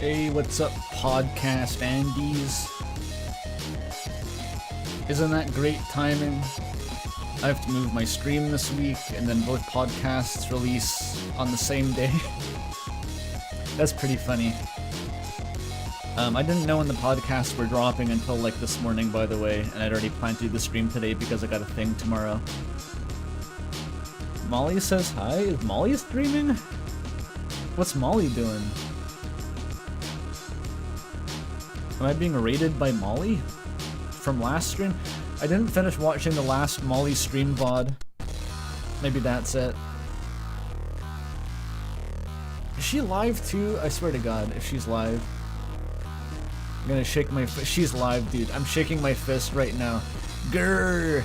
Hey, what's up, podcast Andes? Isn't that great timing? I have to move my stream this week, and then both podcasts release on the same day. That's pretty funny. I didn't know when the podcasts were dropping until like this morning, by the way, and I'd already planned to do the stream today because I got a thing tomorrow. Molly says hi? Is Molly streaming? What's Molly doing? Am I being raided by Molly? From last stream? I didn't finish watching the last Molly stream VOD. Maybe that's it. Is she live too? I swear to God, if she's live. I'm gonna shake my fist. She's live, dude. I'm shaking my fist right now. Grrr!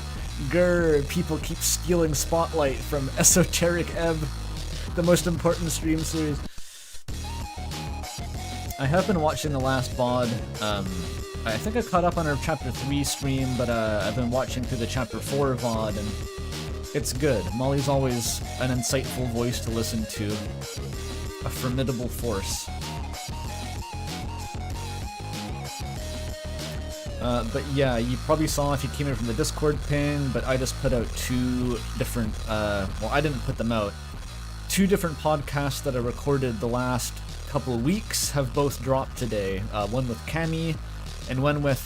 Grrr! People keep stealing spotlight from Esoteric Ebb, the most important stream series. I have been watching the last VOD. I think I caught up on her Chapter 3 stream, but I've been watching through the Chapter 4 VOD, and it's good. Molly's always an insightful voice to listen to. A formidable force. But yeah, you probably saw if you came in from the Discord ping, but I just put out two different, well, I didn't put them out. Two different podcasts that I recorded the last couple of weeks have both dropped today. One with Cammy, and one with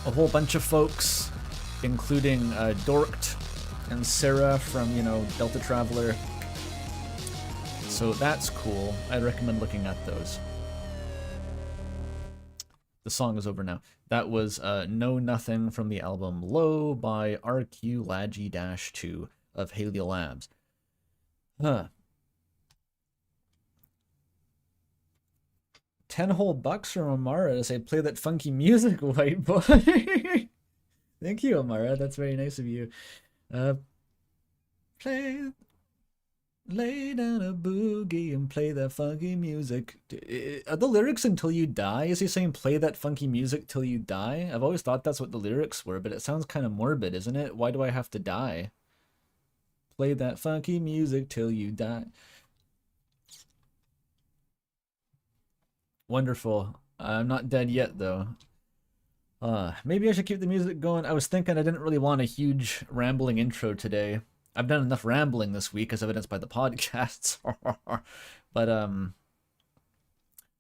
a whole bunch of folks, including Dorked and Sarah from, you know, Delta Traveler. So that's cool. I'd recommend looking at those. The song is over now. That was Know Nothing from the album Low by RQ Laggy-2 of Haley Labs. Huh. 10 whole bucks from Amara to say, play that funky music, white boy. Thank you, Amara. That's very nice of you. Lay down a boogie and play that funky music. Are the lyrics until you die? Is he saying play that funky music till you die? I've always thought that's what the lyrics were, but it sounds kind of morbid, isn't it? Why do I have to die? Play that funky music till you die. Wonderful. I'm not dead yet, though. Maybe I should keep the music going. I was thinking I didn't really want a huge rambling intro today. I've done enough rambling this week, as evidenced by the podcasts. But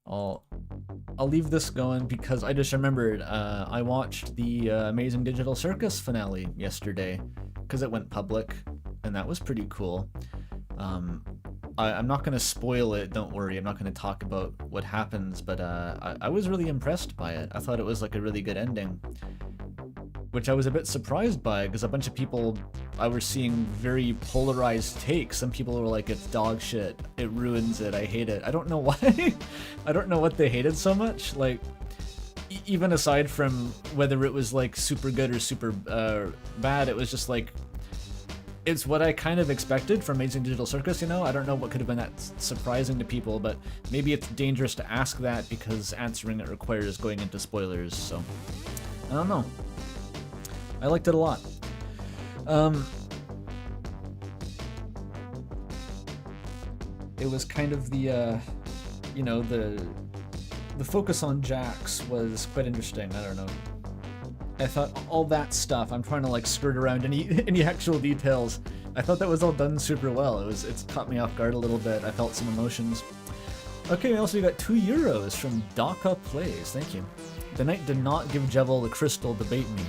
I'll leave this going because I just remembered I watched the Amazing Digital Circus finale yesterday because it went public, and that was pretty cool. I'm not going to spoil it, don't worry. I'm not going to talk about what happens, but I was really impressed by it. I thought it was like a really good ending, which I was a bit surprised by because a bunch of people, I was seeing very polarized takes. Some people were like, it's dog shit, it ruins it, I hate it. I don't know why. I don't know what they hated so much. Like, even aside from whether it was like super good or super bad, it was just like, it's what I kind of expected from Amazing Digital Circus, you know? I don't know what could have been that surprising to people, but maybe it's dangerous to ask that because answering it requires going into spoilers, so I don't know. I liked it a lot. It was kind of the, you know, the focus on Jax was quite interesting. I don't know. I thought all that stuff, I'm trying to like skirt around any actual details. I thought that was all done super well. It's caught me off guard a little bit. I felt some emotions. Okay, also we got €2 from Daka Plays. Thank you. The knight did not give Jevil the crystal to bait me.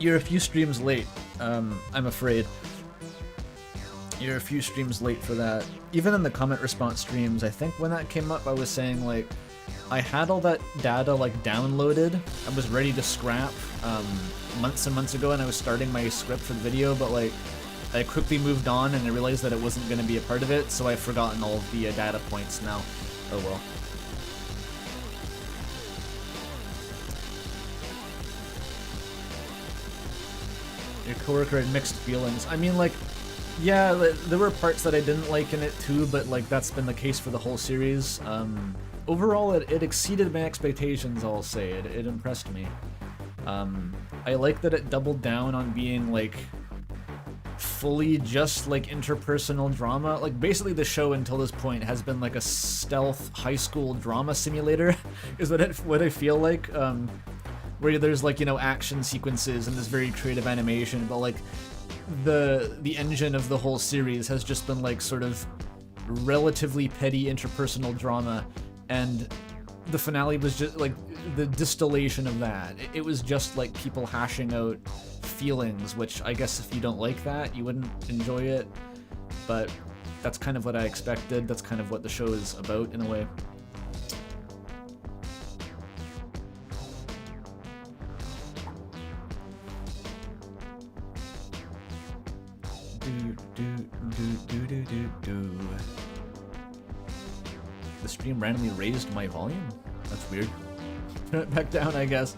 You're a few streams late, I'm afraid. You're a few streams late for that. Even in the comment response streams, I think when that came up I was saying like, I had all that data like downloaded. I was ready to scrap months and months ago, and I was starting my script for the video, but like I quickly moved on and I realized that it wasn't going to be a part of it, so I've forgotten all of the data points now. Oh well. Your coworker had mixed feelings. I mean, like, yeah, there were parts that I didn't like in it too, but like that's been the case for the whole series. Overall, it exceeded my expectations, I'll say. It impressed me. I like that it doubled down on being, like, fully just like interpersonal drama. Like basically the show until this point has been like a stealth high school drama simulator is what I feel like, where there's like, you know, action sequences and this very creative animation, but like the engine of the whole series has just been like sort of relatively petty interpersonal drama, and the finale was just like the distillation of that. It was just like people hashing out feelings, which I guess if you don't like that, you wouldn't enjoy it, but that's kind of what I expected. That's kind of what the show is about in a way. The stream randomly raised my volume? That's weird. Turn it back down, I guess.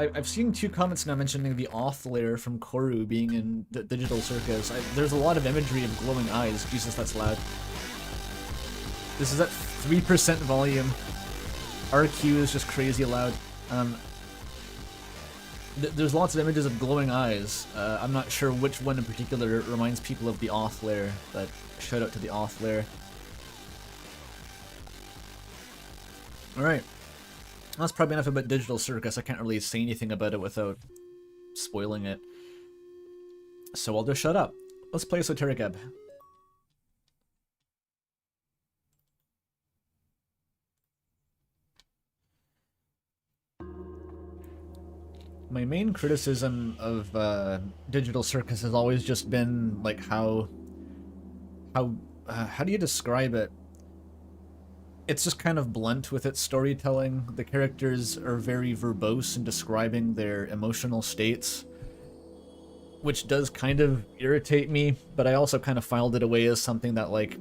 I've seen 2 comments now mentioning the off layer from Koru being in the Digital Circus. There's a lot of imagery of glowing eyes. Jesus, that's loud. This is at 3% volume. RQ is just crazy loud. There's lots of images of glowing eyes. I'm not sure which one in particular reminds people of the off layer, but shout out to the off layer. Alright. That's probably enough about Digital Circus. I can't really say anything about it without spoiling it. So I'll just shut up. Let's play Esoteric Ebb. My main criticism of Digital Circus has always just been like how do you describe it? It's just kind of blunt with its storytelling. The characters are very verbose in describing their emotional states, which does kind of irritate me, but I also kind of filed it away as something that, like,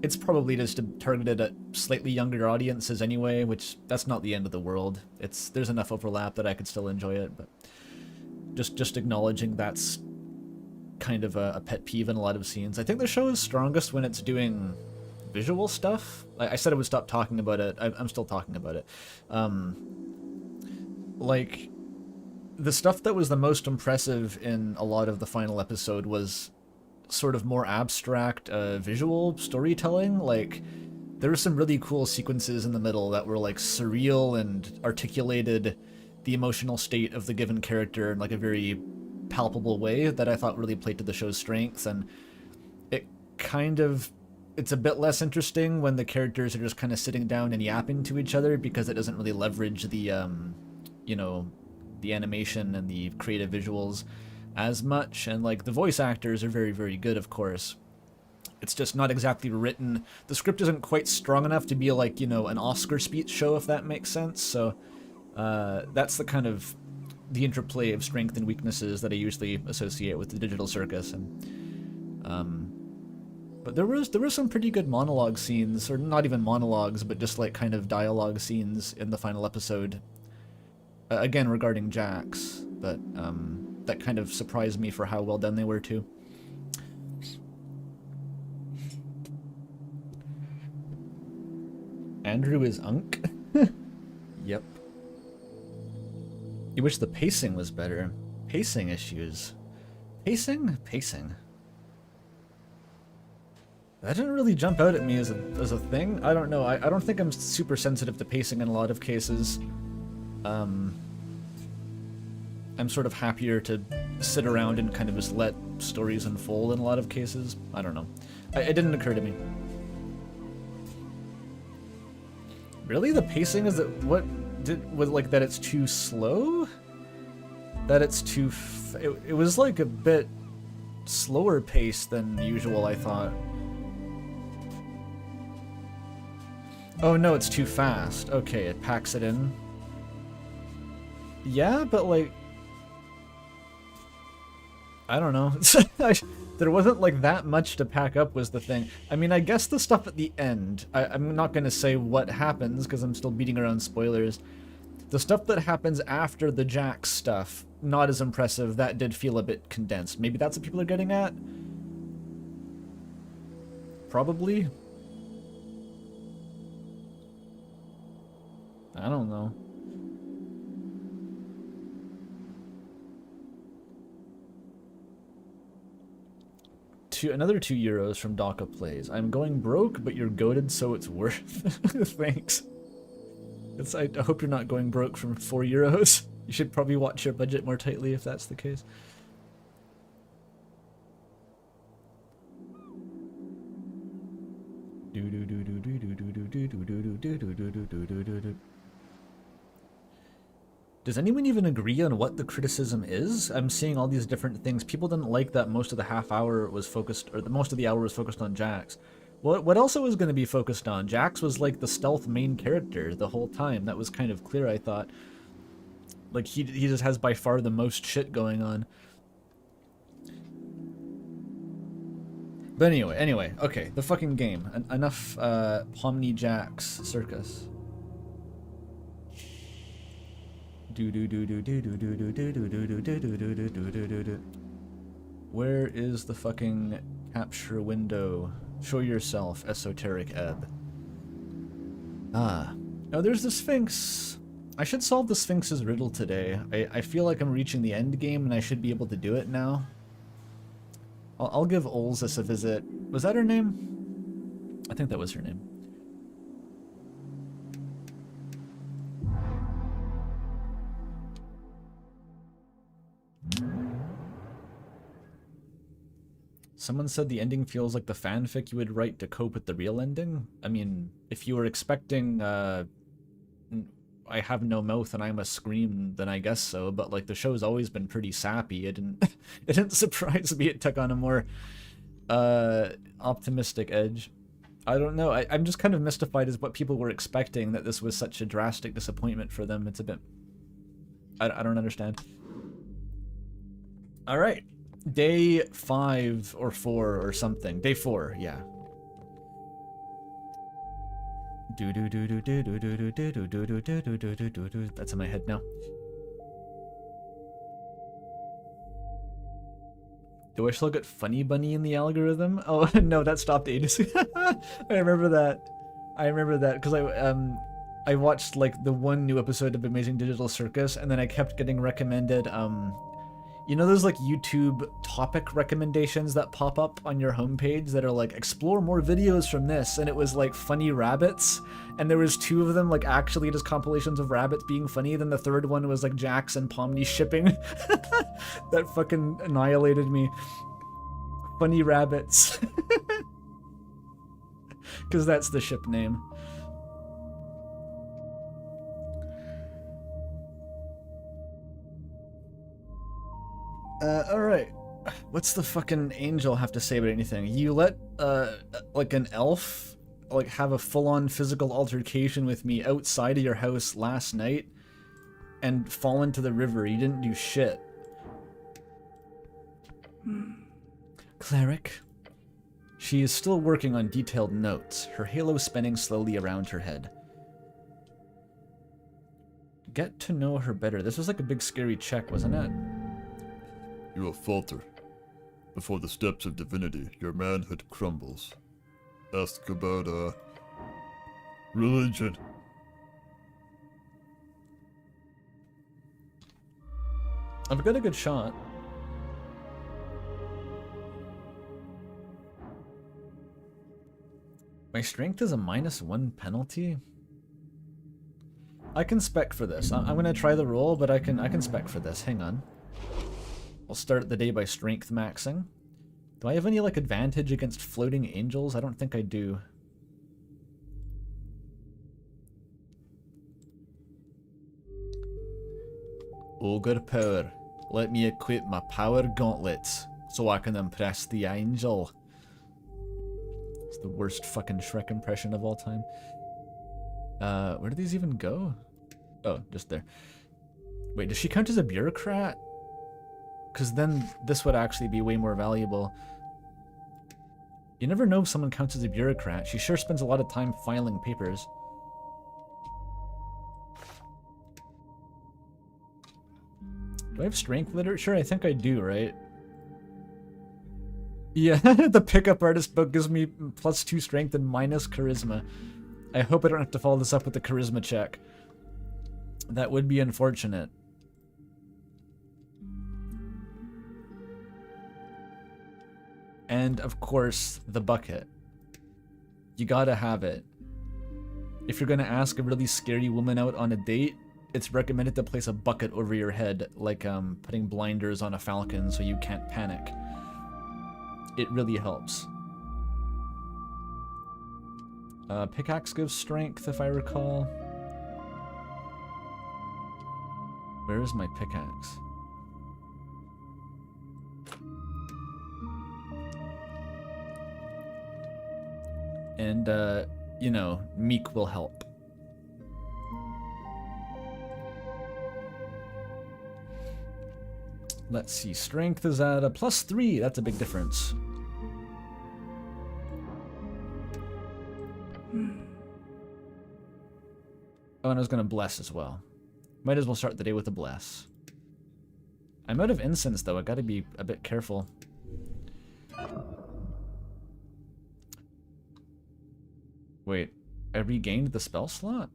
it's probably just targeted at slightly younger audiences anyway, which that's not the end of the world. There's enough overlap that I could still enjoy it, but just acknowledging that's kind of a pet peeve in a lot of scenes. I think the show is strongest when it's doing visual stuff. I said I would stop talking about it. I'm still talking about it. Like, the stuff that was the most impressive in a lot of the final episode was sort of more abstract visual storytelling. Like, there were some really cool sequences in the middle that were like surreal and articulated the emotional state of the given character in like a very palpable way that I thought really played to the show's strengths. And it's a bit less interesting when the characters are just kind of sitting down and yapping to each other, because it doesn't really leverage the you know, the animation and the creative visuals as much. And like, the voice actors are very, very good, of course. It's just not exactly written. The script isn't quite strong enough to be like, you know, an Oscar speech show, if that makes sense. So that's the kind of the interplay of strength and weaknesses that I usually associate with the Digital Circus. And but there was some pretty good monologue scenes, or not even monologues, but just like kind of dialogue scenes in the final episode. Again, regarding Jax, but that kind of surprised me for how well done they were too. Andrew is Unk? Yep. You wish the pacing was better. Pacing issues. Pacing? Pacing. That didn't really jump out at me as a thing. I don't know. I don't think I'm super sensitive to pacing in a lot of cases. I'm sort of happier to sit around and kind of just let stories unfold in a lot of cases. I don't know. It didn't occur to me. Really? The pacing is that was like that it's too slow? That it's too it was like a bit slower paced than usual, I thought. Oh no, it's too fast. Okay, it packs it in. Yeah, but like, I don't know. There wasn't like that much to pack up was the thing. I mean, I guess the stuff at the end, I'm not going to say what happens because I'm still beating around spoilers. The stuff that happens after the Jax stuff, not as impressive. That did feel a bit condensed. Maybe that's what people are getting at? Probably. I don't know. Another €2 from Daka Plays. I'm going broke, but you're goated, so it's worth. Thanks. I hope you're not going broke from €4. You should probably watch your budget more tightly if that's the case. Does anyone even agree on what the criticism is? I'm seeing all these different things. People didn't like that most of the half hour was focused, or most of the hour was focused on Jax. What else was going to be focused on? Jax was like the stealth main character the whole time. That was kind of clear, I thought. Like, he just has by far the most shit going on. But anyway, okay, the fucking game. Enough Pomni Jax circus. Where is the fucking capture window? Show yourself, Esoteric Ebb. Ah. Oh, there's the Sphinx. I should solve the Sphinx's riddle today. I feel like I'm reaching the end game and I should be able to do it now. I'll give Olzis a visit. Was that her name? I think that was her name. Someone said the ending feels like the fanfic you would write to cope with the real ending. I mean, if you were expecting, I have no mouth and I must scream, then I guess so. But like, the show's always been pretty sappy. It didn't surprise me it took on a more optimistic edge. I don't know. I'm just kind of mystified as what people were expecting, that this was such a drastic disappointment for them. It's a bit... I don't understand. All right. Day 5 or 4 or something. Day 4, yeah. That's in my head now. Do I still get Funny Bunny in the algorithm? Oh no, that stopped ages ago. I remember that. I remember that because I watched like the one new episode of Amazing Digital Circus, and then I kept getting recommended you know those like YouTube topic recommendations that pop up on your homepage that are like, explore more videos from this, and it was like funny rabbits, and there was 2 of them like actually just compilations of rabbits being funny, then the third one was like Jax and Pomni shipping. That fucking annihilated me. Funny rabbits. Because that's the ship name. Alright. What's the fucking angel have to say about anything? You let, like an elf, like, have a full-on physical altercation with me outside of your house last night and fall into the river. You didn't do shit. Cleric. She is still working on detailed notes, her halo spinning slowly around her head. Get to know her better. This was like a big scary check, wasn't it? You will falter. Before the steps of divinity, your manhood crumbles. Ask about, religion. I've got a good shot. My strength is a -1 penalty? I can spec for this. I'm gonna try the roll, but I can spec for this. Hang on. I'll start the day by strength maxing. Do I have any, like, advantage against floating angels? I don't think I do. Ogre power. Let me equip my power gauntlets so I can impress the angel. It's the worst fucking Shrek impression of all time. Where do these even go? Oh, just there. Wait, does she count as a bureaucrat? Because then this would actually be way more valuable. You never know if someone counts as a bureaucrat. She sure spends a lot of time filing papers. Do I have strength literature? I think I do, right? Yeah, the pickup artist book gives me +2 strength and -charisma. I hope I don't have to follow this up with the charisma check. That would be unfortunate. And, of course, the bucket. You gotta have it. If you're gonna ask a really scary woman out on a date, it's recommended to place a bucket over your head, like putting blinders on a falcon so you can't panic. It really helps. Pickaxe gives strength, if I recall. Where is my pickaxe? And, you know, Meek will help. Let's see, strength is at a +3. That's a big difference. Oh, and I was gonna bless as well. Might as well start the day with a bless. I'm out of incense, though. I gotta be a bit careful. Wait, I regained the spell slot?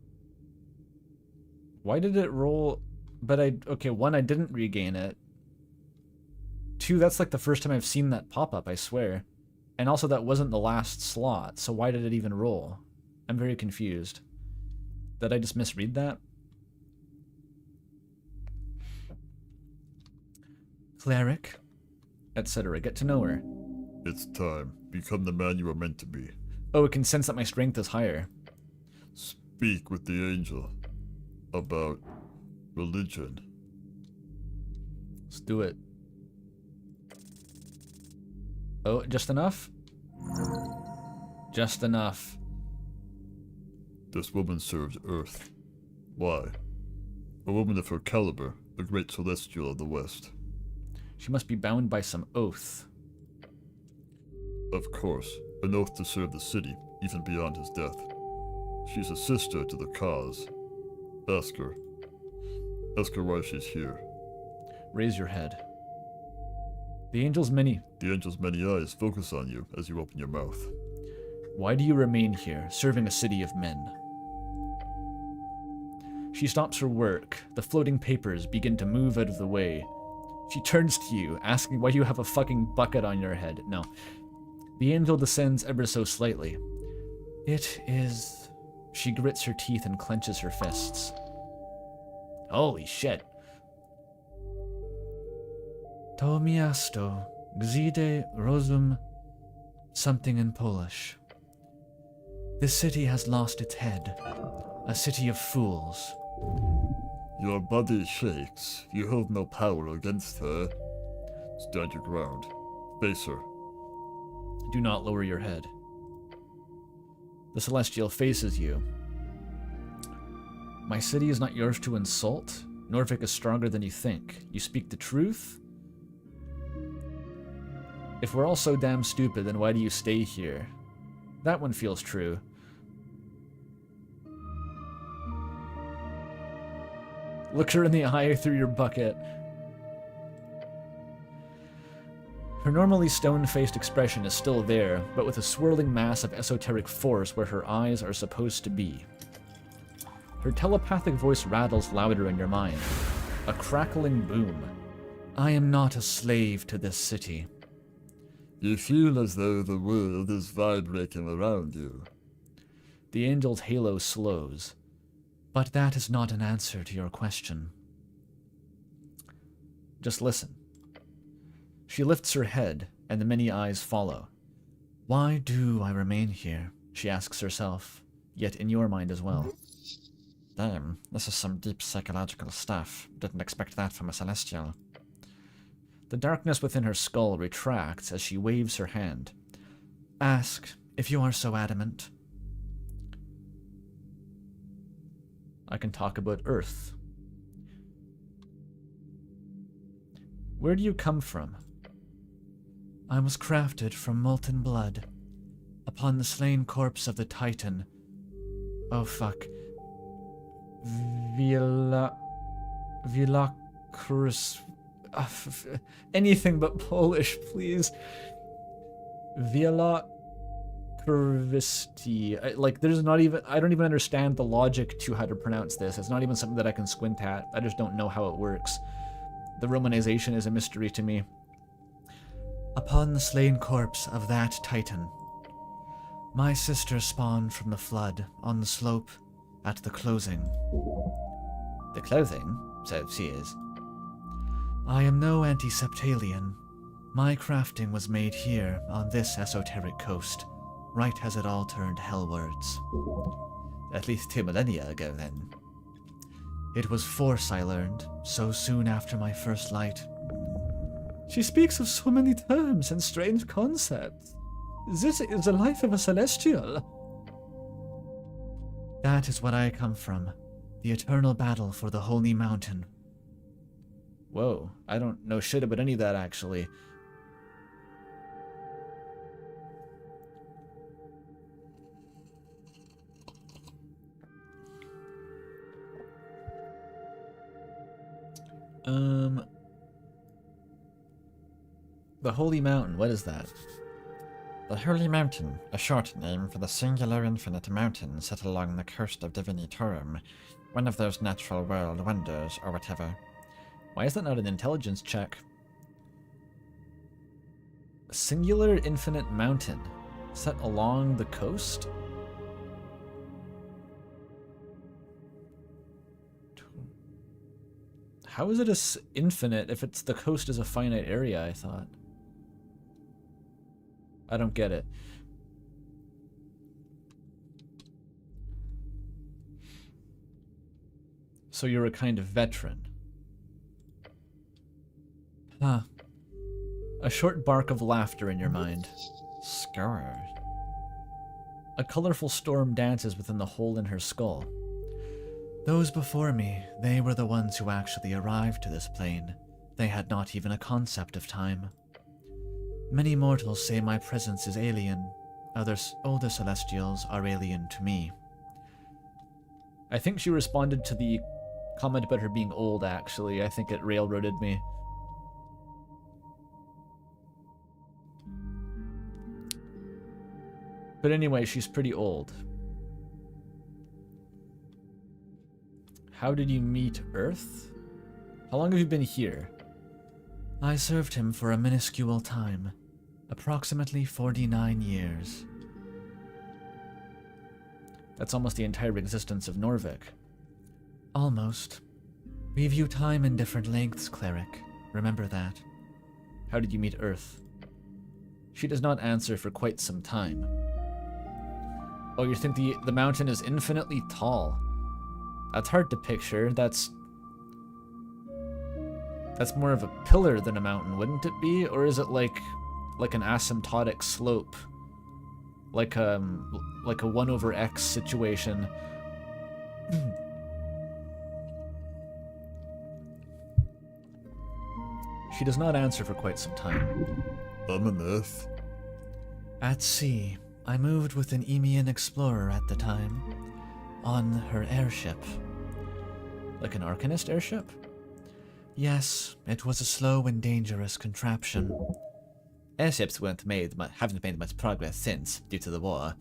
Why did it roll? But okay, 1, I didn't regain it. 2, that's like the first time I've seen that pop up, I swear. And also that wasn't the last slot, so why did it even roll? I'm very confused. Did I just misread that? Cleric, etc. Get to know her. It's time. Become the man you are meant to be. Oh, it can sense that my strength is higher. Speak with the angel about religion. Let's do it. Oh, just enough? Just enough. This woman serves Earth. Why? A woman of her caliber, a great celestial of the West. She must be bound by some oath. Of course, an oath to serve the city, even beyond his death. She's a sister to the cause. Ask her. Ask her why she's here. Raise your head. The angel's many eyes focus on you as you open your mouth. Why do you remain here, serving a city of men? She stops her work. The floating papers begin to move out of the way. She turns to you, asking why you have a fucking bucket on your head. No. The angel descends ever so slightly. It is... She grits her teeth and clenches her fists. Holy shit. To miasto, gzide rozum, something in Polish. This city has lost its head. A city of fools. Your body shakes. You hold no power against her. Stand your ground. Face her. Do not lower your head. The Celestial faces you. My city is not yours to insult. Norvik is stronger than you think. You speak the truth? If we're all so damn stupid, then why do you stay here? That one feels true. Look her in the eye through your bucket. Her normally stone-faced expression is still there, but with a swirling mass of esoteric force where her eyes are supposed to be. Her telepathic voice rattles louder in your mind. A crackling boom. I am not a slave to this city. You feel as though the world is vibrating around you. The angel's halo slows. But that is not an answer to your question. Just listen. She lifts her head, and the many eyes follow. Why do I remain here? She asks herself, yet in your mind as well. Damn, this is some deep psychological stuff. Didn't expect that from a celestial. The darkness within her skull retracts as she waves her hand. Ask, if you are so adamant. I can talk about Earth. Where do you come from? I was crafted from molten blood. Upon the slain corpse of the Titan. Oh fuck. Vilacrus. Anything but Polish, please. Vilacrus Curvisti. Like, there's not even... I don't even understand the logic to how to pronounce this. It's not even something that I can squint at. I just don't know how it works. The romanization is a mystery to me. Upon the slain corpse of that titan, my sister spawned from the flood on the slope at the closing. The closing? So she is. I am no anti-septalian. My crafting was made here on this esoteric coast, right as it all turned hellwards. At least 2 millennia ago, then. It was force I learned, so soon after my first light. She speaks of so many terms and strange concepts. This is the life of a celestial. That is what I come from, the eternal battle for the holy mountain. Whoa, I don't know shit about any of that, actually. The Holy Mountain, what is that? The Holy Mountain, a short name for the singular infinite mountain set along the coast of Divinitorum, one of those natural world wonders or whatever. Why is that not an intelligence check? A singular infinite mountain set along the coast? How is it infinite if the coast is a finite area, I thought? I don't get it. So you're a kind of veteran. Huh. A short bark of laughter in your mind. Score. A colorful storm dances within the hole in her skull. Those before me, they were the ones who actually arrived to this plane. They had not even a concept of time. Many mortals say my presence is alien. Others, older celestials, are alien to me. I think she responded to the comment about her being old, actually. I think it railroaded me. But anyway, she's pretty old. How did you meet Earth? How long have you been here? I served him for a minuscule time. Approximately 49 years. That's almost the entire existence of Norvik. Almost. We view time in different lengths, cleric. Remember that. How did you meet Earth? She does not answer for quite some time. Oh, you think the mountain is infinitely tall? That's hard to picture. That's more of a pillar than a mountain, wouldn't it be? Or is it like an asymptotic slope? Like a 1 over x situation. She does not answer for quite some time. I'm an Earth. At sea, I moved with an Emian explorer at the time. On her airship. Like an Arcanist airship? Yes, it was a slow and dangerous contraption. Airships haven't made much progress since, due to the war.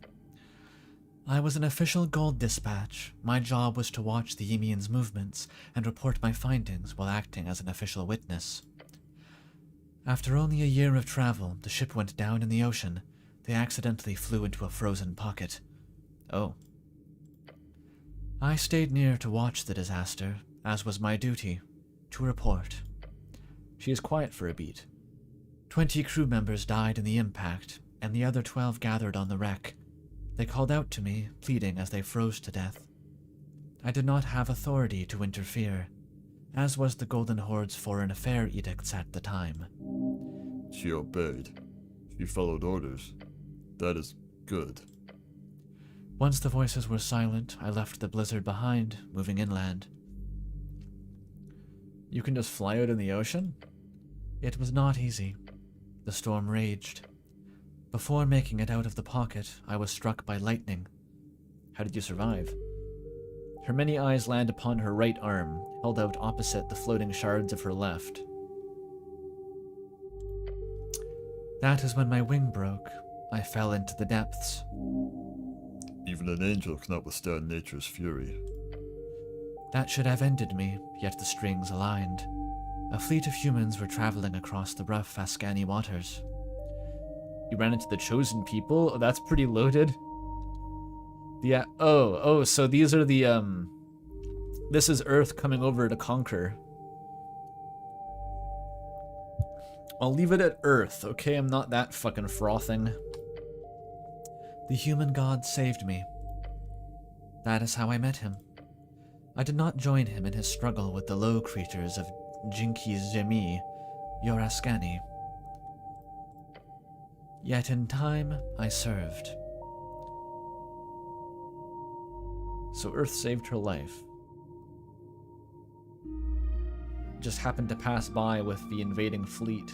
I was an official gold dispatch. My job was to watch the Emian's movements and report my findings while acting as an official witness. After only a year of travel, the ship went down in the ocean. They accidentally flew into a frozen pocket. Oh. I stayed near to watch the disaster, as was my duty, to report. She is quiet for a beat. 20 crew members died in the impact, and the other 12 gathered on the wreck. They called out to me, pleading as they froze to death. I did not have authority to interfere, as was the Golden Horde's foreign affair edicts at the time. She obeyed. She followed orders. That is good. Once the voices were silent, I left the blizzard behind, moving inland. You can just fly out in the ocean? It was not easy. The storm raged. Before making it out of the pocket, I was struck by lightning. How did you survive? Her many eyes land upon her right arm, held out opposite the floating shards of her left. That is when my wing broke. I fell into the depths. Even an angel cannot withstand nature's fury. That should have ended me, yet the strings aligned. A fleet of humans were traveling across the rough Ascani waters. You ran into the chosen people? Oh, that's pretty loaded. Yeah. Oh, so these are the, this is Earth coming over to conquer. I'll leave it at Earth, okay? I'm not that fucking frothing. The human god saved me. That is how I met him. I did not join him in his struggle with the low creatures of Jinki's Zemi, your Ascani. Yet in time, I served. So Earth saved her life. Just happened to pass by with the invading fleet.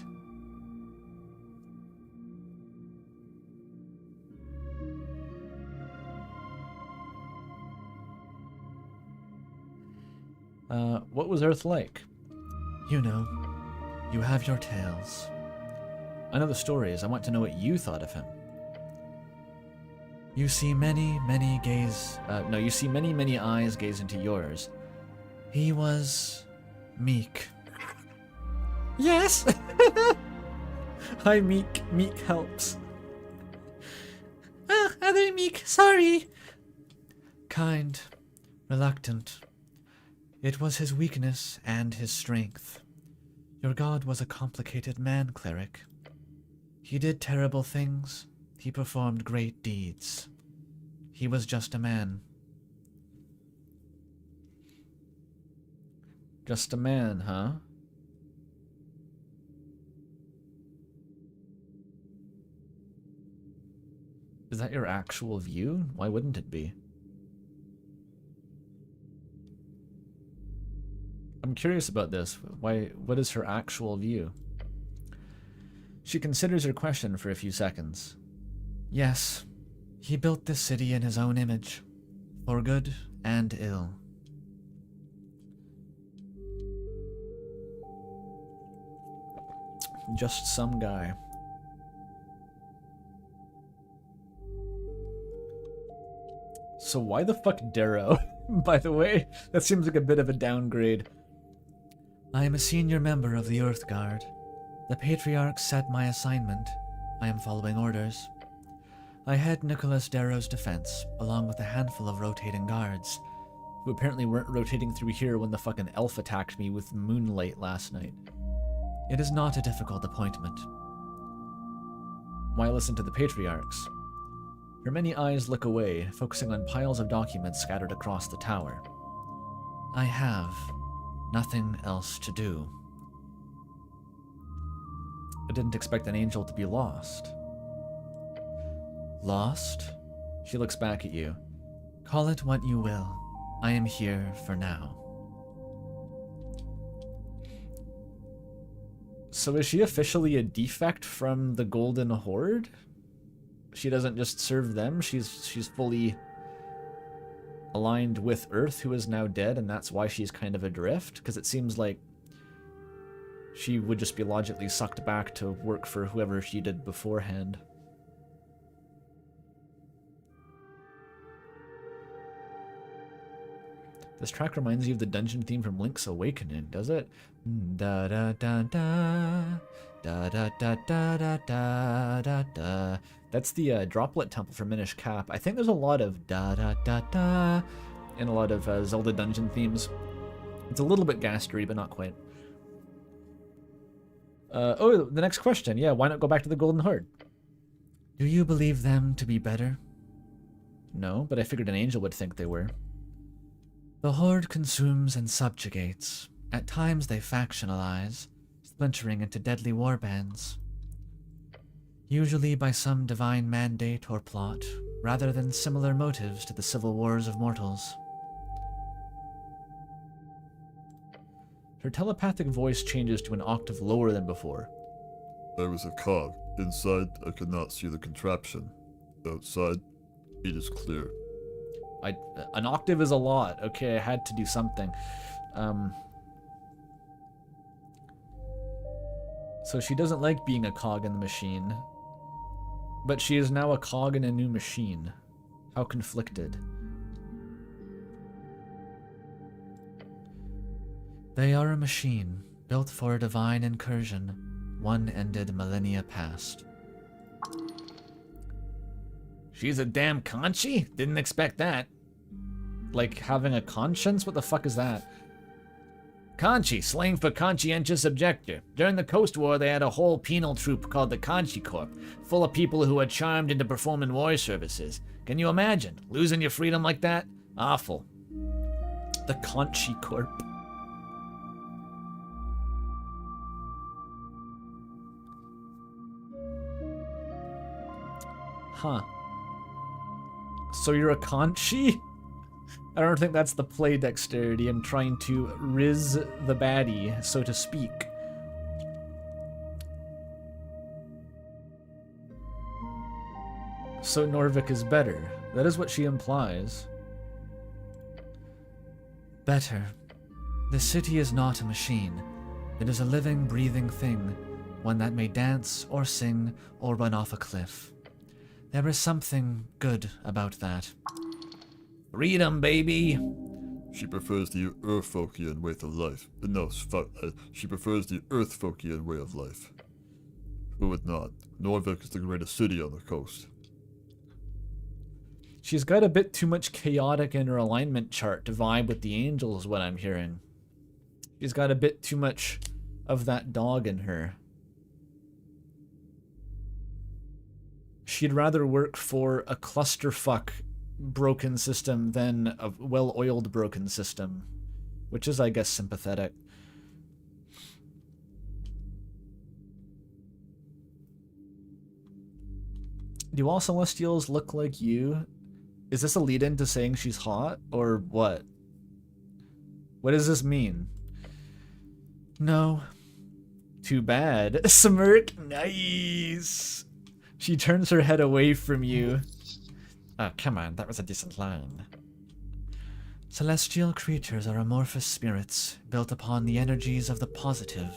What was Earth like? You know, you have your tales. I know the stories. I want to know what you thought of him. You see many, many you see many, many eyes gaze into yours. He was meek. Yes! Hi, Meek. Meek helps. Ah, other Meek, sorry. Kind, reluctant. It was his weakness and his strength. Your god was a complicated man, cleric. He did terrible things. He performed great deeds. He was just a man. Just a man, huh? Is that your actual view? Why wouldn't it be? I'm curious about this. What is her actual view? She considers her question for a few seconds. Yes, he built this city in his own image, for good and ill. Just some guy. So why the fuck Darrow? By the way, that seems like a bit of a downgrade. I am a senior member of the Earth Guard. The Patriarch set my assignment. I am following orders. I head Nicholas Darrow's defense, along with a handful of rotating guards, who apparently weren't rotating through here when the fucking elf attacked me with moonlight last night. It is not a difficult appointment. Why listen to the Patriarchs? Her many eyes look away, focusing on piles of documents scattered across the tower. I have nothing else to do. I didn't expect an angel to be lost. Lost? She looks back at you. Call it what you will. I am here for now. So is she officially a defect from the Golden Horde? She doesn't just serve them, she's fully aligned with Earth, who is now dead, and that's why she's kind of adrift? Because it seems like she would just be logically sucked back to work for whoever she did beforehand. This track reminds you of the dungeon theme from Link's Awakening, does it? Da da da da da da da da da da da da. That's the Droplet Temple for Minish Cap. I think there's a lot of da da da da in a lot of Zelda dungeon themes. It's a little bit gastery, but not quite. Oh, the next question. Yeah, why not go back to the Golden Horde? Do you believe them to be better? No, but I figured an angel would think they were. The Horde consumes and subjugates. At times they factionalize, splintering into deadly warbands. Usually by some divine mandate or plot, rather than similar motives to the civil wars of mortals. Her telepathic voice changes to an octave lower than before. I was a cog. Inside, I could not see the contraption. Outside, it is clear. An octave is a lot. Okay, I had to do something. So she doesn't like being a cog in the machine. but she is now a cog in a new machine. How conflicted. They are a machine, built for a divine incursion, one ended millennia past. She's a damn conchi? Didn't expect that. Like, having a conscience? What the fuck is that? Conchi, slang for conscientious objector. During the Coast War, they had a whole penal troupe called the Conchi Corps, full of people who were charmed into performing war services. Can you imagine? Losing your freedom like that? Awful. The Conchi Corps. Huh. So you're a Conchi? I don't think that's the play dexterity. I'm trying to riz the baddie, so to speak. So Norvik is better. That is what she implies. Better. The city is not a machine. It is a living, breathing thing, one that may dance or sing or run off a cliff. There is something good about that. Freedom, baby! She prefers the Earthfolkian way of life. No, she prefers the Earthfolkian way of life. Who would not? Norvik is the greatest city on the coast. She's got a bit too much chaotic in her alignment chart to vibe with the angels, is what I'm hearing. She's got a bit too much of that dog in her. She'd rather work for a clusterfuck broken system than a well-oiled broken system, which is, I guess, sympathetic. Do all Celestials look like you? Is this a lead-in to saying she's hot, or what? What does this mean? No. Too bad. Smirk. Nice. She turns her head away from you. Oh, come on, that was a decent line. Celestial creatures are amorphous spirits, built upon the energies of the positive.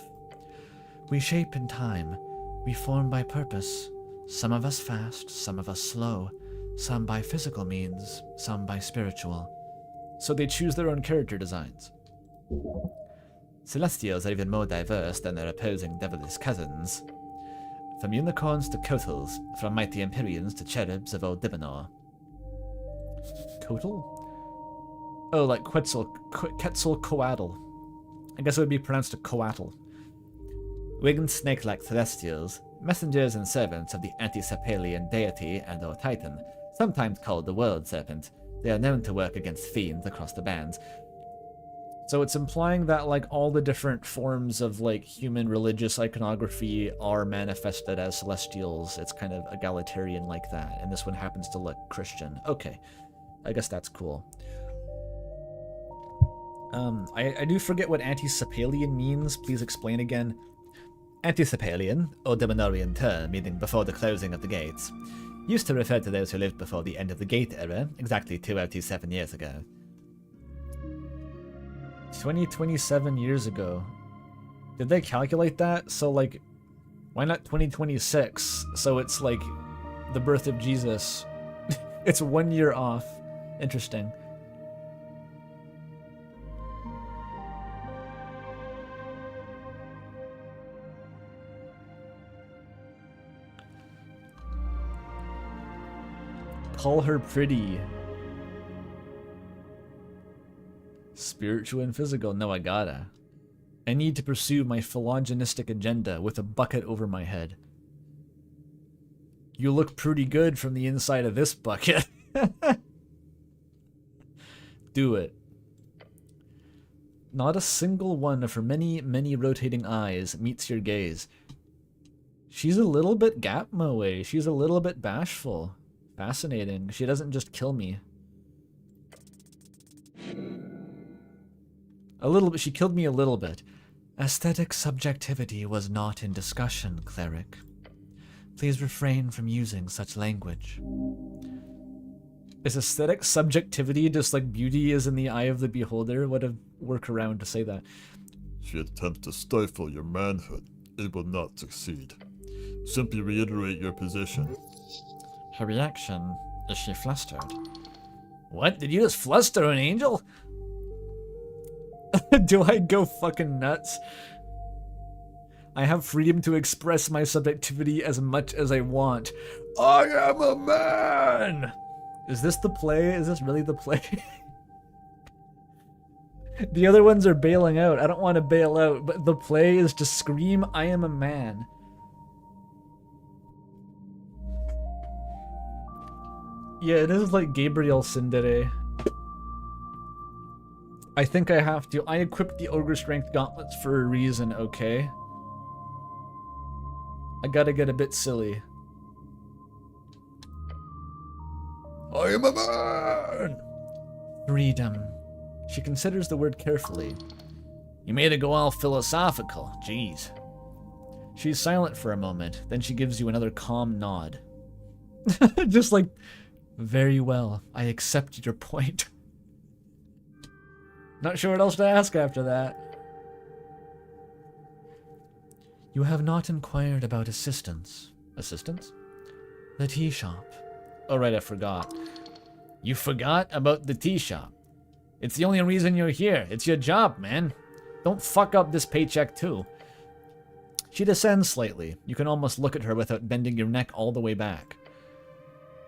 We shape in time. We form by purpose. Some of us fast, some of us slow. Some by physical means, some by spiritual. So they choose their own character designs. Celestials are even more diverse than their opposing devilish cousins. From unicorns to kotals, from mighty Empyreans to cherubs of old Dibanor. Kotal? Oh, like Quetzalcoatl. I guess it would be pronounced a coatl. Winged snake-like celestials, messengers and servants of the anti-Sapalian deity and or titan, sometimes called the World Serpent. They are known to work against fiends across the bands. So it's implying that, like, all the different forms of, like, human religious iconography are manifested as celestials. It's kind of egalitarian like that, and this one happens to look Christian. Okay, I guess that's cool. I do forget what anti-Sapalian means. Please explain again. Anti-Sapalian, or Dibanorian term meaning before the closing of the gates, used to refer to those who lived before the end of the Gate era, exactly 207 years ago. 2027 years ago. Did they calculate that? So, like, why not 2026? So it's like the birth of Jesus. It's 1 year off. Interesting. Call her pretty. Spiritual and physical. No, I gotta. I need to pursue my philogenistic agenda with a bucket over my head. You look pretty good from the inside of this bucket. Do it. Not a single one of her many, many rotating eyes meets your gaze. She's a little bit gap-moe. She's a little bit bashful. Fascinating. She doesn't just kill me. A little bit. She killed me a little bit. Aesthetic subjectivity was not in discussion, cleric. Please refrain from using such language. Is aesthetic subjectivity just like beauty is in the eye of the beholder? What a workaround to say that. She attempts to stifle your manhood. It will not succeed. Simply reiterate your position. Her reaction, is she flustered? What? Did you just fluster an angel? Do I go fucking nuts? I have freedom to express my subjectivity as much as I want. I am a man! Is this the play? Is this really the play? The other ones are bailing out. I don't want to bail out, but the play is to scream, I am a man. Yeah, it is like Gabriel Sindere. I think I have to. I equipped the Ogre Strength Gauntlets for a reason, okay? I gotta get a bit silly. I am a man! Freedom. She considers the word carefully. You made it go all philosophical. Jeez. She's silent for a moment, then she gives you another calm nod. Just like, very well, I accept your point. Not sure what else to ask after that. You have not inquired about assistance. Assistance? The tea shop. Oh right, I forgot. You forgot about the tea shop. It's the only reason you're here. It's your job, man. Don't fuck up this paycheck too. She descends slightly. You can almost look at her without bending your neck all the way back.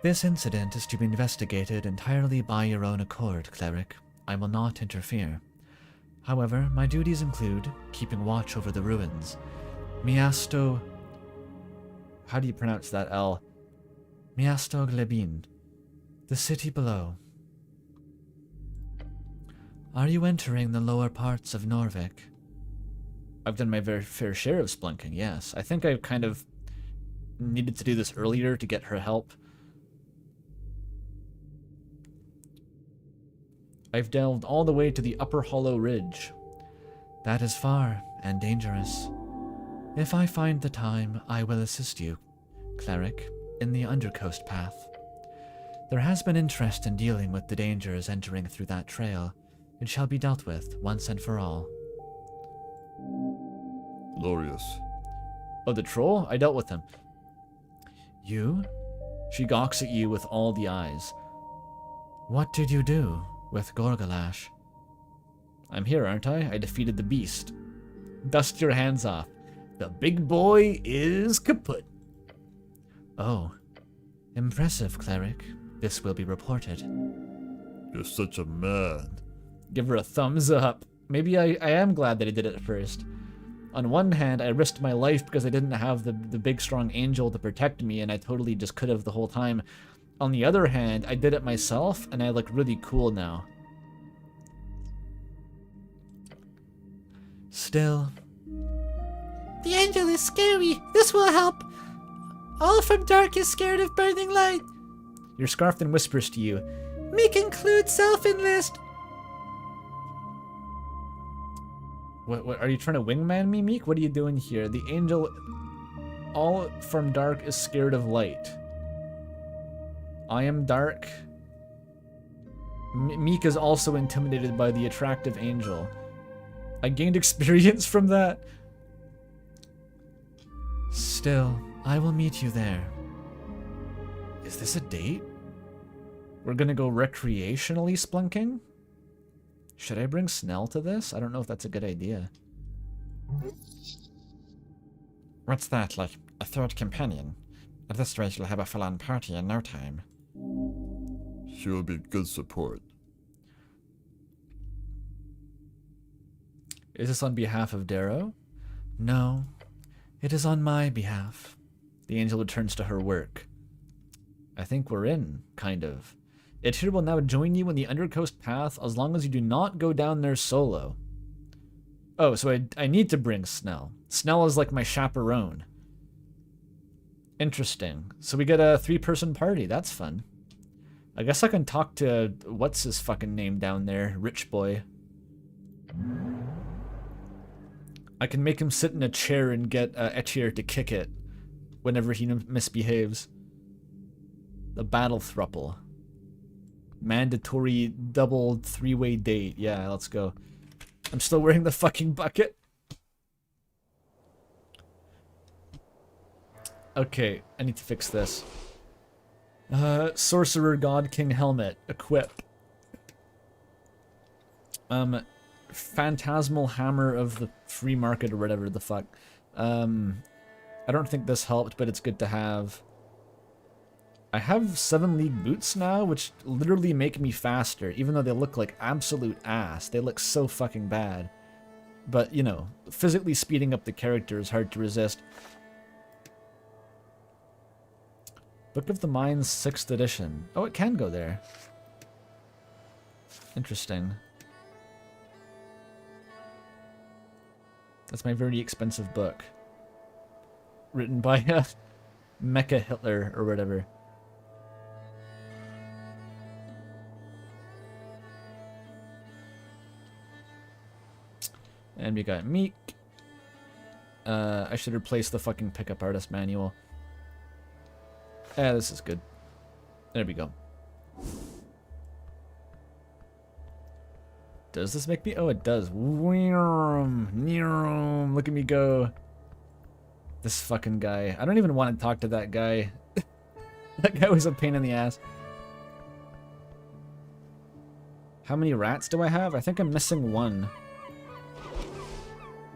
This incident is to be investigated entirely by your own accord, cleric. I will not interfere. However, my duties include keeping watch over the ruins. Miasto... How do you pronounce that L? Miasto Glebin. The city below. Are you entering the lower parts of Norvik? I've done my very fair share of splunking, yes. I think I kind of needed to do this earlier to get her help. I've delved all the way to the Upper Hollow Ridge. That is far and dangerous. If I find the time, I will assist you, cleric, in the Undercoast path. There has been interest in dealing with the dangers entering through that trail. It shall be dealt with once and for all. Glorious. Oh, the troll? I dealt with him. You? She gawks at you with all the eyes. What did you do with Gorgalash? I'm here, aren't I? I defeated the beast. Dust your hands off. The big boy is kaput. Oh. Impressive, cleric. This will be reported. You're such a man. Give her a thumbs up. Maybe I am glad that I did it first. On one hand, I risked my life because I didn't have the big strong angel to protect me, and I totally just could have the whole time. On the other hand, I did it myself, and I look really cool now. Still. The angel is scary. This will help. All from dark is scared of burning light. Your scarf then whispers to you, Make include self-enlist. What are you trying to wingman me, Meek? What are you doing here? The angel, all from dark is scared of light. I am dark. Meek is also intimidated by the attractive angel. I gained experience from that. Still, I will meet you there. Is this a date? We're gonna go recreationally splunking? Should I bring Snell to this? I don't know if that's a good idea. What's that, like a third companion? At this rate, you'll have a full-on party in no time. She will be good support. Is this on behalf of Darrow? No, it is on my behalf. The angel returns to her work. I think we're in, kind of. Etir will now join you in the Undercoast path as long as you do not go down there solo. Oh, so I need to bring Snell. Snell is like my chaperone. Interesting. So we get a 3-person party. That's fun. I guess I can talk to what's his fucking name down there, Rich Boy. I can make him sit in a chair and get Etir to kick it whenever he misbehaves. The battle thruple. Mandatory double 3-way date. Yeah, let's go. I'm still wearing the fucking bucket. Okay, I need to fix this. Sorcerer God King helmet. Equip. Phantasmal hammer of the free market or whatever the fuck. I don't think this helped, but it's good to have. I have 7 league boots now, which literally make me faster, even though they look like absolute ass. They look so fucking bad. But, you know, physically speeding up the character is hard to resist. Book of the Mind's 6th edition. Oh, it can go there. Interesting. That's my very expensive book. Written by Mecha Hitler or whatever. And we got Meek. I should replace the fucking pickup artist manual. This is good. There we go. Does this make me? Oh, it does. Look at me go. This fucking guy. I don't even want to talk to that guy. That guy was a pain in the ass. How many rats do I have? I think I'm missing 1.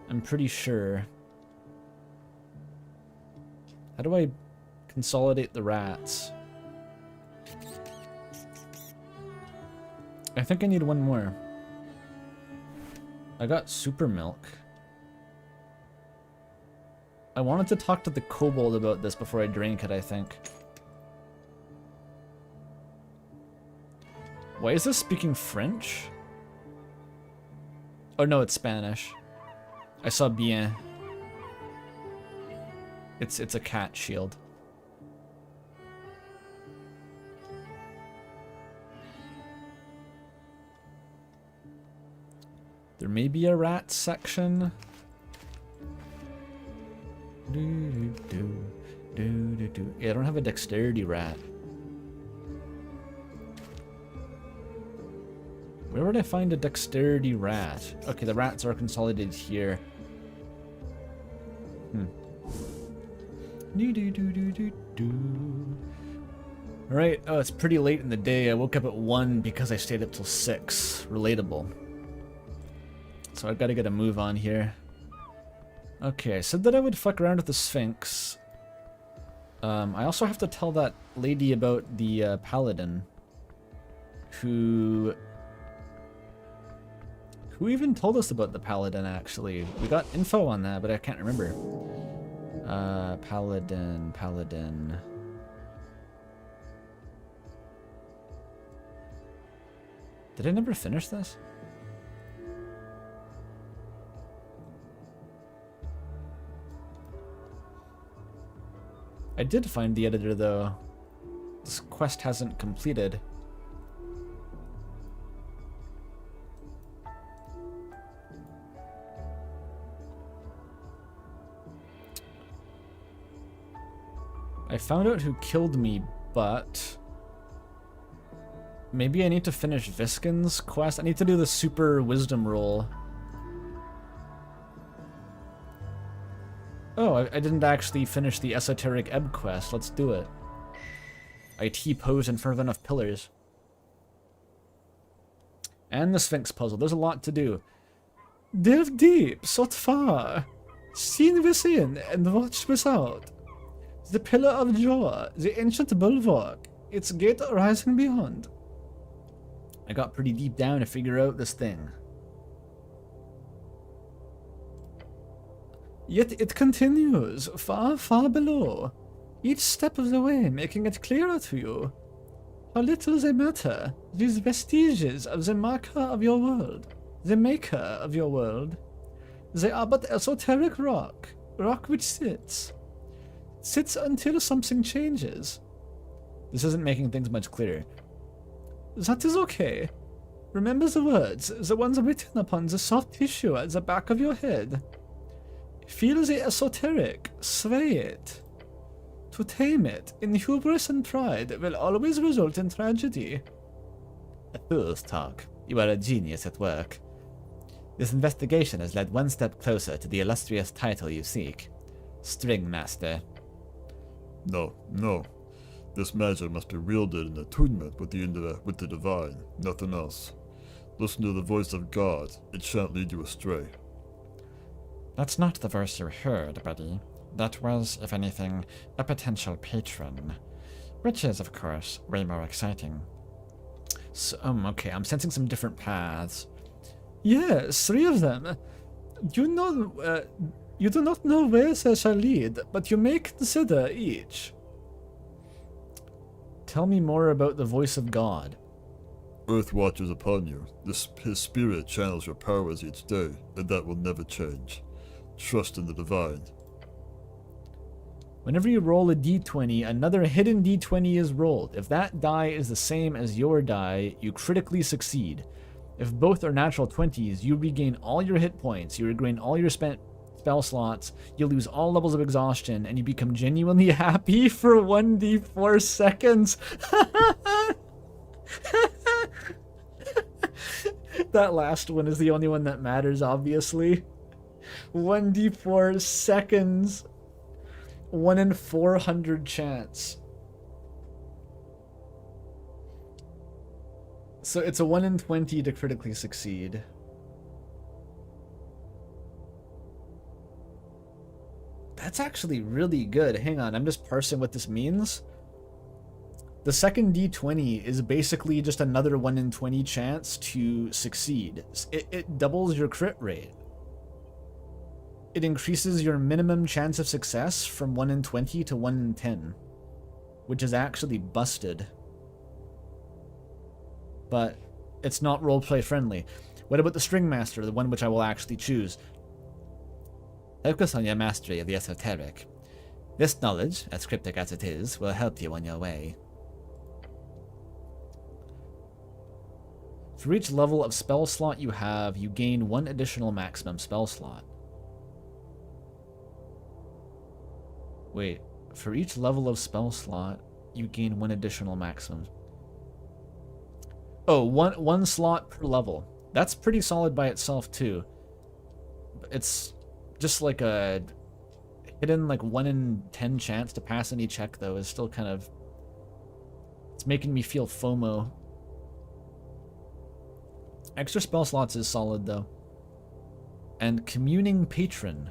I'm pretty sure. How do I consolidate the rats? I think I need 1 more. I got super milk. I wanted to talk to the kobold about this before I drank it, I think. Why is this speaking French? Oh no, it's Spanish. I saw bien. It's a cat shield. There may be a rat section. Yeah, I don't have a dexterity rat. Where would I find a dexterity rat? Okay, the rats are consolidated here. Alright, oh, it's pretty late in the day. I woke up at 1 because I stayed up till 6. Relatable. So I've got to get a move on here. Okay, I said that I would fuck around with the Sphinx. I also have to tell that lady about the paladin. Who even told us about the paladin, actually? We got info on that, but I can't remember. Paladin. Did I never finish this? I did find the editor, though. This quest hasn't completed. I found out who killed me, but maybe I need to finish Viskin's quest. I need to do the super wisdom roll. Oh, I didn't actually finish the Esoteric Ebb quest. Let's do it. I T-pose in front of enough pillars. And the Sphinx puzzle. There's a lot to do. Delve deep, sought far, seen within and watched without. The pillar of jaw, the ancient bulwark, its gate rising beyond. I got pretty deep down to figure out this thing. Yet it continues, far, far below, each step of the way making it clearer to you how little they matter, these vestiges of the marker of your world, the maker of your world. They are but esoteric rock which sits until something changes. This isn't making things much clearer. That is okay. Remember the words, the ones written upon the soft tissue at the back of your head. Feel the esoteric, sway it. To tame it in hubris and pride will always result in tragedy. A fool's talk. You are a genius at work. This investigation has led one step closer to the illustrious title you seek. String Master. No. This magic must be wielded in attunement with the divine, nothing else. Listen to the voice of God, it shan't lead you astray. That's not the voice you heard, buddy. That was, if anything, a potential patron. Which is, of course, way more exciting. So, okay, I'm sensing some different paths. Yes, 3 of them. You know, you do not know where they shall lead, but you may consider each. Tell me more about the voice of God. Earth watches upon you. His spirit channels your powers each day, and that will never change. Trust in the divine. Whenever you roll a d20, another hidden d20 is rolled. If that die is the same as your die, you critically succeed. If both are natural 20s, you regain all your hit points, you regain all your spent spell slots, you lose all levels of exhaustion, and you become genuinely happy for 1d4 seconds. That last one is the only one that matters, obviously. 1d4 seconds. 1 in 400 chance. So it's a 1 in 20 to critically succeed. That's actually really good. Hang on, I'm just parsing what this means. The second d20 is basically just another 1 in 20 chance to succeed. It doubles your crit rate. It increases your minimum chance of success from 1 in 20 to 1 in 10, which is actually busted. But it's not roleplay friendly. What about the String Master, the one which I will actually choose? Focus on your mastery of the esoteric. This knowledge, as cryptic as it is, will help you on your way. For each level of spell slot you have, you gain 1 additional maximum spell slot. Wait, for each level of spell slot, you gain 1 additional maximum. Oh, one slot per level. That's pretty solid by itself too. It's just like a hidden like 1 in 10 chance to pass any check though is still kind of... It's making me feel FOMO. Extra spell slots is solid though. And Communing Patron.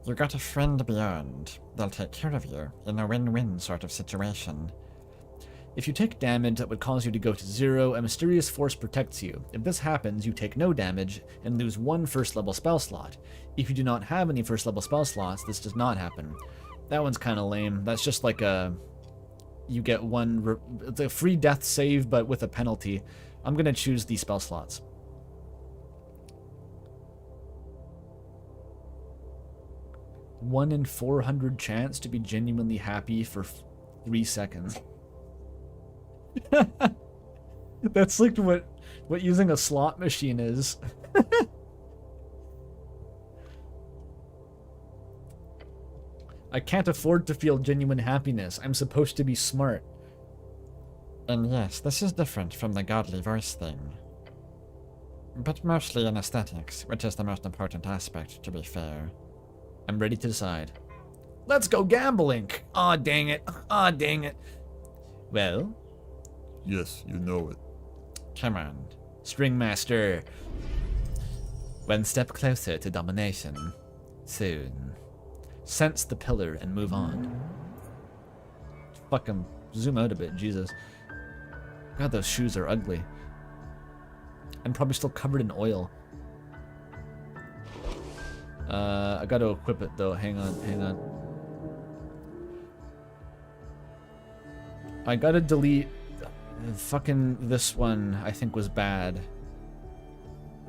You got a friend beyond. They'll take care of you in a win-win sort of situation. If you take damage that would cause you to go to 0, a mysterious force protects you. If this happens, you take no damage and lose 1 first level spell slot. If you do not have any first level spell slots, this does not happen. That one's kind of lame. That's just like a... You get it's a free death save, but with a penalty. I'm gonna choose these spell slots. One in 400 chance to be genuinely happy for 3 seconds. That's like what using a slot machine is. I can't afford to feel genuine happiness. I'm supposed to be smart. And yes, this is different from the godly voice thing. But mostly in aesthetics, which is the most important aspect, to be fair. I'm ready to decide. Let's go gambling! Aw, dang it. Aw, dang it. Well? Yes, you know it. Come on. String Master. One step closer to domination. Soon. Sense the pillar and move on. Fucking zoom out a bit, Jesus. God, those shoes are ugly. And probably still covered in oil. I gotta equip it though. Hang on. I gotta delete fucking this one. I think was bad.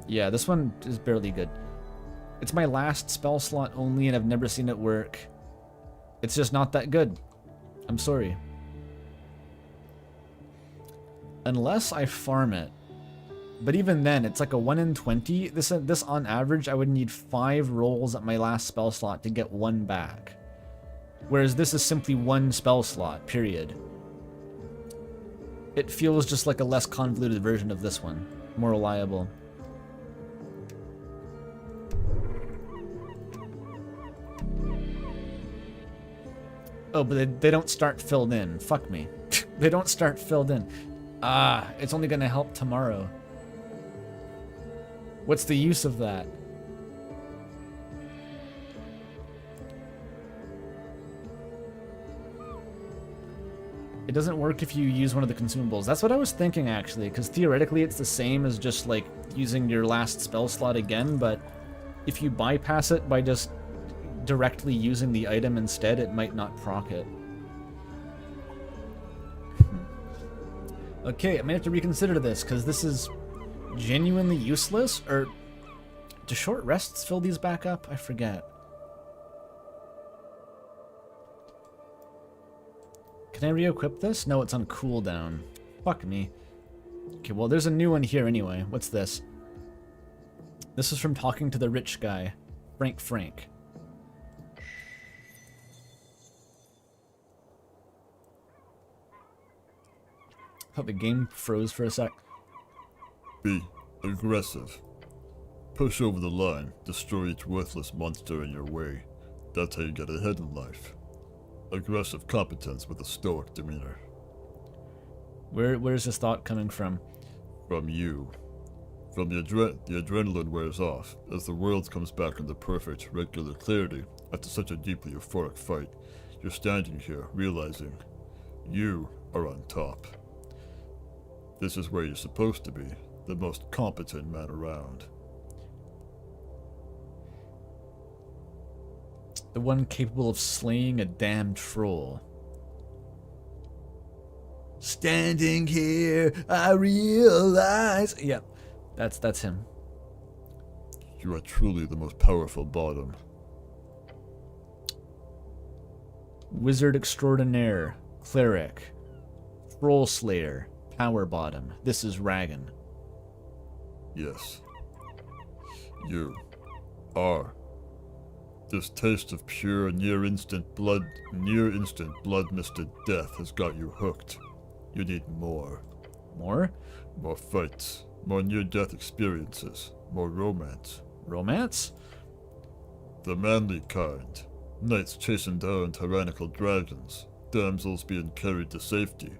Yeah, this one is barely good. It's my last spell slot only, and I've never seen it work. It's just not that good. I'm sorry. Unless I farm it. But even then, it's like a 1 in 20. This on average, I would need 5 rolls at my last spell slot to get 1 back. Whereas this is simply 1 spell slot, period. It feels just like a less convoluted version of this one. More reliable. Oh, but they don't start filled in. Fuck me. They don't start filled in. It's only gonna help tomorrow. What's the use of that? It doesn't work if you use one of the consumables. That's what I was thinking, actually, because theoretically it's the same as just, like, using your last spell slot again, but if you bypass it by just directly using the item instead, it might not proc it. Okay, I may have to reconsider this, because this is genuinely useless, or do short rests fill these back up? I forget. Can I re-equip this? No, it's on cooldown. Fuck me. Okay, well, there's a new one here anyway. What's this? This is from talking to the rich guy. Frank. I thought the game froze for a sec. Be aggressive. Push over the line. Destroy each worthless monster in your way. That's how you get ahead in life. Aggressive competence with a stoic demeanor. Where's this thought coming from? From you. From the adrenaline wears off, as the world comes back into perfect, regular clarity after such a deeply euphoric fight. You're standing here, realizing you are on top. This is where you're supposed to be, the most competent man around. The one capable of slaying a damn troll. Standing here, I realize... Yep, that's him. You are truly the most powerful bottom. Wizard extraordinaire, cleric, troll slayer, power bottom. This is Ragan. Yes. You are. This taste of pure, near-instant blood-misted death has got you hooked. You need more. More? More fights. More near-death experiences. More romance. Romance? The manly kind. Knights chasing down tyrannical dragons. Damsels being carried to safety.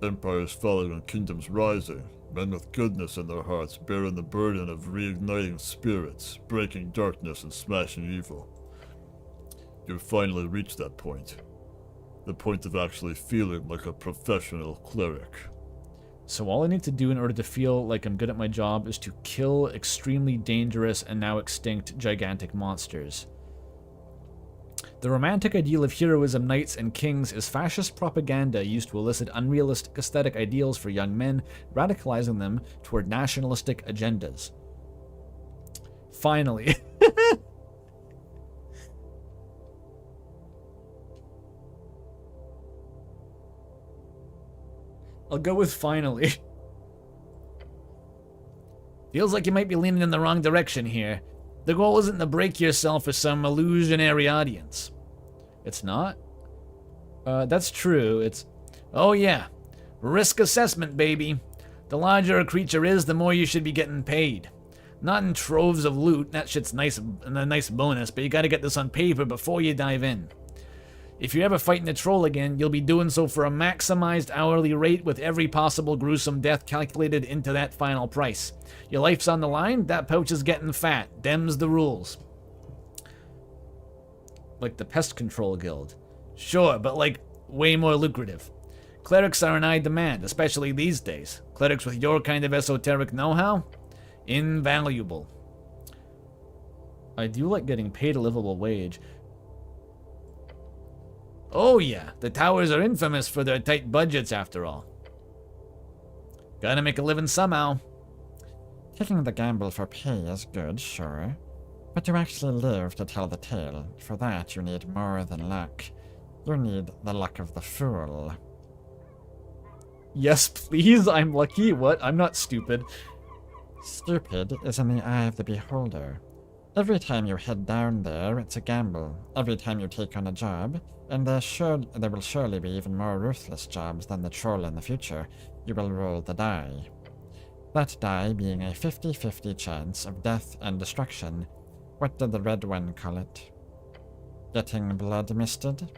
Empires falling and kingdoms rising. Men with goodness in their hearts bearing the burden of reigniting spirits, breaking darkness and smashing evil. You've finally reached that point. The point of actually feeling like a professional cleric. So all I need to do in order to feel like I'm good at my job is to kill extremely dangerous and now extinct gigantic monsters. The romantic ideal of heroism, knights, and kings is fascist propaganda used to elicit unrealistic aesthetic ideals for young men, radicalizing them toward nationalistic agendas. Finally. I'll go with finally. Feels like you might be leaning in the wrong direction here. The goal isn't to break yourself for some illusionary audience. It's not? That's true. It's... Oh yeah. Risk assessment, baby. The larger a creature is, the more you should be getting paid. Not in troves of loot. That shit's nice, a nice bonus, but you gotta get this on paper before you dive in. If you're ever fighting a troll again, you'll be doing so for a maximized hourly rate with every possible gruesome death calculated into that final price. Your life's on the line, that pouch is getting fat. Dem's the rules. Like the Pest Control Guild. Sure, but like, way more lucrative. Clerics are in high demand, especially these days. Clerics with your kind of esoteric know-how? Invaluable. I do like getting paid a livable wage. Oh yeah, the towers are infamous for their tight budgets after all. Gotta make a living somehow. Taking the gamble for pay is good, sure. But to actually live to tell the tale, for that you need more than luck. You need the luck of the fool. Yes, please, I'm lucky. What? I'm not stupid. Stupid is in the eye of the beholder. Every time you head down there, it's a gamble. Every time you take on a job, and there will surely be even more ruthless jobs than the troll in the future, you will roll the die. That die being a 50-50 chance of death and destruction. What did the red one call it? Getting blood misted?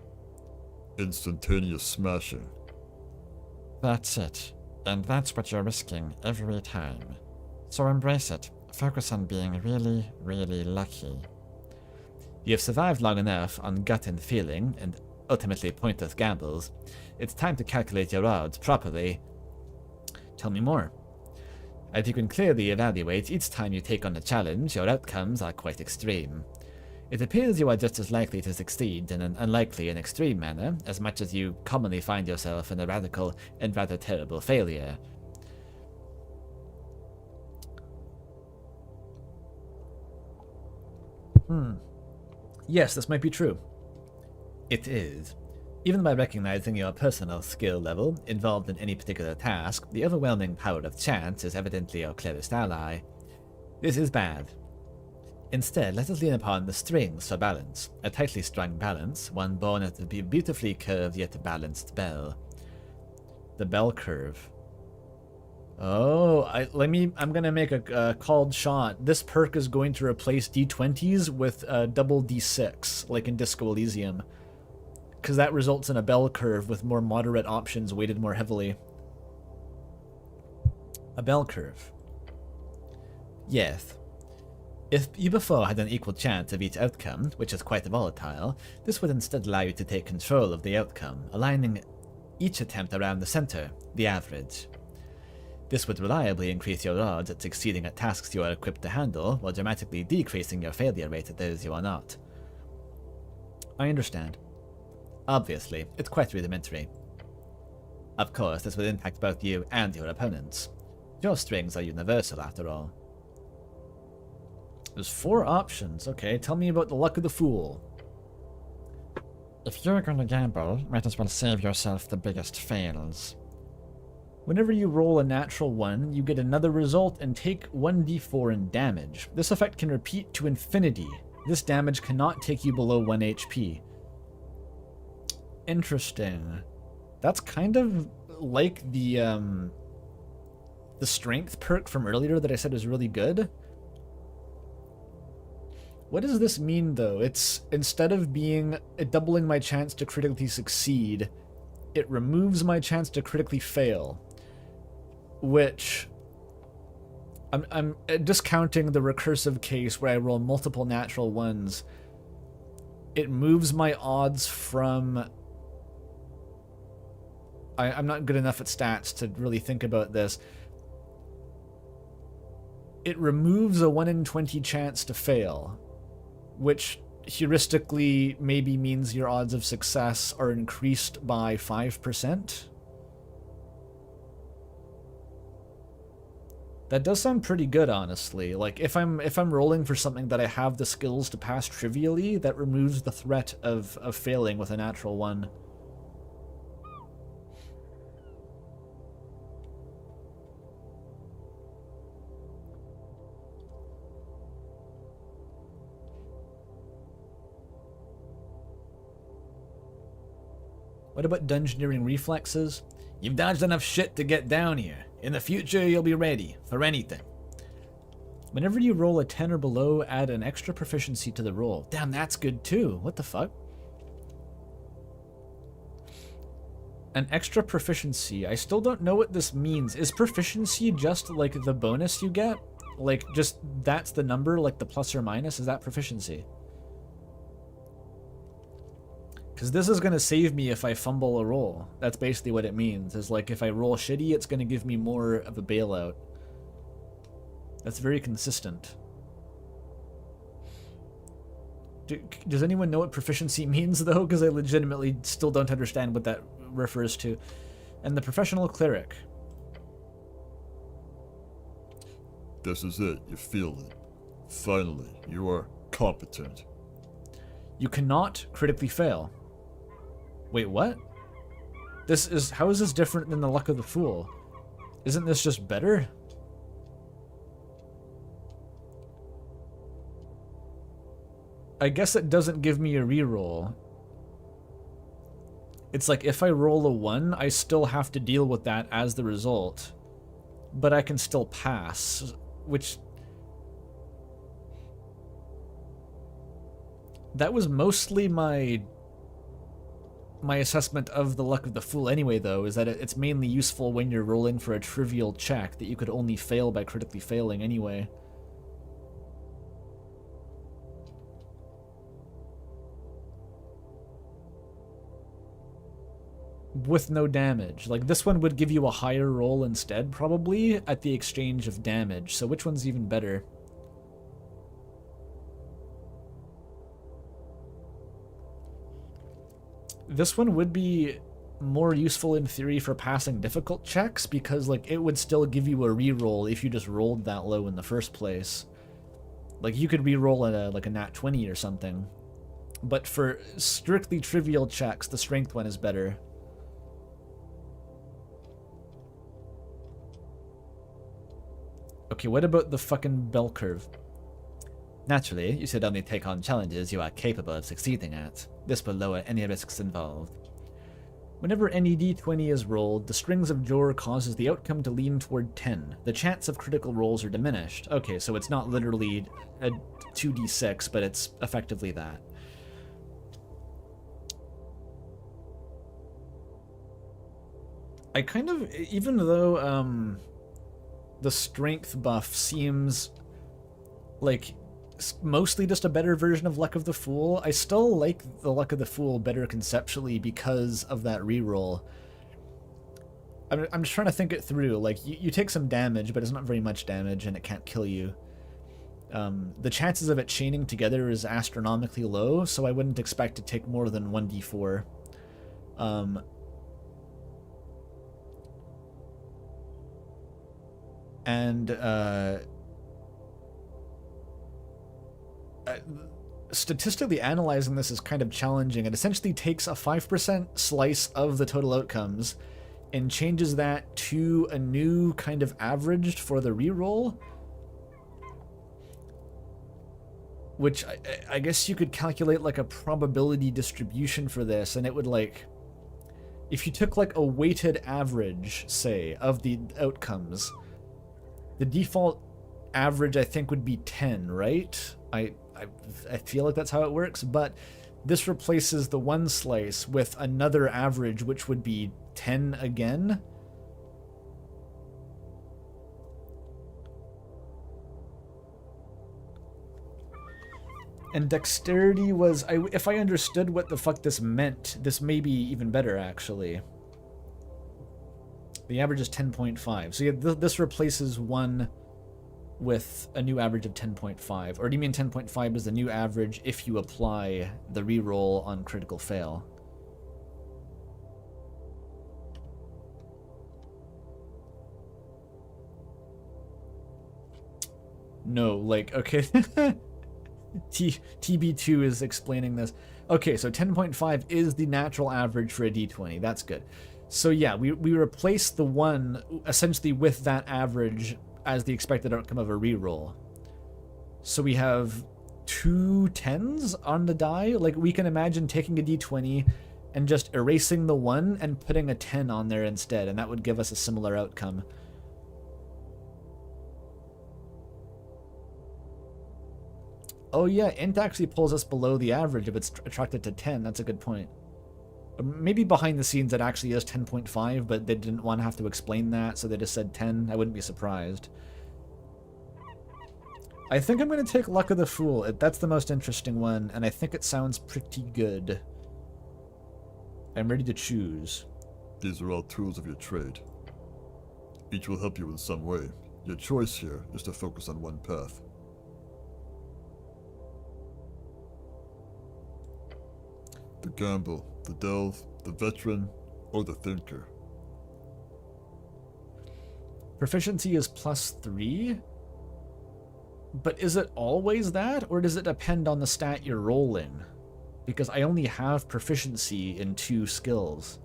Instantaneous smashing. That's it. And that's what you're risking every time. So embrace it. Focus on being really, really lucky. You have survived long enough on gut and feeling, and ultimately pointless gambles. It's time to calculate your odds properly. Tell me more. As you can clearly evaluate, each time you take on a challenge, your outcomes are quite extreme. It appears you are just as likely to succeed in an unlikely and extreme manner, as much as you commonly find yourself in a radical and rather terrible failure. Yes, this might be true. It is. Even by recognizing your personal skill level involved in any particular task, the overwhelming power of chance is evidently your clearest ally. This is bad. Instead, let us lean upon the strings for balance. A tightly strung balance, one born at a beautifully curved yet balanced bell. The bell curve. Oh, I'm gonna make a called shot. This perk is going to replace D20s with double D6, like in Disco Elysium. Because that results in a bell curve with more moderate options weighted more heavily. A bell curve. Yes. If you before had an equal chance of each outcome, which is quite volatile, this would instead allow you to take control of the outcome, aligning each attempt around the center, the average. This would reliably increase your odds at succeeding at tasks you are equipped to handle, while dramatically decreasing your failure rate at those you are not. I understand. Obviously, it's quite rudimentary. Of course, this would impact both you and your opponents. Your strings are universal, after all. There's 4 options. Okay, tell me about the luck of the fool. If you're gonna gamble, might as well save yourself the biggest fails. Whenever you roll a natural 1, you get another result and take 1d4 in damage. This effect can repeat to infinity. This damage cannot take you below 1 HP. Interesting. That's kind of like the strength perk from earlier that I said is really good. What does this mean, though? It's, instead of being doubling my chance to critically succeed, it removes my chance to critically fail. Which, I'm discounting the recursive case where I roll multiple natural 1s. It moves my odds from... I'm not good enough at stats to really think about this. It removes a 1 in 20 chance to fail, which heuristically maybe means your odds of success are increased by 5%. That does sound pretty good, honestly. Like, if I'm rolling for something that I have the skills to pass trivially, that removes the threat of failing with a natural 1. What about dungeoneering reflexes? You've dodged enough shit to get down here. In the future, you'll be ready for anything. Whenever you roll a 10 or below, add an extra proficiency to the roll. Damn, that's good too. What the fuck? An extra proficiency. I still don't know what this means. Is proficiency just like the bonus you get? Like, just that's the number, like the plus or minus? Is that proficiency? Because this is going to save me if I fumble a roll. That's basically what it means. Is like, if I roll shitty, it's going to give me more of a bailout. That's very consistent. Does anyone know what proficiency means, though? Because I legitimately still don't understand what that refers to. And the professional cleric. This is it. You feel it. Finally, you are competent. You cannot critically fail. Wait, what? How is this different than the luck of the fool? Isn't this just better? I guess it doesn't give me a reroll. It's like if I roll a 1, I still have to deal with that as the result. But I can still pass, which... That was mostly my my assessment of the luck of the fool anyway, though, is that it's mainly useful when you're rolling for a trivial check that you could only fail by critically failing anyway. With no damage. Like, this one would give you a higher roll instead, probably, at the exchange of damage. So which one's even better? This one would be more useful in theory for passing difficult checks, because like it would still give you a reroll if you just rolled that low in the first place. Like you could reroll at a nat 20 or something. But for strictly trivial checks, the strength one is better. Okay, what about the fucking bell curve? Naturally, you should only take on challenges you are capable of succeeding at. This will lower any risks involved. Whenever any d20 is rolled, the strings of Jor causes the outcome to lean toward 10. The chance of critical rolls are diminished. Okay, so it's not literally a 2d6, but it's effectively that. I kind of, even though the strength buff seems like mostly just a better version of Luck of the Fool, I still like the Luck of the Fool better conceptually because of that reroll. I'm just trying to think it through. Like, you take some damage, but it's not very much damage, and it can't kill you. The chances of it chaining together is astronomically low, so I wouldn't expect to take more than 1d4. Statistically analyzing this is kind of challenging. It essentially takes a 5% slice of the total outcomes and changes that to a new kind of averaged for the reroll, which I guess you could calculate like a probability distribution for this, and it would like, if you took like a weighted average, say, of the outcomes, the default average I think would be 10, right? I feel like that's how it works, but this replaces the one slice with another average, which would be 10 again. And dexterity was, if I understood what the fuck this meant, this may be even better, actually. The average is 10.5. So yeah, this replaces one with a new average of 10.5. Or do you mean 10.5 is the new average if you apply the reroll on critical fail? No, like, okay. TB2 is explaining this. Okay, so 10.5 is the natural average for a d20. That's good. So yeah, we replace the one essentially with that average as the expected outcome of a reroll. So we have 2 10s on the die. Like, we can imagine taking a d20 and just erasing the 1 and putting a 10 on there instead, and that would give us a similar outcome. Oh yeah, int actually pulls us below the average if it's attracted to 10. That's a good point. Maybe behind the scenes it actually is 10.5, but they didn't want to have to explain that, so they just said 10. I wouldn't be surprised. I think I'm going to take Luck of the Fool. That's the most interesting one, and I think it sounds pretty good. I'm ready to choose. These are all tools of your trade. Each will help you in some way. Your choice here is to focus on one path. The gamble, the delve, the veteran, or the thinker. Proficiency is +3? But is it always that, or does it depend on the stat you're rolling? Because I only have proficiency in 2 skills.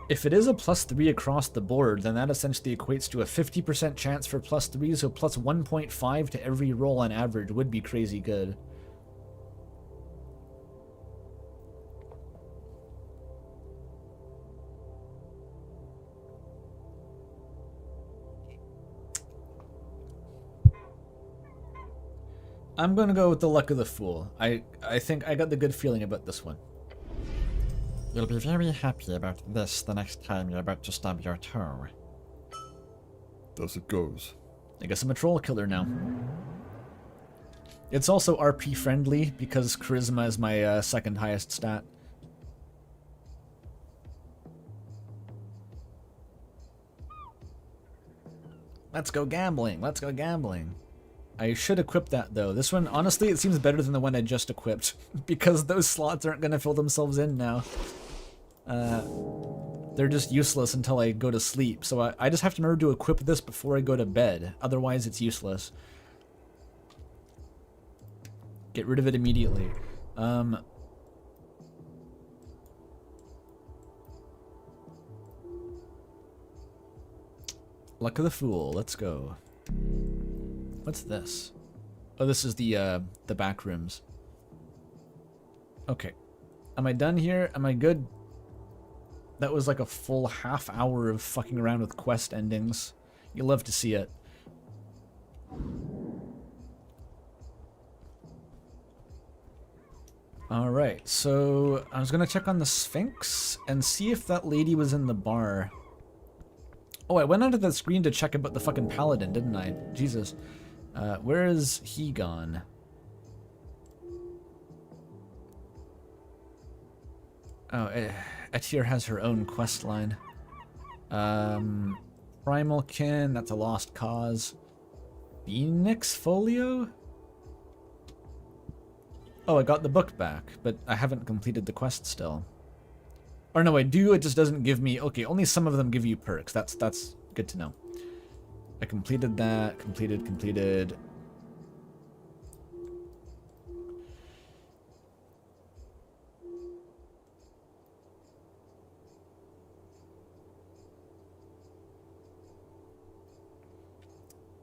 If it is a +3 across the board, then that essentially equates to a 50% chance for +3, so plus 1.5 to every roll on average would be crazy good. I'm gonna go with the luck of the fool. I think I got the good feeling about this one. You'll be very happy about this the next time you're about to stub your toe. Thus it goes. I guess I'm a troll killer now. It's also RP friendly because charisma is my second highest stat. Let's go gambling. Let's go gambling. I should equip that though. This one, honestly, it seems better than the one I just equipped because those slots aren't going to fill themselves in now. They're just useless until I go to sleep. So I just have to remember to equip this before I go to bed. Otherwise, it's useless. Get rid of it immediately. Luck of the Fool. Let's go. What's this? Oh, this is the Backrooms. Okay. Am I done here? Am I good? That was like a full half hour of fucking around with quest endings. You love to see it. Alright, so I was gonna check on the Sphinx and see if that lady was in the bar. Oh, I went onto the screen to check about the fucking paladin, didn't I? Jesus. Where is he gone? Oh, Etir has her own quest line. Primal Kin, that's a lost cause. Phoenix Folio? Oh, I got the book back, but I haven't completed the quest still. Or no, I do, it just doesn't give me... Okay, only some of them give you perks. That's good to know. I completed that. Completed.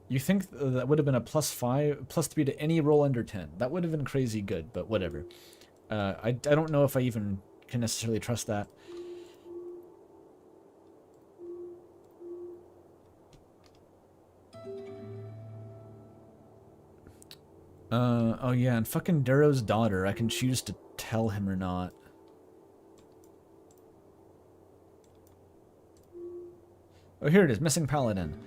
You think that would have been a +3 to any roll under 10. That would have been crazy good, but whatever. I don't know if I even can necessarily trust that. Oh yeah, and fucking Darrow's daughter, I can choose to tell him or not. Oh, here it is, missing paladin.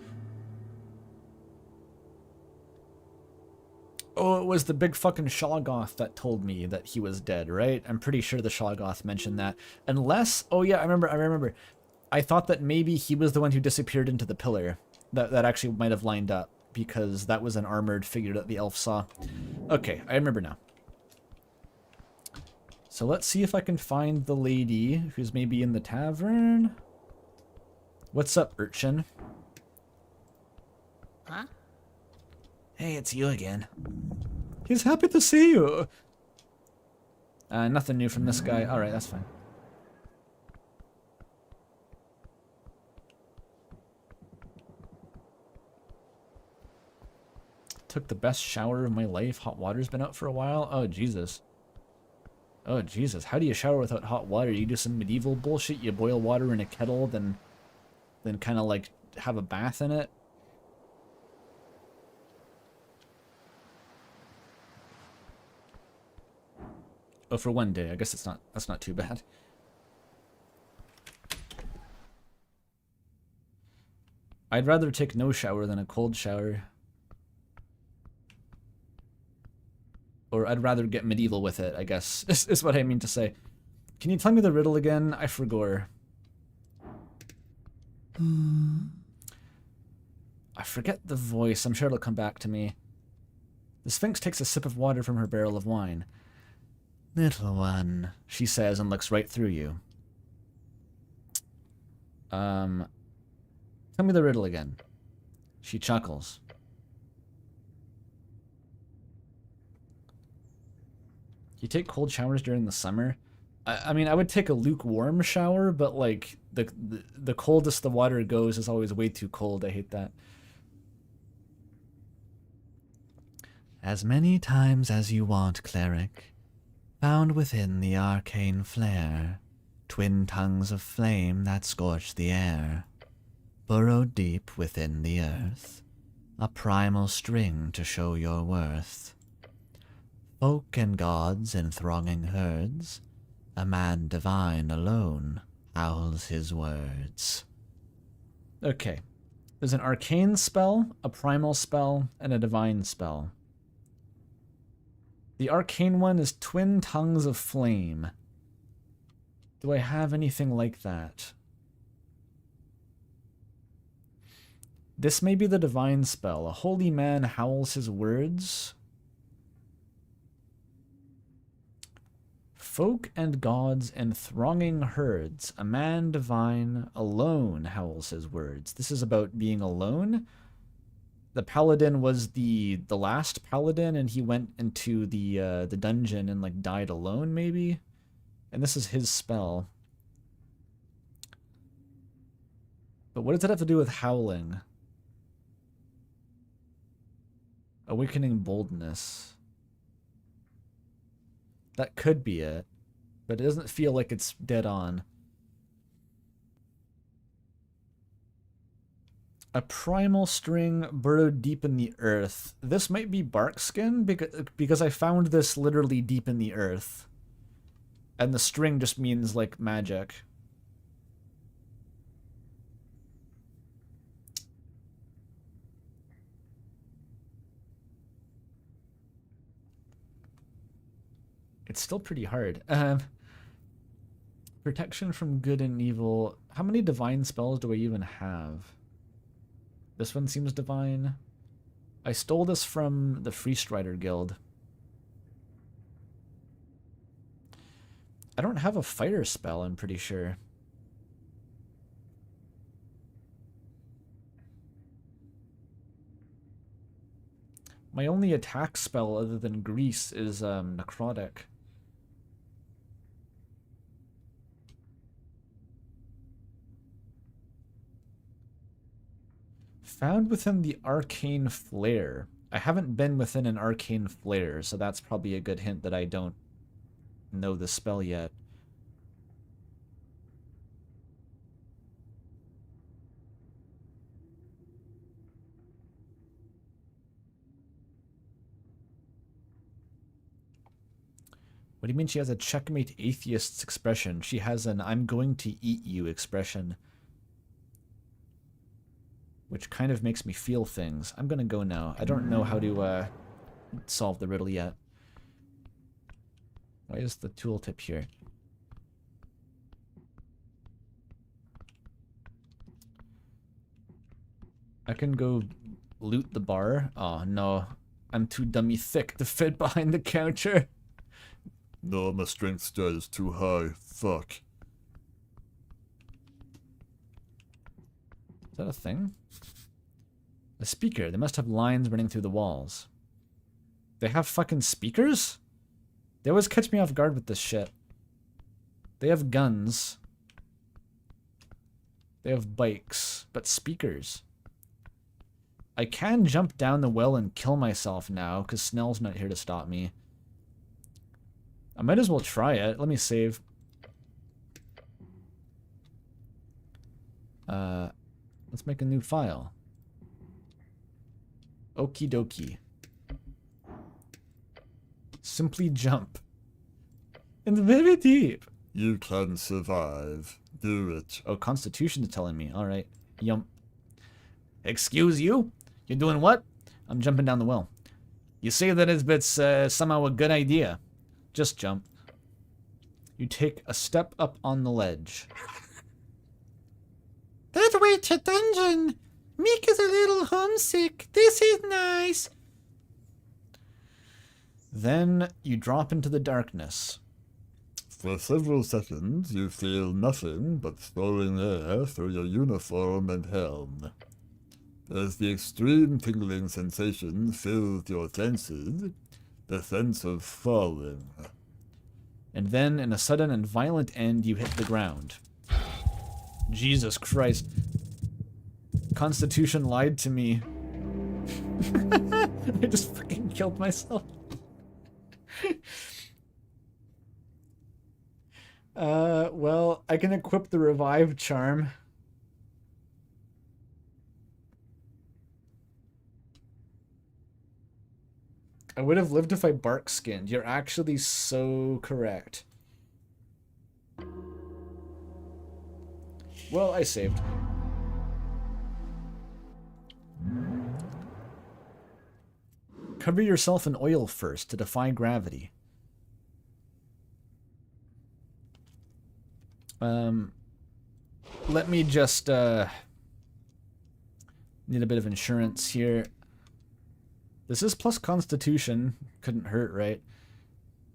Oh, it was the big fucking Shoggoth that told me that he was dead, right? I'm pretty sure the Shoggoth mentioned that. Unless, oh yeah, I remember. I thought that maybe he was the one who disappeared into the pillar. That actually might have lined up, because that was an armored figure that the elf saw. Okay, I remember now. So let's see if I can find the lady who's maybe in the tavern. What's up, urchin? Huh? Hey, it's you again. He's happy to see you. Nothing new from this guy. Alright, that's fine. Took the best shower of my life. Hot water's been out for a while. Oh, Jesus. Oh, Jesus. How do you shower without hot water? You do some medieval bullshit? You boil water in a kettle, then kind of like have a bath in it? Oh, for one day. I guess that's not too bad. I'd rather take no shower than a cold shower. Or I'd rather get medieval with it, I guess, is what I mean to say. Can you tell me the riddle again? I forgot. I forget the voice. I'm sure it'll come back to me. The Sphinx takes a sip of water from her barrel of wine. Little one, she says and looks right through you. Tell me the riddle again. She chuckles. You take cold showers during the summer? I mean, I would take a lukewarm shower, but like the coldest the water goes is always way too cold. I hate that. As many times as you want, cleric. Found within the arcane flare, twin tongues of flame that scorch the air, burrowed deep within the earth, a primal string to show your worth. Folk and gods in thronging herds, a man divine alone howls his words. Okay. There's an arcane spell, a primal spell, and a divine spell. The arcane one is Twin Tongues of Flame. Do I have anything like that? This may be the divine spell. A holy man howls his words. Folk and gods and thronging herds, a man divine alone howls his words. This is about being alone. The paladin was the last paladin, and he went into the dungeon and like died alone, maybe. And this is his spell. But what does it have to do with howling? Awakening boldness. That could be it, but it doesn't feel like it's dead on. A primal string burrowed deep in the earth. This might be barkskin because I found this literally deep in the earth. And the string just means like magic. It's still pretty hard. Protection from good and evil. How many divine spells do I even have? This one seems divine. I stole this from the Free Strider Guild. I don't have a fire spell, I'm pretty sure. My only attack spell other than Grease is Necrotic. Found within the Arcane Flare. I haven't been within an Arcane Flare, so that's probably a good hint that I don't know the spell yet. What do you mean she has a checkmate atheist's expression? She has an I'm going to eat you expression. Which kind of makes me feel things. I'm gonna go now. I don't know how to solve the riddle yet. Why is the tooltip here? I can go loot the bar. Oh no, I'm too dummy thick to fit behind the counter. No, my strength stat is too high. Fuck. Is that a thing? A speaker. They must have lines running through the walls. They have fucking speakers? They always catch me off guard with this shit. They have guns. They have bikes. But speakers. I can jump down the well and kill myself now, because Snell's not here to stop me. I might as well try it. Let me save. Let's make a new file. Okie dokie. Simply jump. And very deep. You can survive. Do it. Oh, Constitution's telling me. Alright. Yump. Excuse you? You're doing what? I'm jumping down the well. You say that it's somehow a good idea. Just jump. You take a step up on the ledge. That way to dungeon. Meek is a little homesick. This is nice. Then you drop into the darkness. For several seconds, you feel nothing but thawing air through your uniform and helm. As the extreme tingling sensation fills your senses, the sense of falling. And then, in a sudden and violent end, you hit the ground. Jesus Christ. Constitution lied to me. I just fucking killed myself. Well, I can equip the revive charm. I would have lived if I bark skinned. You're actually so correct. Well, I saved. Cover yourself in oil first to defy gravity. Let me just need a bit of insurance here. This is plus constitution. Couldn't hurt, right?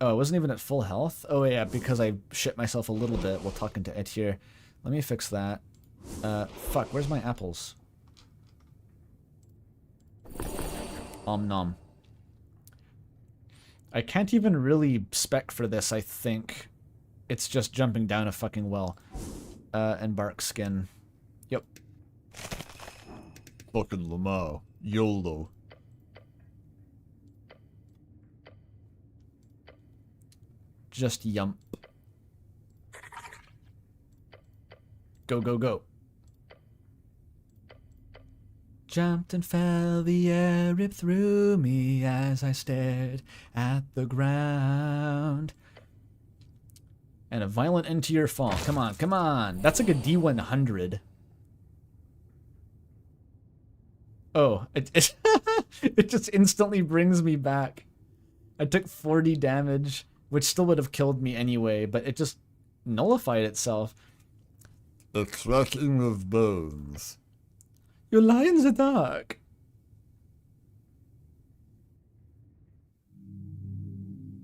Oh, I wasn't even at full health? Oh yeah, because I shit myself a little bit while talking to Ed here. Let me fix that. Fuck, where's my apples? Om nom. I can't even really spec for this, I think. It's just jumping down a fucking well. And bark skin. Yep. Fucking Lamau. YOLO. Just yump. Go, go, go. Jumped and fell, the air ripped through me as I stared at the ground. And a violent end to your fall. Come on, come on. That's like a D100. Oh, it it just instantly brings me back. I took 40 damage, which still would have killed me anyway, but it just nullified itself. A cracking of bones. Your lie in the dark.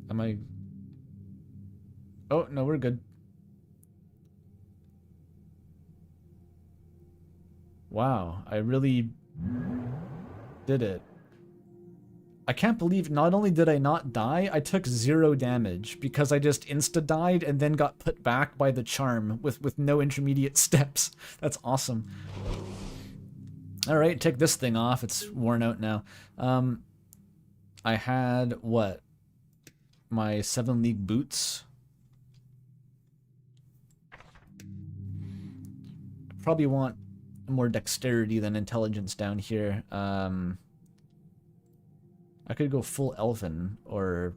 Am I... Oh, no, we're good. Wow, I really did it. I can't believe not only did I not die, I took 0 damage because I just insta-died and then got put back by the charm with no intermediate steps. That's awesome. Alright, take this thing off. It's worn out now. I had, what? My 7 League boots. Probably want more dexterity than intelligence down here. I could go full elven, or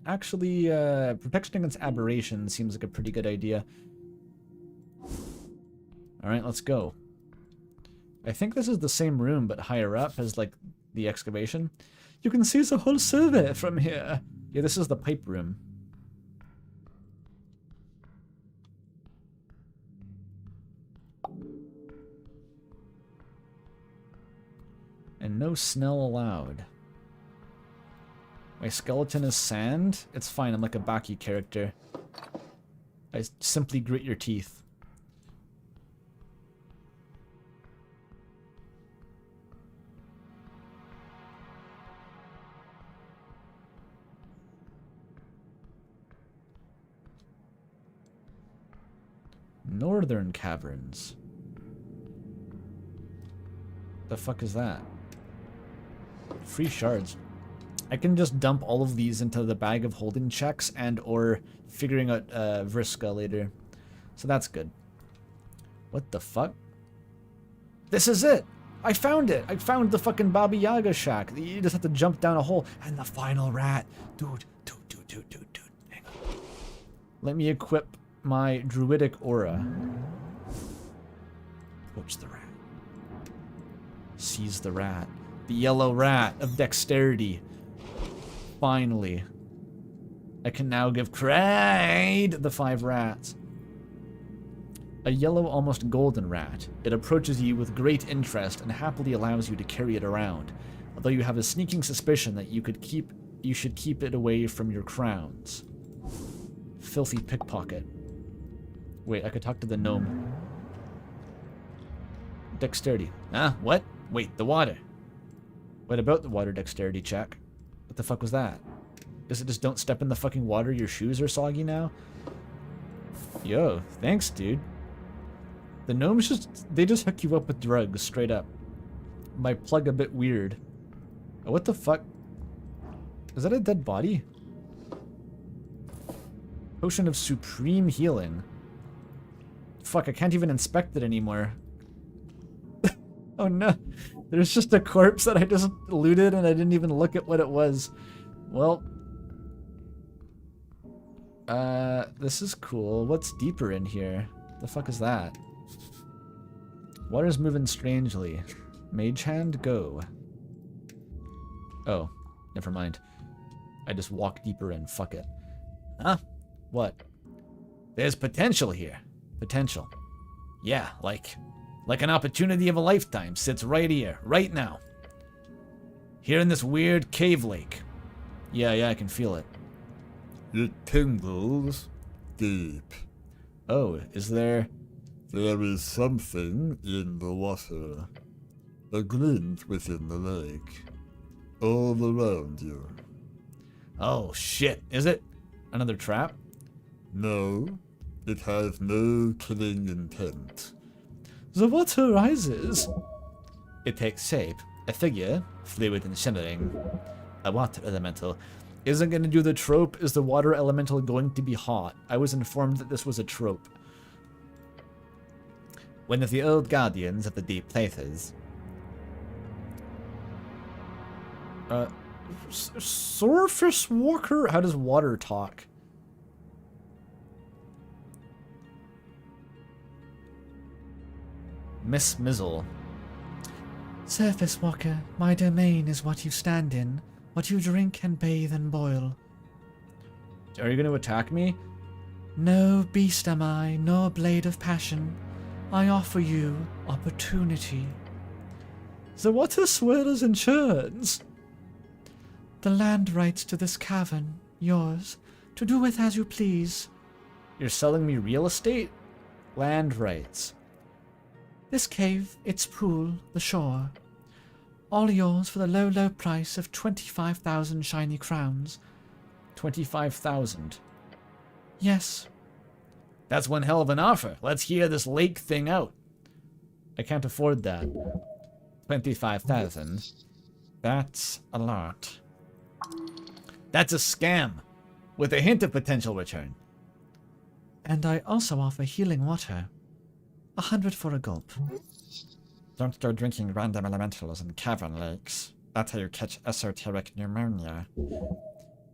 actually protection against aberration seems like a pretty good idea. Alright, let's go. I think this is the same room but higher up as like the excavation. You can see the whole survey from here. Yeah, this is the pipe room. And no smell allowed. My skeleton is sand? It's fine, I'm like a Baki character. I simply grit your teeth. Northern Caverns. The fuck is that? Free shards. I can just dump all of these into the bag of holding checks and or figuring out Vriska later. So that's good. What the fuck? This is it! I found it! I found the fucking Baba Yaga shack. You just have to jump down a hole. And the final rat. Dude. Hang on. Let me equip my druidic aura. Poach the rat. Seize the rat. The yellow rat of dexterity. Finally. I can now give Kraid the 5 rats. A yellow, almost golden rat. It approaches you with great interest and happily allows you to carry it around, although you have a sneaking suspicion that you should keep it away from your crowns. Filthy pickpocket. Wait, I could talk to the gnome. Dexterity. Ah, what? Wait, the water. What about the water dexterity check? What the fuck was that? Is it just don't step in the fucking water, your shoes are soggy now? Yo, thanks, dude. The gnomes they just hook you up with drugs, straight up. My plug a bit weird. Oh, what the fuck? Is that a dead body? Potion of supreme healing. Fuck, I can't even inspect it anymore. Oh no. There's just a corpse that I just looted and I didn't even look at what it was. Well, this is cool. What's deeper in here? The fuck is that? Water's moving strangely. Mage hand, go. Oh, never mind. I just walk deeper in. Fuck it. Huh? What? There's potential here. Potential. Yeah, like an opportunity of a lifetime sits right here, right now. Here in this weird cave lake. Yeah, I can feel it. It tingles deep. Oh, is there... There is something in the water. A glint within the lake. All around you. Oh, shit. Is it? Another trap? No, it has no killing intent. The water rises. It takes shape. A figure, fluid and shimmering. A water elemental. Isn't going to do the trope, is the water elemental going to be hot? I was informed that this was a trope. One of the old guardians of the deep places. Surface walker? How does water talk? Miss Mizzle. Surface walker, my domain is what you stand in, what you drink and bathe and boil. Are you going to attack me? No beast am I, nor blade of passion. I offer you opportunity. The water swirls and churns. The land rights to this cavern, yours, to do with as you please. You're selling me real estate? Land rights. This cave, its pool, the shore. All yours for the low, low price of 25,000 shiny crowns. 25,000? Yes. That's one hell of an offer. Let's hear this lake thing out. I can't afford that. 25,000. That's a lot. That's a scam. With a hint of potential return. And I also offer healing water. 100 for a gulp. Don't go drinking random elementals in cavern lakes. That's how you catch esoteric pneumonia.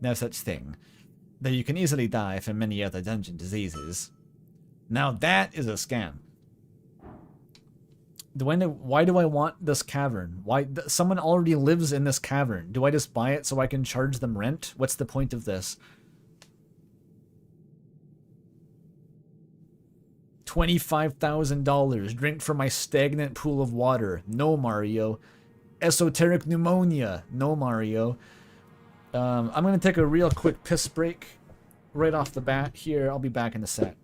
No such thing. Though you can easily die from many other dungeon diseases. Now that is a scam. Why do I want this cavern? Why? Someone already lives in this cavern. Do I just buy it so I can charge them rent? What's the point of this? $25,000. Drink from my stagnant pool of water. No, Mario. Esoteric pneumonia. No, Mario. I'm going to take a real quick piss break right off the bat here. I'll be back in a sec.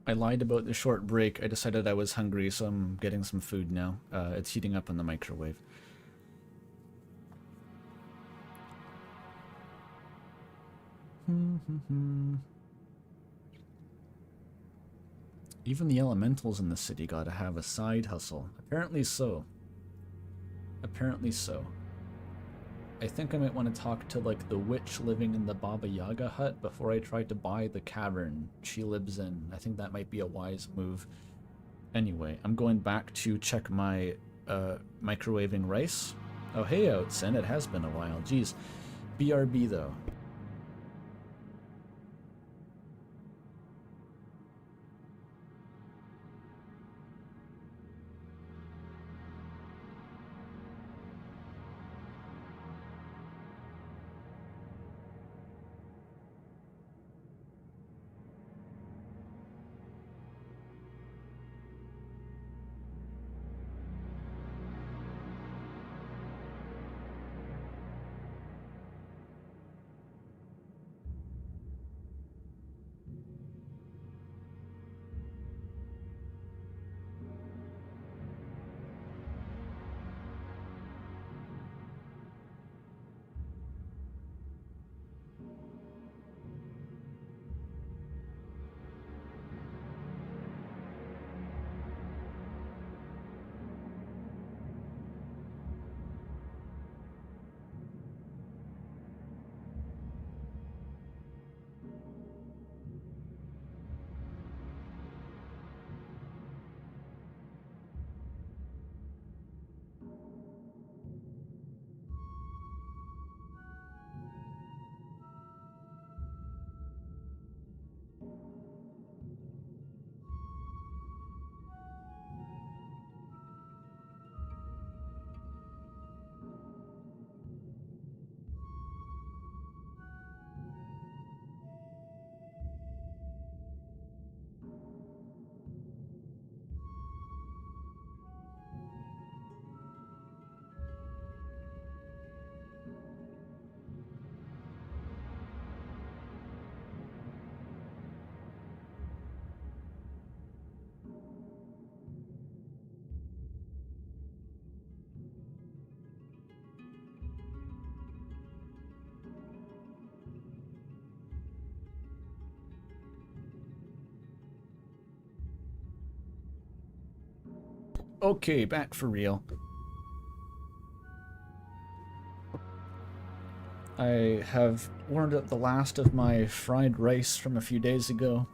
I lied about the short break. I decided I was hungry, so I'm getting some food now. It's heating up in the microwave. Even the elementals in the city gotta have a side hustle. Apparently so. Apparently so. I think I might want to talk to, like, the witch living in the Baba Yaga hut before I try to buy the cavern she lives in. I think that might be a wise move. Anyway, I'm going back to check my microwaving rice. Oh, hey, Outsen, it has been a while. Jeez. BRB, though. Okay, back for real. I have warmed up the last of my fried rice from a few days ago.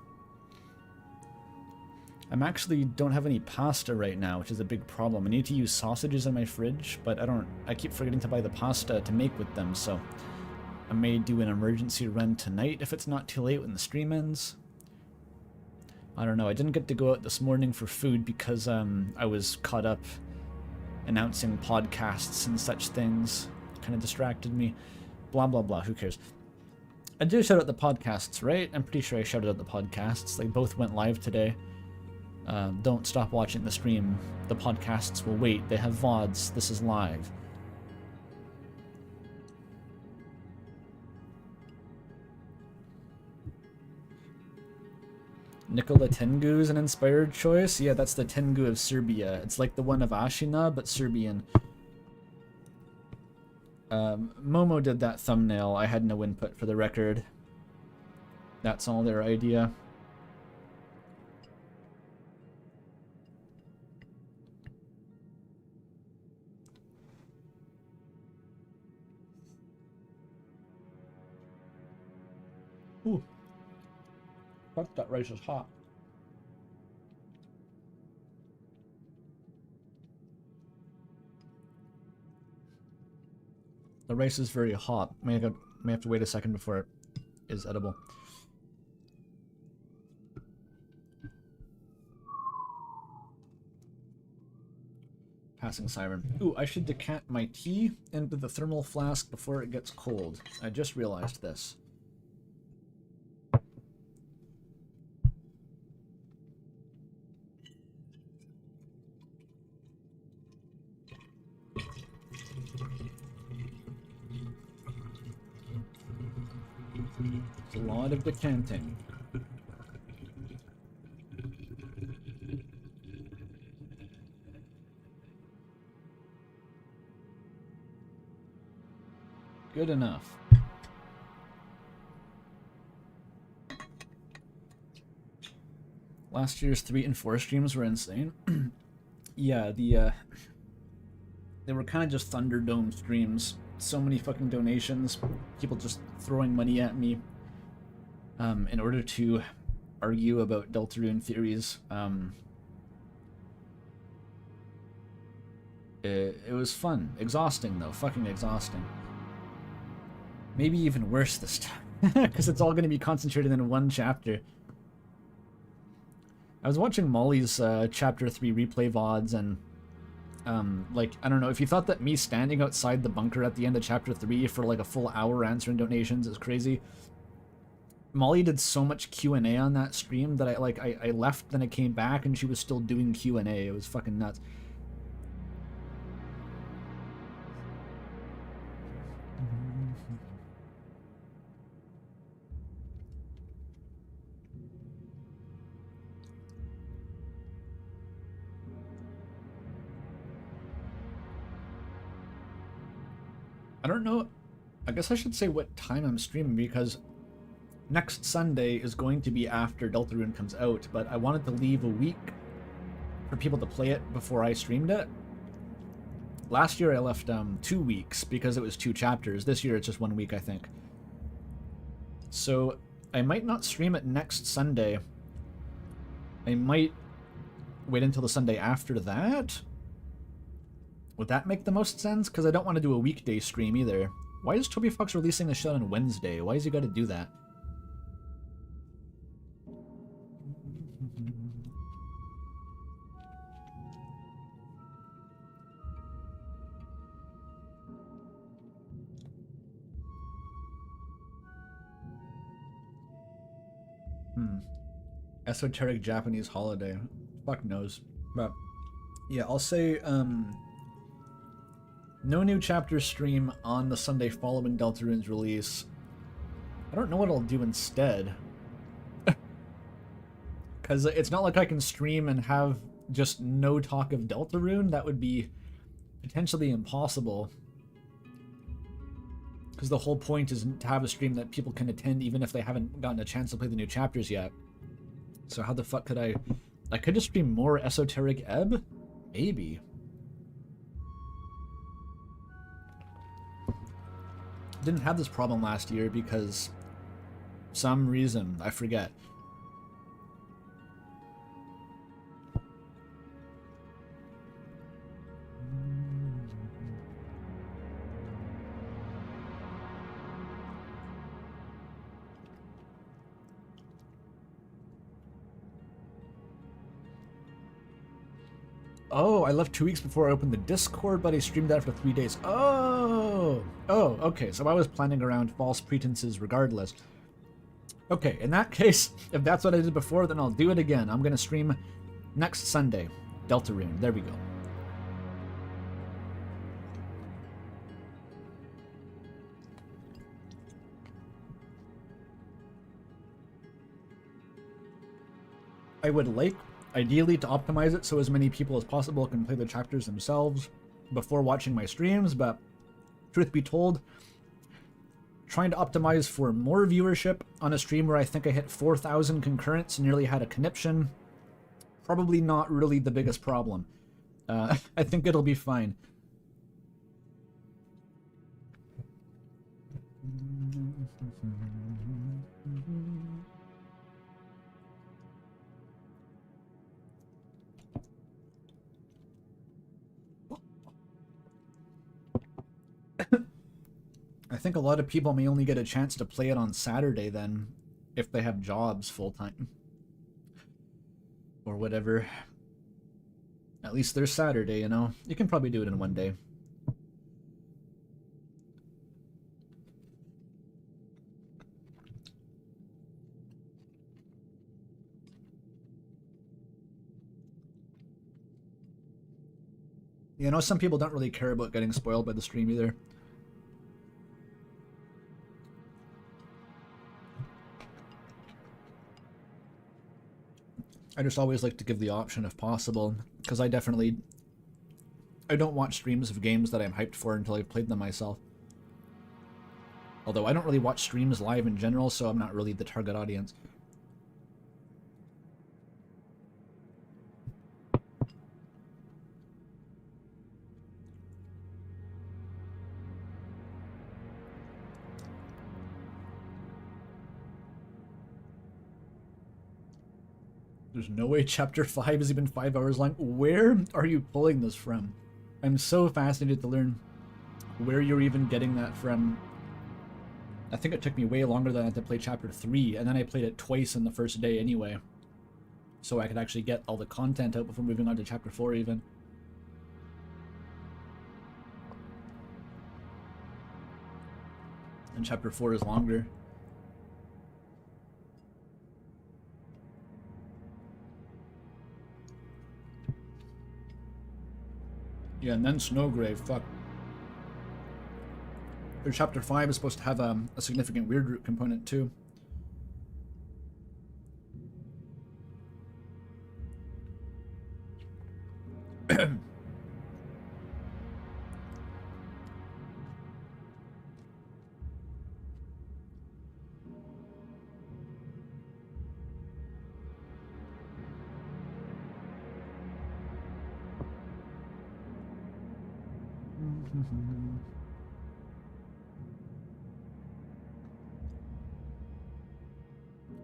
I'm actually don't have any pasta right now, which is a big problem. I need to use sausages in my fridge, but I keep forgetting to buy the pasta to make with them, so I may do an emergency run tonight if it's not too late when the stream ends. I don't know, I didn't get to go out this morning for food because I was caught up announcing podcasts and such things. Kind of distracted me. Blah, blah, blah, who cares? I did shout out the podcasts, right? I'm pretty sure I shouted out the podcasts. They both went live today. Don't stop watching the stream. The podcasts will wait. They have VODs. This is live. Nikola Tengu is an inspired choice. Yeah, that's the Tengu of Serbia. It's like the one of Ashina, but Serbian. Momo did that thumbnail. I had no input for the record. That's all their idea. Ooh. Fuck, that rice is hot. The rice is very hot. May have to wait a second before it is edible. Passing siren. Ooh, I should decant my tea into the thermal flask before it gets cold. I just realized this. It's a lot of decanting. Good enough. Last year's 3 and 4 streams were insane. Yeah, they were kind of just Thunderdome streams. So many fucking donations, people just throwing money at me in order to argue about Deltarune theories. It was fun. Exhausting, though. Fucking exhausting. Maybe even worse this time. Because it's all going to be concentrated in one chapter. I was watching Molly's Chapter 3 replay VODs, and like, I don't know, if you thought that me standing outside the bunker at the end of Chapter 3 for like a full hour answering donations is crazy, Molly did so much Q&A on that stream that I left, then I came back, and she was still doing Q&A. It was fucking nuts. I don't know, I guess I should say what time I'm streaming, because next Sunday is going to be after Deltarune comes out, but I wanted to leave a week for people to play it before I streamed it. Last year I left 2 weeks because it was 2 chapters. This year it's just 1 week, I think. So I might not stream it next Sunday. I might wait until the Sunday after that. Would that make the most sense? Because I don't want to do a weekday stream either. Why is Toby Fox releasing the show on Wednesday? Why has he got to do that? Esoteric Japanese holiday. Fuck knows. But yeah, I'll say no new chapter stream on the Sunday following Deltarune's release. I don't know what I'll do instead. Because it's not like I can stream and have just no talk of Deltarune. That would be potentially impossible. Because the whole point is to have a stream that people can attend even if they haven't gotten a chance to play the new chapters yet. So how the fuck could I could just stream more Esoteric Ebb? Maybe. Didn't have this problem last year because some reason, I forget. Oh, I left 2 weeks before I opened the Discord, but I streamed that for 3 days. Oh, okay. So I was planning around false pretenses regardless. Okay, in that case, if that's what I did before, then I'll do it again. I'm going to stream next Sunday. Deltarune. There we go. I would like, ideally, to optimize it so as many people as possible can play the chapters themselves before watching my streams, but truth be told, trying to optimize for more viewership on a stream where I think I hit 4,000 concurrents and nearly had a conniption, probably not really the biggest problem. I think it'll be fine. I think a lot of people may only get a chance to play it on Saturday then, if they have jobs full-time. Or whatever. At least there's Saturday, you know? You can probably do it in one day. You know, some people don't really care about getting spoiled by the stream either. I just always like to give the option if possible, because I don't watch streams of games that I'm hyped for until I've played them myself. Although I don't really watch streams live in general, so I'm not really the target audience. There's no way chapter 5 is even 5 hours long. Where are you pulling this from? I'm so fascinated to learn where you're even getting that from. I think it took me way longer than I had to play chapter 3, and then I played it twice in the first day anyway. So I could actually get all the content out before moving on to chapter 4 even. And chapter 4 is longer. Yeah, and then Snowgrave, fuck. Or chapter 5 is supposed to have a significant weird root component too.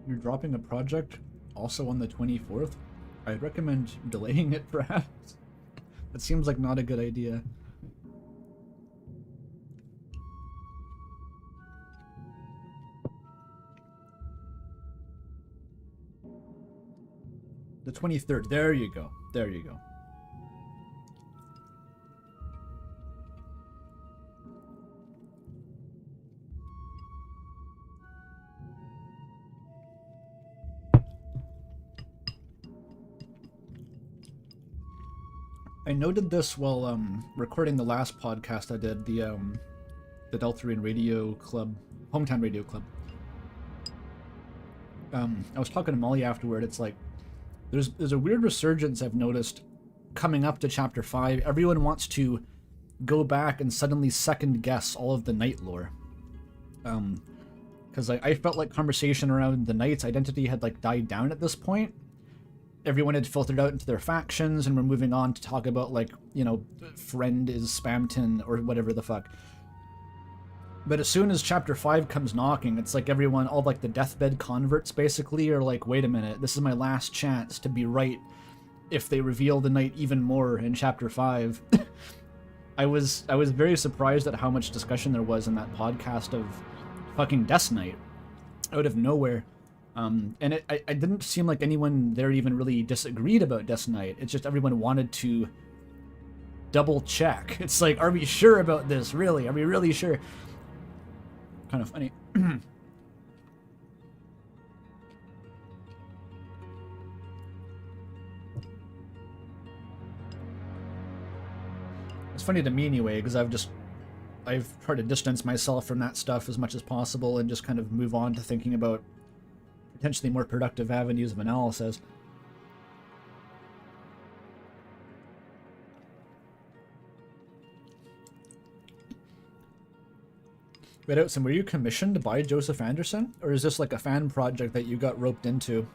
You're dropping a project also on the 24th? I'd recommend delaying it perhaps. That seems like not a good idea. The 23rd, there you go. There you go. I noted this while recording the last podcast I did, the Deltarian Radio Club, Hometown Radio Club. I was talking to Molly afterward. It's like there's a weird resurgence I've noticed coming up to chapter 5. Everyone wants to go back and suddenly second guess all of the night lore. Because I felt like conversation around the knight's identity had like died down at this point. Everyone had filtered out into their factions, and we're moving on to talk about, like, you know, friend is Spamton or whatever the fuck. But as soon as chapter 5 comes knocking, it's like everyone, all like the deathbed converts basically, are like, wait a minute, this is my last chance to be right if they reveal the knight even more in chapter 5. I was very surprised at how much discussion there was in that podcast of fucking Death Knight out of nowhere. And it didn't seem like anyone there even really disagreed about Death Knight. It's just everyone wanted to double check. It's like, are we sure about this? Really? Are we really sure? Kind of funny. It's funny to me anyway, because I've tried to distance myself from that stuff as much as possible and just kind of move on to thinking about potentially more productive avenues of analysis. Wait, Outson, were you commissioned by Joseph Anderson? Or is this like a fan project that you got roped into?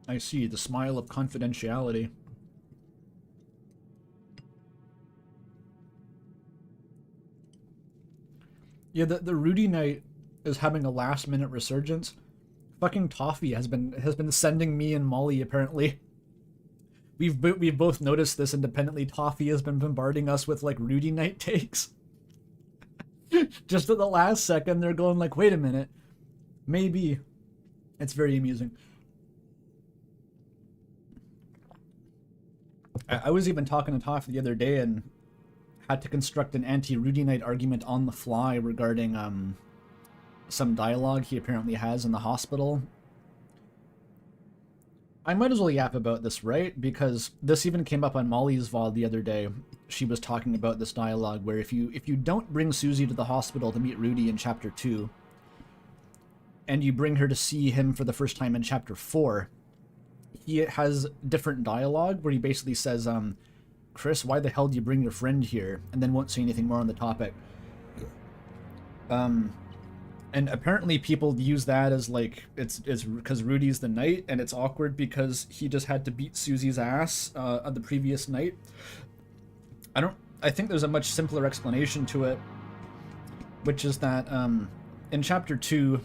I see, the smile of confidentiality. Yeah, the Rudy Knight is having a last-minute resurgence. Fucking Toffee has been sending me and Molly, apparently. We've both noticed this independently. Toffee has been bombarding us with, like, Rudy Knight takes. Just at the last second, they're going like, wait a minute. Maybe. It's very amusing. I was even talking to Toff the other day and had to construct an anti-Rudy Knight argument on the fly regarding some dialogue he apparently has in the hospital. I might as well yap about this, right? Because this even came up on Molly's VOD the other day. She was talking about this dialogue where if you don't bring Susie to the hospital to meet Rudy in chapter 2, and you bring her to see him for the first time in chapter 4, he has different dialogue where he basically says, Chris, why the hell do you bring your friend here? And then won't say anything more on the topic. And apparently people use that as like, it's because Rudy's the knight, and it's awkward because he just had to beat Susie's ass on the previous night. I think there's a much simpler explanation to it, which is that in chapter 2,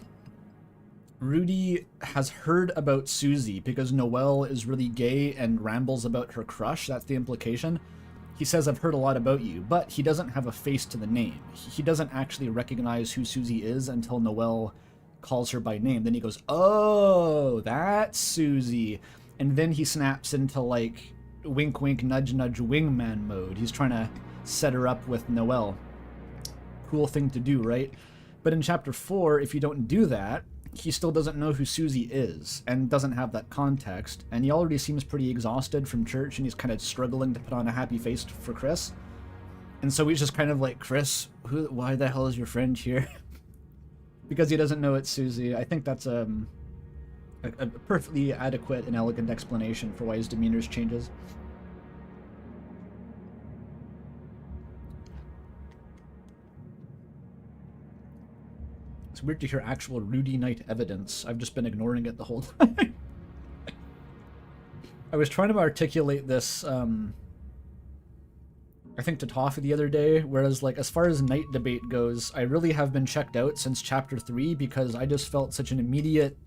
Rudy has heard about Susie because Noelle is really gay and rambles about her crush. That's the implication. He says, I've heard a lot about you, but he doesn't have a face to the name. He doesn't actually recognize who Susie is until Noelle calls her by name. Then he goes, oh, that's Susie. And then he snaps into like wink, wink, nudge, nudge, wingman mode. He's trying to set her up with Noelle. Cool thing to do, right? But in chapter 4, if you don't do that, he still doesn't know who Susie is and doesn't have that context, and he already seems pretty exhausted from church, and he's kind of struggling to put on a happy face for Chris. And so he's just kind of like, Chris, why the hell is your friend here? Because he doesn't know it's Susie. I think that's a perfectly adequate and elegant explanation for why his demeanor changes. It's weird to hear actual Rudy Knight evidence. I've just been ignoring it the whole time. I was trying to articulate this, I think to Toffee the other day, whereas like as far as Knight debate goes, I really have been checked out since chapter 3 because I just felt such an immediate,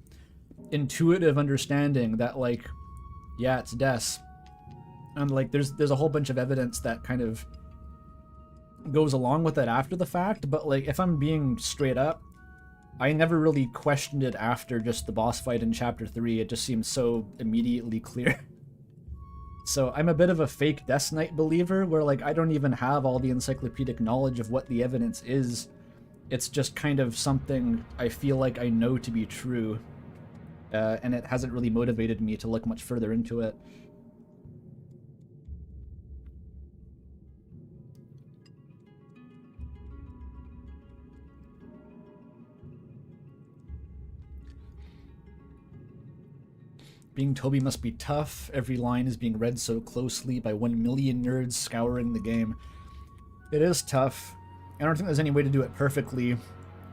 intuitive understanding that like, yeah, it's Des. And like there's a whole bunch of evidence that kind of goes along with it after the fact, but like if I'm being straight up, I never really questioned it after just the boss fight in chapter 3. It just seems so immediately clear. So I'm a bit of a fake Death Knight believer where like I don't even have all the encyclopedic knowledge of what the evidence is. It's just kind of something I feel like I know to be true. And it hasn't really motivated me to look much further into it. Being Toby must be tough. Every line is being read so closely by 1 million nerds scouring the game. It is tough. I don't think there's any way to do it perfectly.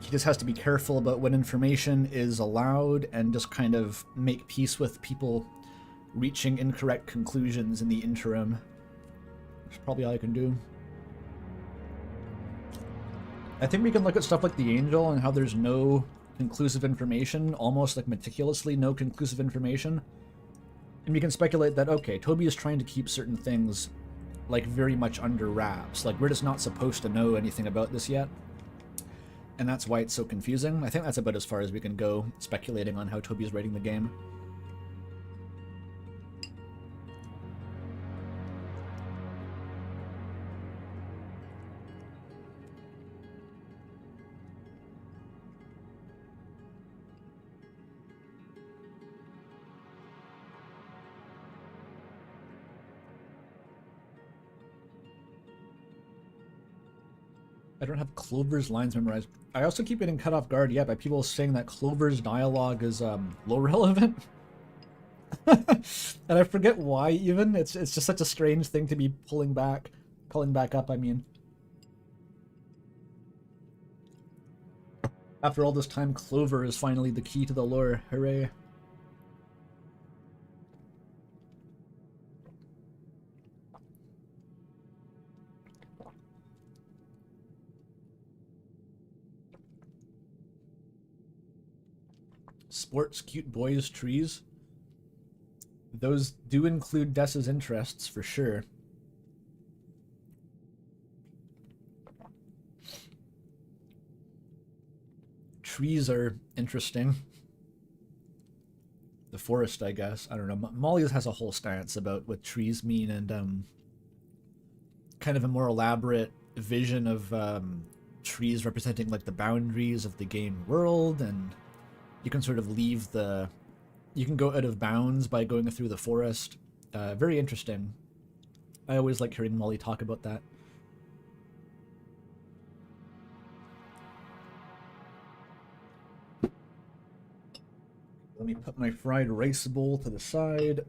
He just has to be careful about what information is allowed and just kind of make peace with people reaching incorrect conclusions in the interim. That's probably all I can do. I think we can look at stuff like the Angel and how there's no conclusive information, almost like meticulously no conclusive information. And we can speculate that, okay, Toby is trying to keep certain things like very much under wraps. Like we're just not supposed to know anything about this yet. And that's why it's so confusing. I think that's about as far as we can go speculating on how Toby's writing the game. I don't have Clover's lines memorized. I also keep getting cut off guard, by people saying that Clover's dialogue is low relevant. And I forget why even. It's just such a strange thing to be calling back up, I mean. After all this time, Clover is finally the key to the lore. Hooray. Sports, cute boys, trees. Those do include Dessa's interests, for sure. Trees are interesting. The forest, I guess. I don't know. Molly has a whole stance about what trees mean and kind of a more elaborate vision of trees representing like the boundaries of the game world, and you can sort of leave the you can go out of bounds by going through the forest. Very interesting. I always like hearing Molly talk about that. Let me put my fried rice bowl to the side.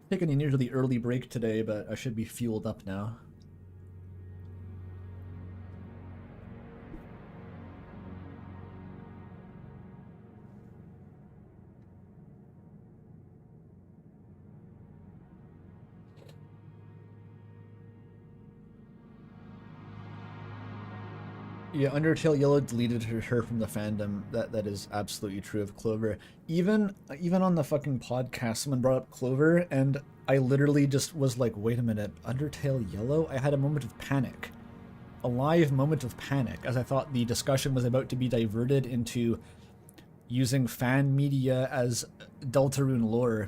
Taking a nearly early break today, but I should be fueled up now. Yeah, Undertale Yellow deleted her from the fandom. That is absolutely true of Clover. Even on the fucking podcast, someone brought up Clover, and I literally just was like, wait a minute, Undertale Yellow? I had a moment of panic. A live moment of panic, as I thought the discussion was about to be diverted into using fan media as Deltarune lore.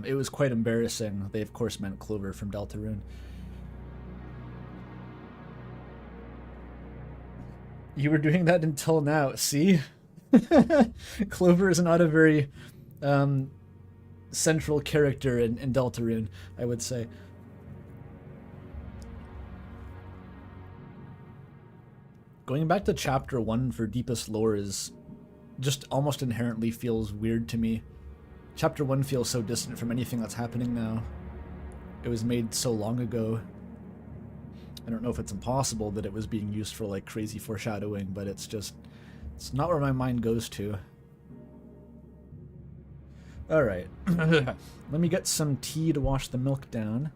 It was quite embarrassing. They, of course, meant Clover from Deltarune. You were doing that until now, see? Clover is not a very central character in Deltarune, I would say. Going back to Chapter 1 for Deepest Lore is just almost inherently feels weird to me. Chapter 1 feels so distant from anything that's happening now. It was made so long ago. I don't know if it's impossible that it was being used for like crazy foreshadowing, but it's not where my mind goes to. Alright. Let me get some tea to wash the milk down.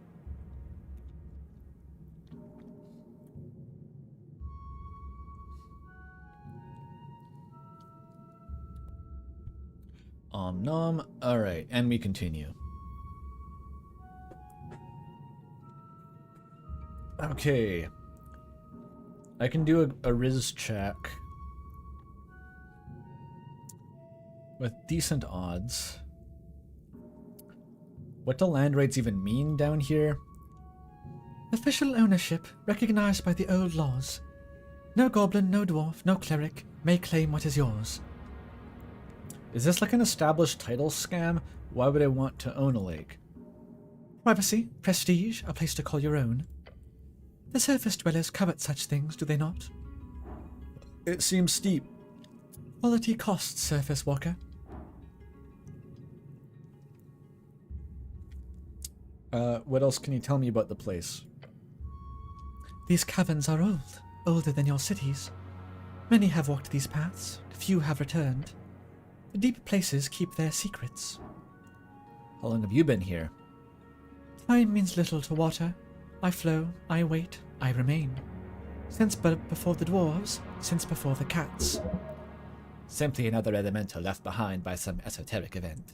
Om nom. Alright, and we continue. Okay. I can do a Riz check with decent odds. What do land rights even mean down here? Official ownership recognized by the old laws. No goblin, no dwarf, no cleric may claim what is yours. Is this like an established title scam? Why would I want to own a lake? Privacy, prestige, a place to call your own. The surface dwellers covet such things, do they not? It seems steep. Quality costs, surface walker. What else can you tell me about the place? These caverns are old, older than your cities. Many have walked these paths, few have returned. The deep places keep their secrets. How long have you been here? Time means little to water. I flow, I wait, I remain. Since before the dwarves, since before the cats. Simply another elemental left behind by some esoteric event.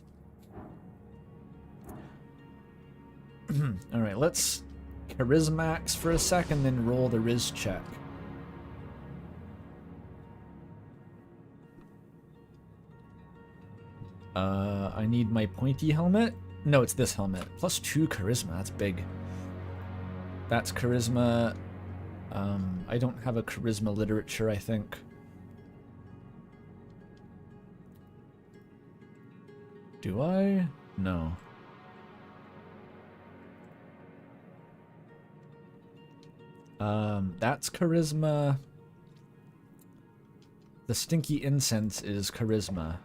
Alright, let's charismax for a second, then roll the Riz check. I need my pointy helmet. No, it's this helmet. +2 charisma, that's big. That's charisma. I don't have a charisma literature, I think. Do I? No. That's charisma. The stinky incense is charisma.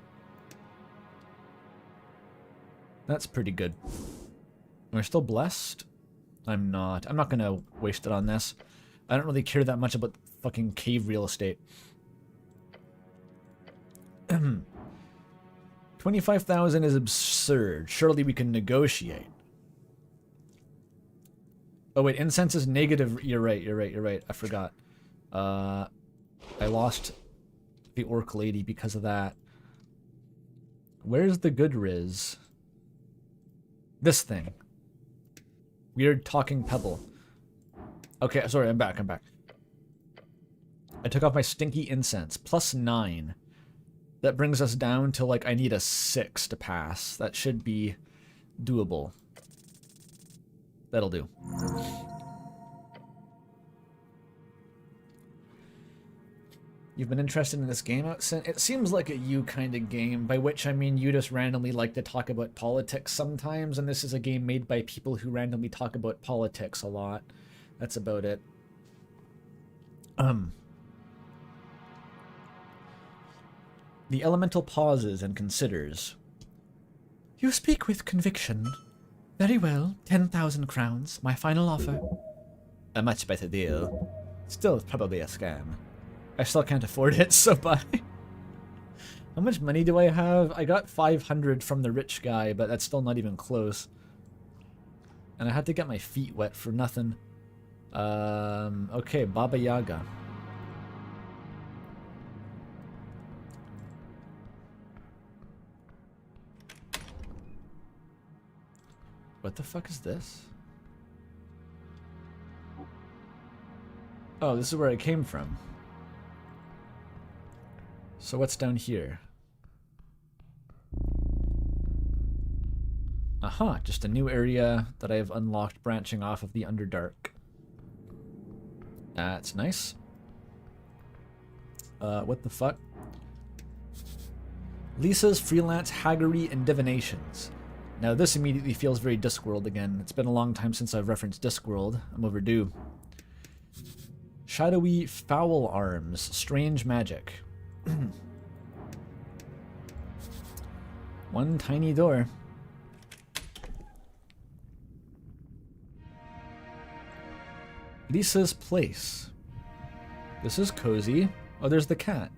That's pretty good. Am I still blessed? I'm not. I'm not gonna waste it on this. I don't really care that much about fucking cave real estate. 25,000 is absurd. Surely we can negotiate. Oh wait, incense is negative. You're right. I forgot. I lost the orc lady because of that. Where's the good Riz? This thing. Weird talking pebble. Okay, sorry, I'm back. I took off my stinky incense. +9. That brings us down to, like, I need a 6 to pass. That should be doable. That'll do. You've been interested in this game out since? It seems like a you kind of game, by which I mean you just randomly like to talk about politics sometimes, and this is a game made by people who randomly talk about politics a lot. That's about it. The elemental pauses and considers. You speak with conviction. Very well, 10,000 crowns, my final offer. A much better deal. Still probably a scam. I still can't afford it, so bye. How much money do I have? I got 500 from the rich guy, but that's still not even close. And I had to get my feet wet for nothing. Okay, Baba Yaga. What the fuck is this? Oh, this is where I came from. So what's down here? Aha, just a new area that I've unlocked branching off of the Underdark. That's nice. What the fuck? Lisa's freelance haggery and divinations. Now this immediately feels very Discworld again. It's been a long time since I've referenced Discworld. I'm overdue. Shadowy foul arms. Strange magic. One tiny door. Lisa's place. This is cozy. Oh, there's the cat.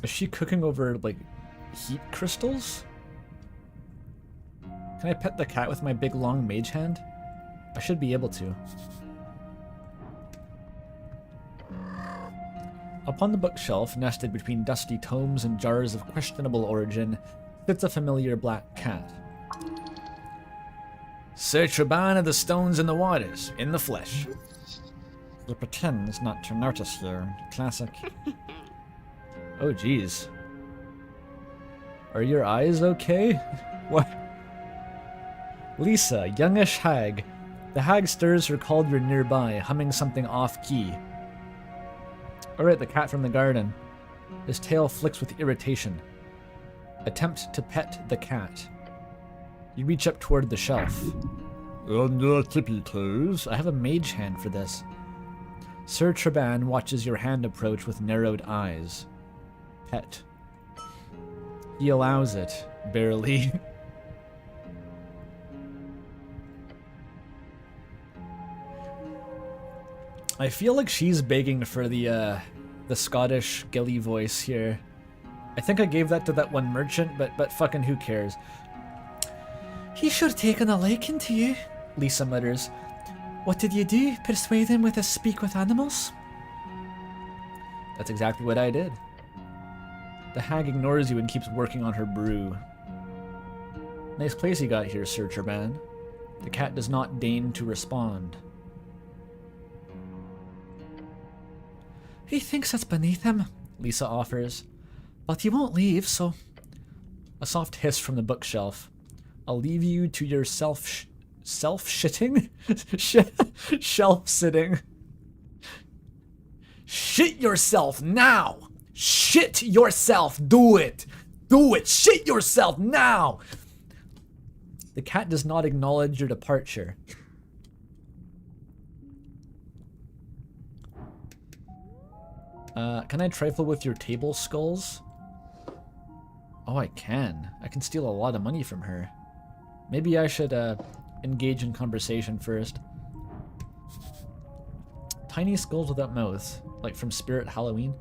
Is she cooking over, like, heat crystals? Can I pet the cat with my big long mage hand? I should be able to. Upon the bookshelf, nested between dusty tomes and jars of questionable origin, sits a familiar black cat. Sir Treban of the Stones and the Waters, in the flesh. He pretends not to notice you. Classic. Oh, jeez. Are your eyes okay? What? Lisa, youngish hag. The hag stirs her cauldron nearby, humming something off-key. Alright, the cat from the garden. His tail flicks with irritation. Attempt to pet the cat. You reach up toward the shelf. On your tippy toes. I have a mage hand for this. Sir Treban watches your hand approach with narrowed eyes. Pet. He allows it, barely. I feel like she's begging for the Scottish gilly voice here. I think I gave that to that one merchant, but fucking who cares? He's sure taken a liking to you, Lisa mutters. What did you do? Persuade him with a speak with animals? That's exactly what I did. The hag ignores you and keeps working on her brew. Nice place you got here, Sir Treban. The cat does not deign to respond. He thinks it's beneath him, Lisa offers. but he won't leave, so... A soft hiss from the bookshelf. I'll leave you to your self-shitting? Shelf-sitting. Shit yourself now! Shit yourself! Do it! Do it! Shit yourself now! The cat does not acknowledge your departure. Can I trifle with your table skulls? Oh, I can. I can steal a lot of money from her. Maybe I should engage in conversation first. Tiny skulls without mouths, like from Spirit Halloween.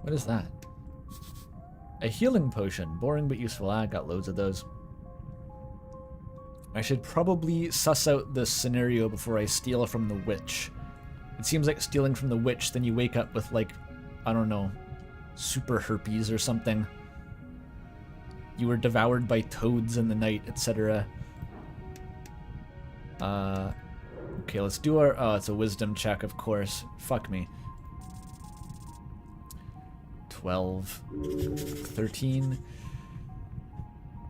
What is that? A healing potion. Boring but useful. I got loads of those. I should probably suss out this scenario before I steal from the witch. It seems like stealing from the witch, then you wake up with, like, I don't know, super herpes or something. You were devoured by toads in the night, etc. Okay, let's do our... Oh, it's a wisdom check, of course. Fuck me. 12. 13.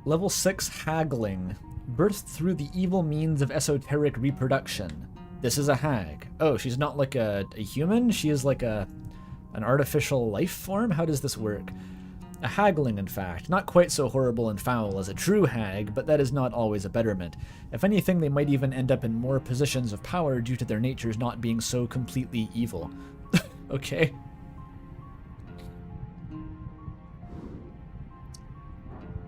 Level 6 haggling. Birthed through the evil means of esoteric reproduction. This is a hag. Oh, she's not like a human? She is like an artificial life form? How does this work? A hagling, in fact. Not quite so horrible and foul as a true hag, but that is not always a betterment. If anything, they might even end up in more positions of power due to their natures not being so completely evil. Okay.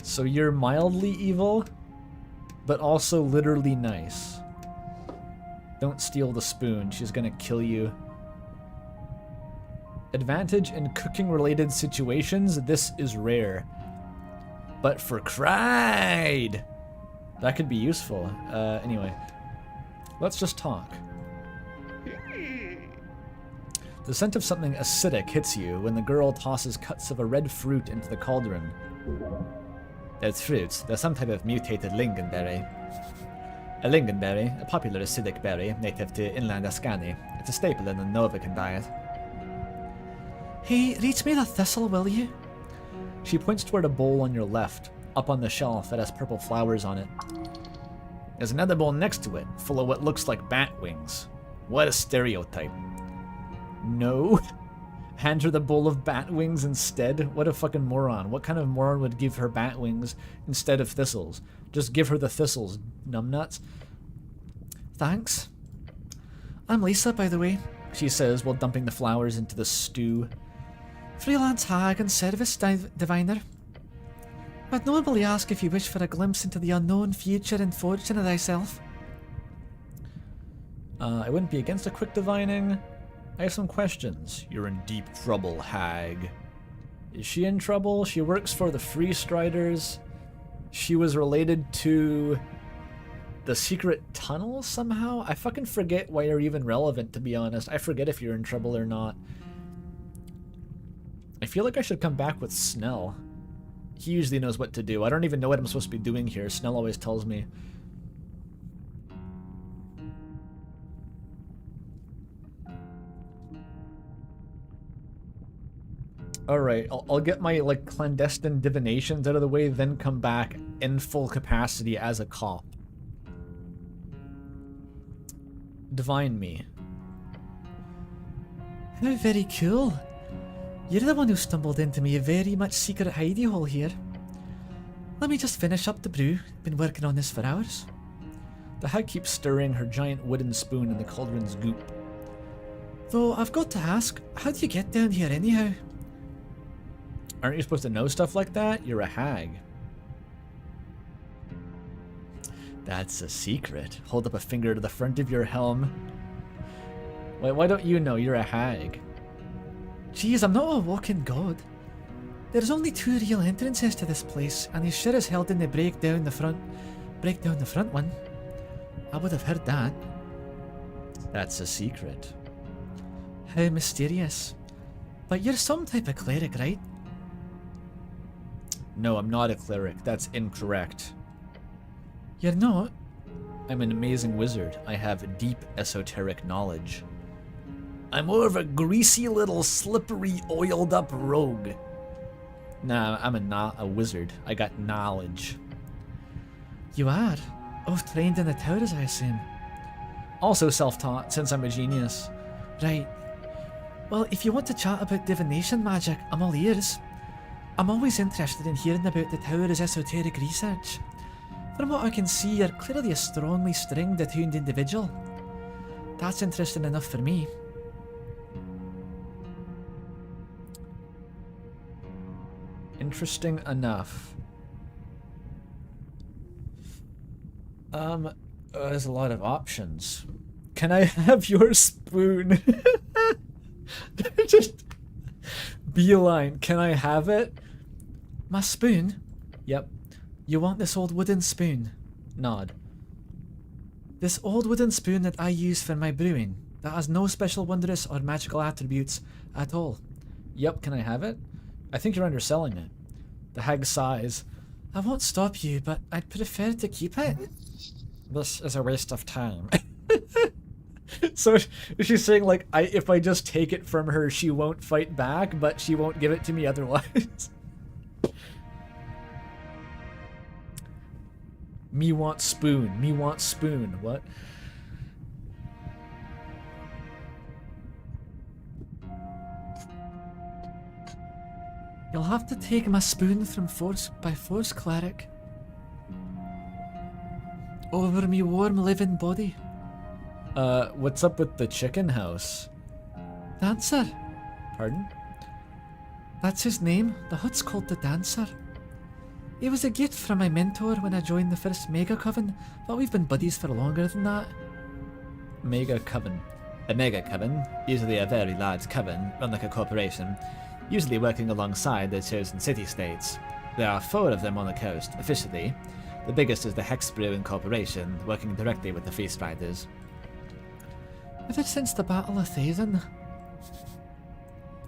So you're mildly evil, but also literally nice. Don't steal the spoon. She's gonna kill you. Advantage in cooking-related situations. This is rare. But for cried! That could be useful. Anyway. Let's just talk. The scent of something acidic hits you when the girl tosses cuts of a red fruit into the cauldron. Those fruits, they're some type of mutated lingonberry. A lingonberry, a popular acidic berry native to inland Ascani. It's a staple in the Novican diet. Hey, reach me the thistle, will you? She points toward a bowl on your left, up on the shelf that has purple flowers on it. There's another bowl next to it, full of what looks like bat wings. What a stereotype. No. Hand her the bowl of bat wings instead? What a fucking moron. What kind of moron would give her bat wings instead of thistles? Just give her the thistles, numbnuts. Thanks. I'm Lisa, by the way, she says while dumping the flowers into the stew. Freelance hag and service diviner. I'd normally ask if you wish for a glimpse into the unknown future and fortune of thyself. I wouldn't be against a quick divining. I have some questions. You're in deep trouble, hag. Is she in trouble? She works for the Free Striders. She was related to the secret tunnel somehow? I fucking forget why you're even relevant, to be honest. I forget if you're in trouble or not. I feel like I should come back with Snell. He usually knows what to do. I don't even know what I'm supposed to be doing here. Snell always tells me. Alright, I'll get my, like, clandestine divinations out of the way, then come back in full capacity as a cop. Divine me. How very cool. You're the one who stumbled into my very much secret hidey hole here. Let me just finish up the brew. Been working on this for hours. The hag keeps stirring her giant wooden spoon in the cauldron's goop. Though I've got to ask, how do you get down here anyhow? Aren't you supposed to know stuff like that? You're a hag. That's a secret. Hold up a finger to the front of your helm. Why don't you know you're a hag? Geez, I'm not a walking god. There's only 2 real entrances to this place, and he sure as hell didn't break down the front one. I would have heard that. That's a secret. How mysterious. But you're some type of cleric, right? No, I'm not a cleric. That's incorrect. You're not? I'm an amazing wizard. I have deep esoteric knowledge. I'm more of a greasy little slippery oiled up rogue. Nah, I'm not a wizard. I got knowledge. You are? Oh, trained in the towers, I assume. Also self-taught, since I'm a genius. Right. Well, if you want to chat about divination magic, I'm all ears. I'm always interested in hearing about the Tower's esoteric research. From what I can see, you're clearly a strongly stringed, attuned individual. That's interesting enough for me. Interesting enough. There's a lot of options. Can I have your spoon? Just beeline. Can I have it? My spoon? Yep. You want this old wooden spoon? Nod. This old wooden spoon that I use for my brewing, that has no special wondrous or magical attributes at all. Yep, can I have it? I think you're underselling it. The hag sighs. I won't stop you, but I'd prefer to keep it. This is a waste of time. So she's saying, like, if I just take it from her, she won't fight back, but she won't give it to me otherwise. Me want spoon. Me want spoon. What? You'll have to take my spoon from force by force, cleric. Over me warm living body. What's up with the chicken house? Dancer. Pardon? That's his name. The hut's called the Dancer. He was a gift from my mentor when I joined the first Mega Coven, but we've been buddies for longer than that. Mega coven. A mega coven, usually a very large coven, run like a corporation, usually working alongside the chosen city-states. There are 4 of them on the coast, officially. The biggest is the Hexbrew Incorporation, working directly with the Feast Riders. Ever since the Battle of Thazen.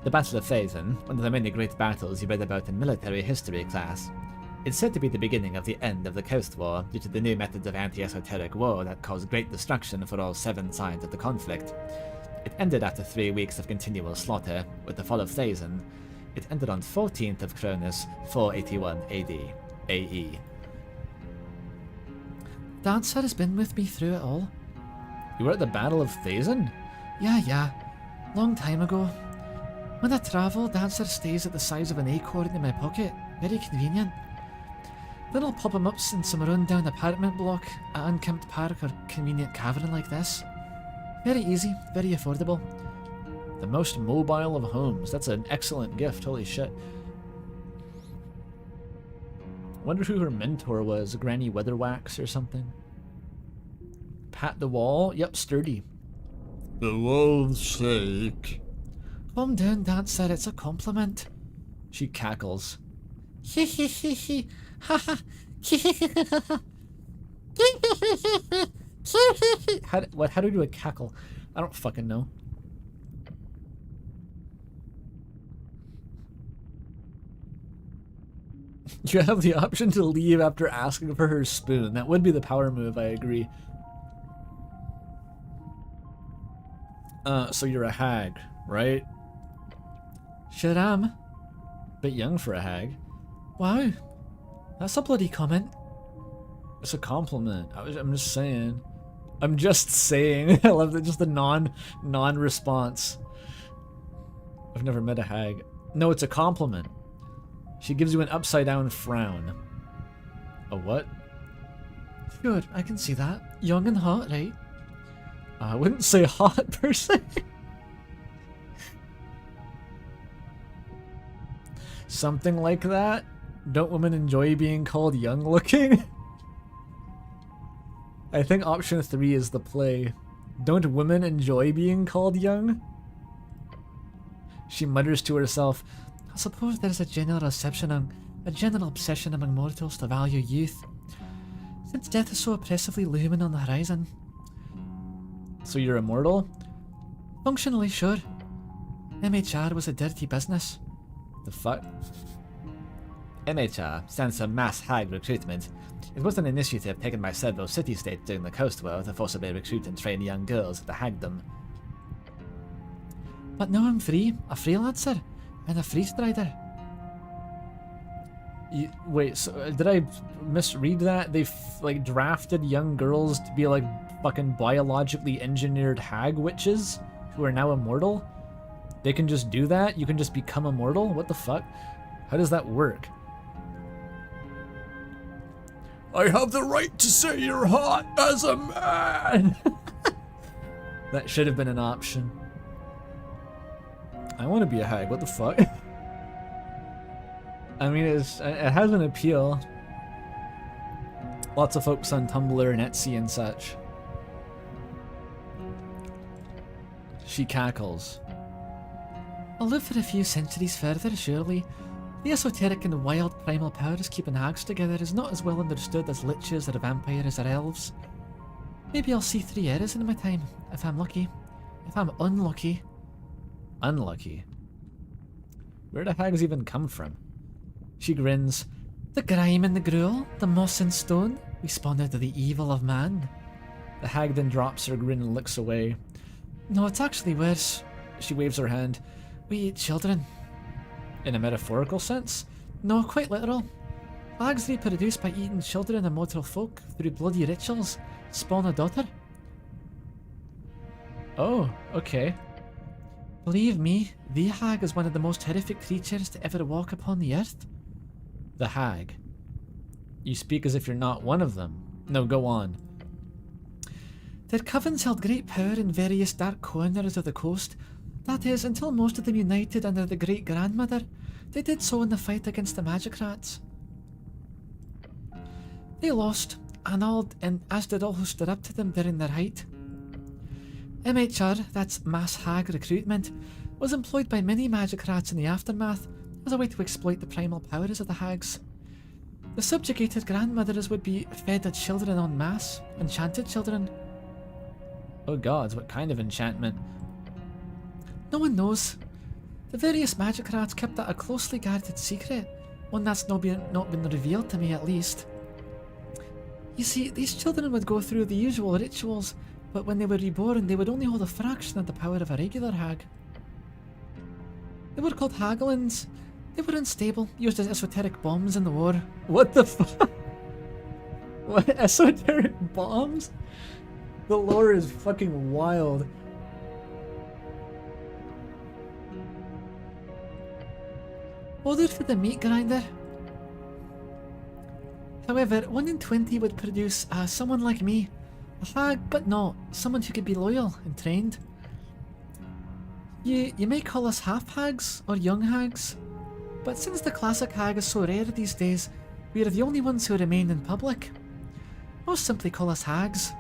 The Battle of Thazen, one of the many great battles you read about in military history class. It's said to be the beginning of the end of the Coast War due to the new methods of anti-esoteric war that caused great destruction for all 7 sides of the conflict. It ended after 3 weeks of continual slaughter, with the fall of Thazen. It ended on 14th of Cronus, 481 AD, AE. Dancer has been with me through it all. You were at the Battle of Thazen? Yeah. Long time ago. When I travel, Dancer stays at the size of an acorn in my pocket. Very convenient. Then I'll pop him up in some run-down apartment block at unkempt park or convenient cavern like this. Very easy, very affordable. The most mobile of homes. That's an excellent gift, holy shit. Wonder who her mentor was, Granny Weatherwax or something. Pat the wall? Yep, sturdy. The walls shake. Calm down, Dancer, it's a compliment. She cackles. Hee hee hee hee. Ha ha. How do you do a cackle? I don't fucking know. You have the option to leave after asking for her spoon. That would be the power move, I agree. So you're a hag, right? Sure am. Bit young for a hag. Wow. That's a bloody comment. It's a compliment. I'm just saying. I'm just saying. I love that. Just the non-response. I've never met a hag. No, it's a compliment. She gives you an upside down frown. A what? Sure, I can see that. Young and hot, right? I wouldn't say hot per se. Something like that. Don't women enjoy being called young looking? I think option 3 is the play. Don't women enjoy being called young? She mutters to herself, I suppose there's a general obsession among mortals to value youth, since death is so oppressively looming on the horizon. so you're immortal? Functionally, sure. MHR was a dirty business. The fuck? MHR stands for Mass Hag Recruitment. It was an initiative taken by several city-states during the Coast War to forcibly recruit and train young girls at the hagdom. But now I'm free, a freelancer, and a freestrider. Wait, so did I misread that? They like drafted young girls to be like fucking biologically engineered hag witches who are now immortal? They can just do that? You can just become immortal? What the fuck? How does that work? I have the right to say you're hot as a man! That should have been an option. I want to be a hag, what the fuck? I mean, it has an appeal. Lots of folks on Tumblr and Etsy and such. She cackles. I'll live for a few centuries further, surely. The esoteric and wild primal powers keeping hags together is not as well understood as liches or vampires or elves. Maybe I'll see 3 eras in my time, if I'm lucky. If I'm unlucky. Unlucky? Where do hags even come from? She grins. The grime and the gruel, the moss and stone, we spawn out of the evil of man. The hag then drops her grin and looks away. No, it's actually worse. She waves her hand. We eat children. In a metaphorical sense? No, quite literal. Hags reproduce by eating children and mortal folk through bloody rituals. Spawn a daughter. Oh, okay. Believe me, the hag is one of the most horrific creatures to ever walk upon the earth. The hag. You speak as if you're not one of them. No, go on. Their covens held great power in various dark corners of the coast. That is, until most of them united under the great grandmother. They did so in the fight against the magicrats. They lost, and as did all who stood up to them during their height. MHR, that's Mass Hag Recruitment, was employed by many magicrats in the aftermath as a way to exploit the primal powers of the hags. The subjugated grandmothers would be fed their children en masse, enchanted children. Oh gods, what kind of enchantment? No one knows. The various magicrats kept that a closely guarded secret, one that's not been revealed to me at least. You see, these children would go through the usual rituals, but when they were reborn, they would only hold a fraction of the power of a regular hag. They were called haglins. They were unstable, used as esoteric bombs in the war. What the fuck? What? Esoteric bombs? The lore is fucking wild. Ordered for the meat grinder. However, 1 in 20 would produce someone like me. A hag, but not. Someone who could be loyal and trained. You may call us half-hags or young hags, but since the classic hag is so rare these days, we are the only ones who remain in public. Most simply call us hags.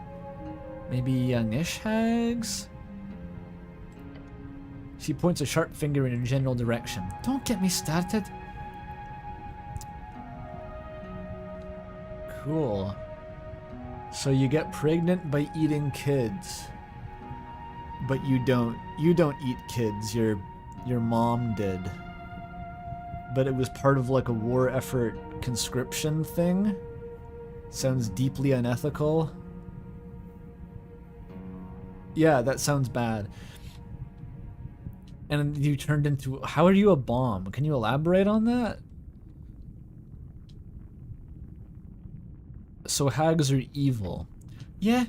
Maybe youngish hags? She points a sharp finger in a general direction. Don't get me started. Cool. So you get pregnant by eating kids. But you don't eat kids. Your mom did. But it was part of like a war effort conscription thing. Sounds deeply unethical. Yeah, that sounds bad. And you turned into... How are you a bomb? Can you elaborate on that? So hags are evil. Yeah,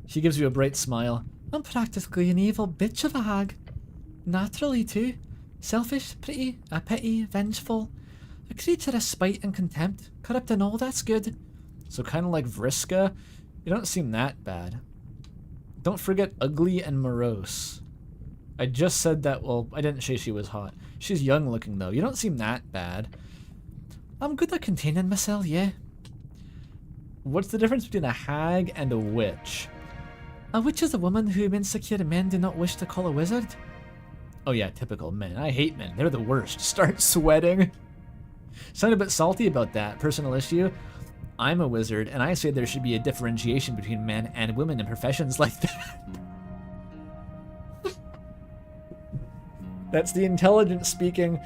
She gives you a bright smile. I'm practically an evil bitch of a hag. Naturally too. Selfish, pretty, a pity, vengeful. A creature of spite and contempt. Corrupt and all that's good. So kind of like Vriska. You don't seem that bad. Don't forget ugly and morose. I just said that, well, I didn't say she was hot. She's young looking though. You don't seem that bad. I'm good at containing myself, yeah. What's the difference between a hag and a witch? A witch is a woman whom insecure men do not wish to call a wizard. Oh yeah, typical men. I hate men. They're the worst. Start sweating. Sound a bit salty about that. Personal issue. I'm a wizard, and I say there should be a differentiation between men and women in professions like that. That's the intelligence speaking.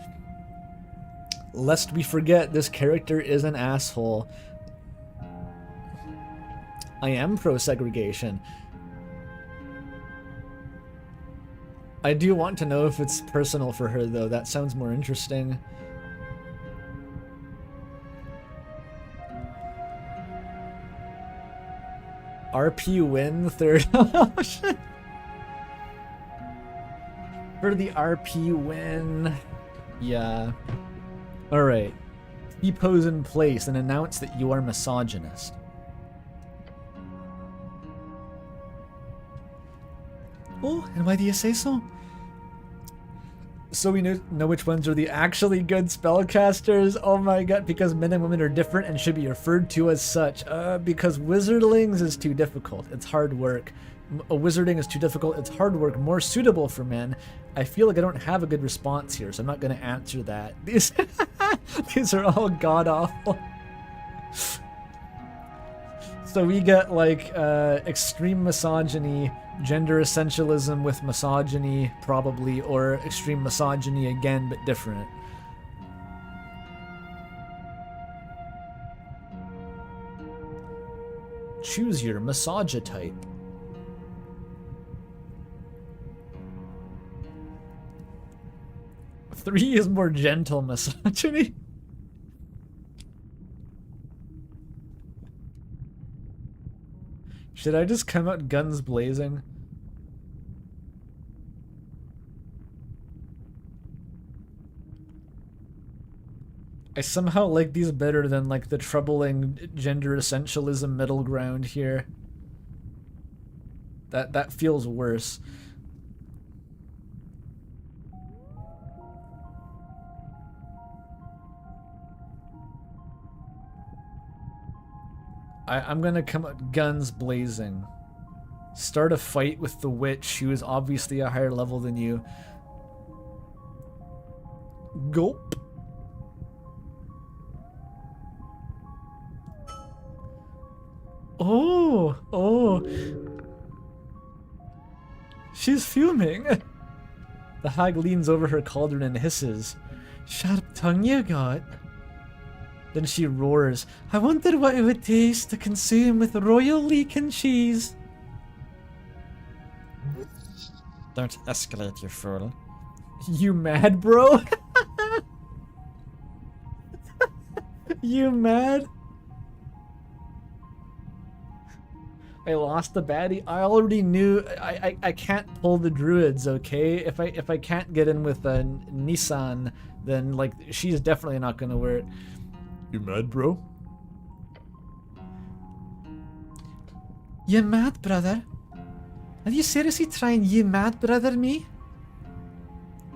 Lest we forget, this character is an asshole. I am pro-segregation. I do want to know if it's personal for her, though. That sounds more interesting. RP win, third. Oh, shit. For the RP win. Yeah. Alright. Be pose in place and announce that you are misogynist. Oh, and why do you say so? So we know which ones are the actually good spellcasters. Oh my god, because men and women are different and should be referred to as such. Because wizardlings is too difficult. It's hard work. Wizarding is too difficult. It's hard work. More suitable for men. I feel like I don't have a good response here, so I'm not going to answer that. These are all god-awful. So we get like extreme misogyny, gender essentialism with misogyny, probably, or extreme misogyny again, but different. Choose your misogytype. Three is more gentle misogyny. Should I just come out guns blazing? I somehow like these better than like the troubling gender essentialism middle ground here. That feels worse. I'm gonna come out guns blazing. Start a fight with the witch who is obviously a higher level than you. Gulp. Oh. She's fuming. The hag leans over her cauldron and hisses. Sharp tongue you got. Then she roars, I wonder what it would taste to consume with royal leek and cheese. Don't escalate, you fool. You mad, bro? You mad? I lost the baddie. I already knew I can't pull the druids, okay? If I can't get in with a Nissan, then like she's definitely not gonna work. You mad, bro? You mad, brother? Are you seriously trying you mad, brother me?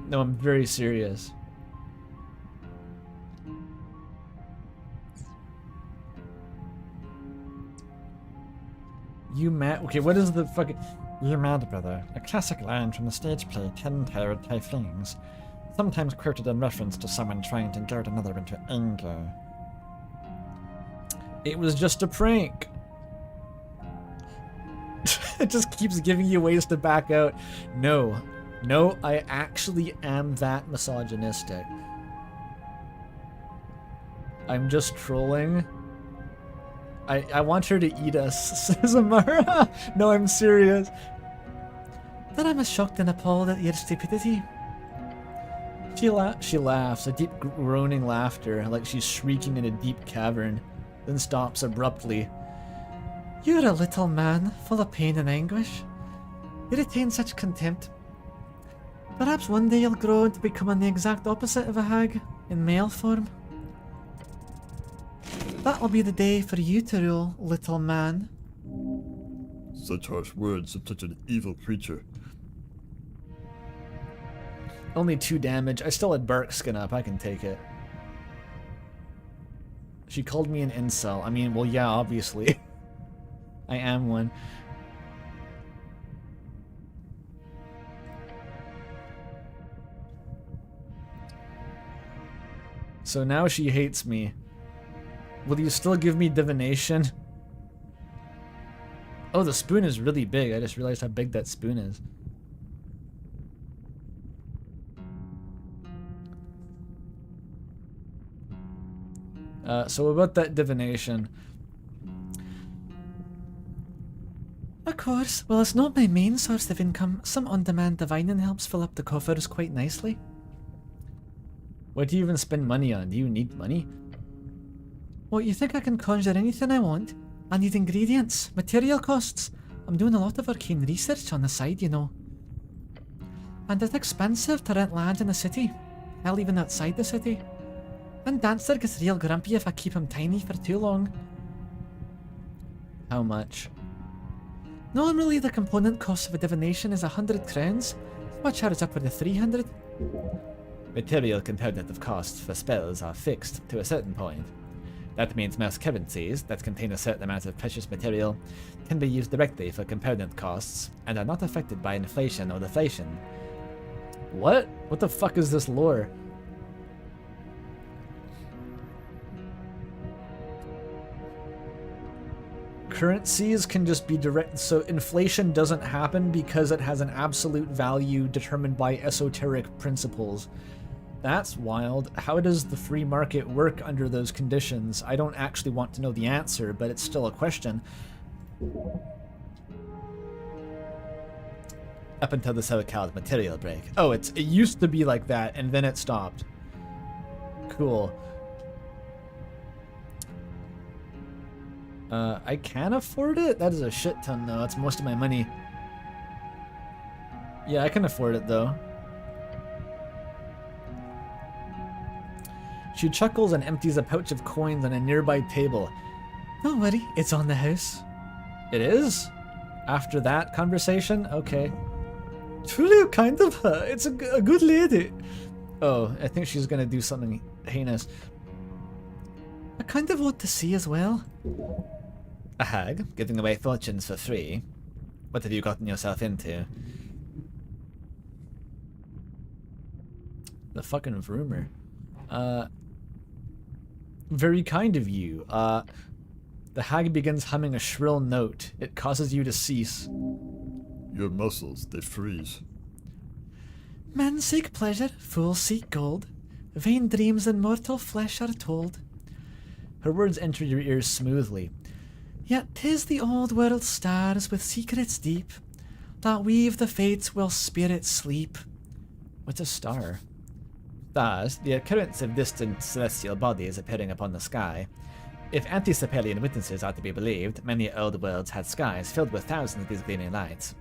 No, I'm very serious. You mad? Okay, what is the fucking... You mad, brother? A classic line from the stage play Ten-Tired Typhlings, sometimes quoted in reference to someone trying to goad another into anger. It was just a prank. It just keeps giving you ways to back out. No, I actually am that misogynistic. I'm just trolling. I want her to eat us, says Amara. No, I'm serious. Then I'm as shocked and appalled at your stupidity. She laughs, a deep groaning laughter, like she's shrieking in a deep cavern, then stops abruptly. You're a little man, full of pain and anguish. You retain such contempt. Perhaps one day you'll grow into becoming the exact opposite of a hag, in male form. That'll be the day for you to rule, little man. Such harsh words of such an evil creature. Only 2 damage. I still had Bark skin up. I can take it. She called me an incel. I mean, well, yeah, obviously. I am one. So now she hates me. Will you still give me divination? Oh, the spoon is really big. I just realized how big that spoon is. So about that divination. Of course. Well, it's not my main source of income. Some on-demand divining helps fill up the coffers quite nicely. What do you even spend money on? Do you need money? What, you think I can conjure anything I want? I need ingredients, material costs. I'm doing a lot of arcane research on the side, you know. And it's expensive to rent land in the city. Hell, even outside the city. And Dancer gets real grumpy if I keep him tiny for too long. How much? Normally the component cost of a divination is 100 crowns, so I charge upward of 300. Material component of costs for spells are fixed to a certain point. That means most currencies that contain a certain amount of precious material can be used directly for component costs and are not affected by inflation or deflation. What? What the fuck is this lore? Currencies can just be direct, so inflation doesn't happen because it has an absolute value determined by esoteric principles. That's wild. How does the free market work under those conditions? I don't actually want to know the answer, but it's still a question. Up until the so-called material break. Oh, it used to be like that, and then it stopped. Cool. I can afford it? That is a shit ton, though. That's most of my money. Yeah, I can afford it, though. She chuckles and empties a pouch of coins on a nearby table. Don't worry, it's on the house. It is? After that conversation? Okay. It's really kind of her. It's a good lady. Oh, I think she's gonna do something heinous. I kind of want to see as well. A hag? Giving away fortunes for free? What have you gotten yourself into? The fucking rumor. Very kind of you. The hag begins humming a shrill note. It causes you to cease. Your muscles, they freeze. Men seek pleasure, fools seek gold. Vain dreams in mortal flesh are told. Her words enter your ears smoothly. Yet 'tis the old world stars with secrets deep that weave the fates while spirits sleep. What's a star? Stars, the occurrence of distant celestial bodies appearing upon the sky. If anti-Sepelian witnesses are to be believed, many old worlds had skies filled with thousands of these gleaming lights.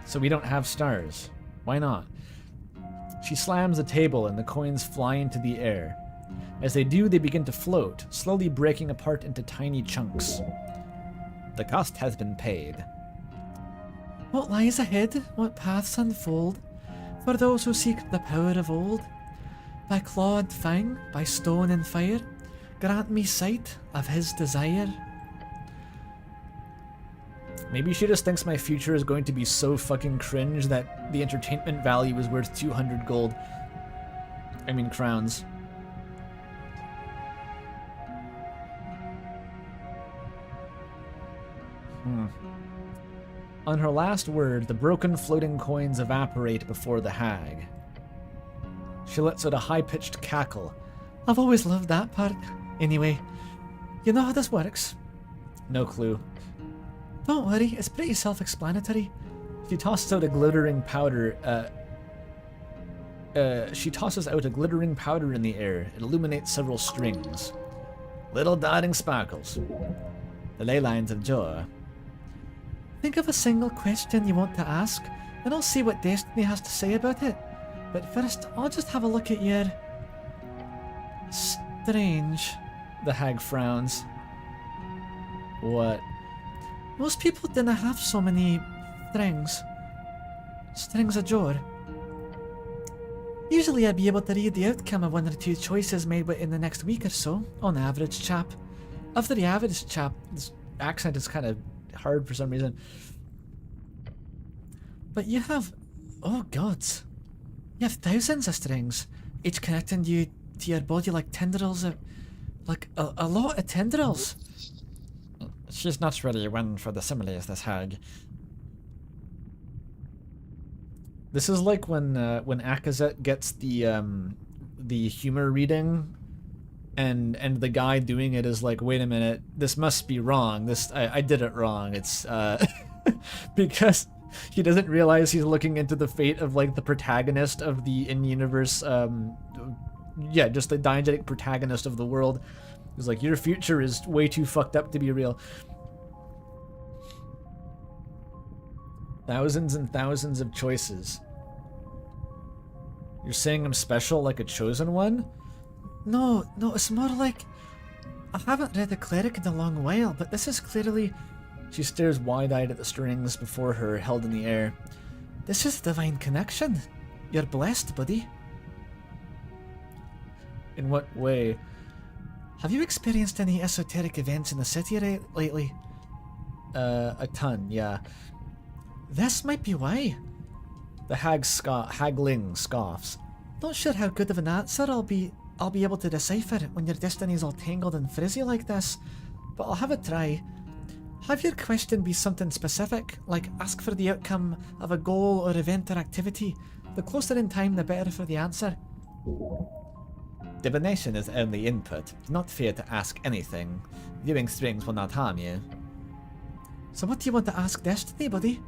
So we don't have stars. Why not? She slams the table and the coins fly into the air. As they do, they begin to float, slowly breaking apart into tiny chunks. The cost has been paid. What lies ahead? What paths unfold? For those who seek the power of old? By claw and fang, by stone and fire, grant me sight of his desire. Maybe she just thinks my future is going to be so fucking cringe that the entertainment value is worth 200 gold. I mean crowns. On her last word, the broken floating coins evaporate before the hag. She lets out a high-pitched cackle. I've always loved that part. Anyway, you know how this works? No clue. Don't worry, it's pretty self-explanatory. She tosses out a glittering powder. She tosses out a glittering powder in the air. It illuminates several strings. Little darting sparkles. The ley lines of Jor. Think of a single question you want to ask, and I'll see what Destiny has to say about it. But first, I'll just have a look at your... Strange. The hag frowns. What? Most people didn't have so many strings. Strings of Jor. Usually I'd be able to read the outcome of one or two choices made within the next week or so, on average, chap. After the average chap, this accent is kind of hard for some reason. But you have... oh gods. You have thousands of strings, each connecting you to your body like tendrils of... like a lot of tendrils. She's not really one for the similes, this hag. This is like when Akazet gets the humor reading, and the guy doing it is like, wait a minute, this must be wrong. I did it wrong. It's because he doesn't realize he's looking into the fate of like the protagonist of the in-universe just the diegetic protagonist of the world. He's like, your future is way too fucked up to be real. Thousands and thousands of choices. You're saying I'm special, like a chosen one? No, it's more like... I haven't read the Cleric in a long while, but this is clearly... She stares wide-eyed at the strings before her, held in the air. This is divine connection. You're blessed, buddy. In what way? Have you experienced any esoteric events in the city lately? A ton, yeah. This might be why. The hagling scoffs. Not sure how good of an answer I'll be able to decipher when your destiny's all tangled and frizzy like this, but I'll have a try. Have your question be something specific, like ask for the outcome of a goal or event or activity. The closer in time, the better for the answer. Divination is only input. Do not fear to ask anything. Viewing strings will not harm you. So what do you want to ask Destiny, buddy?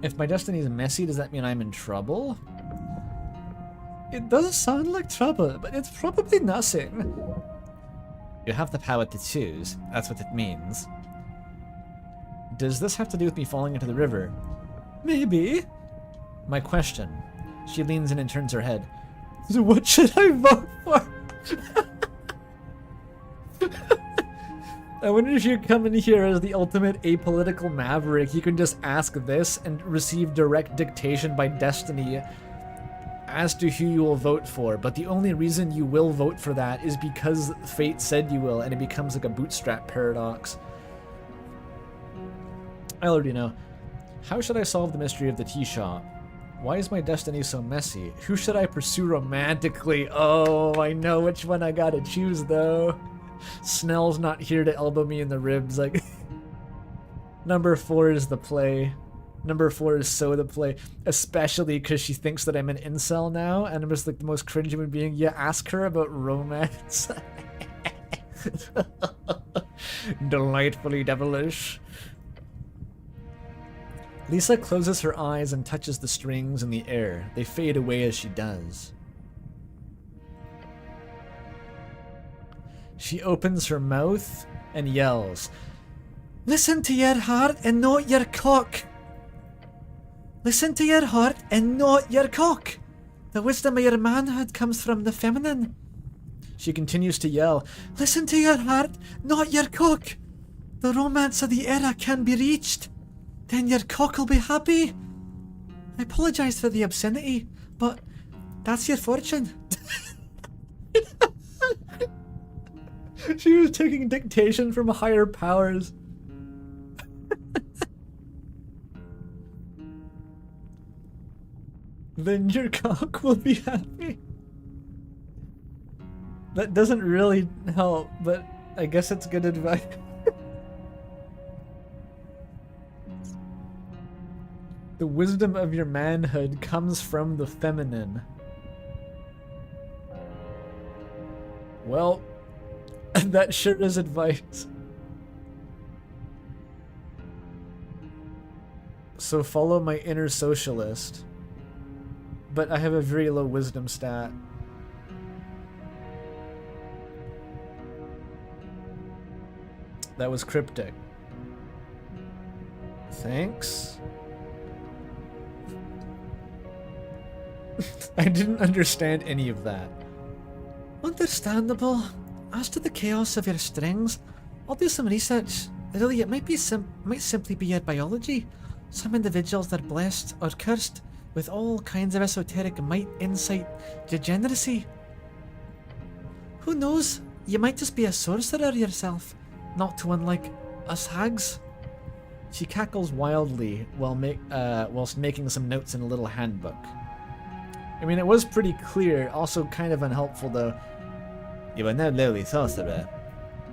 If my destiny is messy, does that mean I'm in trouble? It does sound like trouble, but it's probably nothing. You have the power to choose. That's what it means. Does this have to do with me falling into the river? Maybe. My question. She leans in and turns her head. So what should I vote for? I wonder if you come in here as the ultimate apolitical maverick. You can just ask this and receive direct dictation by destiny as to who you will vote for. But the only reason you will vote for that is because fate said you will, and it becomes like a bootstrap paradox. I already know. How should I solve the mystery of the tea shop? Why is my destiny so messy? Who should I pursue romantically? Oh, I know which one I gotta choose though. Snell's not here to elbow me in the ribs. Like, number 4 is the play. Number 4 is so the play. Especially because she thinks that I'm an incel now, and I'm just like the most cringe human being. Yeah, ask her about romance. Delightfully devilish. Lisa closes her eyes and touches the strings in the air. They fade away as she does. She opens her mouth and yells, "Listen to your heart and not your cock! Listen to your heart and not your cock! The wisdom of your manhood comes from the feminine." She continues to yell, "Listen to your heart, not your cock! The romance of the era can be reached. Then your cock will be happy." I apologize for the obscenity, but that's your fortune. She was taking dictation from higher powers. Then your cock will be happy. That doesn't really help, but I guess it's good advice. The wisdom of your manhood comes from the feminine. Well, that sure is advice. So follow my inner socialist. But I have a very low wisdom stat. That was cryptic. Thanks. I didn't understand any of that. Understandable. As to the chaos of your strings, I'll do some research. Really, it might simply be your biology. Some individuals are blessed or cursed with all kinds of esoteric might, insight, degeneracy. Who knows? You might just be a sorcerer yourself, not too unlike us hags. She cackles wildly whilst making some notes in a little handbook. I mean, it was pretty clear, also kind of unhelpful though. You are no lowly sorcerer.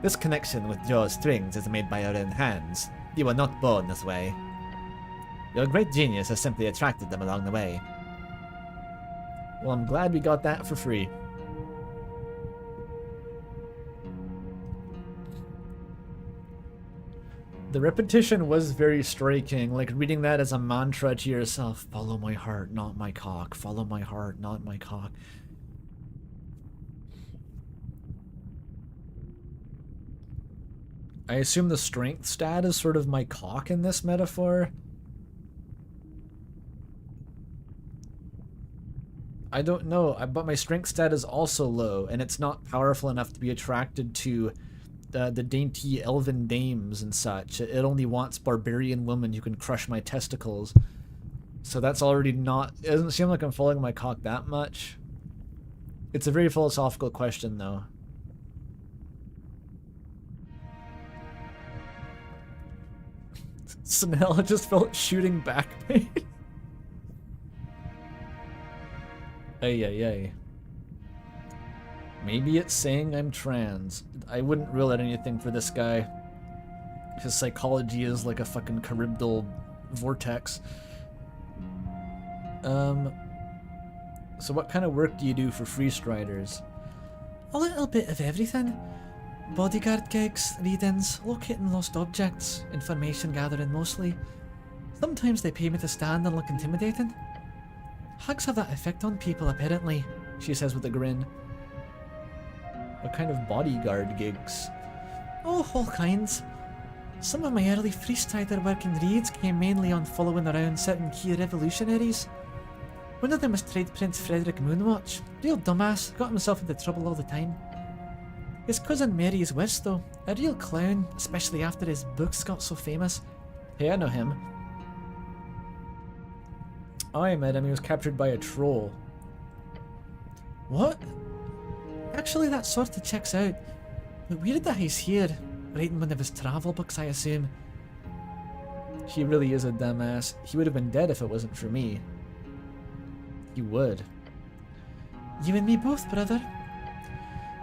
This connection with your strings is made by your own hands. You were not born this way. Your great genius has simply attracted them along the way. Well, I'm glad we got that for free. The repetition was very striking, like reading that as a mantra to yourself. Follow my heart, not my cock. Follow my heart, not my cock. I assume the strength stat is sort of my cock in this metaphor. I don't know, but my strength stat is also low, and it's not powerful enough to be attracted to the dainty elven dames and such. It only wants barbarian women who can crush my testicles. So that's already not... It doesn't seem like I'm following my cock that much. It's a very philosophical question, though. Snell just felt shooting back pain. Ay, ay, ay. Maybe it's saying I'm trans. I wouldn't rule out anything for this guy. His psychology is like a fucking Charybdal vortex. So what kind of work do you do for free striders? A little bit of everything. Bodyguard gigs, readings, locating lost objects, information gathering mostly. Sometimes they pay me to stand and look intimidating. Hugs have that effect on people apparently, she says with a grin. What kind of bodyguard gigs? Oh, all kinds. Some of my early freestrider work in raids came mainly on following around certain key revolutionaries. One of them was trade Prince Frederick Moonwatch. Real dumbass, got himself into trouble all the time. His cousin Mary is worse though, a real clown, especially after his books got so famous. Hey, I know him. I met him, he was captured by a troll. What? Actually, that sort of checks out. But weird that he's here, writing one of his travel books, I assume. He really is a dumbass. He would have been dead if it wasn't for me. He would. You and me both, brother.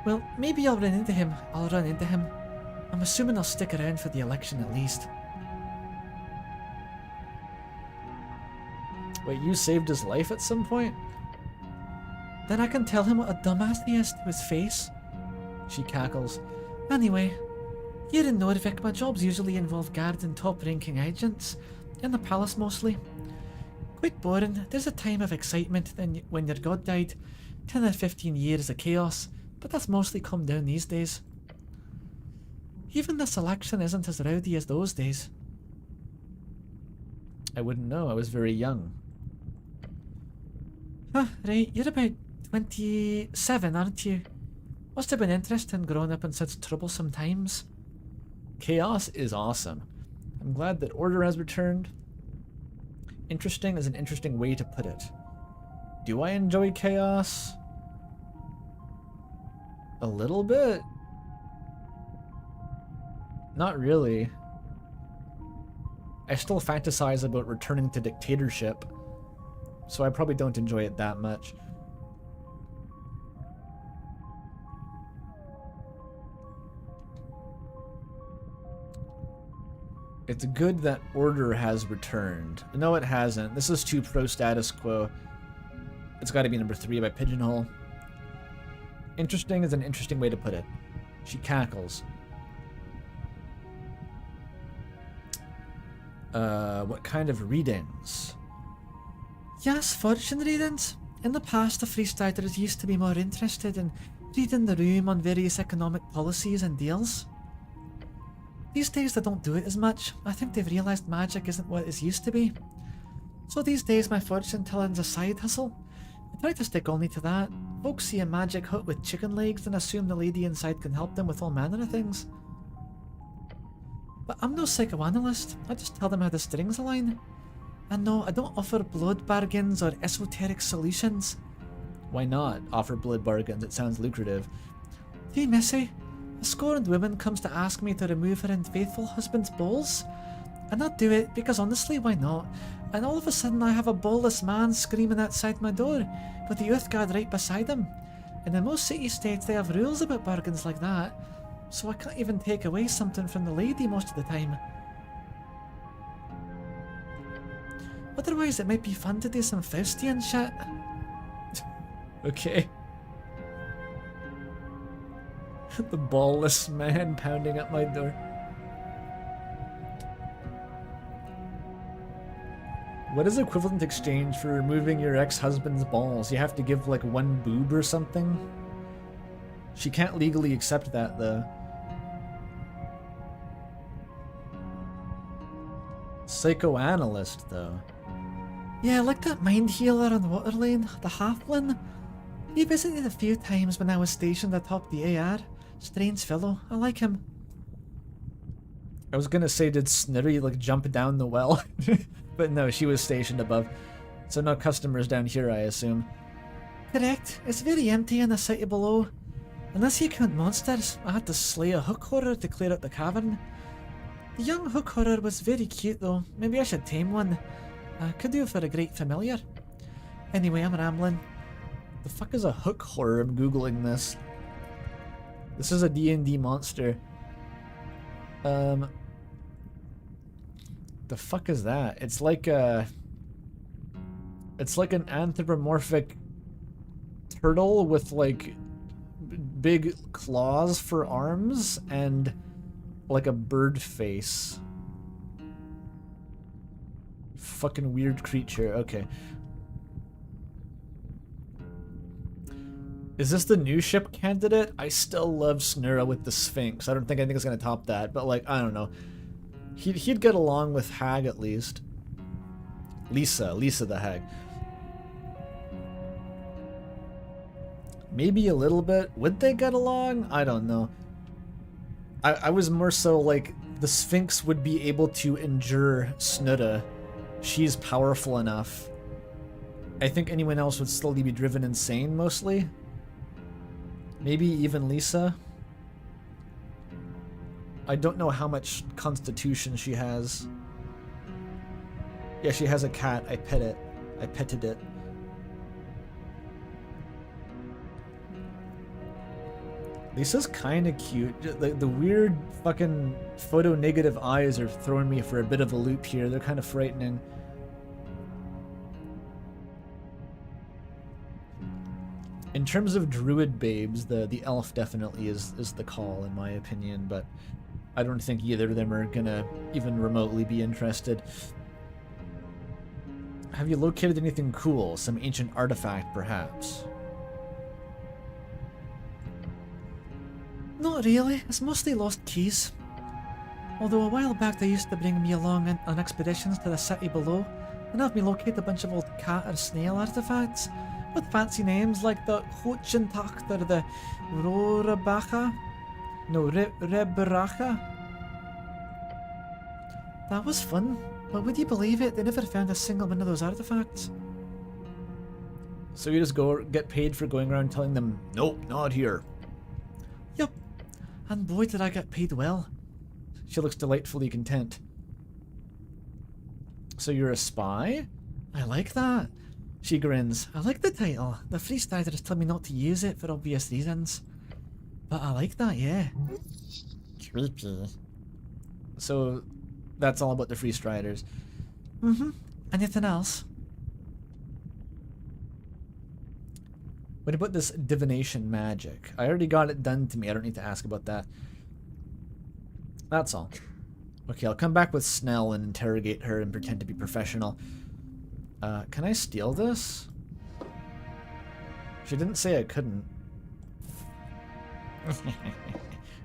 Well, maybe I'll run into him. I'm assuming I'll stick around for the election at least. Wait, you saved his life at some point? Then I can tell him what a dumbass he is to his face. She cackles. Anyway, here in Norvik, my jobs usually involve guarding top-ranking agents, in the palace mostly. Quite boring. There's a time of excitement then when your god died, 10 or 15 years of chaos, but that's mostly come down these days. Even this election isn't as rowdy as those days. I wouldn't know, I was very young. Huh, right, you're about 27, aren't you? Must have been interesting growing up in such troublesome times. Chaos is awesome. I'm glad that order has returned. Interesting is an interesting way to put it. Do I enjoy chaos? A little bit. Not really. I still fantasize about returning to dictatorship, so I probably don't enjoy it that much. It's good that order has returned. No, it hasn't. This is too pro-status quo. It's got to be number 3 by Pigeonhole. Interesting is an interesting way to put it. She cackles. What kind of readings? Yes, fortune readings. In the past, the freestyters used to be more interested in reading the room on various economic policies and deals. These days they don't do it as much. I think they've realised magic isn't what it used to be. So these days my fortune telling's a side hustle. I try to stick only to that. Folks see a magic hut with chicken legs and assume the lady inside can help them with all manner of things. But I'm no psychoanalyst, I just tell them how the strings align. And no, I don't offer blood bargains or esoteric solutions. Why not offer blood bargains? It sounds lucrative. Hey Missy, a scorned woman comes to ask me to remove her unfaithful husband's balls. And I do it because honestly, why not? And all of a sudden I have a ballless man screaming outside my door, with the Earth Guard right beside him. And in most city-states they have rules about bargains like that, so I can't even take away something from the lady most of the time. Otherwise it might be fun to do some Faustian shit. Okay. The ballless man pounding at my door. What is equivalent exchange for removing your ex-husband's balls? You have to give like one boob or something? She can't legally accept that though. Psychoanalyst though. Yeah, like that mind healer on Waterlane, the halfling. He visited a few times when I was stationed atop the AR. Strange fellow, I like him. I was gonna say, did Snurry like jump down the well? But no, she was stationed above. So no customers down here, I assume. Correct, it's very empty in the city below. Unless you count monsters, I had to slay a hook horror to clear out the cavern. The young hook horror was very cute though, maybe I should tame one. Could do for a great familiar. Anyway, I'm rambling. The fuck is a hook horror? I'm googling this. This is a D&D monster. The fuck is that? It's like an anthropomorphic turtle with like big claws for arms and like a bird face. Fucking weird creature. Okay. Is this the new ship candidate? I still love Snurra with the Sphinx. I don't think anything's gonna top that, but like, I don't know. He'd get along with Hag at least. Lisa the Hag. Maybe a little bit. Would they get along? I don't know. I was more so like the Sphinx would be able to endure Snuda. She's powerful enough. I think anyone else would slowly be driven insane mostly. Maybe even Lisa. I don't know how much constitution she has. Yeah, she has a cat. I petted it. Lisa's kind of cute. The weird fucking photo negative eyes are throwing me for a bit of a loop here. They're kind of frightening. In terms of druid babes, the elf definitely is the call in my opinion, but I don't think either of them are gonna even remotely be interested. Have you located anything cool? Some ancient artifact, perhaps? Not really, it's mostly lost keys. Although a while back they used to bring me along on expeditions to the city below, and have me locate a bunch of old cat or snail artifacts, with fancy names like the Hochentacht or the Rorabacha. No, Reberacha. That was fun, but would you believe it, they never found a single one of those artifacts. So you just go get paid for going around telling them, nope, not here. Yup, and boy did I get paid well. She looks delightfully content. So you're a spy? I like that. She grins. I like the title. The freestylers tell me not to use it for obvious reasons. But I like that, yeah. Creepy. So that's all about the freestriders. Mm-hmm. Anything else? What about this divination magic? I already got it done to me. I don't need to ask about that. That's all. Okay, I'll come back with Snell and interrogate her and pretend to be professional. Can I steal this? She didn't say I couldn't.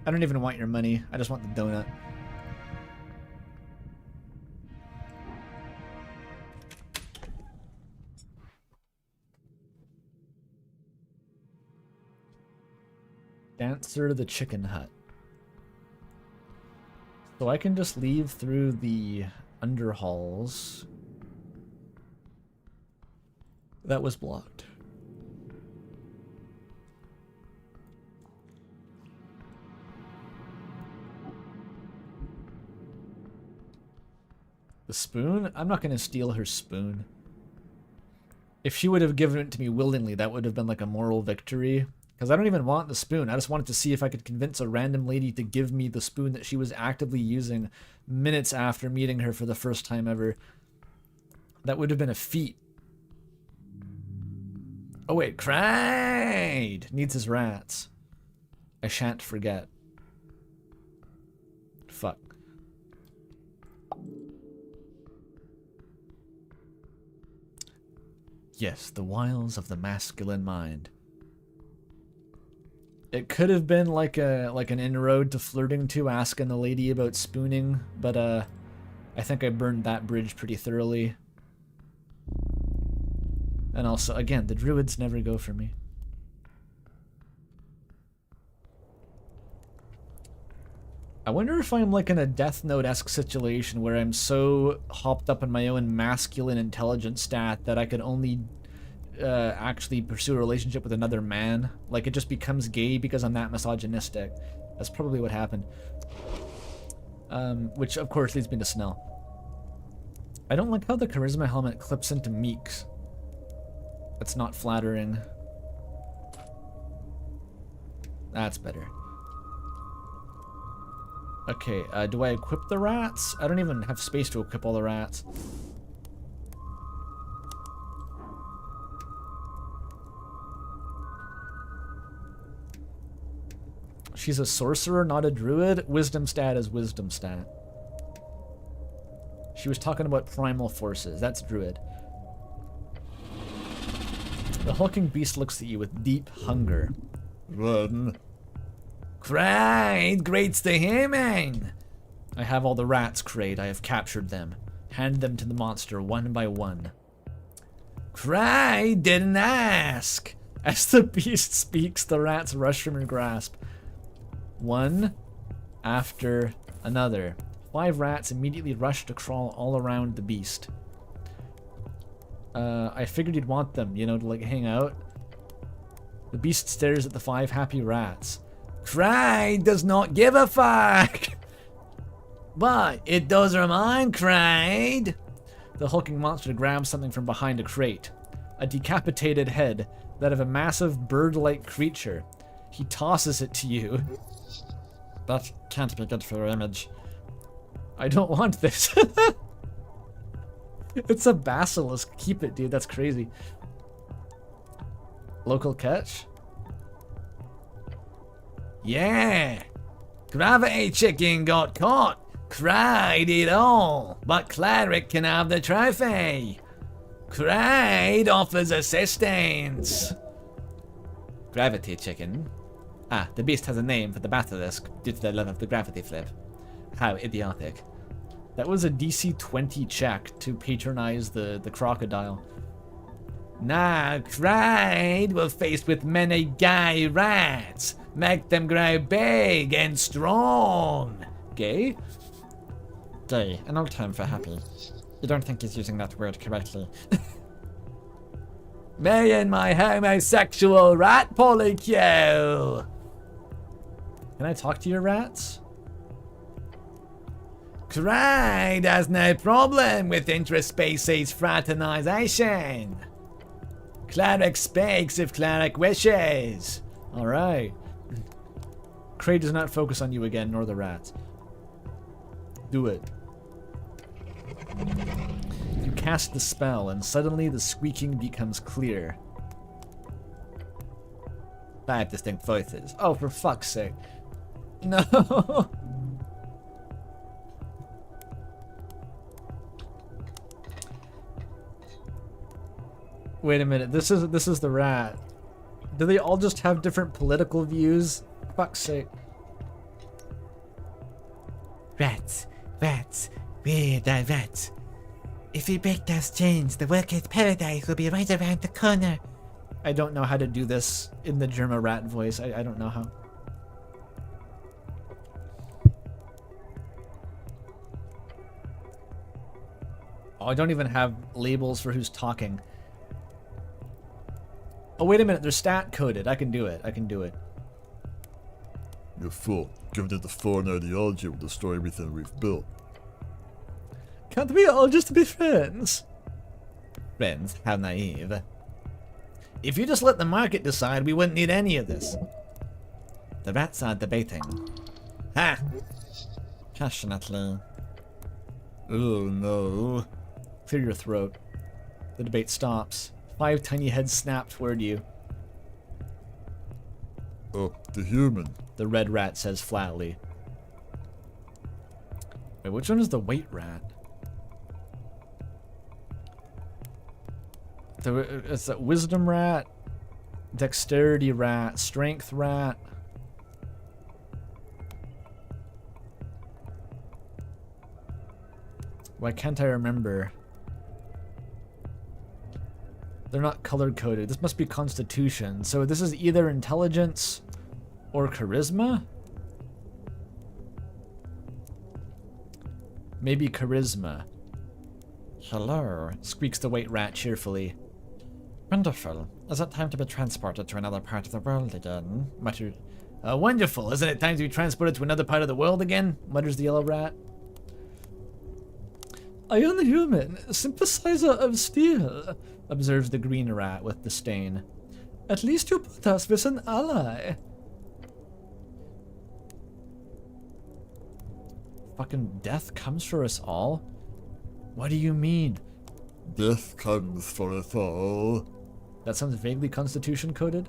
I don't even want your money. I just want the donut. Dancer the Chicken Hut. So I can just leave through the underhalls. That was blocked. The spoon? I'm not going to steal her spoon. If she would have given it to me willingly, that would have been like a moral victory. Because I don't even want the spoon. I just wanted to see if I could convince a random lady to give me the spoon that she was actively using minutes after meeting her for the first time ever. That would have been a feat. Oh wait, cried! Needs his rats. I shan't forget. Fuck. Yes, the wiles of the masculine mind. It could have been like an inroad to flirting to, asking the lady about spooning, but I think I burned that bridge pretty thoroughly. And also, again, the druids never go for me. I wonder if I'm like in a Death Note-esque situation where I'm so hopped up in my own masculine intelligence stat that I could only actually pursue a relationship with another man. Like it just becomes gay because I'm that misogynistic. That's probably what happened. Which of course leads me to Snell. I don't like how the charisma helmet clips into Meeks. That's not flattering. That's better. Okay, do I equip the rats? I don't even have space to equip all the rats. She's a sorcerer, not a druid. Wisdom stat is wisdom stat. She was talking about primal forces. That's druid. The hulking beast looks at you with deep hunger. Run. Kraid greats the hemming! I have all the rats, Kraid. I have captured them. Hand them to the monster one by one. Kraid didn't ask! As the beast speaks, the rats rush from your grasp. One after another. 5 rats immediately rush to crawl all around the beast. I figured you'd want them, you know, to like hang out. The beast stares at the 5 happy rats. Craig does not give a fuck! But it does remind Craig. The hulking monster grabs something from behind a crate. A decapitated head, that of a massive bird-like creature. He tosses it to you. That can't be good for your image. I don't want this. It's a basilisk. Keep it, dude. That's crazy. Local catch? Yeah. Gravity chicken got caught. Cried it all. But Cleric can have the trophy. Cried offers assistance. Gravity chicken. Ah, the beast has a name for the basilisk due to their love of the gravity flip. How idiotic. That was a DC 20 check to patronize the crocodile. Now, Cried will face with many gay rats. Make them grow big and strong. Gay? Gay, an old term for happy. You don't think he's using that word correctly. Me and my homosexual rat polycule. Can I talk to your rats? Cried has no problem with interspecies fraternization. Cleric speaks if Cleric wishes. Alright. Craig does not focus on you again, nor the rats. Do it. You cast the spell, and suddenly the squeaking becomes clear. 5 distinct voices. Oh, for fuck's sake. No. Wait a minute. This is the rat. Do they all just have different political views? Fuck's sake. Rats, weird rats. If we break those chains, the workers' paradise will be right around the corner. I don't know how to do this in the Germa rat voice. I don't know how. Oh, I don't even have labels for who's talking. Oh, wait a minute. They're stat coded. I can do it. You're full. Giving it the foreign ideology will destroy everything we've built. Can't we all just be friends? Friends? How naive. If you just let the market decide, we wouldn't need any of this. The rats are debating. Ha! Passionately. Oh no. Clear your throat. The debate stops. 5 tiny heads snap toward you. Oh, the human. The red rat says flatly. Wait, which one is the white rat? It's that wisdom rat, dexterity rat, strength rat. Why can't I remember? They're not color coded. This must be Constitution. So this is either intelligence or charisma? Maybe charisma. Hello. Squeaks the white rat cheerfully. Wonderful. Is it time to be transported to another part of the world again? Muttered. Wonderful. Isn't it time to be transported to another part of the world again? Mutters the yellow rat. I am the human, synthesizer of steel, observes the green rat with disdain. At least you put us with an ally. Fucking death comes for us all? What do you mean? Death comes for us all. That sounds vaguely Constitution coded.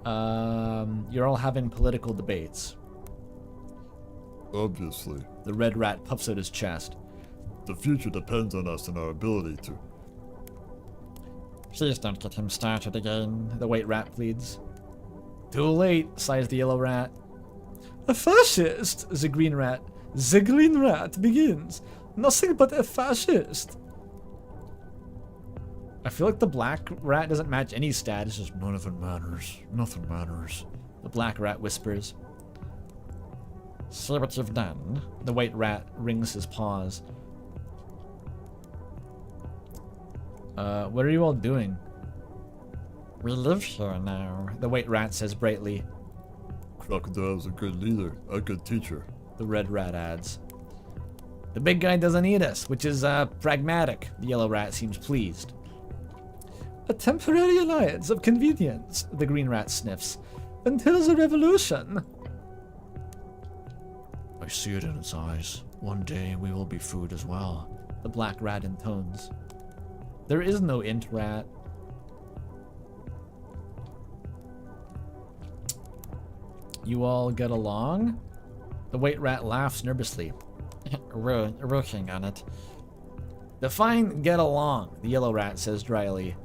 You're all having political debates. Obviously. The red rat puffs out his chest. The future depends on us and our ability to. Please don't get him started again. The white rat pleads. Too late, sighs the yellow rat. A fascist, the green rat. The green rat begins. Nothing but a fascist. I feel like the black rat doesn't match any stat. It's just nothing matters. Nothing matters. The black rat whispers. See what you've done? The white rat wrings his paws. What are you all doing? We live here now. The white rat says brightly. Crocodile's a good leader, a good teacher. The red rat adds. The big guy doesn't eat us, which is, pragmatic. The yellow rat seems pleased. A temporary alliance of convenience, the green rat sniffs. Until the revolution. I see it in its eyes. One day we will be food as well. The black rat intones. There is no int rat. You all get along? The white rat laughs nervously. We're working on it. Define get along, the yellow rat says dryly.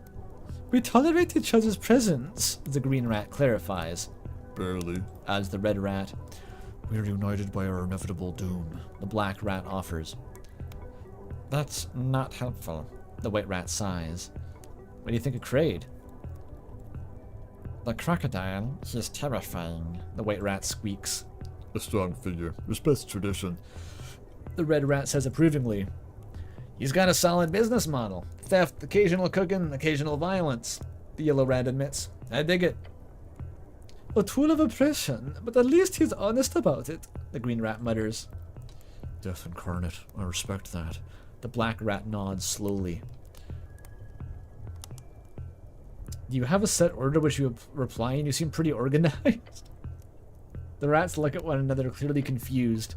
We tolerate each other's presence, the green rat clarifies. Barely. Adds the red rat. We're united by our inevitable doom, the black rat offers. That's not helpful. The white rat sighs. What do you think of Kraid? The crocodile, he's terrifying. The white rat squeaks. A strong figure. Respects tradition. The red rat says approvingly. He's got a solid business model. Theft, occasional cooking, occasional violence. The yellow rat admits. I dig it. A tool of oppression, but at least he's honest about it, the green rat mutters. Death incarnate. I respect that. The black rat nods slowly. Do you have a set order which you reply and you seem pretty organized? The rats look at one another, clearly confused.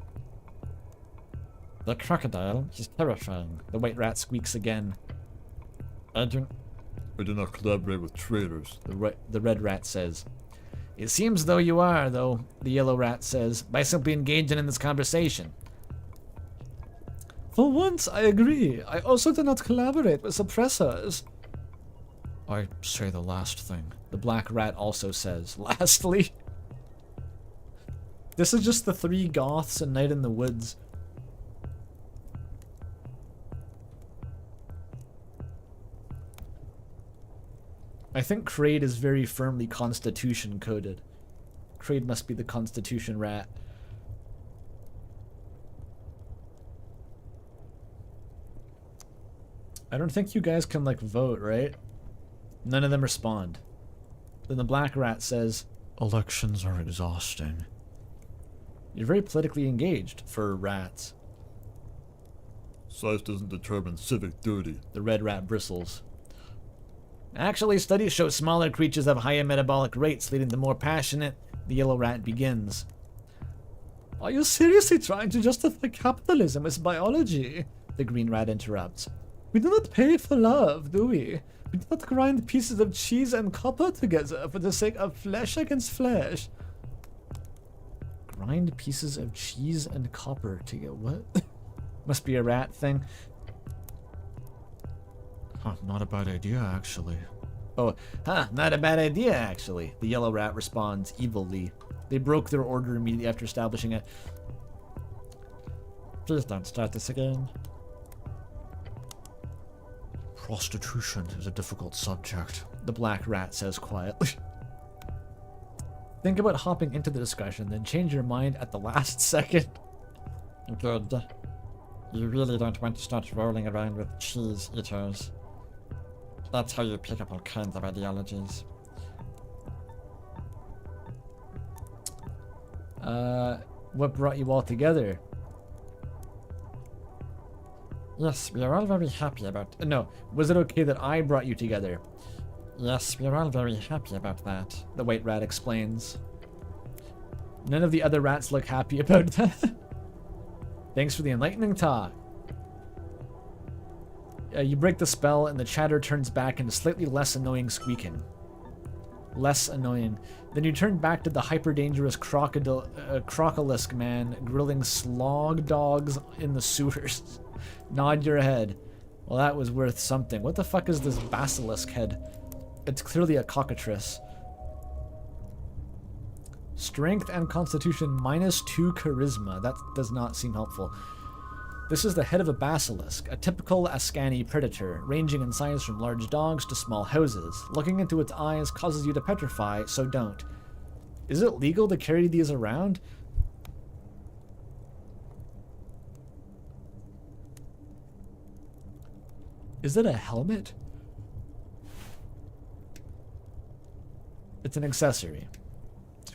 The crocodile, he's terrifying. The white rat squeaks again. I do not collaborate with traitors. The red rat says. It seems though you are, though, the yellow rat says, by simply engaging in this conversation. For once, I agree. I also do not collaborate with suppressors. I say the last thing. The black rat also says, lastly. This is just the three goths and Night in the Woods. I think Kraid is very firmly Constitution coded. Kraid must be the Constitution rat. I don't think you guys can, like, vote, right? None of them respond. Then the black rat says, elections are exhausting. You're very politically engaged for rats. Size doesn't determine civic duty. The red rat bristles. Actually, studies show smaller creatures have higher metabolic rates, leading to more passionate. The yellow rat begins. Are you seriously trying to justify capitalism with biology? The green rat interrupts. We do not pay for love, do we? We do not grind pieces of cheese and copper together for the sake of flesh against flesh. Grind pieces of cheese and copper together. What? Must be a rat thing. Huh, not a bad idea, actually. Oh, not a bad idea, actually. The yellow rat responds evilly. They broke their order immediately after establishing it. Please don't start this again. Prostitution is a difficult subject, the black rat says quietly. Think about hopping into the discussion, then change your mind at the last second. Good. You really don't want to start rolling around with cheese eaters. That's how you pick up all kinds of ideologies. What brought you all together? Yes, we are all very happy about... No, was it okay that I brought you together? Yes, we are all very happy about that. The white rat explains. None of the other rats look happy about that. Thanks for the enlightening talk. You break the spell and the chatter turns back into slightly less annoying squeaking. Less annoying. Then you turn back to the hyper-dangerous crocolisk man grilling slog dogs in the sewers. Nod your head. Well, that was worth something. What the fuck is this basilisk head? It's clearly a cockatrice. Strength and constitution -2 charisma. That does not seem helpful. This is the head of a basilisk, a typical Ascani predator, ranging in size from large dogs to small houses. Looking into its eyes causes you to petrify, so don't. Is it legal to carry these around? Is it a helmet? It's an accessory.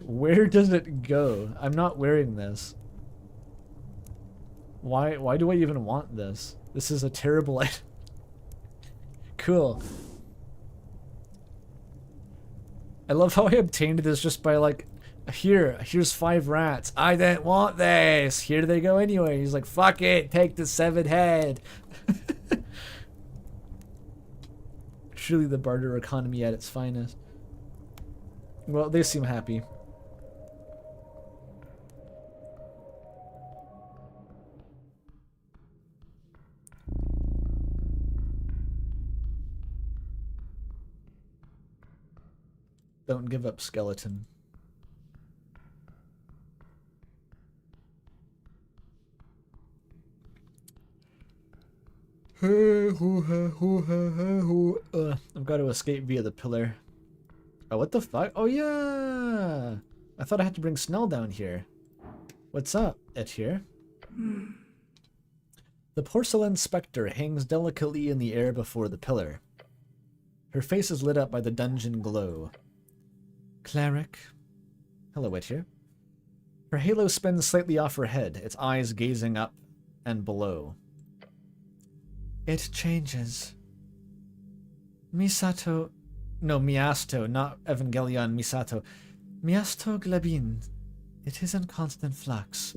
Where does it go? I'm not wearing this. Why do I even want this? This is a terrible item. Cool. I love how I obtained this just by like, here's 5 rats. I didn't want this. Here they go anyway. He's like, fuck it, take the 7 head. Truly the barter economy at its finest. Well, they seem happy. Don't give up, skeleton. I've got to escape via the pillar. Oh, what the fuck? Oh, yeah! I thought I had to bring Snell down here. What's up, here? The porcelain spectre hangs delicately in the air before the pillar. Her face is lit up by the dungeon glow. Cleric. Hello, here. Her halo spins slightly off her head, its eyes gazing up and below. It changes. Misato... No, Miasto, not Evangelion Misato. Miasto Glabin. It is in constant flux.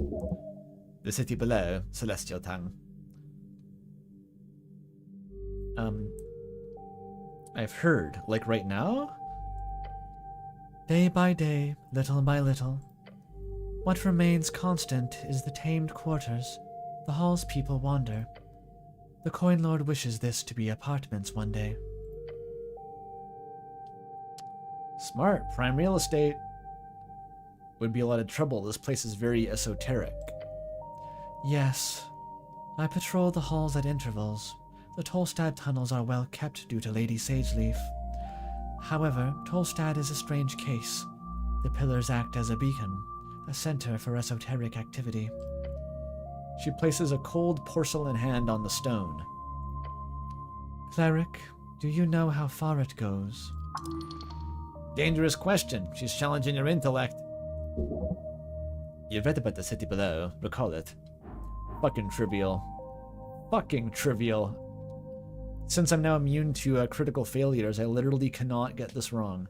The city below, celestial tongue. I've heard, like right now? Day by day, little by little. What remains constant is the tamed quarters. The hall's people wander. The Coin Lord wishes this to be apartments one day. Smart. Prime real estate. Would be a lot of trouble. This place is very esoteric. Yes. I patrol the halls at intervals. The Tolstad tunnels are well kept due to Lady Sageleaf. However, Tolstad is a strange case. The pillars act as a beacon, a center for esoteric activity. She places a cold porcelain hand on the stone. Cleric, do you know how far it goes? Dangerous question. She's challenging your intellect. You've read about the city below. Recall it. Fucking trivial. Fucking trivial. Since I'm now immune to critical failures, I literally cannot get this wrong.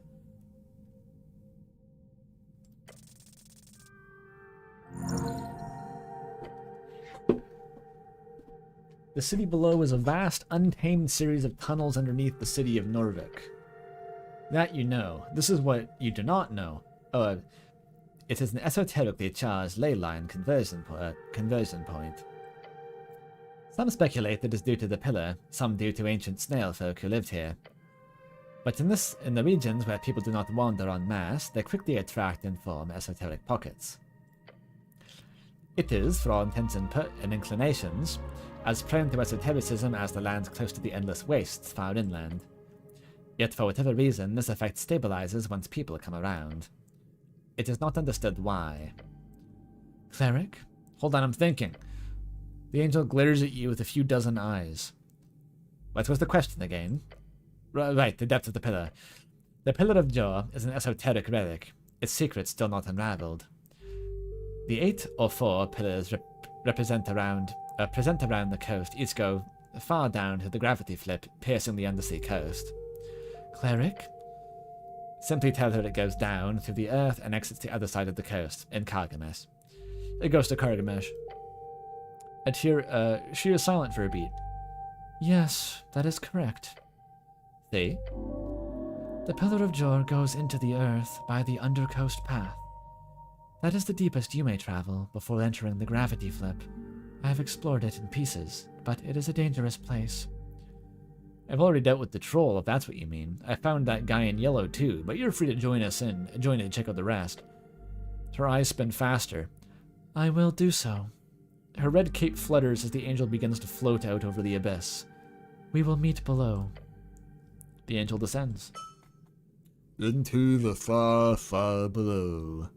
The city below is a vast, untamed series of tunnels underneath the city of Norvik. That you know. This is what you do not know. It is an esoterically charged ley line conversion point. Some speculate it is due to the pillar, some due to ancient snail folk who lived here. But in the regions where people do not wander en masse, they quickly attract and form esoteric pockets. It is, for all intents and inclinations, as prone to esotericism as the lands close to the endless wastes far inland. Yet for whatever reason, this effect stabilizes once people come around. It is not understood why. Cleric? Hold on, I'm thinking. The angel glares at you with a few dozen eyes. What was the question again? Right, the depth of the pillar. The Pillar of Jaw is an esoteric relic, its secret still not unraveled. The 8 or 4 pillars present around the coast each go far down to the gravity flip, piercing the undersea coast. Cleric? Simply tell her it goes down through the earth and exits the other side of the coast, in Kargamesh. It goes to Kargamesh. And here, she is silent for a beat. Yes, that is correct. See? The Pillar of Jor goes into the earth by the Undercoast Path. That is the deepest you may travel before entering the gravity flip. I have explored it in pieces, but it is a dangerous place. I've already dealt with the troll, if that's what you mean. I found that guy in yellow too, but you're free to join us in. Join and check out the rest. Her eyes spin faster. I will do so. Her red cape flutters as the angel begins to float out over the abyss. We will meet below. The angel descends. Into the far, far below.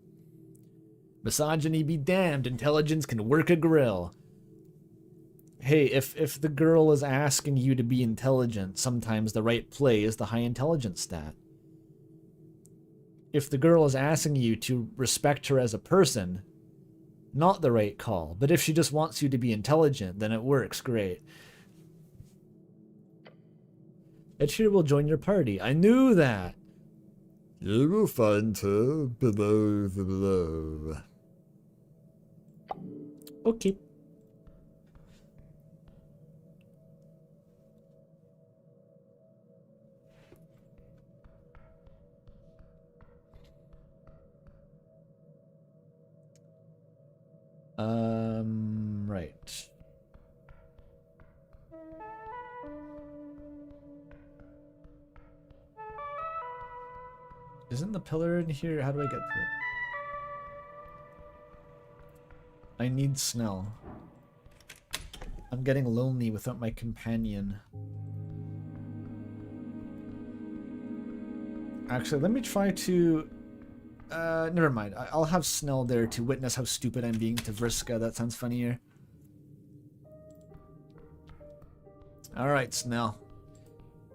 Misogyny be damned, intelligence can work a grill. Hey, if the girl is asking you to be intelligent, sometimes the right play is the high intelligence stat. If the girl is asking you to respect her as a person, not the right call. But if she just wants you to be intelligent, then it works great. Ed Sheeran will join your party. I knew that. You will find her below the below. Okay. Right. Isn't the pillar in here? How do I get to it? I need Snell. I'm getting lonely without my companion. Actually, let me try to... never mind. I'll have Snell there to witness how stupid I'm being to Vriska. That sounds funnier. Alright, Snell.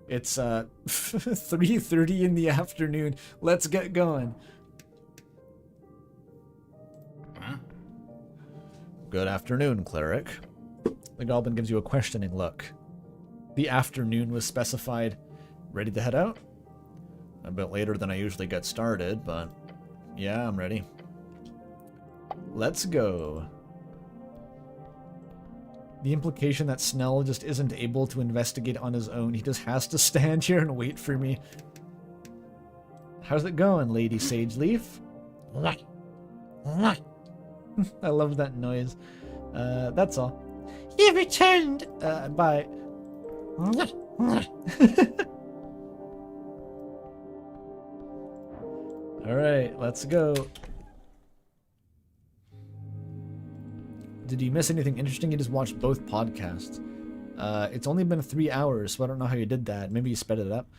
It's 3:30 in the afternoon. Let's get going. Huh? Good afternoon, cleric. The goblin gives you a questioning look. The afternoon was specified. Ready to head out? A bit later than I usually get started, but yeah, I'm ready. Let's go. The implication that Snell just isn't able to investigate on his own. He just has to stand here and wait for me. How's it going, Lady Sageleaf? I love that noise. That's all. You returned! Bye. Alright, let's go. Did you miss anything interesting? You just watched both podcasts. It's only been 3 hours, so I don't know how you did that. Maybe you sped it up.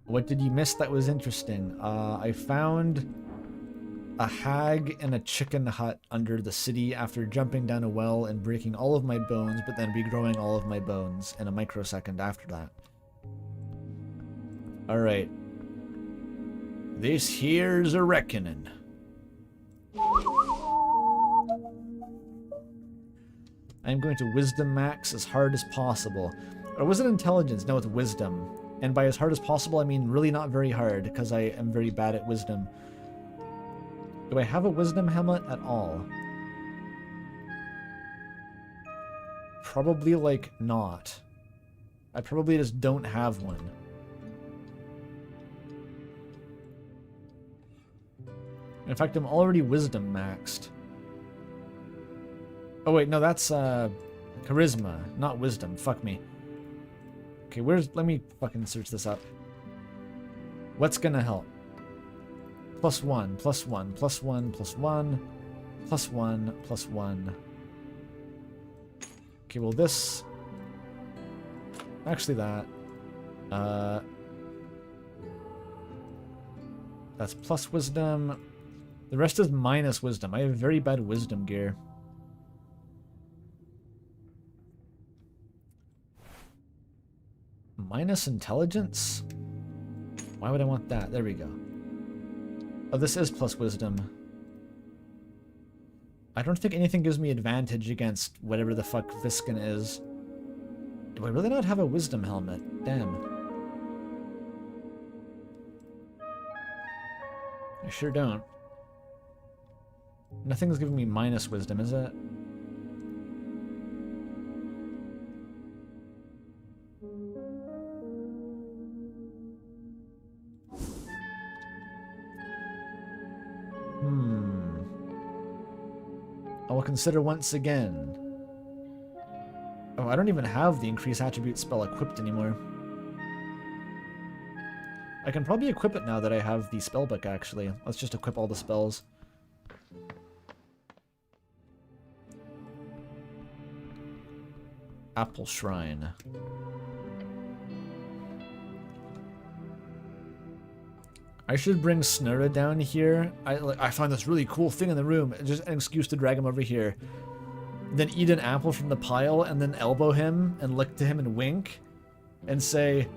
What did you miss that was interesting? I found a hag in a chicken hut under the city after jumping down a well and breaking all of my bones, but then regrowing all of my bones in a microsecond after that. Alright. This here's a reckoning. I'm going to wisdom max as hard as possible. Or was it intelligence? No, it's wisdom. And by as hard as possible, I mean really not very hard, because I am very bad at wisdom. Do I have a wisdom helmet at all? Probably, like, not. I probably just don't have one. In fact, I'm already wisdom maxed. Oh wait, no, that's charisma, not wisdom. Fuck me. Okay, let me fucking search this up. What's gonna help? +1, +1, +1, +1, +1, +1. Okay, well this... Actually that. That's plus wisdom. The rest is minus wisdom. I have very bad wisdom gear. Minus intelligence? Why would I want that? There we go. Oh, this is plus wisdom. I don't think anything gives me advantage against whatever the fuck Viskin is. Do I really not have a wisdom helmet? Damn. I sure don't. Nothing's giving me minus wisdom, is it? I will consider once again. Oh, I don't even have the increase attribute spell equipped anymore. I can probably equip it now that I have the spellbook, actually. Let's just equip all the spells. Apple Shrine. I should bring Snurra down here. I found this really cool thing in the room. Just an excuse to drag him over here. Then eat an apple from the pile and then elbow him and look to him and wink and say,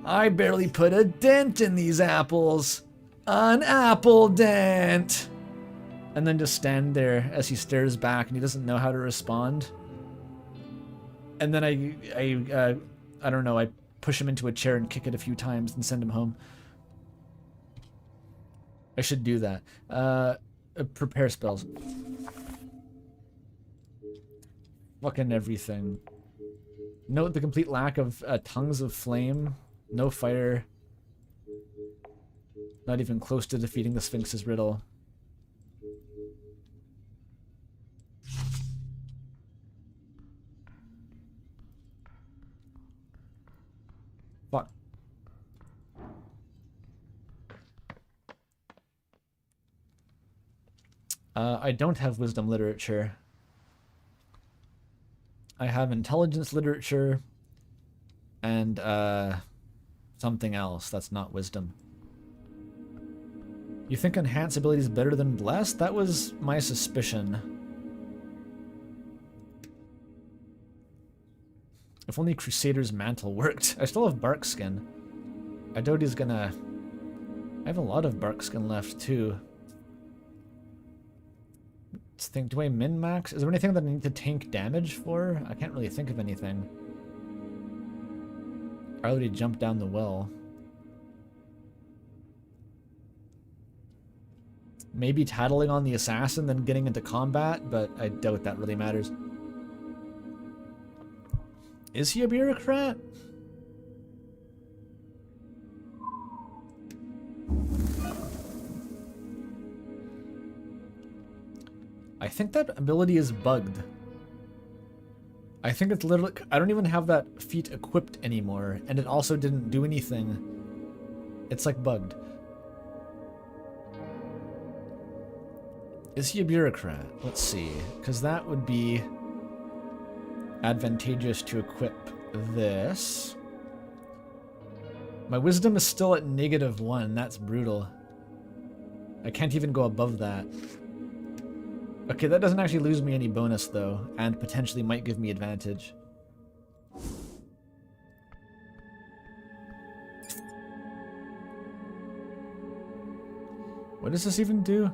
I barely put a dent in these apples. An apple dent. And then just stand there as he stares back and he doesn't know how to respond. And then I don't know, I push him into a chair and kick it a few times and send him home. I should do that. Prepare spells. Fucking everything. Note the complete lack of tongues of flame. No fire. Not even close to defeating the Sphinx's riddle. Fuck. I don't have wisdom literature. I have intelligence literature and something else that's not wisdom. You think enhance ability is better than bless? That was my suspicion. If only Crusader's mantle worked. I still have bark skin. I doubt he's gonna... I have a lot of bark skin left too. Let's think, do I min-max? Is there anything that I need to tank damage for? I can't really think of anything. I already jumped down the well. Maybe tattling on the assassin, then getting into combat, but I doubt that really matters. Is he a bureaucrat? I think that ability is bugged. I think it's literally... I don't even have that feat equipped anymore, and it also didn't do anything. It's like bugged. Is he a bureaucrat? Let's see, because that would be advantageous to equip this. My wisdom is still at -1. That's brutal. I can't even go above that. Okay, that doesn't actually lose me any bonus, though, and potentially might give me advantage. What does this even do?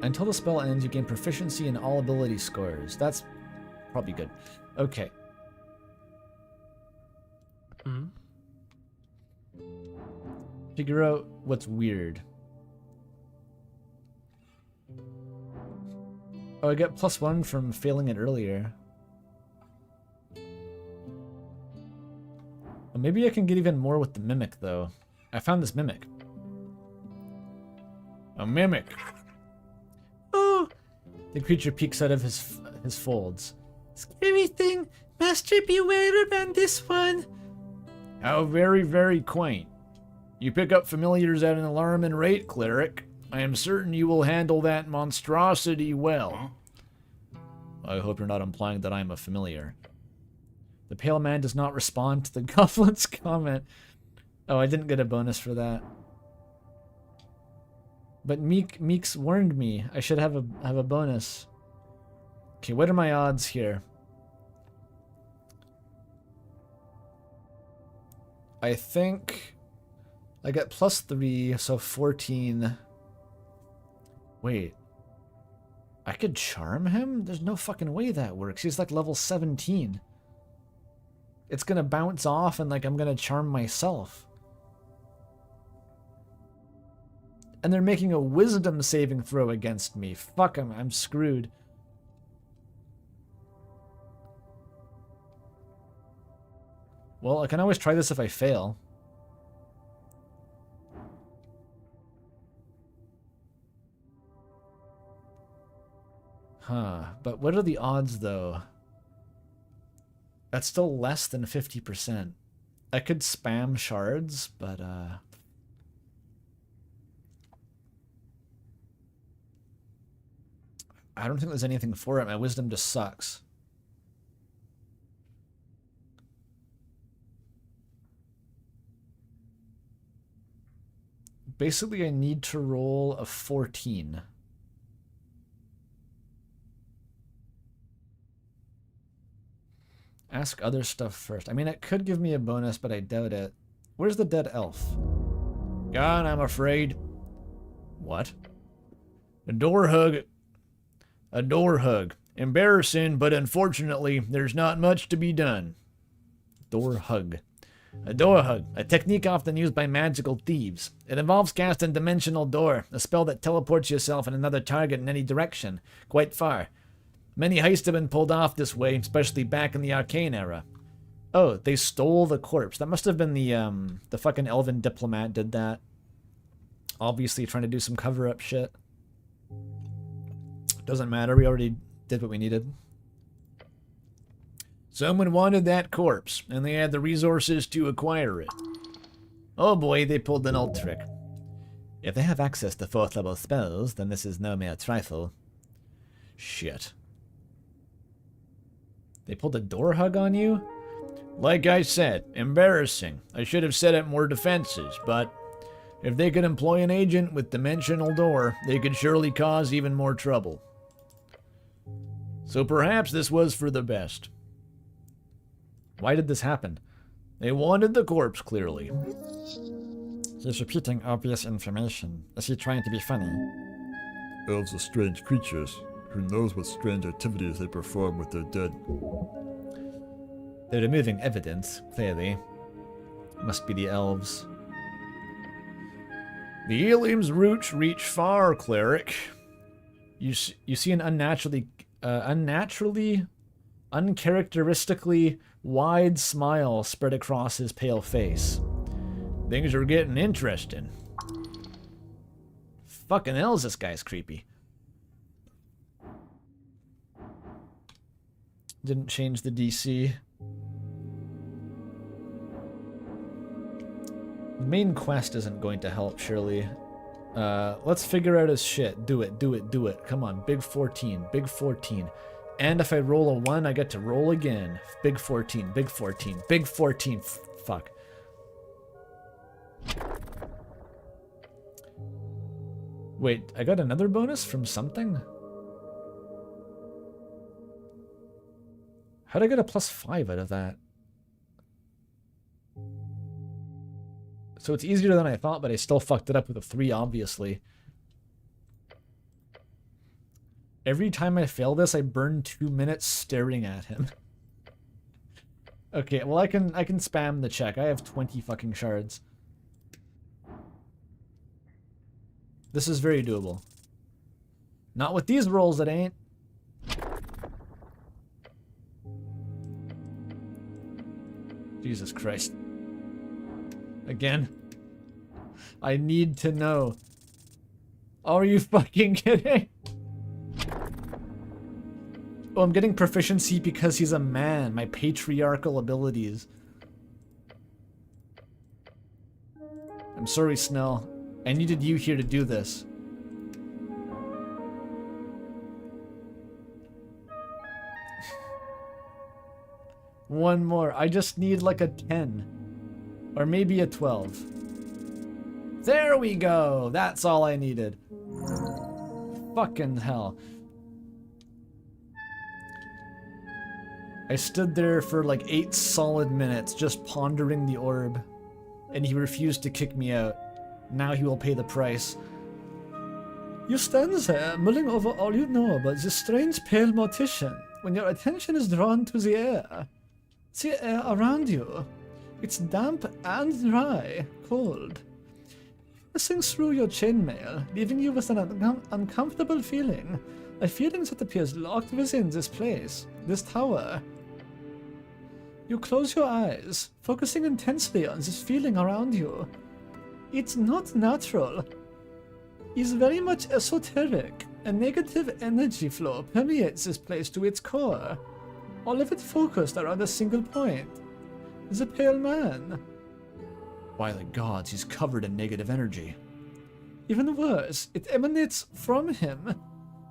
Until the spell ends, you gain proficiency in all ability scores. That's probably good. Okay. Figure out what's weird. Oh, I get +1 from failing it earlier. Well, maybe I can get even more with the mimic, though. I found this mimic. A mimic. Oh! The creature peeks out of his folds. Scary thing! Master, beware about this one! How very, very quaint. You pick up familiars at an alarming rate, cleric. I am certain you will handle that monstrosity well. I hope you're not implying that I'm a familiar. The pale man does not respond to the goblin's comment. Oh, I didn't get a bonus for that. But Meeks warned me. I should have a bonus. Okay, what are my odds here? I think I get +3, so 14. Wait. I could charm him? There's no fucking way that works. He's like level 17. It's gonna bounce off and like I'm gonna charm myself. And they're making a wisdom saving throw against me. Fuck him, I'm screwed. Well, I can always try this if I fail. Huh, but what are the odds though? That's still less than 50%. I could spam shards, but I don't think there's anything for it. My wisdom just sucks. Basically, I need to roll a 14. Ask other stuff first. I mean, it could give me a bonus, but I doubt it. Where's the dead elf? Gone, I'm afraid. What? A door hug. A door hug. Embarrassing, but unfortunately, there's not much to be done. Door hug. A door hug, a technique often used by magical thieves. It involves casting Dimensional Door, a spell that teleports yourself and another target in any direction, quite far. Many heists have been pulled off this way, especially back in the Arcane era. Oh, they stole the corpse. That must have been the fucking elven diplomat did that. Obviously trying to do some cover-up shit. Doesn't matter, we already did what we needed. Someone wanted that corpse, and they had the resources to acquire it. Oh boy, they pulled an old trick. If they have access to 4th level spells, then this is no mere trifle. Shit. They pulled a door hug on you? Like I said, embarrassing. I should have set up more defenses, but if they could employ an agent with Dimensional Door, they could surely cause even more trouble. So perhaps this was for the best. Why did this happen? They wanted the corpse, clearly. He's repeating obvious information. Is he trying to be funny? Elves are strange creatures. Who knows what strange activities they perform with their dead? They're removing evidence, clearly. Must be the elves. The Eliam's roots reach far, cleric. You see an uncharacteristically wide smile spread across his pale face. Things are getting interesting. Fucking hell, this guy's creepy. Didn't change the DC. The main quest isn't going to help, surely. Let's figure out his shit. Do it, do it, do it. Come on, big 14, big 14. And if I roll a 1, I get to roll again. Big 14, big 14, big 14. Fuck. Wait, I got another bonus from something? How'd I get a +5 out of that? So it's easier than I thought, but I still fucked it up with a 3, obviously. Every time I fail this, I burn 2 minutes staring at him. Okay, well I can spam the check. I have 20 fucking shards. This is very doable. Not with these rolls, it ain't. Jesus Christ. Again. I need to know. Are you fucking kidding? Oh, I'm getting proficiency because he's a man. My patriarchal abilities. I'm sorry, Snell. I needed you here to do this. One more. I just need like a 10. Or maybe a 12. There we go. That's all I needed. Fucking hell. I stood there for like 8 solid minutes just pondering the orb. And he refused to kick me out. Now he will pay the price. You stand there, mulling over all you know about this strange pale mortician, when your attention is drawn to the air. The air around you. It's damp and dry, cold. Passing through your chainmail, leaving you with an uncomfortable feeling. A feeling that appears locked within this place, this tower. You close your eyes, focusing intensely on this feeling around you. It's not natural. It's very much esoteric. A negative energy flow permeates this place to its core. All of it focused around a single point. The pale man. By the gods, he's covered in negative energy. Even worse, it emanates from him.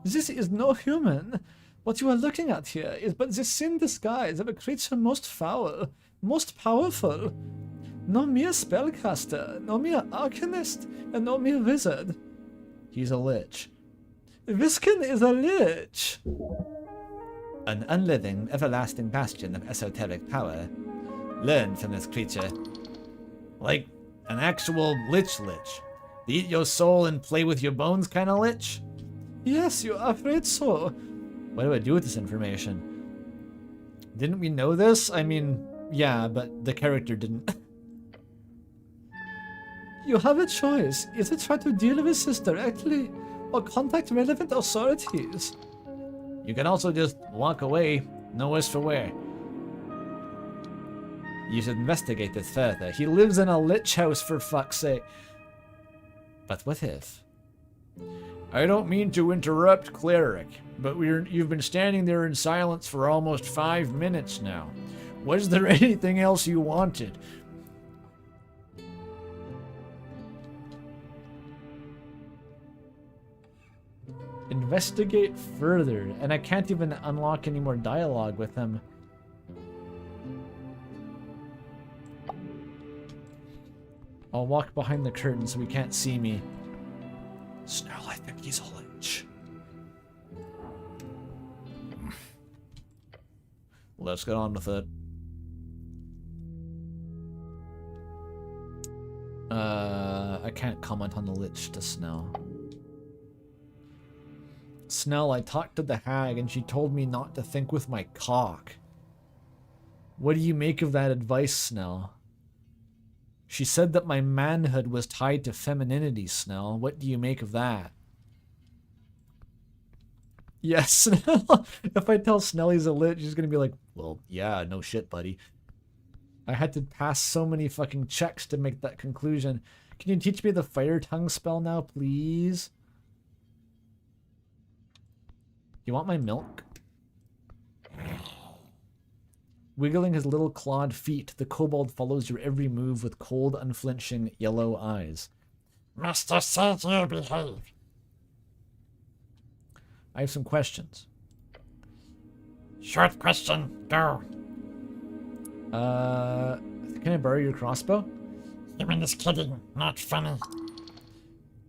This is no human. What you are looking at here is but the sin disguise of a creature most foul, most powerful. No mere spellcaster, no mere arcanist, and no mere wizard. He's a lich. Viskin is a lich. An unliving, everlasting bastion of esoteric power. Learn from this creature. Like an actual lich. The eat your soul and play with your bones kind of lich? Yes, you are afraid so. What do I do with this information? Didn't we know this? I mean, yeah, but the character didn't. You have a choice. Either try to deal with this directly, or contact relevant authorities. You can also just walk away, no worse for wear. You should investigate this further. He lives in a lich house, for fuck's sake. But what if? I don't mean to interrupt, Cleric, but you've been standing there in silence for almost 5 minutes now. Was there anything else you wanted? Investigate further, and I can't even unlock any more dialogue with him. I'll walk behind the curtain so he can't see me. Snell, I think he's a lich. Let's get on with it. I can't comment on the lich to Snell. Snell, I talked to the hag and she told me not to think with my cock. What do you make of that advice, Snell? She said that my manhood was tied to femininity, Snell. What do you make of that? Yes, Snell. If I tell Snell he's a lich, she's gonna be like, well, yeah, no shit, buddy. I had to pass so many fucking checks to make that conclusion. Can you teach me the fire tongue spell now, please? You want my milk? Wiggling his little clawed feet, the kobold follows your every move with cold, unflinching, yellow eyes. Master said you behave. I have some questions. Short question, go. Can I borrow your crossbow? You mean this kidding, not funny.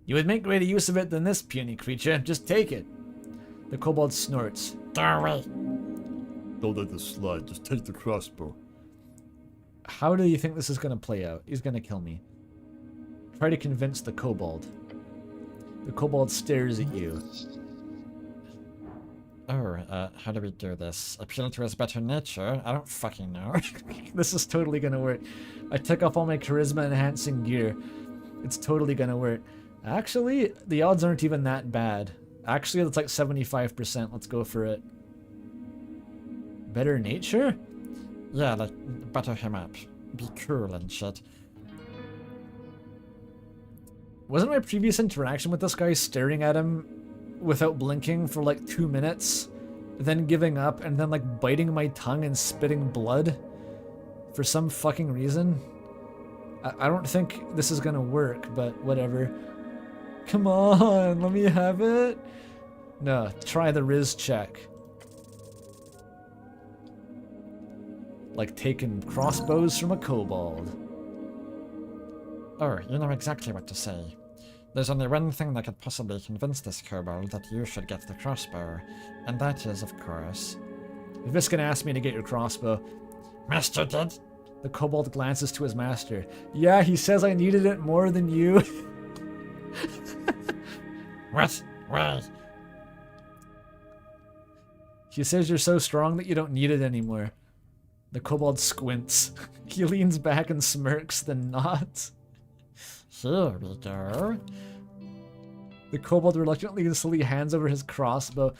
You would make greater use of it than this, puny creature. Just take it. The kobold snorts. Go away. Don't let this slide. Just take the crossbow. How do you think this is going to play out? He's going to kill me. Try to convince the kobold. The kobold stares at you. Oh, how do we do this? Appeal to his better nature? I don't fucking know. This is totally going to work. I took off all my charisma enhancing gear. It's totally going to work. Actually, the odds aren't even that bad. Actually, it's like 75%. Let's go for it. Better nature? Yeah, like, butter him up. Be cool and shit. Wasn't my previous interaction with this guy staring at him without blinking for like 2 minutes, then giving up, and then like biting my tongue and spitting blood for some fucking reason? I don't think this is gonna work, but whatever. Come on, let me have it. No, try the Riz check. Like taking crossbows from a kobold. Oh, you know exactly what to say. There's only one thing that could possibly convince this kobold that you should get the crossbow, and that is, of course... Viskin asked me to get your crossbow. Master did? The kobold glances to his master. Yeah, he says I needed it more than you. What? Why? He says you're so strong that you don't need it anymore. The kobold squints. He leans back and smirks, then nods. Here we go. The kobold reluctantly and slowly hands over his crossbow.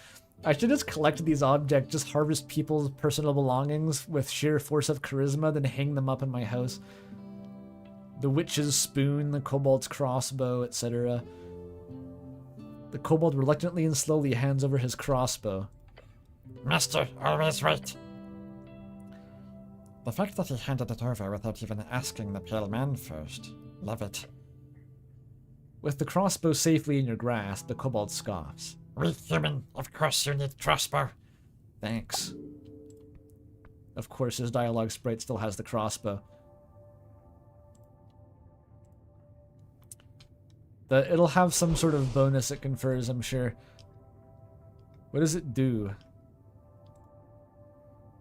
I should just collect these objects, just harvest people's personal belongings with sheer force of charisma, then hang them up in my house. The witch's spoon, the kobold's crossbow, etc. The kobold reluctantly and slowly hands over his crossbow. Master, always right. The fact that he handed it over without even asking the pale man first. Love it. With the crossbow safely in your grasp, the kobold scoffs. Weak human, of course you need crossbow. Thanks. Of course, his dialogue sprite still has the crossbow. It'll have some sort of bonus it confers, I'm sure. What does it do?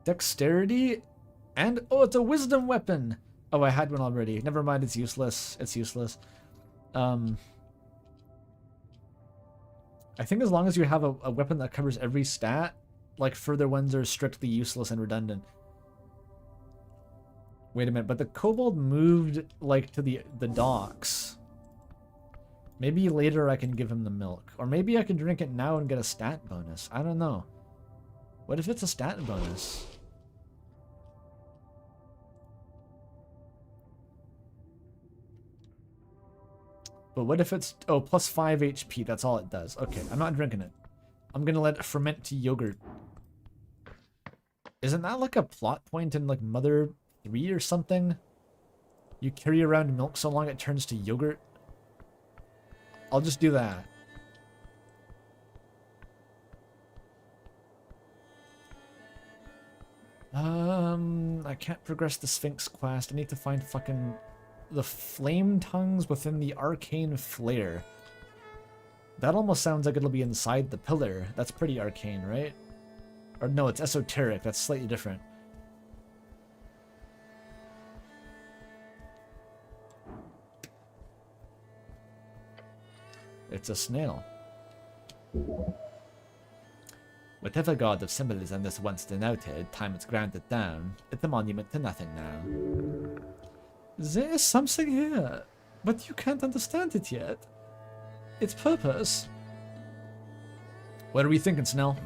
Dexterity? And, oh, it's a wisdom weapon! Oh, I had one already. Never mind, it's useless. It's useless. I think as long as you have a weapon that covers every stat, like further ones are strictly useless and redundant. Wait a minute, but the kobold moved, like, to the docks. Maybe later I can give him the milk. Or maybe I can drink it now and get a stat bonus. I don't know. What if it's a stat bonus? But what if it's... Oh, plus 5 HP. That's all it does. Okay, I'm not drinking it. I'm gonna let it ferment to yogurt. Isn't that like a plot point in like Mother 3 or something? You carry around milk so long it turns to yogurt? I'll just do that. I can't progress the Sphinx quest. I need to find fucking the flame tongues within the arcane flare. That almost sounds like it'll be inside the pillar. That's pretty arcane, right? Or no, it's esoteric. That's slightly different. It's a snail. Whatever god of symbolism this once denoted, time it's grounded down, it's a monument to nothing now. There is something here, but you can't understand it yet. Its purpose. What are we thinking, Snell?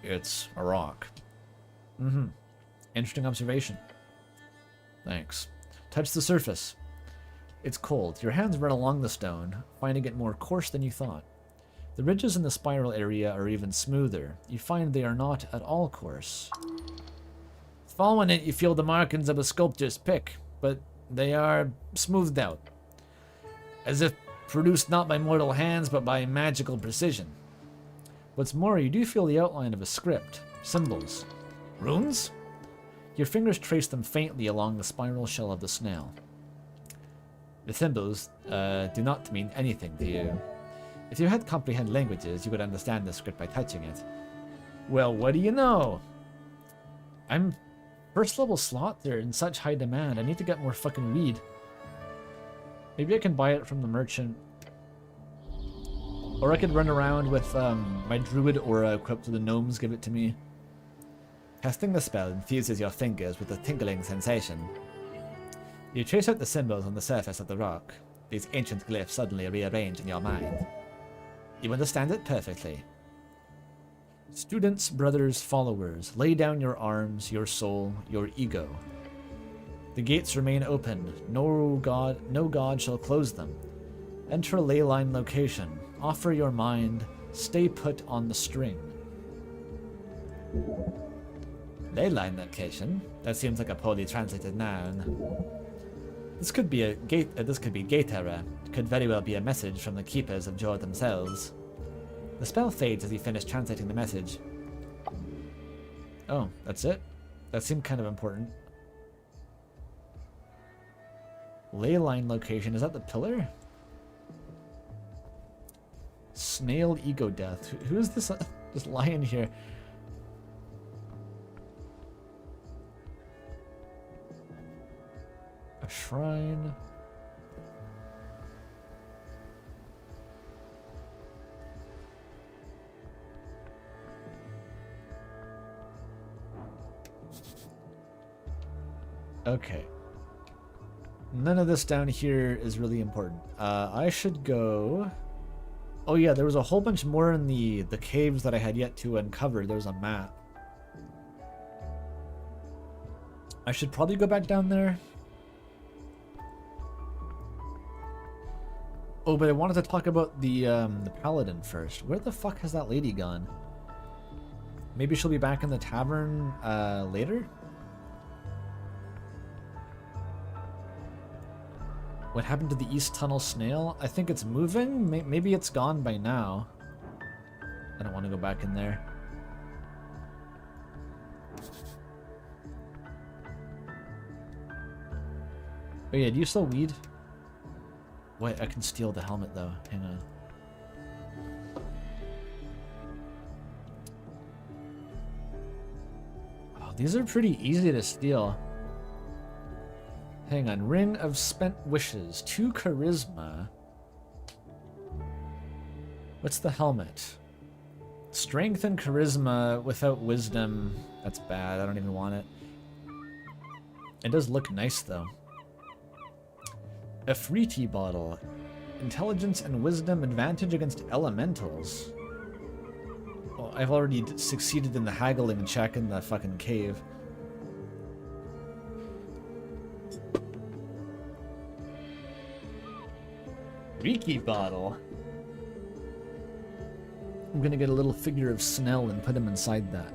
It's a rock. Interesting observation. Thanks. Touch the surface. It's cold. Your hands run along the stone, finding it more coarse than you thought. The ridges in the spiral area are even smoother. You find they are not at all coarse. Following it, you feel the markings of a sculptor's pick, but they are smoothed out. As if produced not by mortal hands, but by magical precision. What's more, you do feel the outline of a script. Symbols. Runes? Your fingers trace them faintly along the spiral shell of the snail. The symbols do not mean anything to you. If you had comprehend languages, you would understand the script by touching it. Well, what do you know? I'm first level slot there in such high demand. I need to get more fucking weed. Maybe I can buy it from the merchant. Or I could run around with my druid aura equipped with the gnomes give it to me. Casting the spell infuses your fingers with a tingling sensation. You trace out the symbols on the surface of the rock. These ancient glyphs suddenly rearrange in your mind. You understand it perfectly. Students, brothers, followers, lay down your arms, your soul, your ego. The gates remain open. No god shall close them. Enter a ley line location. Offer your mind. Stay put on the string. Ley line location? That seems like a poorly translated noun. This could be a gate. This could be gate error. It could very well be a message from the keepers of Jor themselves. The spell fades as you finish translating the message. Oh, that's it? That seemed kind of important. Ley line location. Is that the pillar? Snail ego death. Who is this lion here? A shrine. Okay. None of this down here is really important. I should go... Oh yeah, there was a whole bunch more in the caves that I had yet to uncover. There's a map. I should probably go back down there. Oh, but I wanted to talk about the paladin first. Where the fuck has that lady gone? Maybe she'll be back in the tavern later? What happened to the East Tunnel snail? I think it's moving? Maybe it's gone by now. I don't want to go back in there. Oh yeah, do you sell weed? Wait, I can steal the helmet though. Hang on. Oh, these are pretty easy to steal. Hang on. Ring of Spent Wishes. 2 charisma. What's the helmet? Strength and charisma without wisdom. That's bad. I don't even want it. It does look nice though. A free tea bottle. Intelligence and wisdom advantage against elementals. Well, I've already succeeded in the haggling check in the fucking cave. Riki bottle. I'm gonna get a little figure of Snell and put him inside that.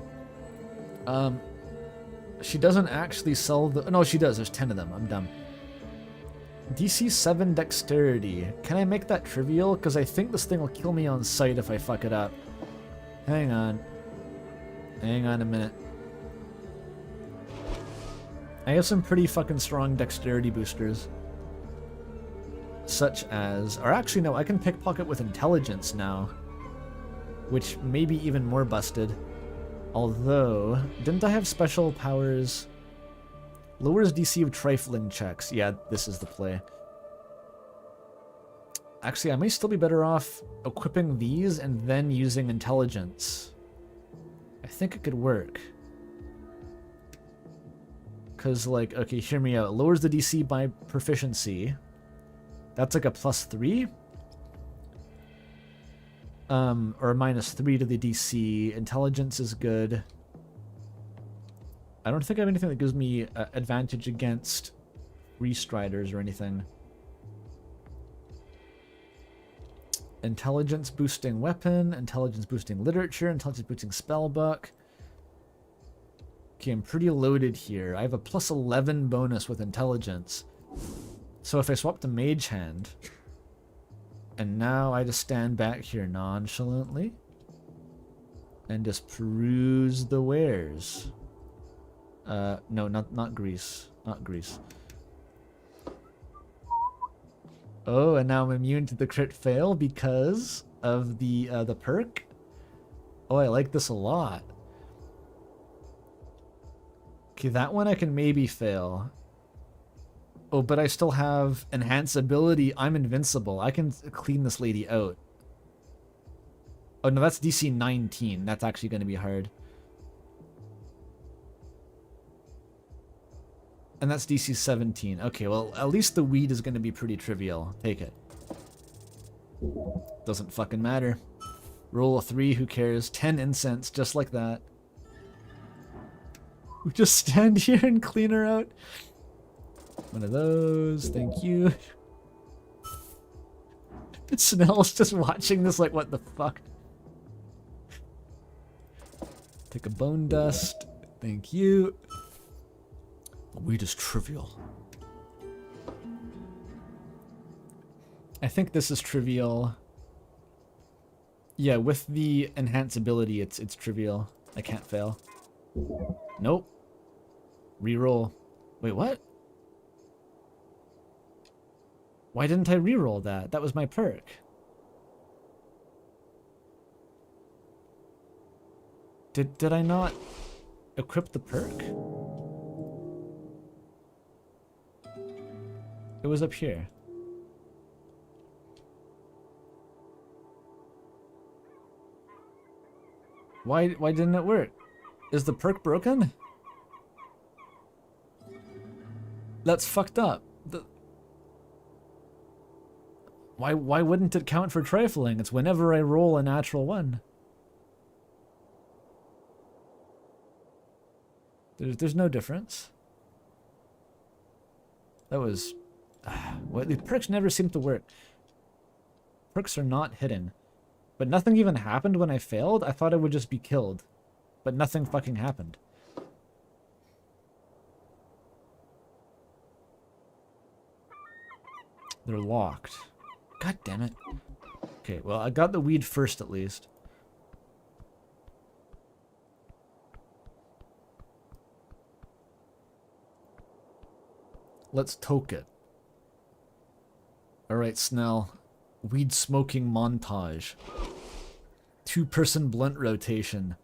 She doesn't actually sell the... No, she does. There's 10 of them. I'm dumb. DC 7 dexterity. Can I make that trivial? Because I think this thing will kill me on sight if I fuck it up. Hang on. Hang on a minute. I have some pretty fucking strong dexterity boosters. Such as... Or actually, no, I can pickpocket with intelligence now. Which may be even more busted. Although, didn't I have special powers? Lowers DC of trifling checks. Yeah, this is the play. Actually, I may still be better off equipping these and then using intelligence. I think it could work. Because, like, okay, hear me out. Lowers the DC by proficiency. That's like a +3. Or a -3 to the DC. Intelligence is good. I don't think I have anything that gives me advantage against Restriders or anything. Intelligence boosting weapon, intelligence boosting literature, intelligence boosting spellbook. Okay, I'm pretty loaded here. I have a +11 bonus with intelligence. So if I swap to Mage Hand, and now I just stand back here nonchalantly and just peruse the wares. No, not grease. Not grease. Oh, and now I'm immune to the crit fail because of the perk. Oh, I like this a lot. Okay, that one I can maybe fail. Oh, but I still have enhance ability. I'm invincible. I can clean this lady out. Oh no, that's DC 19. That's actually going to be hard. And that's DC 17. Okay, well, at least the weed is going to be pretty trivial. Take it. Doesn't fucking matter. Roll a 3, who cares? 10 incense, just like that. We just stand here and clean her out. One of those, thank you. Snell's just watching this like, what the fuck? Take a bone dust, thank you. The weed is trivial. I think this is trivial. Yeah, with the enhance ability, it's trivial. I can't fail. Nope. Reroll. Wait, what? Why didn't I reroll that? That was my perk. Did I not equip the perk? It was up here. Why didn't it work? Is the perk broken? That's fucked up. Why wouldn't it count for trifling? It's whenever I roll a natural 1. There's no difference. That was... What, the perks never seem to work. Perks are not hidden. But nothing even happened when I failed? I thought I would just be killed. But nothing fucking happened. They're locked. God damn it. Okay, well, I got the weed first at least. Let's toke it. Alright, Snell. Weed smoking montage. 2-person blunt rotation.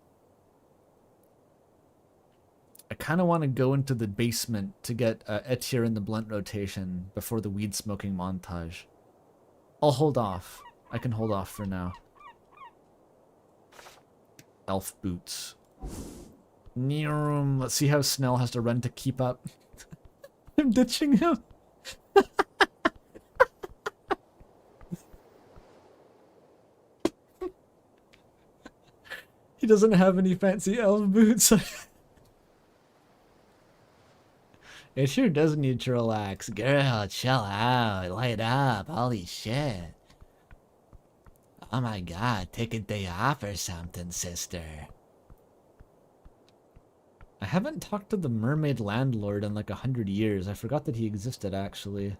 I kind of want to go into the basement to get Etir in the blunt rotation before the weed smoking montage. I'll hold off. I can hold off for now. Elf boots. Let's see how Snell has to run to keep up. I'm ditching him. He doesn't have any fancy elf boots. It sure does need to relax. Girl, chill out. Light up. Holy shit. Oh my god, take a day off or something, sister. I haven't talked to the mermaid landlord in like 100 years. I forgot that he existed, actually.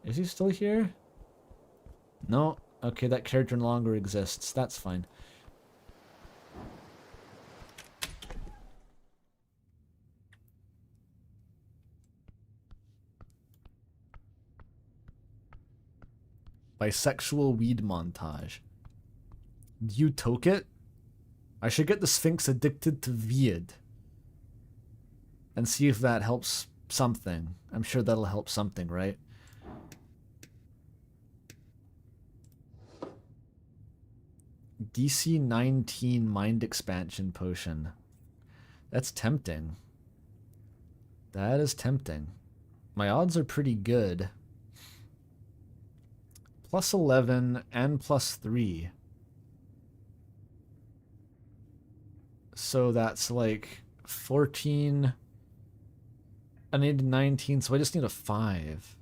Is he still here? No. Okay, that character no longer exists. That's fine. Bisexual weed montage. Do you toke it? I should get the Sphinx addicted to weed. And see if that helps something. I'm sure that'll help something, right? DC 19 mind expansion potion. That's tempting. That is tempting. My odds are pretty good. Plus 11 and plus 3. So that's like 14. I need 19, so I just need a 5.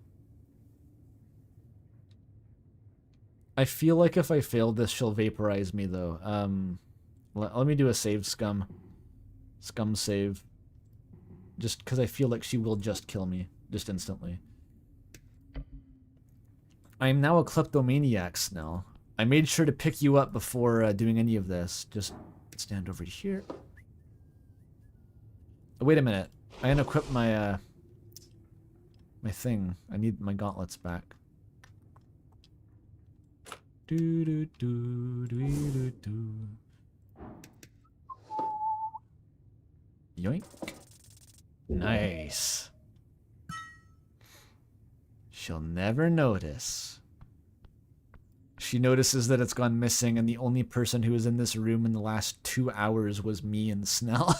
I feel like if I fail this, she'll vaporize me, though. Let me do a save, Scum. Scum save. Just because I feel like she will just kill me. Just instantly. I am now a kleptomaniac, Snell. I made sure to pick you up before doing any of this. Just stand over here. Oh, wait a minute. I unequipped my, my thing. I need my gauntlets back. Do do do do do do. Yoink. Nice. She'll never notice. She notices that it's gone missing, and the only person who was in this room in the last 2 hours was me and Snell.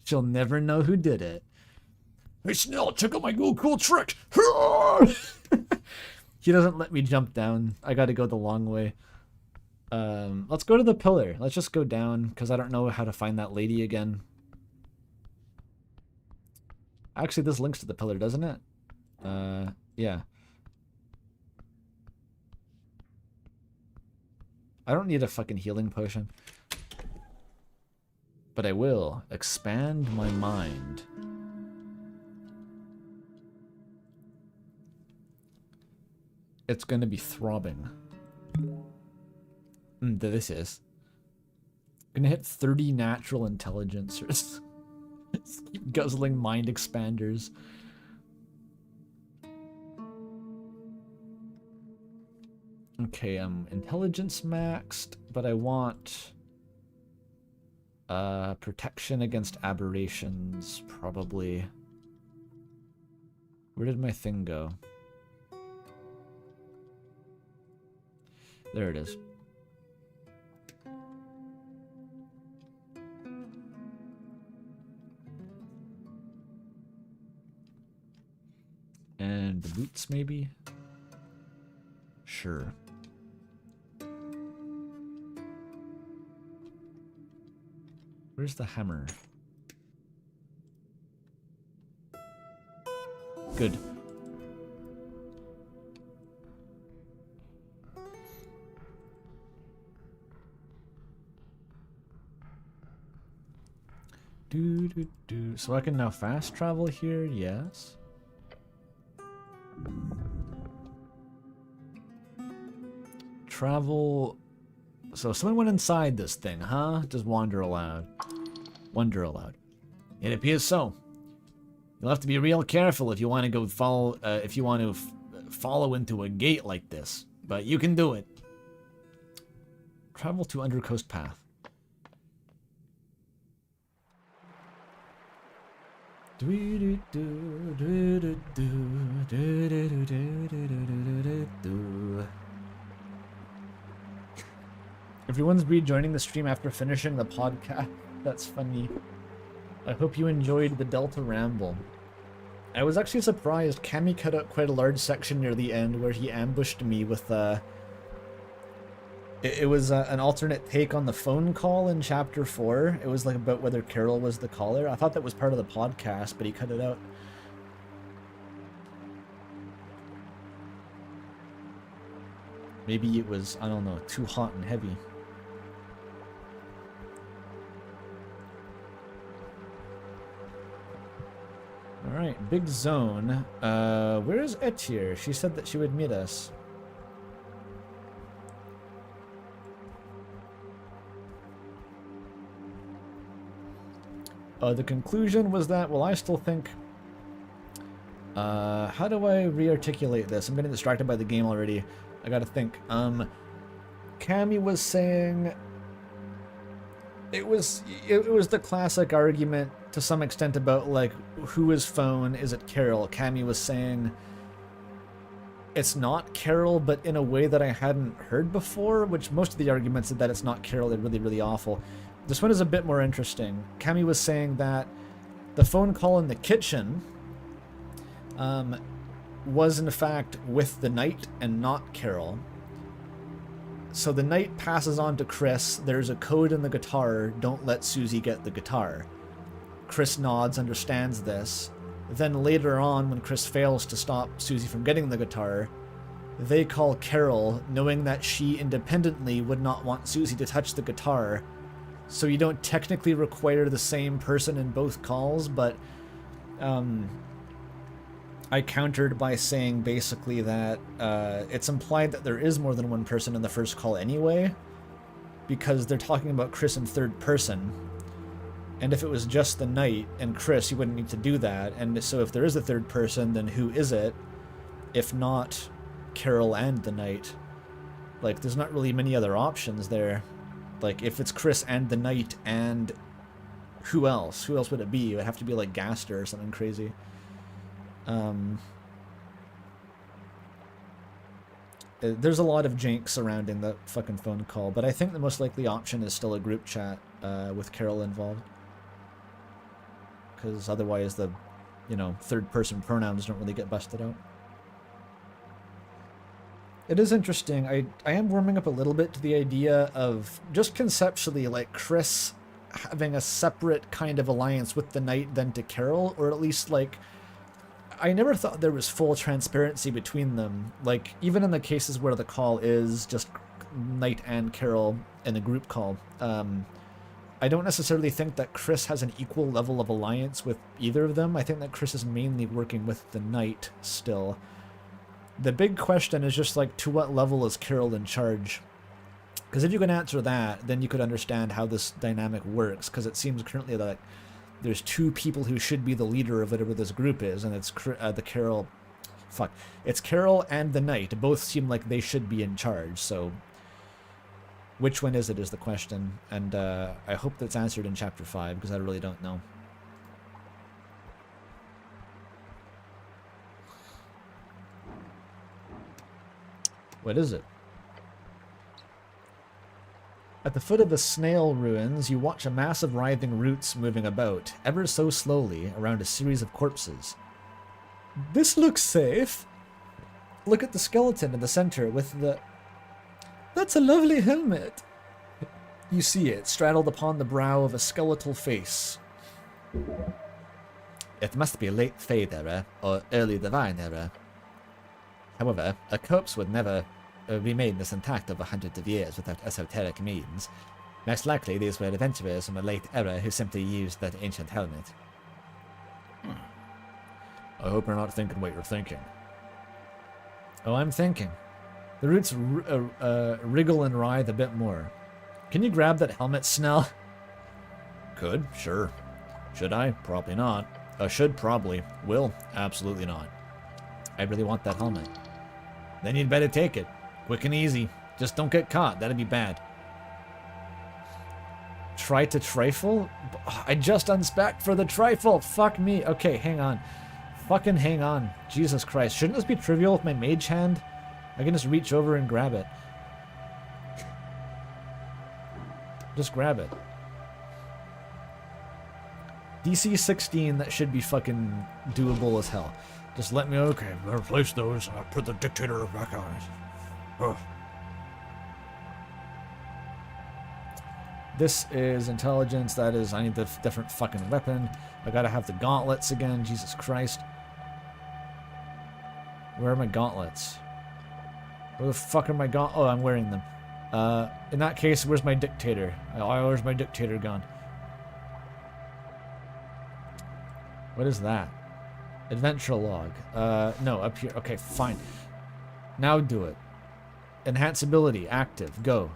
She'll never know who did it. Hey Snell, check out my cool trick! He doesn't let me jump down. I gotta go the long way. Let's go to the pillar. Let's just go down, because I don't know how to find that lady again. Actually, this links to the pillar, doesn't it? Yeah. I don't need a fucking healing potion. But I will expand my mind. It's gonna be throbbing. Delicious. Gonna hit 30 natural intelligencers. Keep guzzling mind expanders. Okay, intelligence maxed, but I want protection against aberrations, probably. Where did my thing go? There it is. And the boots, maybe? Sure. Where's the hammer? Good. So I can now fast travel here, yes. Travel. So someone went inside this thing, huh? Just wander aloud. Wonder aloud. It appears so. You'll have to be real careful if you want to go follow, follow into a gate like this. But you can do it. Travel to Undercoast Path. Everyone's rejoining the stream after finishing the podcast. That's funny. I hope you enjoyed the Delta Ramble. I was actually surprised. Cammy cut out quite a large section near the end where he ambushed me with it was an alternate take on the phone call in chapter 4. It was like about whether Carol was the caller. I thought that was part of the podcast, but he cut it out. Maybe it was, I don't know, too hot and heavy. Alright, big zone. Where is Etir? She said that she would meet us. The conclusion was that, well, I still think... how do I re-articulate this? I'm getting distracted by the game already. I gotta think. Cammy was saying... It was the classic argument to some extent about, like, who is phone? Is it Carol? Cammy was saying... It's not Carol, but in a way that I hadn't heard before, which most of the arguments that it's not Carol, they're really, really awful. This one is a bit more interesting. Cammy was saying that the phone call in the kitchen was in fact with the knight and not Carol. So the knight passes on to Chris. There's a code in the guitar. Don't let Susie get the guitar. Chris nods, understands this. Then later on, when Chris fails to stop Susie from getting the guitar, they call Carol, knowing that she independently would not want Susie to touch the guitar. So you don't technically require the same person in both calls, but I countered by saying basically that it's implied that there is more than one person in the first call anyway, because they're talking about Chris in third person. And if it was just the knight and Chris, you wouldn't need to do that. And so if there is a third person, then who is it? If not Carol and the knight. Like, there's not really many other options there. Like, if it's Chris and the knight and who else? Who else would it be? It would have to be like Gaster or something crazy. There's a lot of jank surrounding the fucking phone call, but I think the most likely option is still a group chat with Carol involved. Because otherwise the, third person pronouns don't really get busted out. It is interesting. I am warming up a little bit to the idea of, just conceptually, like Chris having a separate kind of alliance with the knight than to Carol, or at least, like, I never thought there was full transparency between them. Like, even in the cases where the call is just knight and Carol in a group call, I don't necessarily think that Chris has an equal level of alliance with either of them. I think that Chris is mainly working with the knight still. The big question is just, like, to what level is Carol in charge? Because if you can answer that, then you could understand how this dynamic works, because it seems currently that there's two people who should be the leader of whatever this group is, and it's it's Carol and the knight. Both seem like they should be in charge, so which one is it is the question, and I hope that's answered in chapter 5, because I really don't know. What is it? At the foot of the snail ruins, you watch a mass of writhing roots moving about, ever so slowly, around a series of corpses. This looks safe. Look at the skeleton in the center with the... That's a lovely helmet. You see it, straddled upon the brow of a skeletal face. It must be late Fade era, or early Divine era. However, a corpse would never remain this intact over hundreds of years without esoteric means. Most likely these were adventurers from a late era who simply used that ancient helmet. I hope you're not thinking what you're thinking. Oh, I'm thinking. The roots wriggle and writhe a bit more. Can you grab that helmet, Snell? Could, sure. Should I? Probably not. Should probably. Will? Absolutely not. I really want that helmet. Then you'd better take it. Quick and easy. Just don't get caught. That'd be bad. Try to trifle? I just unspec'd for the trifle. Fuck me. Okay, hang on. Fucking hang on. Jesus Christ. Shouldn't this be trivial with my mage hand? I can just reach over and grab it. Just grab it. DC 16, that should be fucking doable as hell. Just let me, okay, replace those. I'll put the dictator back on it. Oh. This is intelligence. That is, I need the different fucking weapon. I gotta have the gauntlets again. Jesus Christ. Where are my gauntlets? Where the fuck are my gauntlets? Oh, I'm wearing them. In that case, where's my dictator? Oh, where's my dictator gone? What is that? Adventure log. No, up here. Okay, fine. Now do it. Enhance ability. Active. Go.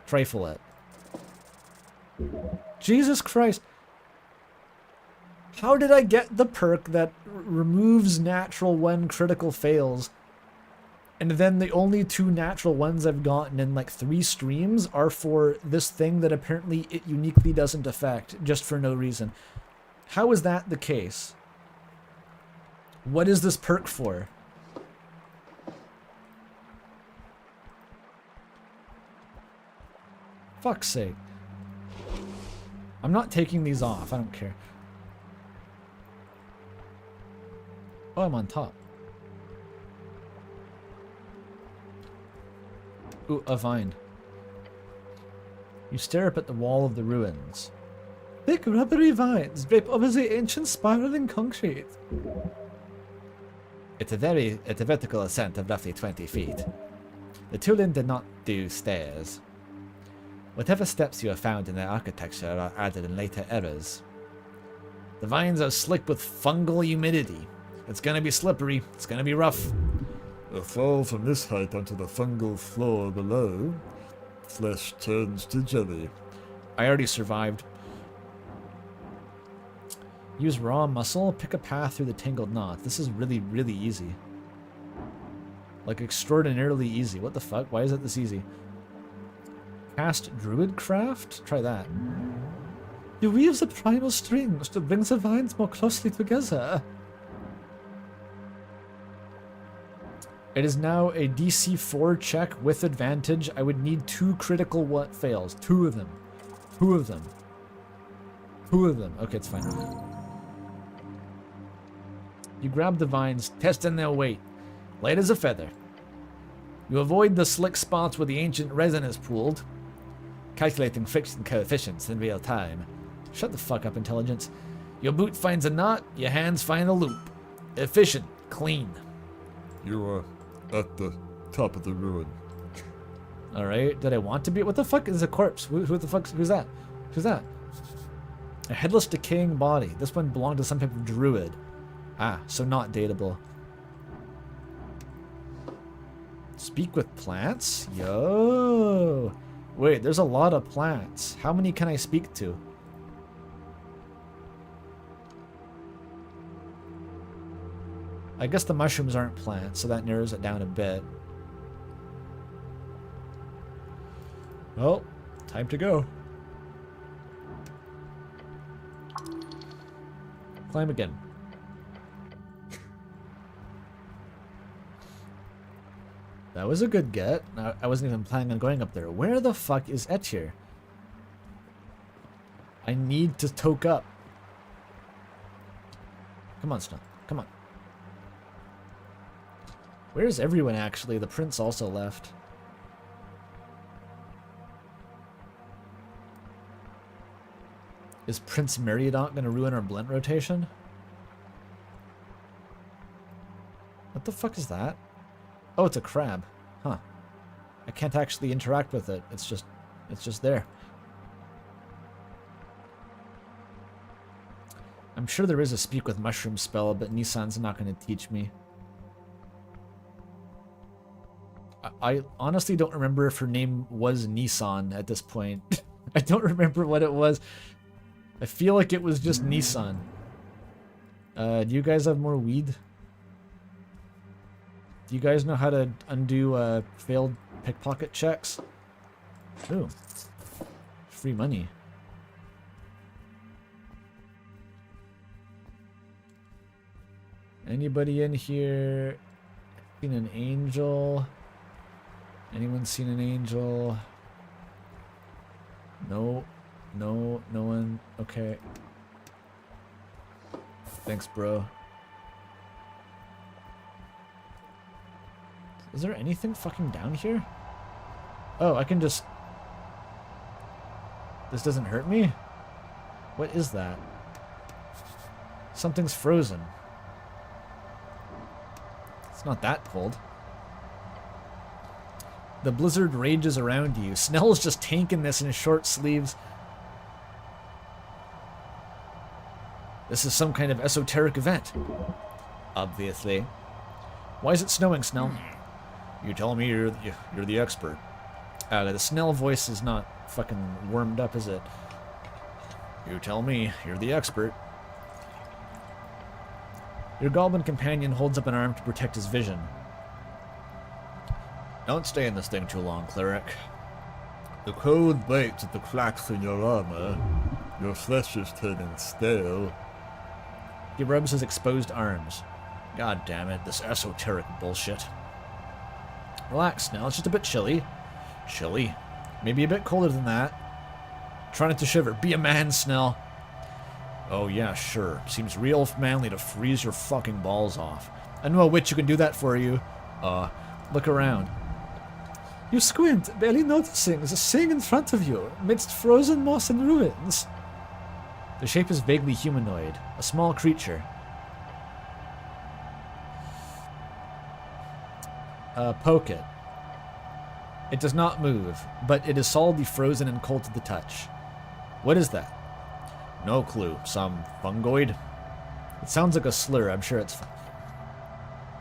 Trifle it. Jesus Christ. How did I get the perk that removes natural when critical fails? And then the only 2 natural ones I've gotten in like 3 streams are for this thing that apparently it uniquely doesn't affect, just for no reason. How is that the case? What is this perk for? Fuck's sake. I'm not taking these off, I don't care. Oh, I'm on top. Ooh, a vine. You stare up at the wall of the ruins. Thick rubbery vines drape over the ancient spiraling concrete. It's a vertical ascent of roughly 20 feet. The Tulin did not do stairs. Whatever steps you have found in their architecture are added in later eras. The vines are slick with fungal humidity. It's gonna be slippery. It's gonna be rough. A fall from this height onto the fungal floor below. Flesh turns to jelly. I already survived. Use raw muscle, pick a path through the tangled knot. This is really, really easy. Like, extraordinarily easy. What the fuck? Why is it this easy? Cast Druidcraft? Try that. You weave the primal strings to bring the vines more closely together. It is now a DC 4 check with advantage. I would need 2 critical fails. 2 of them. 2 of them. 2 of them. Okay, it's fine. You grab the vines, testing their weight. Light as a feather. You avoid the slick spots where the ancient resin is pooled. Calculating friction coefficients in real time. Shut the fuck up, intelligence. Your boot finds a knot, your hands find a loop. Efficient. Clean. You are at the top of the ruin. Alright, did I want to be? What the fuck is a corpse? Who the fuck's, who's that? Who's that? A headless decaying body. This one belonged to some type of druid. Ah, so not dateable. Speak with plants? Yo! Wait, there's a lot of plants. How many can I speak to? I guess the mushrooms aren't plants, so that narrows it down a bit. Well, time to go. Climb again. That was a good get. I wasn't even planning on going up there. Where the fuck is Etyr? I need to toke up. Come on, Snow. Come on. Where's everyone, actually? The prince also left. Is Prince Meriadoc going to ruin our blend rotation? What the fuck is that? Oh, it's a crab. Huh. I can't actually interact with it. It's just there. I'm sure there is a speak with mushroom spell, but Nissan's not going to teach me. I honestly don't remember if her name was Nissan at this point. I don't remember what it was. I feel like it was just Nissan. Do you guys have more weed? Do you guys know how to undo failed pickpocket checks? Ooh. Free money. Anybody in here seen an angel? Anyone seen an angel? No. No one. Okay. Thanks, bro. Is there anything fucking down here? Oh, I can just... This doesn't hurt me? What is that? Something's frozen. It's not that cold. The blizzard rages around you. Snell's just tanking this in short sleeves. This is some kind of esoteric event. Obviously. Why is it snowing, Snell? You tell me you're the expert. The Snell voice is not fucking warmed up, is it? You tell me you're the expert. Your goblin companion holds up an arm to protect his vision. Don't stay in this thing too long, cleric. The cold bites at the cracks in your armor. Your flesh is turning stale. He rubs his exposed arms. God damn it, this esoteric bullshit. Relax, Snell, it's just a bit chilly. Chilly? Maybe a bit colder than that. Try not to shiver. Be a man, Snell. Oh yeah, sure. Seems real manly to freeze your fucking balls off. I know a witch who can do that for you. Look around. You squint, barely noticing the thing in front of you, amidst frozen moss and ruins. The shape is vaguely humanoid, a small creature. Poke it. It does not move, but it is solidly frozen and cold to the touch. What is that? No clue. Some fungoid? It sounds like a slur. I'm sure it's...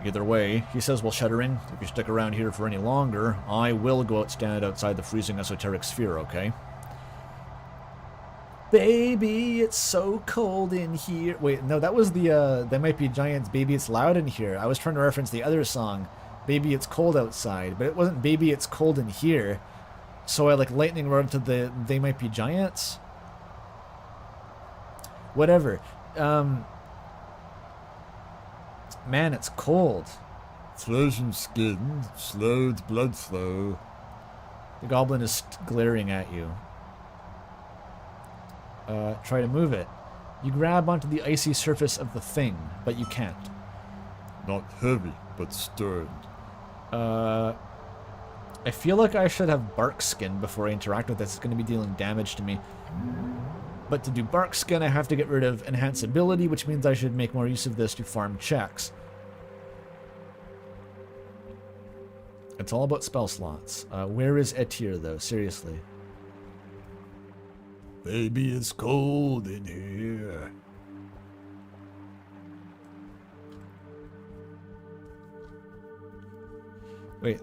Either way, he says while shuddering, if you stick around here for any longer, I will go stand outside the freezing esoteric sphere, okay? Baby, it's so cold in here. Wait, no, that was the, They Might Be Giants, Baby, It's Loud in Here. I was trying to reference the other song, Baby, It's Cold Outside, but it wasn't Baby, It's Cold in Here. So I, like, lightning rod to the They Might Be Giants? Whatever. Man, it's cold. Frozen skin, slowed blood flow. The goblin is glaring at you. Try to move it. You grab onto the icy surface of the thing, but you can't. Not heavy, but stern. I feel like I should have bark skin before I interact with this. It's going to be dealing damage to me. But to do bark skin, I have to get rid of enhance ability, which means I should make more use of this to farm checks. It's all about spell slots. Where is Etir, though? Seriously. Baby, it's cold in here. Wait.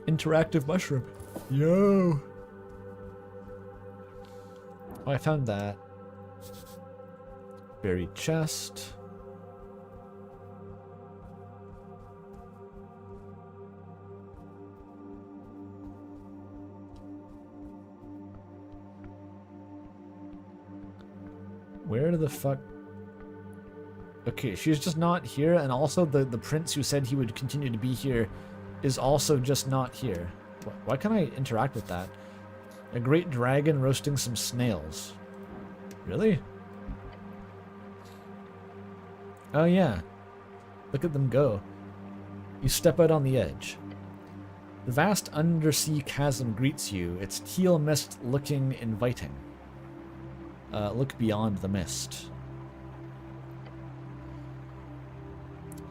Interactive mushroom. Yo. Oh, I found that. Buried chest. Where the fuck? Okay, she's just not here, and also the prince who said he would continue to be here is also just not here. Why can't I interact with that? A great dragon roasting some snails. Really? Oh yeah. Look at them go. You step out on the edge. The vast undersea chasm greets you, its teal mist looking inviting. Look beyond the mist.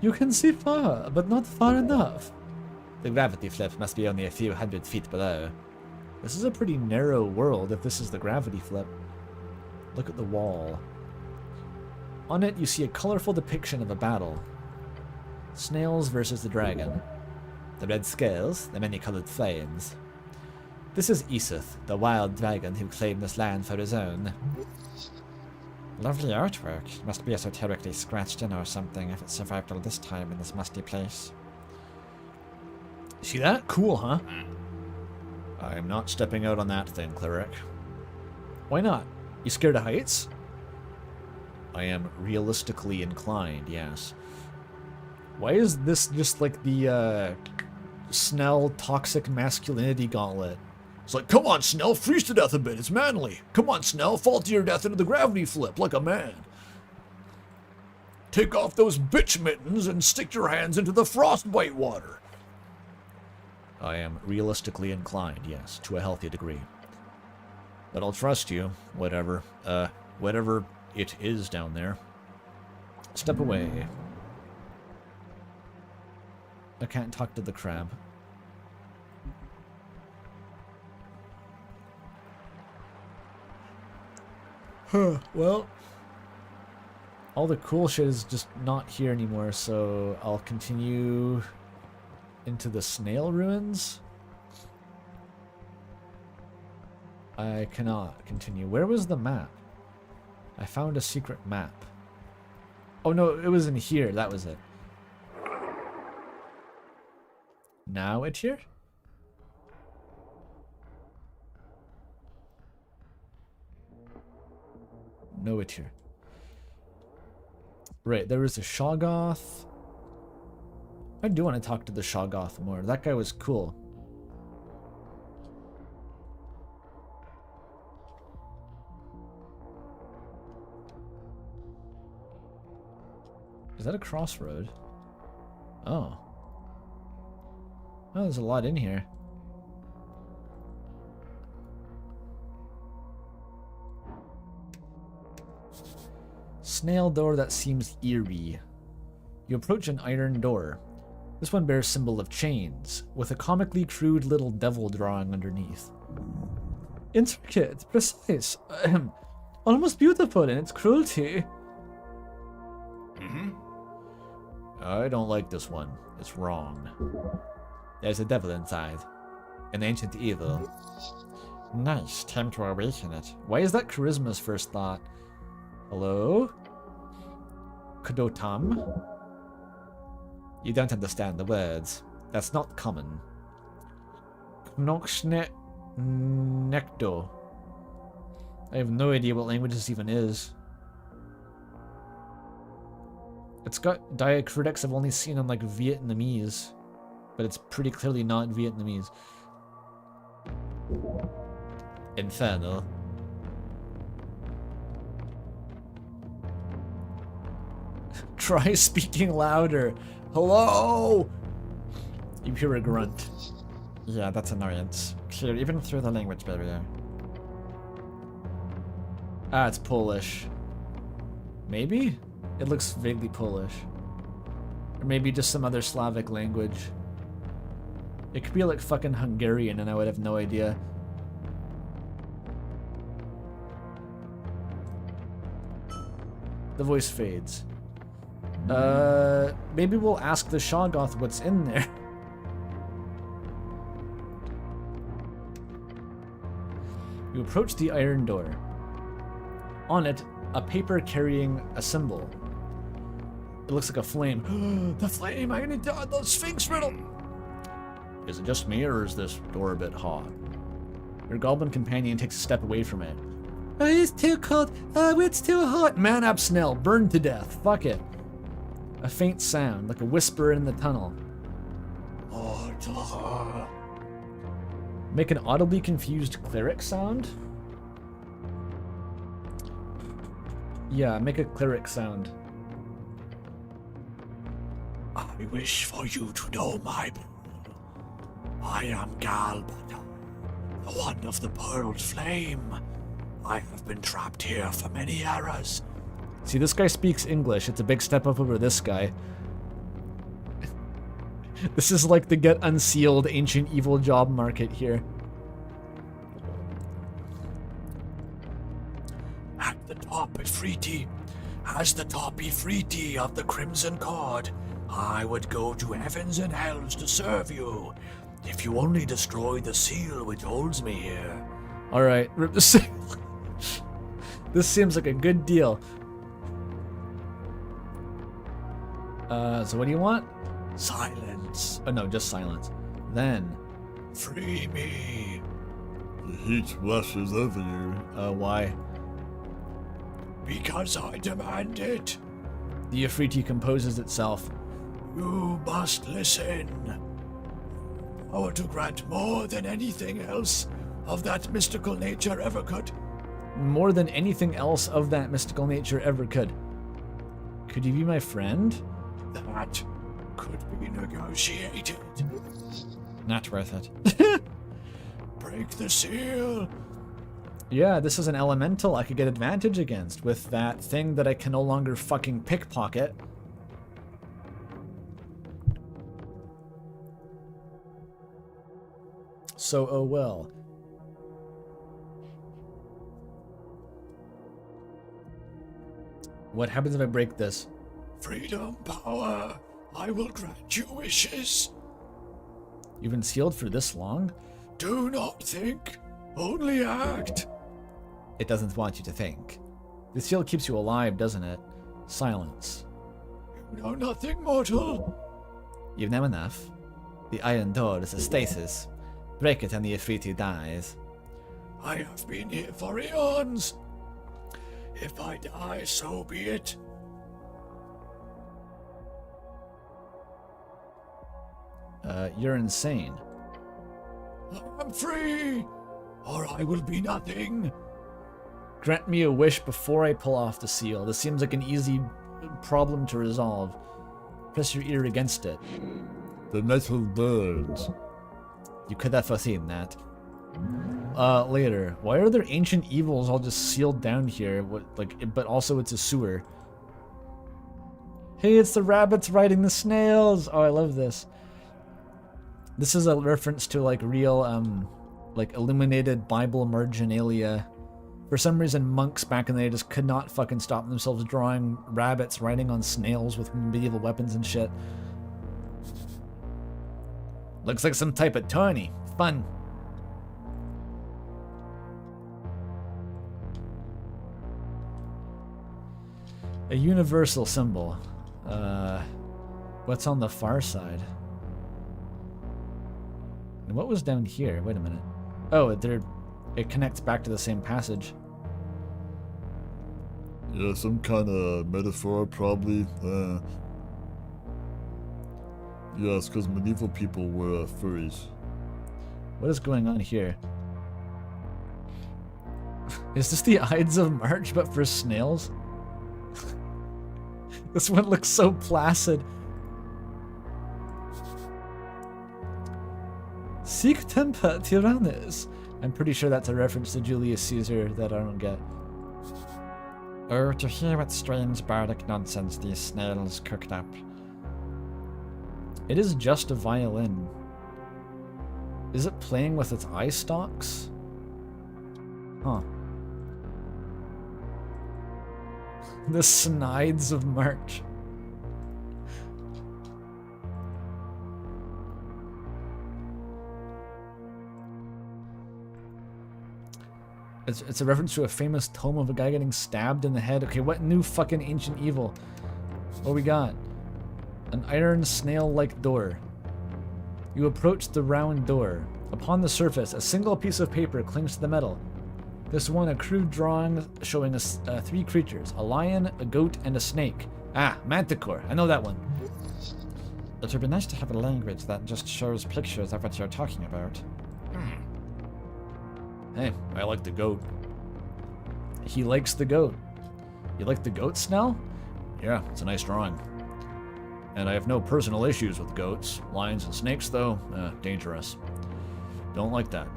You can see far, but not far enough. The gravity flip must be only a few hundred feet below. This is a pretty narrow world if this is the gravity flip. Look at the wall. On it you see a colorful depiction of a battle. Snails versus the dragon. The red scales, the many-colored flames. This is Eseth, the wild dragon who claimed this land for his own. Lovely artwork. Must be esoterically scratched in or something if it survived all this time in this musty place. See that? Cool, huh? I'm not stepping out on that thing, cleric. Why not? You scared of heights? I am realistically inclined, yes. Why is this just like the Snell toxic masculinity gauntlet? It's like, come on, Snell, freeze to death a bit. It's manly. Come on, Snell, fall to your death into the gravity flip like a man. Take off those bitch mittens and stick your hands into the frostbite water. I am realistically inclined, yes, to a healthy degree. But I'll trust you, whatever it is down there. Step away. I can't talk to the crab. Well, all the cool shit is just not here anymore, so I'll continue into the snail ruins. I cannot continue. Where was the map? I found a secret map. Oh no, it was in here. That was it. Now it's here? No, it's here. Right, there was a Shoggoth. I do want to talk to the Shoggoth more. That guy was cool. Is that a crossroad? Oh. Oh, there's a lot in here. Snail door that seems eerie. You approach an iron door. This one bears symbol of chains, with a comically crude little devil drawing underneath. Intricate, precise, almost beautiful in its cruelty. I don't like this one. It's wrong. There's a devil inside. An ancient evil. Nice, time to awaken it. Why is that Charisma's first thought? Hello? Kudotam? You don't understand the words. That's not common. Knoxne Necto. I have no idea what language this even is. It's got diacritics I've only seen on like Vietnamese, but it's pretty clearly not Vietnamese. Infernal. Try speaking louder. Hello? You hear a grunt. Yeah, that's annoyance. Clear even through the language barrier. Ah, it's Polish. Maybe? It looks vaguely Polish. Or maybe just some other Slavic language. It could be like fucking Hungarian and I would have no idea. The voice fades. Maybe we'll ask the Shoggoth what's in there. You approach the iron door. On it, a paper carrying a symbol. It looks like a flame. The flame! I need the Sphinx riddle! Is it just me, or is this door a bit hot? Your goblin companion takes a step away from it. Oh, it's too cold. Oh, it's too hot. Man up, Snell. Burn to death. Fuck it. A faint sound, like a whisper in the tunnel. Make an audibly confused cleric sound? Yeah, make a cleric sound. I wish for you to know my pool. I am Galbot, the one of the pearled flame. I have been trapped here for many eras. See, this guy speaks English. It's a big step up over this guy. This is like the get unsealed ancient evil job market here. At the top Ifriti, as the top Ifriti of the Crimson Cord, I would go to heavens and hells to serve you, if you only destroy the seal which holds me here. Alright, rip the seal. This seems like a good deal. So what do you want? Silence. Oh no, just silence. Then, Free me. The heat rushes over you. why? Because I demand it. The Ifriti composes itself. You must listen. Power to grant more than anything else of that mystical nature ever could. More than anything else of that mystical nature ever could. Could you be my friend? That could be negotiated. Not worth it. Break the seal. Yeah, this is an elemental I could get advantage against with that thing that I can no longer fucking pickpocket. So, oh well. What happens if I break this? Freedom, power. I will grant you wishes. You've been sealed for this long? Do not think, only act. It doesn't want you to think. The seal keeps you alive, doesn't it? Silence. You know nothing, mortal. You've known enough. The iron door is a stasis. Break it and the Ifriti dies. I have been here for eons. If I die, so be it. You're insane. I am free, or I will be nothing. Grant me a wish before I pull off the seal. This seems like an easy problem to resolve. Press your ear against it. The metal burns. You could have foreseen that. Later. Why are there ancient evils all just sealed down here? But also it's a sewer. Hey, it's the rabbits riding the snails! Oh, I love this. This is a reference to like real, illuminated Bible marginalia. For some reason, monks back in the day just could not fucking stop themselves drawing rabbits riding on snails with medieval weapons and shit. Looks like some type of tourney. Fun. A universal symbol. What's on the far side? And what was down here? Wait a minute. Oh, it connects back to the same passage. Yeah, some kind of metaphor, probably. Yes, because medieval people were furries. What is going on here? Is this the Ides of March, but for snails? This one looks so placid. Sic temper tyrannis. I'm pretty sure that's a reference to Julius Caesar that I don't get. Oh, to hear what strange bardic nonsense these snails cooked up. It is just a violin. Is it playing with its eye stalks? Huh. The Snides of March. It's a reference to a famous tome of a guy getting stabbed in the head. Okay, what new fucking ancient evil? What we got? An iron snail-like door. You approach the round door. Upon the surface, a single piece of paper clings to the metal. This one, a crude drawing showing us 3 creatures. A lion, a goat, and a snake. Ah, manticore. I know that one. It would be nice to have a language that just shows pictures of what you're talking about. Hey, I like the goat. He likes the goat. You like the goat, Snell? Yeah, it's a nice drawing. And I have no personal issues with goats. Lions and snakes, though, dangerous. Don't like that.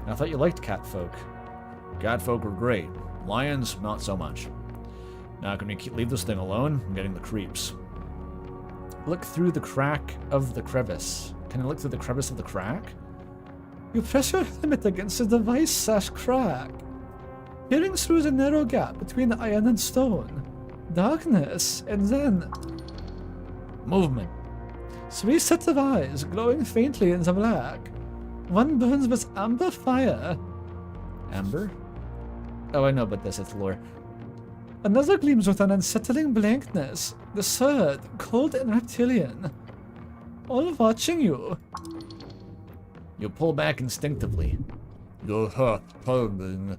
I thought you liked catfolk. Catfolk were great. Lions, not so much. Now, can we leave this thing alone? I'm getting the creeps. Look through the crack of the crevice. Can I look through the crevice of the crack? You press your helmet against the device/crack. Peering through the narrow gap between the iron and stone. Darkness, and then... movement. 3 sets of eyes glowing faintly in the black. One burns with amber fire. Amber? Oh, I know about this, it's lore. Another gleams with an unsettling blankness. The third, cold and reptilian. All watching you. You pull back instinctively. Your heart pounding.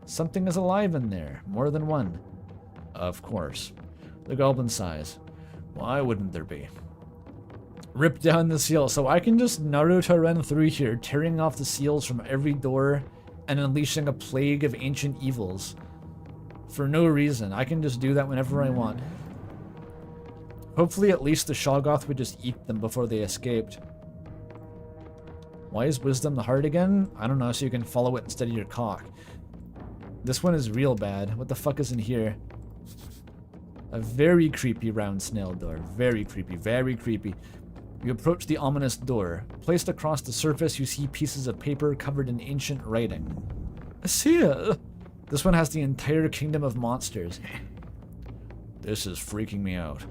Something is alive in there, more than one. Of course. The goblin sighs. Why wouldn't there be? Rip down the seal, so I can just Naruto run through here, tearing off the seals from every door and unleashing a plague of ancient evils. For no reason. I can just do that whenever I want. Hopefully at least the Shoggoth would just eat them before they escaped. Why is wisdom the heart again? I don't know, so you can follow it instead of your cock. This one is real bad. What the fuck is in here? A very creepy round snail door. Very creepy, very creepy. You approach the ominous door. Placed across the surface, you see pieces of paper covered in ancient writing. A seal. This one has the entire kingdom of monsters. This is freaking me out.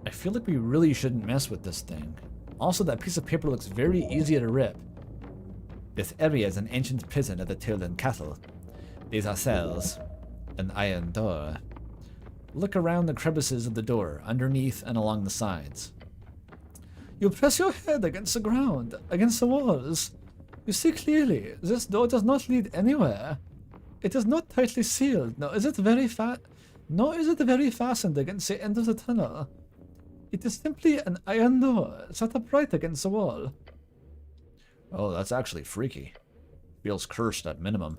I feel like we really shouldn't mess with this thing. Also, that piece of paper looks very easy to rip. This area is an ancient prison of the Tilden Castle. These are cells. An iron door. Look around the crevices of the door, underneath and along the sides. You press your head against the ground, against the walls. You see clearly, this door does not lead anywhere. It is not tightly sealed, nor is it very fastened against the end of the tunnel. It is simply an iron door set upright against the wall. Oh, that's actually freaky. Feels cursed at minimum.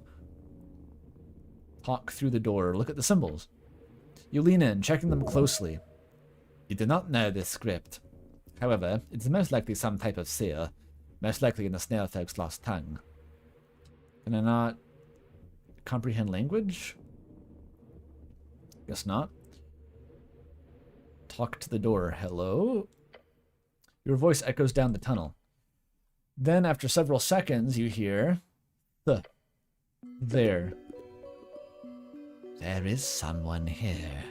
Talk through the door, look at the symbols. You lean in, checking them closely. You do not know this script. However, it is most likely some type of seal, most likely in the snail folk's lost tongue. Can I not comprehend language? Guess not. Talk to the door. Hello? Your voice echoes down the tunnel. Then, after several seconds, you hear... There. There is someone here.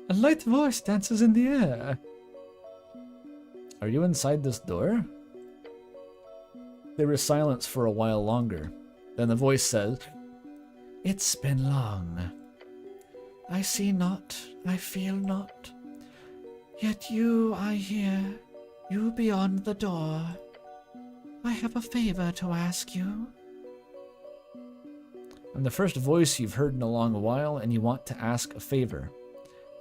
A light voice dances in the air. Are you inside this door? There is silence for a while longer. Then the voice says, It's been long. I see not, I feel not. Yet you I hear, you beyond the door. I have a favor to ask you. I'm the first voice you've heard in a long while, and you want to ask a favor.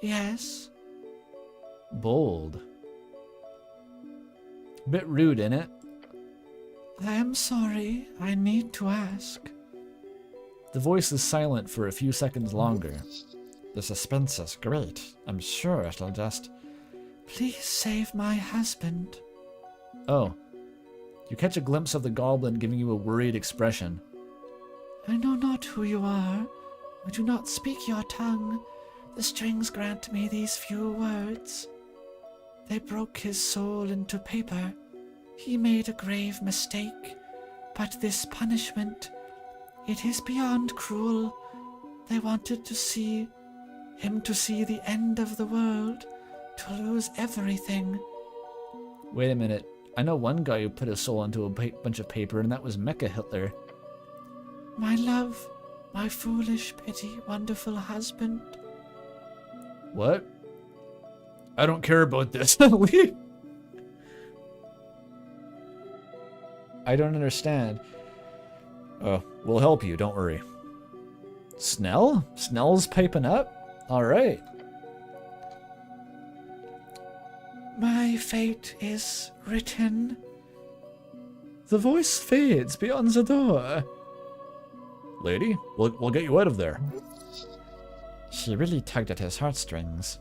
Yes. Bold. Bit rude, innit? I am sorry, I need to ask. The voice is silent for a few seconds longer. The suspense is great. I'm sure it'll just... Please save my husband. Oh. You catch a glimpse of the goblin giving you a worried expression. I know not who you are. I do not speak your tongue. The strings grant me these few words. They broke his soul into paper. He made a grave mistake. But this punishment, it is beyond cruel. They wanted to see him to see the end of the world, to lose everything. Wait a minute. I know one guy who put his soul into a bunch of paper, and that was Mecha Hitler. My love, my foolish, pity, wonderful husband. What? I don't care about this. Leave. I don't understand. We'll help you, don't worry. Snell? Snell's piping up? Alright. My fate is written. The voice fades beyond the door. Lady, we'll get you out of there. She really tugged at his heartstrings.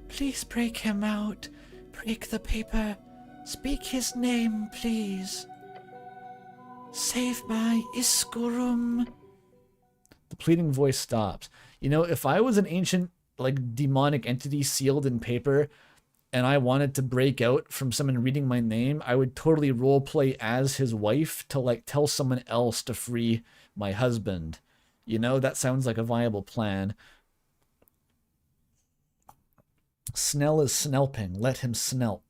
Please break him out. Break the paper. Speak his name, please. Save my Iskurum. The pleading voice stops. You know, if I was an ancient, like, demonic entity sealed in paper, and I wanted to break out from someone reading my name, I would totally roleplay as his wife to, like, tell someone else to free my husband. You know, that sounds like a viable plan. Snell is snelping. Let him snelp.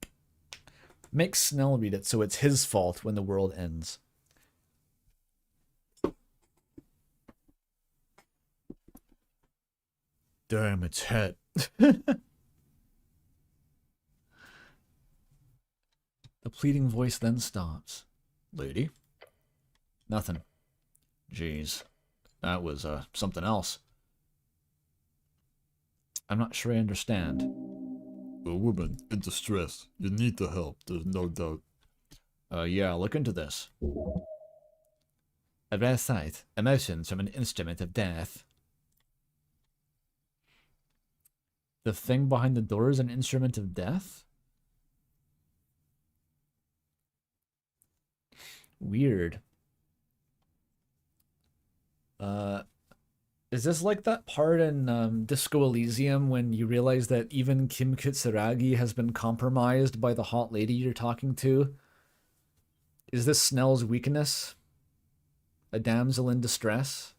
Make Snell read it so it's his fault when the world ends. Damn, it's hot. The pleading voice then stops. Lady? Nothing. Jeez. That was, something else. I'm not sure I understand. A woman in distress. You need the help, there's no doubt. Yeah, look into this. A rare sight. Emotions from an instrument of death. The thing behind the door is an instrument of death? Weird. Is this like that part in Disco Elysium when you realize that even Kim Kitsuragi has been compromised by the hot lady you're talking to? Is this Snell's weakness? A damsel in distress?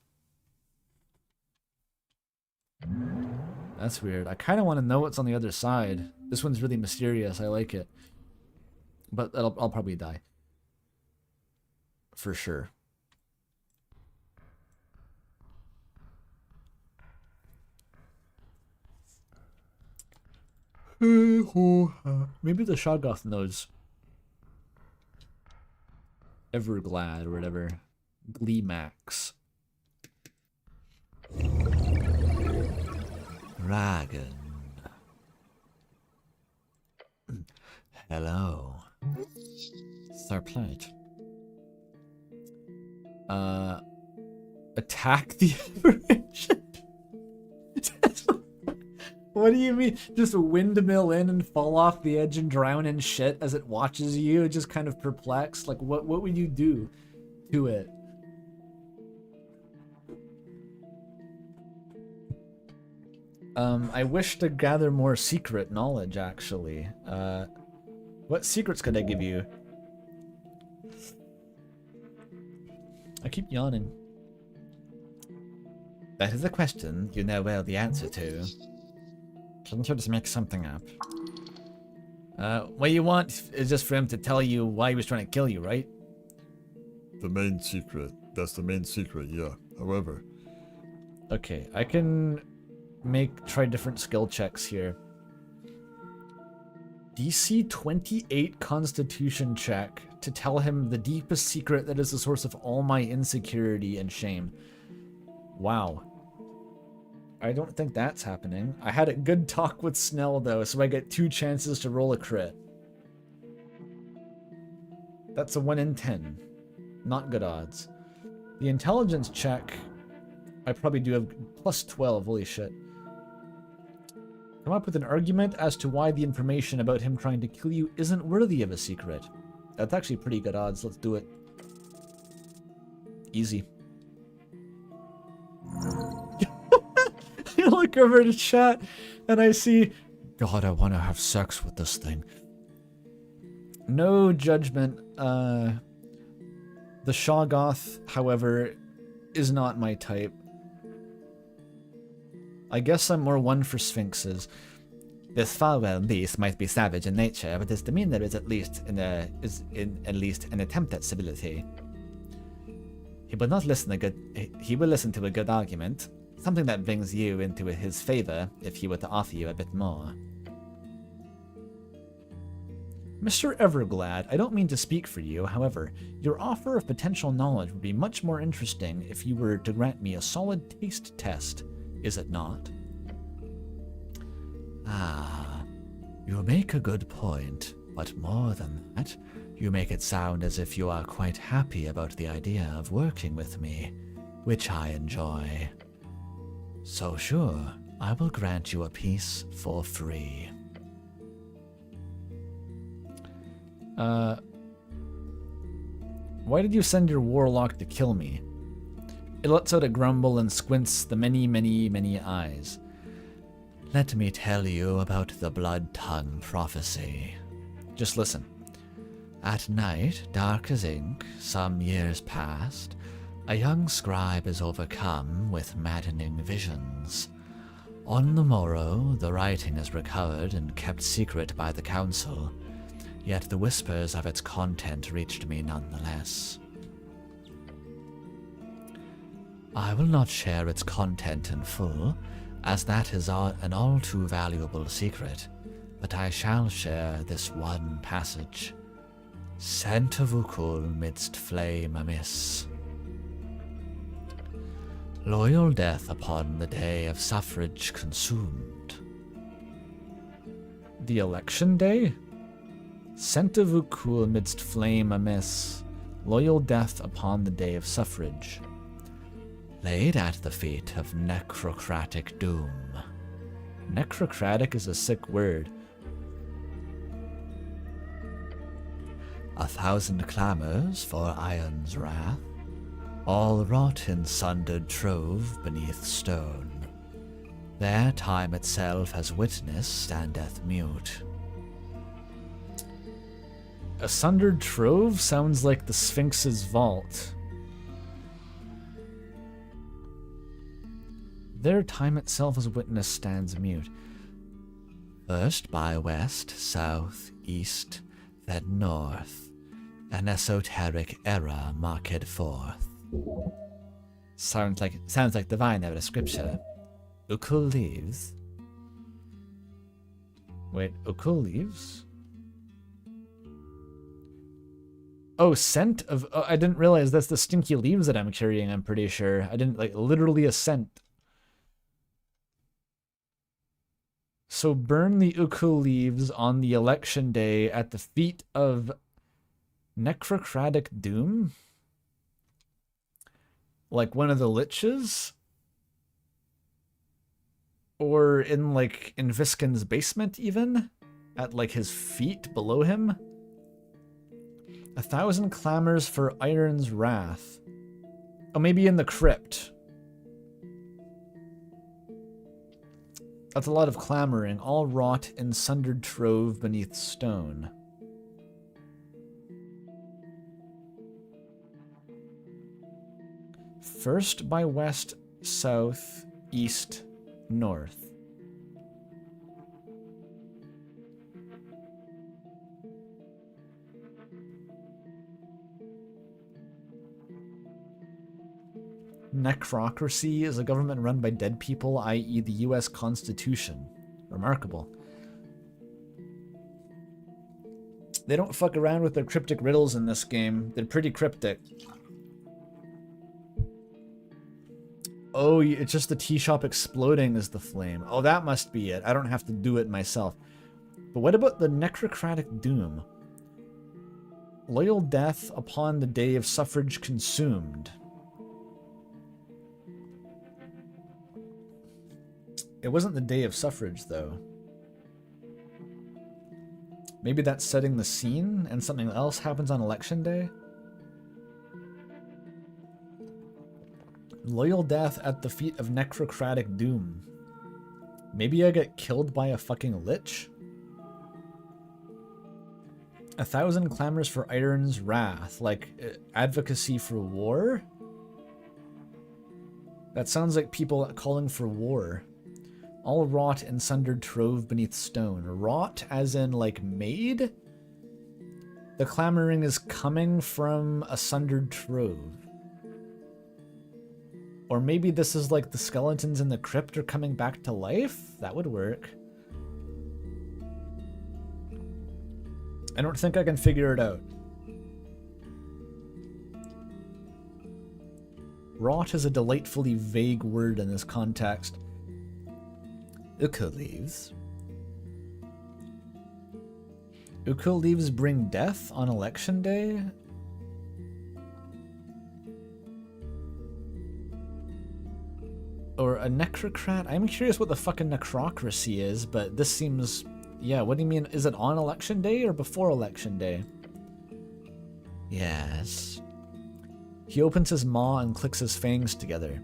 That's weird. I kind of want to know what's on the other side. This one's really mysterious. I like it. But I'll probably die. For sure. Maybe the Shoggoth knows. Everglad or whatever. Gleemax. Dragon. Hello. Sir Plate. Attack the apparition? What do you mean? Just windmill in and fall off the edge and drown in shit as it watches you? Just kind of perplexed? Like, what would you do to it? I wish to gather more secret knowledge, actually. What secrets could I give you? I keep yawning. That is a question you know well the answer to. Can't you just make something up? What you want is just for him to tell you why he was trying to kill you, right? The main secret. That's the main secret, yeah. However. Okay, I can try different skill checks here. DC 28 Constitution check to tell him the deepest secret that is the source of all my insecurity and shame. Wow. I don't think that's happening. I had a good talk with Snell, though, so I get 2 chances to roll a crit. That's a 1 in 10. Not good odds. The intelligence check, I probably do have plus 12, holy shit. Come up with an argument as to why the information about him trying to kill you isn't worthy of a secret. That's actually pretty good odds, let's do it. Easy. I look over to chat and I see, God, I want to have sex with this thing. No judgment. The Shoggoth, however, is not my type. I guess I'm more one for sphinxes. This foul beast might be savage in nature, but his demeanor is at least an attempt at civility. He will not listen he will listen to a good argument, something that brings you into his favor if he were to offer you a bit more. Mr. Everglad, I don't mean to speak for you, however, your offer of potential knowledge would be much more interesting if you were to grant me a solid taste test, is it not? Ah, you make a good point, but more than that, you make it sound as if you are quite happy about the idea of working with me, which I enjoy. So sure, I will grant you a piece for free. Why did you send your warlock to kill me? It lets out a grumble and squints the many, many, many eyes. Let me tell you about the Blood Tongue prophecy. Just listen. At night, dark as ink, some years past, a young scribe is overcome with maddening visions. On the morrow, the writing is recovered and kept secret by the council, yet the whispers of its content reached me nonetheless. I will not share its content in full, as that is an all too valuable secret, but I shall share this one passage. Scent of Ukul midst flame amiss. Loyal death upon the day of suffrage consumed. The election day? Scent of Ukul midst flame amiss. Loyal death upon the day of suffrage. Laid at the feet of necrocratic doom. Necrocratic is a sick word. 1,000 clamors for iron's wrath, all wrought in sundered trove beneath stone. There time itself as witness standeth mute. A sundered trove sounds like the Sphinx's vault. There time itself as witness stands mute. First by west, south, east, then north, an esoteric era marked forth. Sounds like divine out of scripture. Ukul leaves. Wait, Ukul leaves? Oh, scent of... Oh, I didn't realize that's the stinky leaves that I'm carrying, I'm pretty sure. I didn't, like, literally a scent. So burn the Ukul leaves on the election day at the feet of necrocratic doom? Like one of the liches? Or in, like, in Viskin's basement, even? At, like, his feet below him? 1,000 clamors for Iron's wrath. Oh, maybe in the crypt. That's a lot of clamoring, all wrought in sundered trove beneath stone. First by west, south, east, north. Necrocracy is a government run by dead people, i.e. the US Constitution. Remarkable. They don't fuck around with their cryptic riddles in this game. They're pretty cryptic. Oh, it's just the tea shop exploding is the flame. Oh, that must be it. I don't have to do it myself. But what about the necrocratic doom? Loyal death upon the day of suffrage consumed. It wasn't the day of suffrage, though. Maybe that's setting the scene and something else happens on election day? Loyal death at the feet of necrocratic doom. Maybe I get killed by a fucking lich? 1,000 clamors for Iron's wrath. Like, advocacy for war? That sounds like people calling for war. All wrought in sundered trove beneath stone. Wrought as in, like, made? The clamoring is coming from a sundered trove. Or maybe this is like the skeletons in the crypt are coming back to life? That would work. I don't think I can figure it out. Wrought is a delightfully vague word in this context. Ukul leaves. Ukul leaves bring death on election day? Or a necrocrat? I'm curious what the fucking necrocracy is, but this seems... Yeah, what do you mean? Is it on election day or before election day? Yes. He opens his maw and clicks his fangs together.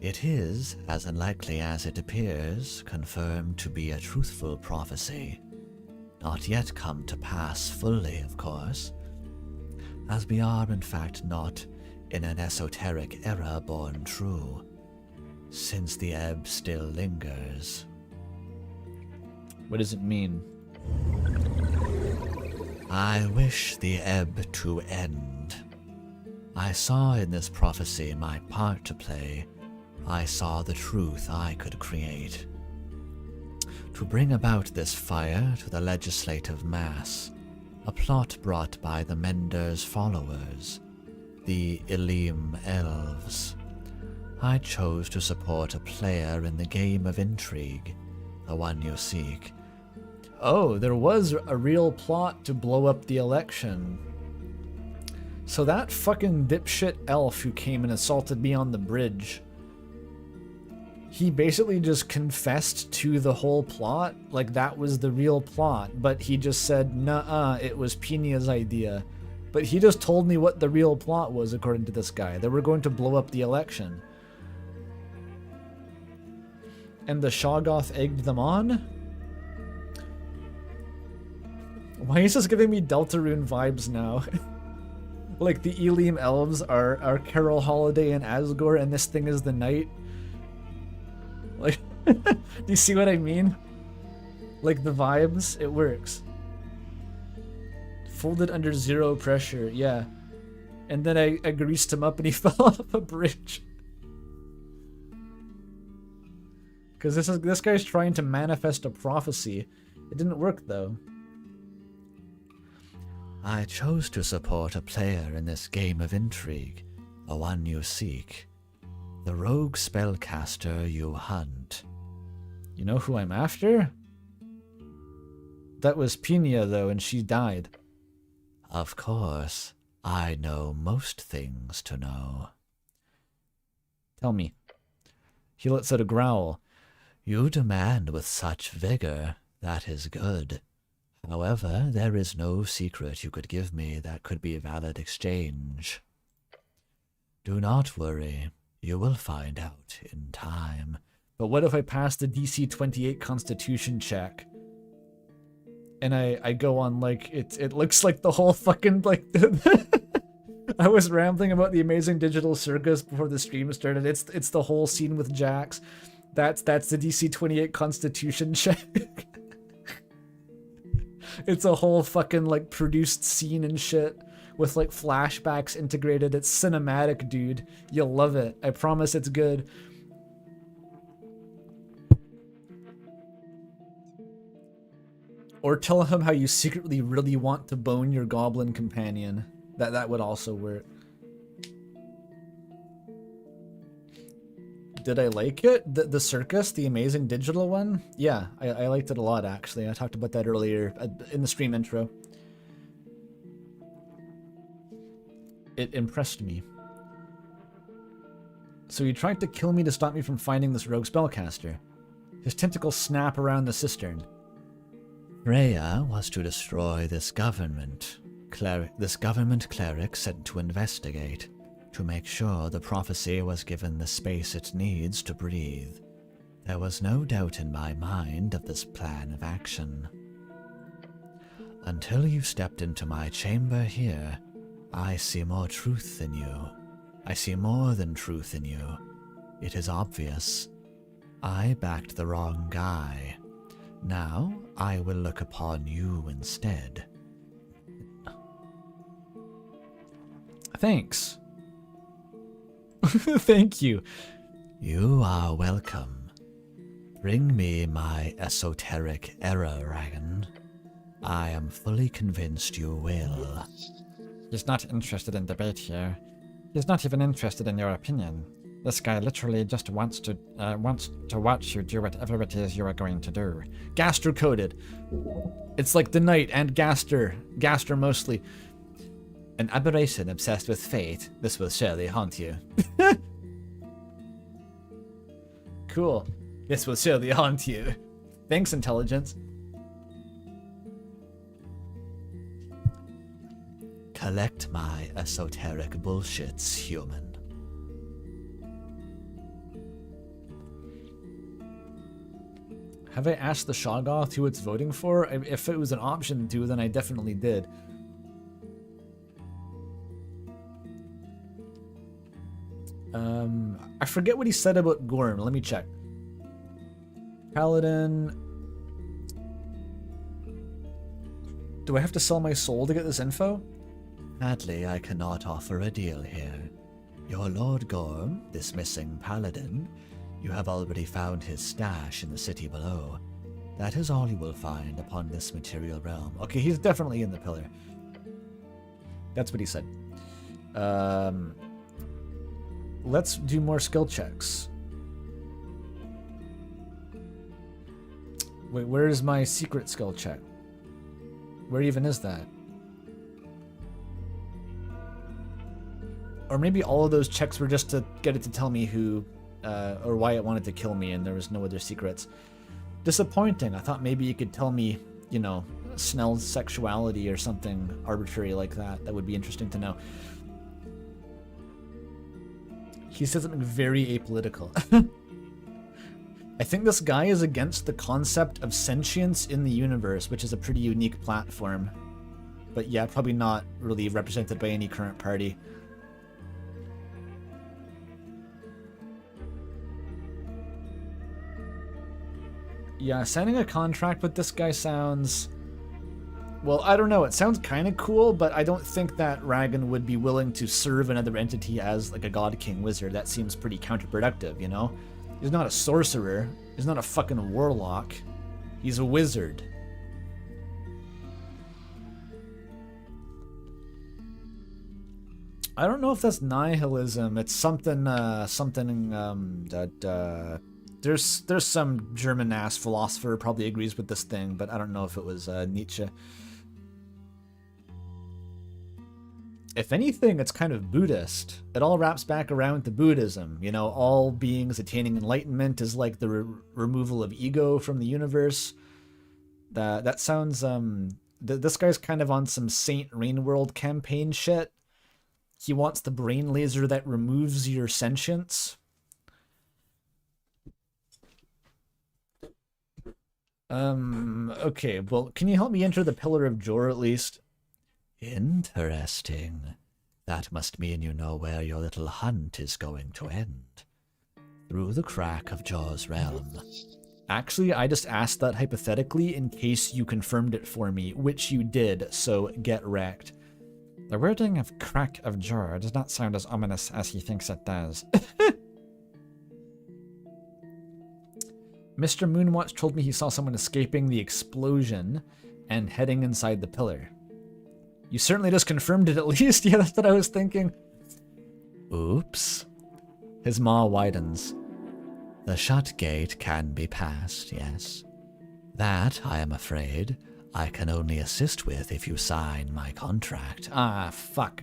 It is, as unlikely as it appears, confirmed to be a truthful prophecy. Not yet come to pass fully, of course, as we are in fact not in an esoteric era born true, since the ebb still lingers. What does it mean? I wish the ebb to end. I saw in this prophecy my part to play, I saw the truth I could create. To bring about this fire to the legislative mass, a plot brought by the Mender's followers, the Elim Elves. I chose to support a player in the game of intrigue, the one you seek. Oh, there was a real plot to blow up the election. So that fucking dipshit elf who came and assaulted me on the bridge, he basically just confessed to the whole plot, like that was the real plot, but he just said, nuh-uh, it was Pinia's idea. But he just told me what the real plot was, according to this guy. They were going to blow up the election. And the Shoggoth egged them on? Why is this giving me Deltarune vibes now? Like the Elim Elves are Carol Holiday and Asgore, and this thing is the night. Like, do you see what I mean? Like the vibes, it works. Folded under zero pressure, yeah. And then I greased him up and he fell off a bridge. Because this guy's trying to manifest a prophecy. It didn't work though. I chose to support a player in this game of intrigue, the one you seek, the rogue spellcaster you hunt. You know who I'm after? That was Pina though, and she died. Of course, I know most things to know. Tell me. He lets out a growl. You demand with such vigor, that is good. However, there is no secret you could give me that could be valid exchange. Do not worry, you will find out in time. But what if I pass the DC 28 Constitution check? And I go on like, it looks like the whole fucking, like, I was rambling about the Amazing Digital Circus before the stream started. It's the whole scene with Jax. That's the DC 28 Constitution check. It's a whole fucking like produced scene and shit with like flashbacks integrated. It's cinematic, dude. You'll love it. I promise it's good. Or tell him how you secretly really want to bone your goblin companion. That would also work. Did I like it? The circus, the Amazing Digital one? Yeah, I liked it a lot, actually. I talked about that earlier in the stream intro. It impressed me. So he tried to kill me to stop me from finding this rogue spellcaster. His tentacles snap around the cistern. Freya was to destroy this government cleric sent to investigate, to make sure the prophecy was given the space it needs to breathe. There was no doubt in my mind of this plan of action. Until you stepped into my chamber here, I see more truth in you. I see more than truth in you. It is obvious. I backed the wrong guy. Now, I will look upon you instead. Thanks. Thank you. You are welcome. Bring me my esoteric error, Dragon. I am fully convinced you will. He's not interested in debate here. He's not even interested in your opinion. This guy literally just wants to watch you do whatever it is you are going to do. Gaster coded. It's like the Knight and Gaster. Gaster mostly. An aberration obsessed with fate. This will surely haunt you. Cool. This will surely haunt you. Thanks, intelligence. Collect my esoteric bullshits, human. Have I asked the Shoggoth who it's voting for? If it was an option to, then I definitely did. I forget what he said about Gorm. Let me check. Paladin. Do I have to sell my soul to get this info? Sadly, I cannot offer a deal here. Your Lord Gorm, this missing paladin, you have already found his stash in the city below. That is all you will find upon this material realm. Okay, he's definitely in the pillar. That's what he said. Let's do more skill checks. Wait, where is my secret skill check? Where even is that? Or maybe all of those checks were just to get it to tell me who, or why it wanted to kill me, and there was no other secrets. Disappointing. I thought maybe you could tell me, you know, Snell's sexuality or something arbitrary like that. That would be interesting to know. He said something very apolitical. I think this guy is against the concept of sentience in the universe, which is a pretty unique platform. But yeah, probably not really represented by any current party. Yeah, signing a contract with this guy sounds... Well, I don't know. It sounds kind of cool, but I don't think that Ragan would be willing to serve another entity as like a God King wizard. That seems pretty counterproductive, you know? He's not a sorcerer. He's not a fucking warlock. He's a wizard. I don't know if that's nihilism. It's something, there's some German-ass philosopher probably agrees with this thing, but I don't know if it was Nietzsche. If anything, it's kind of Buddhist. It all wraps back around to Buddhism. You know, all beings attaining enlightenment is like the removal of ego from the universe. That sounds, this guy's kind of on some Saint Rainworld campaign shit. He wants the brain laser that removes your sentience. Okay, well, can you help me enter the Pillar of Jor at least? Interesting. That must mean you know where your little hunt is going to end. Through the crack of Jor's realm. Actually, I just asked that hypothetically in case you confirmed it for me, which you did, so get wrecked. The wording of crack of Jor does not sound as ominous as he thinks it does. Mr. Moonwatch told me he saw someone escaping the explosion and heading inside the pillar. You certainly just confirmed it at least. Yeah, that's what I was thinking. Oops. His maw widens. The shut gate can be passed, yes. That, I am afraid, I can only assist with if you sign my contract. Ah, fuck.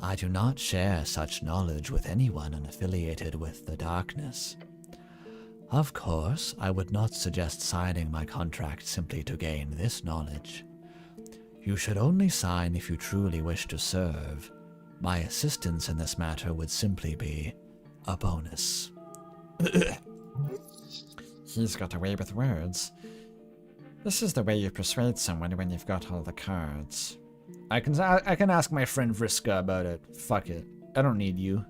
I do not share such knowledge with anyone unaffiliated with the darkness. Of course, I would not suggest signing my contract simply to gain this knowledge. You should only sign if you truly wish to serve. My assistance in this matter would simply be a bonus. He's got away with words. This is the way you persuade someone when you've got all the cards. I can ask my friend Vriska about it. Fuck it. I don't need you.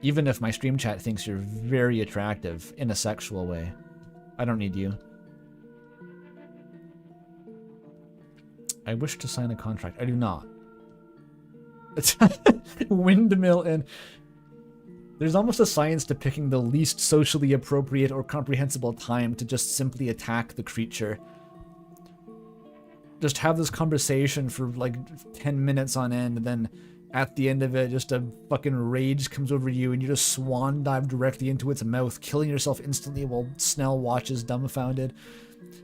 Even if my stream chat thinks you're very attractive in a sexual way. I don't need you. I wish to sign a contract. I do not. Windmill and... There's almost a science to picking the least socially appropriate or comprehensible time to just simply attack the creature. Just have this conversation for like 10 minutes on end, and then at the end of it, just a fucking rage comes over you and you just swan dive directly into its mouth, killing yourself instantly while Snell watches dumbfounded.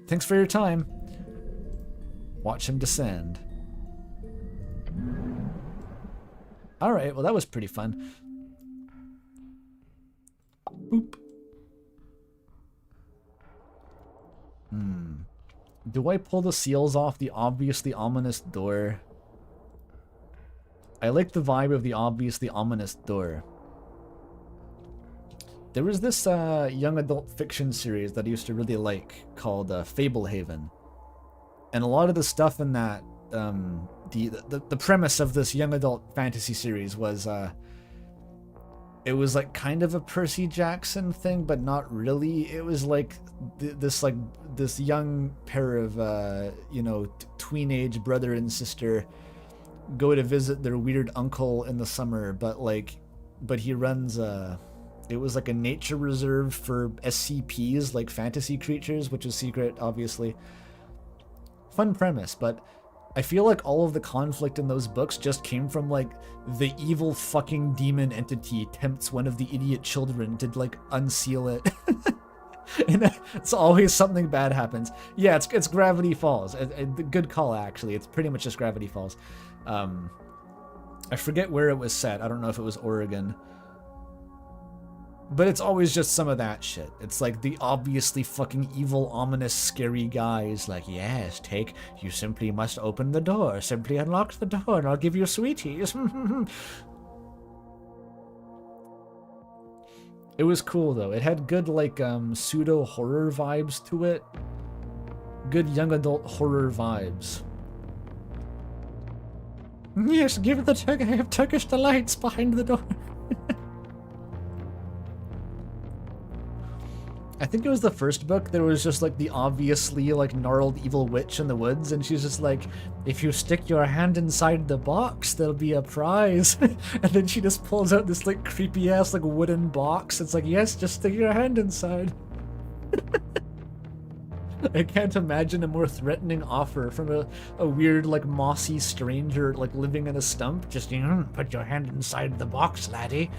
Thanks for your time. Watch him descend. Alright, well that was pretty fun. Boop. Do I pull the seals off the obviously ominous door? I like the vibe of the obviously ominous door. There was this young adult fiction series that I used to really like called Fablehaven. And a lot of the stuff in that, the premise of this young adult fantasy series was, it was like kind of a Percy Jackson thing, but not really. It was like this young pair of, you know, tween-age brother and sister go to visit their weird uncle in the summer, but he runs it was like a nature reserve for SCPs, like fantasy creatures, which is secret, obviously. Fun premise, but I feel like all of the conflict in those books just came from like the evil fucking demon entity tempts one of the idiot children to like unseal it. And it's always something bad happens. Yeah, it's Gravity Falls. Good call, actually. It's pretty much just Gravity Falls. I forget where it was set. I don't know if it was Oregon. But it's always just some of that shit. It's like the obviously fucking evil, ominous, scary guy is like, yes, you simply must open the door. Simply unlock the door and I'll give you sweeties. It was cool though. It had good like pseudo horror vibes to it. Good young adult horror vibes. Yes, give the I have Turkish delights behind the door. I think it was the first book. There was just like the obviously like gnarled evil witch in the woods, and she's just like, if you stick your hand inside the box, there'll be a prize. And then she just pulls out this like creepy ass like wooden box. It's like, yes, just stick your hand inside. I can't imagine a more threatening offer from a weird like mossy stranger like living in a stump. Just put your hand inside the box, laddie.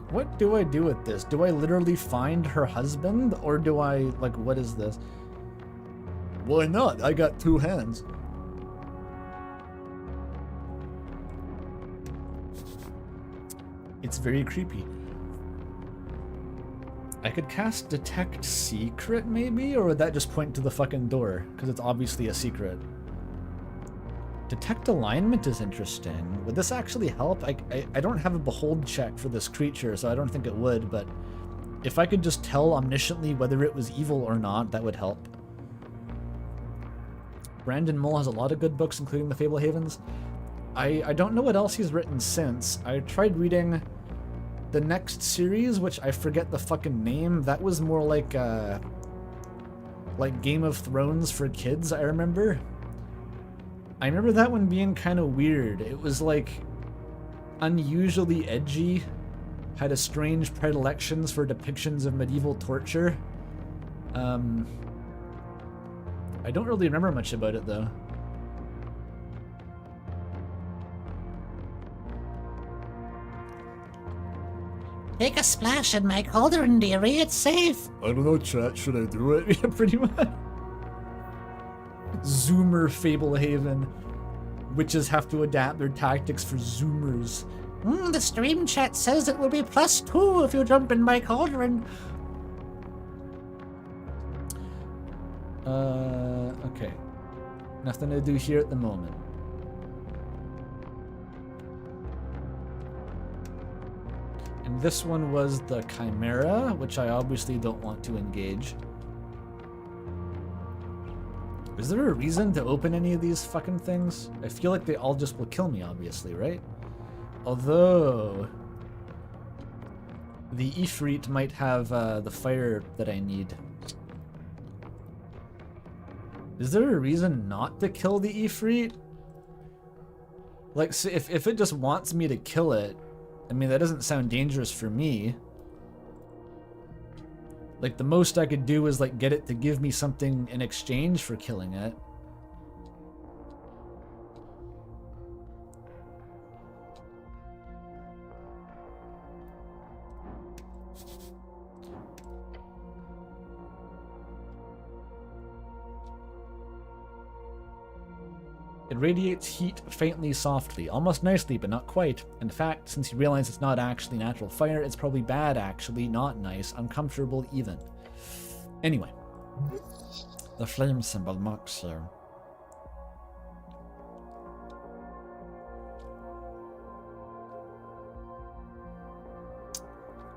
What do I do with this? Do I literally find her husband, or do I, like, what is this? Why not? I got 2 hands. It's very creepy. I could cast Detect Secret, maybe? Or would that just point to the fucking door? Because it's obviously a secret. Detect Alignment is interesting. Would this actually help? I don't have a Behold check for this creature, so I don't think it would, but if I could just tell omnisciently whether it was evil or not, that would help. Brandon Mull has a lot of good books, including The Fable Havens. I don't know what else he's written since. I tried reading the next series, which I forget the fucking name. That was more like Game of Thrones for kids, I remember. I remember that one being kind of weird. It was like unusually edgy, had a strange predilections for depictions of medieval torture. I don't really remember much about it though. Take a splash in my cauldron, dearie. It's safe. I don't know, chat. Should I do it? Yeah, pretty much. Zoomer Fablehaven. Witches have to adapt their tactics for Zoomers. The stream chat says it will be +2 if you jump in my cauldron. Okay. Nothing to do here at the moment. And this one was the Chimera, which I obviously don't want to engage. Is there a reason to open any of these fucking things? I feel like they all just will kill me, obviously, right? Although the Ifrit might have the fire that I need. Is there a reason not to kill the Ifrit? Like, so if it just wants me to kill it, I mean, that doesn't sound dangerous for me. Like, the most I could do is, like, get it to give me something in exchange for killing it. It radiates heat faintly, softly, almost nicely, but not quite. In fact, since you realize it's not actually natural fire, it's probably bad, actually, not nice, uncomfortable even. Anyway. The flame symbol mocks you.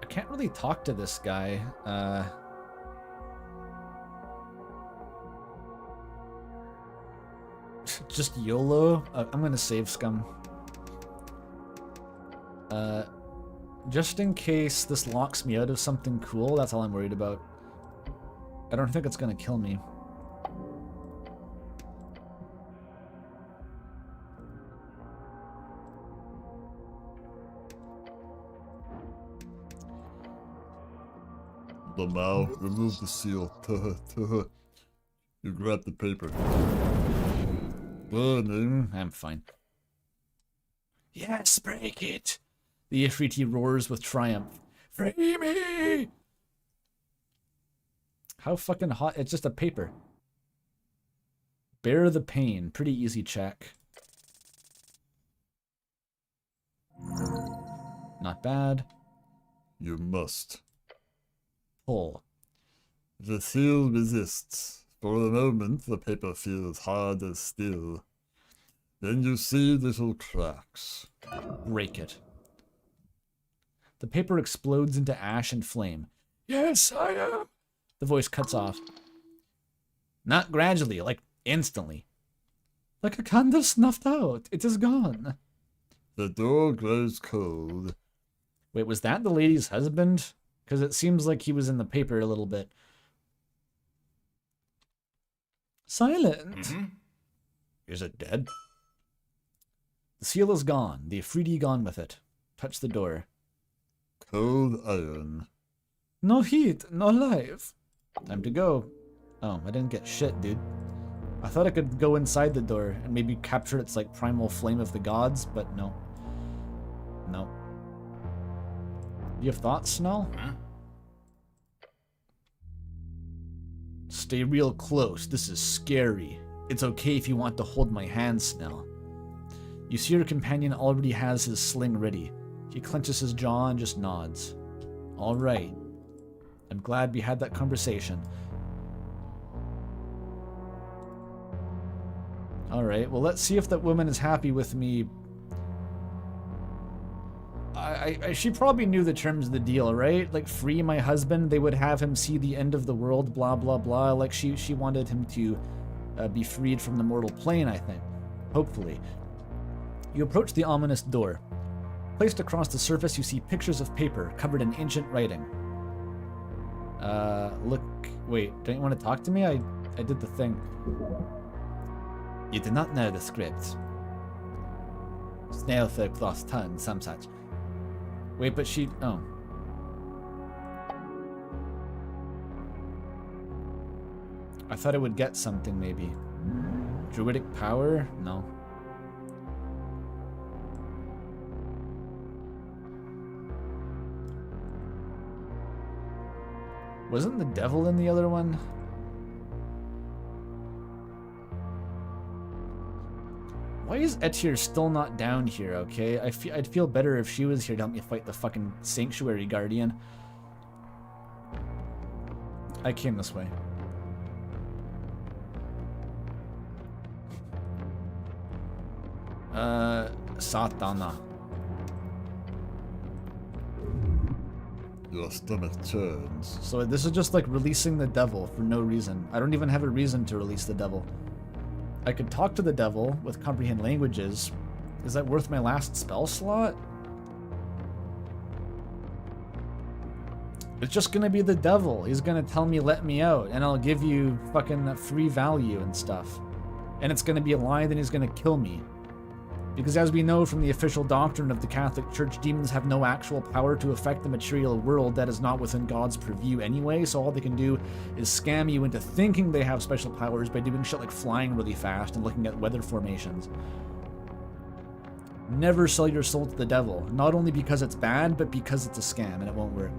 I can't really talk to this guy. Just YOLO? I'm gonna save scum. Just in case this locks me out of something cool, that's all I'm worried about. I don't think it's gonna kill me. Lamau, remove the seal. You grab the paper. Burning. I'm fine. Yes, break it. The Ifriti roars with triumph. Free me. How fucking hot? It's just a paper. Bear the pain. Pretty easy check. Not bad. You must. Pull. The seal resists. For a moment, the paper feels hard as steel. Then you see little cracks. Break it. The paper explodes into ash and flame. Yes, I am. The voice cuts off. Not gradually, like instantly. Like a candle snuffed out. It is gone. The door grows cold. Wait, was that the lady's husband? Because it seems like he was in the paper a little bit. Silent. Is it dead? The seal is gone. The Afridi gone with it. Touch the door. Cold iron. No heat, no life. Time to go. Oh, I didn't get shit, dude. I thought I could go inside the door and maybe capture its like primal flame of the gods, but no. No. You have thoughts, Snell? Huh? Stay real close. This is scary. It's okay if you want to hold my hand, Snell. You see your companion already has his sling ready. He clenches his jaw and just nods. All right. I'm glad we had that conversation. All right, well, let's see if that woman is happy with me. She probably knew the terms of the deal, right? Like, free my husband, they would have him see the end of the world, blah, blah, blah. Like, she wanted him to be freed from the mortal plane, I think. Hopefully. You approach the ominous door. Placed across the surface, you see pictures of paper covered in ancient writing. Look, wait, don't you want to talk to me? I did the thing. You do not know the script. Snail folk lost tongue, some such. Wait, but she... Oh. I thought I would get something, maybe. Druidic power? No. Wasn't the devil in the other one? Why is Etir still not down here, okay? I'd feel better if she was here to help me fight the fucking Sanctuary Guardian. I came this way. Satana. Your stomach turns. So this is just like releasing the devil for no reason. I don't even have a reason to release the devil. I could talk to the devil with comprehend languages. Is that worth my last spell slot? It's just gonna be the devil. He's gonna tell me let me out, and I'll give you fucking free value and stuff. And it's gonna be a lie, then he's gonna kill me. Because as we know from the official doctrine of the Catholic Church, demons have no actual power to affect the material world that is not within God's purview anyway, so all they can do is scam you into thinking they have special powers by doing shit like flying really fast and looking at weather formations. Never sell your soul to the devil, not only because it's bad, but because it's a scam and it won't work.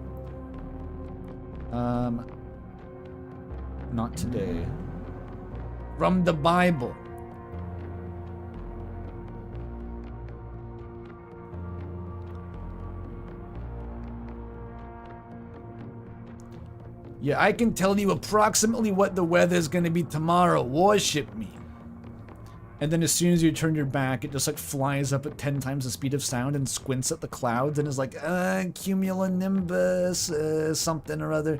Not today. From the Bible. Yeah, I can tell you approximately what the weather's gonna be tomorrow. Worship me. And then as soon as you turn your back, it just like flies up at 10 times the speed of sound and squints at the clouds and is like, cumulonimbus, something or other.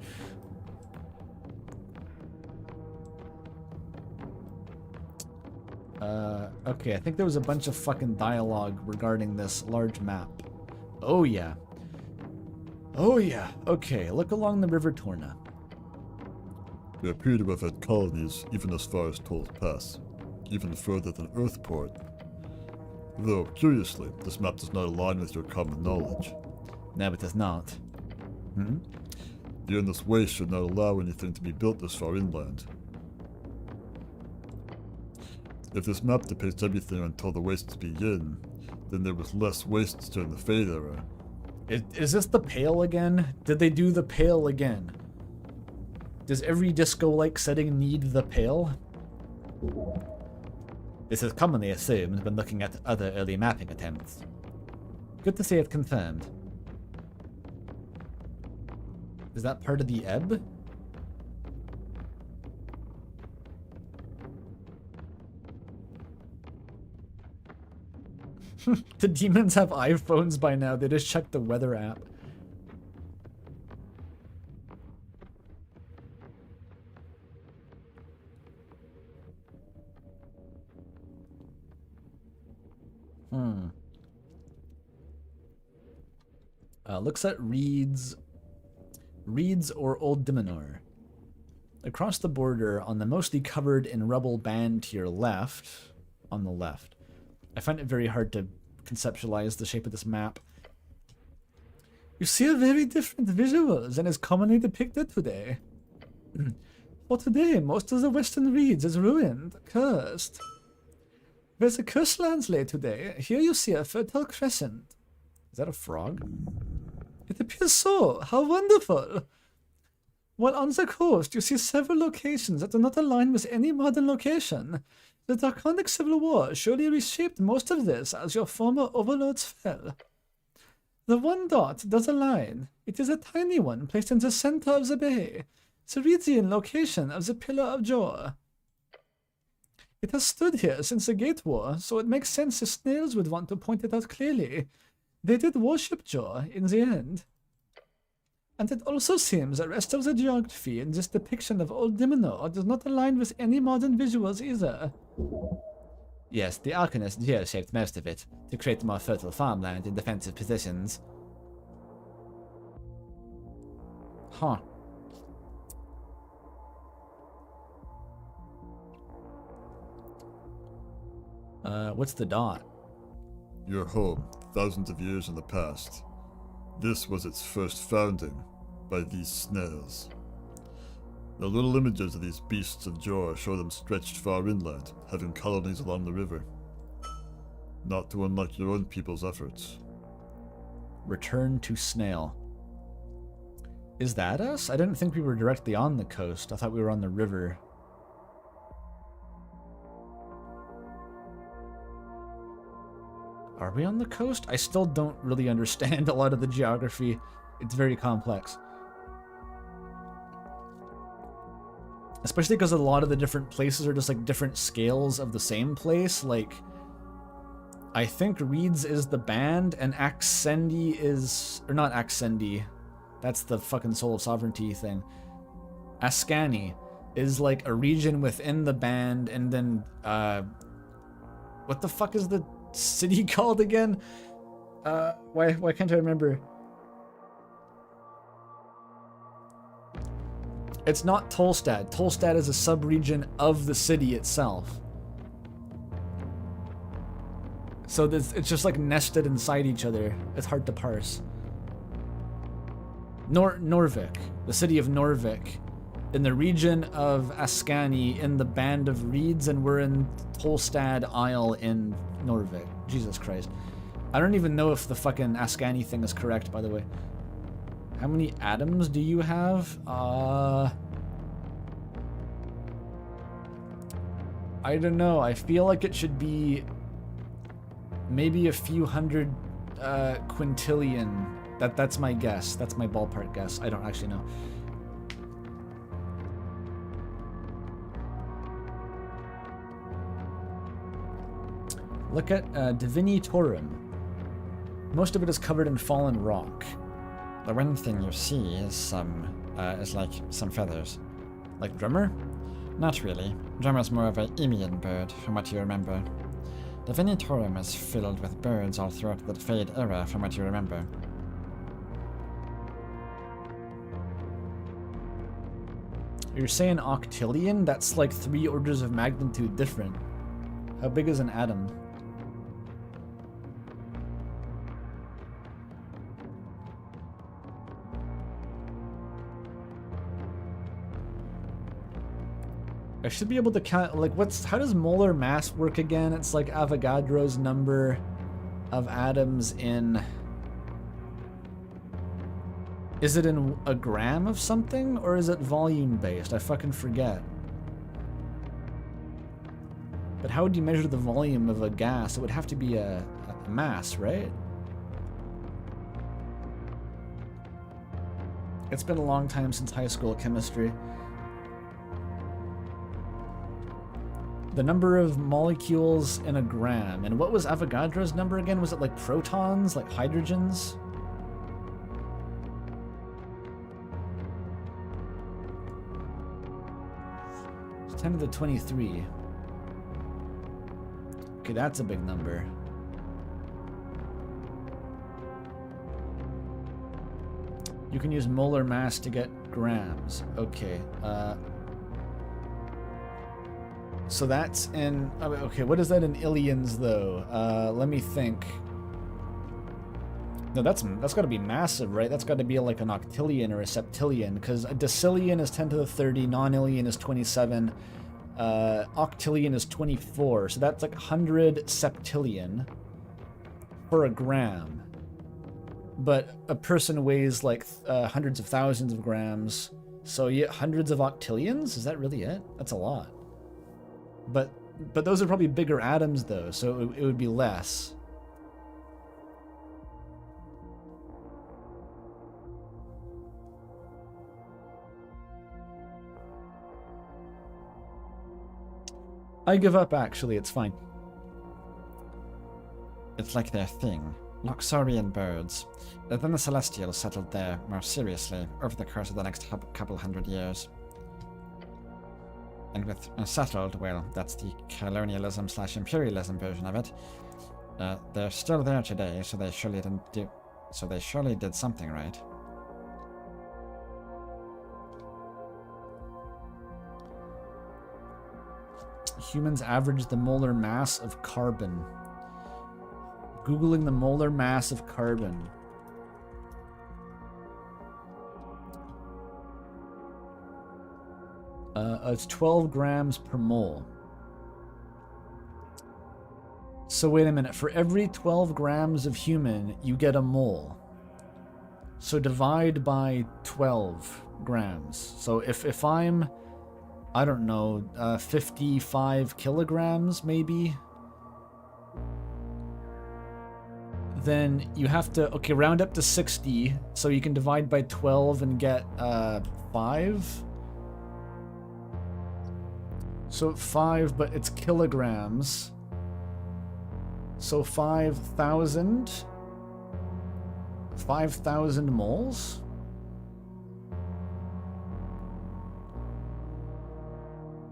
Okay, I think there was a bunch of fucking dialogue regarding this large map. Oh yeah. Oh yeah, okay, look along the River Torna. We appear to have had colonies even as far as Toll's Pass, even further than Earthport. Though, curiously, this map does not align with your common knowledge. No, it does not. Hmm? The endless waste should not allow anything to be built this far inland. If this map depicts everything until the wastes begin, then there was less wastes during the Fade era. Is this the Pale again? Did they do the Pale again? Does every disco-like setting need the Pale? This is commonly assumed when looking at other early mapping attempts. Good to see it confirmed. Is that part of the Ebb? The demons have iPhones by now. They just check the weather app. Looks at Reeds or Old Dimenor. Across the border, on the mostly covered in rubble band to your left, on the left. I find it very hard to conceptualize the shape of this map. You see a very different visuals than is commonly depicted today. For today, most of the western Reeds is ruined, cursed. Where the cursed lands lay today, here you see a fertile crescent. Is that a frog? It appears so. How wonderful! While on the coast, you see several locations that do not align with any modern location. The Draconic Civil War surely reshaped most of this as your former overlords fell. The one dot does align. It is a tiny one placed in the center of the bay, the Reedian location of the Pillar of Jor. It has stood here since the Gate War, so it makes sense the snails would want to point it out clearly. They did worship Jor in the end. And it also seems the rest of the geography in this depiction of Old Dimenor does not align with any modern visuals either. Yes, the Arcanists here shaped most of it, to create more fertile farmland in defensive positions. Huh. What's the dot? Your home, thousands of years in the past. This was its first founding, by these snails. The little images of these beasts of Jor show them stretched far inland, having colonies along the river. Not to unlike your own people's efforts. Return to Snail. Is that us? I didn't think we were directly on the coast. I thought we were on the river. Are we on the coast? I still don't really understand a lot of the geography. It's very complex. Especially because a lot of the different places are just like different scales of the same place. Like, I think Reeds is the band and Axendi is... Or not Axendi. That's the fucking Soul of Sovereignty thing. Ascani is like a region within the band, and then, what the fuck is the city called again? Why can't I remember? It's not Tolstad. Tolstad is a sub-region of the city itself. So it's just like nested inside each other. It's hard to parse. Norvik, the city of Norvik, in the region of Ascani, in the band of Reeds, and we're in Tolstad Isle in Norvik. Jesus Christ. I don't even know if the fucking Ascani thing is correct, by the way. How many atoms do you have? I don't know. I feel like it should be maybe a few hundred quintillion. That's my guess. That's my ballpark guess. I don't actually know. Look at Divini Torum. Most of it is covered in fallen rock. The one thing you see is like some feathers. Like Drummer? Not really. Drummer's more of a Emian bird, from what you remember. The Venitorum is filled with birds all throughout the Fade era, from what you remember. You're saying octillion? That's like 3 orders of magnitude different. How big is an atom? I should be able to count, like, how does molar mass work again? It's like Avogadro's number of atoms in... Is it in a gram of something, or is it volume based? I fucking forget. But how would you measure the volume of a gas? It would have to be a mass, right? It's been a long time since high school chemistry. The number of molecules in a gram. And what was Avogadro's number again? Was it like protons, like hydrogens? It's 10 to the 23. Okay, that's a big number. You can use molar mass to get grams. Okay, so that's in... Okay, what is that in illions, though? Let me think. No, that's got to be massive, right? That's got to be like an octillion or a septillion, because a decillion is 10 to the 30, nonillion is 27, octillion is 24, so that's like 100 septillion for a gram. But a person weighs like hundreds of thousands of grams, so yeah, hundreds of octillions? Is that really it? That's a lot. But those are probably bigger atoms, though, so it would be less. I give up, actually. It's fine. It's like their thing. Loxorian birds. Then the Celestials settled there more seriously over the course of the next couple hundred years. And with settled, well, that's the colonialism/imperialism version of it. They're still there today, so they surely did something right. Humans average the molar mass of carbon. Googling the molar mass of carbon. It's 12 grams per mole. So wait a minute. For every 12 grams of human, you get a mole. So divide by 12 grams. So if I'm, I don't know, 55 kilograms maybe, then you have to, okay, round up to 60, so you can divide by 12 and get 5. So 5, but it's kilograms. So 5,000 moles?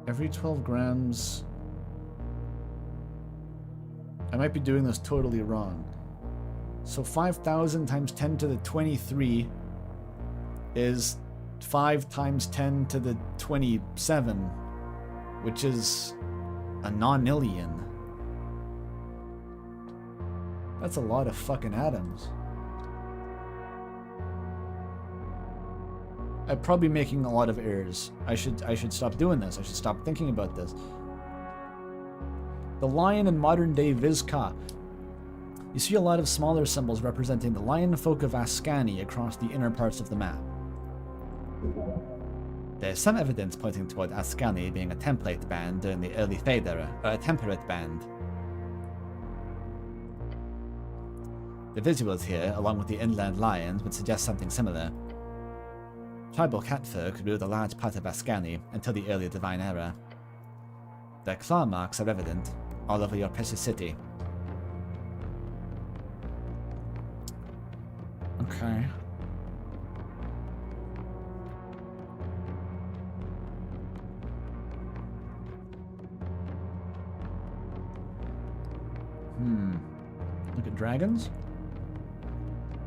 Every 12 grams... I might be doing this totally wrong. So 5,000 times 10 to the 23 is 5 times 10 to the 27, which is a nonillion. That's a lot of fucking atoms. I'm probably making a lot of errors. I should stop doing this. I should stop thinking about this. The lion in modern-day Vizca. You see a lot of smaller symbols representing the lion folk of Ascani across the inner parts of the map. There's some evidence pointing toward Ascani being a template band during the early Fade era, or a temperate band. The visuals here, along with the inland lions, would suggest something similar. Tribal catfolk ruled a large part of Ascani until the early Divine Era. Their claw marks are evident all over your precious city. Okay. Look at dragons.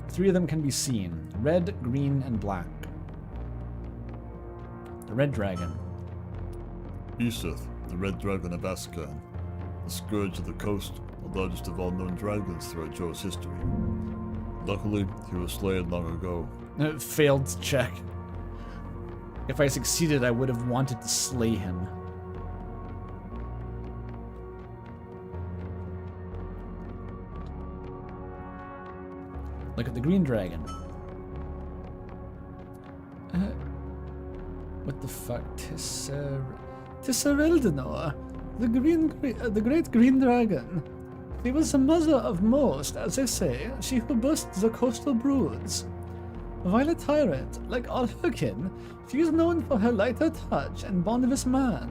3 of them can be seen. Red, green, and black. The red dragon. Isith, the red dragon of Ascan, the scourge of the coast, the largest of all known dragons throughout Joe's history. Luckily, he was slain long ago. Failed check. If I succeeded, I would have wanted to slay him. Look at the green dragon. What the fuck? Tissereldenor, the great green dragon. She was the mother of most, as they say, she who burst the coastal broods. While a tyrant, like all her kin, she is known for her lighter touch and bondless man.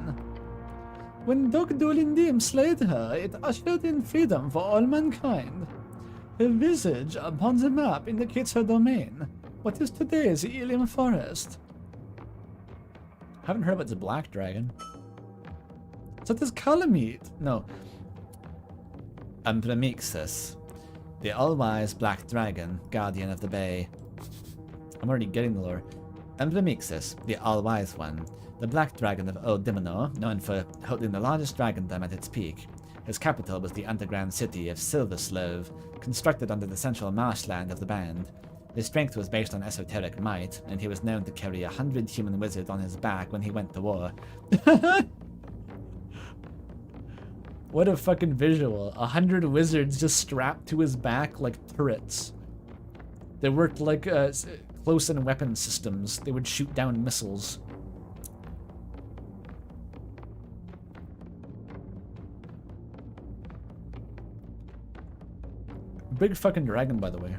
When Dog Dolindim slayed her, it ushered in freedom for all mankind. Her visage upon the map indicates her domain, what is today's Ilium Forest. Haven't heard about the black dragon. So does Calamite. No. Ambramixus, the all-wise black dragon, guardian of the bay. I'm already getting the lore. Ambramixus, the all-wise one, the black dragon of Old Dimano, known for holding the largest dragondom at its peak. His capital was the underground city of Silverslove, constructed under the central marshland of the band. His strength was based on esoteric might, and he was known to carry 100 human wizards on his back when he went to war. What a fucking visual. 100 wizards just strapped to his back like turrets. They worked like close-in weapon systems. They would shoot down missiles. Big fucking dragon, by the way.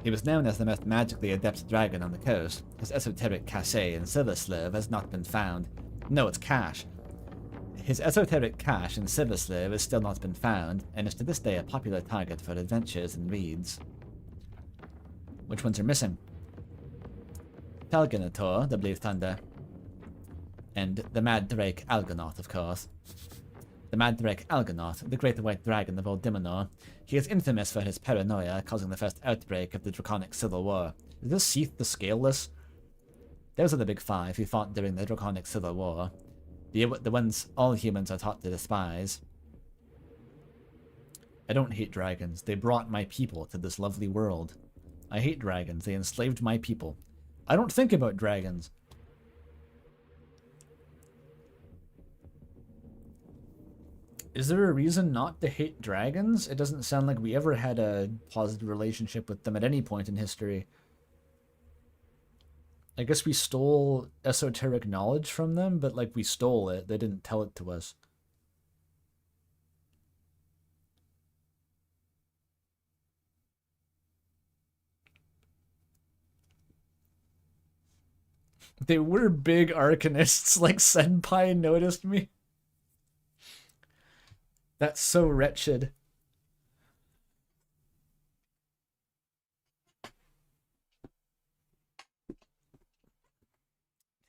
He was known as the most magically adept dragon on the coast. His esoteric cache in Silverslave has not been found. No, it's cache. His esoteric cache in Silverslave has still not been found, and is to this day a popular target for adventures and reads. Which ones are missing? Talganator, the Blue Thunder, and the Mad Drake Algonaut, of course. The Mad Drake Algonaut, the great white dragon of Old Dimonor. He is infamous for his paranoia, causing the first outbreak of the Draconic Civil War. Is this Seath the Scaleless? Those are the big five who fought during the Draconic Civil War. The ones all humans are taught to despise. I don't hate dragons. They brought my people to this lovely world. I hate dragons. They enslaved my people. I don't think about dragons. Is there a reason not to hate dragons? It doesn't sound like we ever had a positive relationship with them at any point in history. I guess we stole esoteric knowledge from them, but like we stole it. They didn't tell it to us. They were big arcanists, like Senpai noticed me. That's so wretched.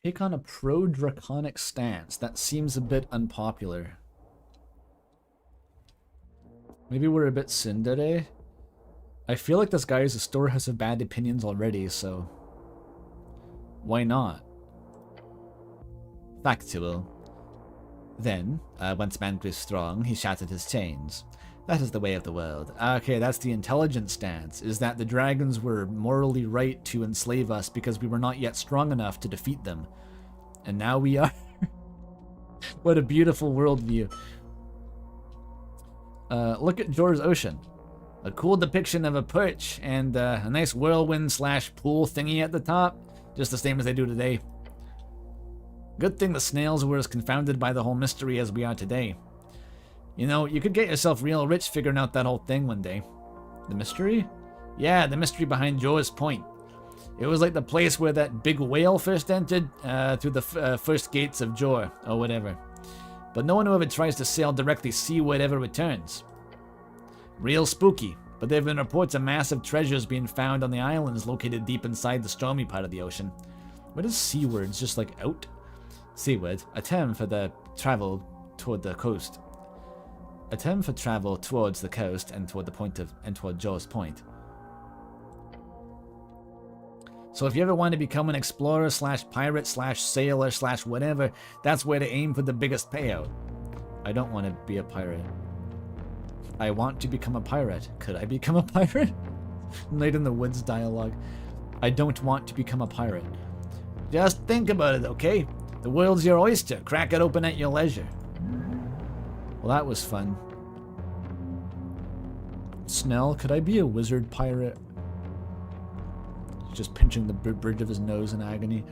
Take on a pro-draconic stance. That seems a bit unpopular. Maybe we're a bit tsundere. I feel like this guy is a storehouse of bad opinions already, so... why not? Factual. Then, once man grew strong, he shattered his chains. That is the way of the world. Okay, that's the intelligent stance, is that the dragons were morally right to enslave us because we were not yet strong enough to defeat them. And now we are. What a beautiful worldview. Look at Jor's Ocean. A cool depiction of a perch and a nice whirlwind slash pool thingy at the top. Just the same as they do today. Good thing the snails were as confounded by the whole mystery as we are today. You know, you could get yourself real rich figuring out that whole thing one day. The mystery? Yeah, the mystery behind Joe's Point. It was like the place where that big whale first entered through the first gates of Jor, or whatever. But no one who ever tries to sail directly seaward ever returns. Real spooky, but there have been reports of massive treasures being found on the islands located deep inside the stormy part of the ocean. What is seaward? It's just like out? Seaward, a term for the travel toward the coast. A term for travel towards the coast and toward the point of toward Joe's Point. So if you ever want to become an explorer slash pirate slash sailor slash whatever, that's where to aim for the biggest payout. I don't want to be a pirate. I want to become a pirate. Could I become a pirate? Night in the Woods dialogue. I don't want to become a pirate. Just think about it, okay? The world's your oyster. Crack it open at your leisure. Well, that was fun. Snell, could I be a wizard pirate? Just pinching the bridge of his nose in agony.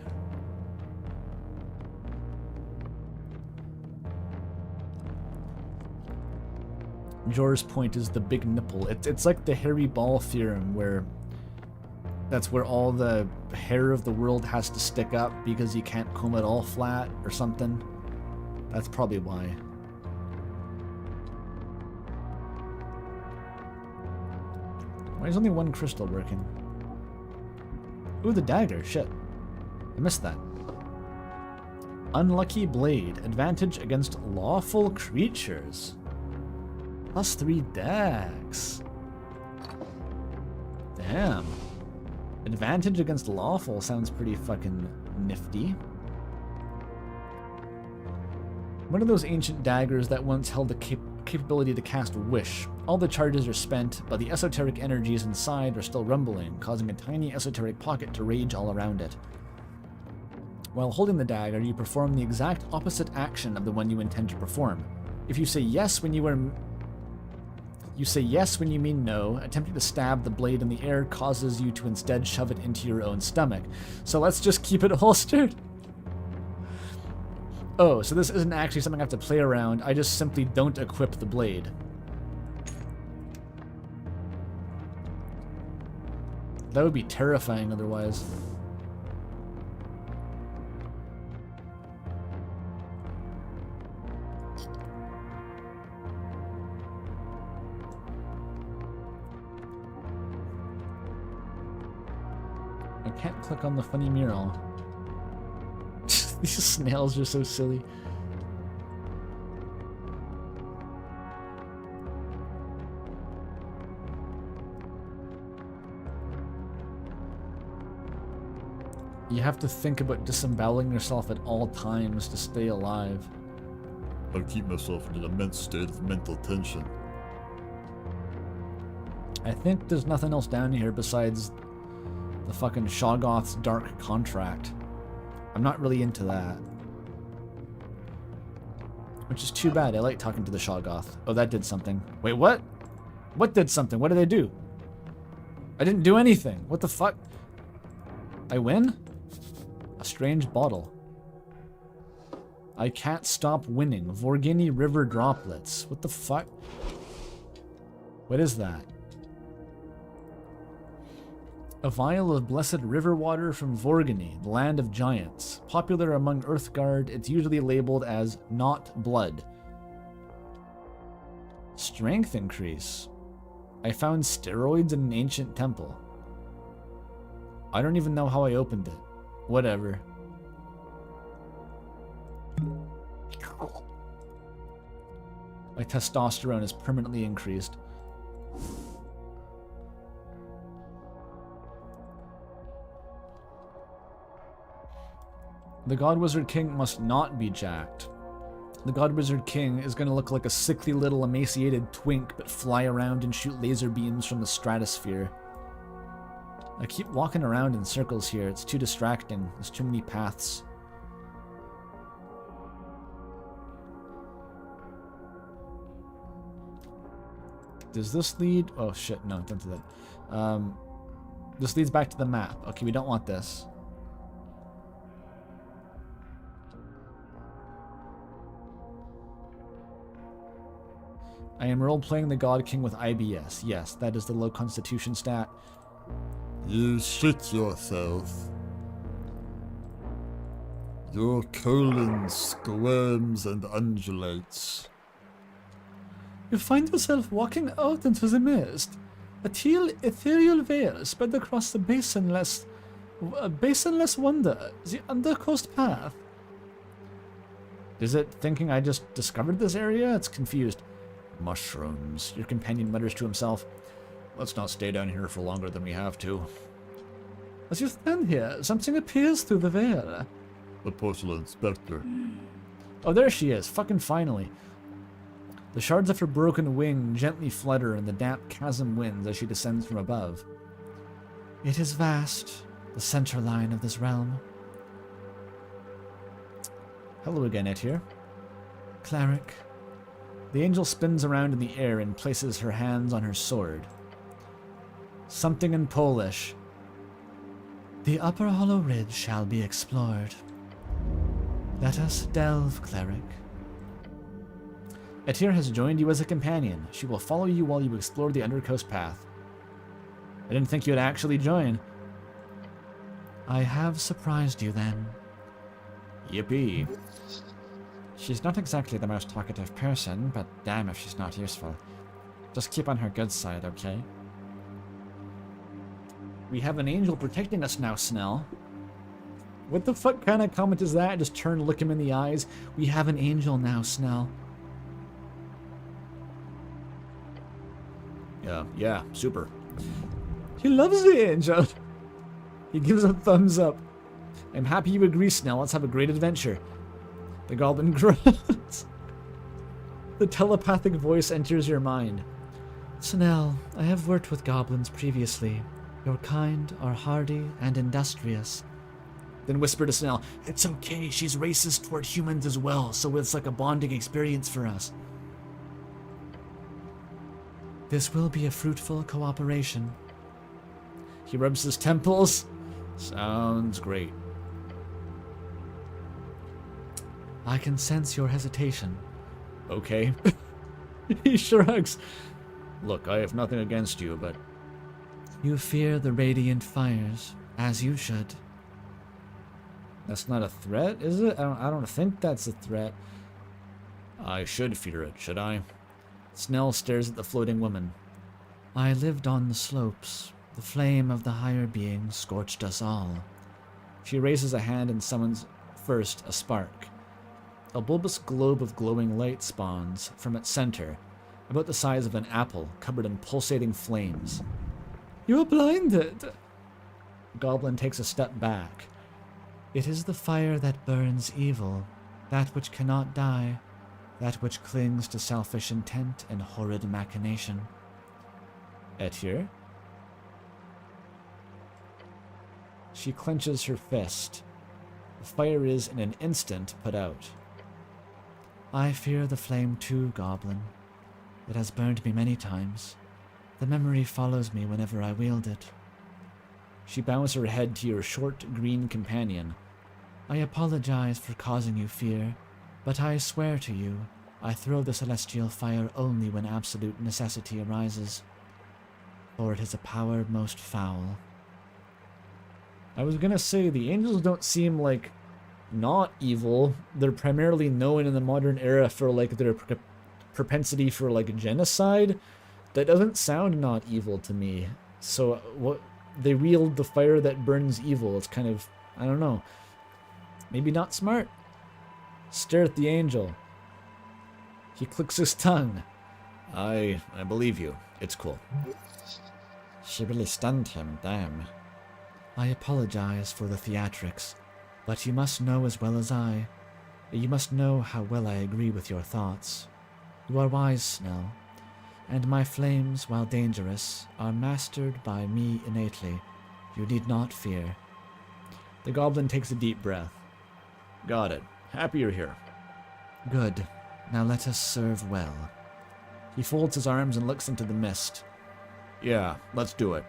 Jor's point is the big nipple. It's like the hairy ball theorem, where that's where all the hair of the world has to stick up because you can't comb it all flat or something. That's probably why. Why is only one crystal working? Ooh, the dagger. Shit. I missed that. Unlucky blade. Advantage against lawful creatures. +3 dex. Damn. Advantage against lawful sounds pretty fucking nifty. One of those ancient daggers that once held the capability to cast Wish. All the charges are spent, but the esoteric energies inside are still rumbling, causing a tiny esoteric pocket to rage all around it. While holding the dagger, you perform the exact opposite action of the one you intend to perform. If you say yes when you mean no. Attempting to stab the blade in the air causes you to instead shove it into your own stomach. So let's just keep it holstered. Oh, so this isn't actually something I have to play around. I just simply don't equip the blade. That would be terrifying otherwise. I can't click on the funny mural. These snails are so silly. You have to think about disemboweling yourself at all times to stay alive. I keep myself in an immense state of mental tension. I think there's nothing else down here besides the fucking Shoggoth's Dark Contract. I'm not really into that. Which is too bad. I like talking to the Shoggoth. Oh, that did something. Wait, what? What did something? What did I do? I didn't do anything. What the fuck? I win? A strange bottle. I can't stop winning. Vorgini River droplets. What the fuck? What is that? A vial of blessed river water from Vorgini, the land of giants. Popular among Earthguard, it's usually labeled as not blood. Strength increase. I found steroids in an ancient temple. I don't even know how I opened it. Whatever. My testosterone is permanently increased. The God Wizard King must not be jacked. The God Wizard King is going to look like a sickly little emaciated twink but fly around and shoot laser beams from the stratosphere. I keep walking around in circles here. It's too distracting. There's too many paths. Does this lead? Oh shit, no, don't do that. This leads back to the map. Okay, we don't want this. I am role-playing the God King with IBS. Yes, that is the low constitution stat. You shit yourself. Your colon squirms and undulates. You find yourself walking out into the mist. A teal ethereal veil spread across the basinless wonder, the undercoast path. Is it thinking I just discovered this area? It's confused. Mushrooms, your companion mutters to himself. Let's not stay down here for longer than we have to. As you stand here, something appears through the veil. The porcelain spectre. Oh, there she is, fucking finally. The shards of her broken wing gently flutter in the damp chasm winds as she descends from above. It is vast, the center line of this realm. Hello again, Etir. Cleric. The angel spins around in the air and places her hands on her sword. Something in Polish. The upper hollow ridge shall be explored. Let us delve, cleric. Etir has joined you as a companion. She will follow you while you explore the Undercoast path. I didn't think you'd actually join. I have surprised you then. Yippee. She's not exactly the most talkative person, but damn if she's not useful. Just keep on her good side, okay? We have an angel protecting us now, Snell. What the fuck kind of comment is that? Just turn to look him in the eyes. We have an angel now, Snell. Yeah, super. He loves the angel. He gives a thumbs up. I'm happy you agree, Snell. Let's have a great adventure. The goblin grunts. The telepathic voice enters your mind. Snell, I have worked with goblins previously. Your kind are hardy and industrious. Then whisper to Snell, "It's okay, she's racist toward humans as well, so it's like a bonding experience for us." This will be a fruitful cooperation. He rubs his temples. Sounds great. I can sense your hesitation. Okay. He shrugs. Look, I have nothing against you, but... You fear the radiant fires, as you should. That's not a threat, is it? I don't think that's a threat. I should fear it, should I? Snell stares at the floating woman. I lived on the slopes. The flame of the higher being scorched us all. She raises a hand and summons first a spark. A bulbous globe of glowing light spawns from its center, about the size of an apple covered in pulsating flames. You are blinded. The goblin takes a step back. It is the fire that burns evil, that which cannot die, that which clings to selfish intent and horrid machination. Etir? She clenches her fist. The fire is in an instant put out. I fear the flame too, goblin. It has burned me many times. The memory follows me whenever I wield it. She bows her head to your short green companion. I apologize for causing you fear, but I swear to you, I throw the celestial fire only when absolute necessity arises, for it is a power most foul. I was gonna say, the angels don't seem like not evil. They're primarily known in the modern era for like their propensity for like genocide. That doesn't sound not evil to me. So what they wield the fire that burns evil. It's kind of, I don't know. Maybe not smart. Stare at the angel. He clicks his tongue. I believe you. It's cool. She really stunned him, damn. I apologize for the theatrics, but you must know as well as I. You must know how well I agree with your thoughts. You are wise, Snell, and my flames, while dangerous, are mastered by me innately. You need not fear. The goblin takes a deep breath. Got it. Happy you're here. Good. Now let us serve well. He folds his arms and looks into the mist. Yeah, let's do it.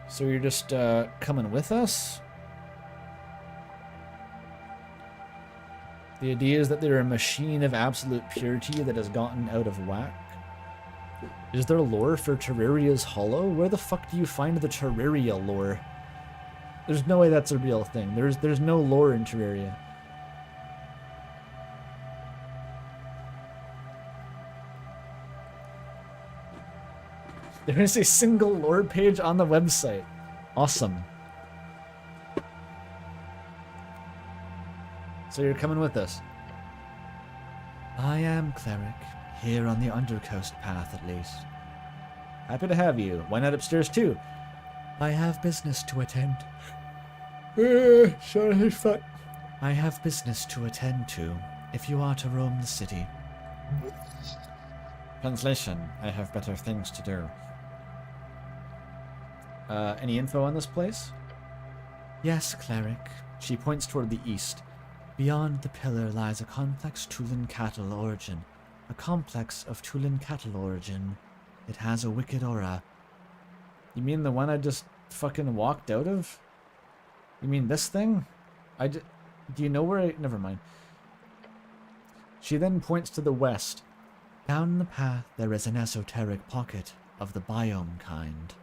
So you're just coming with us? The idea is that they're a machine of absolute purity that has gotten out of whack. Is there lore for Terraria's Hollow? Where the fuck do you find the Terraria lore? There's no way that's a real thing. There's no lore in Terraria. There is a single lore page on the website. Awesome. So you're coming with us? I am cleric, Here on the Undercoast path, at least. Happy to have you. Why not upstairs too? I have business to attend. Sorry, fuck. I have business to attend to, if you are to roam the city. Translation, I have better things to do. Any info on this place? Yes, cleric. She points toward the east. Beyond the pillar lies a complex Tulin cattle origin. A complex of Tulin cattle origin. It has a wicked aura. You mean the one I just fucking walked out of? You mean this thing? Do you know where I... Never mind. She then points to the west. Down the path there is an esoteric pocket of the biome kind.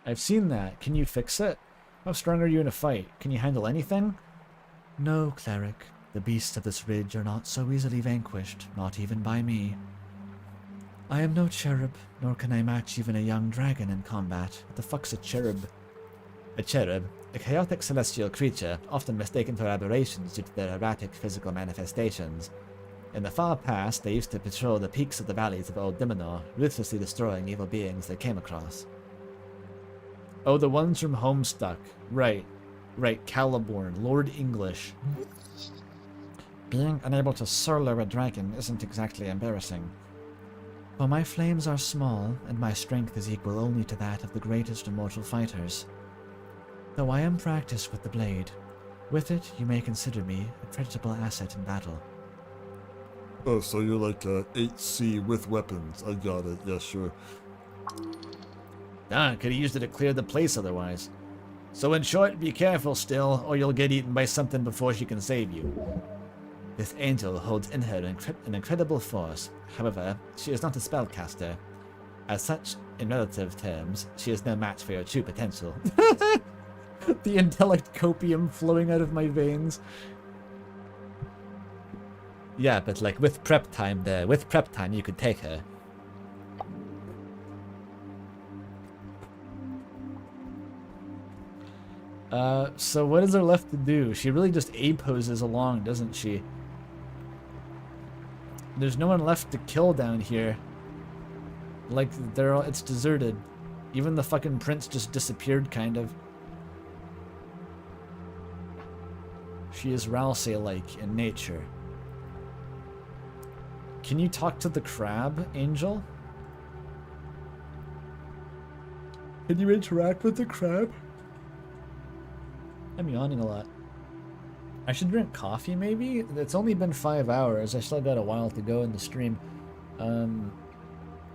I've seen that. Can you fix it? How strong are you in a fight? Can you handle anything? No, cleric. The beasts of this ridge are not so easily vanquished, not even by me. I am no cherub, nor can I match even a young dragon in combat. What the fuck's a cherub? A cherub, a chaotic celestial creature, often mistaken for aberrations due to their erratic physical manifestations. In the far past, they used to patrol the peaks of the valleys of Old Dimenor, ruthlessly destroying evil beings they came across. Oh, the ones from Homestuck. Right. Right, Caliborn, Lord English. Being unable to solo a dragon isn't exactly embarrassing. For my flames are small, and my strength is equal only to that of the greatest immortal fighters. Though I am practiced with the blade, with it you may consider me a creditable asset in battle. Oh, so you're like a 8C with weapons. I got it. Yeah, sure. Ah, could have used it to clear the place otherwise. So in short, be careful still, or you'll get eaten by something before she can save you. This angel holds in her an incredible force. However, she is not a spellcaster. As such, in relative terms, she is no match for your true potential. The intellect copium flowing out of my veins. Yeah, but like with prep time there, with prep time you could take her. So what is there left to do? She really just A-poses along, doesn't she? There's no one left to kill down here. Like, it's deserted. Even the fucking prince just disappeared, kind of. She is Ralsei-like in nature. Can you talk to the crab, Angel? Can you interact with the crab? I'm yawning a lot. I should drink coffee, maybe? It's only been 5 hours. I still got a while to go in the stream.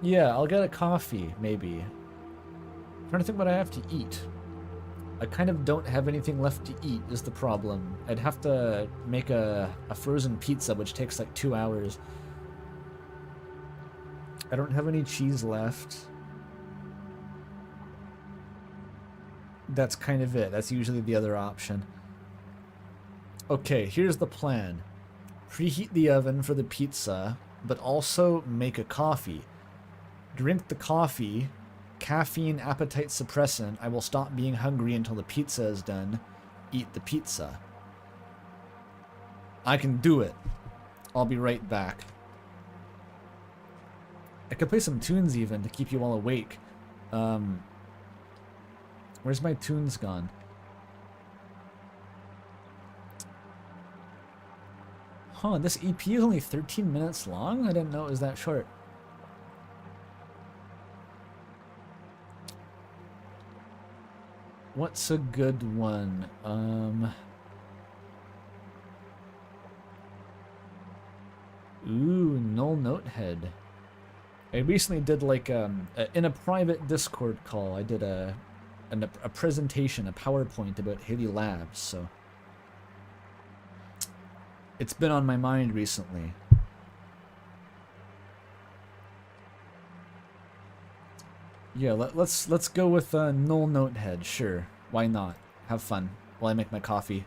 Yeah, I'll get a coffee, maybe. I'm trying to think what I have to eat. I kind of don't have anything left to eat, is the problem. I'd have to make a frozen pizza, which takes like 2 hours. I don't have any cheese left. That's kind of it. That's usually the other option. Okay, here's the plan. Preheat the oven for the pizza, but also make a coffee. Drink the coffee, caffeine appetite suppressant. I will stop being hungry until the pizza is done. Eat the pizza. I can do it. I'll be right back. I could play some tunes even to keep you all awake. Where's my tunes gone? Huh, this EP is only 13 minutes long? I didn't know it was that short. What's a good one? Ooh, Null Notehead. I recently did like in a private Discord call. I did a presentation, a PowerPoint about Haley Labs. So it's been on my mind recently. Yeah, let's go with Null Notehead. Sure, why not? Have fun while I make my coffee.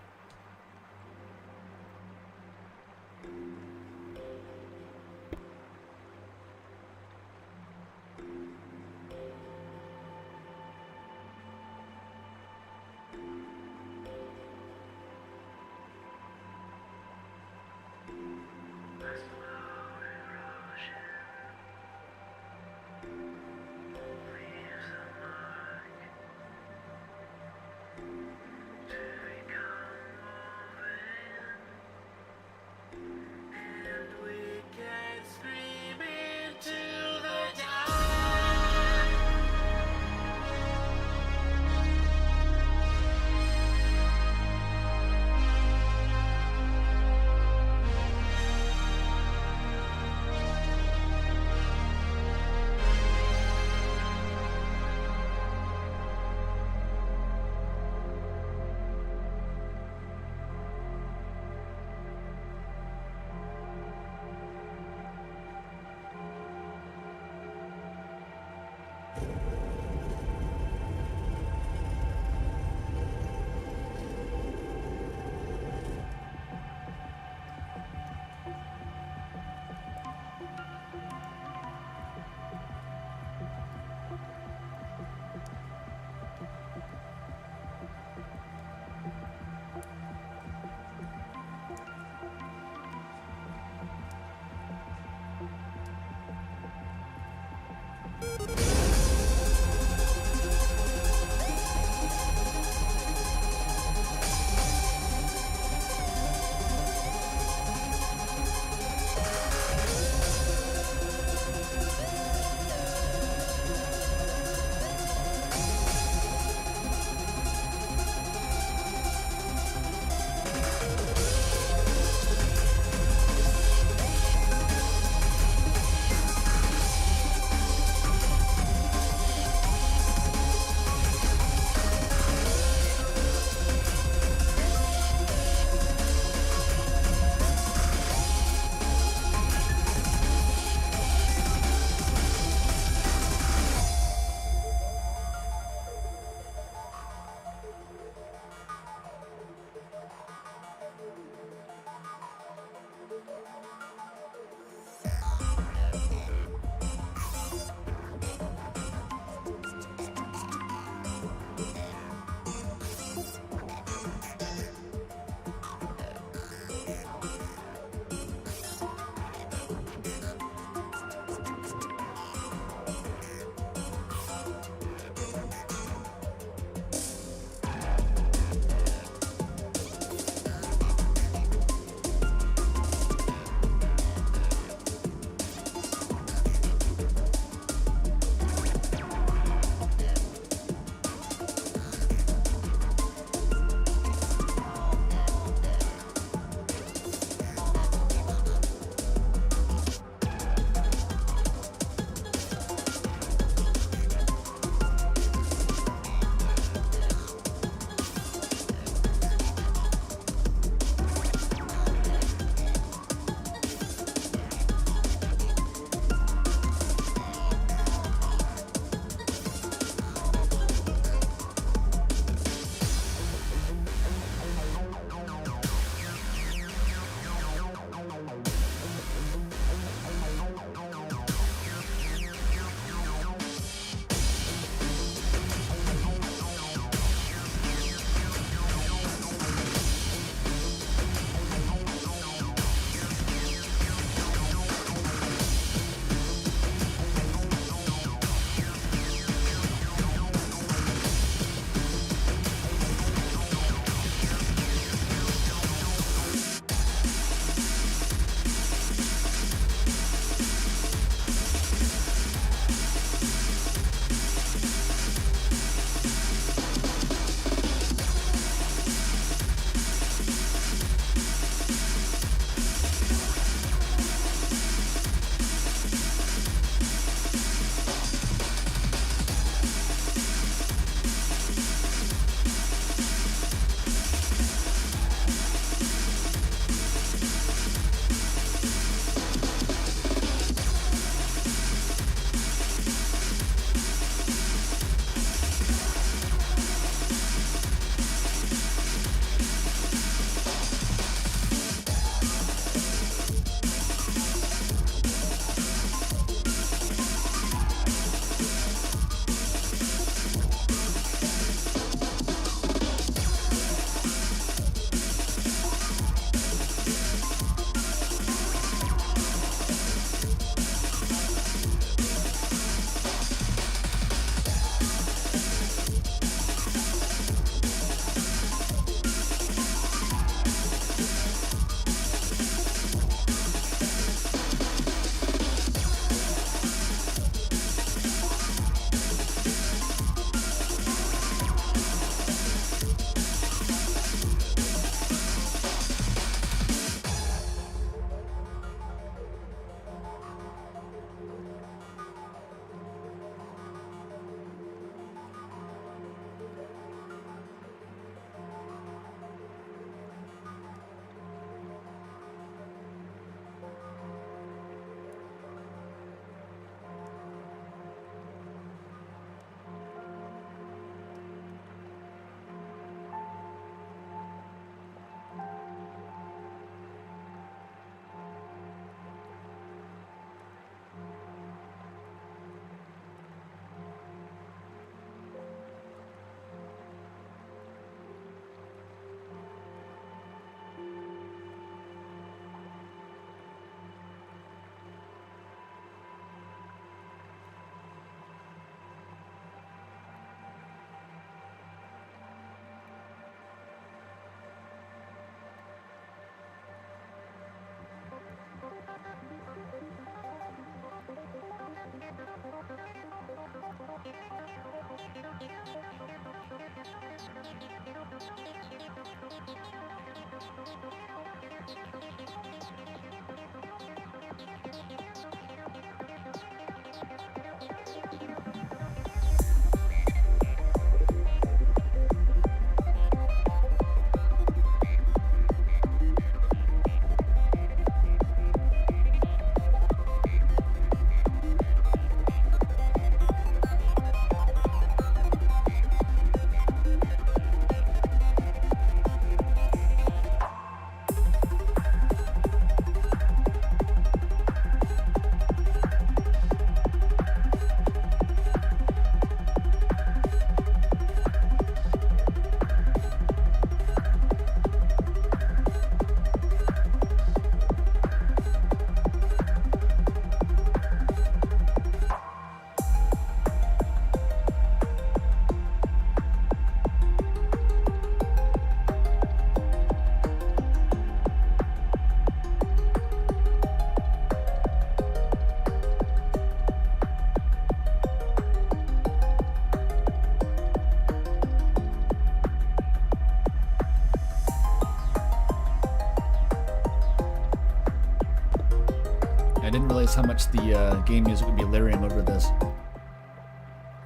didn't realize how much the game music would be lyrium over this.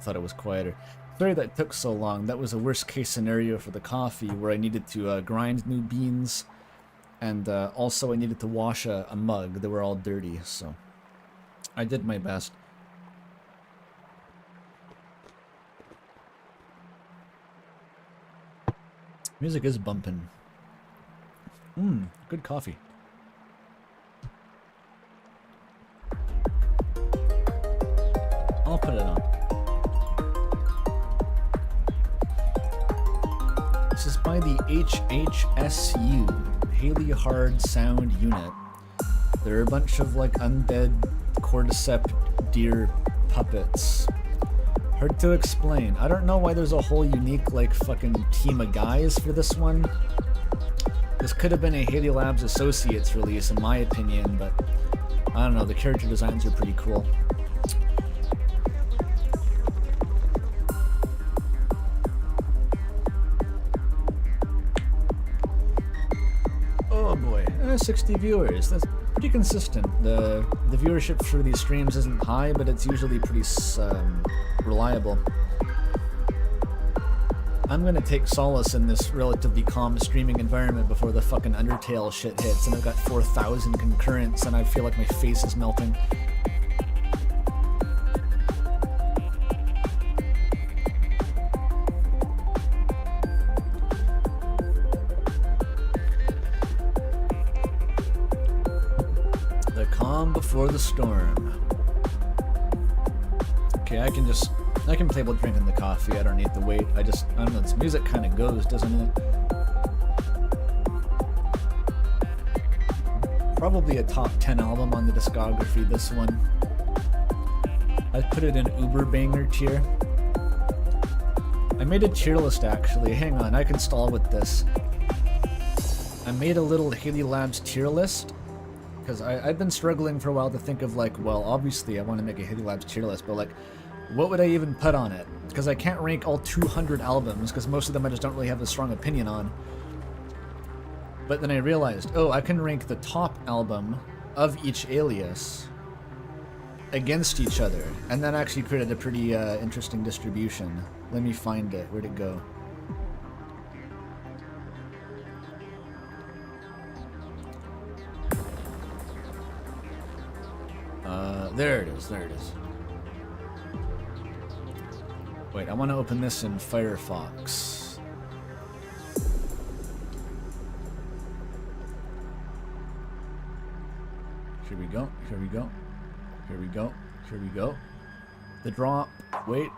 Thought it was quieter. Sorry that took so long. That was a worst case scenario for the coffee where I needed to grind new beans, and also I needed to wash a mug. They were all dirty, so I did my best. Music is bumping. Good coffee. I'll put it on. This is by the HHSU, Haley Hard Sound Unit. They're a bunch of like undead cordyceps deer puppets. Hard to explain. I don't know why there's a whole unique like fucking team of guys for this one. This could have been a Haley Labs Associates release in my opinion, but I don't know, the character designs are pretty cool. Oh boy, 60 viewers. That's pretty consistent. The viewership for these streams isn't high, but it's usually pretty reliable. I'm gonna take solace in this relatively calm streaming environment before the fucking Undertale shit hits, and I've got 4,000 concurrents, and I feel like my face is melting. The calm before the storm. Okay, I can play while drinking the coffee. I don't need to wait. I don't know, this music kind of goes, doesn't it? Probably a top 10 album on the discography, this one. I put it in Uber Banger tier. I made a tier list actually. Hang on, I can stall with this. I made a little Haley Labs tier list because I've been struggling for a while to think of like, well, obviously I want to make a Haley Labs tier list, but like, what would I even put on it? Because I can't rank all 200 albums, because most of them I just don't really have a strong opinion on. But then I realized, oh, I can rank the top album of each alias against each other. And that actually created a pretty interesting distribution. Let me find it. Where'd it go? There it is. There it is. Wait, I want to open this in Firefox. Here we go, here we go, here we go, here we go. The drop, wait.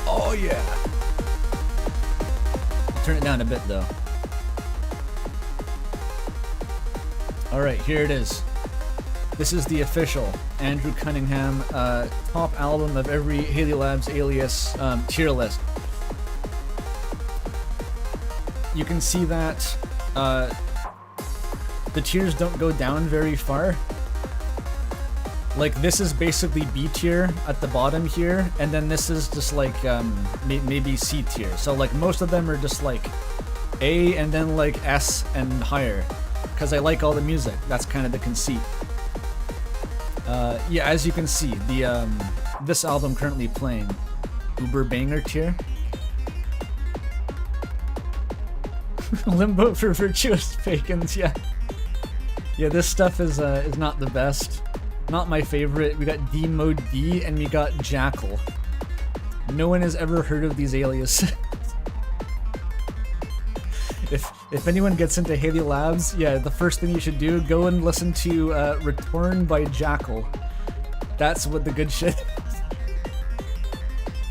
Oh yeah! Turn it down a bit though. Alright, here it is. This is the official Andrew Cunningham top album of every Haley Labs alias tier list. You can see that the tiers don't go down very far. Like this is basically B tier at the bottom here, and then this is just like maybe C tier. So like most of them are just like A and then like S and higher, because I like all the music. That's kind of the conceit. Yeah, as you can see, the this album currently playing, Uber Banger tier. Limbo for Virtuous Pagans, yeah. Yeah, this stuff is not the best. Not my favorite. We got D Mode D and we got Jackal. No one has ever heard of these aliases. If anyone gets into Haley Labs, yeah, the first thing you should do, go and listen to Return by Jackal. That's what the good shit is.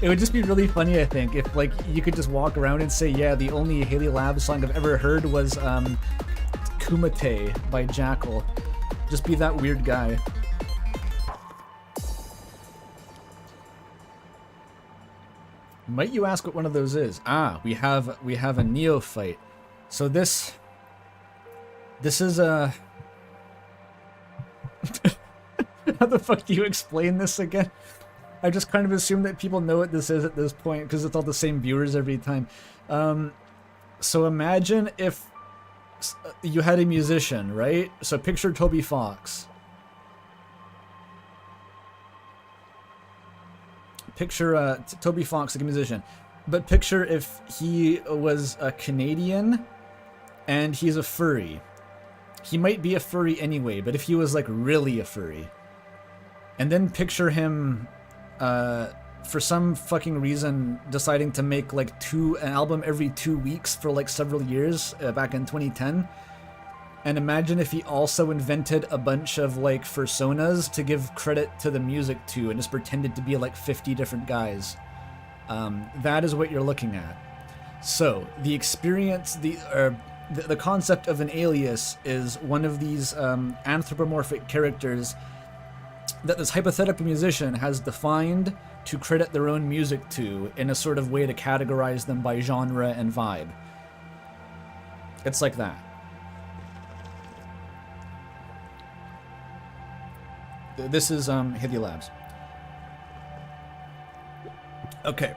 It would just be really funny, I think, if like you could just walk around and say, yeah, the only Haley Labs song I've ever heard was Kumite by Jackal. Just be that weird guy. Might you ask what one of those is? Ah, we have a neophyte. So this is a... How the fuck do you explain this again? I just kind of assume that people know what this is at this point because it's all the same viewers every time. So imagine if you had a musician, right? So picture Toby Fox. picture Toby Fox, like a musician, but picture if he was a Canadian and he's a furry. He might be a furry anyway, but if he was like really a furry, and then picture him for some fucking reason deciding to make like an album every 2 weeks for like several years back in 2010. And imagine if he also invented a bunch of like personas to give credit to the music to and just pretended to be like 50 different guys. That is what you're looking at. So the experience, the concept of an alias is one of these anthropomorphic characters that this hypothetical musician has defined to credit their own music to in a sort of way to categorize them by genre and vibe. It's like that. This is Hithia Labs. Okay,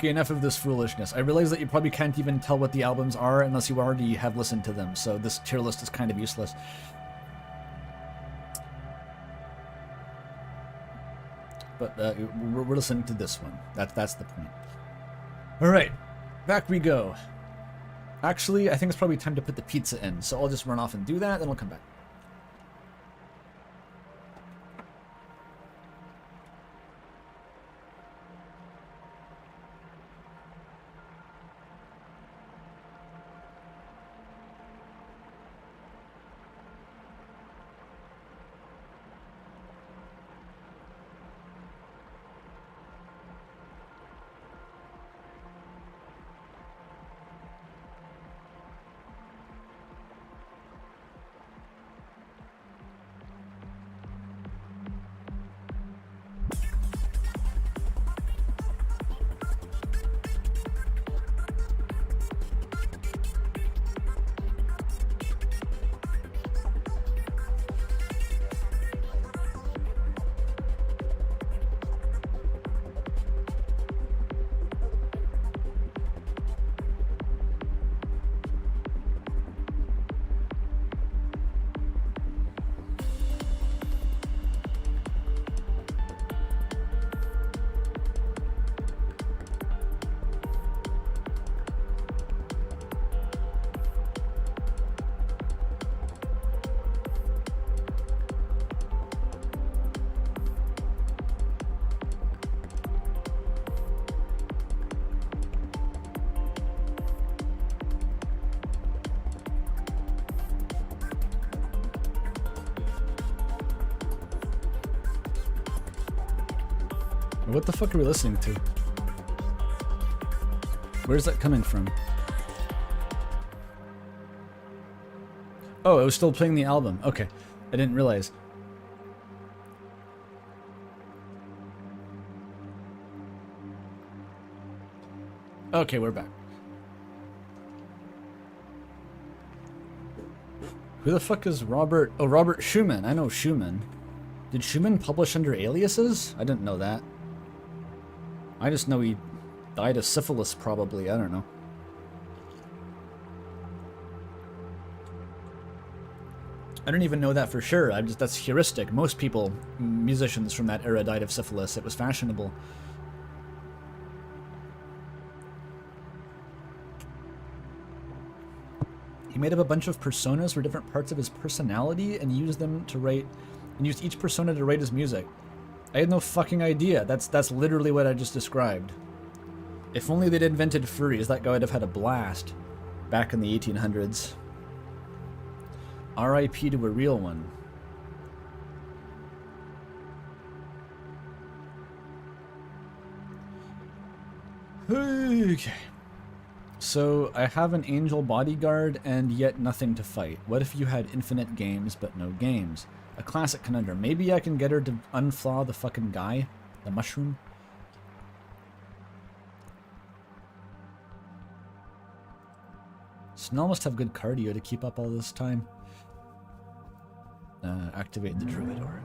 enough of this foolishness. I realize that you probably can't even tell what the albums are unless you already have listened to them, so this tier list is kind of useless. But we're listening to this one. That's the point. Alright, back we go. Actually, I think it's probably time to put the pizza in, so I'll just run off and do that, then I'll come back. What the fuck are we listening to? Where's that coming from? Oh, it was still playing the album. Okay, I didn't realize. Okay, we're back. Who the fuck is Robert? Oh, Robert Schumann. I know Schumann. Did Schumann publish under aliases? I didn't know that. I just know he died of syphilis, probably. I don't know. I don't even know that for sure. That's heuristic. Most people, musicians from that era, died of syphilis. It was fashionable. He made up a bunch of personas for different parts of his personality and used them to write, and used each persona to write his music. I had no fucking idea. That's literally what I just described. If only they'd invented furries, that guy would have had a blast back in the 1800s. R.I.P. to a real one. Okay. So, I have an angel bodyguard and yet nothing to fight. What if you had infinite games but no games? A classic conundrum. Maybe I can get her to unflaw the fucking guy? The mushroom? Snell must have good cardio to keep up all this time. Activate the Druidor.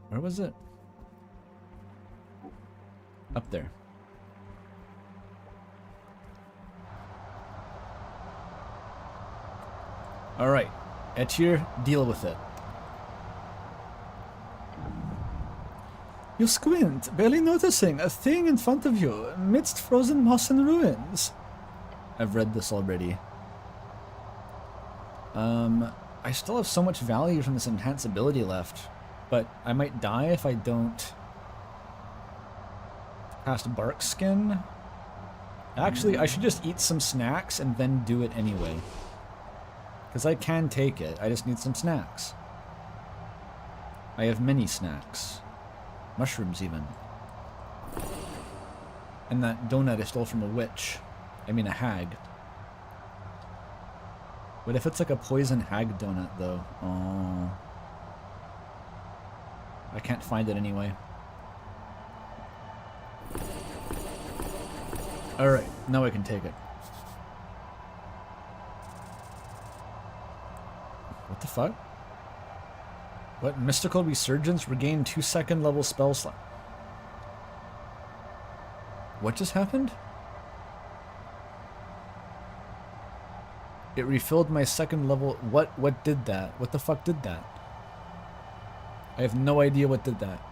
Where was it? Up there. Alright. Etir, deal with it. You squint, barely noticing a thing in front of you, amidst frozen moss and ruins. I've read this already. I still have so much value from this enhanced ability left, but I might die if I don't cast Bark Skin. Actually, I should just eat some snacks and then do it anyway. Because I can take it, I just need some snacks. I have many snacks. Mushrooms even. And that donut I stole from a witch. I mean a hag. What if it's like a poison hag donut though? Oh. I can't find it anyway. Alright, now I can take it. What the fuck? What? Mystical Resurgence? Regain 2-second level spell slot. What just happened? It refilled my second level. What did that? What the fuck did that? I have no idea what did that.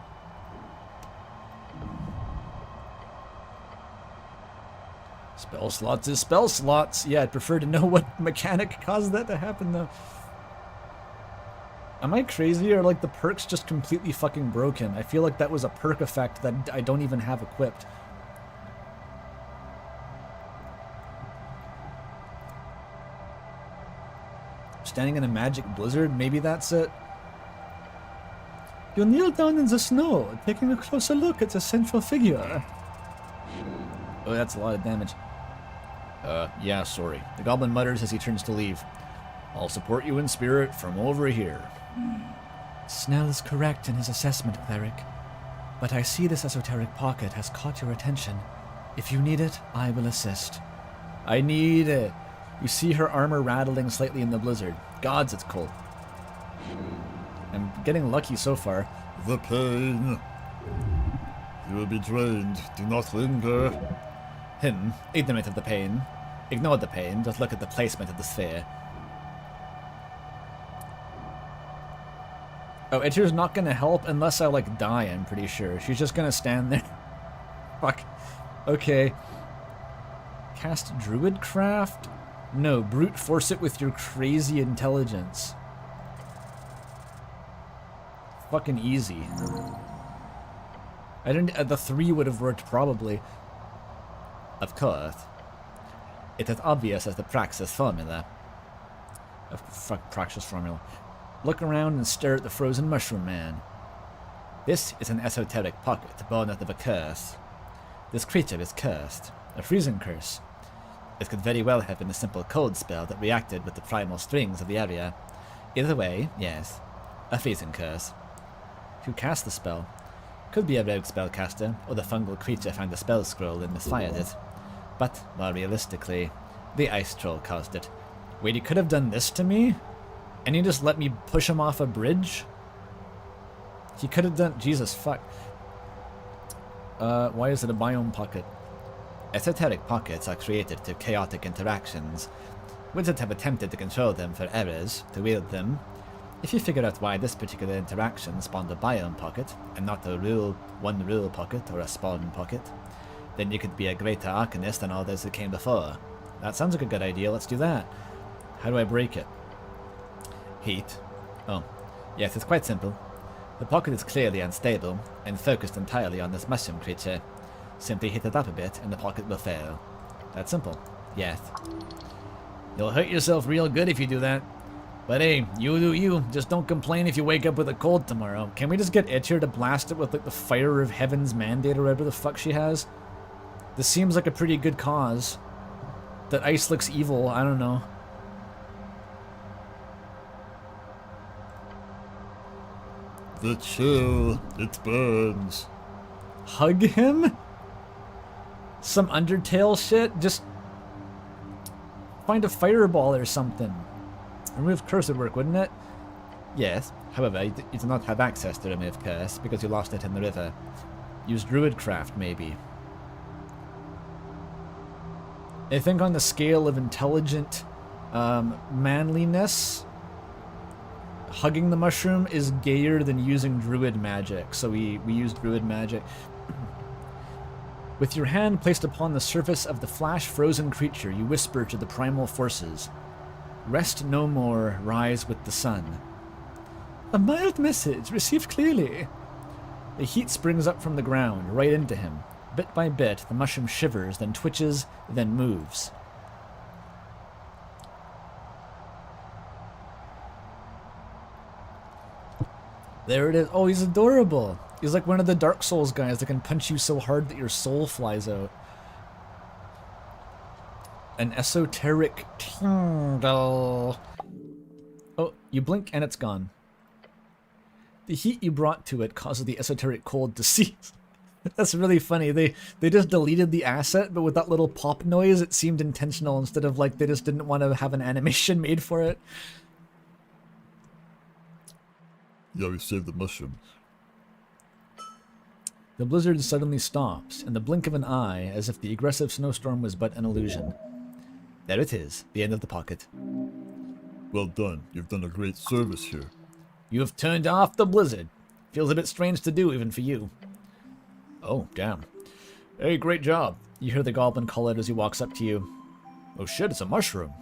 Spell slots is spell slots. Yeah, I'd prefer to know what mechanic caused that to happen though. Am I crazy or like the perk's just completely fucking broken? I feel like that was a perk effect that I don't even have equipped. Standing in a magic blizzard, maybe that's it. You kneel down in the snow, taking a closer look at the central figure. Oh, that's a lot of damage. Yeah, sorry. The goblin mutters as he turns to leave. I'll support you in spirit from over here. Snell is correct in his assessment, cleric. But I see this esoteric pocket has caught your attention. If you need it, I will assist. I need it. You see her armor rattling slightly in the blizzard. Gods, it's cold. I'm getting lucky so far. The pain. You will be drained. Do not linger. Ignorant of the pain. Ignore the pain, just look at the placement of the sphere. Oh, Eture's not gonna help unless I, like, die, I'm pretty sure. She's just gonna stand there. Fuck. Okay. Cast Druidcraft? No, brute force it with your crazy intelligence. Fucking easy. I didn't. The 3 would have worked probably. Of course. It is obvious as the Praxis formula. Fuck Praxis formula. Look around and stare at the frozen mushroom man. This is an esoteric pocket born out of a curse. This creature is cursed. A freezing curse. It could very well have been a simple cold spell that reacted with the primal strings of the area. Either way, yes. A freezing curse. Who cast the spell? Could be a rogue spellcaster, or the fungal creature found the spell scroll and misfired it. But, more realistically, the ice troll caused it. Wait, he could have done this to me? And he just let me push him off a bridge? He could have done... Jesus, fuck. Why is it a biome pocket? Esoteric pockets are created through chaotic interactions. Wizards have attempted to control them for errors, to wield them. If you figure out why this particular interaction spawned a biome pocket, and not a one rule pocket or a spawn pocket, then you could be a greater arcanist than all those that came before. That sounds like a good idea, let's do that. How do I break it? Heat. Oh, yes, it's quite simple. The pocket is clearly unstable, and focused entirely on this mushroom creature. Simply hit it up a bit, and the pocket will fail. That's simple. Yes. You'll hurt yourself real good if you do that. But hey, you do you. Just don't complain if you wake up with a cold tomorrow. Can we just get Itcher to blast it with like the Fire of Heaven's mandate or whatever the fuck she has? This seems like a pretty good cause. That ice looks evil, I don't know. The chill, it burns. Hug him? Some Undertale shit? Just find a fireball or something. Remove curse would work, wouldn't it? Yes. However, you do not have access to remove curse because you lost it in the river. Use Druidcraft, maybe. I think on the scale of intelligent manliness, hugging the mushroom is gayer than using druid magic, so we use druid magic. With your hand placed upon the surface of the flash-frozen creature, you whisper to the primal forces, "Rest no more, rise with the sun." A mild message, received clearly. The heat springs up from the ground, right into him. Bit by bit, the mushroom shivers, then twitches, then moves. There it is. Oh, he's adorable. He's like one of the Dark Souls guys that can punch you so hard that your soul flies out. An esoteric tingle. Oh, you blink and it's gone. The heat you brought to it causes the esoteric cold to cease. That's really funny. They just deleted the asset, but with that little pop noise, it seemed intentional instead of like they just didn't want to have an animation made for it. Yeah, we saved the mushroom. The blizzard suddenly stops, in the blink of an eye, as if the aggressive snowstorm was but an illusion. There it is, the end of the pocket. Well done. You've done a great service here. You have turned off the blizzard. Feels a bit strange to do, even for you. Oh, damn. Hey, great job. You hear the goblin call out as he walks up to you. Oh shit, it's a mushroom.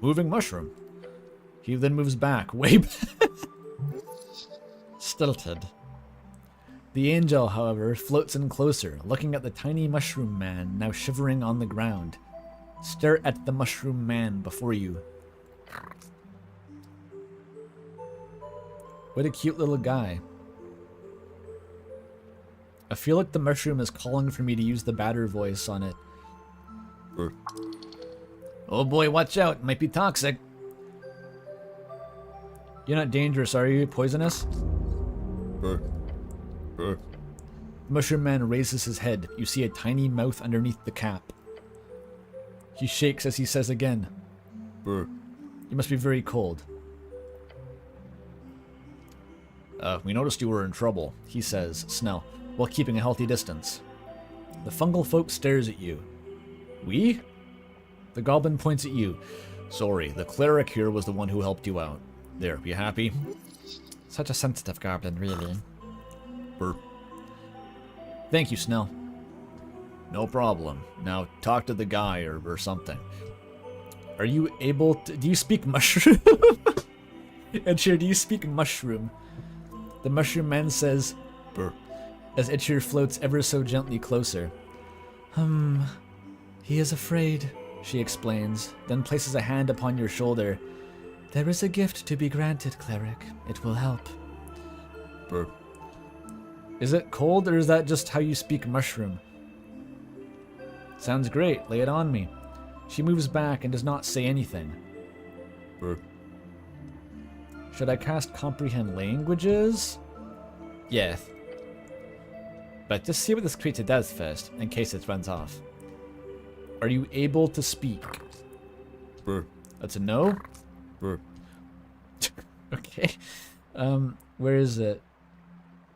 Moving mushroom. He then moves back, way back. Stilted. The angel, however, floats in closer, looking at the tiny mushroom man now shivering on the ground. Stare at the mushroom man before you. What a cute little guy. I feel like the mushroom is calling for me to use the batter voice on it. Oh boy, watch out. It might be toxic. You're not dangerous, are you? Poisonous? The mushroom man raises his head. You see a tiny mouth underneath the cap. He shakes as he says again. You must be very cold. We noticed you were in trouble, he says, Snell, while keeping a healthy distance. The fungal folk stares at you. We? The goblin points at you. Sorry, the cleric here was the one who helped you out. There, you happy? Such a sensitive goblin, really. Thank you, Snell. No problem. Now talk to the guy or something. Are you able to... Do you speak mushroom? Etcher, do you speak mushroom? The mushroom man says, Brr, as Etcher floats ever so gently closer. He is afraid, she explains, then places a hand upon your shoulder. There is a gift to be granted, cleric. It will help. Brr. Is it cold, or is that just how you speak mushroom? Sounds great. Lay it on me. She moves back and does not say anything. Brr. Should I cast Comprehend Languages? Yes. But just see what this creature does first, in case it runs off. Are you able to speak? Brr. That's a no? Brr. Okay. Where is it?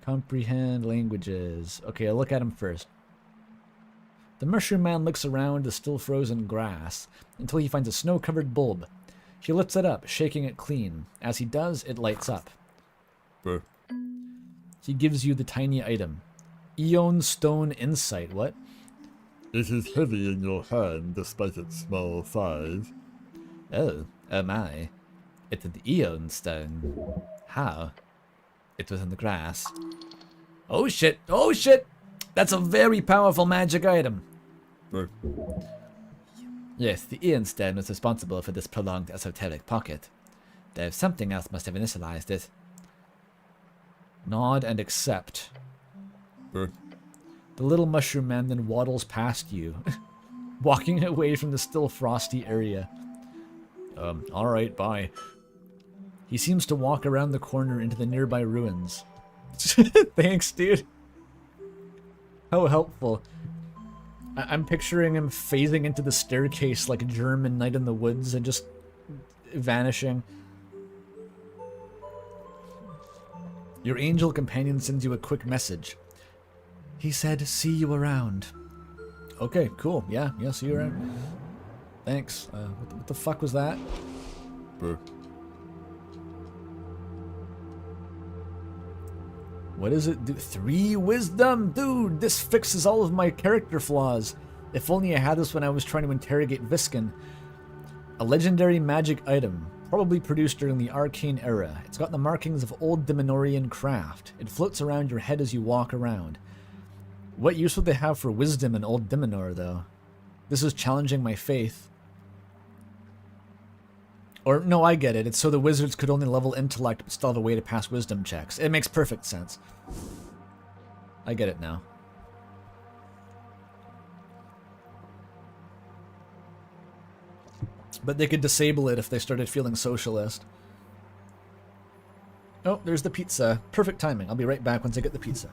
Comprehend Languages. Okay, I'll look at him first. The mushroom man looks around the still frozen grass until he finds a snow-covered bulb. He lifts it up, shaking it clean. As he does, it lights up. Brr. He gives you the tiny item. Eon Stone Insight. What? It is heavy in your hand despite its small size. Oh my. It's an Eon Stone. How? It was in the grass. Oh shit! Oh shit! That's a very powerful magic item. Brr. Yes, the Eon Stone was responsible for this prolonged esoteric pocket. Though something else must have initialized it. Nod and accept. Brr. The little mushroom man then waddles past you, walking away from the still frosty area. Alright, bye. He seems to walk around the corner into the nearby ruins. Thanks, dude. How helpful. I'm picturing him phasing into the staircase like a German night in the woods and just vanishing. Your angel companion sends you a quick message. He said, see you around. Okay, cool. Yeah, see you around. Thanks. What the fuck was that? Brr. What does it do? 3 wisdom? Dude, this fixes all of my character flaws. If only I had this when I was trying to interrogate Viskin. A legendary magic item, probably produced during the Arcane era. It's got the markings of old Dimenorian craft. It floats around your head as you walk around. What use would they have for wisdom in old Dimenor, though? This is challenging my faith. Or, no, I get it. It's so the wizards could only level intellect but still have a way to pass wisdom checks. It makes perfect sense. I get it now. But they could disable it if they started feeling socialist. Oh, there's the pizza. Perfect timing. I'll be right back once I get the pizza.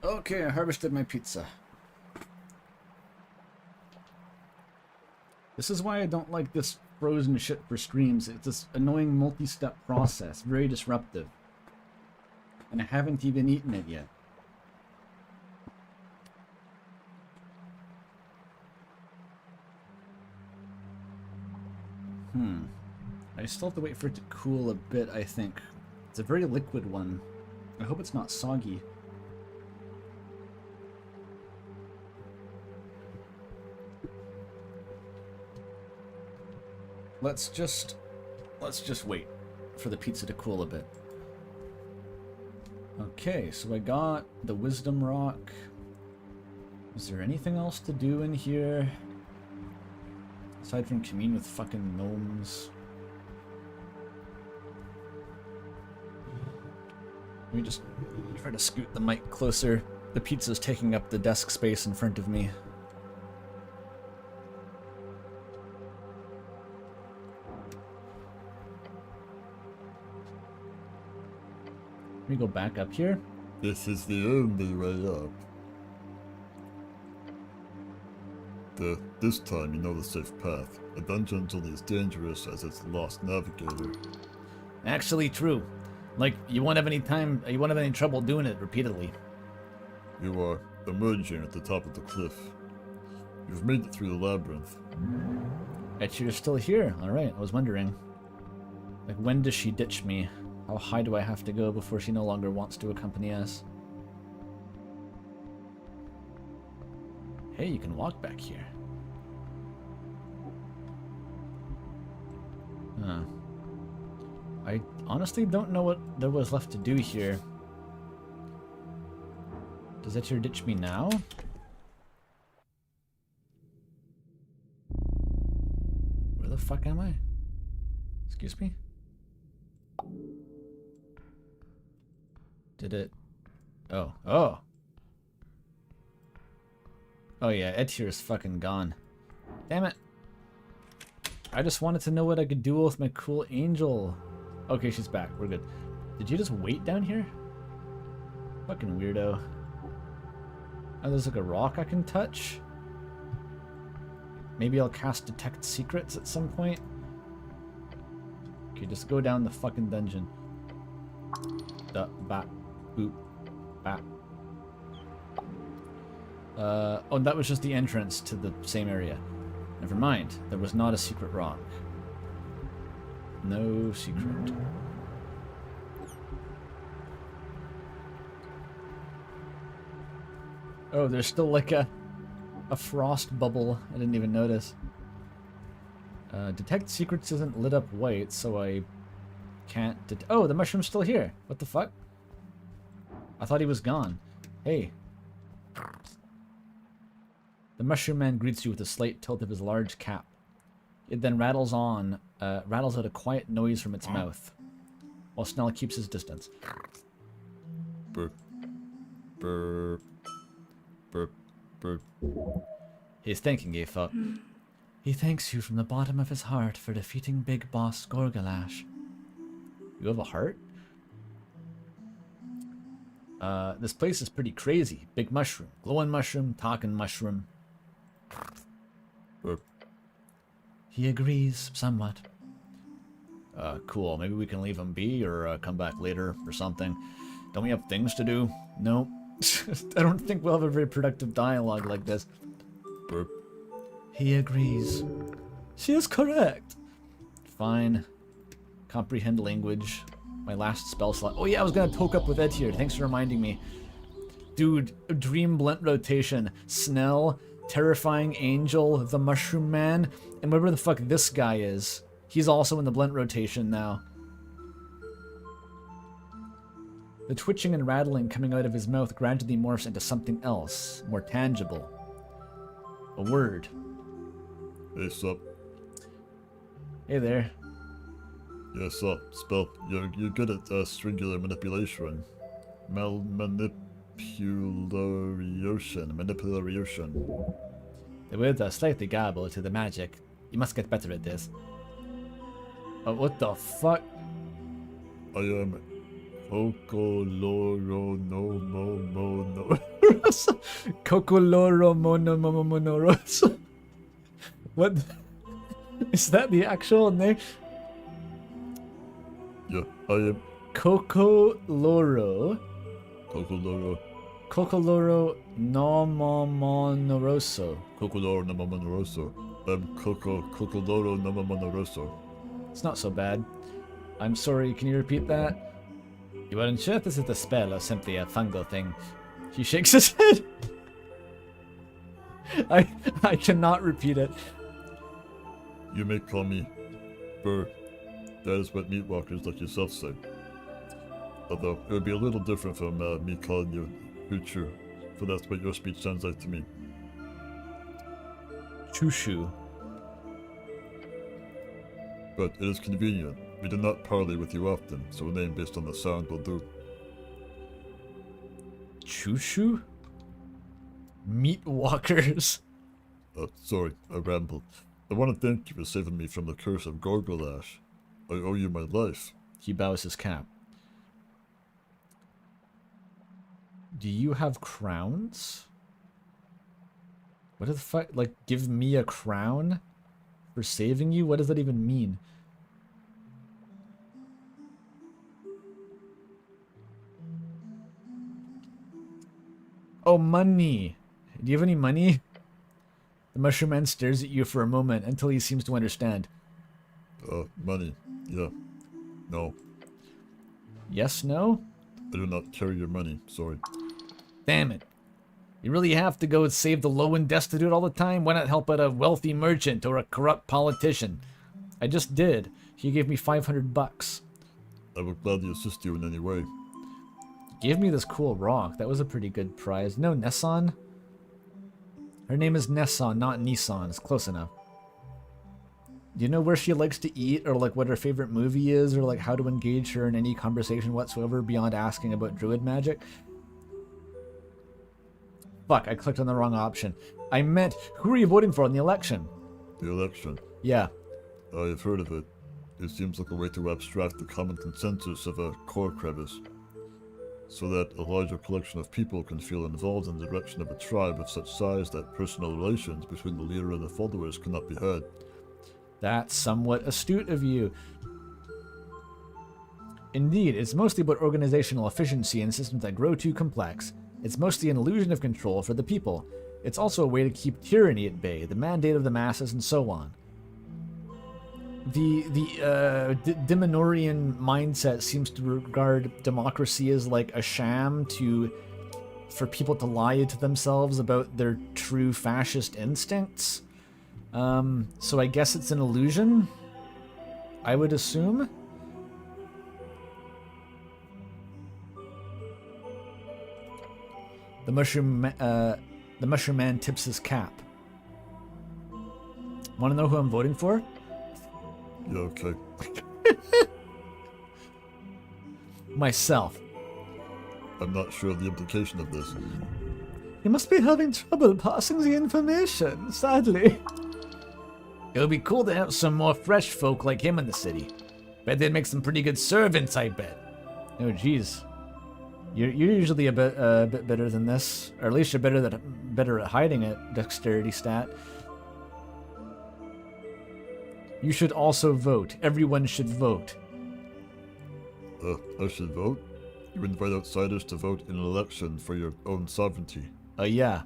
Okay, I harvested my pizza. This is why I don't like this frozen shit for streams. It's this annoying multi-step process, very disruptive. And I haven't even eaten it yet. I still have to wait for it to cool a bit, I think. It's a very liquid one. I hope it's not soggy. Let's just wait for the pizza to cool a bit. Okay, so I got the wisdom rock. Is there anything else to do in here? Aside from commune with fucking gnomes. Let me just try to scoot the mic closer. The pizza's taking up the desk space in front of me. me go back up here. This is the only way up. This time you know the safe path. A dungeon's only as dangerous as its lost navigator. Actually, true. Like, you won't have any trouble doing it repeatedly. You are emerging at the top of the cliff. You've made it through the labyrinth. Bet you're still here. Alright, I was wondering. Like, when does she ditch me? How high do I have to go before she no longer wants to accompany us? Hey, you can walk back here. Huh. I honestly don't know what there was left to do here. Does that ditch me now? Where the fuck am I? Excuse me? Did it... Oh. Oh! Oh yeah, Etir is fucking gone. Damn it. I just wanted to know what I could do with my cool angel. Okay, she's back. We're good. Did you just wait down here? Fucking weirdo. Oh, there's like a rock I can touch? Maybe I'll cast Detect Secrets at some point? Okay, just go down the fucking dungeon. Da, bap, boop, bap. Oh, that was just the entrance to the same area. Never mind. There was not a secret rock. No secret. Oh, there's still like a frost bubble. I didn't even notice. Detect secrets isn't lit up white, so I can't oh, the mushroom's still here. What the fuck? I thought he was gone. Hey. The mushroom man greets you with a slight tilt of his large cap. It then rattles out a quiet noise from its mouth, while Snell keeps his distance. Burp. Burp. Burp. Burp. He's thanking you, thought. He thanks you from the bottom of his heart for defeating Big Boss Gorgalash. You have a heart? This place is pretty crazy. Big mushroom, glowing mushroom, talking mushroom. Burp. He agrees, somewhat. Cool. Maybe we can leave him be or come back later or something. Don't we have things to do? No. I don't think we'll have a very productive dialogue like this. Burp. He agrees. She is correct. Fine. Comprehend language. My last spell slot. Oh yeah, I was gonna toke up with Ed here. Thanks for reminding me. Dude, Dream Blent Rotation. Snell, Terrifying Angel, the Mushroom Man, and whatever the fuck this guy is. He's also in the Blent Rotation now. The twitching and rattling coming out of his mouth gradually morphs into something else, more tangible. A word. Hey, sup? Hey there. Yeah, sup? Spell. You're good at stringular manipulation. Manipulation. The words are slightly garbled to the magic. You must get better at this. Oh, what the fuck? I am Cocoloro no mo no. Cocoloro mono mono monoroso. What? Is that the actual name? Yeah, I am Cocoloro. Cocoloro. Cocoloro no monoroso. Cocoloro no monoroso. I'm Cocoloro no monoroso. It's not so bad. I'm sorry, can you repeat that? You weren't sure if this is a spell or simply a fungal thing. He shakes his head. I cannot repeat it. You may call me Burr. That is what meatwalkers like yourself say. Although it would be a little different from me calling you Hoochu, for that's what your speech sounds like to me. Chushu. But it is convenient. We do not parley with you often, so a name based on the sound will do. Chushu? Meatwalkers. Sorry, I rambled. I want to thank you for saving me from the curse of Gorgolash. I owe you my life. He bows his cap. Do you have crowns? What the fuck? Like, give me a crown for saving you? What does that even mean? Oh, money. Do you have any money? The mushroom man stares at you for a moment until he seems to understand. Money. Yeah. No. Yes, no? I do not carry your money. Sorry. Damn it. You really have to go and save the low and destitute all the time? Why not help out a wealthy merchant or a corrupt politician? I just did. He gave me 500 bucks. I will gladly assist you in any way. Gave me this cool rock. That was a pretty good prize. No, Nesson? Her name is Nesson, not Nissan. It's close enough. Do you know where she likes to eat, or like what her favorite movie is, or like how to engage her in any conversation whatsoever beyond asking about druid magic? Fuck, I clicked on the wrong option. I meant, who are you voting for in the election? The election. Yeah. I have heard of it. It seems like a way to abstract the common consensus of a core crevice, so that a larger collection of people can feel involved in the direction of a tribe of such size that personal relations between the leader and the followers cannot be heard. That's somewhat astute of you. Indeed, it's mostly about organizational efficiency in systems that grow too complex. It's mostly an illusion of control for the people. It's also a way to keep tyranny at bay, the mandate of the masses, and so on. The Dimenorian mindset seems to regard democracy as like a sham for people to lie to themselves about their true fascist instincts. So I guess it's an illusion, I would assume. The mushroom man tips his cap. Want to know who I'm voting for? Yeah, okay. Myself. I'm not sure of the implication of this. You must be having trouble passing the information, sadly. It would be cool to have some more fresh folk like him in the city. Bet they'd make some pretty good servants, I bet. Oh, jeez. You're usually a bit better than this, or at least you're better at hiding it. Dexterity stat. You should also vote. Everyone should vote. I should vote? You invite outsiders to vote in an election for your own sovereignty. Yeah.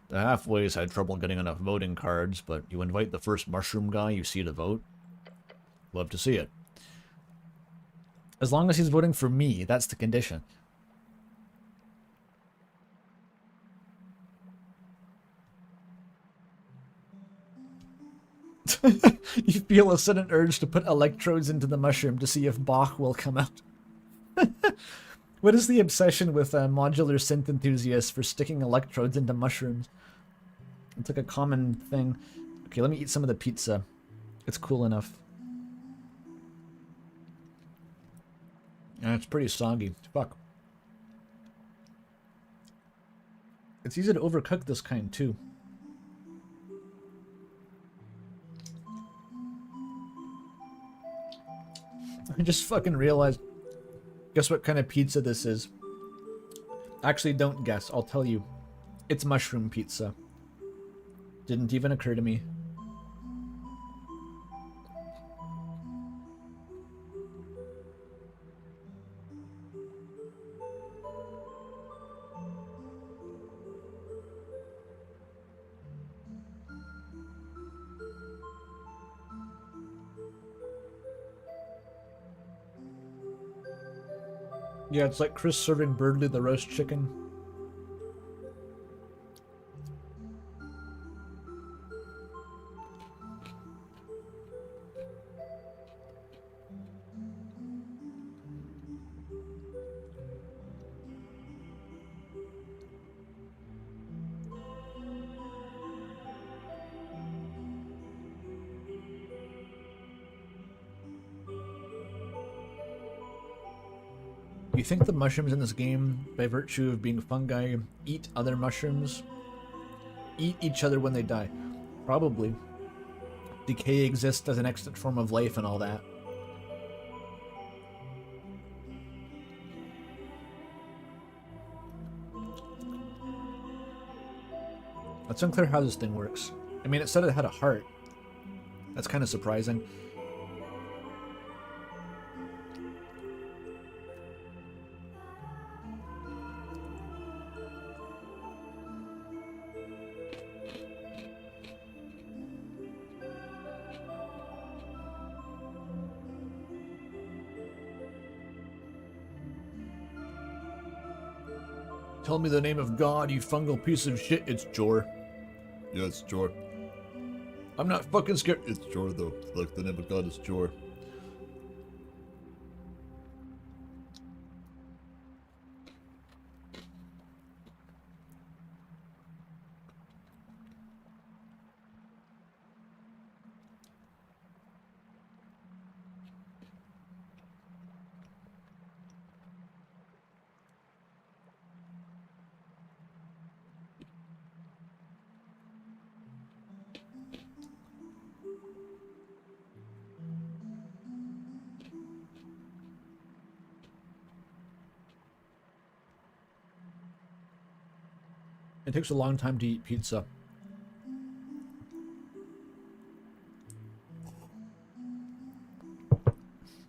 The halfways had trouble getting enough voting cards, but you invite the first mushroom guy you see to vote. Love to see it. As long as he's voting for me, that's the condition. You feel a sudden urge to put electrodes into the mushroom to see if Bach will come out. What is the obsession with modular synth enthusiasts for sticking electrodes into mushrooms? It's like a common thing. Okay, let me eat some of the pizza. It's cool enough. And it's pretty soggy. Fuck. It's easy to overcook this kind, too. I just fucking realized. Guess what kind of pizza this is? Actually, don't guess. I'll tell you. It's mushroom pizza. Didn't even occur to me. Yeah, it's like Chris serving Birdley the roast chicken. You think the mushrooms in this game, by virtue of being fungi, eat other mushrooms? Eat each other when they die? Probably. Decay exists as an extant form of life and all that. It's unclear how this thing works. I mean, it said it had a heart. That's kind of surprising. Tell me the name of God, you fungal piece of shit. It's Jor. Yeah, it's Jor. I'm not fucking scared. It's Jor, though. Like, the name of God is Jor. It takes a long time to eat pizza.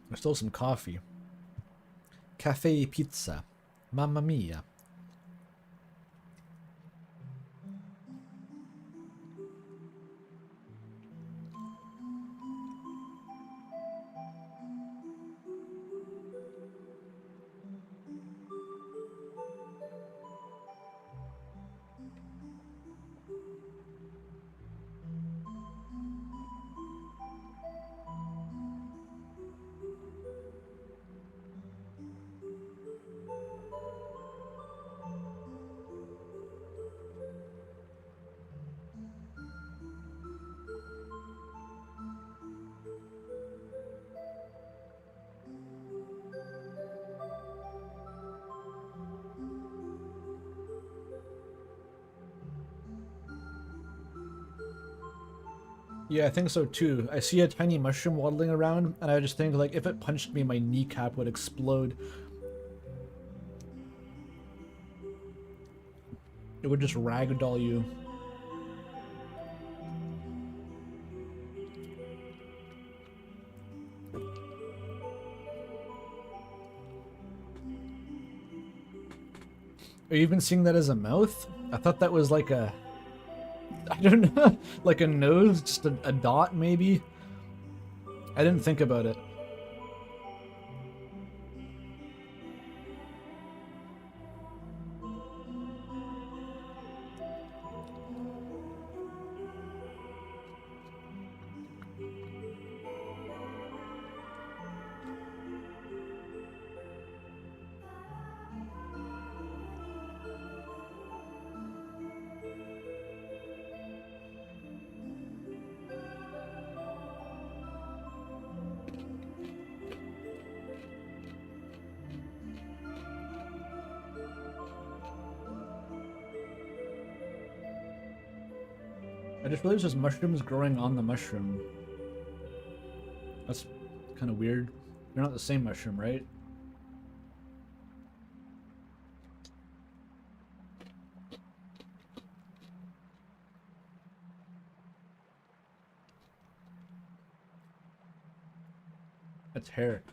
There's still some coffee. Cafe pizza. Mamma mia. Yeah, I think so too. I see a tiny mushroom waddling around, and I just think, like, if it punched me, my kneecap would explode. It would just ragdoll you. Are you even seeing that as a mouth? I thought that was like a... I don't know, like a nose, just a dot maybe? I didn't think about it. I just realized there's mushrooms growing on the mushroom. That's kind of weird. They're not the same mushroom, right? It's hair.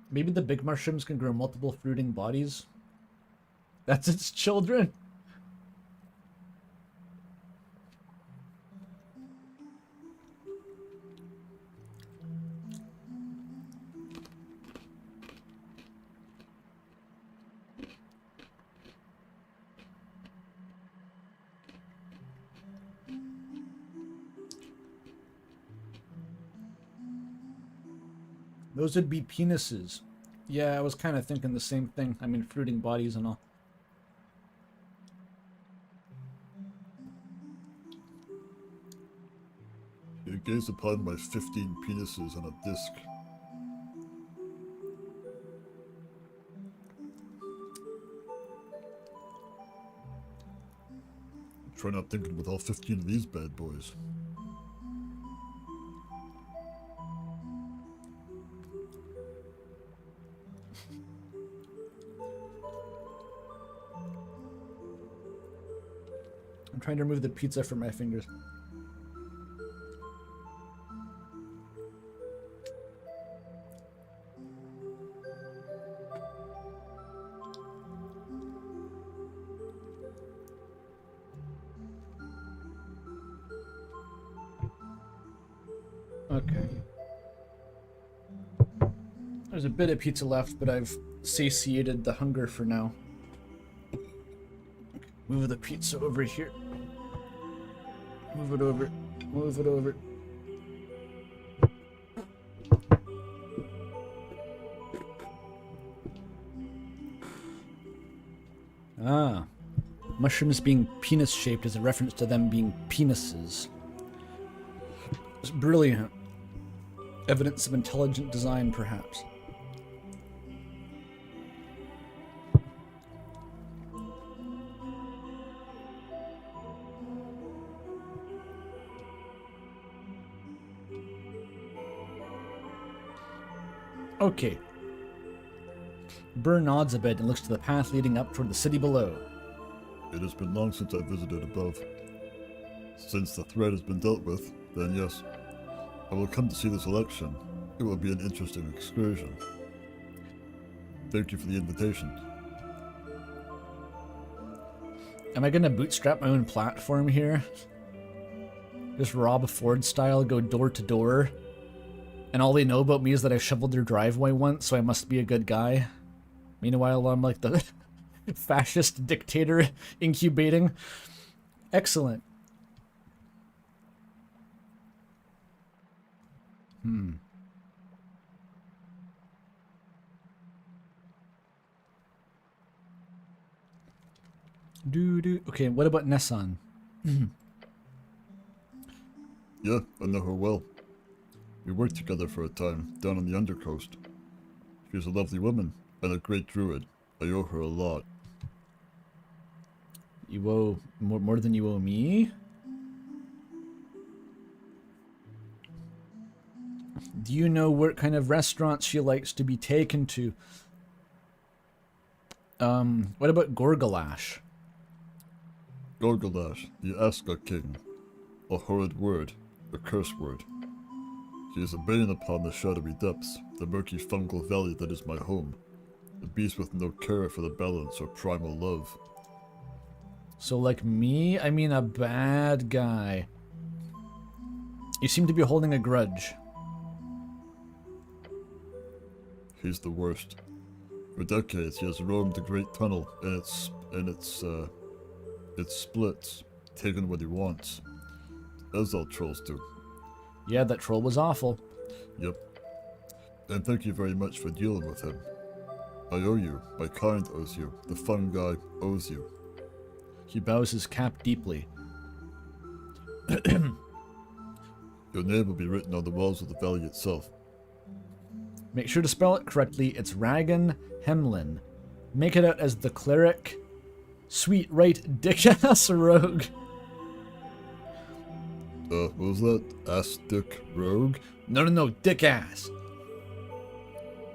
Maybe the big mushrooms can grow multiple fruiting bodies. That's its children. Those would be penises. Yeah, I was kind of thinking the same thing. I mean, fruiting bodies and all. You gaze upon my 15 penises on a disc. Try not thinking with all 15 of these bad boys. I'm trying to remove the pizza from my fingers. Okay. There's a bit of pizza left, but I've satiated the hunger for now. Move the pizza over here. Move it over. Move it over. Ah. Mushrooms being penis-shaped is a reference to them being penises. It's brilliant. Evidence of intelligent design, perhaps. Okay. Burr nods a bit and looks to the path leading up toward the city below. It has been long since I visited above. Since the threat has been dealt with, then yes, I will come to see this election. It will be an interesting excursion. Thank you for the invitation. Am I gonna bootstrap my own platform here? Just Rob Ford style, go door to door? And all they know about me is that I shoveled their driveway once, so I must be a good guy. Meanwhile, I'm like the fascist dictator incubating. Excellent. Okay, what about Nessan? Yeah, I know her well. We worked together for a time, down on the Undercoast. She's a lovely woman, and a great druid. I owe her a lot. You owe more than you owe me? Do you know what kind of restaurants she likes to be taken to? What about Gorgalash? Gorgalash, the Aska king. A horrid word, a curse word. She is a bane upon the shadowy depths, the murky fungal valley that is my home. A beast with no care for the balance or primal love. So like me? I mean a bad guy. You seem to be holding a grudge. He's the worst. For decades he has roamed the Great Tunnel and its splits, taking what he wants. As all trolls do. Yeah, that troll was awful. Yep. And thank you very much for dealing with him. I owe you, my kind owes you, the fun guy owes you. He bows his cap deeply. Your name will be written on the walls of the valley itself. Make sure to spell it correctly. It's Ragan Hemlin. Make it out as the cleric. Sweet right dick-ass rogue. What was that? Ass dick rogue? No, dick-ass.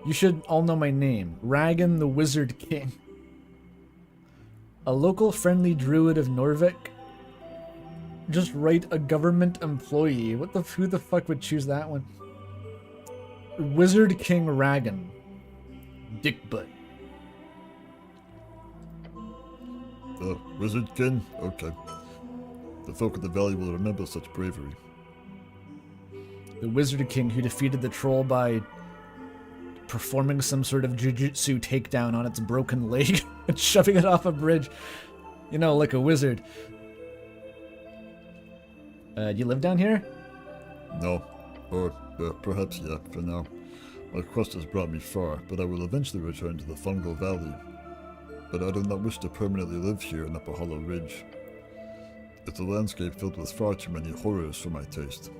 You should all know my name. Ragan the Wizard King. A local friendly druid of Norvik. Just write a government employee. Who the fuck would choose that one? Wizard King Ragan. Dick butt. Wizard King? Okay. The folk of the valley will remember such bravery. The Wizard King who defeated the troll by performing some sort of jujutsu takedown on its broken leg and shoving it off a bridge. You know, like a wizard. Do you live down here? No. Or, perhaps yeah, for now. My quest has brought me far, but I will eventually return to the Fungal Valley. But I do not wish to permanently live here in Upper Hollow Ridge. It's a landscape filled with far too many horrors for my taste.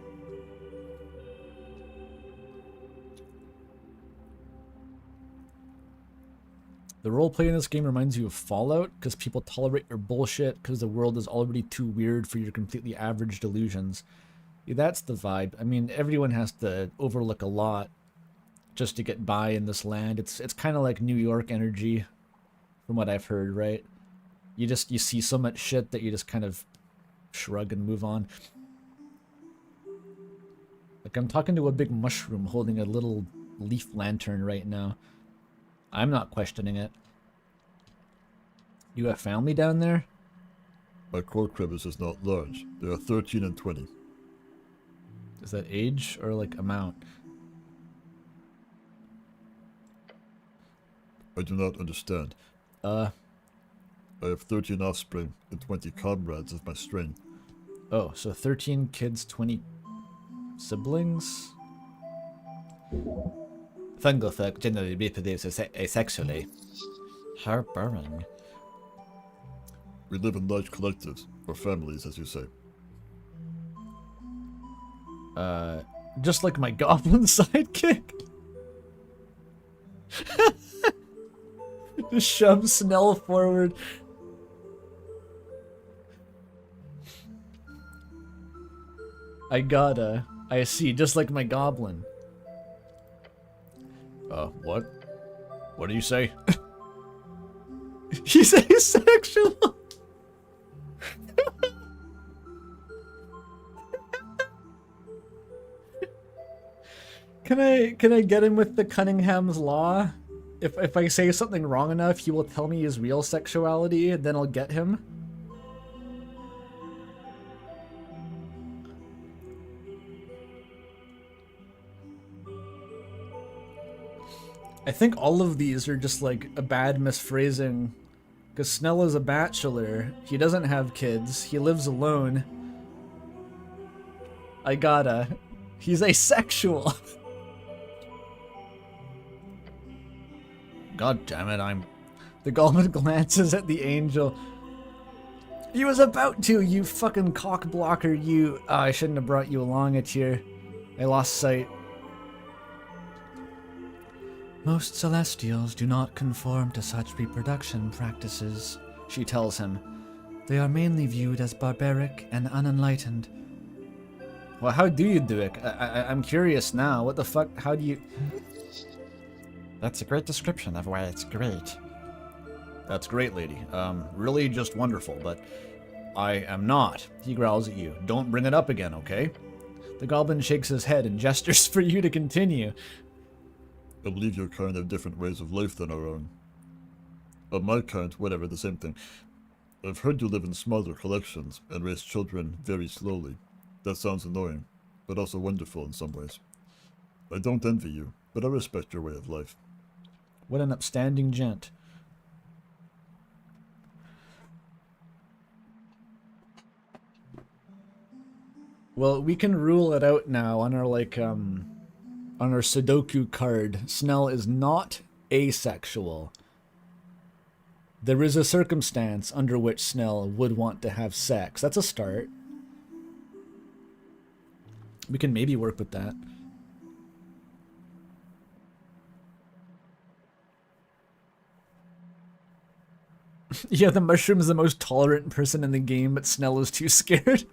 The roleplay in this game reminds you of Fallout, because people tolerate your bullshit because the world is already too weird for your completely average delusions. Yeah, that's the vibe. I mean, everyone has to overlook a lot just to get by in this land. It's kind of like New York energy, from what I've heard, right? You see so much shit that you just kind of shrug and move on. Like I'm talking to a big mushroom holding a little leaf lantern right now. I'm not questioning it. You have family down there? My core crevice is not large. They are 13 and 20. Is that age or like amount? I do not understand. I have 13 offspring and 20 comrades of my strain. Oh, so 13 kids, 20 siblings? Fungal folk generally reproduce asexually. How boring. We live in large collectives, or families, as you say. Just like my goblin sidekick. Just shove Snell forward. I see, just like my goblin. What? What do you say? He's asexual. Can I get him with the Cunningham's law? If I say something wrong enough, he will tell me his real sexuality, and then I'll get him? I think all of these are just like a bad misphrasing. Because Snell is a bachelor. He doesn't have kids. He lives alone. He's asexual. God damn it, The goblin glances at the angel. He was about to, you fucking cock blocker, you. Oh, I shouldn't have brought you along, Attune. I lost sight. Most celestials do not conform to such reproduction practices, she tells him. They are mainly viewed as barbaric and unenlightened. Well, how do you do it? I'm curious now. What the fuck? How do you... That's a great description of why it's great. That's great, lady. Really just wonderful, but I am not. He growls at you. Don't bring it up again, okay? The goblin shakes his head and gestures for you to continue. I believe your kind have different ways of life than our own. Of my kind, whatever, the same thing. I've heard you live in smaller collections and raise children very slowly. That sounds annoying, but also wonderful in some ways. I don't envy you, but I respect your way of life. What an upstanding gent. Well, we can rule it out now on our, on our Sudoku card. Snell is not asexual. There is a circumstance under which Snell would want to have sex. That's a start. We can maybe work with that. Yeah, the mushroom is the most tolerant person in the game, but Snell is too scared.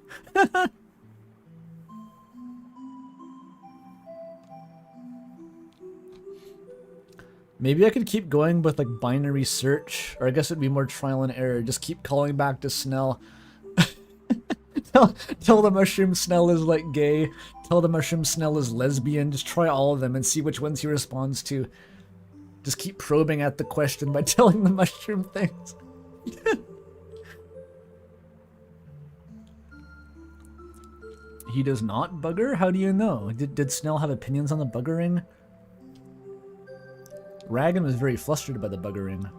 Maybe I could keep going with like binary search, or I guess it'd be more trial and error. Just keep calling back to Snell. tell the mushroom Snell is like gay. Tell the mushroom Snell is lesbian. Just try all of them and see which ones he responds to. Just keep probing at the question by telling the mushroom things. He does not bugger? How do you know? Did Snell have opinions on the buggering? Ragan was very flustered by the buggering.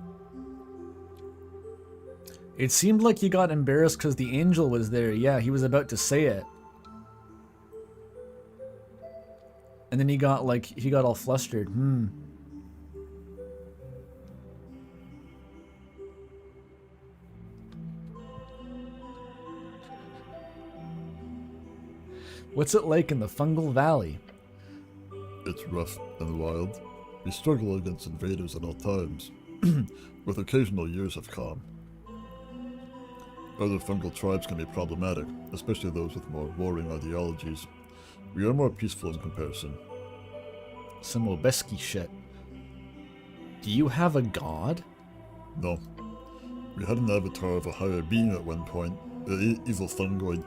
It seemed like he got embarrassed because the angel was there. Yeah, he was about to say it. And then he got all flustered. What's it like in the Fungal Valley? It's rough and wild. We struggle against invaders at all times, with occasional years of calm. Other fungal tribes can be problematic, especially those with more warring ideologies. We are more peaceful in comparison. Some Obeski shit. Do you have a god? No. We had an avatar of a higher being at one point, Evil fungoid.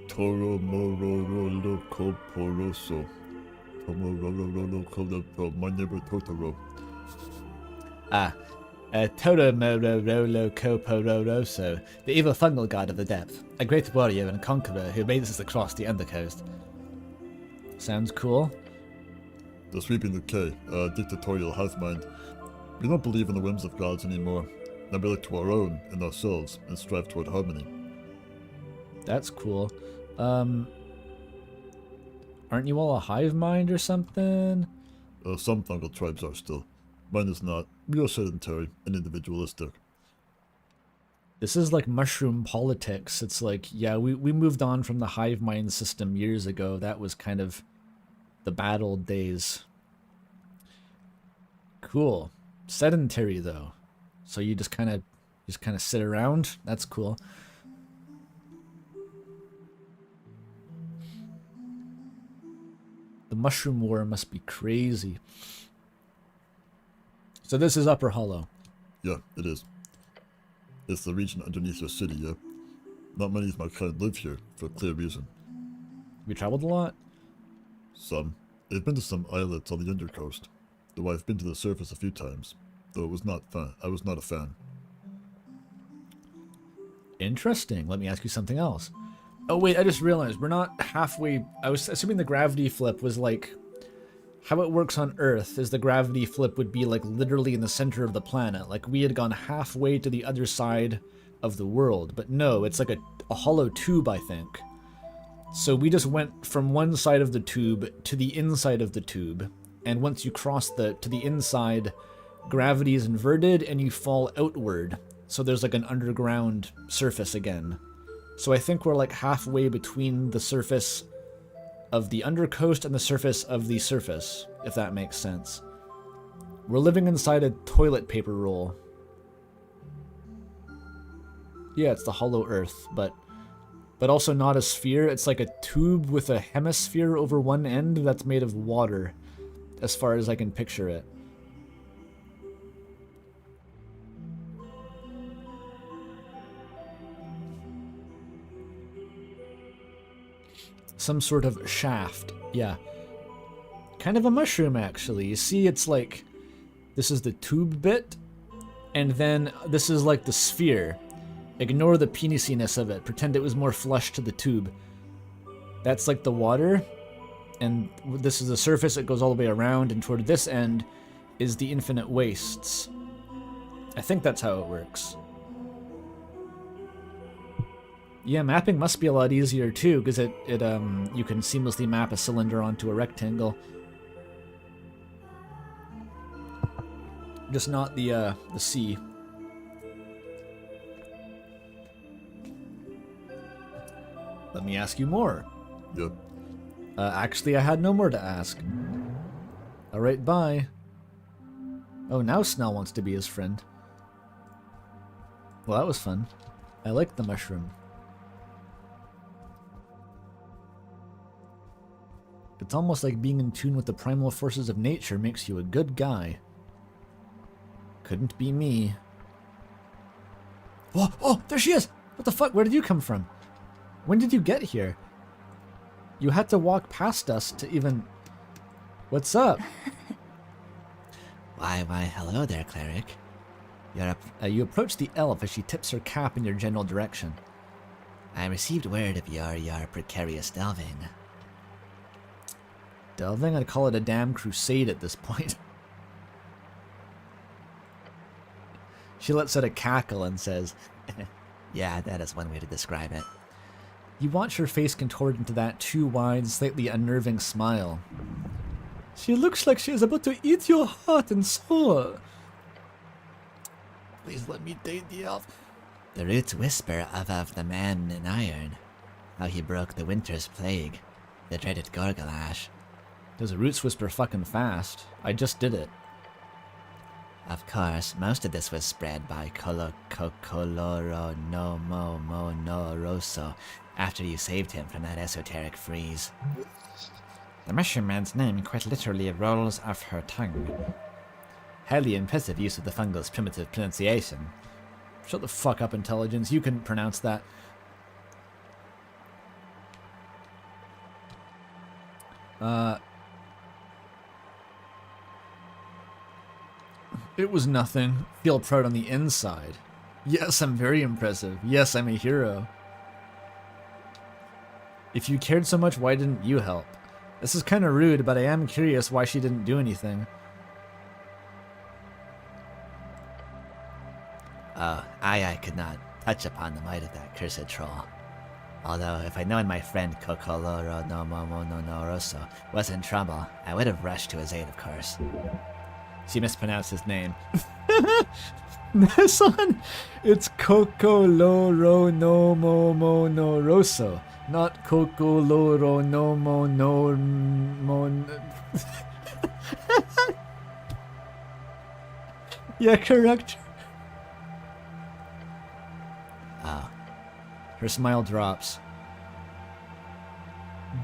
Toro Mororo Coporoso. My neighbor Totoro. Toromororo Copororoso, the evil fungal god of the depth, a great warrior and conqueror who races across the undercoast. Sounds cool. The sweeping decay, dictatorial hive mind. We don't believe in the whims of gods anymore. Now we look to our own and ourselves and strive toward harmony. That's cool. Aren't you all a hive mind or something? Some fungal tribes are still. Mine is not. We are sedentary and individualistic. This is like mushroom politics. It's like, yeah, we moved on from the hive mind system years ago. That was kind of the bad old days. Cool. Sedentary though. So you just kind of sit around. That's cool. The mushroom war must be crazy. So this is Upper Hollow. Yeah, it is. It's the region underneath your city, yeah. Not many of my kind live here, for a clear reason. We traveled a lot? Some. I've been to some islets on the undercoast, though I've been to the surface a few times, though it was not fun. I was not a fan. Interesting. Let me ask you something else. Oh wait, I just realized we're not halfway. I was assuming the gravity flip was like how it works on Earth is the gravity flip would be like literally in the center of the planet. Like we had gone halfway to the other side of the world, but no, it's like a hollow tube, I think. So we just went from one side of the tube to the inside of the tube, and once you cross to the inside, gravity is inverted and you fall outward. So there's like an underground surface again. So I think we're like halfway between the surface of the undercoast and the surface of the surface, if that makes sense. We're living inside a toilet paper roll. Yeah, it's the hollow Earth, but also not a sphere. It's like a tube with a hemisphere over one end that's made of water, as far as I can picture it. Some sort of shaft, yeah. Kind of a mushroom, actually. You see, it's like, this is the tube bit, and then this is like the sphere. Ignore the penisiness of it. Pretend it was more flush to the tube. That's like the water, and this is the surface. It goes all the way around, and toward this end is the infinite wastes. I think that's how it works. Yeah, mapping must be a lot easier too, because you can seamlessly map a cylinder onto a rectangle. Just not the sea. Let me ask you more. Yep. Actually, I had no more to ask. Alright, bye. Oh, now Snell wants to be his friend. Well, that was fun. I like the mushroom. It's almost like being in tune with the primal forces of nature makes you a good guy. Couldn't be me. Whoa, oh, there she is! What the fuck? Where did you come from? When did you get here? You had to walk past us to even... What's up? Why, hello there, cleric. You approach the elf as she tips her cap in your general direction. I received word of your precarious delving. Delving? I'd call it a damn crusade at this point. She lets out a cackle and says, Yeah, that is one way to describe it. You watch her face contort into that too wide, slightly unnerving smile. She looks like she is about to eat your heart and soul. Please let me date the elf. The roots whisper of the man in iron, how he broke the winter's plague, the dreaded Gorgalash. Does the roots whisper fucking fast? I just did it. Of course, most of this was spread by Coloro no Mo no Rosso after you saved him from that esoteric freeze. The mushroom man's name quite literally rolls off her tongue. Highly impressive use of the fungal's primitive pronunciation. Shut the fuck up, intelligence. You couldn't pronounce that. It was nothing. Feel proud on the inside. Yes, I'm very impressive. Yes, I'm a hero. If you cared so much, why didn't you help? This is kind of rude, but I am curious why she didn't do anything. Oh, I could not touch upon the might of that cursed troll. Although, if I'd known my friend Kokoloro no Momo no no Rosso was in trouble, I would have rushed to his aid, of course. She mispronounced his name. Son, it's Kokoloro no Momo no Rosso, not Kokoloro no Mo no Mo. Yeah, correct. Oh, Her smile drops.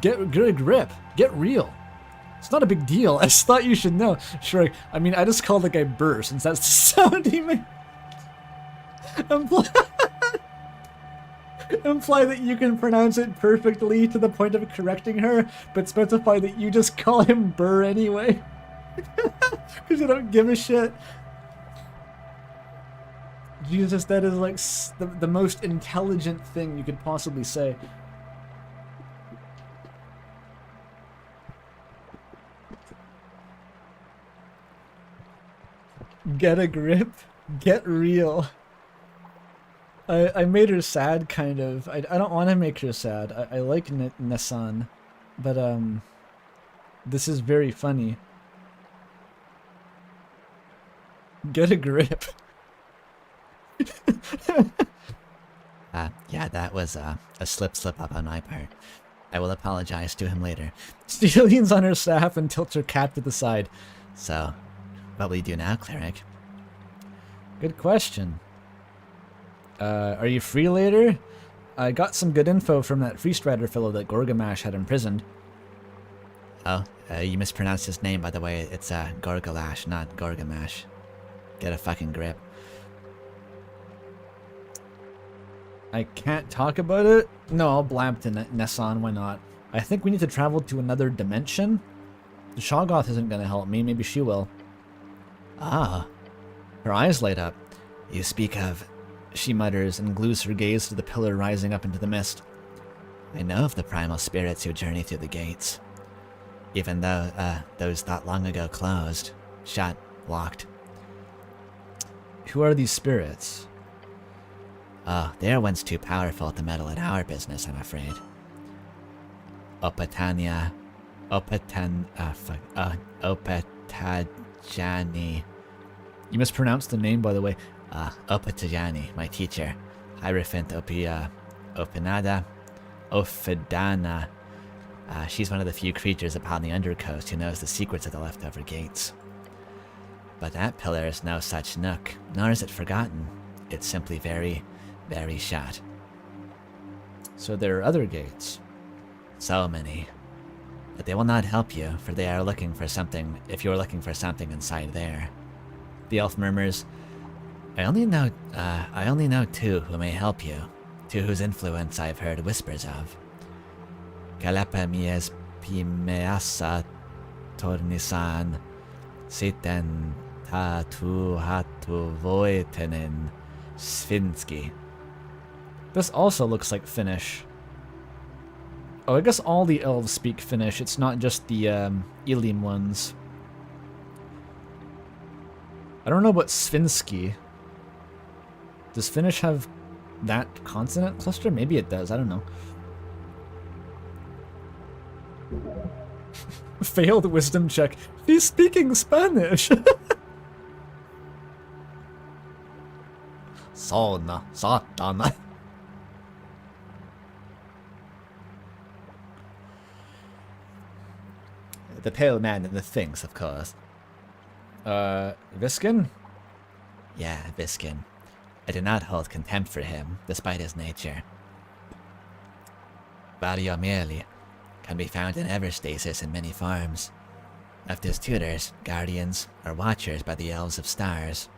Get a grip. Get real. It's not a big deal. I just thought you should know. Sure, I mean, I just called the guy Burr since that's the sound he made. Imply that you can pronounce it perfectly to the point of correcting her, but specify that you just call him Burr anyway. Because you don't give a shit. Jesus, that is like the most intelligent thing you could possibly say. Get a grip. Get real. I made her sad, kind of. I don't want to make her sad. I like Nessan, but this is very funny. Get a grip. yeah, that was a slip up on my part. I will apologize to him later. She leans on her staff and tilts her cap to the side. So, what will you do now, cleric? Good question. Are you free later? I got some good info from that Freestrider fellow that Gorgamash had imprisoned. Oh, you mispronounced his name, by the way. It's Gorgalash, not Gorgamash. Get a fucking grip. I can't talk about it? No, I'll blab to Nessan, why not? I think we need to travel to another dimension? The Shoggoth isn't gonna help me, maybe she will. Ah, Her eyes light up. you speak of... She mutters and glues her gaze to the pillar rising up into the mist. I know of the primal spirits who journey through the gates. Even though, those thought long ago closed. Shut. Locked. Who are these spirits? Oh, they're once too powerful to meddle in our business, I'm afraid. Opatajani. You mispronounced the name, by the way. Opatajani, my teacher. Hierophant Opinada. Ophidana. She's one of the few creatures upon the Undercoast who knows the secrets of the leftover gates. But that pillar is no such nook, nor is it forgotten. It's simply very, very shut. So there are other gates. So many. But they will not help you, for they are looking for something, if you're looking for something inside there. The elf murmurs. I only know two who may help you, two whose influence I've heard whispers of. Kalepa mies pimeasa tornisan sitten tatu hatu voitenen svinsky. This also looks like Finnish. Oh, I guess all the elves speak Finnish. It's not just the Elim ones. I don't know about Svinsky. Does Finnish have that consonant cluster? Maybe it does. I don't know. Failed wisdom check. He's speaking Spanish. Sona, Satana. The pale man in the Sphinx, of course. Viskin? Yeah, Viskin. I do not hold contempt for him, despite his nature. Variomieli can be found in Everstasis in many forms. Left as tutors, guardians, or watchers by the elves of stars.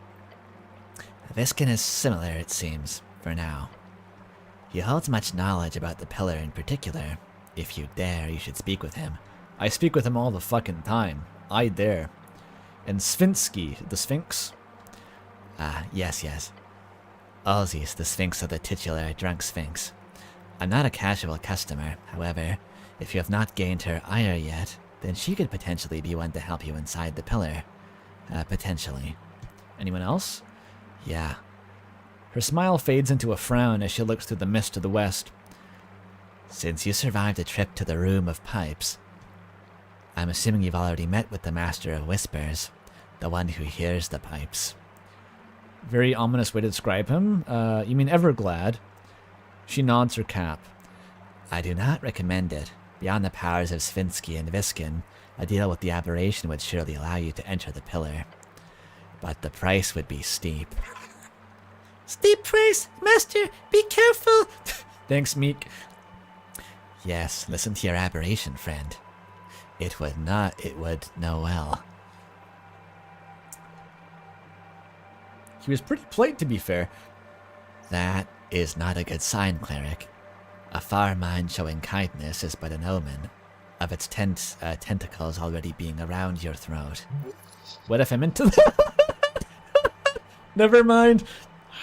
Viskin is similar, it seems, for now. He holds much knowledge about the pillar in particular. If you dare, you should speak with him. I speak with him all the fucking time. I dare. And Svinsky, the Sphinx? Ah, yes. Alzis, the Sphinx of the titular drunk Sphinx. I'm not a casual customer, however. If you have not gained her ire yet, then she could potentially be one to help you inside the pillar. Potentially. Anyone else? Yeah. Her smile fades into a frown as she looks through the mist to the west. Since you survived a trip to the Room of Pipes, I'm assuming you've already met with the Master of Whispers, the one who hears the pipes. Very ominous way to describe him. You mean Everglad? She nods her cap. I do not recommend it. Beyond the powers of Svinsky and Viskin, a deal with the aberration would surely allow you to enter the pillar. But the price would be steep. Steep price, master, be careful. Thanks, Meek. Yes, listen to your aberration, friend. It would know well. He was pretty polite, to be fair. That is not a good sign, cleric. A far mind showing kindness is but an omen of its tentacles already being around your throat. What if I'm into that? Never mind.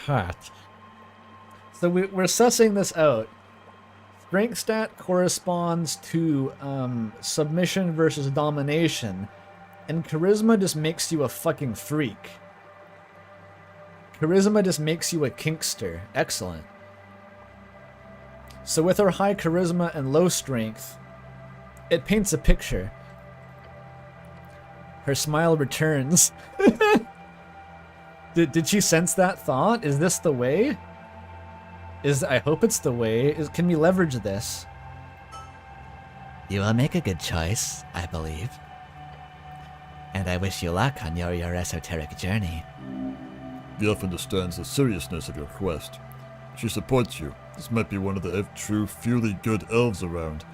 Hot. So we're sussing this out. Strength stat corresponds to submission versus domination, and charisma just makes you a fucking freak. Charisma just makes you a kinkster. Excellent. So with her high charisma and low strength, it paints a picture. Her smile returns. Did she sense that thought? Is this the way? I hope it's the way. Can we leverage this? You will make a good choice, I believe. And I wish you luck on your esoteric journey. The elf understands the seriousness of your quest. She supports you. This might be one of the true, purely good elves around.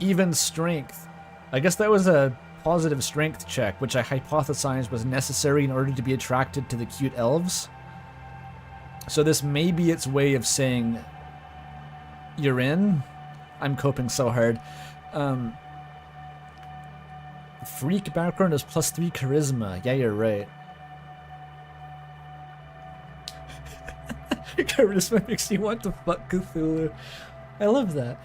Even strength. I guess that was a positive strength check, which I hypothesized was necessary in order to be attracted to the cute elves. So this may be its way of saying, you're in? I'm coping so hard. Freak background is +3 charisma. Yeah, you're right. Charisma makes you want to fuck Cthulhu. I love that.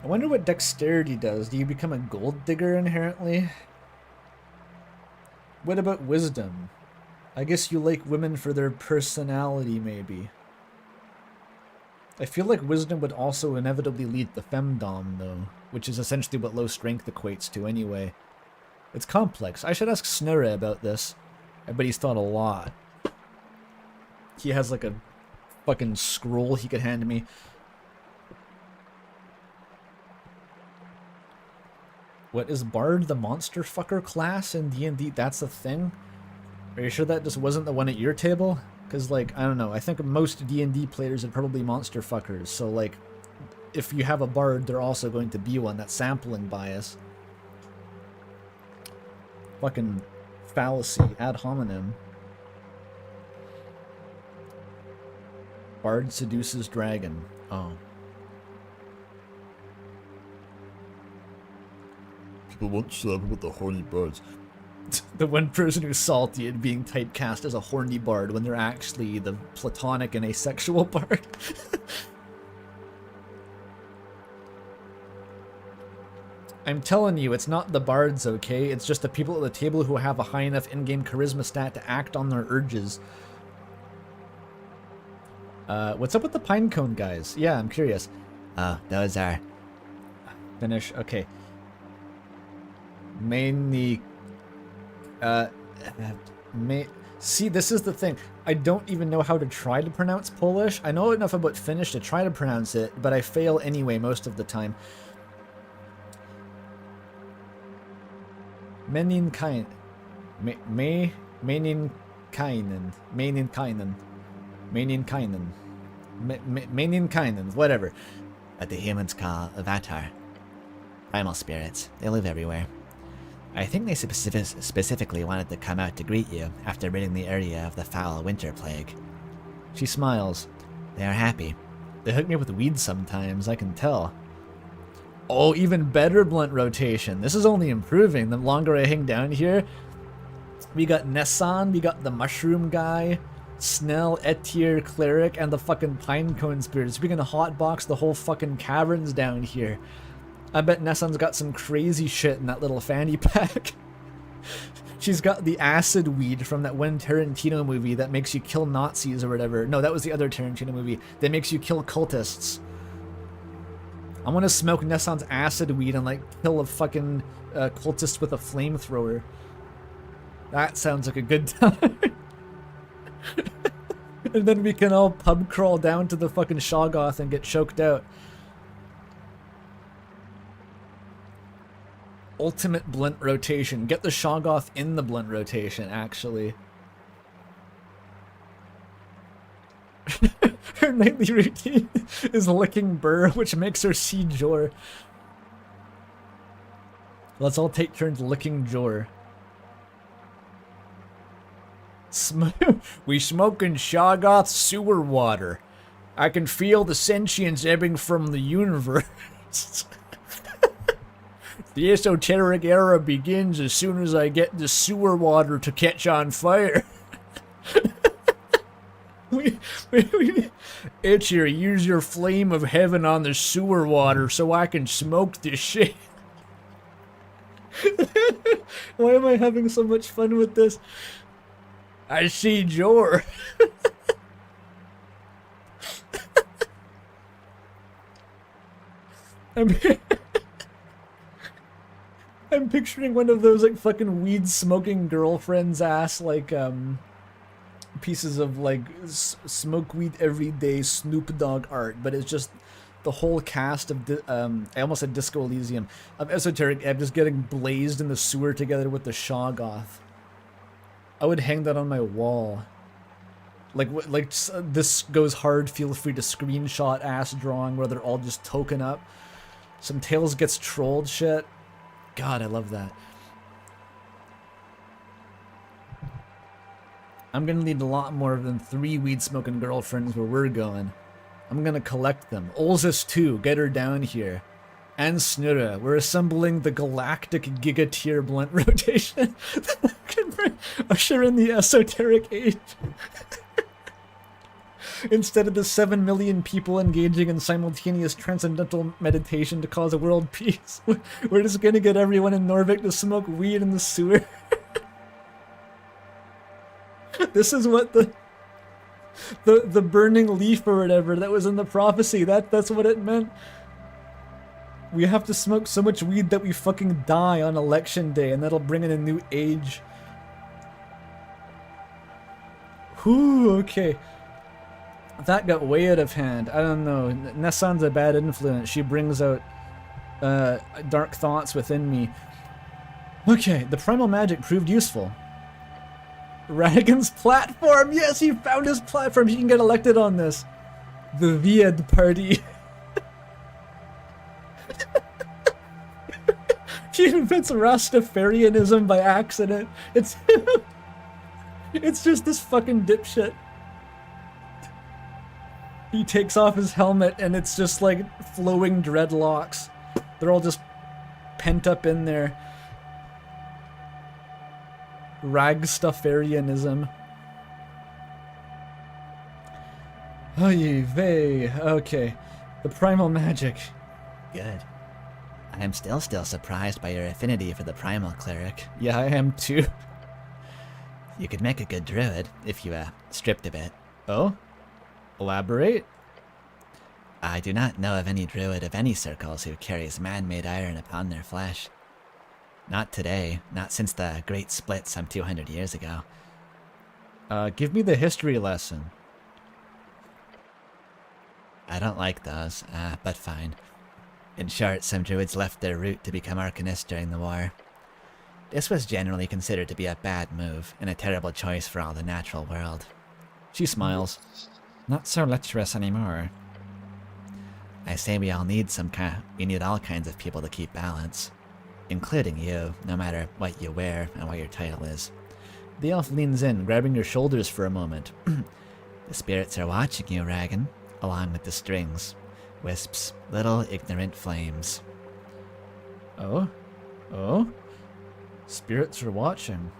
I wonder what dexterity does. Do you become a gold digger inherently? What about wisdom? I guess you like women for their personality, maybe. I feel like wisdom would also inevitably lead to femdom, though, which is essentially what low strength equates to anyway. It's complex. I should ask Snurra about this. I bet he's thought a lot. He has like a fucking scroll he could hand me. What is Bard the monster fucker class in D&D? That's a thing? Are you sure that just wasn't the one at your table? Because, like, I don't know. I think most D&D players are probably monster fuckers. So, like, if you have a Bard, they're also going to be one. That sampling bias. Fucking fallacy. Ad hominem. Bard seduces dragon. Oh. People won't shut up about the horny birds. The one person who's salty at being typecast as a horny bard when they're actually the platonic and asexual bard. I'm telling you, it's not the bards, okay? It's just the people at the table who have a high enough in-game charisma stat to act on their urges. What's up with the pinecone guys? Yeah, I'm curious. Oh, those are... Finish. Okay. Mainly... See, this is the thing. I don't even know how to try to pronounce Polish. I know enough about Finnish to try to pronounce it, but I fail anyway most of the time. Meninkainen. Meninkainen. Whatever. What the humans call Avatar. Primal spirits. They live everywhere. I think they specifically wanted to come out to greet you after ridding the area of the foul winter plague. She smiles. They are happy. They hook me up with weed sometimes, I can tell. Oh, even better blunt rotation. This is only improving the longer I hang down here. We got Nessan, we got the Mushroom Guy, Snell, Etier, Cleric, and the fucking Pinecone Spirits. We're gonna hotbox the whole fucking caverns down here. I bet Nessan's got some crazy shit in that little fanny pack. She's got the acid weed from that one Tarantino movie that makes you kill Nazis or whatever. No, that was the other Tarantino movie that makes you kill cultists. I want to smoke Nessan's acid weed and like kill a fucking cultist with a flamethrower. That sounds like a good time. And then we can all pub crawl down to the fucking Shoggoth and get choked out. Ultimate blunt rotation. Get the Shoggoth in the blunt rotation, actually. Her nightly routine is licking Burr, which makes her see Jor. Let's all take turns licking Jor. We smoking Shoggoth sewer water. I can feel the sentience ebbing from the universe. The esoteric era begins as soon as I get the sewer water to catch on fire. Itcher, use your flame of heaven on the sewer water so I can smoke this shit. Why am I having so much fun with this? I see Jor. I'm picturing one of those like fucking weed smoking girlfriends ass like pieces of like smoke weed every day Snoop Dogg art, but it's just the whole cast of I almost said Disco Elysium of Esoteric Ebb just getting blazed in the sewer together with the Shoggoth. I would hang that on my wall. Like this goes hard. Feel free to screenshot ass drawing where they're all just token up. Some Tails gets trolled shit. God, I love that. I'm gonna need a lot more than 3 weed-smoking girlfriends where we're going. I'm gonna collect them. Olzus too, get her down here. And Snurra, we're assembling the galactic giga-tier blunt rotation. Usher in the esoteric age. Instead of the 7 million people engaging in simultaneous transcendental meditation to cause a world peace, we're just gonna get everyone in Norvik to smoke weed in the sewer. This is what the burning leaf or whatever that was in the prophecy, that's what it meant. We have to smoke so much weed that we fucking die on election day, and that'll bring in a new age. Whew, okay. That got way out of hand. I don't know. Nessan's a bad influence. She brings out dark thoughts within me. Okay, the primal magic proved useful. Radigan's platform! Yes, he found his platform. He can get elected on this. The Vied Party. He invents Rastafarianism by accident. It's just this fucking dipshit. He takes off his helmet and it's just like flowing dreadlocks. They're all just pent up in there. Ragstafarianism. Oy vey. Okay. The primal magic. Good. I'm still surprised by your affinity for the primal cleric. Yeah, I am too. You could make a good druid if you stripped a bit. Oh? Elaborate? I do not know of any druid of any circles who carries man-made iron upon their flesh. Not today, not since the Great Split some 200 years ago. Give me the history lesson. I don't like those, but fine. In short, some druids left their route to become arcanists during the war. This was generally considered to be a bad move, and a terrible choice for all the natural world. She smiles. Not so lecherous anymore. I say we all need we need all kinds of people to keep balance. including you, no matter what you wear and what your title is. The elf leans in, grabbing your shoulders for a moment. The spirits are watching you, Ragan, along with the strings. Wisps, little ignorant flames. Oh? Oh? Spirits are watching.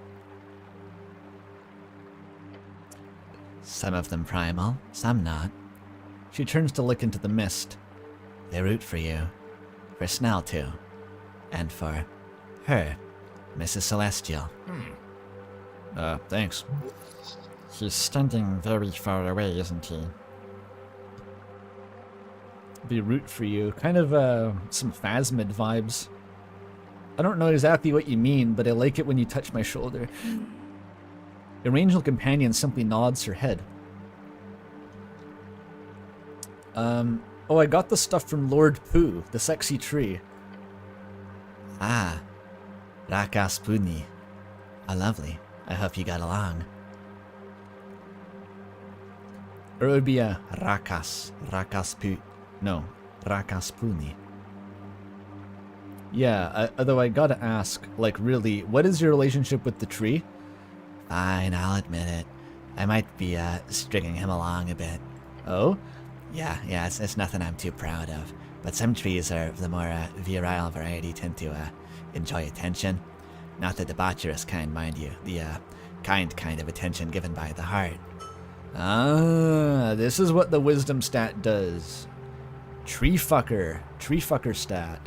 Some of them primal, some not. She turns to look into the mist. They root for you. For Snell, too. And for her, Mrs. Celestial. Thanks. He's standing very far away, isn't he? They root for you. Kind of, some Phasmid vibes. I don't know exactly what you mean, but I like it when you touch my shoulder. Your angel companion simply nods her head. Oh, I got the stuff from Lord Pooh, the sexy tree. Ah, Rakaspuni. Ah, lovely. I hope you got along. Or it would be a Rakaspuni. Yeah, although I gotta ask, like, really, what is your relationship with the tree? Fine, I'll admit it. I might be, stringing him along a bit. Oh? Yeah, it's nothing I'm too proud of. But some trees are of the more, virile variety tend to, enjoy attention. Not the debaucherous kind, mind you. The, kind of attention given by the heart. Ah, this is what the wisdom stat does. Tree fucker stat.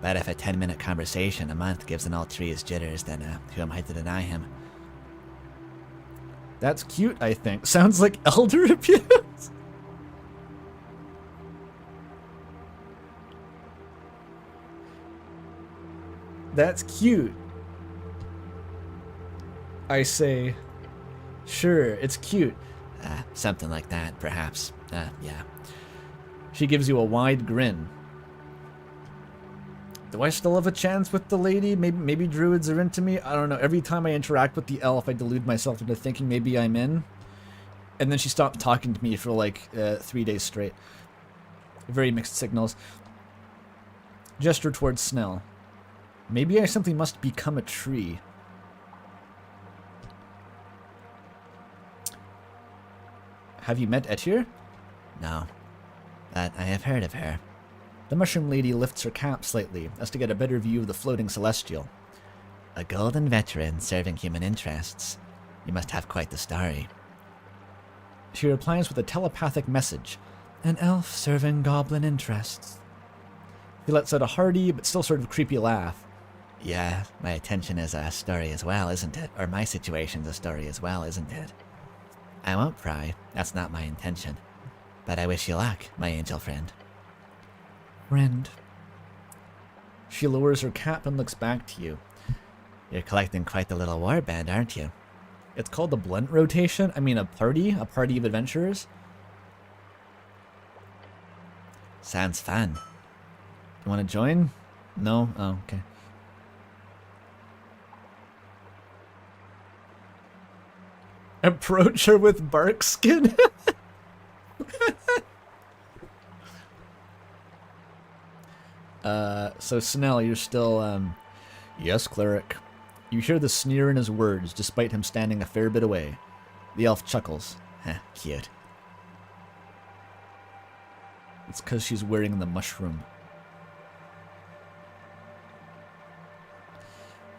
But if a 10-minute conversation a month gives an old tree his jitters, then, who am I to deny him? That's cute, I think. Sounds like elder abuse. That's cute. I say, sure, it's cute. Something like that, perhaps. Yeah. She gives you a wide grin. Do I still have a chance with the lady? Maybe druids are into me? I don't know. Every time I interact with the elf, I delude myself into thinking maybe I'm in. And then she stopped talking to me for like 3 days straight. Very mixed signals. Gesture towards Snell. Maybe I simply must become a tree. Have you met Etir? No. But I have heard of her. The mushroom lady lifts her cap slightly, as to get a better view of the floating celestial. A golden veteran serving human interests. You must have quite the story. She replies with a telepathic message. An elf serving goblin interests. He lets out a hearty, but still sort of creepy laugh. Yeah, my attention is a story as well, isn't it? Or my situation's a story as well, isn't it? I won't pry. That's not my intention. But I wish you luck, my angel friend. Friend. She lowers her cap and looks back to you. You're collecting quite the little warband, aren't you? It's called the Blunt Rotation. I mean, a party of adventurers. Sounds fun. You want to join? No? Oh, okay. Approach her with bark skin. So Snell, you're still, yes, cleric. You hear the sneer in his words, despite him standing a fair bit away. The elf chuckles. Cute. It's because she's wearing the mushroom.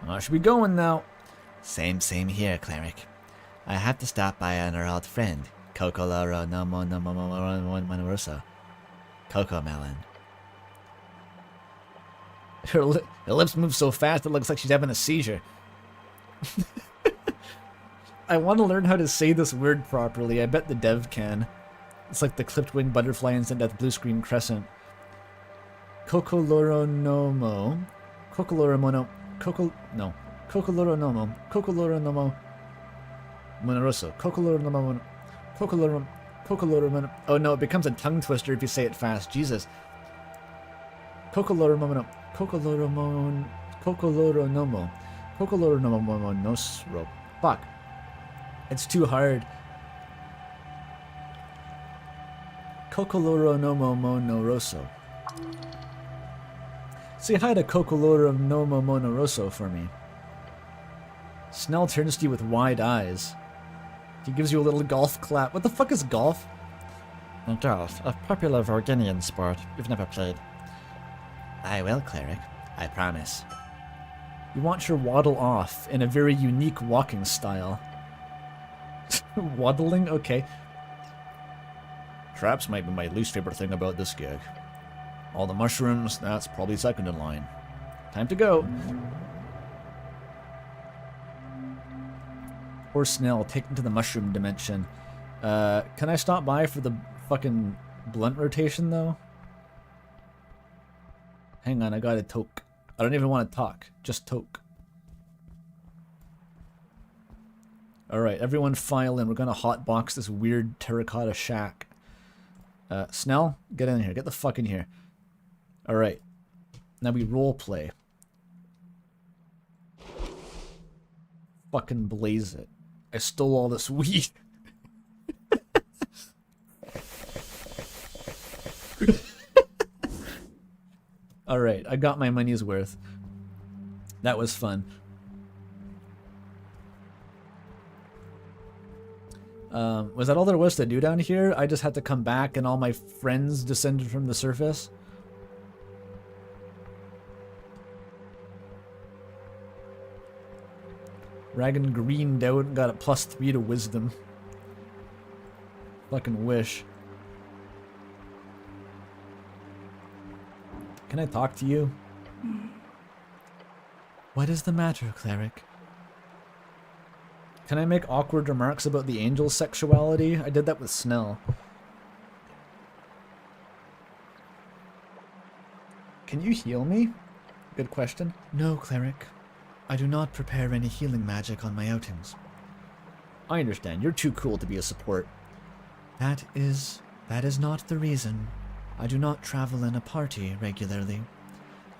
I should be going now. Same here, cleric. I have to stop by on our old friend, Cocoloro Monoruso. Coco Melon. Her lips move so fast it looks like she's having a seizure. I want to learn how to say this word properly. I bet the dev can. It's like the clipped wing butterfly instead of blue screen crescent. Cocoloronomo. Cocoloromono. Cocoloronomo. Cocoloronomo. Monoroso. Cocoloromono. Oh no, it becomes a tongue twister if you say it fast. Jesus. Cocoloromono. Cocoloronomo. Cocoloronomonosro. Fuck. It's too hard. Cocoloronomonoroso. Say hi to Kokoloro of Nomo Monoroso for me. Snell turns to you with wide eyes. He gives you a little golf clap. What the fuck is golf? Golf, a popular Vorginian sport. You've never played. I will, cleric. I promise. You watch her waddle off in a very unique walking style. Waddling? Okay. Traps might be my least favorite thing about this gig. All the mushrooms, that's probably second in line. Time to go. Poor Snell, taken to the mushroom dimension. Can I stop by for the fucking blunt rotation, though? Hang on, I gotta toke. I don't even want to talk, just toke. Alright, everyone file in. We're gonna hotbox this weird terracotta shack. Snell, get in here. Get the fuck in here. Alright. Now we roleplay. Fucking blaze it. I stole all this weed. Alright, I got my money's worth. That was fun. Was that all there was to do down here? I just had to come back and all my friends descended from the surface? Ragan greened out and got a +3 to wisdom. Fucking wish. Can I talk to you? What is the matter, cleric? Can I make awkward remarks about the angel's sexuality? I did that with Snell. Can you heal me? Good question. No, cleric. I do not prepare any healing magic on my outings. I understand. You're too cool to be a support. That is not the reason. I do not travel in a party regularly.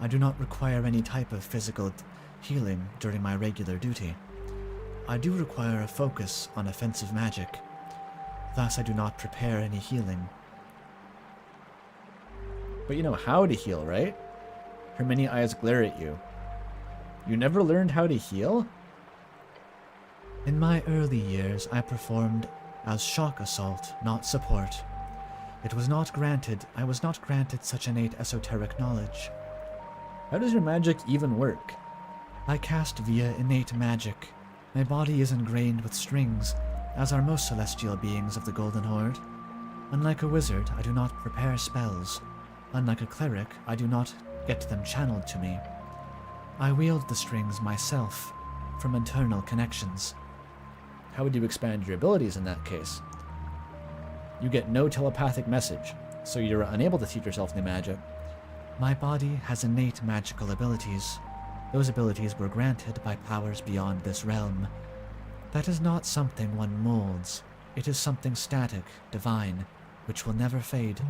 I do not require any type of physical healing during my regular duty. I do require a focus on offensive magic. Thus, I do not prepare any healing. But you know how to heal, right? Her many eyes glare at you. You never learned how to heal? In my early years, I performed as shock assault, not support. I was not granted such innate esoteric knowledge. How does your magic even work? I cast via innate magic. My body is ingrained with strings, as are most celestial beings of the Golden Horde. Unlike a wizard, I do not prepare spells. Unlike a cleric, I do not get them channeled to me. I wield the strings myself, from internal connections. How would you expand your abilities in that case? You get no telepathic message, so you're unable to teach yourself new magic. My body has innate magical abilities. Those abilities were granted by powers beyond this realm. That is not something one molds. It is something static, divine, which will never fade.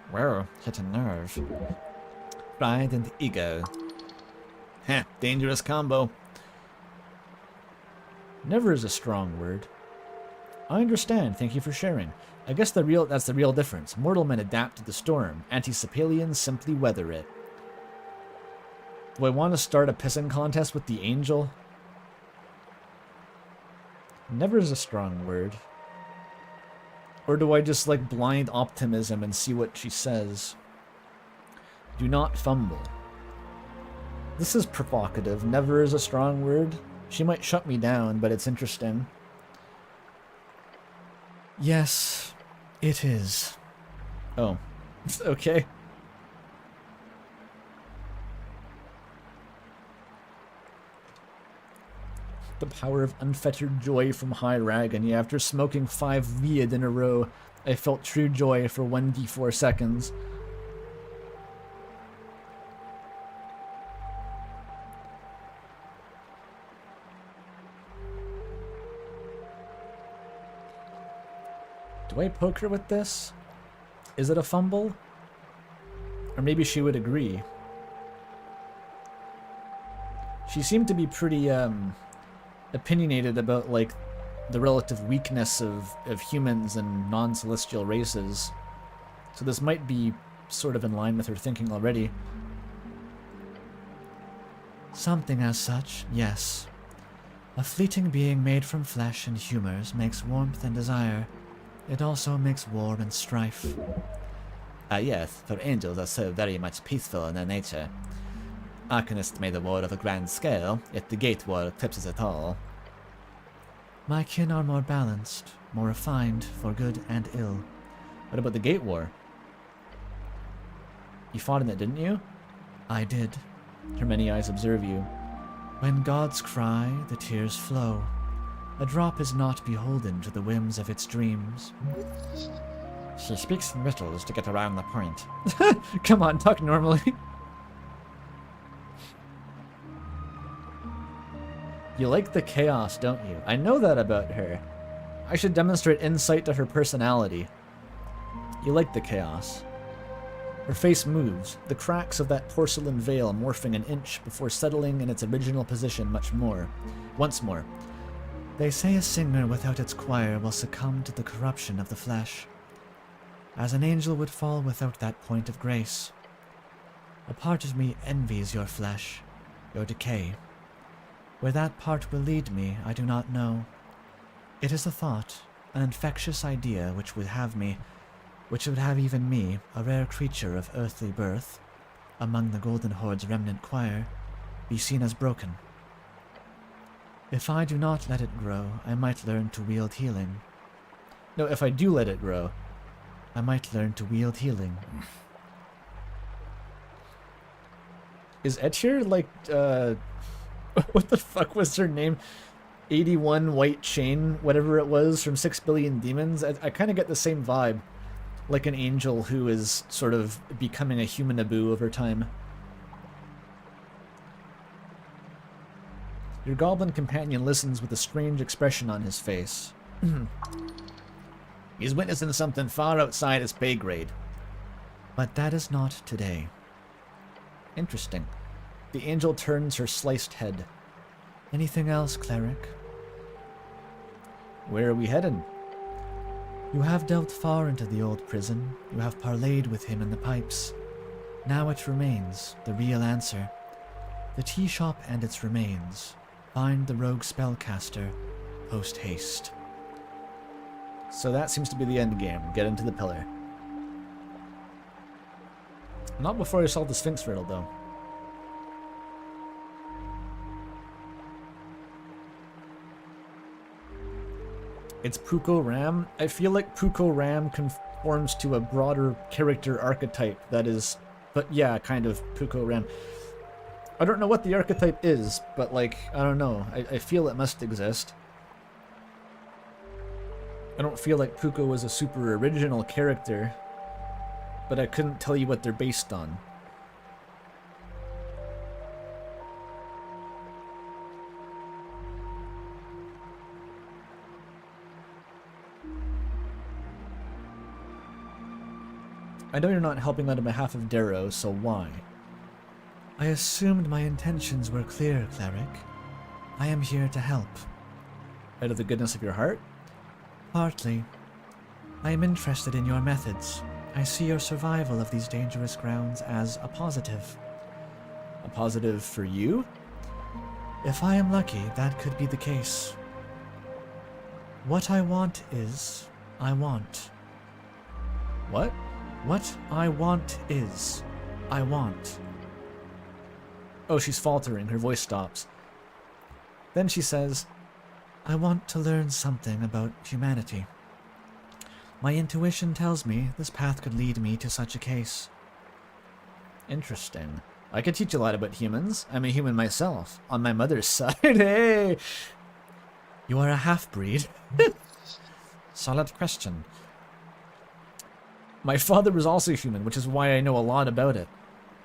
Whoa, hit a nerve. Pride and ego. Heh, dangerous combo. Never is a strong word. I understand, thank you for sharing. I guess that's the real difference. Mortal men adapt to the storm. Anti-Sapalians simply weather it. Do I want to start a pissing contest with the angel? Never is a strong word. Or do I just like blind optimism and see what she says? Do not fumble. This is provocative. Never is a strong word. She might shut me down, but it's interesting. Yes, it is. Oh, okay. The power of unfettered joy from High Ragan. Yeah, after smoking 5 Viad in a row, I felt true joy for 1d4 seconds. Do I poke her with this? Is it a fumble? Or maybe she would agree. She seemed to be pretty, opinionated about, like, the relative weakness of humans and non-celestial races. So this might be sort of in line with her thinking already. Something as such, yes. A fleeting being made from flesh and humors makes warmth and desire. It also makes war and strife. Yes, for angels are so very much peaceful in their nature. Arcanists made a war of a grand scale, yet the gate war eclipses it all. My kin are more balanced, more refined for good and ill. What about the Gate War? You fought in it, didn't you? I did. Her many eyes observe you. When gods cry, the tears flow. A drop is not beholden to the whims of its dreams. She speaks in riddles to get around the point. Come on, talk normally. You like the chaos, don't you? I know that about her. I should demonstrate insight to her personality. You like the chaos. Her face moves, the cracks of that porcelain veil morphing an inch before settling in its original position once more. They say a singer without its choir will succumb to the corruption of the flesh, as an angel would fall without that point of grace. A part of me envies your flesh, your decay. Where that part will lead me, I do not know. It is a thought, an infectious idea which would have even me, a rare creature of earthly birth, among the Golden Horde's remnant choir, be seen as broken. If I do not let it grow, I might learn to wield healing. No, if I do let it grow, I might learn to wield healing. Is Etcher like, what the fuck was her name? 81 White Chain, whatever it was, from 6 Billion Demons? I kind of get the same vibe. Like an angel who is sort of becoming a human Abu over time. Your goblin companion listens with a strange expression on his face. He's witnessing something far outside his pay grade. But that is not today. Interesting. The angel turns her sliced head. Anything else, cleric? Where are we heading? You have delved far into the old prison. You have parleyed with him in the pipes. Now it remains, the real answer. The tea shop and its remains. Find the rogue spellcaster, post haste. So that seems to be the end game. Get into the pillar. Not before you solve the Sphinx riddle, though. It's Puko Ram. I feel like Puko Ram conforms to a broader character archetype that is... But yeah, kind of Puko Ram. I don't know what the archetype is, but like, I don't know. I feel it must exist. I don't feel like Puko was a super original character, but I couldn't tell you what they're based on. I know you're not helping out on behalf of Darrow, so why? I assumed my intentions were clear, cleric. I am here to help. Out of the goodness of your heart? Partly. I am interested in your methods. I see your survival of these dangerous grounds as a positive. A positive for you? If I am lucky, that could be the case. What I want is, I want. What? What I want is, I want. Oh, she's faltering. Her voice stops. Then she says, I want to learn something about humanity. My intuition tells me this path could lead me to such a case. Interesting. I could teach you a lot about humans. I'm a human myself, on my mother's side. Hey! You are a half-breed? Solid question. My father was also human, which is why I know a lot about it.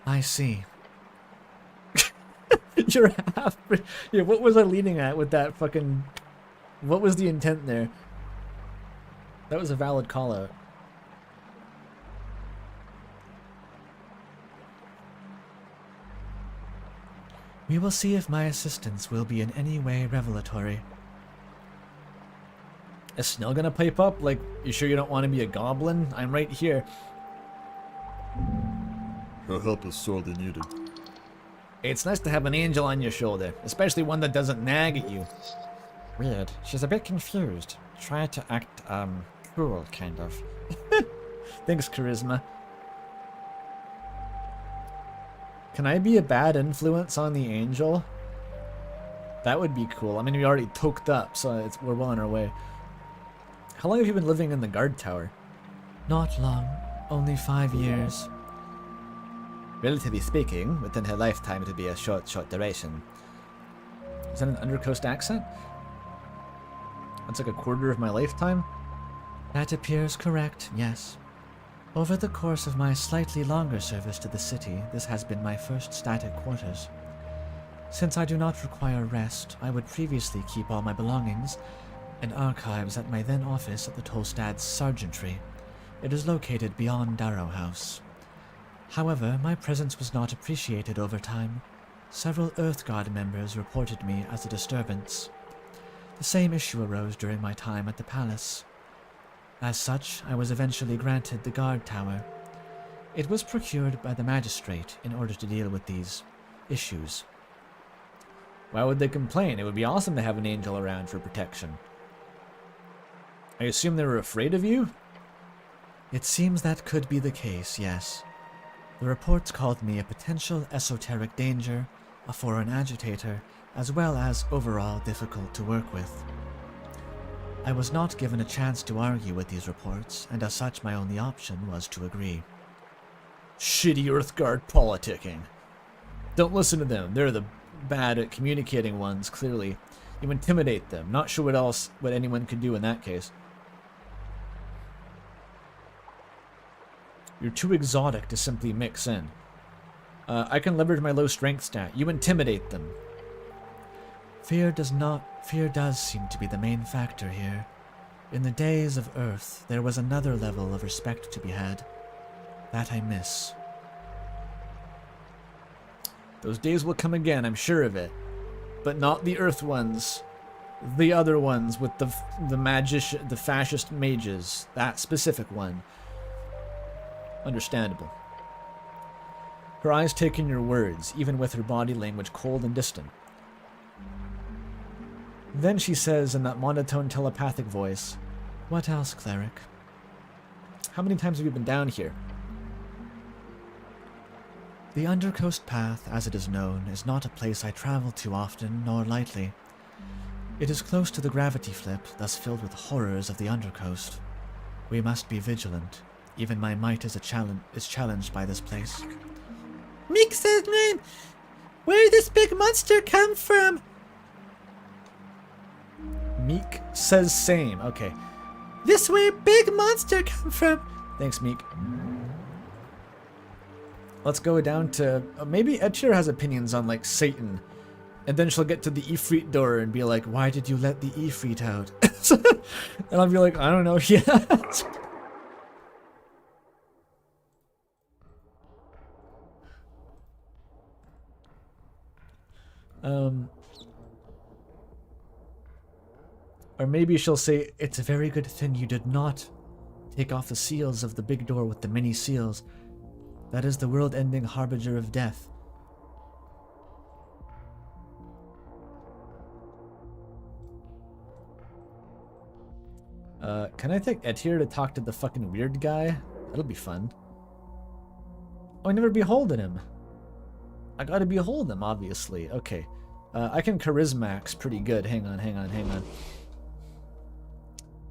I see. You're a half-breed. Yeah, what was I leading at with that fucking... What was the intent there? That was a valid call-out. We will see if my assistance will be in any way revelatory. Is Snell gonna pipe up? Like, you sure you don't want to be a goblin? I'm right here. Her help is sorely needed. It's nice to have an angel on your shoulder, especially one that doesn't nag at you. Weird. She's a bit confused. Try to act, cool, kind of. Thanks, Charisma. Can I be a bad influence on the angel? That would be cool. I mean, we already toked up, so we're well on our way. How long have you been living in the guard tower? Not long. Only 5 years. Relatively speaking, within her lifetime it would be a short duration. Is that an undercoast accent? That's like a quarter of my lifetime? That appears correct, yes. Over the course of my slightly longer service to the city, this has been my first static quarters. Since I do not require rest, I would previously keep all my belongings and archives at my then office at the Tolstad's Sergeantry. It is located beyond Darrow House. However, my presence was not appreciated over time. Several Earth Guard members reported me as a disturbance. The same issue arose during my time at the palace. As such, I was eventually granted the guard tower. It was procured by the magistrate in order to deal with these issues. Why would they complain? It would be awesome to have an angel around for protection. I assume they were afraid of you? It seems that could be the case, yes. The reports called me a potential esoteric danger, a foreign agitator, as well as overall difficult to work with. I was not given a chance to argue with these reports, and as such my only option was to agree. Shitty Earthguard politicking. Don't listen to them. They're the bad at communicating ones, clearly. You intimidate them. Not sure what anyone could do in that case. You're too exotic to simply mix in. I can leverage my low strength stat. You intimidate them. Fear does seem to be the main factor here. In the days of Earth, there was another level of respect to be had. That I miss. Those days will come again, I'm sure of it. But not the Earth ones. The other ones with the fascist mages. That specific one. Understandable. Her eyes take in your words, even with her body language cold and distant. Then she says in that monotone telepathic voice, "What else, cleric?" How many times have you been down here? The Undercoast Path, as it is known, is not a place I travel to often nor lightly. It is close to the gravity flip, thus filled with horrors of the Undercoast. We must be vigilant. Even my might is challenged by this place. Meek says name. Where did this big monster come from? Meek says same. Okay. This where big monster come from. Thanks, Meek. Let's go down to... maybe Etcher has opinions on, like, Satan. And then she'll get to the Ifrit door and be like, "Why did you let the Ifrit out?" And I'll be like, "I don't know." Yeah. Or maybe she'll say, "It's a very good thing you did not take off the seals of the big door with the many seals. That is the world-ending harbinger of death." Can I take Ed here to talk to the fucking weird guy? That'll be fun. Oh, I never beholden him. I gotta behold him, obviously. Okay. I can Charismax pretty good. Hang on.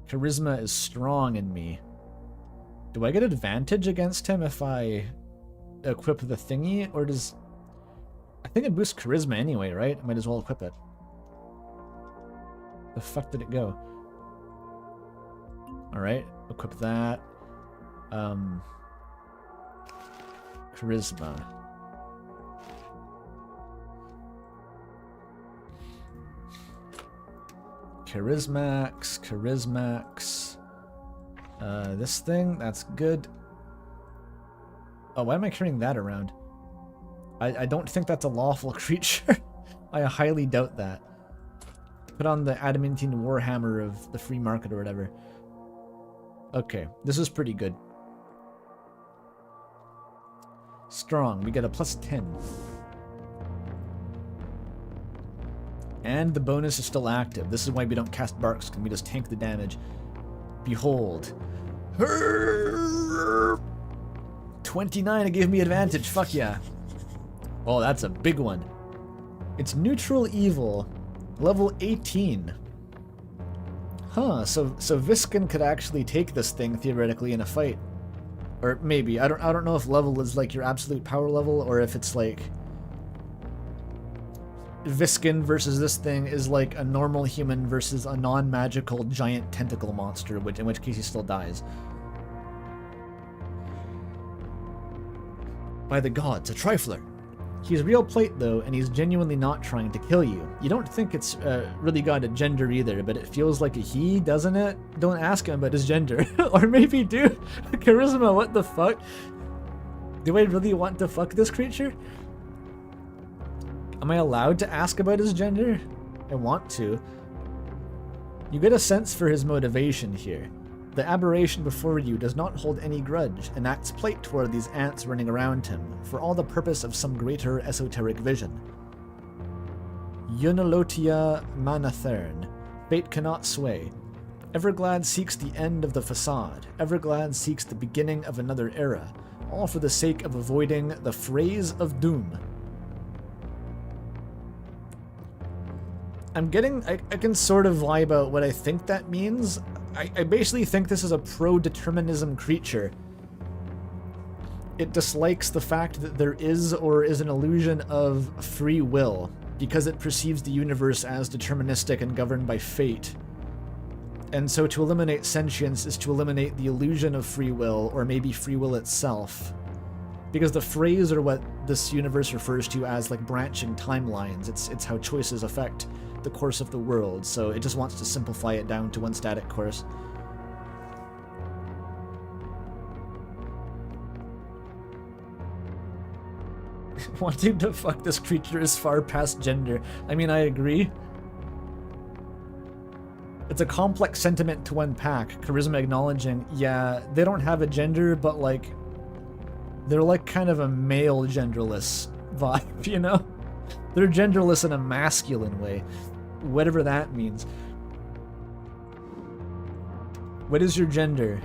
Charisma is strong in me. Do I get advantage against him if I equip the thingy? Or does... I think it boosts Charisma anyway, right? I might as well equip it. The fuck did it go? Alright, equip that. Charisma. Charismax. This thing, that's good. Oh, why am I carrying that around? I don't think that's a lawful creature. I highly doubt that. Put on the adamantine warhammer of the free market or whatever. Okay, this is pretty good. Strong, we get a +10. And the bonus is still active. This is why we don't cast barks, can we just tank the damage. Behold. 29, it gave me advantage, fuck yeah. Oh, that's a big one. It's neutral evil, level 18. Huh, so Viskin could actually take this thing theoretically in a fight. Or maybe, I don't know if level is like your absolute power level, or if it's like Viskin versus this thing is like a normal human versus a non-magical giant tentacle monster, in which case he still dies. By the gods, a trifler. He's real plate though, and he's genuinely not trying to kill you. You don't think it's really got a gender either, but it feels like a he, doesn't it? Don't ask him about his gender. Or maybe do. Charisma, what the fuck? Do I really want to fuck this creature? Am I allowed to ask about his gender? I want to. You get a sense for his motivation here. The aberration before you does not hold any grudge, and acts plate toward these ants running around him, for all the purpose of some greater esoteric vision. Unilotia Manathern. Fate cannot sway. Everglad seeks the end of the facade. Everglad seeks the beginning of another era, all for the sake of avoiding the phrase of doom. I'm getting... I can sort of lie about what I think that means. I basically think this is a pro-determinism creature. It dislikes the fact that there is or is an illusion of free will, because it perceives the universe as deterministic and governed by fate. And so to eliminate sentience is to eliminate the illusion of free will, or maybe free will itself. Because the phrase are what this universe refers to as like branching timelines. It's how choices affect the course of the world, so it just wants to simplify it down to one static course. Wanting to fuck this creature is far past gender. I mean, I agree. It's a complex sentiment to unpack. Charisma acknowledging, yeah, they don't have a gender, but like, they're like kind of a male genderless vibe, you know? They're genderless in a masculine way. Whatever that means. What is your gender?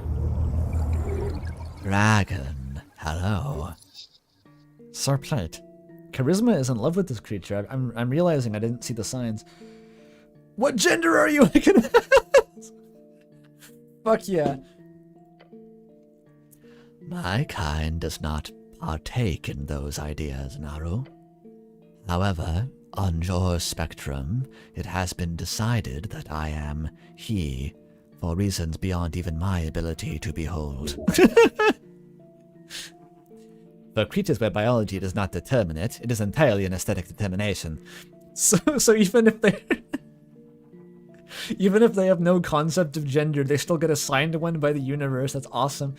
Dragon, hello. Sir Plate. Charisma is in love with this creature. I'm realizing I didn't see the signs. What gender are you? I can ask. Fuck yeah. My kind does not partake in those ideas, Naru. However, on your spectrum, it has been decided that I am he, for reasons beyond even my ability to behold. For creatures where biology does not determine it, it is entirely an aesthetic determination. So even if they even if they have no concept of gender, they still get assigned one by the universe. That's awesome.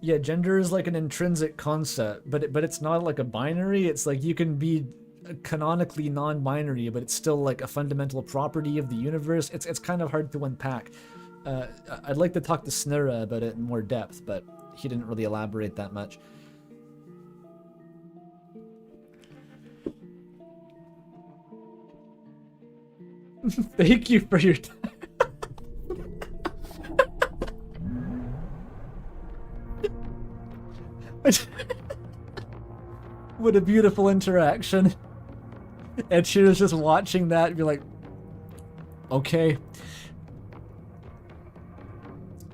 Yeah, gender is like an intrinsic concept, but it's not like a binary. It's like you can be canonically non-binary, but it's still like a fundamental property of the universe. It's kind of hard to unpack. I'd like to talk to Snura about it in more depth, but he didn't really elaborate that much. Thank you for your time. What a beautiful interaction. And she was just watching that and be like, okay.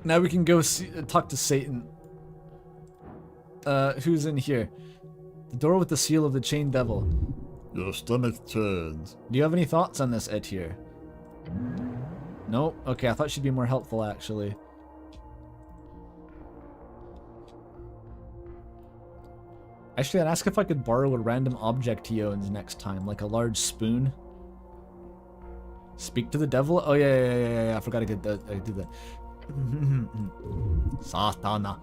Now we can go talk to Satan. Who's in here? The door with the seal of the chained devil. Your stomach turns. Do you have any thoughts on this, Etir? Nope. Okay, I thought she'd be more helpful, actually. Actually, I'd ask if I could borrow a random object he owns next time, like a large spoon. Speak to the devil? Oh, yeah. I forgot I could do that. Satana.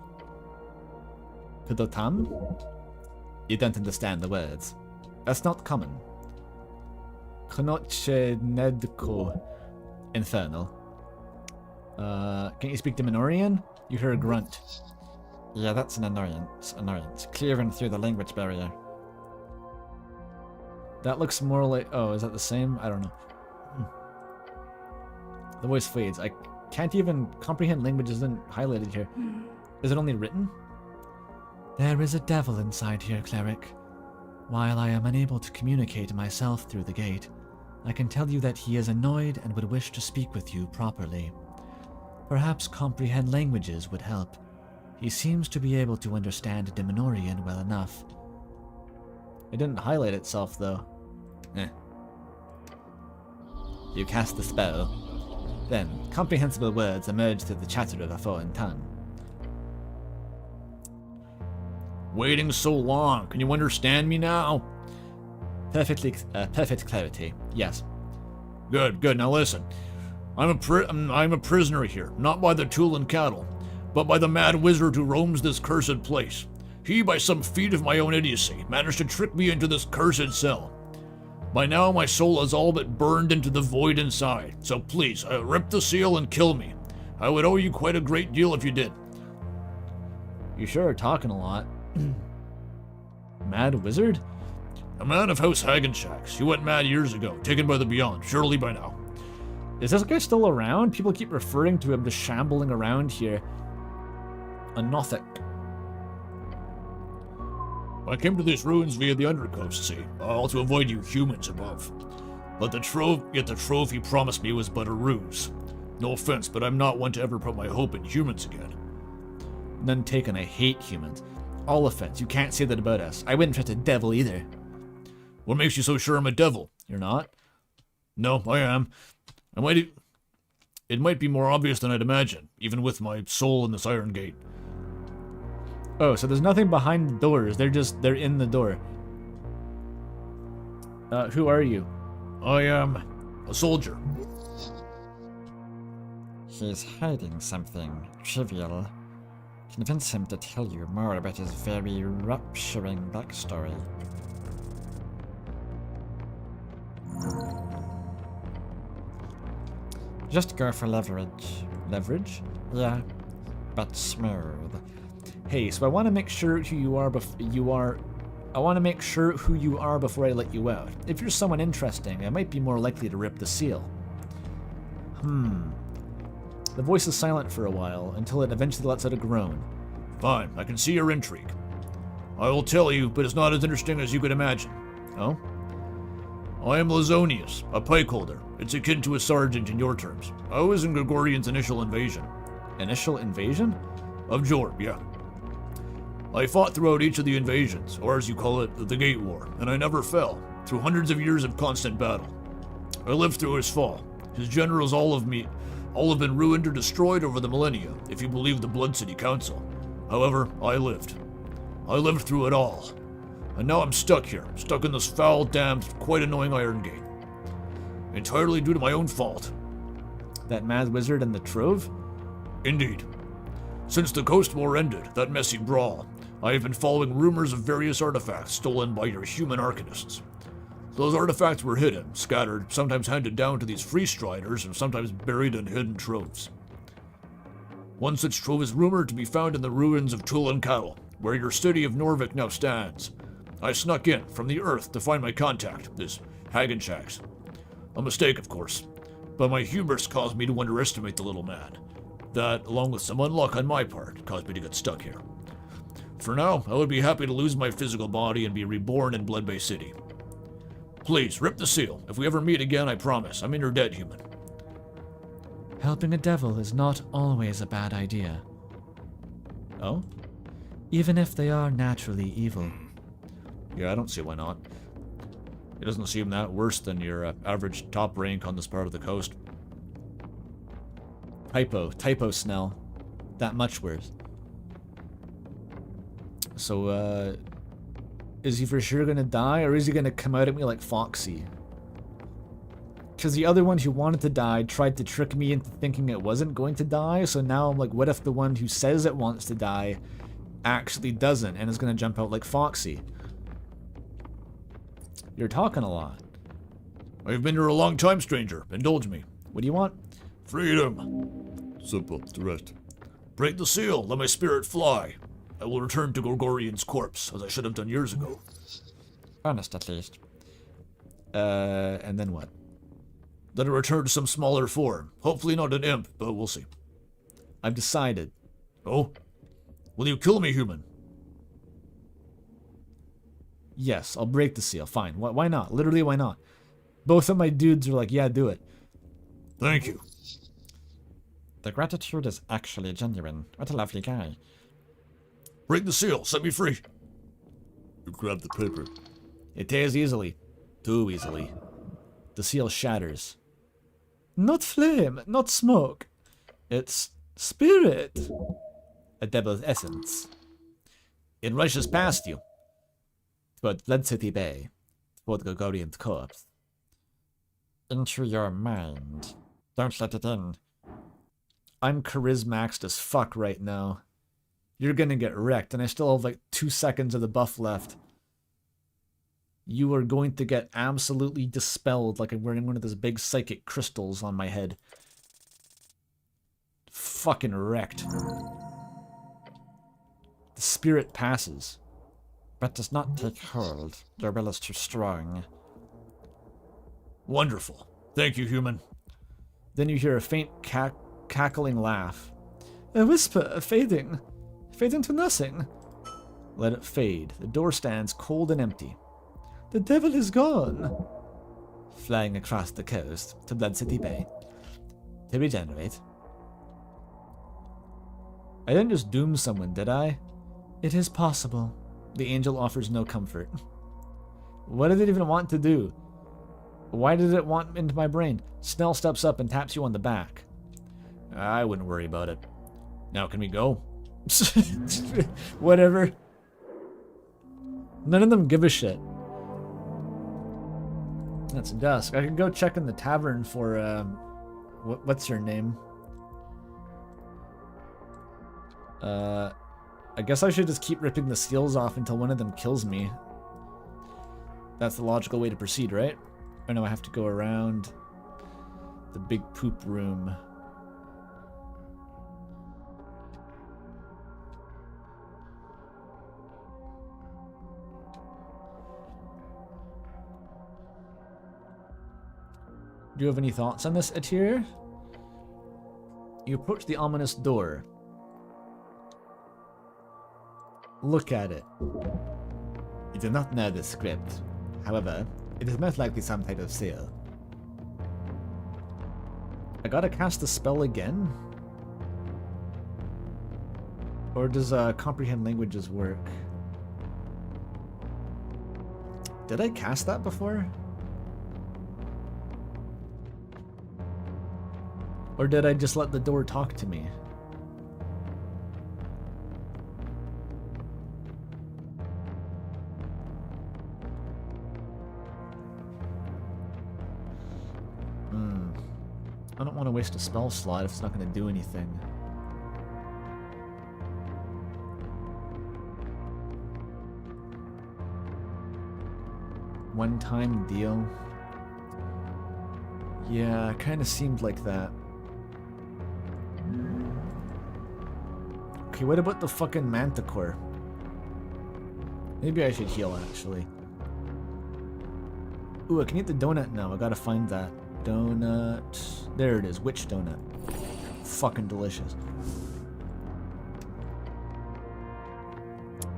Kudotam? You don't understand the words. That's not common. Konoche Nedko. Infernal. Can you speak to Minorian? You hear a grunt. Yeah, that's an annoyance. Clearing through the language barrier. That looks more like... Oh, is that the same? I don't know. The voice fades. I can't even comprehend language isn't highlighted here. Is it only written? There is a devil inside here, cleric. While I am unable to communicate myself through the gate, I can tell you that he is annoyed and would wish to speak with you properly. Perhaps comprehend languages would help. He seems to be able to understand Dimenorian well enough. It didn't highlight itself, though. You cast the spell. Then, comprehensible words emerge through the chatter of a foreign tongue. Waiting so long. Can you understand me now? Perfect clarity. Yes. Good. Now listen. I'm a prisoner here, not by the Tulan cattle, but by the mad wizard who roams this cursed place. He, by some feat of my own idiocy, managed to trick me into this cursed cell. By now, my soul is all but burned into the void inside, so please, rip the seal and kill me. I would owe you quite a great deal if you did. You sure are talking a lot. Mad wizard? A man of House Hagenshax. He went mad years ago, taken by the Beyond, surely by now. Is this guy still around? People keep referring to him just shambling around here. A Nothic. I came to these ruins via the Undercoast, see, all to avoid you humans above. But the trove he promised me was but a ruse. No offense, but I'm not one to ever put my hope in humans again. None taken, I hate humans. All offense, you can't say that about us. I wouldn't trust a devil either. What makes you so sure I'm a devil? You're not? No, I am. It might be more obvious than I'd imagine, even with my soul in this iron gate. Oh, so there's nothing behind the doors. They're in the door. Who are you? I am a soldier. He's hiding something trivial. Convince him to tell you more about his very rupturing backstory. Just go for leverage. Leverage? Yeah, but smooth. Hey, so I want to make sure who you are I want to make sure who you are before I let you out. If you're someone interesting, I might be more likely to rip the seal. The voice is silent for a while, until it eventually lets out a groan. Fine, I can see your intrigue. I will tell you, but it's not as interesting as you could imagine. Oh? I am Lazonius, a pike holder. It's akin to a sergeant in your terms. I was in Gregorian's initial invasion. Initial invasion? Of Jorb, yeah. I fought throughout each of the invasions, or as you call it, the Gate War, and I never fell, through hundreds of years of constant battle. I lived through his fall. His generals all have been ruined or destroyed over the millennia, if you believe the Blood City Council. However, I lived. I lived through it all. And now I'm stuck here, stuck in this foul, damned, quite annoying iron gate. Entirely due to my own fault. That mad wizard and the trove? Indeed. Since the Coast War ended, that messy brawl, I have been following rumors of various artifacts stolen by your human arcanists. Those artifacts were hidden, scattered, sometimes handed down to these free striders, and sometimes buried in hidden troves. One such trove is rumored to be found in the ruins of Tulan Cattle, where your city of Norvik now stands. I snuck in from the earth to find my contact, this Hagenshax. A mistake, of course, but my hubris caused me to underestimate the little man. That, along with some unluck on my part, caused me to get stuck here. For now, I would be happy to lose my physical body and be reborn in Blood Bay City. Please, rip the seal. If we ever meet again, I promise, I'm in your debt, human. Helping a devil is not always a bad idea. Oh? Even if they are naturally evil. Yeah, I don't see why not. It doesn't seem that worse than your average top rank on this part of the coast. Typo Snell. That much worse. So, is he for sure gonna die, or is he gonna come out at me like Foxy? Because the other one who wanted to die tried to trick me into thinking it wasn't going to die, so now I'm like, what if the one who says it wants to die actually doesn't, and is gonna jump out like Foxy? You're talking a lot. I've been here a long time, stranger. Indulge me. What do you want? Freedom. Simple, direct. Break the seal, let my spirit fly. I will return to Gorgorian's corpse, as I should have done years ago. Honest, at least. And then what? Then it returned to some smaller form. Hopefully not an imp, but we'll see. I've decided. Oh? Will you kill me, human? Yes, I'll break the seal. Fine. Why not? Literally, why not? Both of my dudes are like, yeah, do it. Thank you. The gratitude is actually genuine. What a lovely guy. Break the seal. Set me free. You grab the paper. It tears easily. Too easily. The seal shatters. Not flame, not smoke. It's Spirit. a devil's essence. It rushes past you. Toward Blood City Bay. Toward Gregorian's corpse. Into your mind. Don't let it in. I'm charismaxed as fuck right now. You're gonna get wrecked, and I still have like 2 seconds of the buff left. You are going to get absolutely dispelled like I'm wearing one of those big psychic crystals on my head. Fucking wrecked. The spirit passes. But does not take hold. Your will is too strong. Wonderful. Thank you, human. Then you hear a faint cackling laugh. A whisper, fading. Fading to nothing. Let it fade. The door stands cold and empty. The devil is gone. Flying across the coast to Blood City Bay. To regenerate. I didn't just doom someone, did I? It is possible. The angel offers no comfort. What did it even want to do? Why did it want into my brain? Snell steps up and taps you on the back. I wouldn't worry about it. Now can we go? Whatever. None of them give a shit. It's dusk. I could go check in the tavern for, what's her name? I guess I should just keep ripping the seals off until one of them kills me. That's the logical way to proceed, right? Or no, I have to go around the big poop room. Do you have any thoughts on this, Atir? You approach the ominous door. Look at it. You do not know the script. However, it is most likely some type of seal. I gotta cast the spell again? Or does comprehend languages work? Did I cast that before? Or did I just let the door talk to me? I don't want to waste a spell slot if it's not going to do anything. One-time deal. Yeah, kind of seemed like that. Okay, what about the fucking manticore? Maybe I should heal, actually. Ooh, I can eat the donut now. I gotta find that. Donut. There it is. Witch donut. Fucking delicious.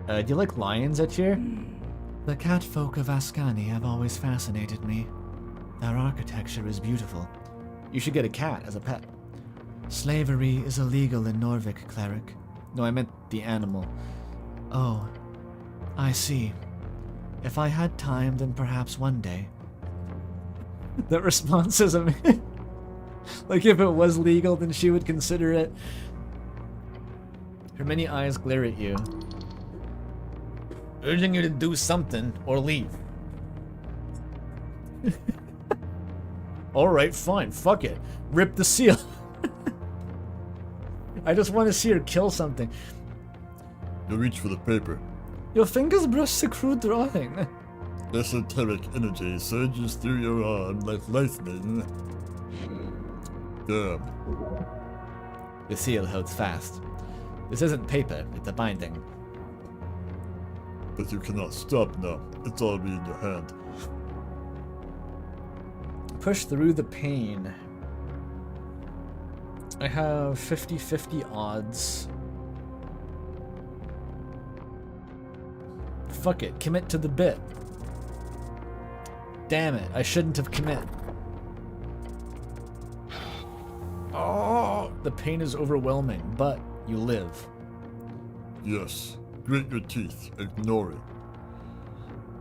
Do you like lions, Atir? The catfolk of Ascani have always fascinated me. Their architecture is beautiful. You should get a cat as a pet. Slavery is illegal in Norvik, cleric. No, I meant the animal. Oh, I see. If I had time, then perhaps one day. That response is amazing. Like if it was legal, then she would consider it. Her many eyes glare at you, urging you to do something or leave. Alright, fine, fuck it. Rip the seal. I just want to see her kill something. You reach for the paper. Your fingers brush the crude drawing. Esoteric energy surges through your arm like lightning. Damn. The seal holds fast. This isn't paper, it's a binding. But you cannot stop now. It's already in your hand. push through the pain. I have 50-50 odds. Fuck it, commit to the bit. Damn it, I shouldn't have commit. Oh, the pain is overwhelming, but you live. Yes. Grit your teeth. Ignore it.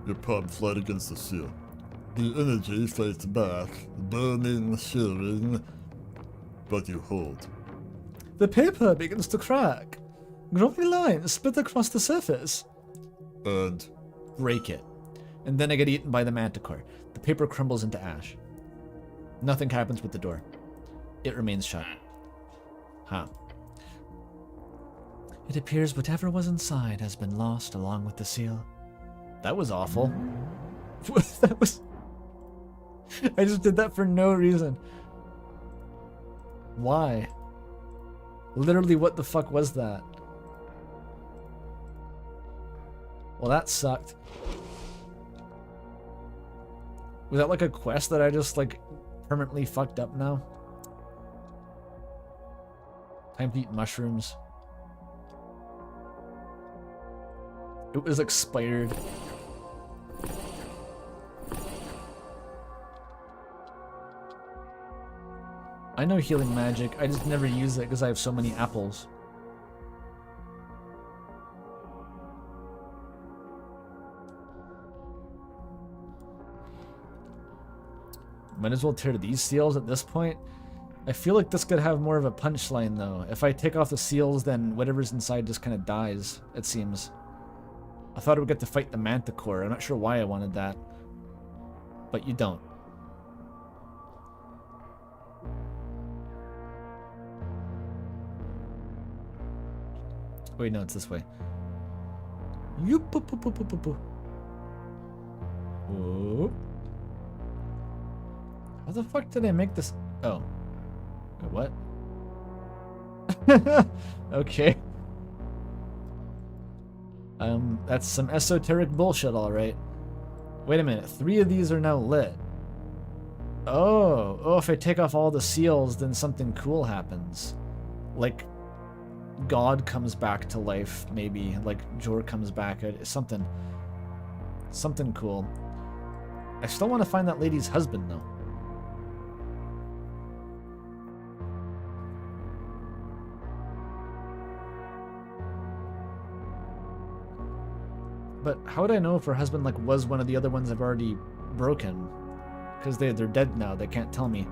Your palm flat against the seal. The energy fights back, burning, shivering, but you hold. The paper begins to crack. Grumpy lines split across the surface. And Break it. And then I get eaten by the manticore. The paper crumbles into ash. Nothing happens with the door. It remains shut. Huh. It appears whatever was inside has been lost along with the seal. That was awful. That was... I just did that for no reason. Why? Literally, what the fuck was that? Well, that sucked. Was that like a quest that I just like permanently fucked up now? Time to eat mushrooms. It was expired. I know healing magic, I just never use it because I have so many apples. Might as well tear these seals at this point. I feel like this could have more of a punchline though. If I take off the seals, then whatever's inside just kind of dies, it seems. I thought I would get to fight the manticore. I'm not sure why I wanted that. But you don't. Wait, no, it's this way. Oh. How the fuck did I make this? Oh. Wait, what? Okay. That's some esoteric bullshit, alright. Wait a minute, 3 of these are now lit. Oh, if I take off all the seals, then something cool happens. Like, God comes back to life, maybe. Like, Jor comes back. Something cool. I still want to find that lady's husband, though. But how would I know if her husband like was one of the other ones I've already broken? Because they're dead now. They can't tell me.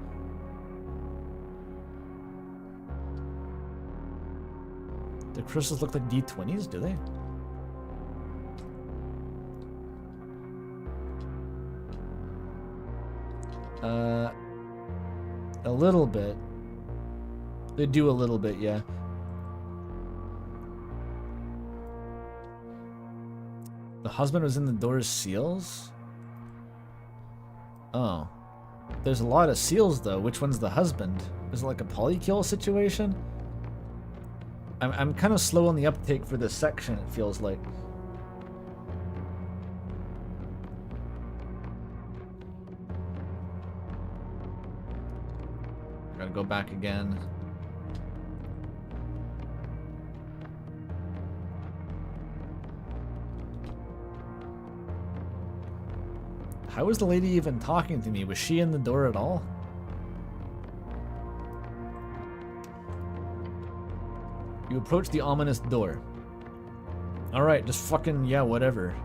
The crystals look like D20s, do they? A little bit. They do a little bit, yeah. The husband was in the door's seals? Oh. There's a lot of seals, though. Which one's the husband? Is it like a polykill situation? I'm kind of slow on the uptake for this section, it feels like. Gotta go back again. How was the lady even talking to me? Was she in the door at all? You approach the ominous door. Alright, just fucking, yeah, whatever.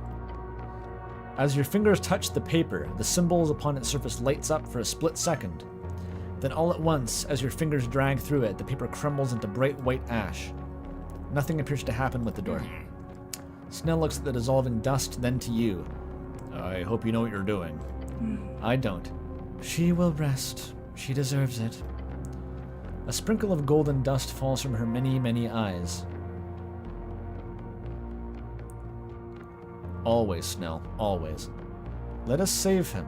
As your fingers touch the paper, the symbols upon its surface lights up for a split second. Then all at once, as your fingers drag through it, the paper crumbles into bright white ash. Nothing appears to happen with the door. Snell looks at the dissolving dust, then to you. I hope you know what you're doing. I don't. She will rest. She deserves it. A sprinkle of golden dust falls from her many, many eyes. Always, Snell. Always. Let us save him.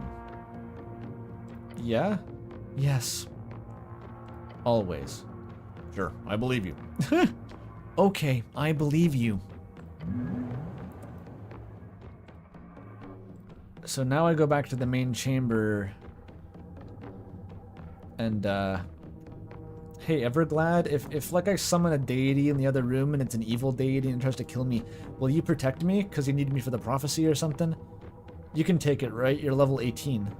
Yeah? Yes. Always. Sure, I believe you. Okay, I believe you. So now I go back to the main chamber. And, hey, Everglad, if like I summon a deity in the other room and it's an evil deity and it tries to kill me, will you protect me? Because you need me for the prophecy or something? You can take it, right? You're level 18.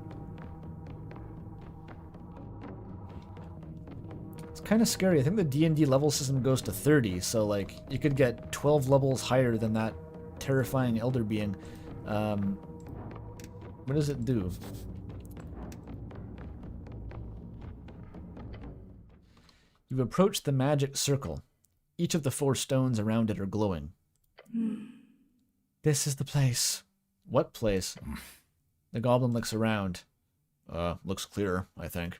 It's kind of scary. I think the D&D level system goes to 30, so like you could get 12 levels higher than that terrifying elder being. What does it do? You approach the magic circle. Each of the 4 stones around it are glowing. This is the place. What place? The goblin looks around. Looks clear, I think.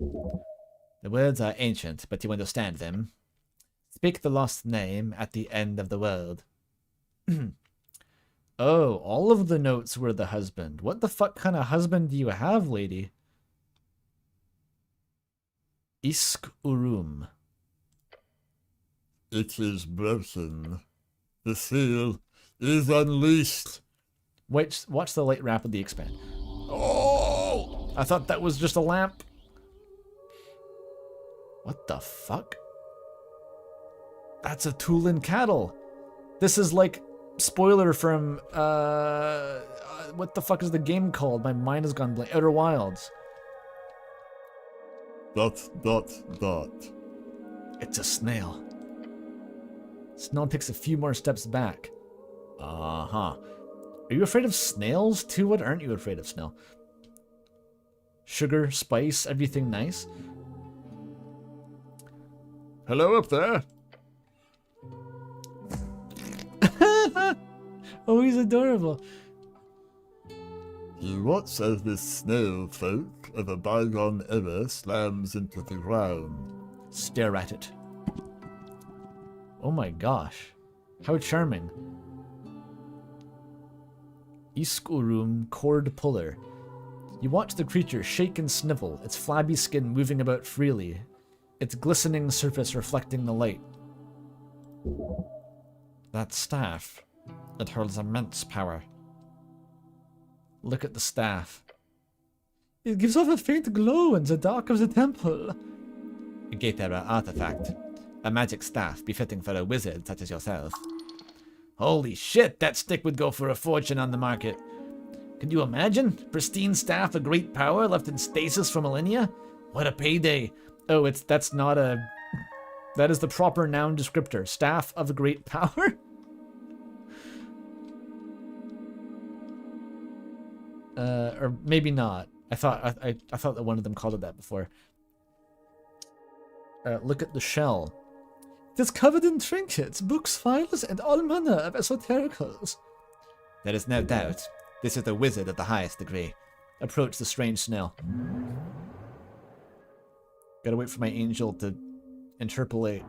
The words are ancient, but you understand them. Speak the lost name at the end of the world. Oh, all of the notes were the husband. What the fuck kind of husband do you have, lady? Isk Urum. It is broken. The seal is unleashed. Watch the light rapidly expand. Oh! I thought that was just a lamp. What the fuck? That's a Tulin cattle. This is like spoiler from what the fuck is the game called? My mind has gone blank. Outer Wilds. ... It's a snail. Snail takes a few more steps back. Uh-huh. Are you afraid of snails too? What aren't you afraid of, snail? Sugar, spice, everything nice? Hello up there. Oh, he's adorable. You watch as this snail folk of a bygone era slams into the ground. Stare at it. Oh my gosh. How charming. Iskurum cord puller. You watch the creature shake and snivel, its flabby skin moving about freely, its glistening surface reflecting the light. That staff, it holds immense power. Look at the staff. It gives off a faint glow in the dark of the temple. A Gatebearer artifact. A magic staff befitting for a wizard such as yourself. Holy shit, that stick would go for a fortune on the market. Could you imagine? Pristine staff of great power left in stasis for millennia? What a payday. Oh, that's not a... That is the proper noun descriptor. Staff of great power? Or maybe not. I thought that one of them called it that before. Look at the shell. It is covered in trinkets, books, files, and all manner of esotericals. There is no doubt. This is the wizard of the highest degree. Approach the strange snail. Gotta wait for my angel to interpolate.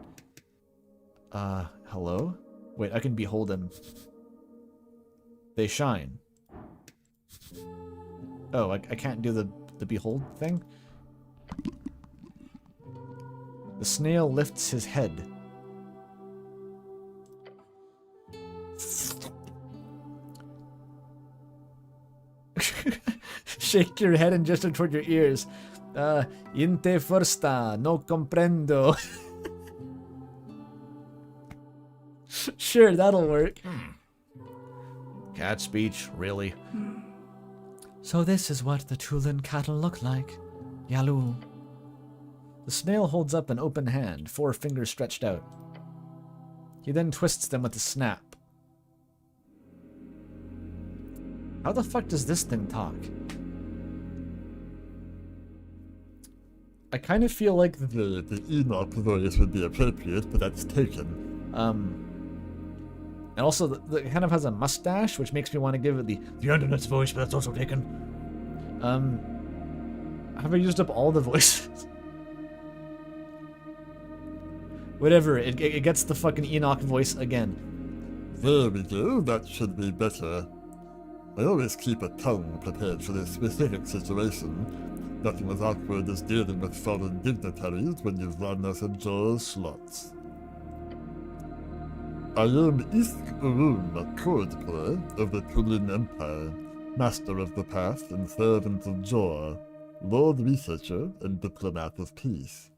Hello? Wait, I can behold him. They shine. Oh, I can't do the behold thing? The snail lifts his head. Shake your head and gesture toward your ears. Inte forsta, no comprendo. Sure, that'll work. Cat speech, really? So this is what the Tulin cattle look like. Yalu. The snail holds up an open hand, 4 fingers stretched out. He then twists them with a snap. How the fuck does this thing talk? I kind of feel like The Enoch voice would be appropriate, but that's taken. And also, it kind of has a mustache, which makes me want to give it the internet's voice, but that's also taken. Have I used up all the voices? Whatever, it gets the fucking Enoch voice again. There we go, that should be better. I always keep a tongue prepared for this specific situation. Nothing as awkward as dealing with foreign dignitaries when you run as a Jor's slots. I am Isk Urum, a court player of the Tulin Empire, master of the path and servant of Jor. Lord Researcher and Diplomat of Peace.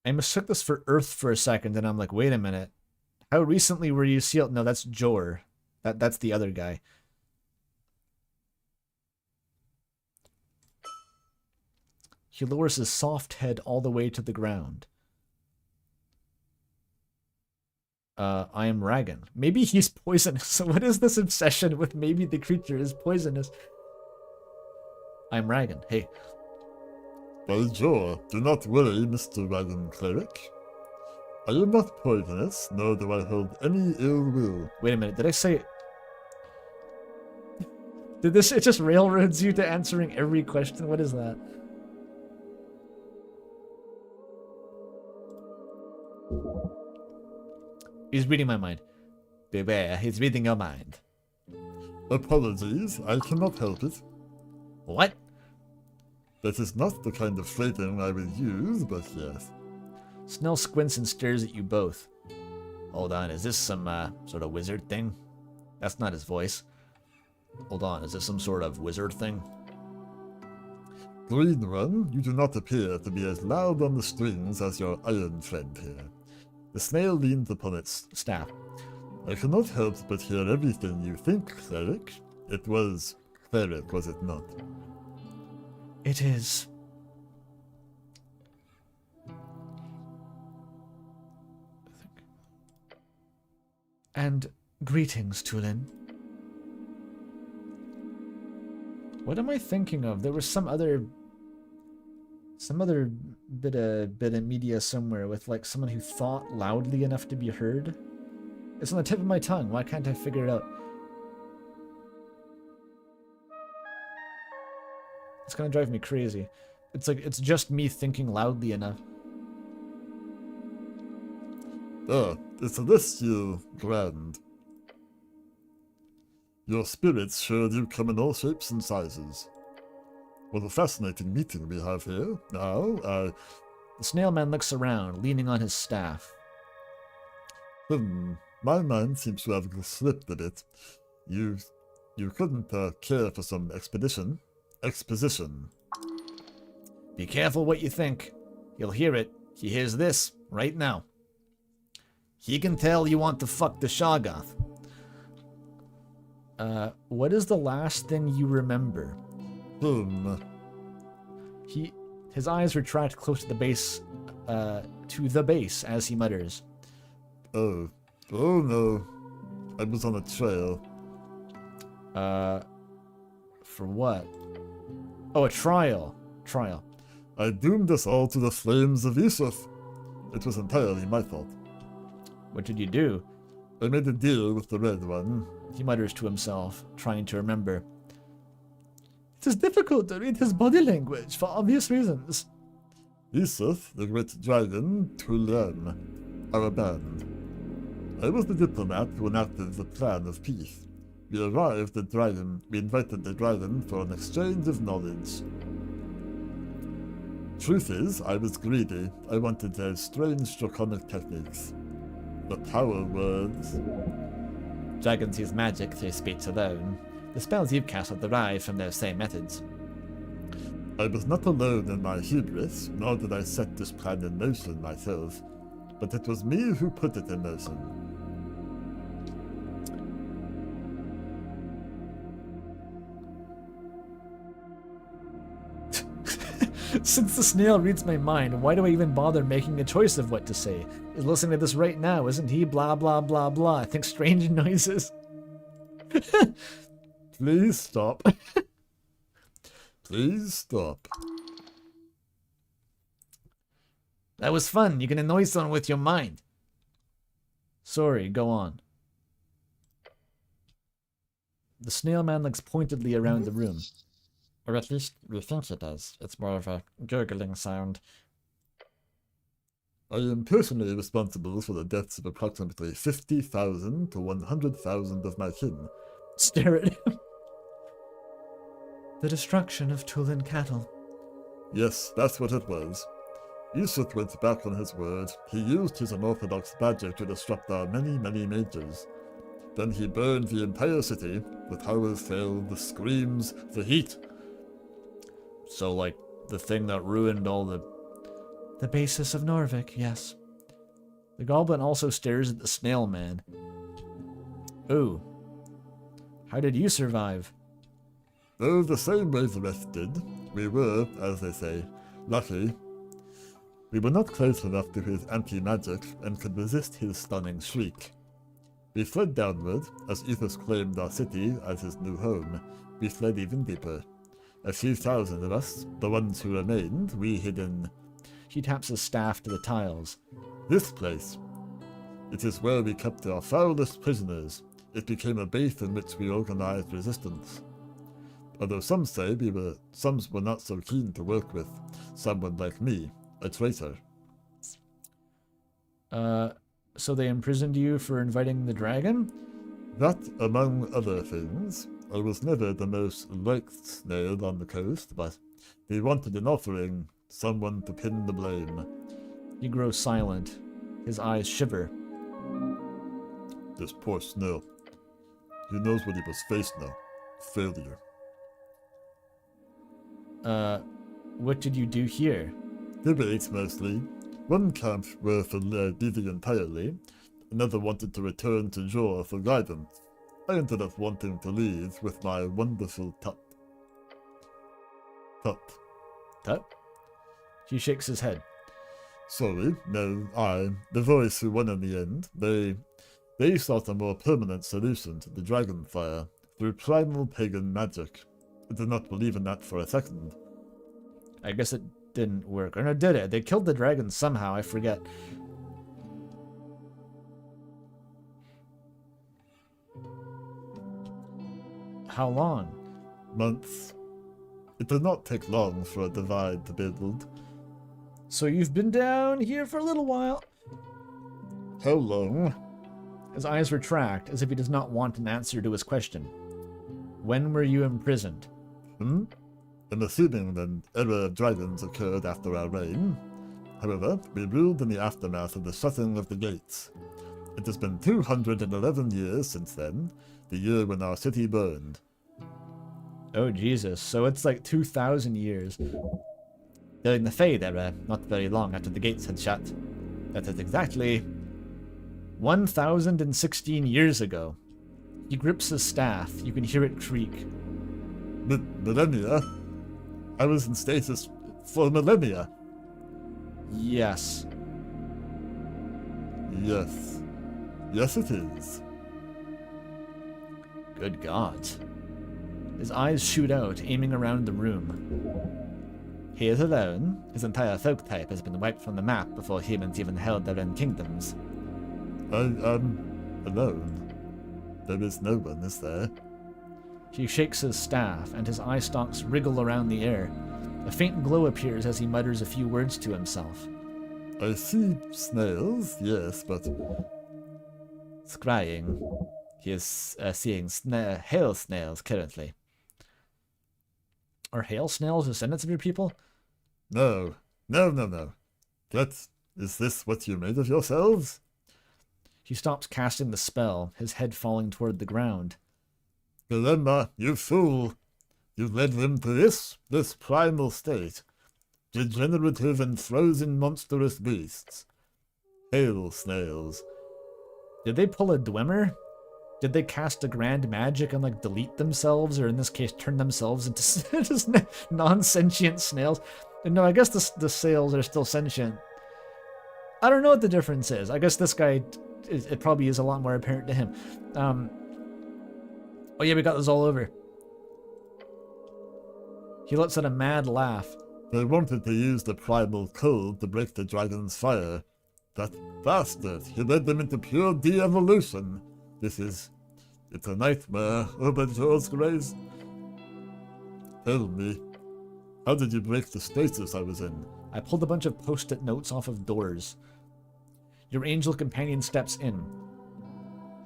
I mistook this for Earth for a second, and I'm like, wait a minute. How recently were you sealed? No, that's Jor. That's the other guy. He lowers his soft head all the way to the ground. I am Ragan. Maybe he's poisonous. So what is this obsession with maybe the creature is poisonous? I'm Ragan. Hey. By Jor, do not worry, Mr. Ragan Cleric. I am not poisonous, nor do I hold any ill will. Wait a minute, did I say... Did this... It just railroads you to answering every question? What is that? He's reading my mind. Beware, he's reading your mind. Apologies, I cannot help it. What? That is not the kind of phrasing I would use, but yes. Snell squints and stares at you both. Hold on, is this some sort of wizard thing? That's not his voice. Hold on, is this some sort of wizard thing? Green One, you do not appear to be as loud on the strings as your iron friend here. The snail leaned upon its staff. I cannot help but hear everything you think, Cleric. It was Cleric, was it not? It is. And greetings, Tulin. What am I thinking of? There was some other bit of media somewhere with like someone who thought loudly enough to be heard. It's on the tip of my tongue. Why can't I figure it out? It's gonna drive me crazy. It's like it's just me thinking loudly enough. It's a list you grand. Your spirits showed you come in all shapes and sizes. What a fascinating meeting we have here. Now, The snail man looks around, leaning on his staff. My mind seems to have slipped a bit. You couldn't care for some exposition? Be careful what you think. He'll hear it. He hears this right now. He can tell you want to fuck the Shoggoth. What is the last thing you remember? His eyes retract close to the base, as he mutters. Oh no. I was on a trail. For what? Oh, a trial. Trial. I doomed us all to the flames of Esoth. It was entirely my fault. What did you do? I made a deal with the Red One. He mutters to himself, trying to remember. It is difficult to read his body language for obvious reasons. Esoth, the great dragon, Tulin, our band. I was the diplomat who enacted the plan of peace. We invited the dragon for an exchange of knowledge. Truth is, I was greedy. I wanted their strange draconic techniques. The power words. Dragons use magic through speech alone. The spells you've cast are derived from those same methods. I was not alone in my hubris, nor did I set this plan in motion myself, but it was me who put it in motion. Since the snail reads my mind, why do I even bother making a choice of what to say? He's listening to this right now, isn't he? Blah, blah, blah, blah. I think strange noises. Please stop. Please stop. That was fun. You can annoy someone with your mind. Sorry, go on. The snail man looks pointedly around the room. Or at least we think it does. It's more of a gurgling sound. I am personally responsible for the deaths of approximately 50,000 to 100,000 of my kin. Stare at him. The destruction of Tulin cattle. Yes, that's what it was. Esoth went back on his word. He used his unorthodox magic to disrupt our many, many mages. Then he burned the entire city. The towers fell, the screams, the heat. So, like, the thing that ruined all the... The basis of Norvik, yes. The goblin also stares at the snail man. Ooh. How did you survive? Oh, the same way the rest did. We were, as they say, lucky. We were not close enough to his anti-magic and could resist his stunning shriek. We fled downward, as Ethos claimed our city as his new home. We fled even deeper. A few thousand of us, the ones who remained, we hid in... He taps his staff to the tiles. This place. It is where we kept our foulest prisoners. It became a base in which we organized resistance. Although some say some were not so keen to work with someone like me, a traitor. So they imprisoned you for inviting the dragon? That, among other things. I was never the most liked snail on the coast, but they wanted an offering, someone to pin the blame. He grows silent. His eyes shiver. This poor snail. He knows what he was faced now. Failure. What did you do here? Debates mostly. One camp were for leaving entirely. Another wanted to return to Jor for guidance. I ended up wanting to leave with my wonderful Tut. Tut. Tut? He shakes his head. Sorry, no, the voice who won in the end. They sought a more permanent solution to the dragon fire through primal pagan magic. I did not believe in that for a second. I guess it didn't work. Or no, did it? They killed the dragon somehow, I forget. How long? Months. It did not take long for a divide to build. So you've been down here for a little while. How long? His eyes retract, as if he does not want an answer to his question. When were you imprisoned? I'm assuming an era of dragons occurred after our reign. However, we ruled in the aftermath of the shutting of the gates. It has been 211 years since then, the year when our city burned. Oh, Jesus. So it's like 2,000 years. During the Fade era, not very long after the gates had shut. That is exactly 1,016 years ago. He grips his staff. You can hear it creak. Millennia? I was in stasis for millennia. Yes. Yes. Yes, it is. Good God. His eyes shoot out, aiming around the room. He is alone. His entire folk type has been wiped from the map before humans even held their own kingdoms. I am alone. There is no one, is there? He shakes his staff, and his eye stalks wriggle around the air. A faint glow appears as he mutters a few words to himself. I see snails, yes, but... Scrying. He is seeing hail snails currently. Are hail snails descendants of your people? No. Is this what you made of yourselves? He stops casting the spell, his head falling toward the ground. Dilemma, you fool! You led them to this primal state. Degenerative and frozen monstrous beasts. Hail snails. Did they pull a Dwemer? Did they cast a grand magic and, like, delete themselves, or in this case, turn themselves into just non-sentient snails? And no, I guess the snails are still sentient. I don't know what the difference is. I guess this guy, it probably is a lot more apparent to him. Oh yeah, we got this all over. He lets out a mad laugh. They wanted to use the primal cold to break the dragon's fire. That bastard, he led them into pure de-evolution. It's a nightmare, oh by George's grace. Tell me, how did you break the stasis I was in? I pulled a bunch of post-it notes off of doors. Your angel companion steps in.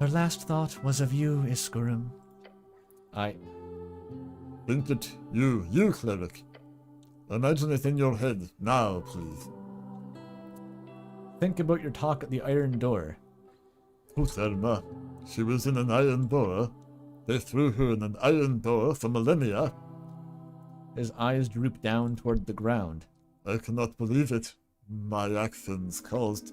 Her last thought was of you, Iskurum. Think it, you cleric. Imagine it in your head, now, please. Think about your talk at the iron door. Utherma, She was in an iron bower. They threw her in an iron bower for millennia. His eyes droop down toward the ground. I cannot believe it. My actions caused.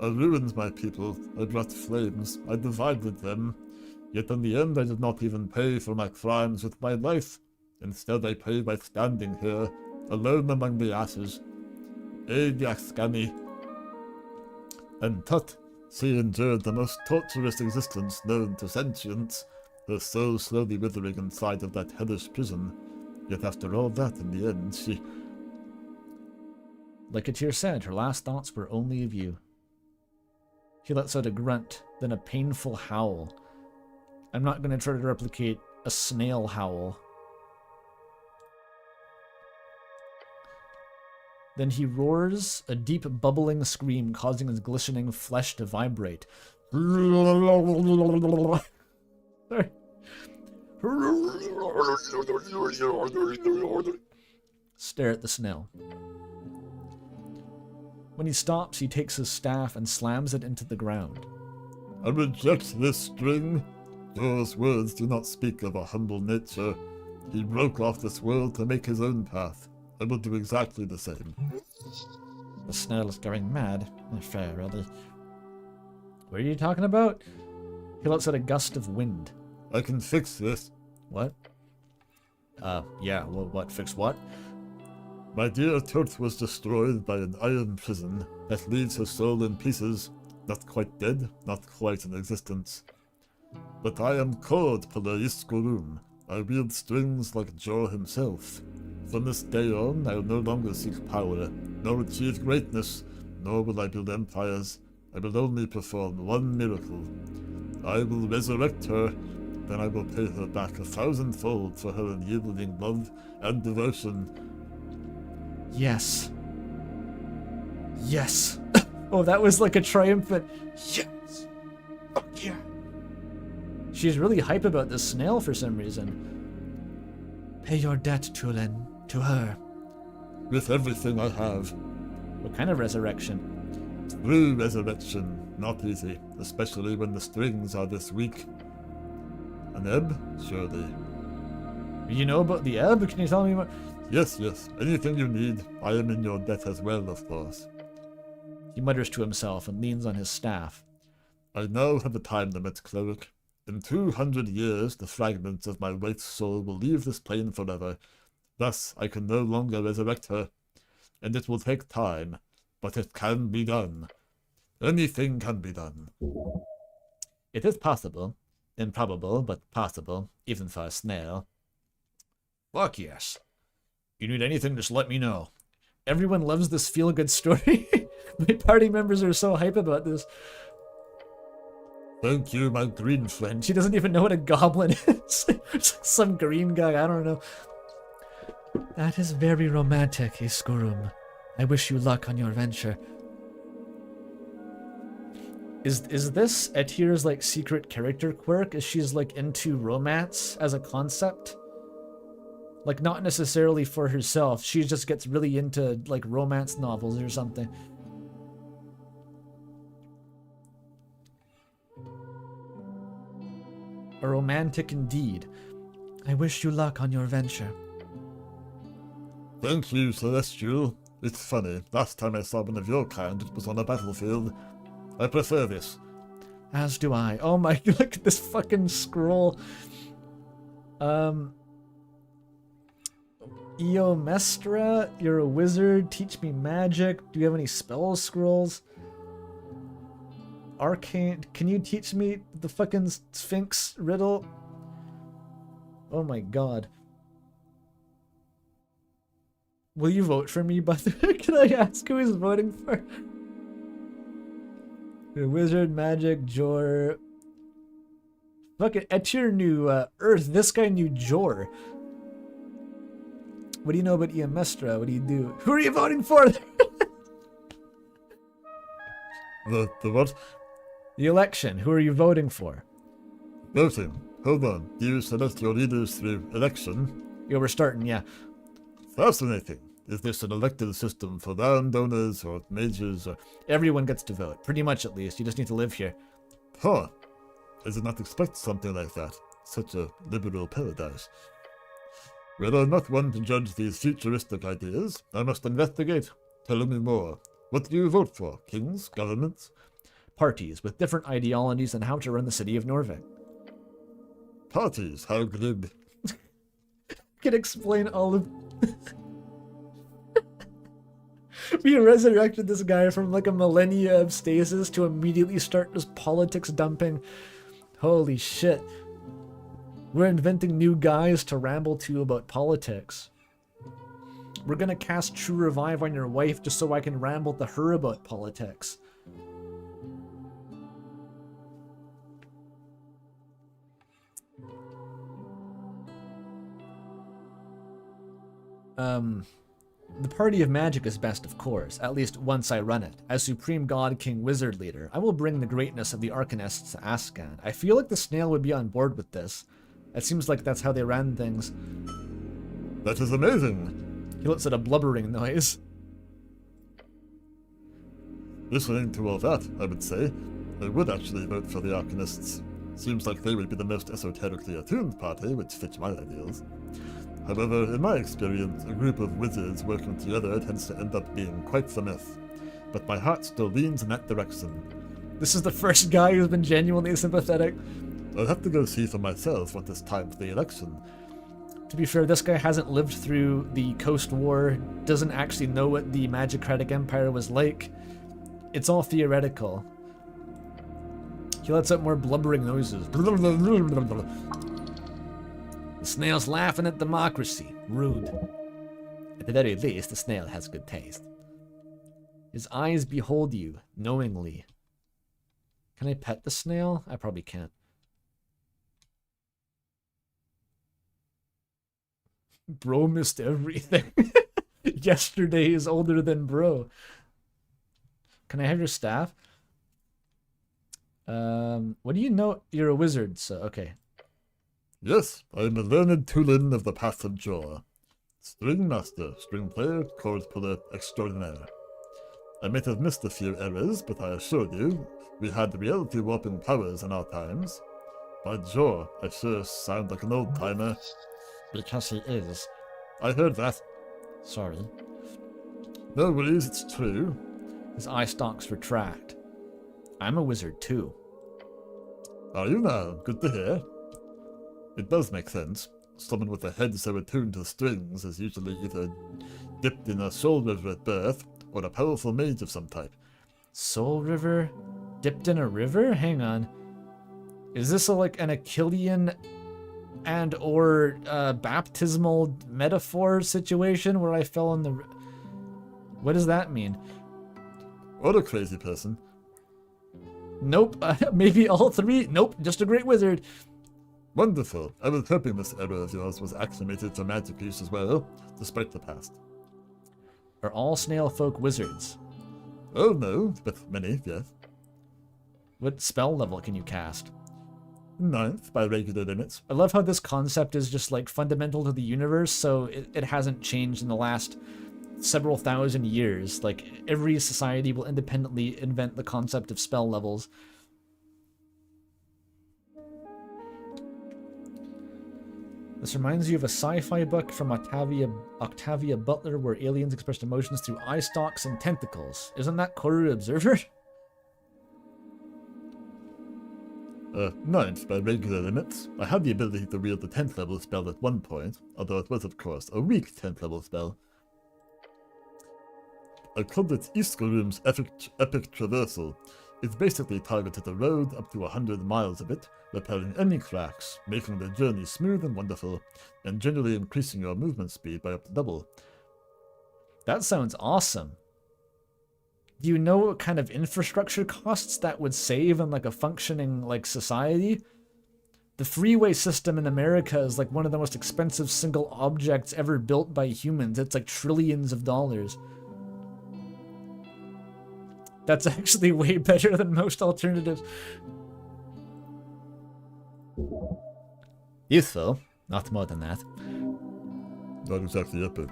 I ruined my people. I brought flames. I divided them. Yet in the end I did not even pay for my crimes with my life. Instead I pay by standing here, alone among the ashes. Yaskani. And Tut, she endured the most torturous existence known to sentience, her soul slowly withering inside of that hellish prison. Yet after all that, in the end, she... Like Atir said, her last thoughts were only of you. He lets out a grunt, then a painful howl. I'm not going to try to replicate a snail howl. Then he roars a deep bubbling scream, causing his glistening flesh to vibrate. Sorry. Stare at the snail. When he stops, he takes his staff and slams it into the ground. I reject this string. Those words do not speak of a humble nature. He broke off this world to make his own path. I will do exactly the same. The snail is going mad. Fair, really. What are you talking about? He lets out a gust of wind. I can fix this. What? Yeah, well, what? Fix what? My dear Turt was destroyed by an iron prison that leaves her soul in pieces, not quite dead, not quite in existence. But I am called Palaiskurum. I wield strings like Jor himself. From this day on, I will no longer seek power, nor achieve greatness, nor will I build empires. I will only perform one miracle. I will resurrect her, then I will pay her back 1,000-fold for her unyielding love and devotion. Yes. Yes. Oh, that was like a triumphant yes. Oh, yeah. She's really hype about this snail for some reason. Pay your debt, Tulin, to her. With everything I have. What kind of resurrection? True resurrection, not easy, especially when the strings are this weak. An ebb? Surely. You know about the ebb? Can you tell me what? Yes, anything you need. I am in your debt as well, of course. He mutters to himself and leans on his staff. I now have a time limit, cleric. In 200 years, the fragments of my wife's soul will leave this plane forever. Thus, I can no longer resurrect her. And it will take time, but it can be done. Anything can be done. It is possible. Improbable, but possible, even for a snail. Fuck yes. You need anything, just let me know. Everyone loves this feel-good story. My party members are so hype about this. Thank you, my green friend. She doesn't even know what a goblin is. It's like some green guy, I don't know. That is very romantic, Iskurum. I wish you luck on your venture. Is this Atir's like secret character quirk? Is she's like into romance as a concept? Like not necessarily for herself. She just gets really into like romance novels or something. A romantic indeed. I wish you luck on your venture. Thank you, Celestial. It's funny, last time I saw one of your kind, it was on a battlefield. I prefer this. As do I. Oh my, look at this fucking scroll. Eomestra, you're a wizard, teach me magic. Do you have any spell scrolls? Arcane, can you teach me the fucking Sphinx riddle? Oh my god. Will you vote for me, by the way? Can I ask who he's voting for? Wizard, magic, Jor. Fuck it, Atir knew Earth. This guy knew Jor. What do you know about Eomestra? What do you do? Who are you voting for? The what? The election. Who are you voting for? Voting. Hold on. You select your leaders through election? Yeah, we're starting, yeah. Fascinating. Is this an elected system for landowners or mages or... Everyone gets to vote. Pretty much, at least. You just need to live here. Huh. I did not expect something like that. Such a liberal paradise. Were I not one to judge these futuristic ideas, I must investigate. Tell me more. What do you vote for? Kings? Governments? Parties with different ideologies on how to run the city of Norvik. Parties? How glib. Can explain all of... We resurrected this guy from like a millennia of stasis to immediately start just politics dumping. Holy shit. We're inventing new guys to ramble to about politics. We're gonna cast True Revive on your wife just so I can ramble to her about politics. The party of magic is best, of course, at least once I run it. As Supreme God King Wizard Leader, I will bring the greatness of the Arcanists to Ascan. I feel like the snail would be on board with this. It seems like that's how they ran things. That is amazing. He lets out a blubbering noise. Listening to all that, I would say, I would actually vote for the Arcanists. Seems like they would be the most esoterically attuned party, which fits my ideals. However, in my experience, a group of wizards working together tends to end up being quite the myth. But my heart still leans in that direction. This is the first guy who's been genuinely sympathetic. I'll have to go see for myself what is time for the election. To be fair, this guy hasn't lived through the Coast War, doesn't actually know what the Magicratic Empire was like. It's all theoretical. He lets out more blubbering noises. The snail's laughing at democracy. Rude. At the very least, the snail has good taste. His eyes behold you, knowingly. Can I pet the snail? I probably can't. Bro missed everything. Yesterday is older than bro. Can I have your staff? What do you know? You're a wizard, so okay. Yes, I am a learned Tulin of the Path of Jaw. String master, string player, chord puller extraordinaire. I might have missed a few errors, but I assure you, we had reality warping powers in our times. By Jaw, I sure sound like an old timer. Because he is. I heard that. Sorry. No worries, it's true. His eye stalks retract. I'm a wizard too. Are you now? Good to hear. It does make sense. Someone with a head so attuned to strings is usually either dipped in a soul river at birth, or a powerful mage of some type. Soul River? Dipped in a river? Hang on. Is this like an Achillean and or baptismal metaphor situation where I fell in the... What does that mean? Or a crazy person. Nope. Maybe all three? Nope. Just a great wizard. Wonderful. I was hoping this error of yours was acclimated to magic use as well, despite the past. Are all snail folk wizards? Oh no, but many, yes. What spell level can you cast? 9th by regular limits. I love how this concept is just like fundamental to the universe, so it hasn't changed in the last several thousand years. Like every society will independently invent the concept of spell levels. This reminds you of a sci-fi book from Octavia Butler where aliens expressed emotions through eye stalks and tentacles. Isn't that Koru Observer? 9th by regular limits. I had the ability to wield the 10th level spell at one point, although it was of course a weak 10th level spell. I called it Iskarum's Epic Traversal. It's basically targeted a road up to 100 miles of it, repairing any cracks, making the journey smooth and wonderful, and generally increasing your movement speed by up to double. That sounds awesome. Do you know what kind of infrastructure costs that would save in like a functioning like society? The freeway system in America is like one of the most expensive single objects ever built by humans. It's like trillions of dollars. That's actually way better than most alternatives. Useful, not more than that. Not exactly epic.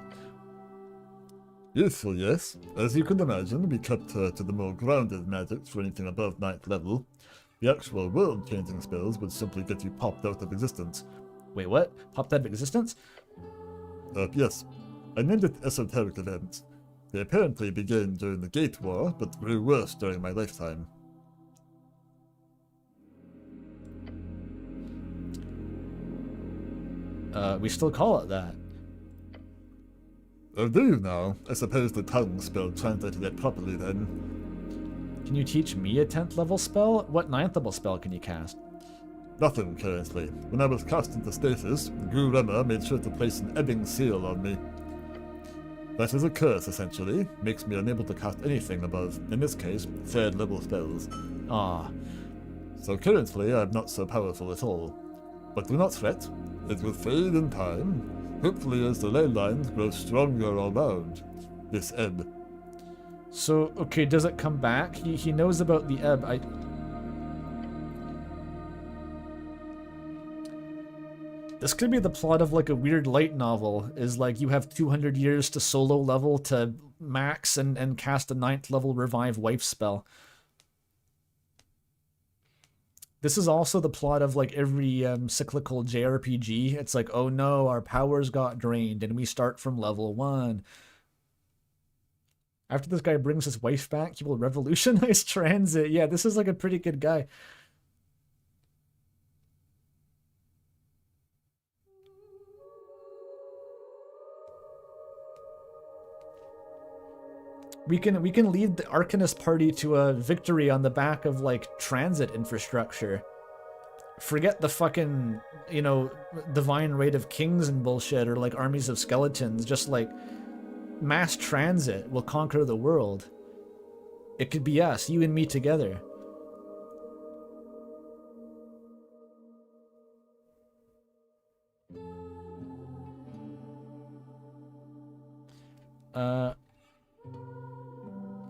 Useful, yes. As you can imagine, we kept to the more grounded magics for anything above 9th level. The actual world-changing spells would simply get you popped out of existence. Wait, what? Popped out of existence? Yes. I named it Esoteric Events. They apparently began during the Gate War, but grew worse during my lifetime. We still call it that. Oh, do you now? I suppose the tongue spell translated it properly then. Can you teach me a 10th level spell? What 9th level spell can you cast? Nothing currently. When I was cast into stasis, Guru Rema made sure to place an ebbing seal on me. That is a curse, essentially. Makes me unable to cast anything above, in this case, 3rd level spells. Ah, So currently I'm not so powerful at all. But do not fret. It will fade in time, hopefully as the ley lines grow stronger all round. This ebb. so, okay, does it come back? He knows about the ebb. This could be the plot of like a weird light novel, is like you have 200 years to solo level to max and cast a 9th level revive wife spell. This is also the plot of like every cyclical JRPG. It's like, oh no, our powers got drained and we start from level 1. After this guy brings his wife back, he will revolutionize transit. Yeah, this is like a pretty good guy. We can lead the Arcanist party to a victory on the back of like transit infrastructure. Forget the fucking, you know, divine right of kings and bullshit or like armies of skeletons. Just like mass transit will conquer the world. It could be us, you and me together.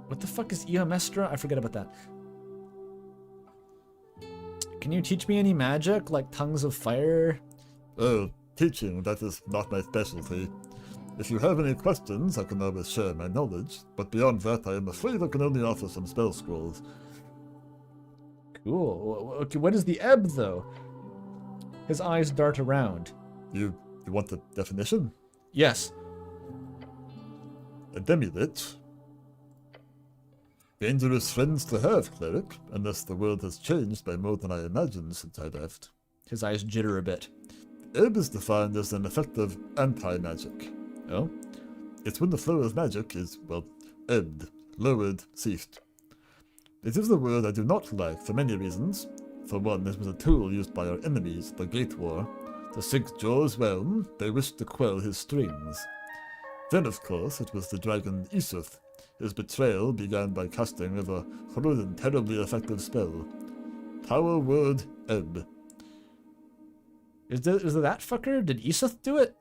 What the fuck is Eomestra? I forget about that. Can you teach me any magic, like tongues of fire? Oh, teaching, that is not my specialty. If you have any questions, I can always share my knowledge, but beyond that, I am afraid I can only offer some spell scrolls. Cool. Okay, what is the ebb, though? His eyes dart around. You want the definition? Yes. A demi-lich. Dangerous friends to have, cleric, unless the world has changed by more than I imagined since I left. His eyes jitter a bit. Ebb is defined as an effective anti-magic. Oh? It's when the flow of magic is, well, ebbed, lowered, ceased. It is the word I do not like for many reasons. For one, it was a tool used by our enemies, the Gate War. To sink Jor's realm, they wished to quell his strings. Then, of course, it was the dragon Isuth. His betrayal began by casting of a cruel and terribly effective spell. Power word ebb. Is it that fucker? Did Isuth do it?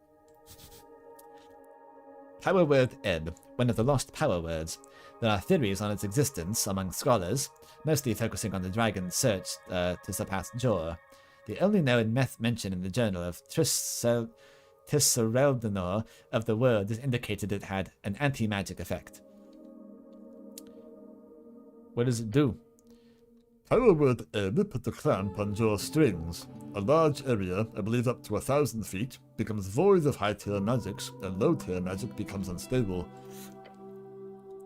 Power word ebb, one of the lost power words. There are theories on its existence among scholars, mostly focusing on the dragon's search to surpass Jor. The only known myth mentioned in the journal of Tissereldenor of the word is indicated it had an anti-magic effect. What does it do? Power word ebb put the clamp on Jor's strings. A large area, I believe up to 1,000 feet, becomes void of high-tier magics, and low-tier magic becomes unstable.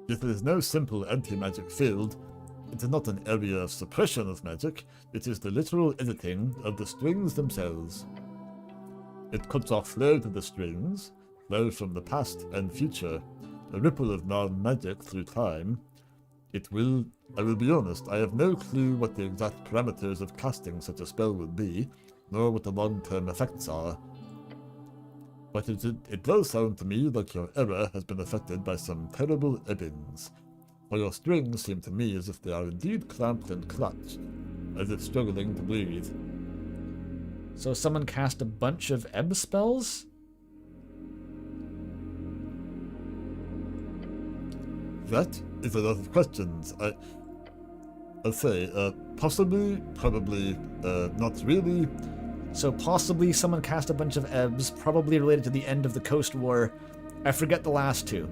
Yet it is no simple anti-magic field. It is not an area of suppression of magic, it is the literal editing of the strings themselves. It cuts off flow to the strings, flow from the past and future, a ripple of non-magic through time. I will be honest, I have no clue what the exact parameters of casting such a spell would be, nor what the long-term effects are. But it does sound to me like your era has been affected by some terrible ebbings. For your strings seem to me as if they are indeed clamped and clutched, as if struggling to breathe. So someone cast a bunch of ebb spells? That is a lot of questions. I'll say, possibly, probably, not really. So possibly someone cast a bunch of ebbs, probably related to the end of the Coast War. I forget the last two.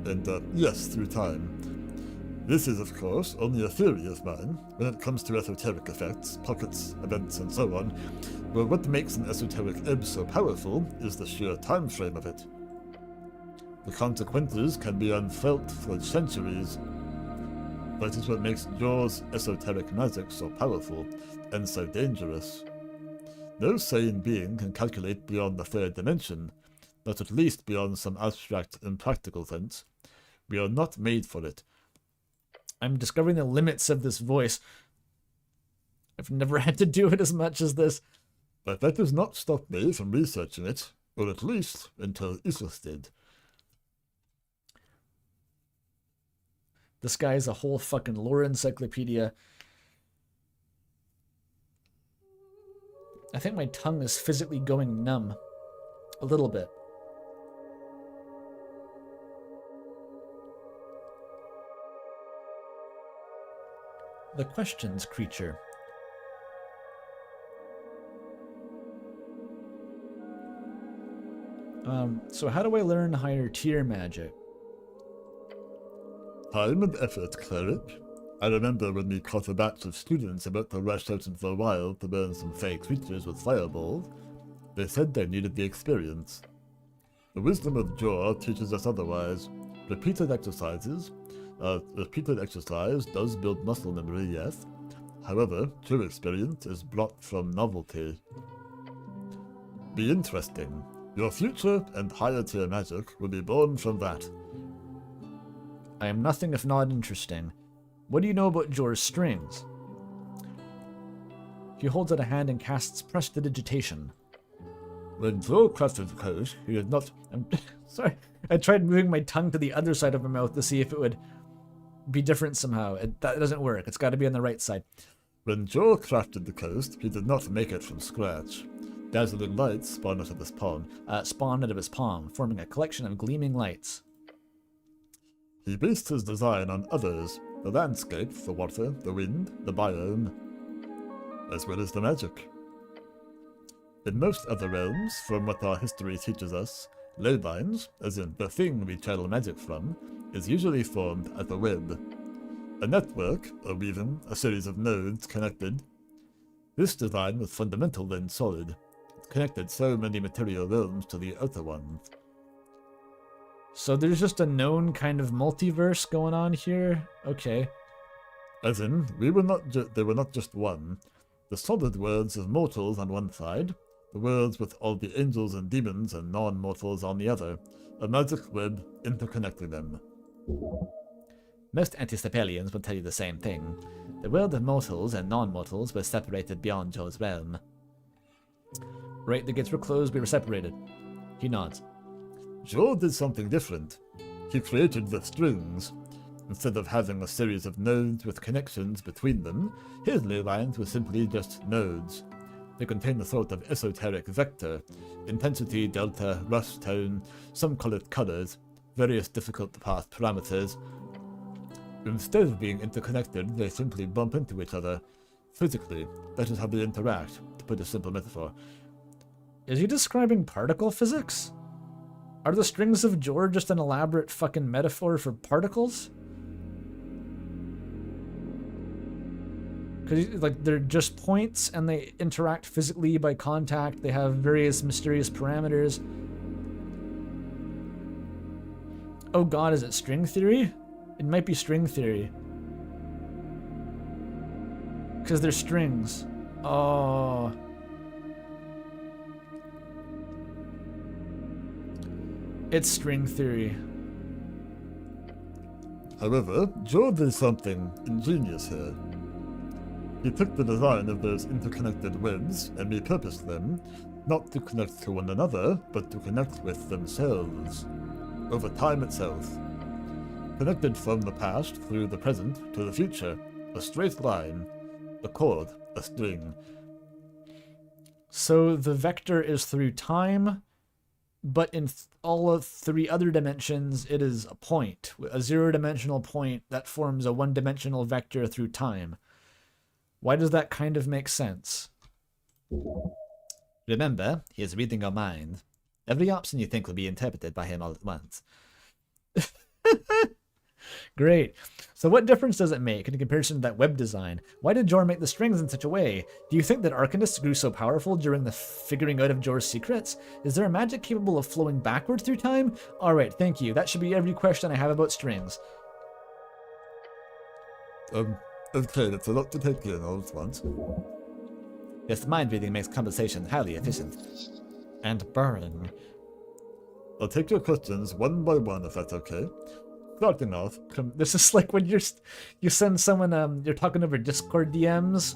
And, yes, through time. This is, of course, only a theory of mine when it comes to esoteric effects, pockets, events, and so on, but what makes an esoteric ebb so powerful is the sheer time frame of it. The consequences can be unfelt for centuries. That is what makes Joe's esoteric magic so powerful and so dangerous. No sane being can calculate beyond the third dimension, not at least beyond some abstract and practical sense. We are not made for it. I'm discovering the limits of this voice. I've never had to do it as much as this. But that does not stop me from researching it, or at least until Isis did. This guy is a whole fucking lore encyclopedia. I think my tongue is physically going numb. A little bit. The questions creature. So how do I learn higher tier magic? Time and effort, cleric. I remember when we caught a batch of students about to rush out into the wild to burn some fake creatures with fireballs. They said they needed the experience. The wisdom of Jor teaches us otherwise. Repeated exercise does build muscle memory, yes. However, true experience is brought from novelty. Be interesting. Your future and higher tier magic will be born from that. I am nothing if not interesting. What do you know about Jor's strings? He holds out a hand and casts prestidigitation. When Jor crafted the code, he did not... I'm sorry. I tried moving my tongue to the other side of my mouth to see if it would be different somehow. That doesn't work. It's got to be on the right side. When Jor crafted the coast, he did not make it from scratch. Dazzling lights spawned out of his palm, forming a collection of gleaming lights. He based his design on others, the landscape, the water, the wind, the biome, as well as the magic. In most other realms, from what our history teaches us, ley lines, as in the thing we channel magic from, is usually formed as a web. A network, or even a series of nodes connected. This design was fundamental and solid. It connected so many material realms to the outer ones. So there's just a known kind of multiverse going on here? Okay. As in, they were not just one. The solid worlds of mortals on one side, the worlds with all the angels and demons and non-mortals on the other, a magic web interconnecting them. Most Anticipalians will tell you the same thing. The world of mortals and non-mortals was separated beyond Joe's realm. Right, the gates were closed, we were separated. He nods. Joe did something different. He created the strings. Instead of having a series of nodes with connections between them, his ley lines were simply just nodes. They contain a sort of esoteric vector, intensity, delta, rush, tone, some call it colors, various difficult to pass parameters. Instead of being interconnected, they simply bump into each other. Physically, that is how they interact, to put a simple metaphor. Is he describing particle physics? Are the strings of Jor just an elaborate fucking metaphor for particles? Because, like, they're just points and they interact physically by contact. They have various mysterious parameters. Oh god, is it string theory? It might be string theory. Because they're strings. Oh. It's string theory. However, Joe did something ingenious here. He took the design of those interconnected webs and repurposed them, not to connect to one another, but to connect with themselves, over time itself. Connected from the past through the present to the future, a straight line, a chord, a string. So the vector is through time, but in all of 3 other dimensions, it is a point, a 0-dimensional point that forms a 1-dimensional vector through time. Why does that kind of make sense? Remember, he is reading your mind. Every option you think will be interpreted by him all at once. Great. So what difference does it make in comparison to that web design? Why did Jor make the strings in such a way? Do you think that Arcanists grew so powerful during the figuring out of Jor's secrets? Is there a magic capable of flowing backwards through time? Alright, thank you. That should be every question I have about strings. Okay, that's a lot to take in all at once. Yes, mind reading makes conversation highly efficient. And boring. I'll take your questions one by one if that's okay. Starting off, This is like when you send someone you're talking over Discord DMs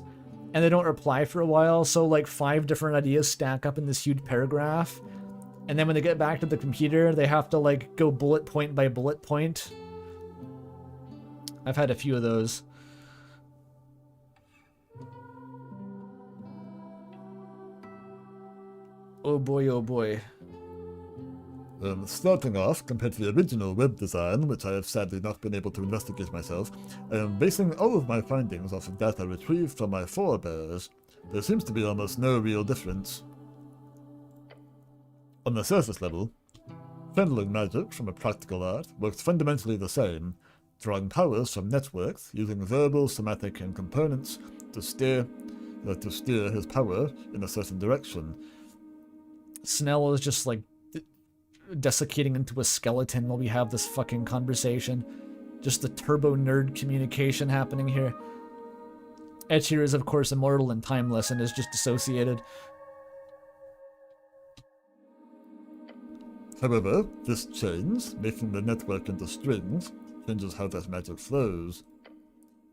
and they don't reply for a while, so like 5 different ideas stack up in this huge paragraph. And then when they get back to the computer, they have to like go bullet point by bullet point. I've had a few of those. Oh boy, oh boy. Starting off, compared to the original web design, which I have sadly not been able to investigate myself, I am basing all of my findings off of data retrieved from my forebears. There seems to be almost no real difference. On the surface level, channeling magic from a practical art works fundamentally the same, drawing powers from networks using verbal, somatic, and components to steer his power in a certain direction. Snell is just like desiccating into a skeleton while we have this fucking conversation. Just the turbo nerd communication happening here. Etchir is of course immortal and timeless and is just dissociated. However, this change, making the network into strings, changes how that magic flows.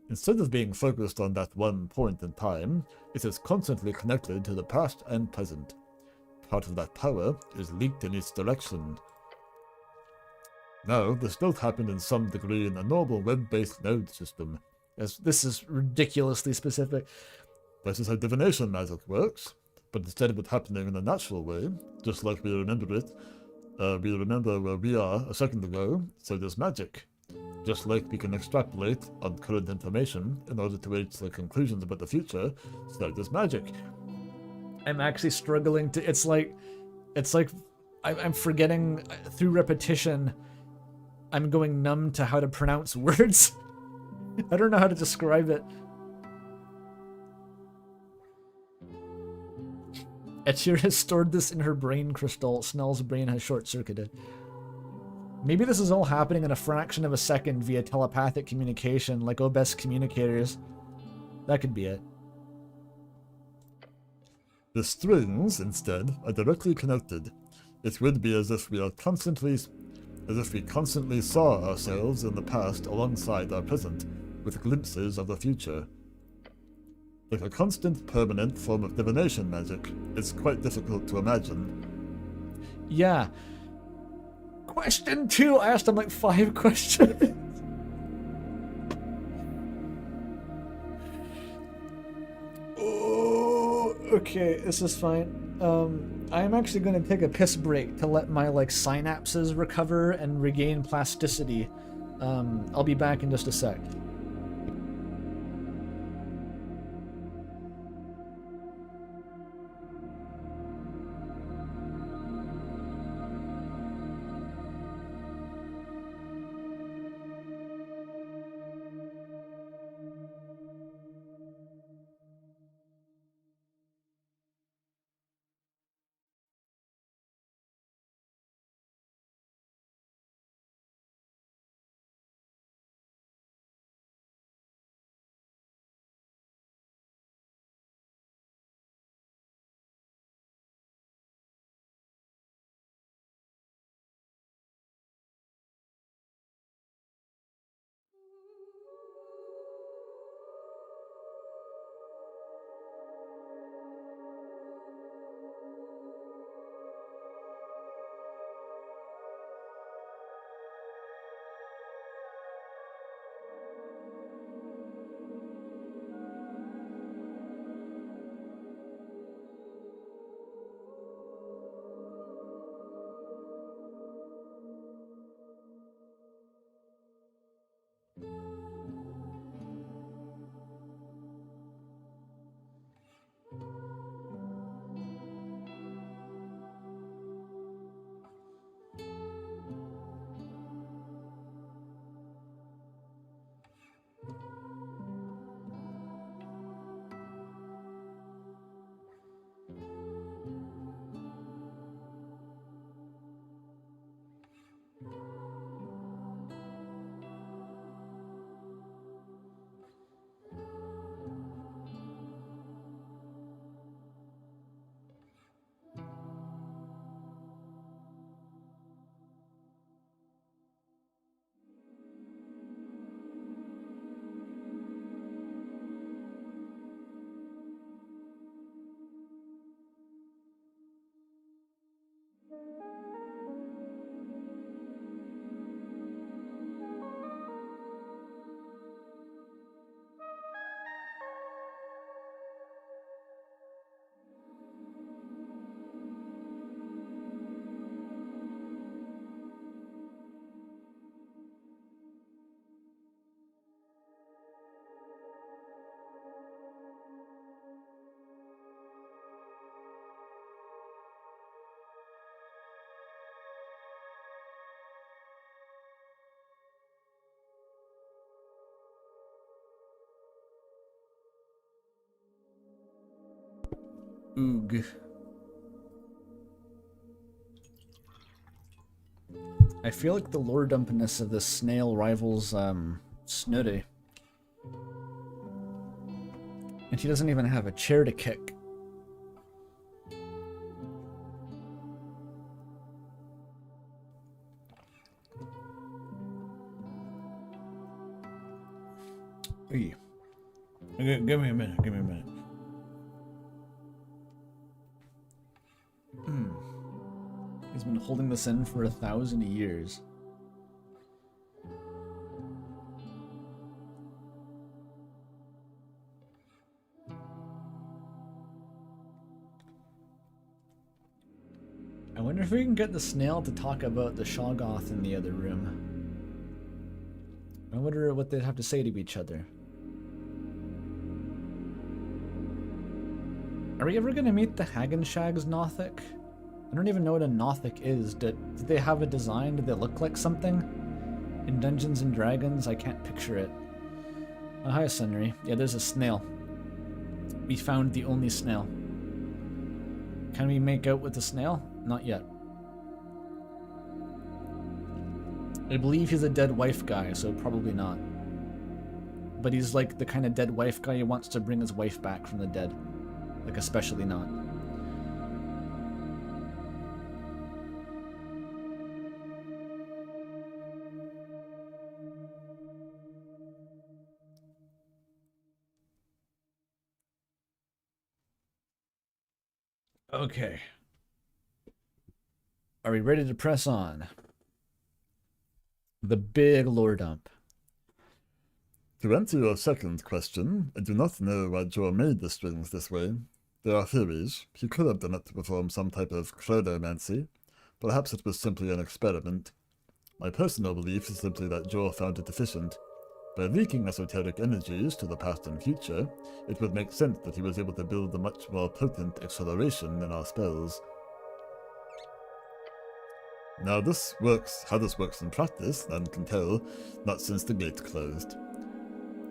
Instead of being focused on that one point in time, it is constantly connected to the past and present. Part of that power is leaked in each direction. Now, this does happen in some degree in a normal web-based node system. Yes, this is ridiculously specific. This is how divination magic works, but instead of it happening in a natural way, just like we remember where we are a second ago, so does magic. Just like we can extrapolate on current information in order to reach the conclusions about the future, so does magic. I'm actually struggling to. It's like I'm forgetting through repetition. I'm going numb to how to pronounce words. I don't know how to describe it. Etchir has stored this in her brain crystal. Snell's brain has short-circuited. Maybe this is all happening in a fraction of a second via telepathic communication, like best communicators. That could be it. The strings, instead, are directly connected. It would be as if we constantly saw ourselves in the past alongside our present, with glimpses of the future. Like a constant, permanent form of divination magic, it's quite difficult to imagine. Yeah. Question 2. I asked him like 5 questions. Okay, this is fine. I'm actually going to take a piss break to let my like synapses recover and regain plasticity. I'll be back in just a sec. Oog. I feel like the lore dumpiness of this snail rivals Snooty. And he doesn't even have a chair to kick. Hey. Give me a minute, give me a minute. He's been holding this in for 1,000 years. I wonder if we can get the snail to talk about the Shoggoth in the other room. I wonder what they'd have to say to each other. Are we ever gonna meet the Hagenshags Nothic? I don't even know what a Nothic is. Do they have a design? Do they look like something? In Dungeons and Dragons, I can't picture it. Oh, hi, Sunry. Yeah, there's a snail. We found the only snail. Can we make out with the snail? Not yet. I believe he's a dead wife guy, so probably not. But he's like the kind of dead wife guy who wants to bring his wife back from the dead. Like, especially not. Okay. Are we ready to press on? The big lore dump. To answer your second question, I do not know why Joe made the strings this way. There are theories. He could have done it to perform some type of chronomancy. Perhaps it was simply an experiment. My personal belief is simply that Joe found it efficient. By leaking esoteric energies to the past and future, it would make sense that he was able to build a much more potent acceleration in our spells. Now how this works in practice, none can tell, not since the gate closed.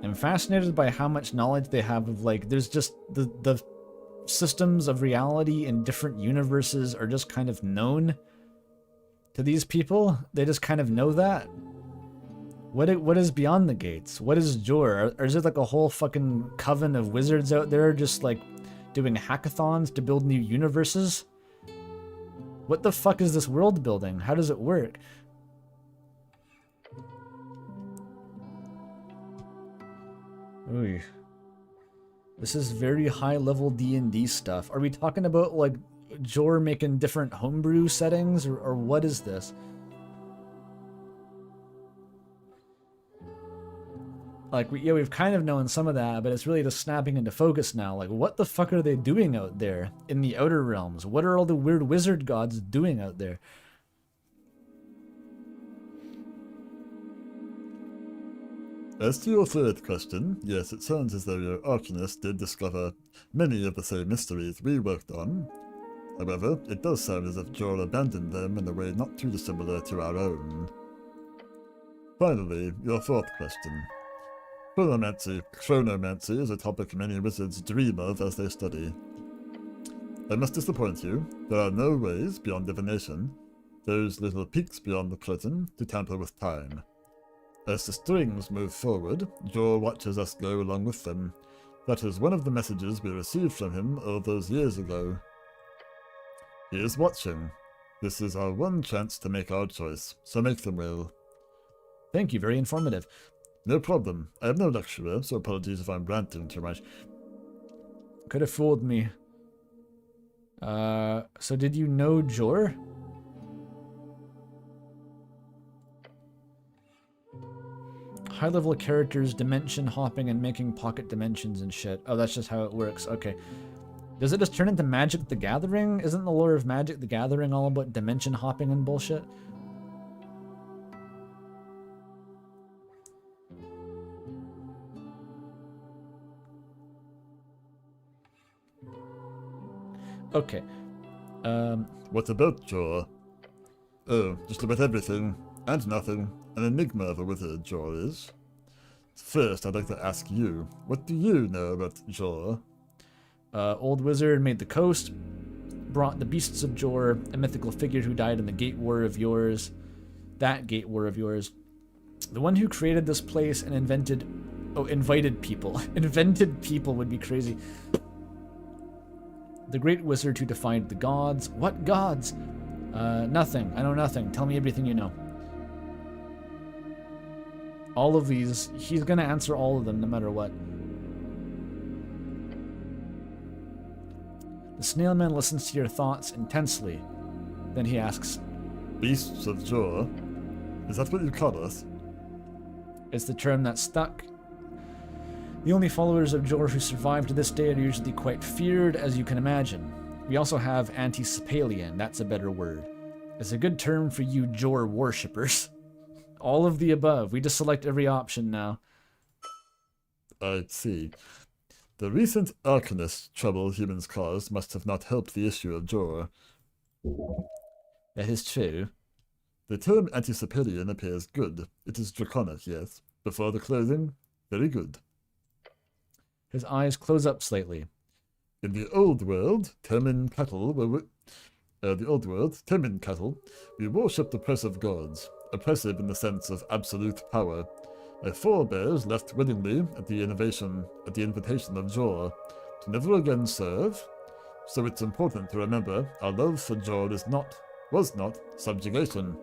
I'm fascinated by how much knowledge they have of, like, there's just the systems of reality in different universes are just kind of known to these people. They just kind of know that. What is beyond the gates? What is Jor? Or is it like a whole fucking coven of wizards out there just like doing hackathons to build new universes? What the fuck is this world building? How does it work? Ooh. This is very high level D&D stuff. Are we talking about like Jor making different homebrew settings or what is this? Like, we've kind of known some of that, but it's really just snapping into focus now. Like, what the fuck are they doing out there in the Outer Realms? What are all the weird wizard gods doing out there? As to your third question, yes, it sounds as though your Arcanist did discover many of the same mysteries we worked on. However, it does sound as if Jor abandoned them in a way not too dissimilar to our own. Finally, your fourth question. Chronomancy is a topic many wizards dream of as they study. I must disappoint you, there are no ways beyond divination, those little peaks beyond the curtain, to tamper with time. As the strings move forward, Jor watches us go along with them. That is one of the messages we received from him all those years ago. He is watching. This is our one chance to make our choice, so make them well. Thank you, very informative. No problem. I am no lecturer, so apologies if I'm ranting too much. Could have fooled me. So did you know Jor? High-level characters, dimension hopping, and making pocket dimensions and shit. Oh, that's just how it works. Okay. Does it just turn into Magic the Gathering? Isn't the lore of Magic the Gathering all about dimension hopping and bullshit? Okay. What about Jor? Oh, just about everything and nothing. An enigma of a wizard, Jor is. First, I'd like to ask you, what do you know about Jor? Old wizard made the coast, brought the beasts of Jor, a mythical figure who died in the Gate War of yours. That Gate War of yours. The one who created this place and invented... Oh, invited people. Invented people would be crazy. The great wizard who defied the gods. What gods? Nothing. I know nothing. Tell me everything you know. All of these, he's gonna answer all of them no matter what. The snail man listens to your thoughts intensely. Then he asks, Beasts of Jor? Is that what you call us? it's the term that stuck. The only followers of Jor who survive to this day are usually quite feared, as you can imagine. We also have anti-Sepalian, that's a better word. It's a good term for you Jor worshippers. All of the above. We just select every option now. I see. The recent Arcanist trouble humans caused must have not helped the issue of Jor. That is true. The term anti-Sepalian appears good. It is draconic, yes. Before the clothing, very good. His eyes close up slightly. In the old world, Termin cattle we worshipped oppressive gods. Oppressive in the sense of absolute power. My forebears left willingly at the invitation of Jor, to never again serve. So it's important to remember our love for Jor was not subjugation.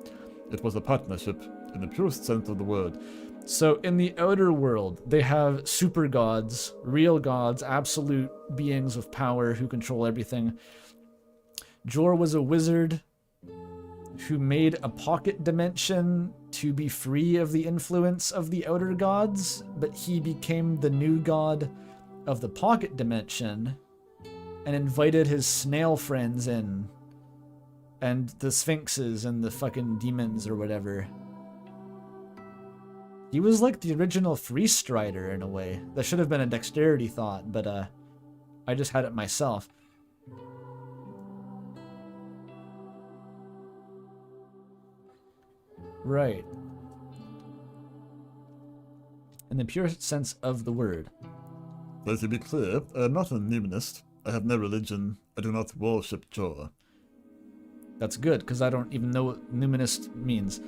It was a partnership in the purest sense of the word. So in the outer world, they have super gods, real gods, absolute beings of power who control everything. Jor was a wizard who made a pocket dimension to be free of the influence of the outer gods, but he became the new god of the pocket dimension and invited his snail friends in, and the sphinxes and the fucking demons or whatever. He was like the original free strider in a way. That should have been a dexterity thought, but I just had it myself. Right. In the purest sense of the word. Let me be clear, I am not a numinist. I have no religion. I do not worship Jor. That's good, because I don't even know what numinist means.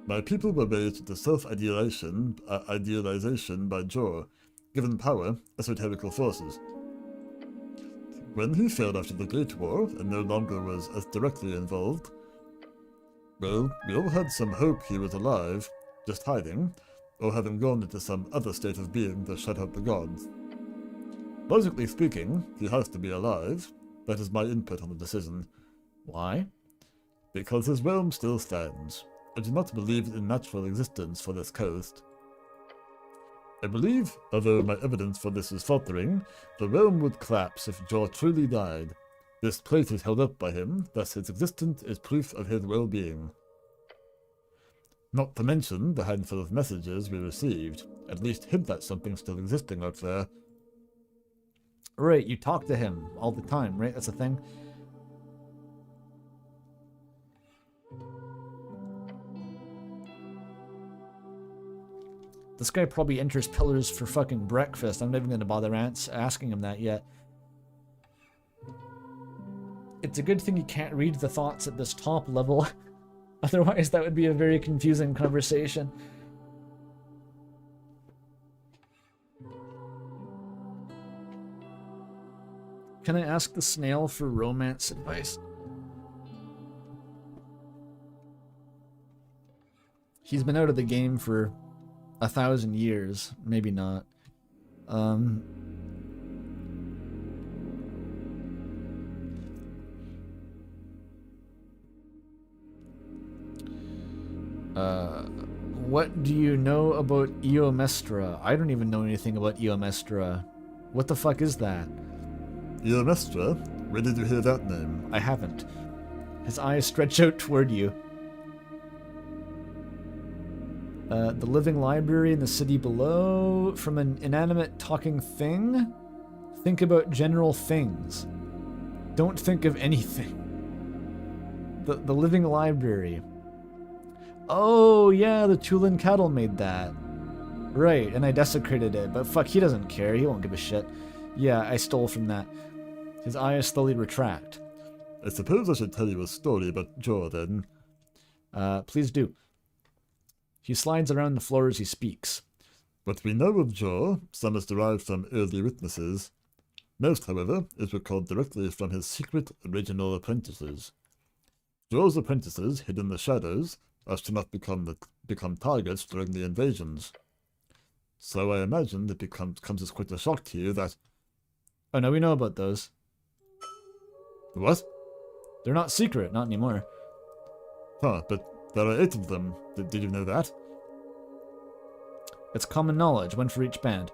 My people were raised into self-idealization by Jor, given power, esoterical forces. When he failed after the Great War and no longer was as directly involved, well, we all had some hope he was alive, just hiding, or having gone into some other state of being to shut out the gods. Logically speaking, he has to be alive. That is my input on the decision. Why? Because his realm still stands. I do not believe in natural existence for this coast. I believe, although my evidence for this is faltering, the realm would collapse if Jor truly died. This place is held up by him, thus his existence is proof of his well-being. Not to mention the handful of messages we received, at least hint at something still existing out there. Right, you talk to him all the time, right? That's a thing. This guy probably enters pillars for fucking breakfast. I'm not even going to bother asking him that yet. It's a good thing you can't read the thoughts at this top level. Otherwise, that would be a very confusing conversation. Can I ask the snail for romance advice? He's been out of the game for 1,000 years. Maybe not. What do you know about Eomestra? I don't even know anything about Eomestra. What the fuck is that? Eomestra? Where did you hear that name? I haven't. His eyes stretch out toward you. The living library in the city below. From an inanimate talking thing? Think about general things. Don't think of anything. The living library. Oh, yeah, the Tulin cattle made that. Right, and I desecrated it, but fuck, he doesn't care. He won't give a shit. Yeah, I stole from that. His eyes slowly retract. I suppose I should tell you a story about Jor then. Please do. He slides around the floor as he speaks. What we know of Jor, some is derived from early witnesses. Most, however, is recalled directly from his secret original apprentices. Jor's apprentices, hid in the shadows, as to not become targets during the invasions. So I imagine it comes as quite a shock to you that... Oh no, we know about those. What? They're not secret, not anymore. Huh, but there are 8 of them. Did you know that? It's common knowledge, one for each band.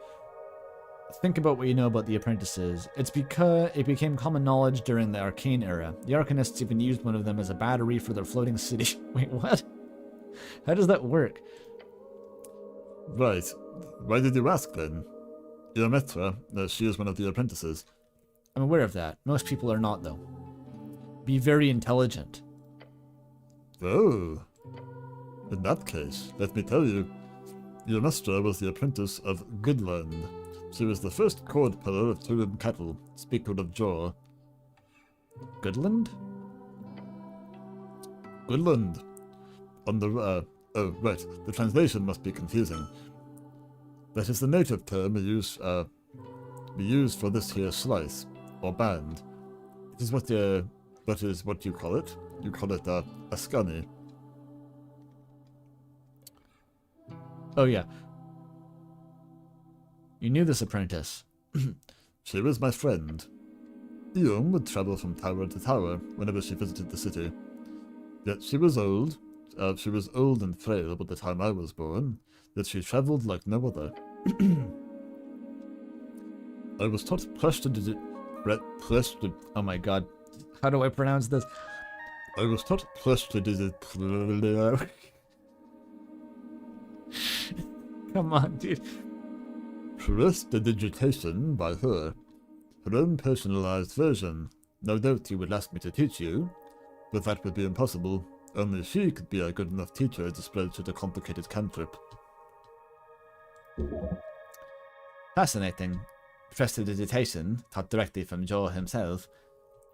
Think about what you know about the apprentices. It's because it became common knowledge during the Arcane era. The Arcanists even used one of them as a battery for their floating city. Wait, what? How does that work? Right. Why did you ask then? Eometra, she is one of the apprentices. I'm aware of that. Most people are not, though. Be very intelligent. Oh. In that case, let me tell you, Eomestra was the apprentice of Goodland. She was the first cord puller of Tulin cattle, speaker of Jor. Goodland? Goodland. On the, oh, right, the translation must be confusing. That is the native term we use for this here slice, or band. It is what you call it. You call it, a scunny. Oh yeah. You knew this apprentice. She was my friend. Eom would travel from tower to tower whenever she visited the city. Yet she was old and frail by the time I was born, yet she travelled like no other. I was taught Oh my god. How do I pronounce this? I was taught Come on, dude. prestidigitation by her. Her own personalized version. No doubt you would ask me to teach you, but that would be impossible. Only she could be a good enough teacher to spread such a complicated cantrip. Fascinating. Prestidigitation, taught directly from Joel himself.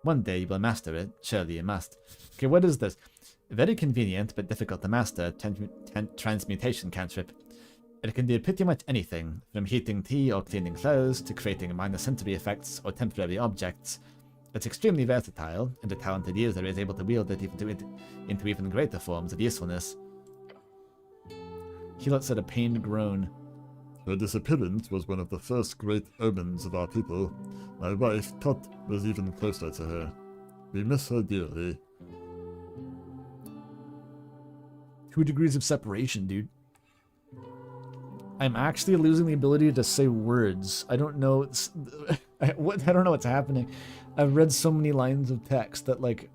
One day you will master it, surely you must. Okay, what is this? Very convenient but difficult to master transmutation cantrip. It can do pretty much anything, from heating tea or cleaning clothes to creating minor sensory effects or temporary objects. It's extremely versatile, and a talented user is able to wield it into even greater forms of usefulness. He lets out a pained groan. Her disappearance was one of the first great omens of our people. My wife, Tot, was even closer to her. We miss her dearly. 2 degrees of separation, dude. I'm actually losing the ability to say words. I don't know. I don't know what's happening. I've read so many lines of text that, like,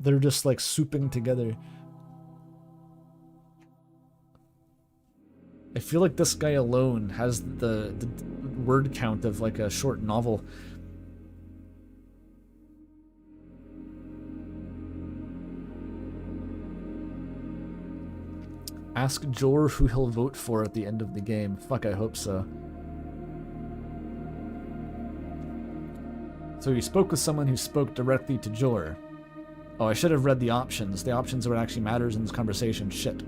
they're just, like, souping together. I feel like this guy alone has the word count of, like, a short novel. Ask Jor who he'll vote for at the end of the game. Fuck, I hope so. So he spoke with someone who spoke directly to Jor. Oh, I should have read the options. The options are what actually matters in this conversation. Shit.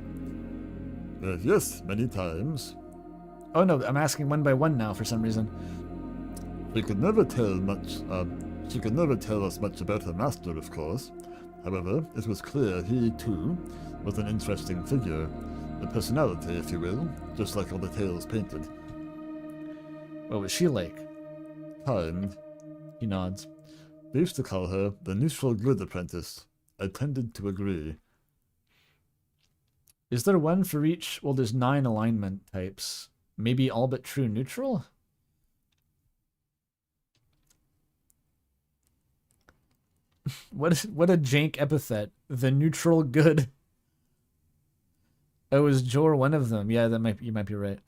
Yes, many times. Oh no, I'm asking one by one now for some reason. She could never tell us much about her master, of course. However, it was clear he, too, was an interesting figure. A personality, if you will, just like all the tales painted. What was she like? Kind. He nods. They used to call her the neutral good apprentice. I tended to agree. Is there one for each? Well, there's 9 alignment types. Maybe all but true neutral? What a jank epithet. The neutral good. Oh, is Jor one of them? Yeah, you might be right.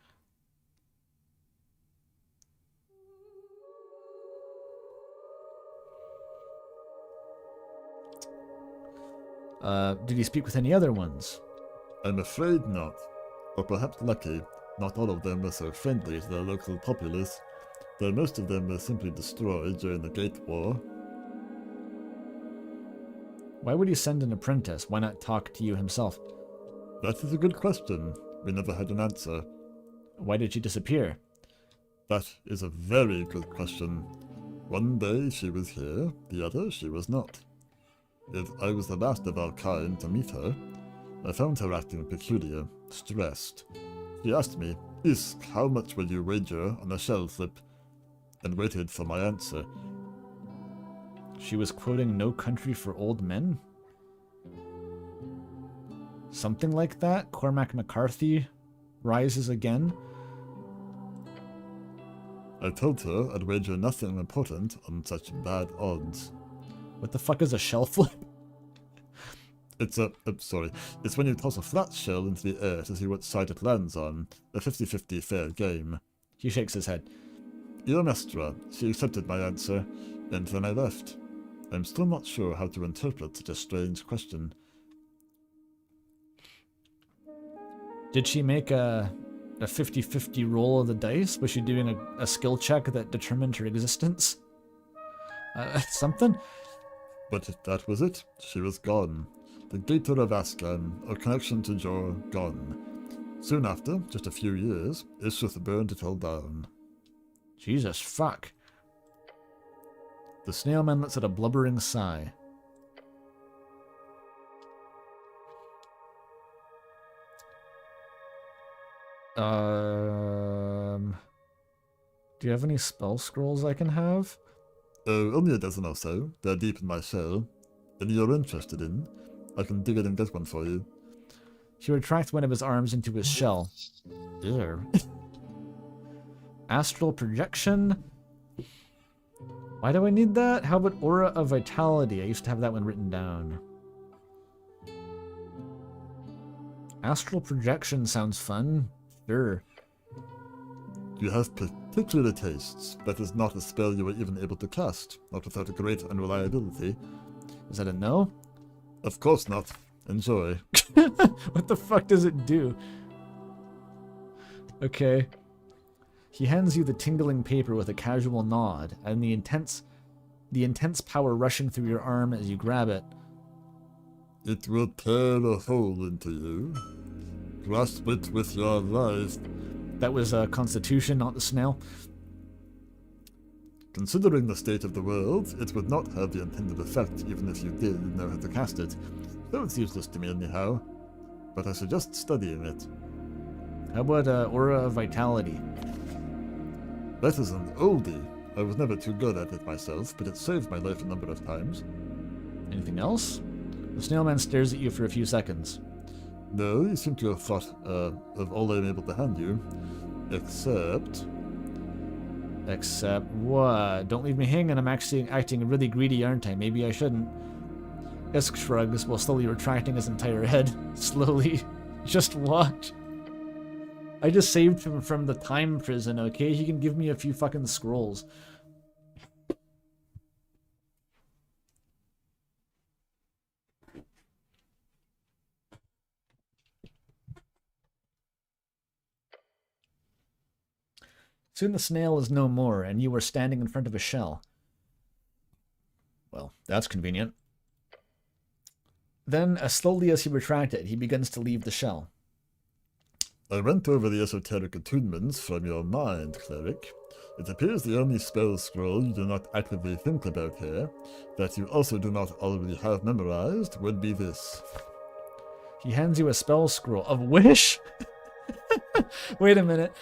Did he speak with any other ones? I'm afraid not. Or perhaps lucky, not all of them were so friendly to their local populace, though most of them were simply destroyed during the Great War. Why would he send an apprentice? Why not talk to you himself? That is a good question. We never had an answer. Why did she disappear? That is a very good question. One day she was here, the other she was not. If I was the last of our kind to meet her, I found her acting peculiar, stressed. She asked me, "Isk, how much will you wager on a shell slip?" and waited for my answer. She was quoting No Country for Old Men? Something like that? Cormac McCarthy rises again? I told her I'd wager nothing important on such bad odds. What the fuck is a shell flip? It's it's when you toss a flat shell into the air to see what side it lands on. A 50-50 fair game. He shakes his head. Your Mestra, she accepted my answer, and then I left. I'm still not sure how to interpret such a strange question. Did she make a 50-50 roll of the dice? Was she doing a skill check that determined her existence? Something? But that was it. She was gone. The Gator of Ascan, our connection to Jor, gone. Soon after, just a few years, Issuth burned it all down. Jesus fuck. The snailman lets out a blubbering sigh. Do you have any spell scrolls I can have? Oh, only a dozen or so. They're deep in my shell. Any you're interested in? I can dig it and get one for you. He retracts one of his arms into his shell. Ew. Astral projection? Why do I need that? How about Aura of Vitality? I used to have that one written down. Astral projection sounds fun. Sure. You have particular tastes. That is not a spell you were even able to cast, not without a great unreliability. Is that a no? Of course not. Enjoy. What the fuck does it do? Okay. He hands you the tingling paper with a casual nod, and the intense power rushing through your arm as you grab it. It will tear a hole into you. Grasp it with your life. That was Constitution, not the snail. Considering the state of the world, it would not have the intended effect even if you did know how to cast it. So it's useless to me anyhow. But I suggest studying it. How about Aura of Vitality? That is an oldie. I was never too good at it myself, but it saved my life a number of times. Anything else? The snailman stares at you for a few seconds. No, you seem to have thought of all I'm able to hand you. Except what? Don't leave me hanging. I'm actually acting really greedy, aren't I? Maybe I shouldn't. Isk shrugs while slowly retracting his entire head. Slowly. Just watch. I just saved him from the time prison, okay? He can give me a few fucking scrolls. Soon the snail is no more, and you are standing in front of a shell. Well, that's convenient. Then, as slowly as he retracted, he begins to leave the shell. I went over the esoteric attunements from your mind, cleric. It appears the only spell scroll you do not actively think about here, that you also do not already have memorized, would be this. He hands you a spell scroll of wish? Wait a minute.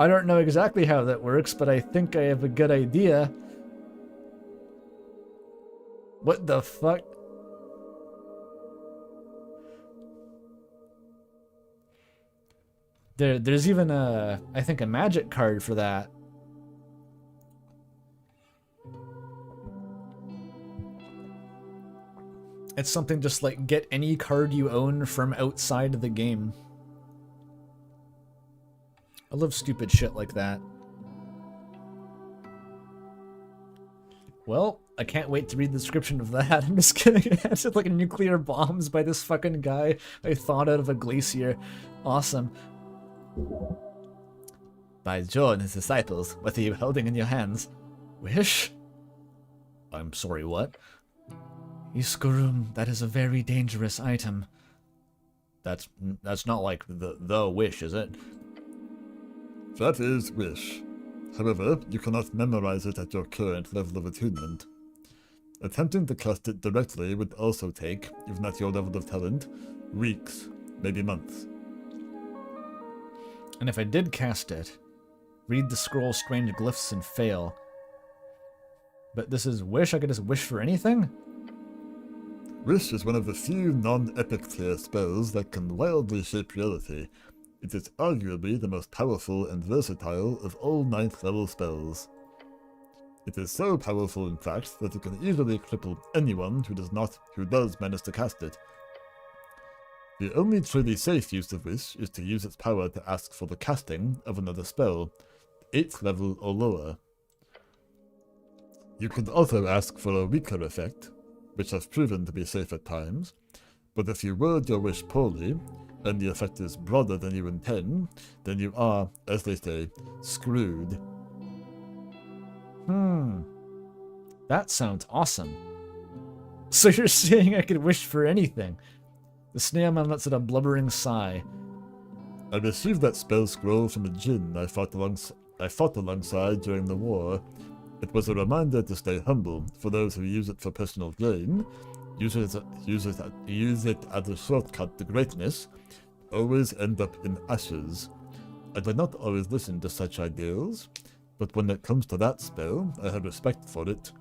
I don't know exactly how that works, but I think I have a good idea. What the fuck? There's even a, I think, a magic card for that. It's something just like get any card you own from outside of the game. I love stupid shit like that. Well, I can't wait to read the description of that. I'm just kidding. It's just like nuclear bombs by this fucking guy I thawed out of a glacier. Awesome. By Joe and his disciples, what are you holding in your hands? Wish? I'm sorry, what? Iskorum, that is a very dangerous item. That's not like the wish, is it? That is wish. However, you cannot memorize it at your current level of attunement. Attempting to cast it directly would also take, if not your level of talent, weeks, maybe months. And if I did cast it, read the scroll strange glyphs and fail. But this is wish? I could just wish for anything? Wish is one of the few non-epic tier spells that can wildly shape reality. It is arguably the most powerful and versatile of all 9th level spells. It is so powerful, in fact, that it can easily cripple anyone who does manage to cast it. The only truly safe use of Wish is to use its power to ask for the casting of another spell, 8th level or lower. You could also ask for a weaker effect, which has proven to be safe at times, but if you word your wish poorly, and the effect is broader than you intend, then you are, as they say, screwed. That sounds awesome. So you're saying I could wish for anything? The snail man lets out a blubbering sigh. I received that spell scroll from a djinn I fought alongside during the war. It was a reminder to stay humble for those who use it for personal gain, use it as a shortcut to greatness, always end up in ashes. I did not always listen to such ideals, but when it comes to that spell, I have respect for it.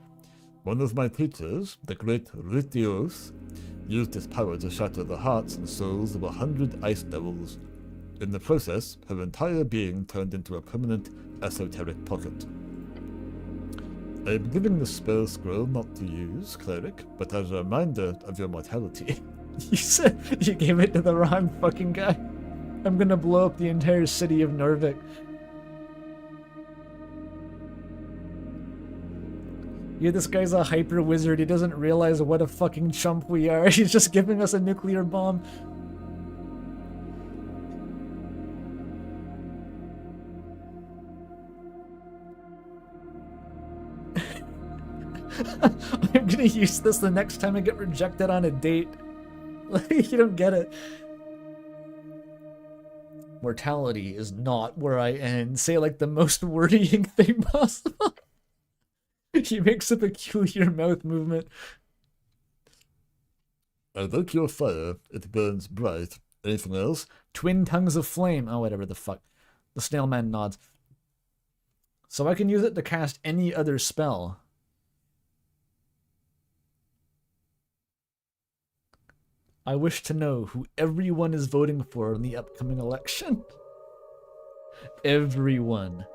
One of my teachers, the great Ritios, used his power to shatter the hearts and souls of 100 ice devils. In the process, her entire being turned into a permanent esoteric pocket. I am giving the spell scroll not to use, cleric, but as a reminder of your mortality. You said you gave it to the wrong fucking guy. I'm gonna blow up the entire city of Norvik. Yeah, this guy's a hyper wizard. He doesn't realize what a fucking chump we are. He's just giving us a nuclear bomb. I'm gonna use this the next time I get rejected on a date. Like, you don't get it. Mortality is not where I end. Say like the most worrying thing possible. He makes a peculiar mouth movement. I like your fire. It burns bright. Anything else? Twin tongues of flame. Oh, whatever the fuck. The snail man nods. So I can use it to cast any other spell. I wish to know who everyone is voting for in the upcoming election. Everyone.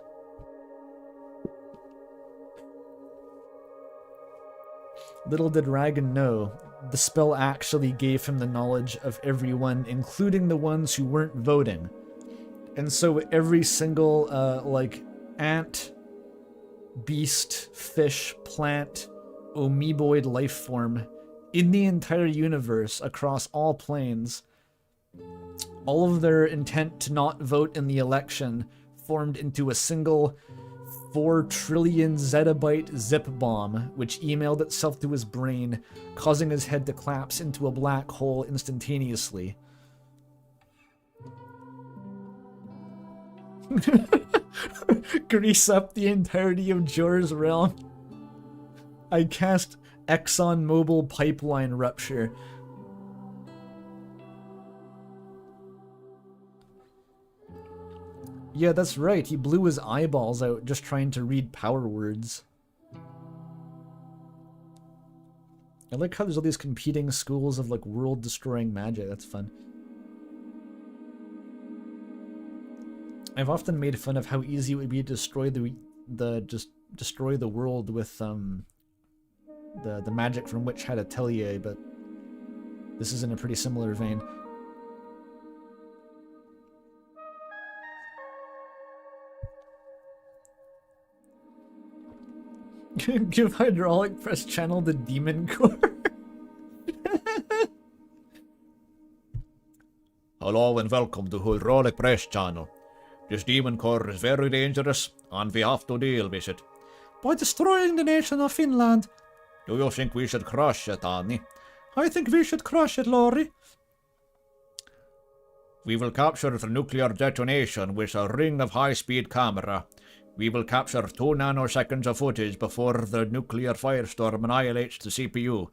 Little did Ragan know, the spell actually gave him the knowledge of everyone, including the ones who weren't voting. And so every single, like, ant, beast, fish, plant, amoeboid life form in the entire universe, across all planes, all of their intent to not vote in the election formed into a single 4 trillion zettabyte zip bomb, which emailed itself to his brain, causing his head to collapse into a black hole instantaneously. Grease up the entirety of Jor's realm. I cast ExxonMobil pipeline rupture. Yeah, that's right. He blew his eyeballs out just trying to read power words. I like how there's all these competing schools of like world-destroying magic. That's fun. I've often made fun of how easy it would be to destroy destroy the world with the magic from Witch Hat Atelier, but this is in a pretty similar vein. Give hydraulic press channel the demon core. Hello and welcome to Hydraulic Press Channel. This demon core is very dangerous and we have to deal with it. By destroying the nation of Finland. Do you think we should crush it, Annie? I think we should crush it, Lori. We will capture the nuclear detonation with a ring of high-speed camera. We will capture 2 nanoseconds of footage before the nuclear firestorm annihilates the CPU.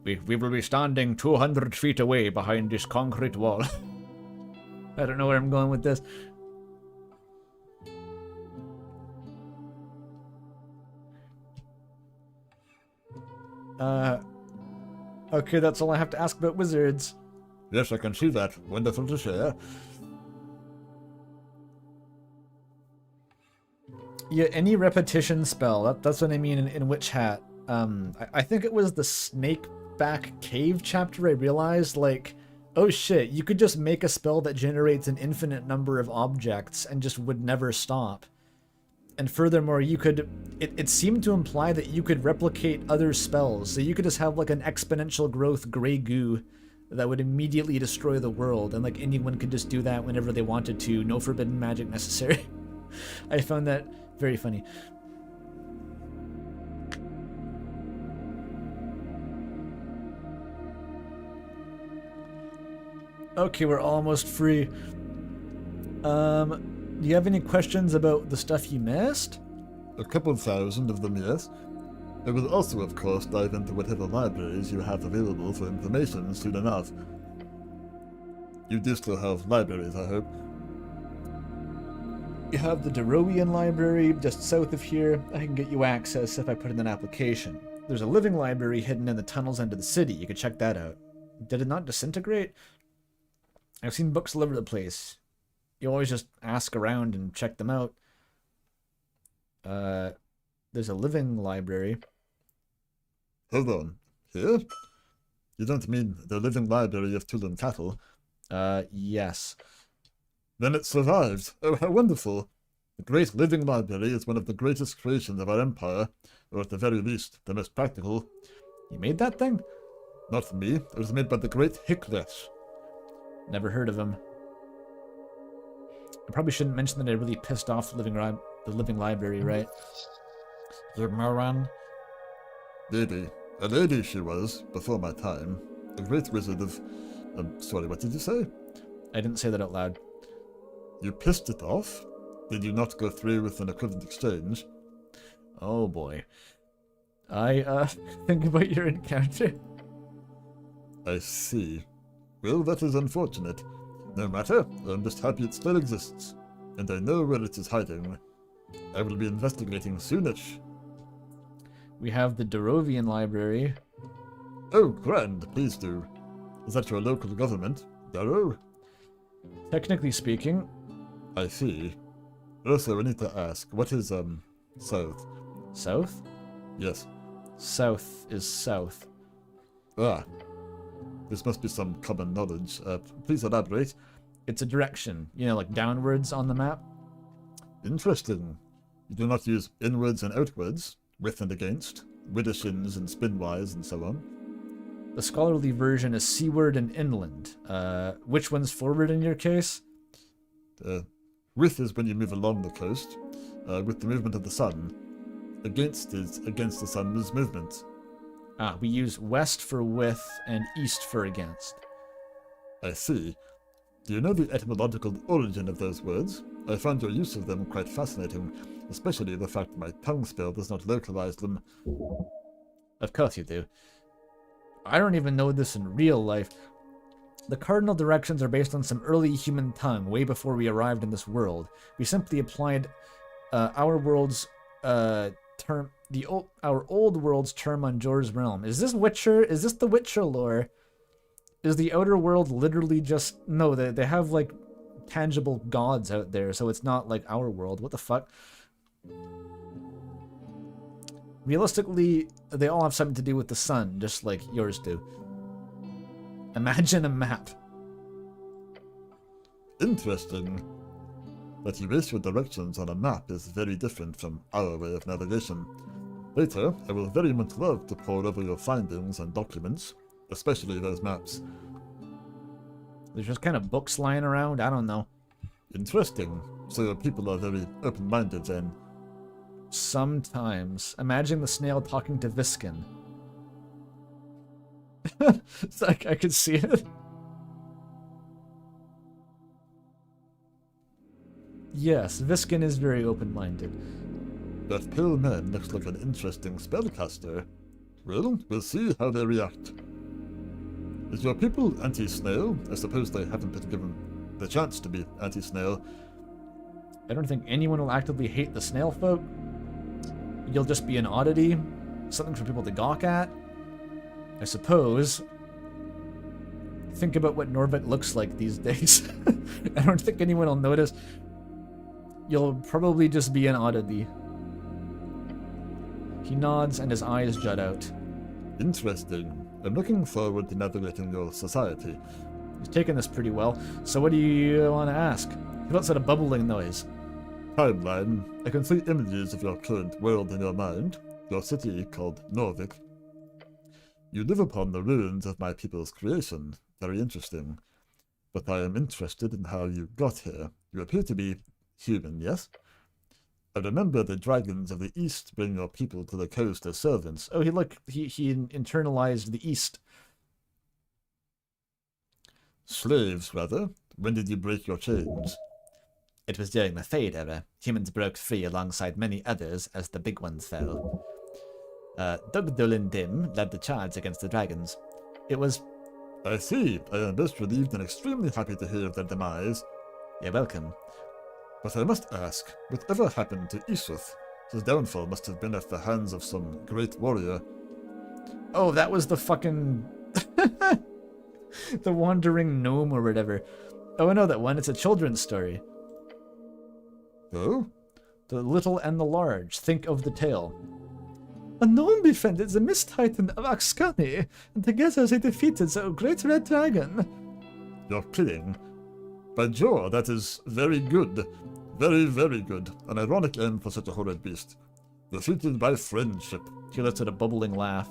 We will be standing 200 feet away behind this concrete wall. I don't know where I'm going with this. Okay, that's all I have to ask about wizards. Yes, I can see that. Wonderful to share. Yeah, any repetition spell. That's what I mean in Witch Hat. I think it was the Snakeback Cave chapter I realized, like, oh shit, you could just make a spell that generates an infinite number of objects and just would never stop. And furthermore, you could... It seemed to imply that you could replicate other spells. So you could just have, like, an exponential growth gray goo that would immediately destroy the world. And, like, anyone could just do that whenever they wanted to. No forbidden magic necessary. I found that very funny. Okay, we're almost free. Do you have any questions about the stuff you missed? A couple thousand of them, yes. I will also, of course, dive into whatever libraries you have available for information soon enough. You do still have libraries, I hope. You have the Derowian library just south of here. I can get you access if I put in an application. There's a living library hidden in the tunnels under the city. You could check that out. Did it not disintegrate? I've seen books all over the place. You always just ask around and check them out. There's a living library. Hold on. Here? You don't mean the living library of Tulin Cattle? Yes. Then it survived. Oh, how wonderful. The great living library is one of the greatest creations of our empire, or at the very least, the most practical. You made that thing? Not me. It was made by the great Hiklesh. Never heard of him. I probably shouldn't mention that I really pissed off the living library, right? You moron. Lady. A lady she was, before my time. A great wizard of... sorry, what did you say? I didn't say that out loud. You pissed it off? Did you not go through with an equivalent exchange? Oh boy. I, think about your encounter. I see. Well, that is unfortunate. No matter, I'm just happy it still exists. And I know where it is hiding. I will be investigating soonish. We have the Derovian library. Oh, grand, please do. Is that your local government, Darrow? Technically speaking. I see. Also, I need to ask, what is, south? South? Yes. South is south. Ah. This must be some common knowledge. Please elaborate. It's a direction, you know, like downwards on the map. Interesting. You do not use inwards and outwards, with and against, widdershins and spinwise and so on. The scholarly version is seaward and inland. Which one's forward in your case? With is when you move along the coast, with the movement of the sun. Against is against the sun's movement. Ah, we use west for with and east for against. I see. Do you know the etymological origin of those words? I found your use of them quite fascinating, especially the fact that my tongue spell does not localize them. Of course you do. I don't even know this in real life. The cardinal directions are based on some early human tongue, way before we arrived in this world. We simply applied our world's term, our old world's term on Jor's realm. Is this Witcher? Is this the Witcher lore? Is the outer world literally just... No, they have, like, tangible gods out there, so it's not like our world. What the fuck? Realistically, they all have something to do with the sun, just like yours do. Imagine a map. Interesting. But you base your directions on a map is very different from our way of navigation. Later, I will very much love to pore over your findings and documents, especially those maps. There's just kind of books lying around, I don't know. Interesting. So your people are very open-minded then. Sometimes. Imagine the snail talking to Viskin. It's like, I could see it. Yes, Viskin is very open-minded. That pale man looks like an interesting spellcaster. Well, we'll see how they react. Is your people anti-snail? I suppose they haven't been given the chance to be anti-snail. I don't think anyone will actively hate the snail folk. You'll just be an oddity. Something for people to gawk at. I suppose. Think about what Norvik looks like these days. I don't think anyone will notice. You'll probably just be an oddity. He nods and his eyes jut out. Interesting. I'm looking forward to navigating your society. He's taking this pretty well. So what do you want to ask? What's that a bubbling noise? Timeline. I can see images of your current world in your mind. Your city called Norvik. You live upon the ruins of my people's creation. Very interesting. But I am interested in how you got here. You appear to be human, yes? I remember the dragons of the east bring your people to the coast as servants. Oh, he internalized the east. Slaves, rather. When did you break your chains? It was during the Fade era. Humans broke free alongside many others as the big ones fell. Doug Dolan Dim led the charge against the dragons. It was... I see. I am most relieved and extremely happy to hear of their demise. You're welcome. But I must ask, whatever happened to Isuth? His downfall must have been at the hands of some great warrior. Oh, that was the fucking... the wandering gnome or whatever. Oh, I know that one. It's a children's story. Oh? The little and the large. Think of the tale. A gnome befriended the mist titan of Axkani, and together they defeated the great red dragon. You're kidding. By Jor, that is very good. Very, very good. An ironic end for such a horrid beast. Defeated by friendship. He lets out a bubbling laugh.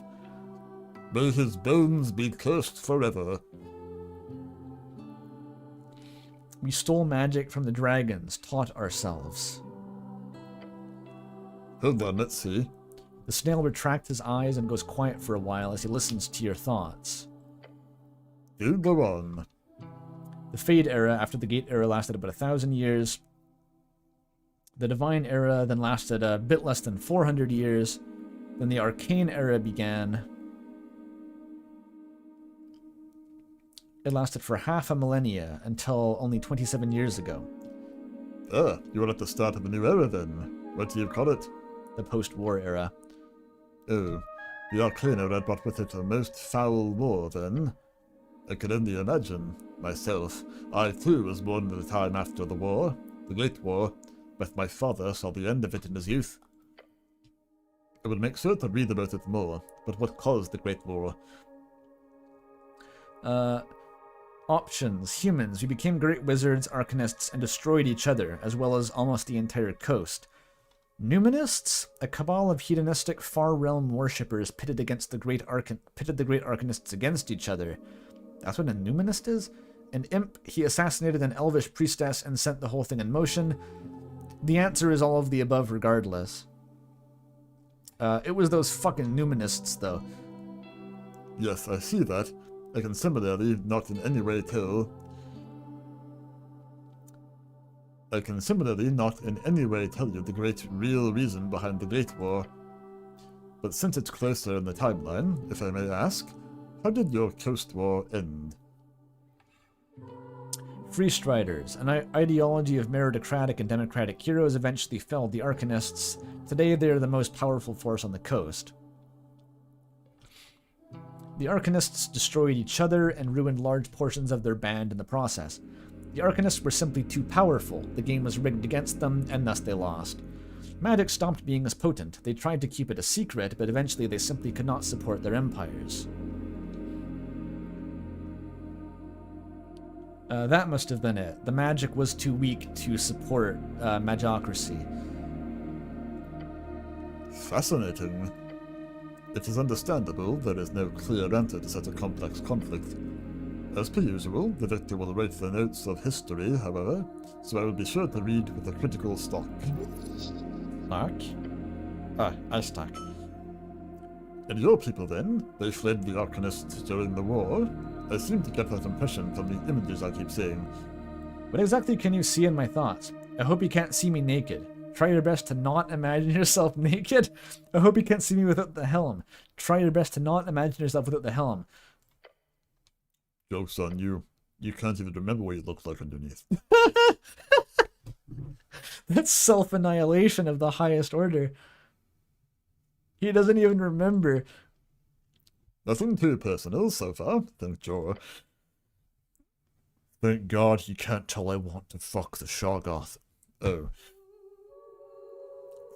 May his bones be cursed forever. We stole magic from the dragons, taught ourselves. Hold on, let's see. The snail retracts his eyes and goes quiet for a while as he listens to your thoughts. You go on. The Fade era, after the Gate era, lasted about 1,000 years. The Divine era then lasted a bit less than 400 years. Then the Arcane era began. It lasted for half a millennia until only 27 years ago. Ah, you are at the start of a new era then. What do you call it? The post-war era. Oh, the Arcane era brought with it a most foul war then. I can only imagine. Myself, I too was born at the time after the war, the Great War, but my father saw the end of it in his youth. I will make sure to read about it more, but what caused the Great War? Options. Humans. We became great wizards, arcanists, and destroyed each other, as well as almost the entire coast. Numenists? A cabal of hedonistic far realm worshippers pitted the great arcanists against each other. That's what a numinist is? An imp, he assassinated an elvish priestess and sent the whole thing in motion. The answer is all of the above regardless. It was those fucking numinists, though. Yes, I see that. I can similarly not in any way tell you the great real reason behind the Great War. But since it's closer in the timeline, if I may ask, how did your Coast War end? Freestriders, an ideology of meritocratic and democratic heroes, eventually felled the Arcanists. Today they are the most powerful force on the coast. The Arcanists destroyed each other and ruined large portions of their band in the process. The Arcanists were simply too powerful, the game was rigged against them, and thus they lost. Magic stopped being as potent. They tried to keep it a secret, but eventually they simply could not support their empires. That must have been it. The magic was too weak to support magocracy. Fascinating. It is understandable there is no clear answer to such a complex conflict. As per usual, the victor will write the notes of history, however, so I will be sure to read with a critical stock. Stock? Ah, I stock. And your people then, they fled the Arcanists during the war. I seem to get that impression from the images I keep seeing. What exactly can you see in my thoughts? I hope you can't see me naked. Try your best to not imagine yourself naked. I hope you can't see me without the helm. Try your best to not imagine yourself without the helm. Joke's on you. You can't even remember what you look like underneath. That's self-annihilation of the highest order. He doesn't even remember. Nothing too personal so far, thank Jorah. Thank God you can't tell I want to fuck the Shoggoth. Oh.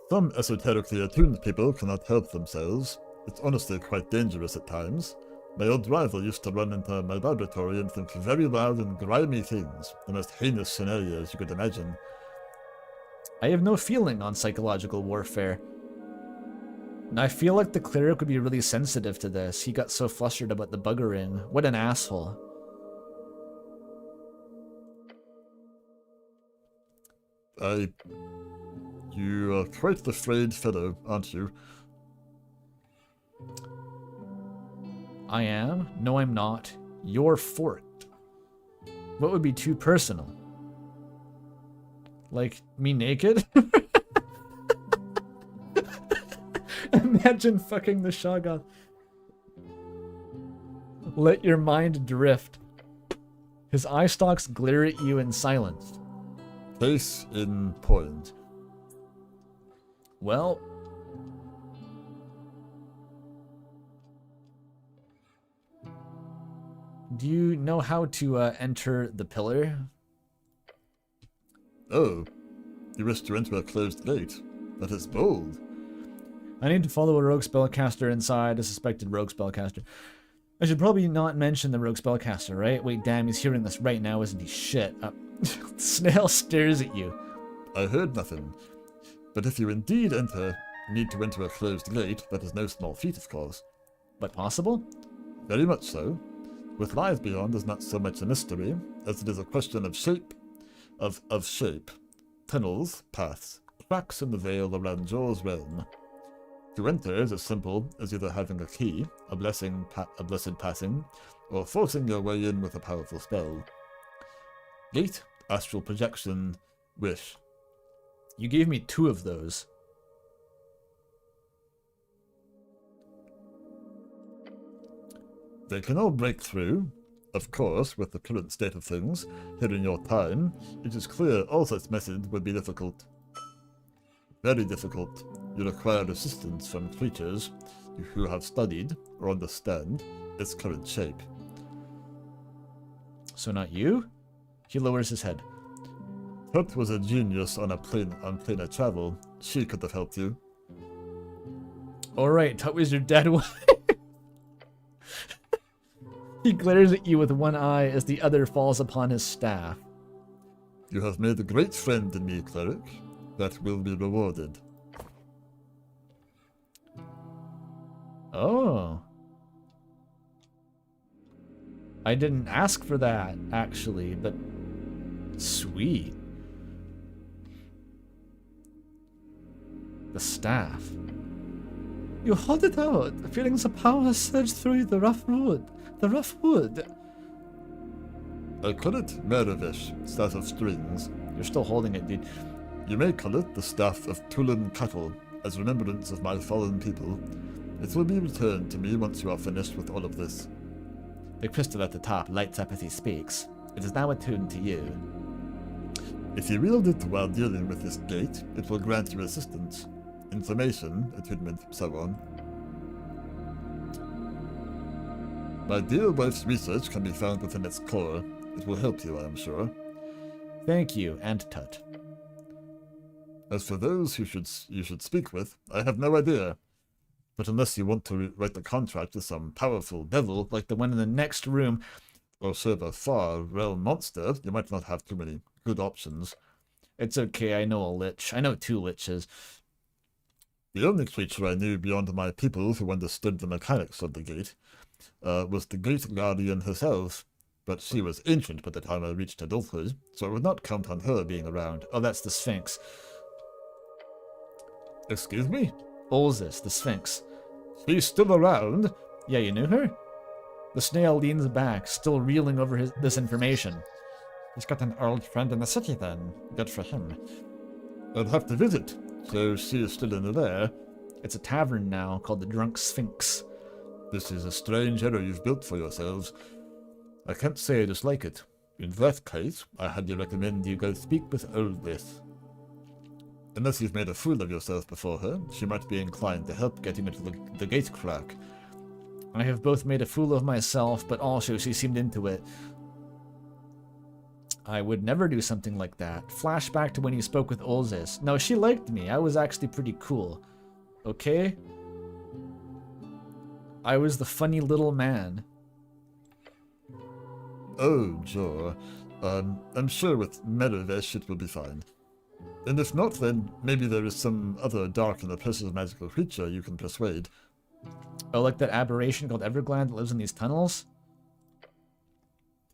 Some esoterically attuned people cannot help themselves. It's honestly quite dangerous at times. My old rival used to run into my laboratory and think very loud and grimy things, the most heinous scenarios you could imagine. I have no feeling on psychological warfare. I feel like the cleric would be really sensitive to this. He got so flustered about the buggering. What an asshole. You are quite the frayed fellow, aren't you? I am? No, I'm not. You're forked. What would be too personal? Like, me naked? Imagine fucking the Shoggoth. Let your mind drift. His eye stalks glare at you in silence. Case in point. Well... do you know how to enter the pillar? Oh, you wish to enter a closed gate. That is bold. I need to follow a rogue spellcaster inside, a suspected rogue spellcaster. I should probably not mention the rogue spellcaster, right? Wait, damn, he's hearing this right now, isn't he? Shit. Snail stares at you. I heard nothing. But if you indeed need to enter a closed gate, that is no small feat, of course. But possible? Very much so. What lies beyond is not so much a mystery, as it is a question of shape. Of shape. Tunnels, paths, cracks in the veil around Jor's realm. To enter is as simple as either having a key, a blessed passing, or forcing your way in with a powerful spell. Gate, astral projection, wish. You gave me 2 of those. They can all break through. Of course, with the current state of things, here in your time, it is clear all such methods would be difficult. Very difficult. You require assistance from creatures who have studied or understand its current shape. So not you? He lowers his head. Tut was a genius on planar travel. She could have helped you. Alright, Tut was your dead one. He glares at you with one eye as the other falls upon his staff. You have made a great friend in me, cleric. That will be rewarded. Oh. I didn't ask for that, actually, but sweet. The staff. You hold it out. Feelings of power surge through the rough wood. The rough wood. I call it Meravish, staff of strings. You're still holding it, dude. You may call it the staff of Tulan cattle, as remembrance of my fallen people. It will be returned to me once you are finished with all of this. The crystal at the top lights up as he speaks. It is now attuned to you. If you wield it while dealing with this gate, it will grant you assistance. Information, attunement, so on. My dear wife's research can be found within its core. It will help you, I am sure. Thank you, and Tut. As for those who you should speak with, I have no idea. But unless you want to write the contract with some powerful devil, Like the one in the next room. or serve a far realm monster, you might not have too many good options. It's okay, I know a lich. I know 2 liches. The only creature I knew beyond my people who understood the mechanics of the gate was the Gate Guardian herself, but she was ancient by the time I reached adulthood, so I would not count on her being around. Oh, that's the Sphinx. Excuse me? Olzis, the Sphinx. She's still around? Yeah, you knew her? The snail leans back, still reeling over this information. He's got an old friend in the city then. Good for him. I'd have to visit, so she is still in there. It's a tavern now called the Drunk Sphinx. This is a strange error you've built for yourselves. I can't say I dislike it. In that case, I highly recommend you go speak with Oldlith. Unless you've made a fool of yourself before her, she might be inclined to help getting into the gate crack. I have both made a fool of myself, but also she seemed into it. I would never do something like that. Flashback to when you spoke with Olzis. No, she liked me. I was actually pretty cool. Okay? I was the funny little man. Oh, Jor. I'm sure with Merivesh it will be fine. And if not, then maybe there is some other dark and oppressive magical creature you can persuade. Oh, like that aberration called Everglad that lives in these tunnels?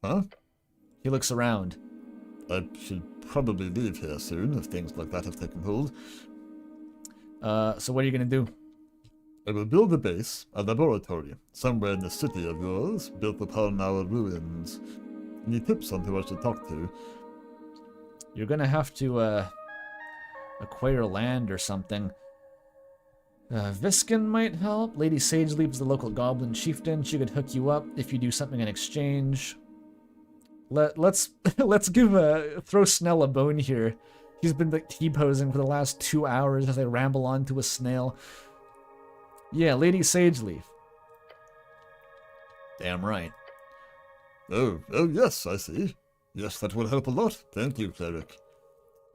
Huh? He looks around. I should probably leave here soon if things like that have taken hold. So what are you gonna do? I will build a base, a laboratory, somewhere in the city of yours, built upon our ruins. Any tips on who I should talk to? You're gonna have to, acquire land or something. Viskin might help. Lady Sageleap's the local goblin chieftain. She could hook you up if you do something in exchange. Let's throw Snell a bone here. He's been like T-posing for the last 2 hours as I ramble on to a snail. Yeah, Lady Sageleaf. Damn right. Oh, yes, I see. Yes, that will help a lot. Thank you, cleric.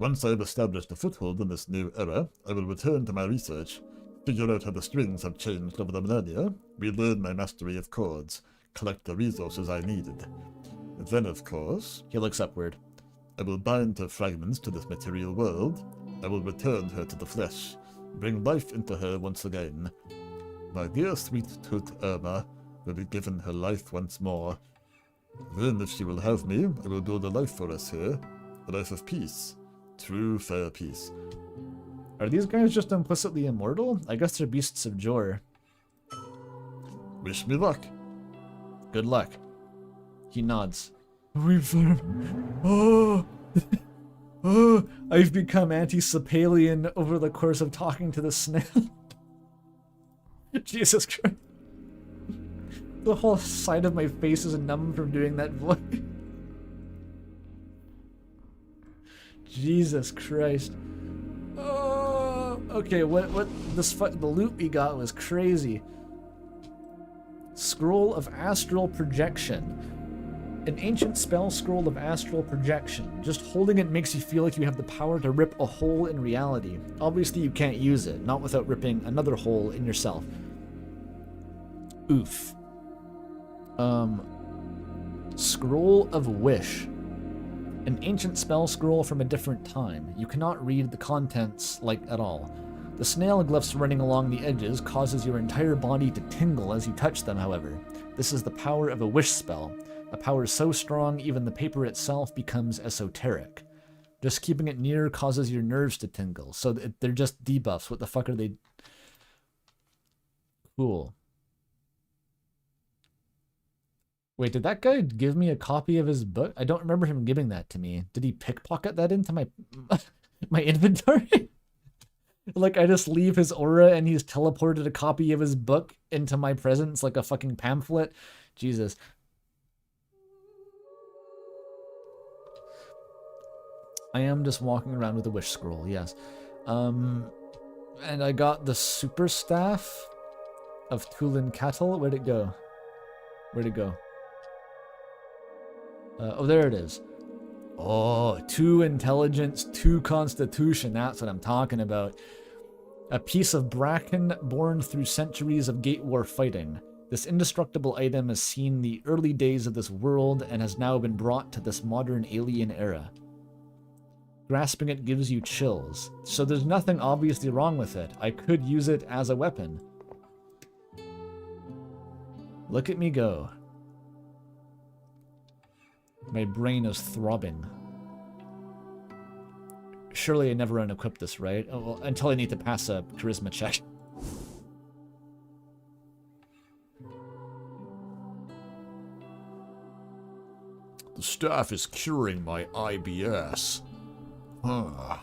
Once I have established a foothold in this new era, I will return to my research, figure out how the strings have changed over the millennia, relearn my mastery of chords, collect the resources I needed. Then, of course, He looks upward. I will bind her fragments to this material world. I will return her to the flesh, bring life into her once again. My dear sweet Tut Irma will be given her life once more. Then, if she will have me, I will build a life for us here, a life of peace. True, fair peace. Are these guys just implicitly immortal? I guess they're beasts of Jor. Wish me luck. Good luck. He nods. Oh, Oh, I've become anti-Sepalian over the course of talking to the snail. Jesus Christ. The whole side of my face is numb from doing that voice. Jesus Christ. Oh, okay, the loot we got was crazy. Scroll of Astral Projection. An ancient spell scroll of astral projection. Just holding it makes you feel like you have the power to rip a hole in reality. Obviously you can't use it, not without ripping another hole in yourself. Oof. Scroll of Wish. An ancient spell scroll from a different time. You cannot read the contents, at all. The snail glyphs running along the edges causes your entire body to tingle as you touch them, however. This is the power of a wish spell. A power so strong, even the paper itself becomes esoteric. Just keeping it near causes your nerves to tingle. So they're just debuffs. What the fuck are they? Cool. Wait, did that guy give me a copy of his book? I don't remember him giving that to me. Did he pickpocket that into my my inventory? I just leave his aura and he's teleported a copy of his book into my presence like a fucking pamphlet? Jesus. I am just walking around with a wish scroll, yes. And I got the super staff of Tulin Cattle. Where'd it go? Where'd it go? Oh, there it is. Oh, 2 intelligence, 2 constitution. That's what I'm talking about. A piece of bracken born through centuries of gate war fighting. This indestructible item has seen the early days of this world and has now been brought to this modern alien era. Grasping it gives you chills, so there's nothing obviously wrong with it. I could use it as a weapon. Look at me go. My brain is throbbing. Surely I never unequip this, right? Oh, well, until I need to pass a charisma check. The staff is curing my IBS. Huh.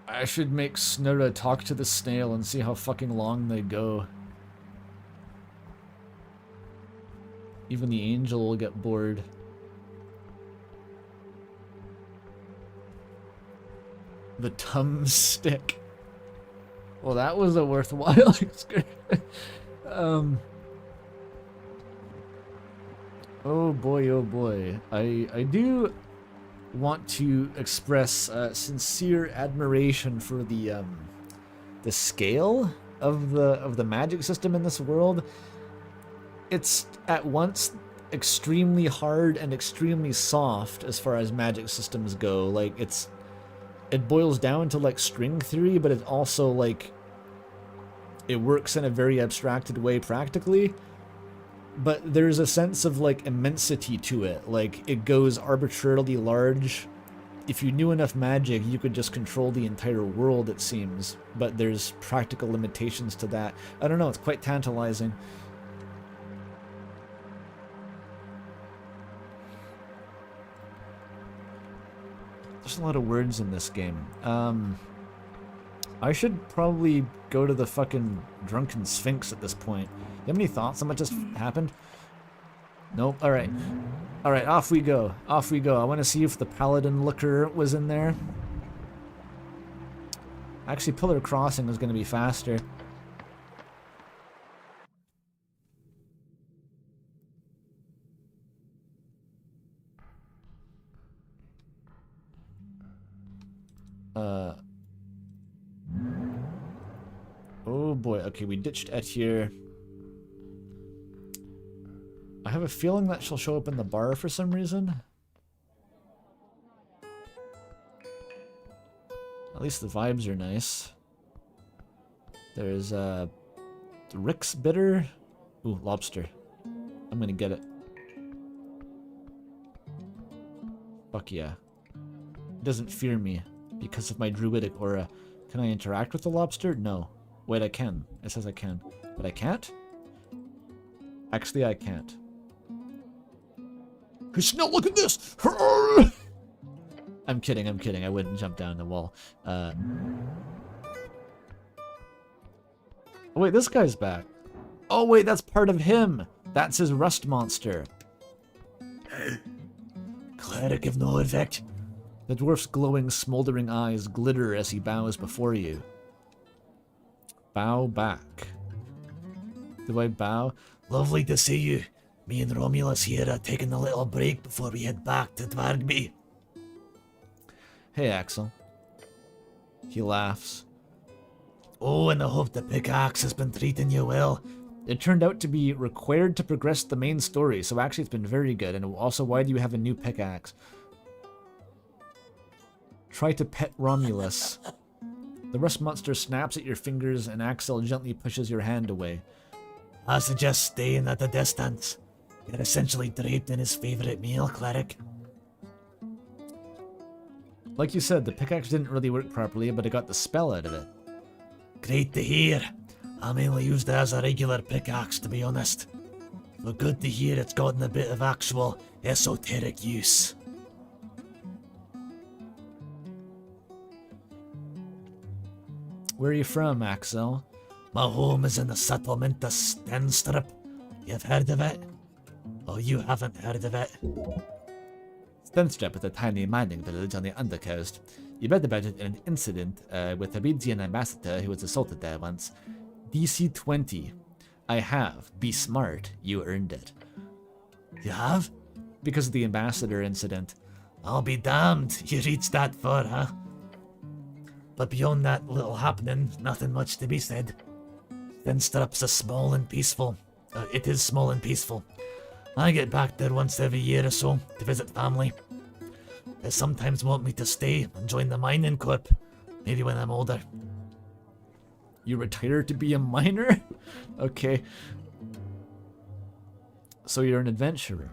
I should make Snurra talk to the snail and see how fucking long they go. Even the angel will get bored. The Tum Stick. Well, that was a worthwhile excursion. Oh boy. I do want to express sincere admiration for the scale of the magic system in this world. It's at once extremely hard and extremely soft as far as magic systems go. Like, it boils down to like string theory, but it also like it works in a very abstracted way practically. But there's a sense of like immensity to it. Like, it goes arbitrarily large. If you knew enough magic, you could just control the entire world, it seems. But there's practical limitations to that. I don't know, it's quite tantalizing. There's a lot of words in this game. I should probably go to the fucking Drunken Sphinx at this point. You have any thoughts on what just happened? Nope. Alright. Alright, off we go. Off we go. I want to see if the Paladin Looker was in there. Actually, Pillar Crossing is going to be faster. Oh boy, okay, we ditched Et here. I have a feeling that she'll show up in the bar for some reason. At least the vibes are nice. There's Rick's Bitter. Ooh, lobster. I'm gonna get it. Fuck yeah. It doesn't fear me because of my druidic aura. Can I interact with the lobster? No. Wait, I can. It says I can. But I can't? Actually, I can't. Hey, Snell, look at this! I'm kidding. I wouldn't jump down the wall. Oh, wait, this guy's back. Oh, wait, that's part of him. That's his rust monster. Cleric of no effect. The dwarf's glowing, smoldering eyes glitter as he bows before you. Bow back. Do I bow? Lovely to see you. Me and Romulus here are taking a little break before we head back to Dvargby. Hey, Axel. He laughs. Oh, and I hope the pickaxe has been treating you well. It turned out to be required to progress the main story, so actually it's been very good. And also, why do you have a new pickaxe? Try to pet Romulus. The rust monster snaps at your fingers and Axel gently pushes your hand away. I suggest staying at a distance. You're essentially draped in his favourite meal, cleric. Like you said, the pickaxe didn't really work properly, but I got the spell out of it. Great to hear. I mainly used it as a regular pickaxe, to be honest. But good to hear it's gotten a bit of actual esoteric use. Where are you from, Axel? My home is in the settlement of Stenstrip. You've heard of it? Oh, you haven't heard of it? Stenstrap is a tiny mining village on the undercoast. You read about it in an incident with a Region ambassador who was assaulted there once. DC 20. I have. Be smart. You earned it. You have? Because of the ambassador incident. I'll be damned you reached that far, huh? But beyond that little happening, nothing much to be said. Stenstrap's small and peaceful. It is small and peaceful. I get back there once every year or so to visit family. They sometimes want me to stay and join the mining corp, maybe when I'm older. You retire to be a miner? Okay. So you're an adventurer.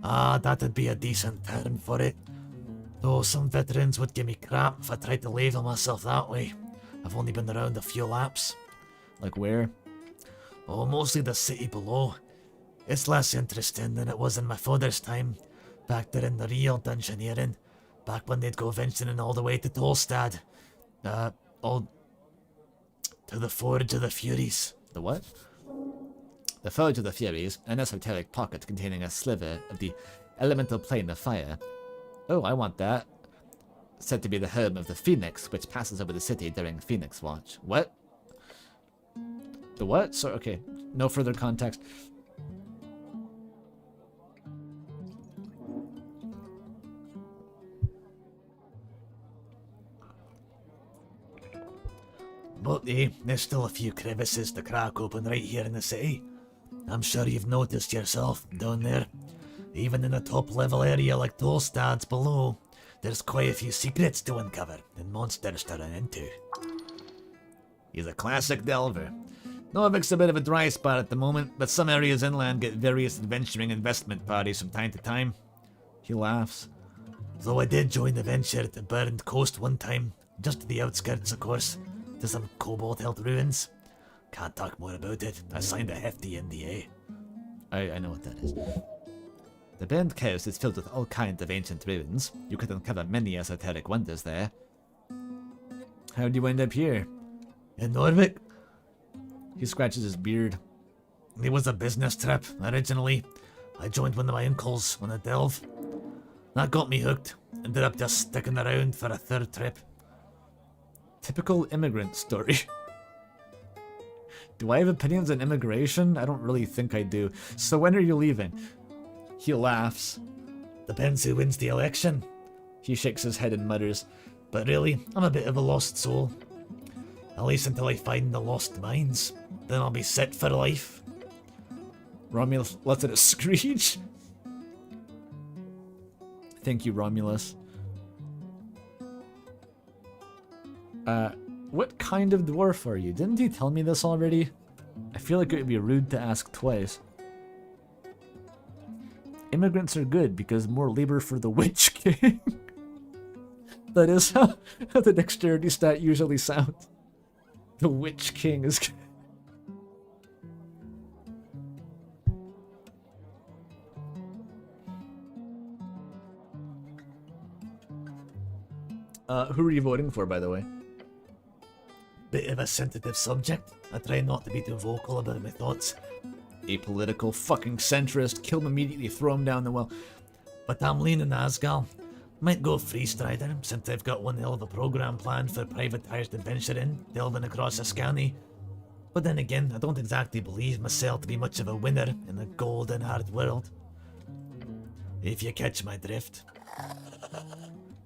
Ah, that'd be a decent term for it. Though some veterans would give me crap if I tried to label myself that way. I've only been around a few laps. Like where? Oh, mostly the city below. It's less interesting than it was in my father's time, back there in the real dungeoneering, back when they'd go venturing all the way to Tolstad. All to the Forge of the Furies. The what? The Forge of the Furies, an esoteric pocket containing a sliver of the elemental plane of fire. Oh, I want that. Said to be the home of the Phoenix, which passes over the city during Phoenix Watch. What? The what? So, okay. No further context. But there's still a few crevices to crack open right here in the city. I'm sure you've noticed yourself down there. Even in a top level area like Tolstad's below, there's quite a few secrets to uncover and monsters to run into. He's a classic delver. Novik's a bit of a dry spot at the moment, but some areas inland get various adventuring investment parties from time to time. He laughs. Though I did join the venture to Burned Coast one time, just to the outskirts of course, to some kobold-held ruins. Can't talk more about it, I signed a hefty NDA. I know what that is. The Burned Coast is filled with all kinds of ancient ruins. You could uncover many esoteric wonders there. How'd you end up here? In Norvik? He scratches his beard. It was a business trip, originally. I joined one of my uncles on a delve. That got me hooked. Ended up just sticking around for a third trip. Typical immigrant story. Do I have opinions on immigration? I don't really think I do. So when are you leaving? He laughs. Depends who wins the election. He shakes his head and mutters. But really, I'm a bit of a lost soul. At least until I find the lost mines. Then I'll be set for life. Romulus lets out a screech. Thank you, Romulus. What kind of dwarf are you? Didn't he tell me this already? I feel like it would be rude to ask twice. Immigrants are good because more labor for the Witch King. That is how the dexterity stat usually sounds. The Witch King is good. Who are you voting for, by the way? Bit of a sensitive subject. I try not to be too vocal about my thoughts. Apolitical, fucking centrist, kill him immediately, throw him down the well. But I'm leaning Asgal. Might go Freestrider, since I've got one hell of a program planned for privatised adventuring, delving across Ascani. But then again, I don't exactly believe myself to be much of a winner in a golden hard world. If you catch my drift.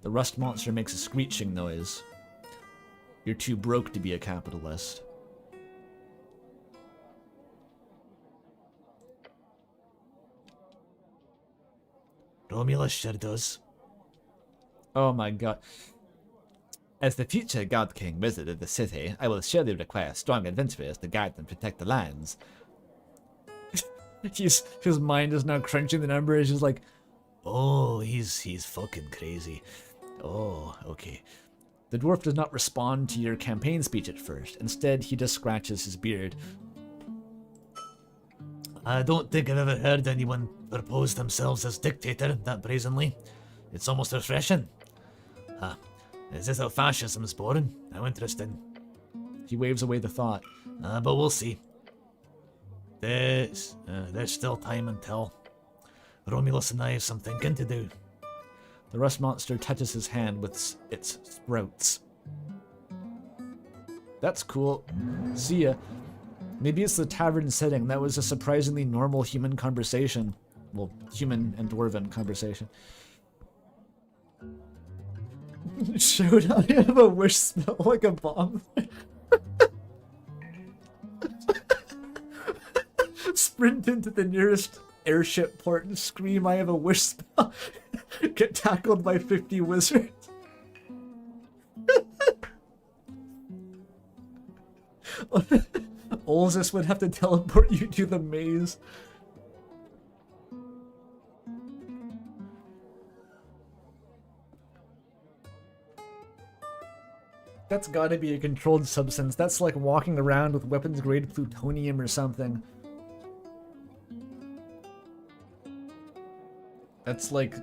The rust monster makes a screeching noise. You're too broke to be a capitalist. Romulus sure does. Oh my god. As the future God King visited the city, I will surely require strong adventurers to guide and protect the lands. His mind is now crunching the numbers. He's like, oh, he's fucking crazy. Oh, okay. The dwarf does not respond to your campaign speech at first. Instead, he just scratches his beard. I don't think I've ever heard anyone propose themselves as dictator that brazenly. It's almost refreshing. Huh. Is this how fascism's born? How interesting. He waves away the thought. But we'll see. There's still time until. Romulus and I have some thinking to do. The rust monster touches his hand with its sprouts. That's cool. See ya. Maybe it's the tavern setting. That was a surprisingly normal human conversation. Well, human and dwarven conversation. Should I have a wish spell like a bomb? Sprint into the nearest airship port and scream, I have a wish spell. Get tackled by 50 wizards. Olzus would have to teleport you to the maze. That's gotta be a controlled substance. That's like walking around with weapons-grade plutonium or something. That's like,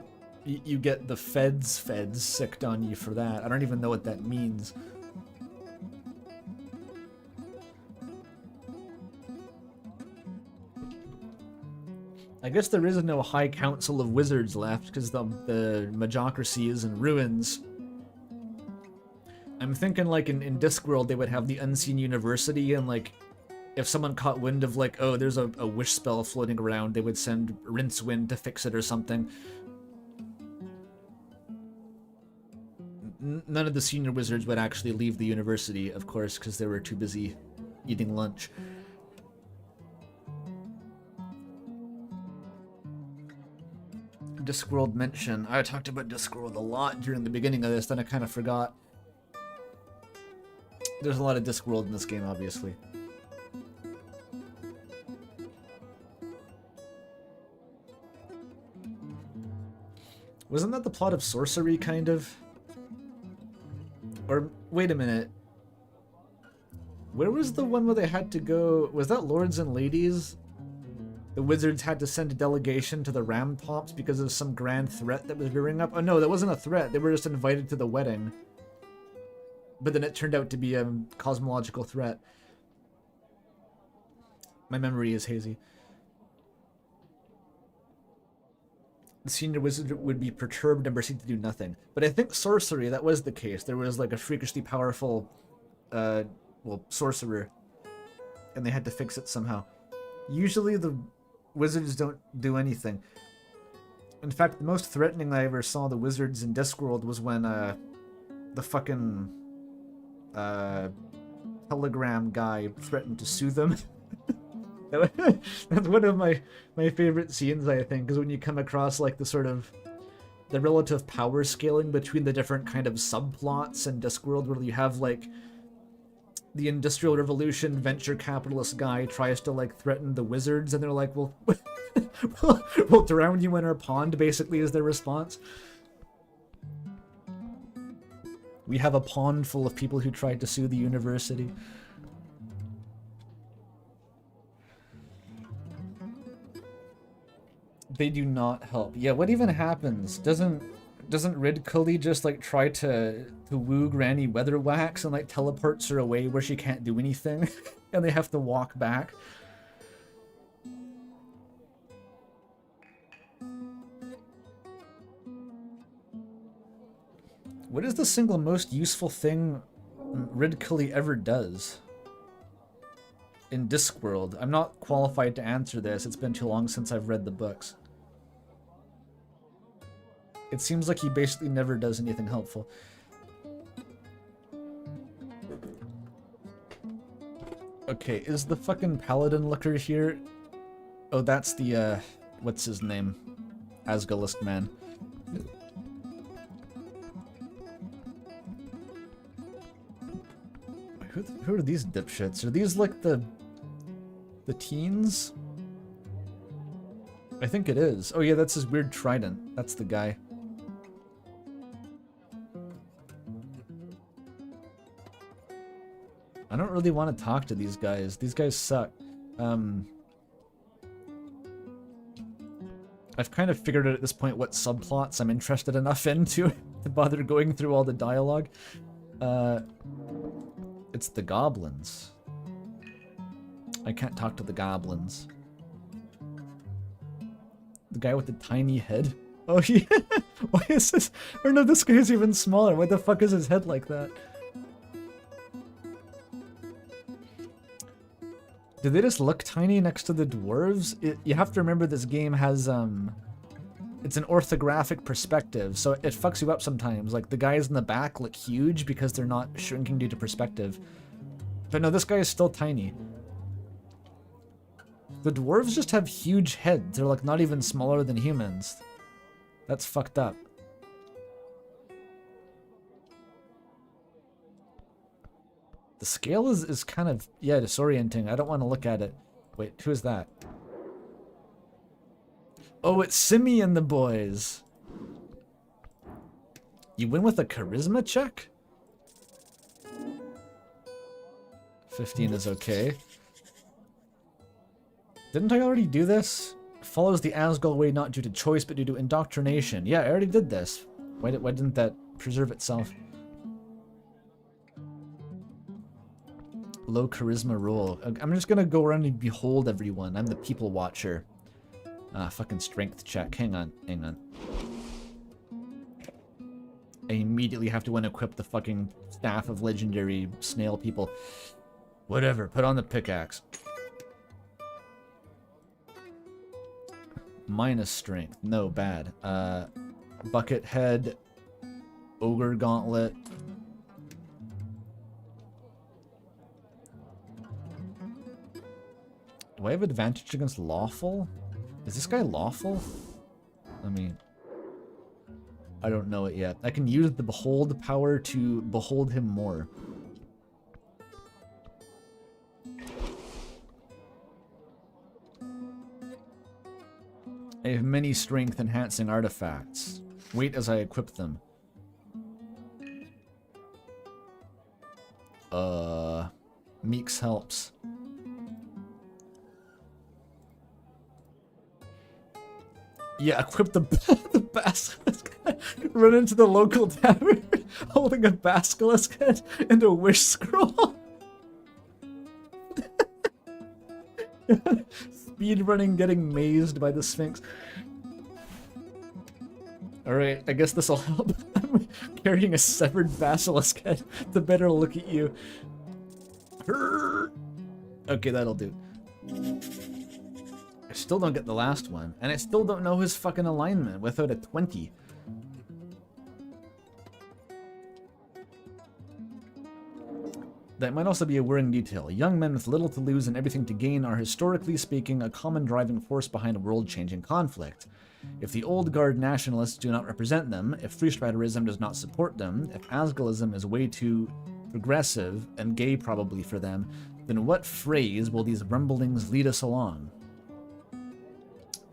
you get the feds sicked on you for that. I don't even know what that means. I guess there is no High Council of Wizards left, because the Magocracy is in ruins. I'm thinking like in Discworld they would have the Unseen University, and like if someone caught wind of like, oh, there's a wish spell floating around, they would send Rincewind to fix it or something. None of the senior wizards would actually leave the university, of course, because they were too busy eating lunch. Discworld mention. I talked about Discworld a lot during the beginning of this, then I kind of forgot. There's a lot of Discworld in this game, obviously. Wasn't that the plot of Sorcery, kind of? Or, wait a minute. Where was the one where they had to go? Was that Lords and Ladies? The wizards had to send a delegation to the Ram Tops because of some grand threat that was rearing up? Oh no, that wasn't a threat. They were just invited to the wedding. But then it turned out to be a cosmological threat. My memory is hazy. The senior wizard would be perturbed and proceed to do nothing. But I think sorcery, that was the case. There was like a freakishly powerful, well, sorcerer. And they had to fix it somehow. Usually the wizards don't do anything. In fact, the most threatening I ever saw the wizards in Discworld was when, the fucking, Telegram guy threatened to sue them. That's one of my favorite scenes, I think, is when you come across like the sort of the relative power scaling between the different kind of subplots in Discworld, where you have like the Industrial Revolution venture capitalist guy tries to like threaten the wizards, and they're like, well, we'll drown you in our pond, basically, is their response. We have a pond full of people who tried to sue the university. They do not help. Yeah, what even happens? Doesn't Ridcully just like try to woo Granny Weatherwax and like teleports her away where she can't do anything and they have to walk back? What is the single most useful thing Ridcully ever does in Discworld? I'm not qualified to answer this. It's been too long since I've read the books. It seems like he basically never does anything helpful. Okay, is the fucking paladin looker here? Oh, that's the, what's his name? Asgalist man. Who are these dipshits? Are these like the teens? I think it is. Oh yeah, that's his weird trident. That's the guy. I don't really want to talk to these guys. These guys suck. I've kind of figured out at this point what subplots I'm interested enough in to bother going through all the dialogue. It's the goblins. I can't talk to the goblins. The guy with the tiny head. Oh yeah. Why is this? Or no, this guy's even smaller. Why the fuck is his head like that? Did they just look tiny next to the dwarves? You have to remember this game has it's an orthographic perspective, so it fucks you up sometimes. Like the guys in the back look huge because they're not shrinking due to perspective. But no, this guy is still tiny. The dwarves just have huge heads. They're like not even smaller than humans. That's fucked up. The scale is kind of, yeah, disorienting. I don't want to look at it. Wait, who is that? Oh, it's Simi and the boys. You win with a charisma check? 15 is okay. Didn't I already do this? Follows the Asgol way not due to choice but due to indoctrination. Yeah, I already did this. Why didn't that preserve itself? Low charisma roll. I'm just gonna go around and behold everyone. I'm the people watcher. Fucking strength check. Hang on. I immediately have to unequip the fucking staff of legendary snail people. Whatever, put on the pickaxe. Minus strength. No, bad. Bucket head. Ogre gauntlet. Do I have advantage against lawful? Is this guy lawful? I mean, I don't know it yet. I can use the behold power to behold him more. I have many strength enhancing artifacts. Wait as I equip them. Meeks helps. Yeah, equip the basilisk. Run into the local tavern holding a basilisk head and a wish scroll. Speed running, getting mazed by the Sphinx. Alright, I guess this'll help. I'm carrying a severed basilisk head to better look at you. Okay, that'll do. I still don't get the last one, and I still don't know his fucking alignment without a 20. That might also be a worrying detail. Young men with little to lose and everything to gain are, historically speaking, a common driving force behind a world-changing conflict. If the old guard nationalists do not represent them, if freestriderism does not support them, if Asgalism is way too progressive and gay probably for them, then what phrase will these rumblings lead us along?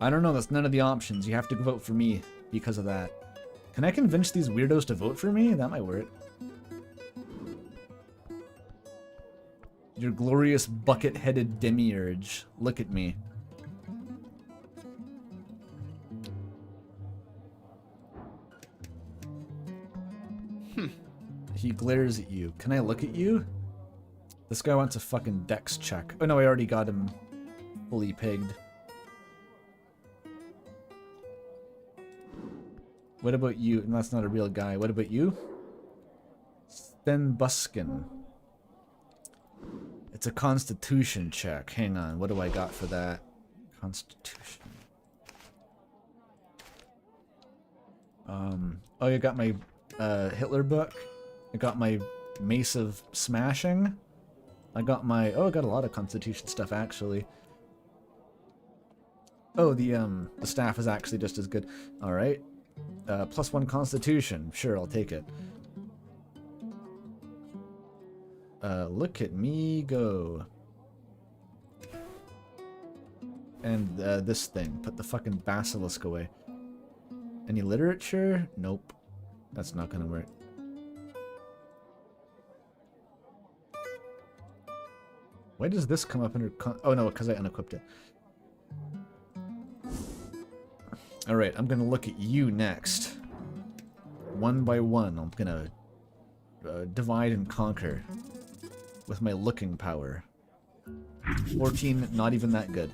I don't know, that's none of the options. You have to vote for me because of that. Can I convince these weirdos to vote for me? That might work. Your glorious bucket-headed demiurge. Look at me. He glares at you. Can I look at you? This guy wants a fucking dex check. Oh no, I already got him fully pegged. What about you? And that's not a real guy. What about you? Sten Buskin. It's a constitution check. Hang on. What do I got for that? Constitution. Oh, you got my Hitler book. I got my Mace of Smashing. I got my... Oh, I got a lot of constitution stuff, actually. Oh, the staff is actually just as good. Alright. +1 constitution. Sure, I'll take it. Look at me go. And this thing. Put the fucking basilisk away. Any literature? Nope. That's not gonna work. Why does this come up under oh no, because I unequipped it. Alright, I'm gonna look at you next. One by one, I'm gonna divide and conquer with my looking power. 14, not even that good.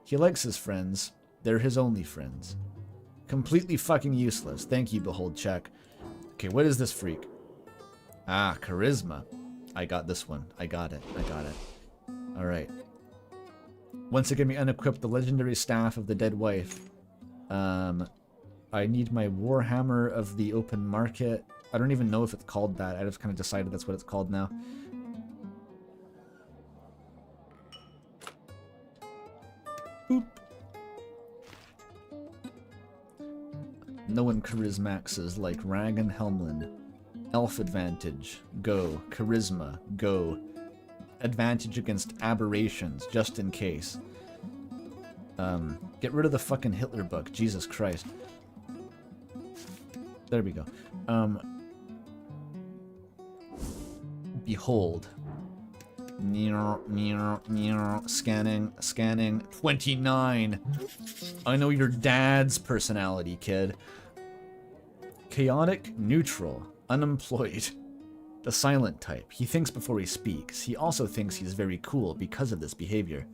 He likes his friends. They're his only friends. Completely fucking useless. Thank you, Behold Check. Okay, what is this freak? Ah, charisma. I got this one. I got it. Alright. Once again, we unequip the legendary staff of the dead wife. I need my Warhammer of the open market. I don't even know if it's called that. I just kind of decided that's what it's called now. Boop. No one charismaxes like Rag and Helmlin. Elf advantage, go. Charisma, go. Advantage against aberrations, just in case. Get rid of the fucking Hitler book, Jesus Christ. There we go. Behold. Scanning. 29. I know your dad's personality, kid. Chaotic, neutral, unemployed. The silent type. He thinks before he speaks. He also thinks he's very cool because of this behavior.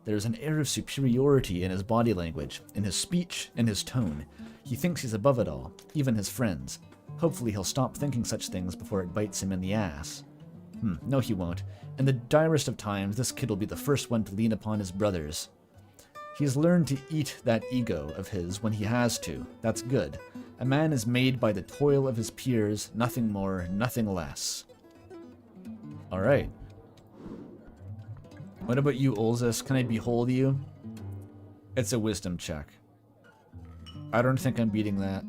There's an air of superiority in his body language, in his speech, in his tone. He thinks he's above it all, even his friends. Hopefully he'll stop thinking such things before it bites him in the ass. No he won't. In the direst of times, this kid will be the first one to lean upon his brothers. He's learned to eat that ego of his when he has to. That's good. A man is made by the toil of his peers, nothing more, nothing less. Alright. What about you, Olzus? Can I behold you? It's a wisdom check. I don't think I'm beating that.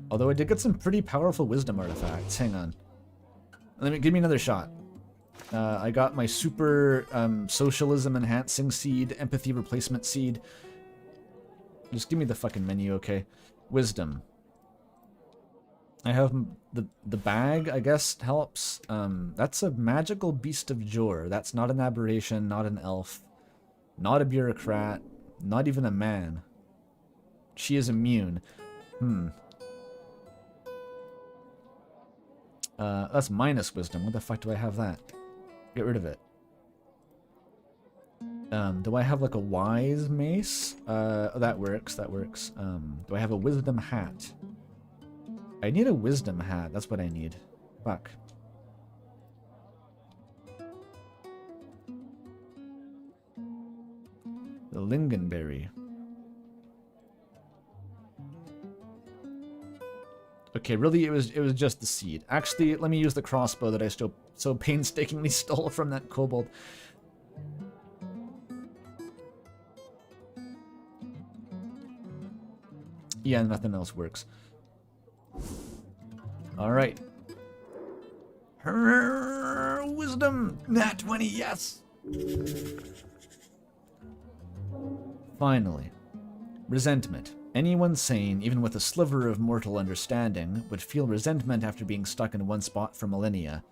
Although I did get some pretty powerful wisdom artifacts. Hang on. Give me another shot. I got my super socialism enhancing seed, empathy replacement seed. Just give me the fucking menu, okay? Wisdom. I have the bag, I guess, helps. That's a magical beast of Jor. That's not an aberration, not an elf, not a bureaucrat, not even a man. She is immune. That's minus wisdom. What the fuck do I have that? Get rid of it. Do I have like a wise mace? That works, that works. Do I have a wisdom hat? I need a wisdom hat. That's what I need. Fuck. The lingonberry. Okay, really, it was just the seed. Actually, let me use the crossbow that I so painstakingly stole from that kobold. Yeah, nothing else works. All right. Wisdom, nat 20, yes. Finally, resentment. Anyone sane, even with a sliver of mortal understanding, would feel resentment after being stuck in one spot for millennia.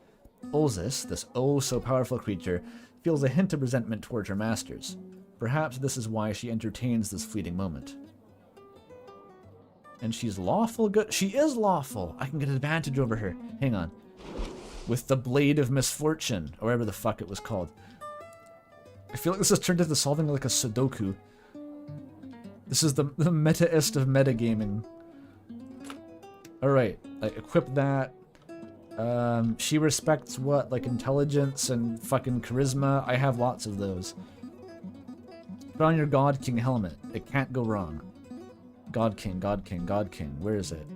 Olzus, this oh-so-powerful creature, feels a hint of resentment towards her masters. Perhaps this is why she entertains this fleeting moment. And she's lawful good? She is lawful! I can get an advantage over her. Hang on. With the Blade of Misfortune, or whatever the fuck it was called. I feel like this has turned into solving like a Sudoku. This is the meta-ist of metagaming. Alright, I equip that. She respects what? Like intelligence and fucking charisma? I have lots of those. Put on your God King helmet. It can't go wrong. God King, God King, God King. Where is it?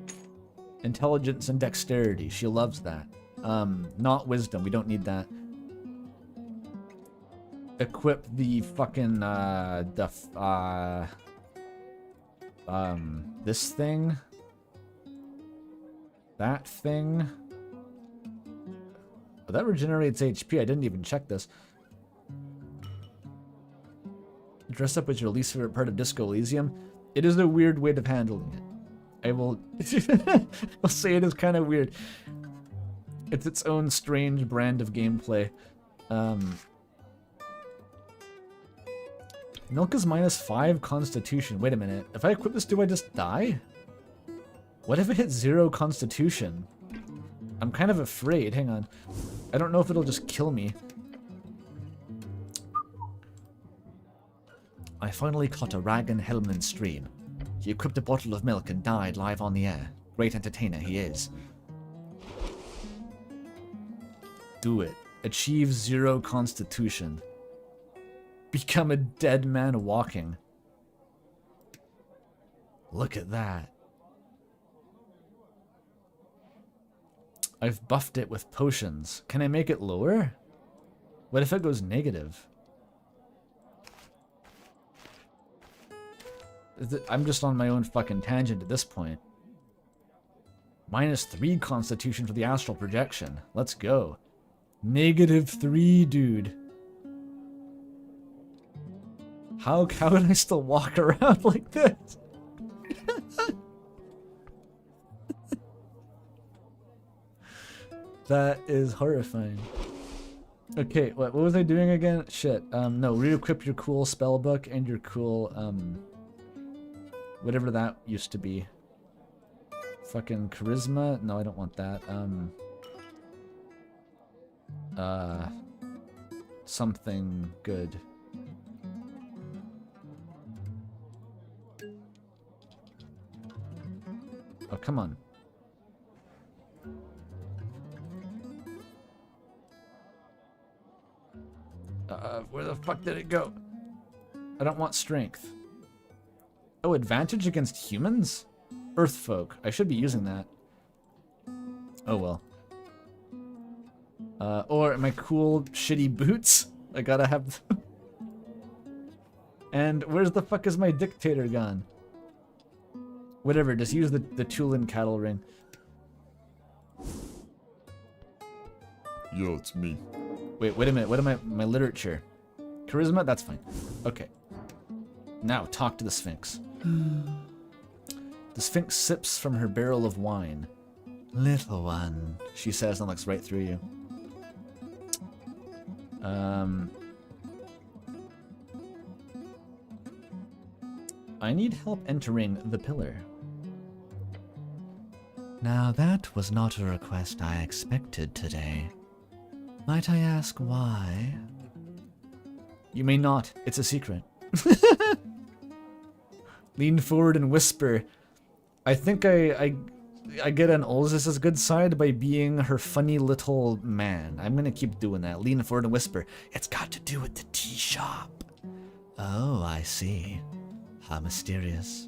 Intelligence and dexterity. She loves that. Not wisdom. We don't need that. Equip the fucking, this thing. That thing. Oh, that regenerates HP. I didn't even check this. Dress up as your least favorite part of Disco Elysium. It is a weird way of handling it. I will I'll say it is kind of weird. It's its own strange brand of gameplay. Milk is -5 constitution. Wait a minute. If I equip this, do I just die? What if it hits 0 constitution? I'm kind of afraid. Hang on. I don't know if it'll just kill me. I finally caught a Ragan Helmlin stream. He equipped a bottle of milk and died live on the air. Great entertainer he is. Do it. Achieve 0 constitution. Become a dead man walking. Look at that. I've buffed it with potions. Can I make it lower? What if it goes negative? I'm just on my own fucking tangent at this point. -3 constitution for the astral projection. Let's go. -3, dude. How can I still walk around like this? That is horrifying. Okay, what was I doing again? Shit. No, re-equip your cool spellbook and your cool, whatever that used to be. Fucking charisma? No, I don't want that. Something good. Oh, come on. Where the fuck did it go? I don't want strength. Oh, advantage against humans? Earthfolk. I should be using that. Oh well. Or my cool, shitty boots. I gotta have them. And where's the fuck is my dictator gone? Whatever, just use the Tulin cattle ring. Yo, it's me. Wait a minute. What am my literature? Charisma? That's fine. Okay. Now, talk to the Sphinx. The Sphinx sips from her barrel of wine. Little one, she says and looks right through you. I need help entering the pillar. Now that was not a request I expected today. Might I ask why? You may not. It's a secret. Lean forward and whisper. I think I get on Olz's good side by being her funny little man. I'm gonna keep doing that. Lean forward and whisper. It's got to do with the tea shop. Oh, I see. How mysterious.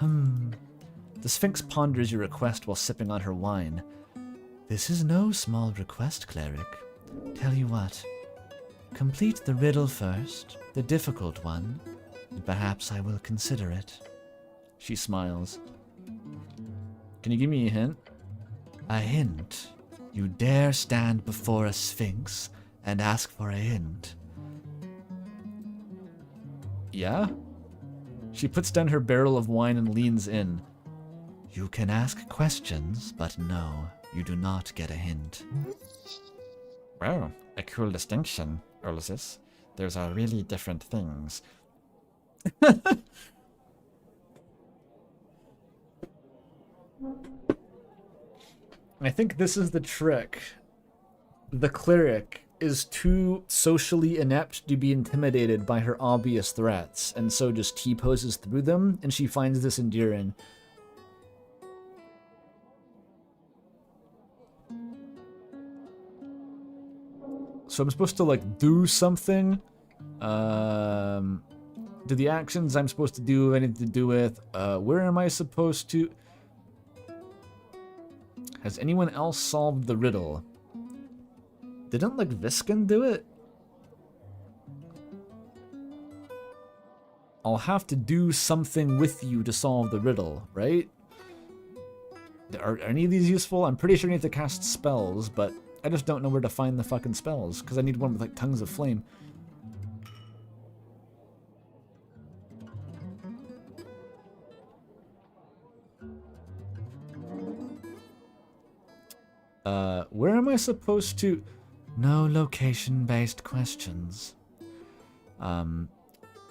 The Sphinx ponders your request while sipping on her wine. This is no small request, cleric. Tell you what. Complete the riddle first, the difficult one, and perhaps I will consider it. She smiles. Can you give me a hint? A hint? You dare stand before a Sphinx and ask for a hint? Yeah? She puts down her barrel of wine and leans in. You can ask questions, but no, you do not get a hint. Well, a cool distinction, Ulysses. Those are really different things. I think this is the trick. The cleric is too socially inept to be intimidated by her obvious threats, and so just T-poses through them, and she finds this endearing. So I'm supposed to, like, do something? Do the actions I'm supposed to do have anything to do with? Where am I supposed to... Has anyone else solved the riddle? Didn't, like, Viscan do it? I'll have to do something with you to solve the riddle, right? Are any of these useful? I'm pretty sure I need to cast spells, but I just don't know where to find the fucking spells, because I need one with, like, tongues of flame. Where am I supposed to... No location-based questions.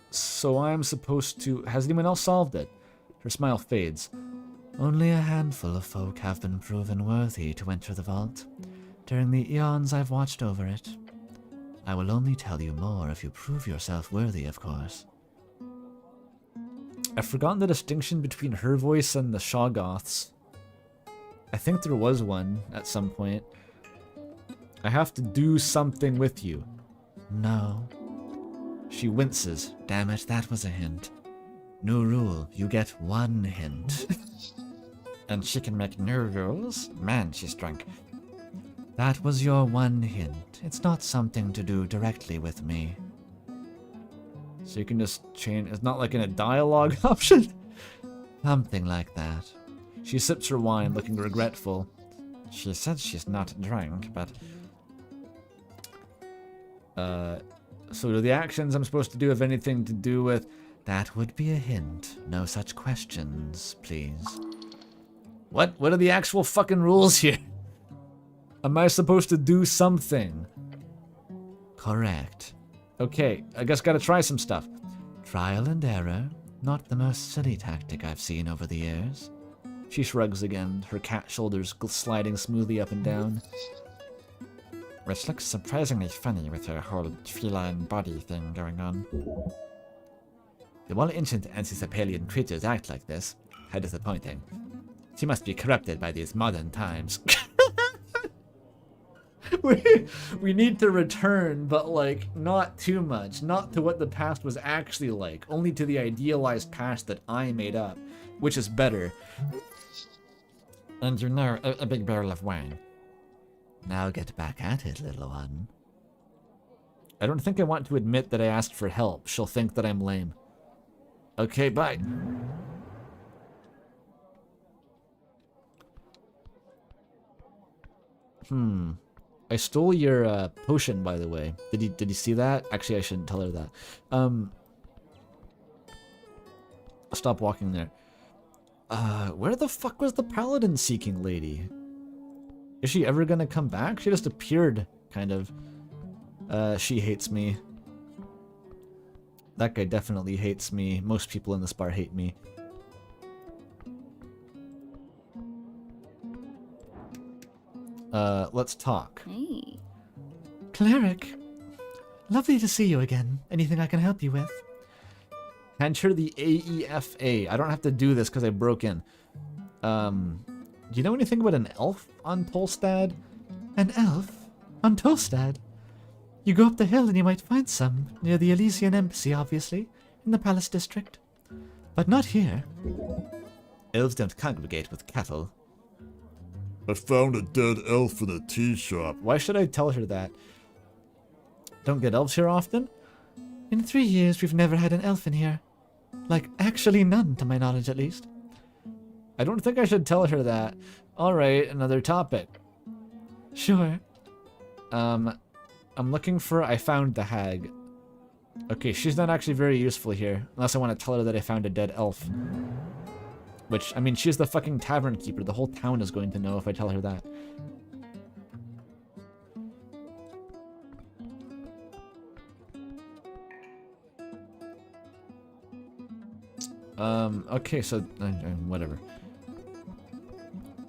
So I'm supposed to... Has anyone else solved it? Her smile fades. Only a handful of folk have been proven worthy to enter the vault. During the eons I've watched over it. I will only tell you more if you prove yourself worthy, of course. I've forgotten the distinction between her voice and the Shoggoths. I think there was one at some point. I have to do something with you. No. She winces. Damn it, that was a hint. New rule, you get one hint. And she can make new rules? Man, she's drunk. That was your one hint. It's not something to do directly with me. So you can just change. It's not like in a dialogue option. Something like that. She sips her wine, looking regretful. She said she's not drunk, but... So do the actions I'm supposed to do have anything to do with... That would be a hint. No such questions, please. What are the actual fucking rules here? Am I supposed to do something? Correct. Okay, I guess gotta try some stuff. Trial and error. Not the most silly tactic I've seen over the years. She shrugs again, her cat shoulders sliding smoothly up and down. Which looks surprisingly funny with her whole feline body thing going on. The more ancient Antisapalian creatures act like this. How disappointing. She must be corrupted by these modern times. we need to return, but like not too much. Not to what the past was actually like, only to the idealized past that I made up, which is better. And you know, a big barrel of wine. Now get back at it, little one. I don't think I want to admit that I asked for help. She'll think that I'm lame. Okay, bye. I stole your potion, by the way. Did you see that? Actually, I shouldn't tell her that. Stop walking there. Where the fuck was the paladin-seeking lady? Is she ever gonna come back? She just appeared, kind of. She hates me. That guy definitely hates me. Most people in this bar hate me. Let's talk. Hey. Cleric, lovely to see you again. Anything I can help you with? Enter the AEFA. I don't have to do this because I broke in. Do you know anything about an elf on Tolstad? An elf? On Tolstad? You go up the hill and you might find some, near the Elysian Embassy, obviously, in the Palace District. But not here. Elves don't congregate with cattle. I found a dead elf in a tea shop. Why should I tell her that? Don't get elves here often? In 3 years, we've never had an elf in here. Like, actually none, to my knowledge at least. I don't think I should tell her that. Alright, another topic. Sure. I'm looking for... I found the hag. Okay, she's not actually very useful here. Unless I want to tell her that I found a dead elf. Which, I mean, she's the fucking tavern keeper. The whole town is going to know if I tell her that. Okay, so... whatever.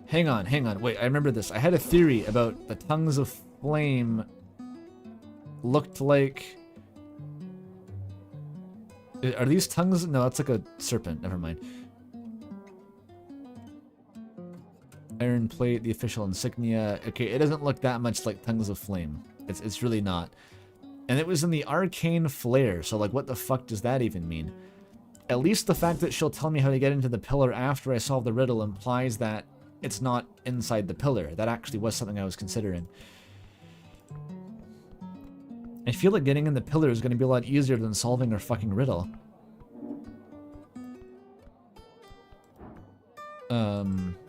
Hang on. Wait, I remember this. I had a theory about the tongues of flame looked like... Are these tongues? No, that's like a serpent. Never mind. Iron plate, the official insignia. Okay, it doesn't look that much like tongues of flame. It's really not. And it was in the arcane flare, so like what the fuck does that even mean? At least the fact that she'll tell me how to get into the pillar after I solve the riddle implies that it's not inside the pillar. That actually was something I was considering. I feel like getting in the pillar is going to be a lot easier than solving her fucking riddle.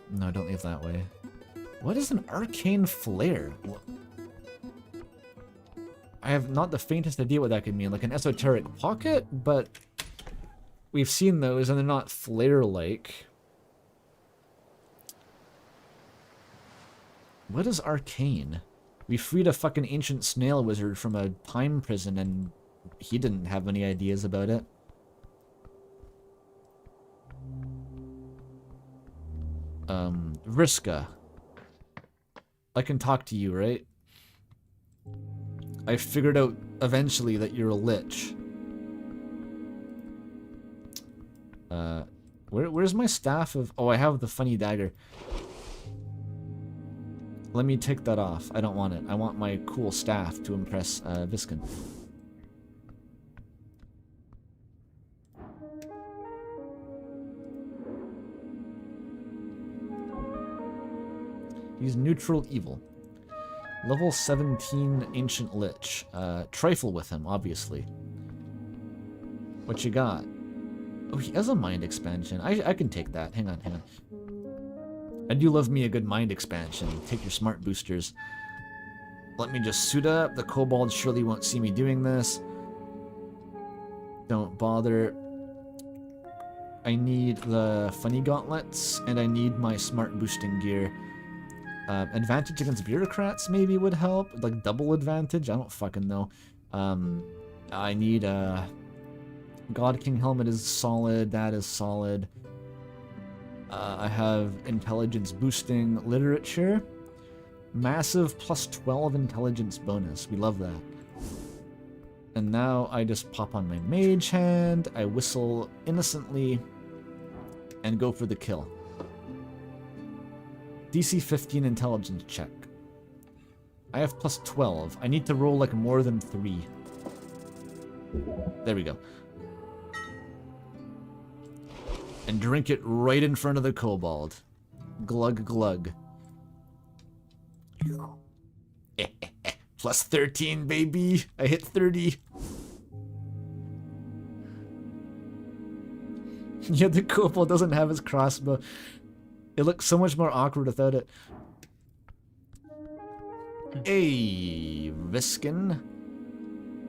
No, don't leave that way. What is an arcane flare? I have not the faintest idea what that could mean. Like an esoteric pocket, but we've seen those and they're not flare-like. What is arcane? We freed a fucking ancient snail wizard from a time prison and he didn't have any ideas about it. Vriska. I can talk to you, right? I figured out eventually that you're a lich. Where's my staff of... Oh, I have the funny dagger. Let me take that off. I don't want it. I want my cool staff to impress Viskin. He's neutral evil. Level 17 Ancient Lich. Trifle with him, obviously. What you got? Oh, he has a mind expansion. I can take that. Hang on, hang on. I do love me a good mind expansion. Take your smart boosters. Let me just suit up. The kobold surely won't see me doing this. Don't bother. I need the funny gauntlets, and I need my smart boosting gear. Advantage against bureaucrats maybe would help. Like double advantage? I don't fucking know. I need God King helmet is solid. That is solid. I have intelligence boosting literature. Massive plus 12 intelligence bonus. We love that. And now I just pop on my mage hand. I whistle innocently and go for the kill. DC 15 intelligence check. I have plus 12. I need to roll like more than 3. There we go. And drink it right in front of the kobold. Glug glug. Plus 13, baby. I hit 30. Yeah, the kobold doesn't have his crossbow. It looks so much more awkward without it. Hey, Viskin.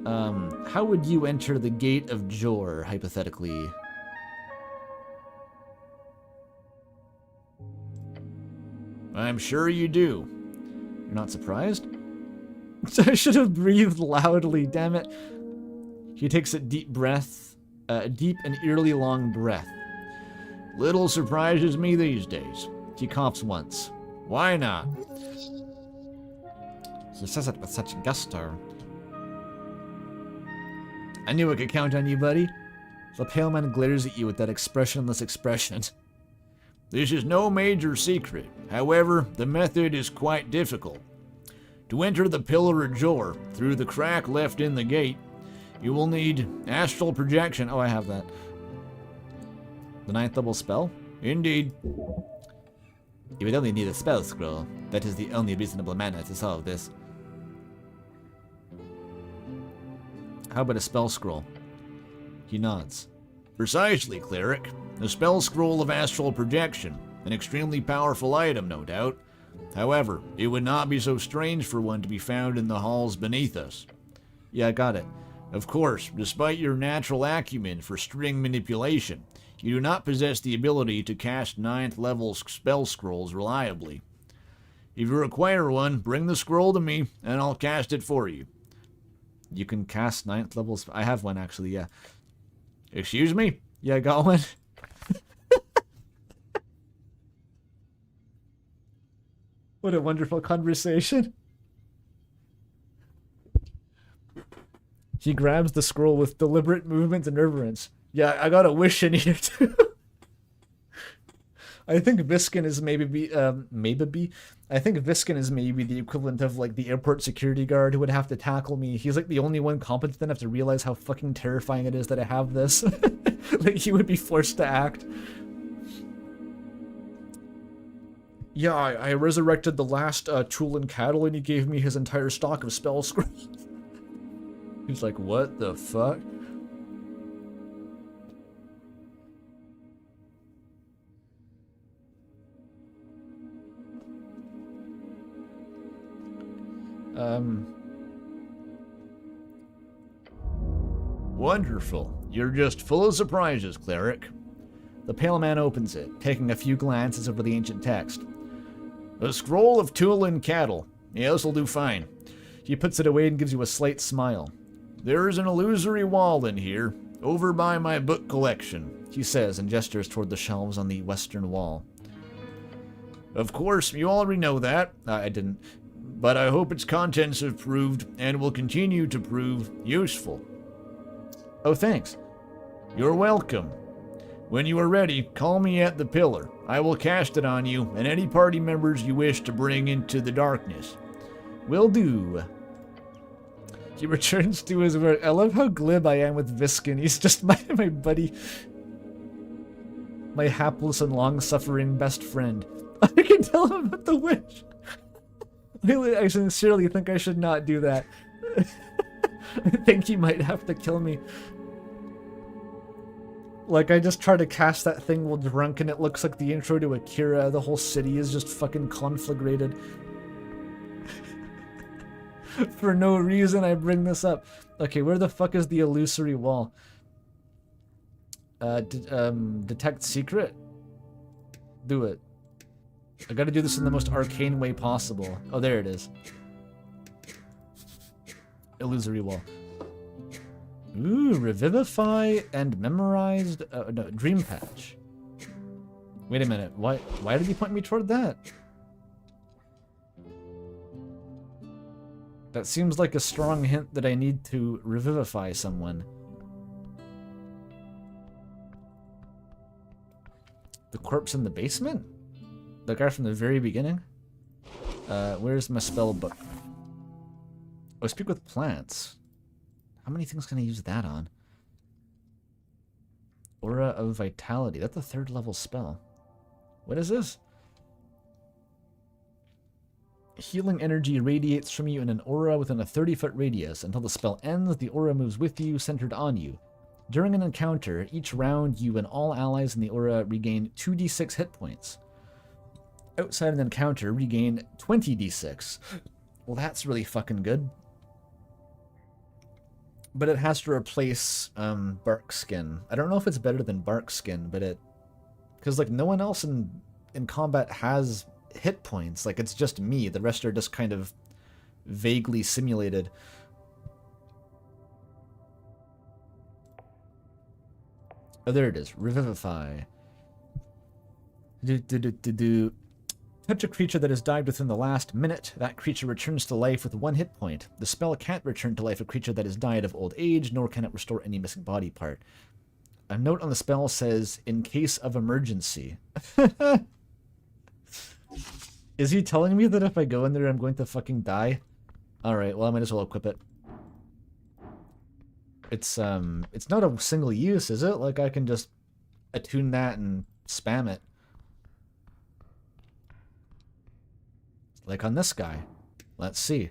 How would you enter the Gate of Jor, hypothetically? I'm sure you do. You're not surprised? I should have breathed loudly, damn it. He takes a deep breath, deep and eerily long breath. Little surprises me these days. He coughs once. Why not? He says it with such gusto. I knew I could count on you, buddy. The pale man glares at you with that expressionless expression. This is no major secret. However, the method is quite difficult. To enter the Pillar of Jor through the crack left in the gate, you will need astral projection. Oh, I have that. The 9th level spell? Indeed. You would only need a spell scroll. That is the only reasonable manner to solve this. How about a spell scroll? He nods. Precisely, cleric. A spell scroll of astral projection. An extremely powerful item, no doubt. However, it would not be so strange for one to be found in the halls beneath us. Yeah, I got it. Of course, despite your natural acumen for string manipulation, you do not possess the ability to cast 9th level spell scrolls reliably. If you require one, bring the scroll to me, and I'll cast it for you. You can cast 9th levels. I have one, actually, yeah. Excuse me? Yeah, I got one. What a wonderful conversation. He grabs the scroll with deliberate movement and reverence. Yeah, I got a wish in here too. I think Viskin is maybe I think Viskin is maybe the equivalent of like the airport security guard who would have to tackle me. He's like the only one competent enough to realize how fucking terrifying it is that I have this. Like he would be forced to act. Yeah, I resurrected the last Tulin cattle and he gave me his entire stock of spell scrolls. He's like, what the fuck? Wonderful. You're just full of surprises, cleric. The pale man opens it, taking a few glances over the ancient text. A scroll of Tulin cattle. Yeah, this'll do fine. He puts it away and gives you a slight smile. There is an illusory wall in here, over by my book collection, he says and gestures toward the shelves on the western wall. Of course, you already know that. I didn't. But I hope its contents have proved, and will continue to prove, useful. Oh, thanks. You're welcome. When you are ready, call me at the pillar. I will cast it on you and any party members you wish to bring into the darkness. Will do. He returns to his work. I love how glib I am with Viskin. He's just my buddy. My hapless and long-suffering best friend. I can tell him about the wish. I sincerely think I should not do that. I think he might have to kill me. Like, I just try to cast that thing while drunk and it looks like the intro to Akira. The whole city is just fucking conflagrated. For no reason I bring this up. Okay, where the fuck is the illusory wall? Detect secret? Do it. I gotta do this in the most arcane way possible. Oh, there it is. Illusory wall. Ooh, revivify and memorized... no, dream patch. Wait a minute, why did he point me toward that? That seems like a strong hint that I need to revivify someone. The corpse in the basement? The guy from the very beginning? Where's my spell book? Oh, speak with plants. How many things can I use that on? Aura of Vitality. That's a 3rd level spell. What is this? Healing energy radiates from you in an aura within a 30-foot radius. Until the spell ends, the aura moves with you, centered on you. During an encounter, each round, you and all allies in the aura regain 2d6 hit points. Outside an encounter, regain 20d6. Well, that's really fucking good. But it has to replace bark skin. I don't know if it's better than bark skin, but it... Because, like, no one else in combat has hit points. Like, it's just me. The rest are just kind of vaguely simulated. Oh, there it is. Revivify. Touch a creature that has died within the last minute. That creature returns to life with 1 hit point. The spell can't return to life a creature that has died of old age, nor can it restore any missing body part. A note on the spell says, in case of emergency. Is he telling me that if I go in there, I'm going to fucking die? Alright, well, I might as well equip it. It's not a single use, is it? Like, I can just attune that and spam it. Like on this guy. Let's see.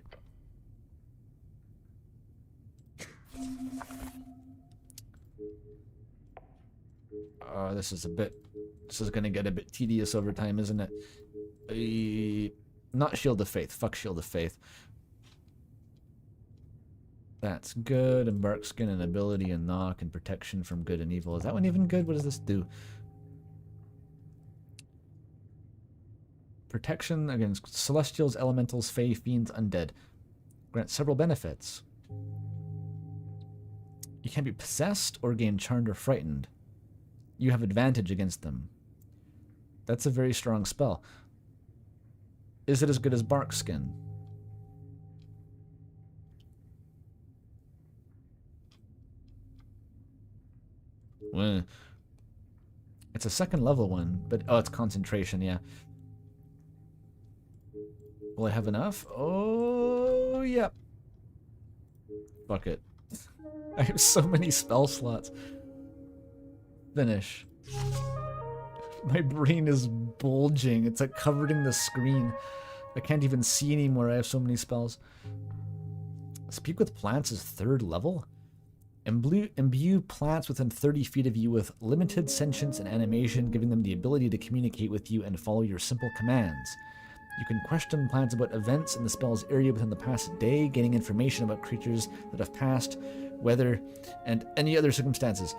Oh, this is gonna get a bit tedious over time, isn't it? Not Shield of Faith. Fuck Shield of Faith. That's good. Embark Skin and ability and knock and protection from good and evil. Is that one even good? What does this do? Protection against celestials, elementals, fae, fiends, undead. Grants several benefits. You can be possessed or gain charmed or frightened. You have advantage against them. That's a very strong spell. Is it as good as bark skin? Well, it's a 2nd level one, but oh, it's concentration, yeah. Will I have enough? Oh, yep. Fuck it. I have so many spell slots. Finish. My brain is bulging. It's like covered in the screen. I can't even see anymore. I have so many spells. Speak with plants is 3rd level. Imbue plants within 30 feet of you with limited sentience and animation, giving them the ability to communicate with you and follow your simple commands. You can question plants about events in the spell's area within the past day, gaining information about creatures that have passed, weather, and any other circumstances.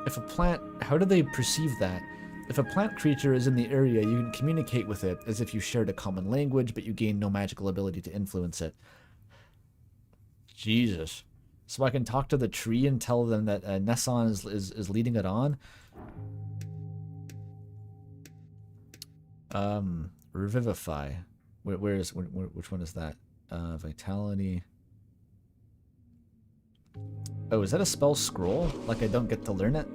If a plant... How do they perceive that? If a plant creature is in the area, you can communicate with it as if you shared a common language, but you gain no magical ability to influence it. Jesus. So I can talk to the tree and tell them that Nesson is leading it on? Revivify. Which one is that? Vitality. Oh, is that a spell scroll? Like I don't get to learn it?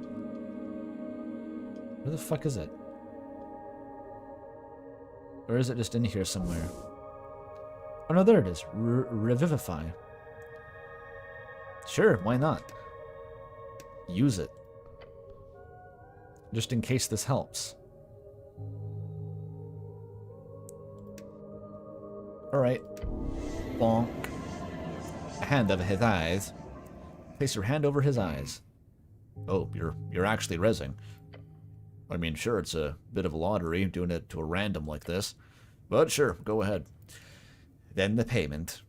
Where the fuck is it? Or is it just in here somewhere? Oh no, there it is. Revivify. Sure, why not? Use it. Just in case this helps. Alright. Bonk. A hand over his eyes. Place your hand over his eyes. Oh, you're actually rezzing. I mean, sure, it's a bit of a lottery doing it to a random like this. But sure, go ahead. Then the payment.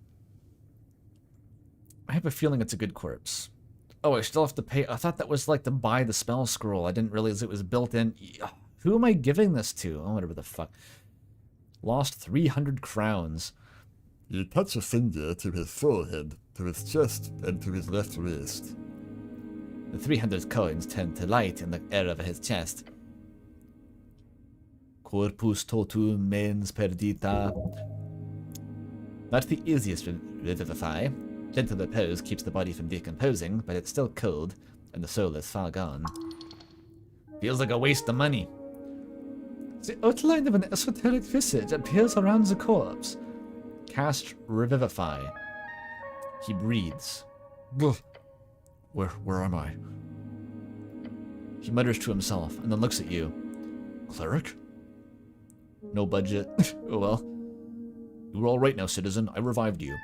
I have a feeling it's a good corpse. Oh, I still have to pay. I thought that was like to buy the spell scroll. I didn't realize it was built in. Who am I giving this to? Oh, whatever the fuck. Lost 300 crowns. You touch a finger to his forehead, to his chest, and to his left wrist. The 300 coins turn to light in the air over his chest. Corpus totum mens perdita. Not the easiest to revivify. Gentle repose keeps the body from decomposing, but it's still cold, and the soul is far gone. Feels like a waste of money. The outline of an esoteric visage appears around the corpse. Cast Revivify. He breathes. Where am I? He mutters to himself, and then looks at you. Cleric? No budget. Oh well. You were alright now, citizen. I revived you.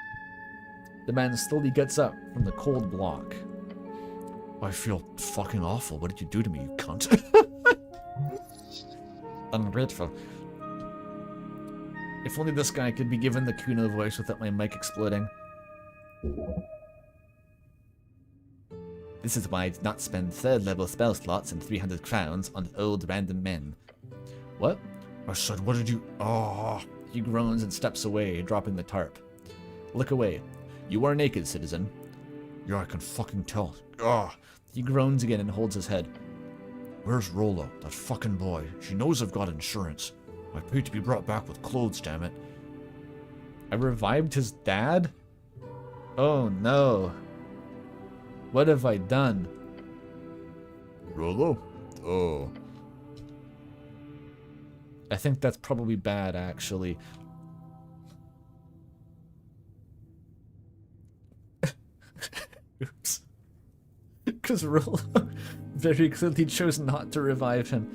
The man slowly gets up from the cold block. I feel fucking awful. What did you do to me, you cunt? Ungrateful. If only this guy could be given the Kuno voice without my mic exploding. This is why I did not spend third-level spell slots and 300 crowns on old random men. What? I said, what did you... Oh. He groans and steps away, dropping the tarp. Look away. You are naked, citizen. Yeah, I can fucking tell. Ah. He groans again and holds his head. Where's Rolo? That fucking boy. She knows I've got insurance. I paid to be brought back with clothes, damn it. I revived his dad? Oh no. What have I done? Rolo? Oh. I think that's probably bad, actually. Oops. Because Rolo very clearly chose not to revive him.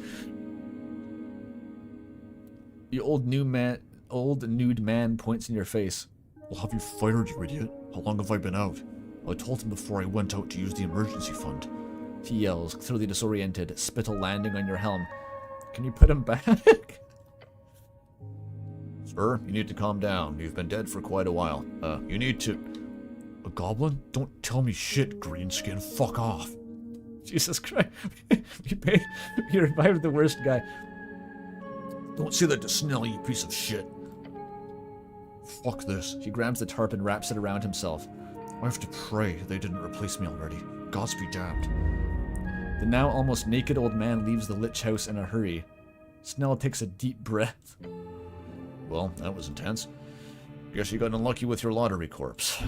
The old nude man points in your face. Well, have you fired, you idiot? How long have I been out? I told him before I went out to use the emergency fund. He yells, clearly disoriented, spittle landing on your helm. Can you put him back? Sir, you need to calm down. You've been dead for quite a while. You need to... A goblin? Don't tell me shit, greenskin. Fuck off. Jesus Christ. You revived the worst guy. Don't say that to Snell, you piece of shit. Fuck this. He grabs the tarp and wraps it around himself. I have to pray they didn't replace me already. Gods be damned. The now almost naked old man leaves the lich house in a hurry. Snell takes a deep breath. Well, that was intense. Guess you got unlucky with your lottery corpse.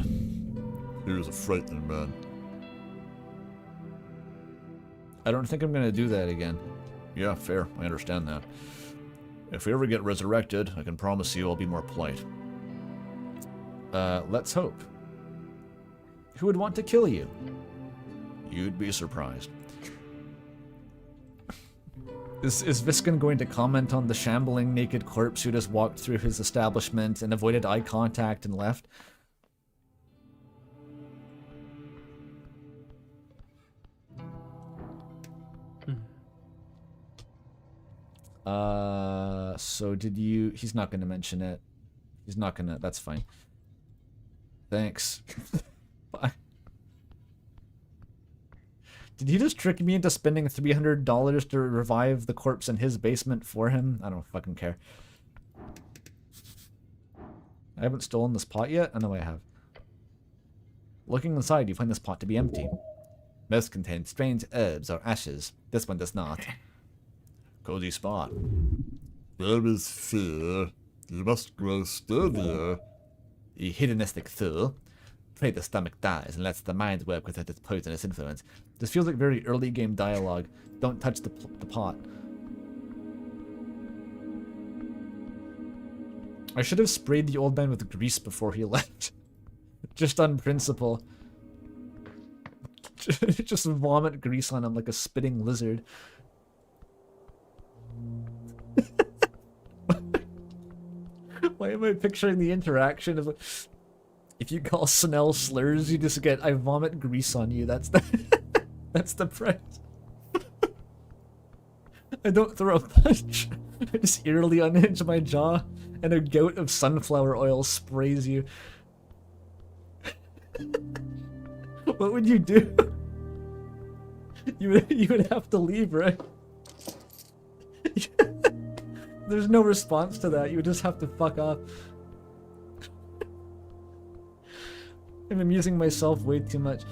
He was a frightening man. I don't think I'm gonna do that again. Yeah, fair. I understand that. If we ever get resurrected, I can promise you I'll be more polite. Let's hope. Who would want to kill you? You'd be surprised. Is Viscon going to comment on the shambling naked corpse who just walked through his establishment and avoided eye contact and left? So did you... He's not going to mention it. He's not going to... That's fine. Thanks. Bye. Did he just trick me into spending $300 to revive the corpse in his basement for him? I don't fucking care. I haven't stolen this pot yet? I know I have. Looking inside, you find this pot to be empty. Most contain strange herbs or ashes. This one does not. Cozy spot. There is fear. You must grow sturdier. You hedonistic fool. Pray the stomach dies and lets the mind work without its poisonous influence. This feels like very early game dialogue. Don't touch the pot. I should have sprayed the old man with grease before he left. Just on principle. Just vomit grease on him like a spitting lizard. Why am I picturing the interaction of... If you call Snell slurs, you just get, I vomit grease on you. That's the... That's the price. I don't throw a punch. I just eerily unhinge my jaw, and a gout of sunflower oil sprays you. What would you do? You would have to leave, right? There's no response to that. You would just have to fuck off. I'm amusing myself way too much.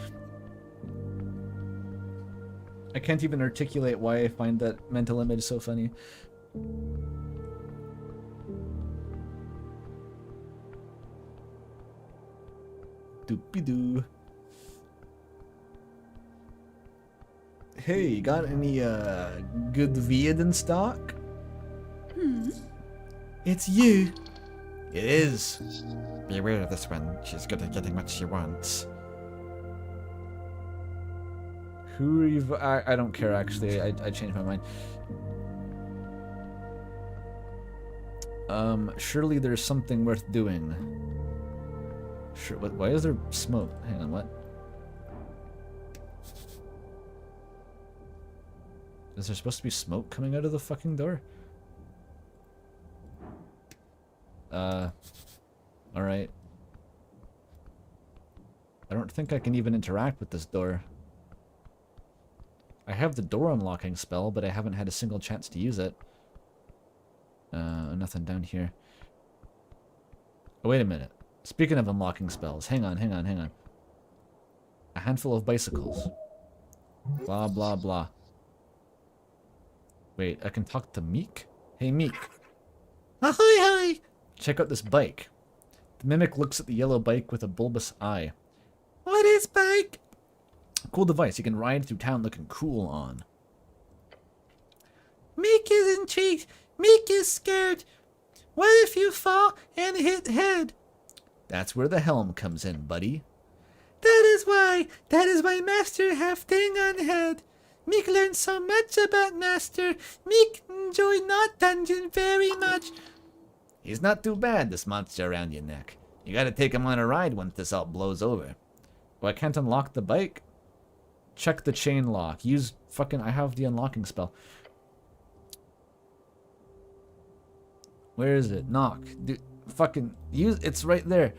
I can't even articulate why I find that mental image so funny. Doopy-doo. Hey, you got any good weed in stock? It's you. It is. Beware of this one. She's good at getting what she wants. Who are you? I don't care, actually. I changed my mind. Surely there's something worth doing. Sure. Why is there smoke? Hang on, what? Is there supposed to be smoke coming out of the fucking door? Alright. I don't think I can even interact with this door. I have the door unlocking spell, but I haven't had a single chance to use it. Nothing down here. Oh, wait a minute. Speaking of unlocking spells, hang on. A handful of bicycles. Blah, blah, blah. Wait, I can talk to Meek? Hey, Meek. Ahoy, hoy! Check out this bike. The mimic looks at the yellow bike with a bulbous eye. What is bike? Cool device. You can ride through town looking cool on. Meek is intrigued. Meek is scared. What if you fall and hit head? That's where the helm comes in, buddy. That is why Master have thing on head. Meek learned so much about Master. Meek enjoy not dungeon very much. He's not too bad, this monster around your neck. You gotta take him on a ride once this all blows over. Oh, I can't unlock the bike? Check the chain lock. Use fucking... I have the unlocking spell. Where is it? Knock. Dude, fucking... Use... It's right there.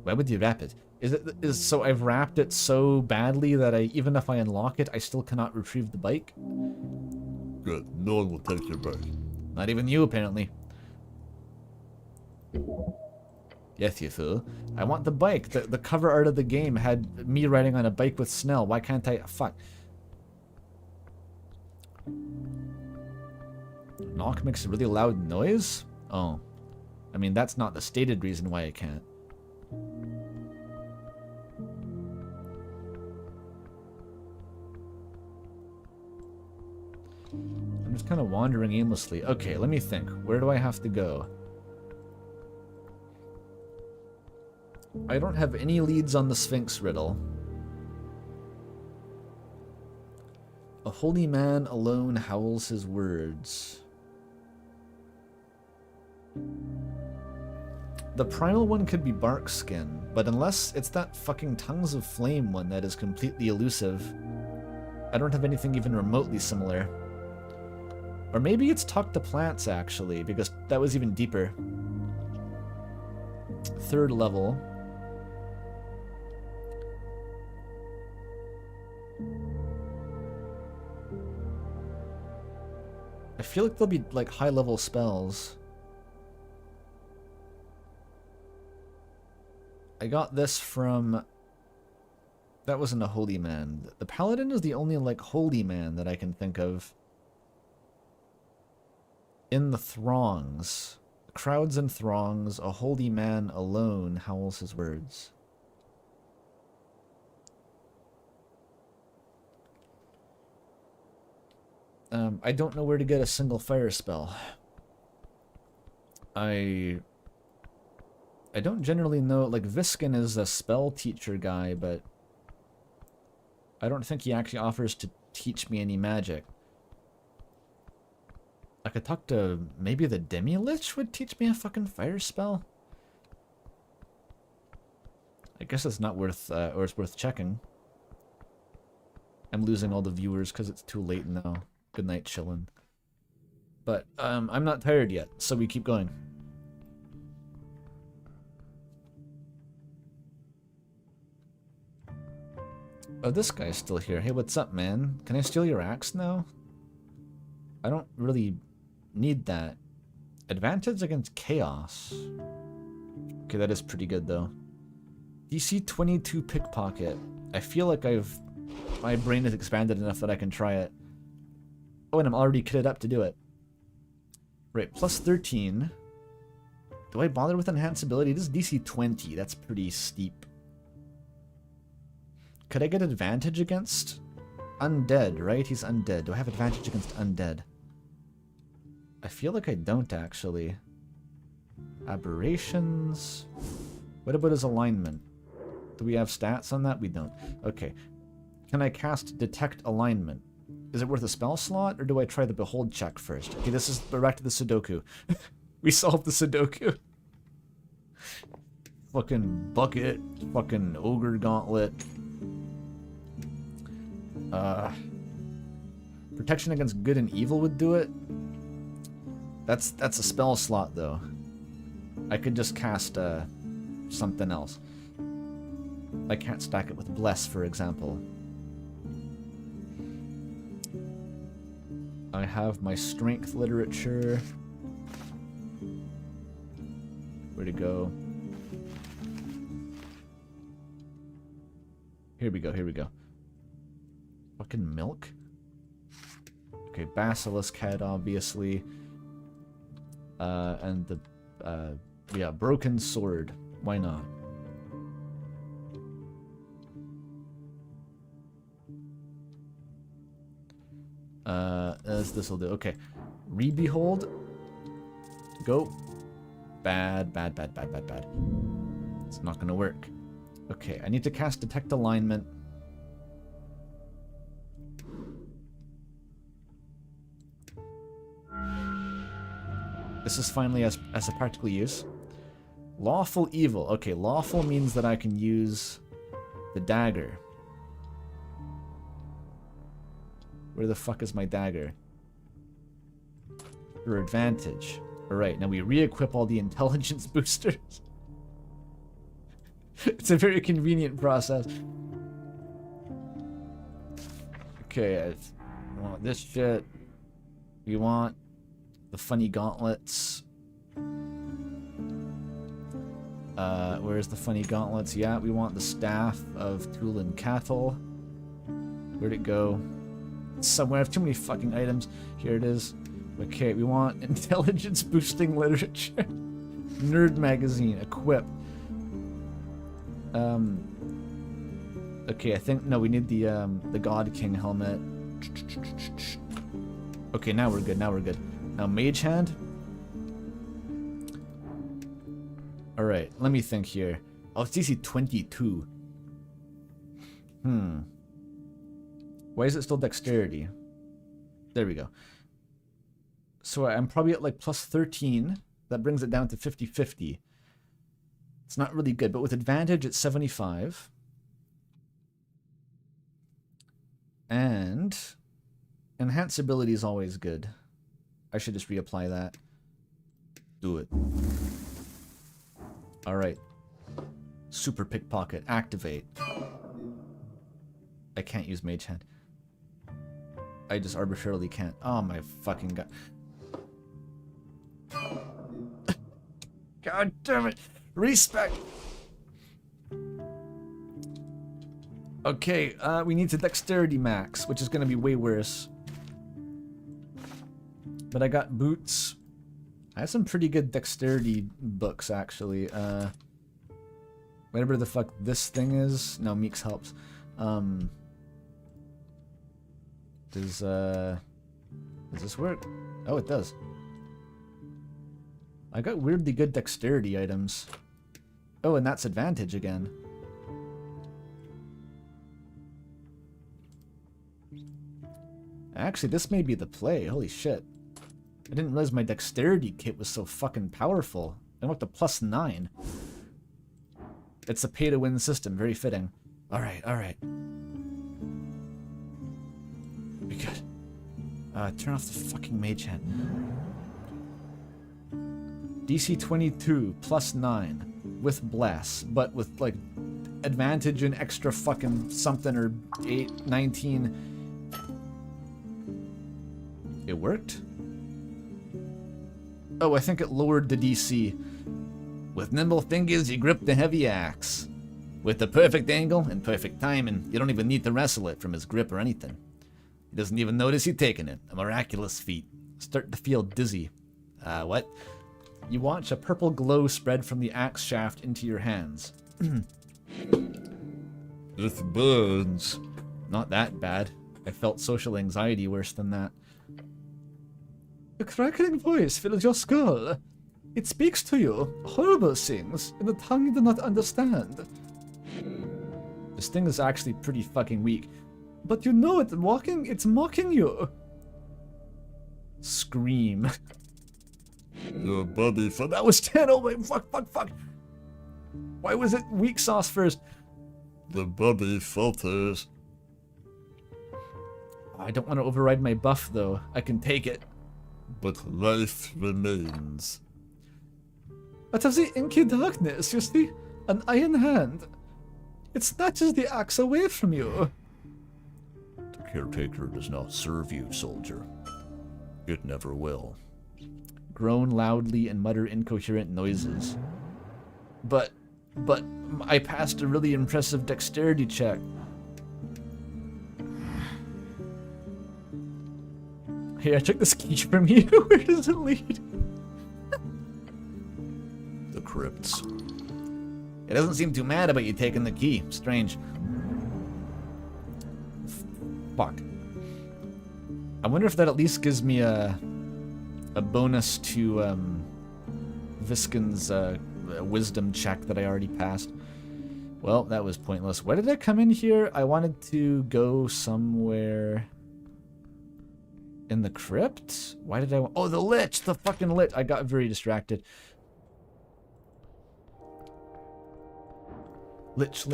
Why would you wrap it? So I've wrapped it so badly that even if I unlock it, I still cannot retrieve the bike? Good. No one will take your bike. Not even you, apparently. Yes, you fool. I want the bike. The cover art of the game had me riding on a bike with Snell. Why can't I? Fuck. Knock makes a really loud noise? Oh. I mean, that's not the stated reason why I can't. I'm just kind of wandering aimlessly. Okay, let me think. Where do I have to go? I don't have any leads on the Sphinx riddle. A holy man alone howls his words. The primal one could be Barkskin, but unless it's that fucking Tongues of Flame one that is completely elusive, I don't have anything even remotely similar. Or maybe it's Talk to Plants, actually, because that was even deeper. 3rd level. I feel like they'll be, like, high-level spells. I got this from... That wasn't a holy man. The paladin is the only, like, holy man that I can think of. In the throngs. Crowds and throngs, a holy man alone howls his words. I don't know where to get a single fire spell. I don't generally know, like, Viskin is a spell teacher guy, but I don't think he actually offers to teach me any magic. I could talk to, maybe the Demi-Lich would teach me a fucking fire spell? I guess it's not worth, or it's worth checking. I'm losing all the viewers because it's too late now. Good night, chillin'. But, I'm not tired yet, so we keep going. Oh, this guy's still here. Hey, what's up, man? Can I steal your axe now? I don't really need that. Advantage against chaos. Okay, that is pretty good, though. DC 22 pickpocket. I feel like my brain is expanded enough that I can try it. Oh, and I'm already kitted up to do it. Right, plus 13. Do I bother with enhanced ability? This is DC 20. That's pretty steep. Could I get advantage against undead, right? He's undead. Do I have advantage against undead? I feel like I don't, actually. Aberrations. What about his alignment? Do we have stats on that? We don't. Okay. Can I cast Detect Alignment? Is it worth a spell slot, or do I try the Behold check first? Okay, we're back to the Sudoku. We solved the Sudoku. Fucking bucket. Fucking ogre gauntlet. Protection against good and evil would do it. That's a spell slot, though. I could just cast something else. I can't stack it with Bless, for example. I have my strength literature. Where to go? Here we go, here we go. Fucking milk? Okay, basilisk head, obviously. And the, yeah, broken sword. Why not? As this'll do. Okay. Re-behold. Go. Bad, bad, bad, bad, bad, bad. It's not gonna work. Okay, I need to cast Detect Alignment. This is finally as a practical use. Lawful evil. Okay, lawful means that I can use the dagger. Where the fuck is my dagger? For advantage. Alright, now we re-equip all the intelligence boosters. It's a very convenient process. Okay, I want this shit. We want the funny gauntlets. Where's the funny gauntlets? Yeah, we want the staff of Tulin Cattle. Where'd it go? It's somewhere. I have too many fucking items. Here it is. Okay, we want intelligence boosting literature. Nerd magazine. Equip. Okay, I think no, we need the God King helmet. Okay, now we're good. Now we're good. Now Mage Hand. All right, let me think here. Oh, it's DC 22. Why is it still Dexterity? There we go. So I'm probably at like plus 13. That brings it down to 50-50. It's not really good, but with advantage, it's 75. And enhance ability is always good. I should just reapply that. Do it. Alright. Super Pickpocket. Activate. I can't use Mage Hand. I just arbitrarily can't. Oh my fucking god. God damn it. Respect. Okay, we need to Dexterity max, which is going to be way worse. But I got boots. I have some pretty good Dexterity books, actually. Whatever the fuck this thing is. No, Meeks helps. Does, Does this work? Oh, it does. I got weirdly good dexterity items. Oh, and that's advantage again. Actually, this may be the play. Holy shit. I didn't realize my dexterity kit was so fucking powerful. I'm up to +9. It's a pay-to-win system. Very fitting. Alright, alright. Be good. Turn off the fucking mage hand. DC 22 +9 with bless, but with like advantage and extra fucking something or 19. It worked? Oh, I think it lowered the DC. With nimble fingers, you grip the heavy axe. With the perfect angle and perfect timing, you don't even need to wrestle it from his grip or anything. He doesn't even notice you taking it. A miraculous feat. Start to feel dizzy. What? You watch a purple glow spread from the axe shaft into your hands. It burns. Not that bad. I felt social anxiety worse than that. A crackling voice fills your skull. It speaks to you, horrible things, in a tongue you do not understand. This thing is actually pretty fucking weak. But you know it's mocking you. Scream. Your body That was 10. Oh my fuck. Why was it weak sauce first? The body falters. I don't want to override my buff though. I can take it. But life remains. Out of the inky darkness, you see an iron hand. It snatches the axe away from you. The caretaker does not serve you, soldier. It never will. Groan loudly and mutter incoherent noises. But I passed a really impressive dexterity check. Hey, I took this key from you. Where does it lead? The crypts. It doesn't seem too mad about you taking the key. Strange. Fuck. I wonder if that at least gives me a bonus to Viskin's wisdom check that I already passed. Well, that was pointless. Why did I come in here? I wanted to go somewhere in the crypt? Why did I Oh, the lich! The fucking lich! I got very distracted. Lich.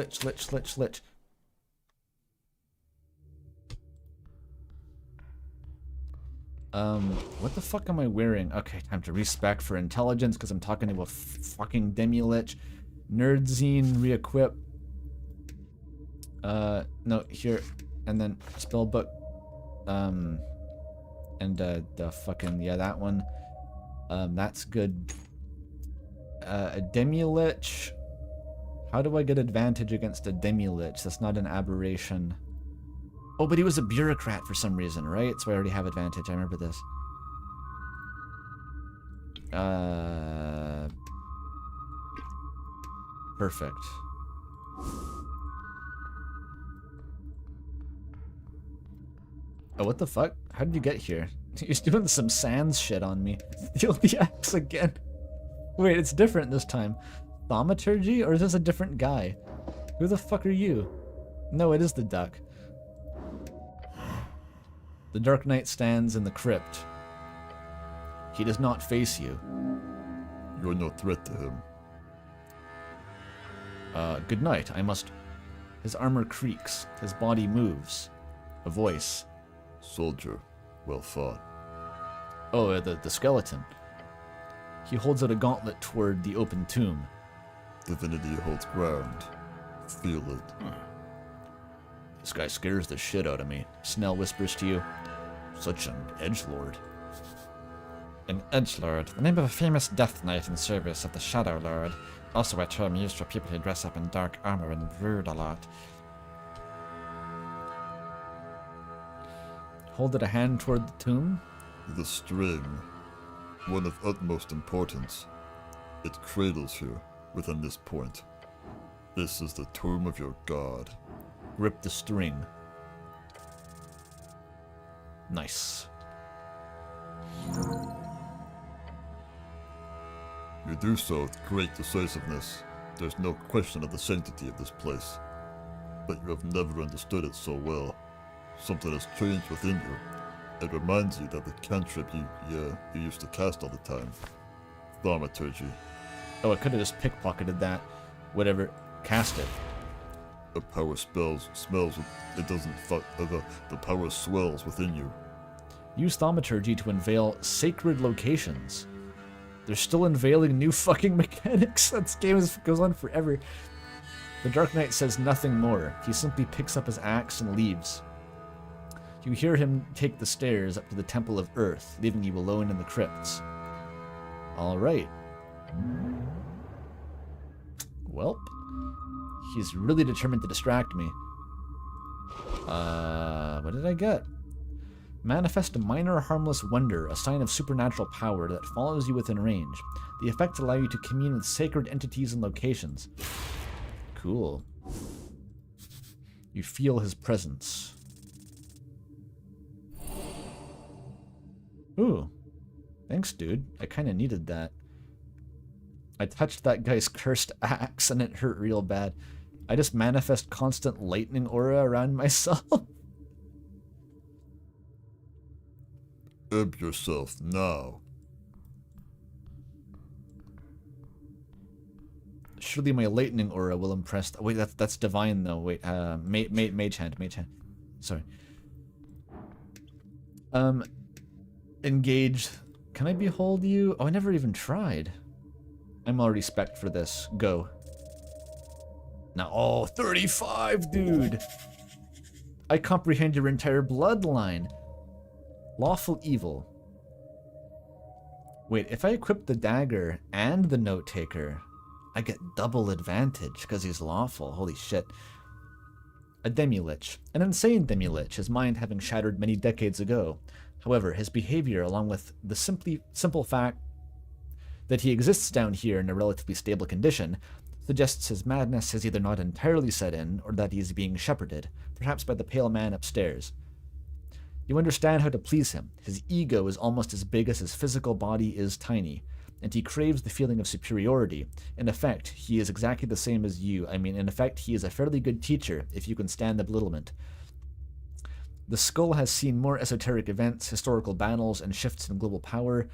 What the fuck am I wearing? Okay, time to respec for intelligence because I'm talking to a fucking demi-lich. Nerdzine, re-equip. No, here. And then spellbook. And the fucking, yeah, that one. That's good. A demi-lich. How do I get advantage against a demi-lich? That's not an aberration. Oh, but he was a bureaucrat for some reason, right? So I already have advantage. I remember this. Perfect. Oh, what the fuck? How did you get here? You're doing some sans shit on me. Steal the axe again. Wait, it's different this time. Thaumaturgy? Or is this a different guy? Who the fuck are you? No, it is the duck. The Dark Knight stands in the crypt. He does not face you. You're no threat to him. Good night. I must... His armor creaks. His body moves. A voice. Soldier, well fought. Oh, the skeleton. He holds out a gauntlet toward the open tomb. Divinity holds ground. Feel it. This guy scares the shit out of me. Snell whispers to you. Such an edgelord. An edgelord, the name of a famous death knight in service of the Shadow Lord. Also a term used for people who dress up in dark armor and brood a lot. Hold out a hand toward the tomb. The string, one of utmost importance. It cradles here, within this point. This is the tomb of your god. Grip the string. Nice. You do so with great decisiveness. There's no question of the sanctity of this place. But you have never understood it so well. Something has changed within you. It reminds you that the cantrip you used to cast all the time. Thaumaturgy. Oh, I could have just pickpocketed that. Whatever. Cast it. The power smells, it doesn't fuck, the power swells within you. Use thaumaturgy to unveil sacred locations. They're still unveiling new fucking mechanics. That game goes on forever. The Dark Knight says nothing more. He simply picks up his axe and leaves. You hear him take the stairs up to the Temple of Earth, leaving you alone in the crypts. Alright. Welp. He's really determined to distract me. What did I get? Manifest a minor harmless wonder, a sign of supernatural power that follows you within range. The effects allow you to commune with sacred entities and locations. Cool. You feel his presence. Ooh. Thanks, dude. I kind of needed that. I touched that guy's cursed axe and it hurt real bad. I just manifest constant lightning aura around myself. Ebb yourself now. Surely my lightning aura will impress. Wait, that's divine though. Wait, mage hand. Sorry. Engage. Can I behold you? Oh, I never even tried. I'm already spec'd for this. Go. Now, oh, 35, dude. I comprehend your entire bloodline. Lawful evil. Wait, if I equip the dagger and the note taker, I get double advantage because he's lawful. Holy shit. A demi-lich. An insane demi-lich, his mind having shattered many decades ago. However, his behavior, along with the simple fact that he exists down here in a relatively stable condition, suggests his madness has either not entirely set in, or that he is being shepherded, perhaps by the pale man upstairs. You understand how to please him. His ego is almost as big as his physical body is tiny, and he craves the feeling of superiority. In effect, he is exactly the same as you. In effect, he is a fairly good teacher, if you can stand the belittlement. The skull has seen more esoteric events, historical battles, and shifts in global power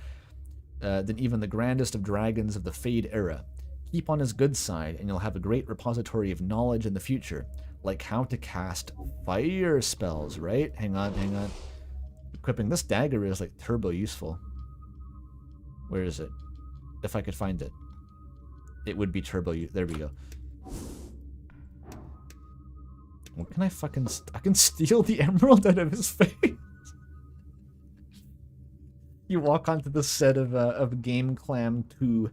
than even the grandest of dragons of the Fade era. Keep on his good side, and you'll have a great repository of knowledge in the future, like how to cast fire spells, right? Hang on. Equipping this dagger is like turbo useful. Where is it? If I could find it. It would be turbo. There we go. What can I fucking... I can steal the emerald out of his face. You walk onto the set of Game Clam 2,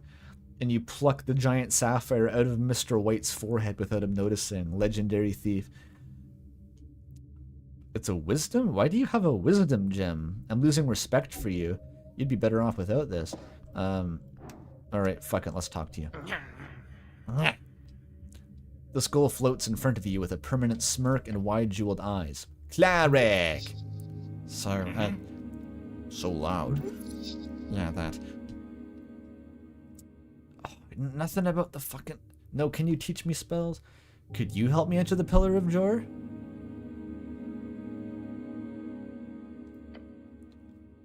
and you pluck the giant sapphire out of Mr. White's forehead without him noticing. Legendary thief. It's a wisdom? Why do you have a wisdom gem? I'm losing respect for you. You'd be better off without this. Alright, fuck it, let's talk to you. The skull floats in front of you with a permanent smirk and wide jeweled eyes. Cleric! So loud. Yeah, that. Oh, nothing about the fucking... No, can you teach me spells? Could you help me enter the Pillar of Jor?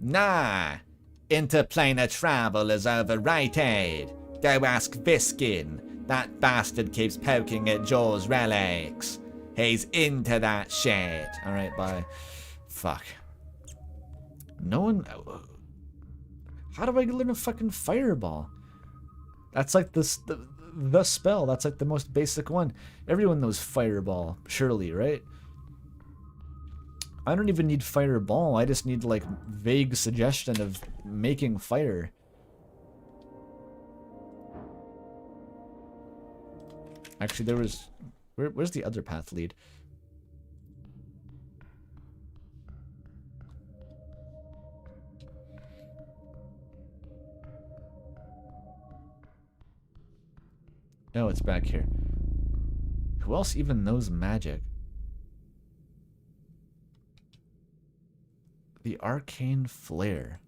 Nah. Interplanar travel is overrated. Go ask Viskin. That bastard keeps poking at Jor's relics. He's into that shit. Alright, bye. Fuck. No one... How do I learn a fucking fireball? That's like the spell. That's like the most basic one. Everyone knows fireball, surely, right? I don't even need fireball. I just need, like, vague suggestion of making fire. Actually, there was... Where's the other path lead? No, it's back here. Who else even knows magic? The Arcane Flare.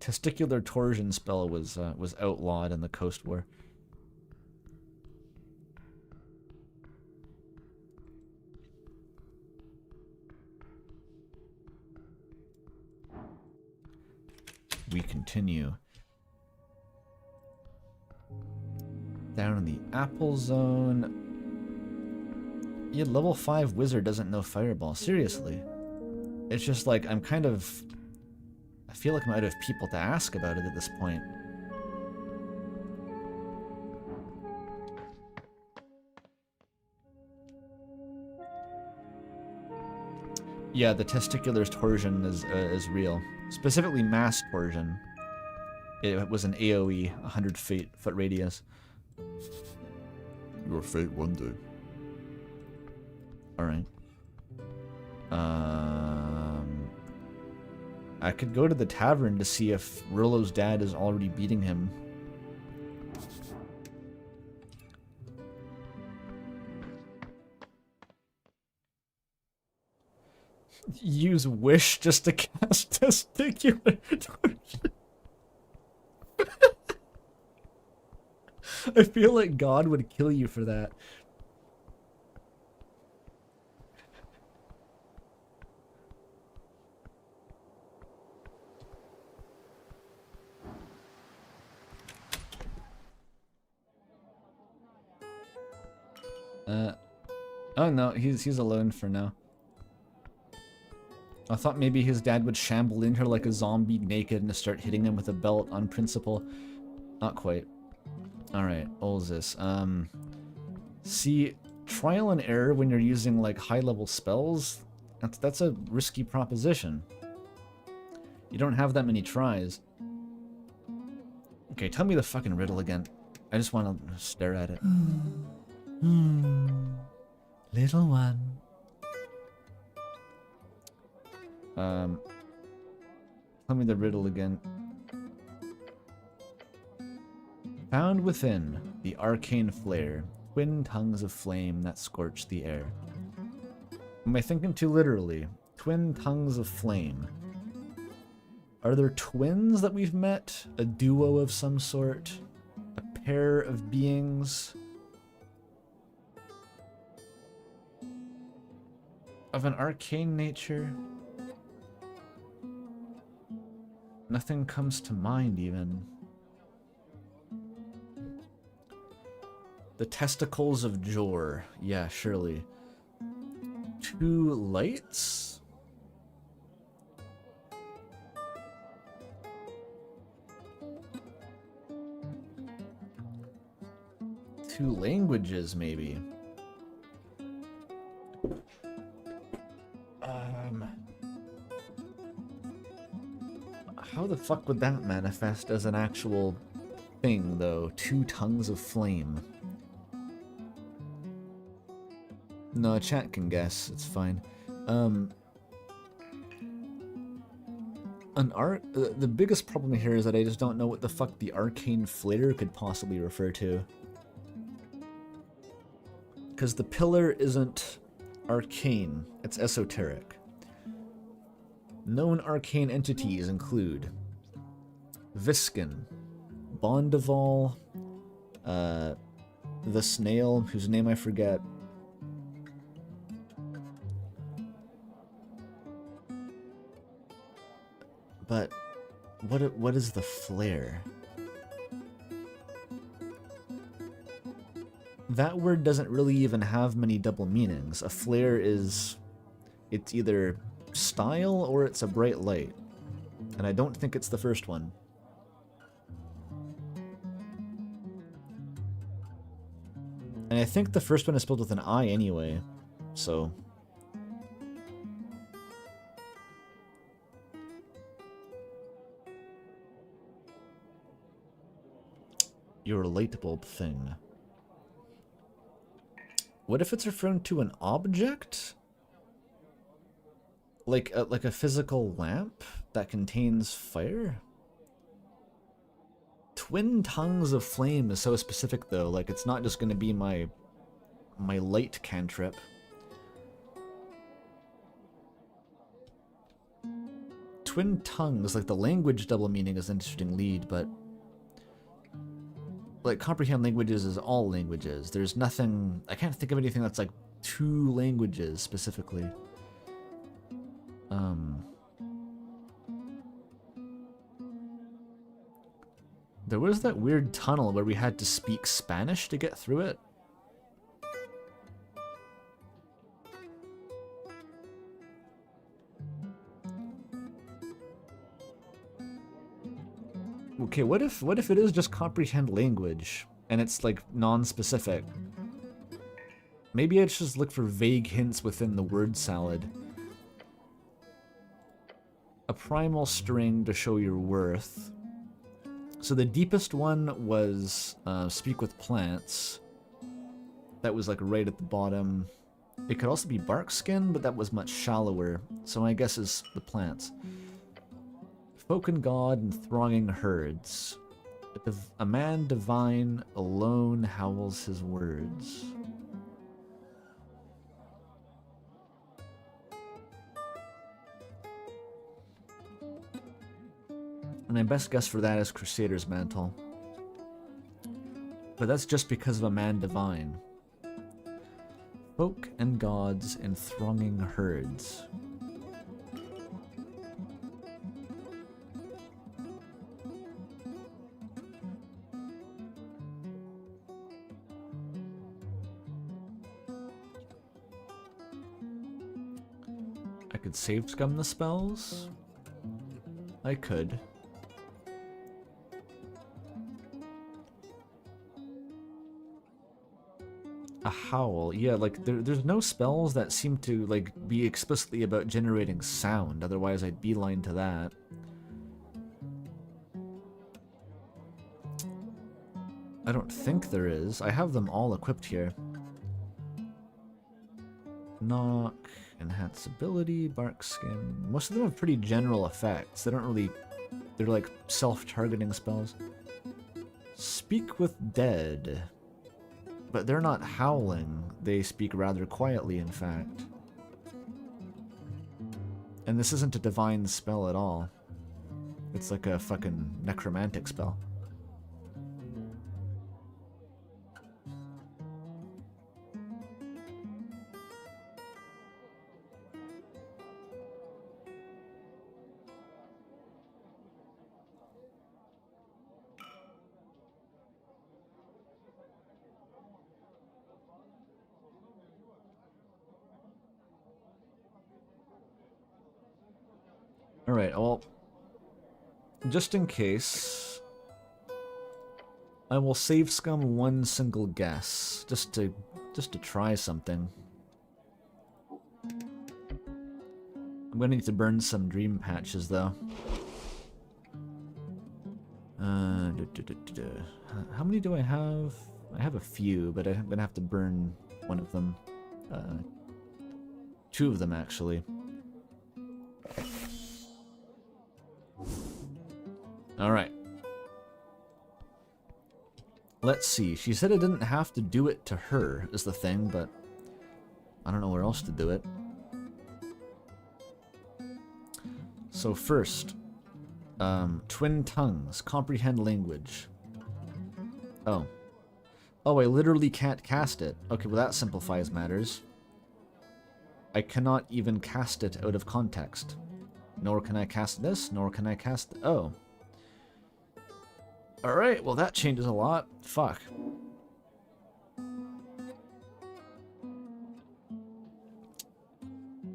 testicular torsion spell was outlawed in the Coast War. We continue. Down in the Apple Zone. Yeah, level 5 wizard doesn't know Fireball. Seriously. It's just like, I'm kind of... I feel like I'm out of people to ask about it at this point. Yeah, the testicular torsion is real. Specifically mass torsion. It was an AoE, 100 foot radius. Your fate one day. Alright. I could go to the tavern to see if Rillo's dad is already beating him. Use wish just to cast testicular torsion. I feel like God would kill you for that. Oh no, he's alone for now. I thought maybe his dad would shamble in here like a zombie naked and start hitting him with a belt on principle. Not quite. Alright, Olzus. See, trial and error when you're using like high level spells, that's a risky proposition. You don't have that many tries. Okay, tell me the fucking riddle again. I just want to stare at it. Little one. Tell me the riddle again. Found within the arcane flare, twin tongues of flame that scorch the air. Am I thinking too literally? Twin tongues of flame. Are there twins that we've met? A duo of some sort? A pair of beings? Of an arcane nature? Nothing comes to mind even. The testicles of Jor. Yeah, surely. Two lights? Two languages, maybe. How the fuck would that manifest as an actual thing, though? Two tongues of flame. No, chat can guess. It's fine. The biggest problem here is that I just don't know what the fuck the arcane flare could possibly refer to. Because the pillar isn't arcane, it's esoteric. Known arcane entities include Viskin, Bondival, the snail, whose name I forget. But what is the flare? That word doesn't really even have many double meanings. A flare is... it's either style or it's a bright light. And I don't think it's the first one. And I think the first one is spelled with an I anyway, so... Your light bulb thing. What if it's referring to an object? Like a physical lamp that contains fire? Twin tongues of flame is so specific though, like it's not just gonna be my light cantrip. twin tongues, like the language double meaning is an interesting lead, but like comprehend languages is all languages. There's nothing, I can't think of anything that's like two languages specifically. There was that weird tunnel where we had to speak Spanish to get through it. Okay, what if it is just comprehend language and it's like non-specific? Maybe I just look for vague hints within the word salad. A primal string to show your worth. So the deepest one was speak with plants. That was like right at the bottom. It could also be bark skin, but that was much shallower. So my guess is the plants. Folk and God and thronging herds. A man divine alone howls his words. And my best guess for that is Crusader's Mantle. But that's just because of a man divine. Folk and gods and thronging herds. I could save scum the spells. I could. A howl, yeah, like there's no spells that seem to like be explicitly about generating sound, otherwise I'd beeline to that. I don't think there is. I have them all equipped here. Knock, enhance ability, bark skin. Most of them have pretty general effects. They don't really, they're like self-targeting spells. Speak with dead. But they're not howling, they speak rather quietly, in fact. And this isn't a divine spell at all. It's like a fucking necromantic spell. Alright, well, just in case, I will save scum one single guess, just to try something. I'm gonna need to burn some dream patches, though. How many do I have? I have a few, but I'm gonna have to burn one of them. Two of them, actually. Alright. Let's see. She said I didn't have to do it to her, is the thing, but I don't know where else to do it. So first, twin tongues, comprehend language. Oh. Oh, I literally can't cast it. Okay, well that simplifies matters. I cannot even cast it out of context. Nor can I cast this, nor can I cast... Oh. Alright, well that changes a lot. Fuck.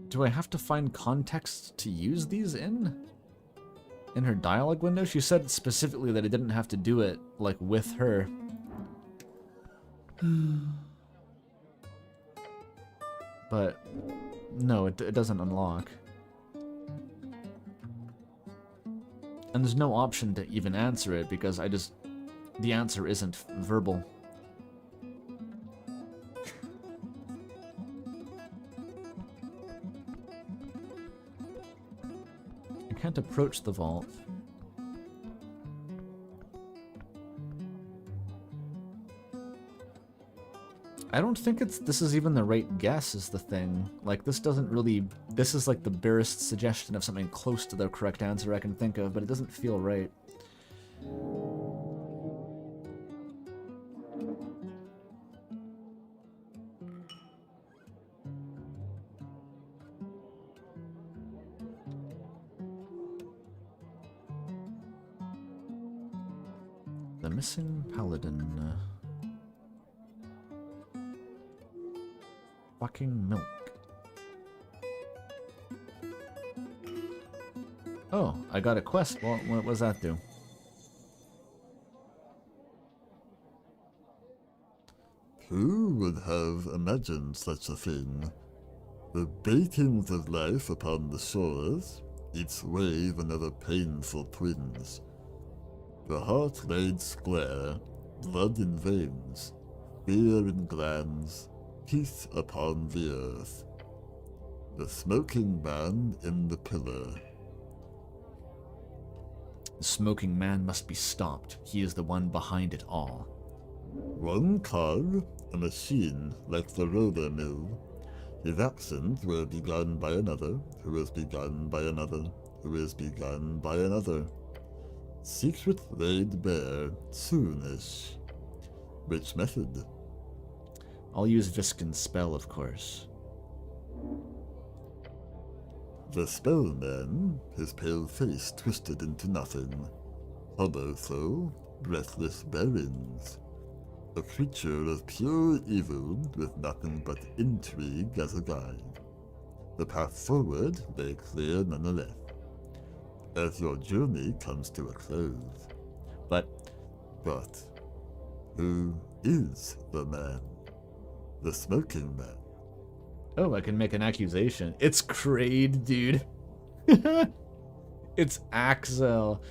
Do I have to find context to use these in? In her dialogue window? She said specifically that I didn't have to do it, like, with her. But, no, it doesn't unlock. And there's no option to even answer it because the answer isn't verbal. I can't approach the vault. I don't think this is even the right guess is the thing. Like, this doesn't really... This is like the barest suggestion of something close to the correct answer I can think of, but it doesn't feel right. The missing paladin. Fucking milk. Oh, I got a quest. Well, what does that do? Who would have imagined such a thing? The beatings of life upon the shores, each wave another painful twins. The heart laid square, blood in veins, fear in glands, peace upon the earth. The smoking man in the pillar. The smoking man must be stopped. He is the one behind it all. One cog, a machine like the roller mill. His actions were begun by another, who is begun by another, who is begun by another. Secret laid bare soonish. Which method? I'll use Viskin's spell, of course. The spellman, his pale face twisted into nothing. Hollow soul, breathless barons. A creature of pure evil with nothing but intrigue as a guide. The path forward lay clear nonetheless. As your journey comes to a close. But who is the man? The smoking man. Oh, I can make an accusation. It's Kraid, dude. It's Axel.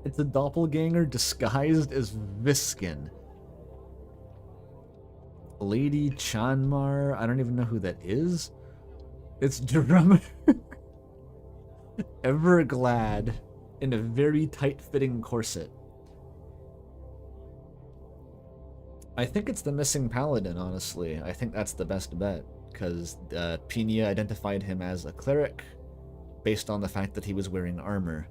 It's a doppelganger disguised as Viskin. Lady Chanmar, I don't even know who that is. It's drummer Everglad in a very tight-fitting corset. I think it's the missing paladin, honestly. I think that's the best bet, because Pina identified him as a cleric based on the fact that he was wearing armor.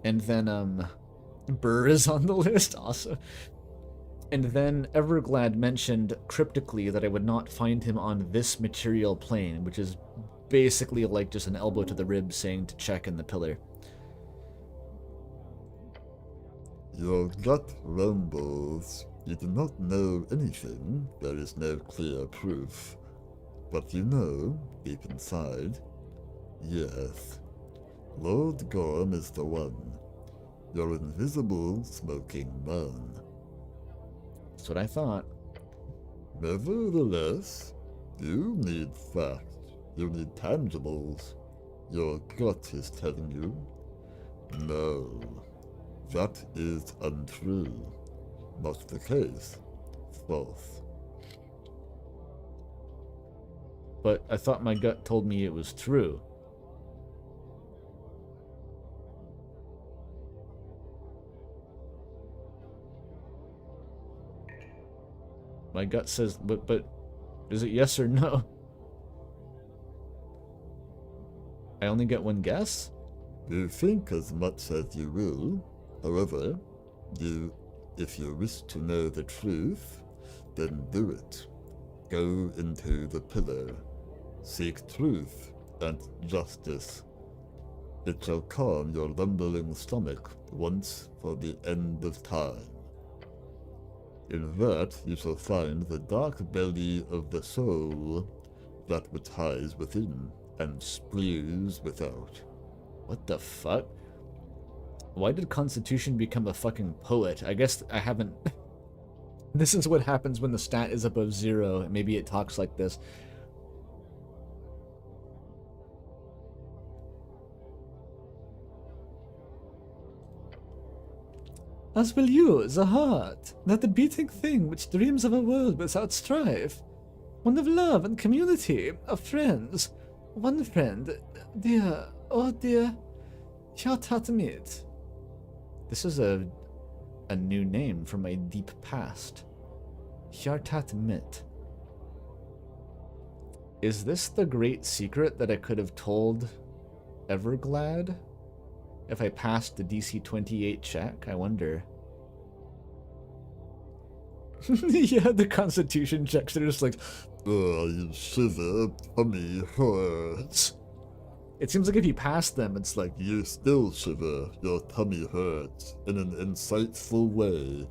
And then, Burr is on the list also. And then Everglad mentioned cryptically that I would not find him on this material plane, which is basically like just an elbow to the ribs saying to check in the pillar. Your gut rumbles. You do not know anything. There is no clear proof. But you know, deep inside, yes, Lord Gorm is the one. Your invisible smoking man. That's what I thought. Nevertheless, you need facts. You need tangibles. Your gut is telling you, no. That is untrue. Not the case. False. But I thought my gut told me it was true. My gut says, but is it yes or no? I only get one guess? You think as much as you will. However, if you wish to know the truth, then do it. Go into the pillar. Seek truth and justice. It shall calm your rumbling stomach once for the end of time. In that you shall find the dark belly of the soul that which hides within and spews without. What the fuck? Why did Constitution become a fucking poet? I guess I haven't... This is what happens when the stat is above 0. Maybe it talks like this. As will you, the heart, that beating thing which dreams of a world without strife. One of love and community, of friends. One friend, dear, oh dear, your taught meet. This is a A new name from my deep past. Hjartat Mit. Is this the great secret that I could have told Everglad? If I passed the DC 28 check, I wonder. Yeah, the constitution checks are just like, You shiver, tummy hurts. it seems like if you pass them, it's like, You still shiver, your tummy hurts, in an insightful way.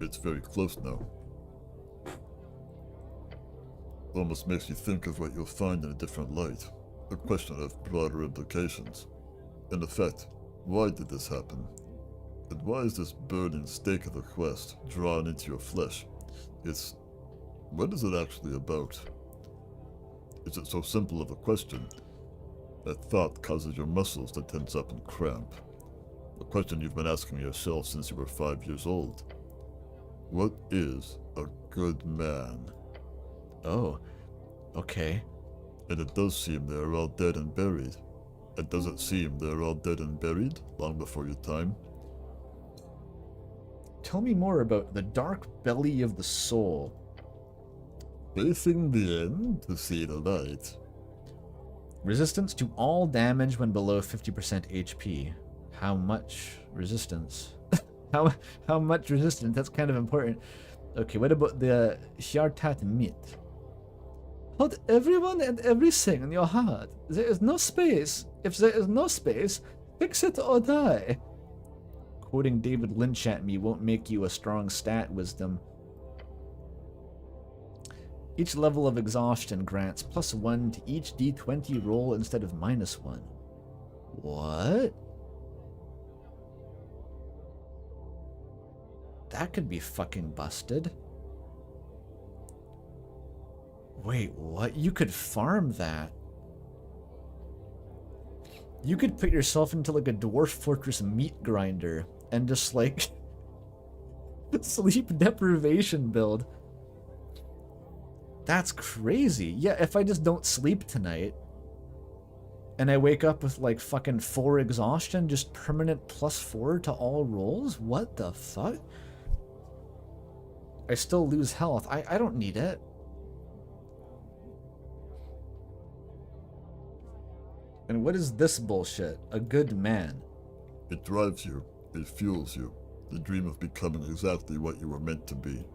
It's very close now. Almost makes you think of what you'll find in a different light. A question of broader implications. In effect, why did this happen? And why is this burning stake of a quest drawn into your flesh? What is it actually about? Is it so simple of a question that thought causes your muscles to tense up and cramp? A question you've been asking yourself since you were 5 years old. What is a good man? oh, okay. And it does seem they're all dead and buried. And does it seem they're all dead and buried long before your time? Tell me more about the dark belly of the soul. Facing the end to see the light. Resistance to all damage when below 50% HP. How much resistance? how much resistance? That's kind of important. Okay, what about the Hjartat Mit? Hold everyone and everything in your heart. There is no space. If there is no space, fix it or die. Quoting David Lynch at me won't make you a strong stat, Wisdom. Each level of exhaustion grants +1 to each d20 roll instead of -1. What? That could be fucking busted. Wait, what? You could farm that. You could put yourself into like a Dwarf Fortress meat grinder and just like sleep deprivation build. That's crazy. Yeah, if I just don't sleep tonight and I wake up with like fucking 4 exhaustion, just permanent +4 to all rolls? What the fuck? I still lose health. I don't need it. And what is this bullshit? A good man. It drives you. It fuels you. The dream of becoming exactly what you were meant to be.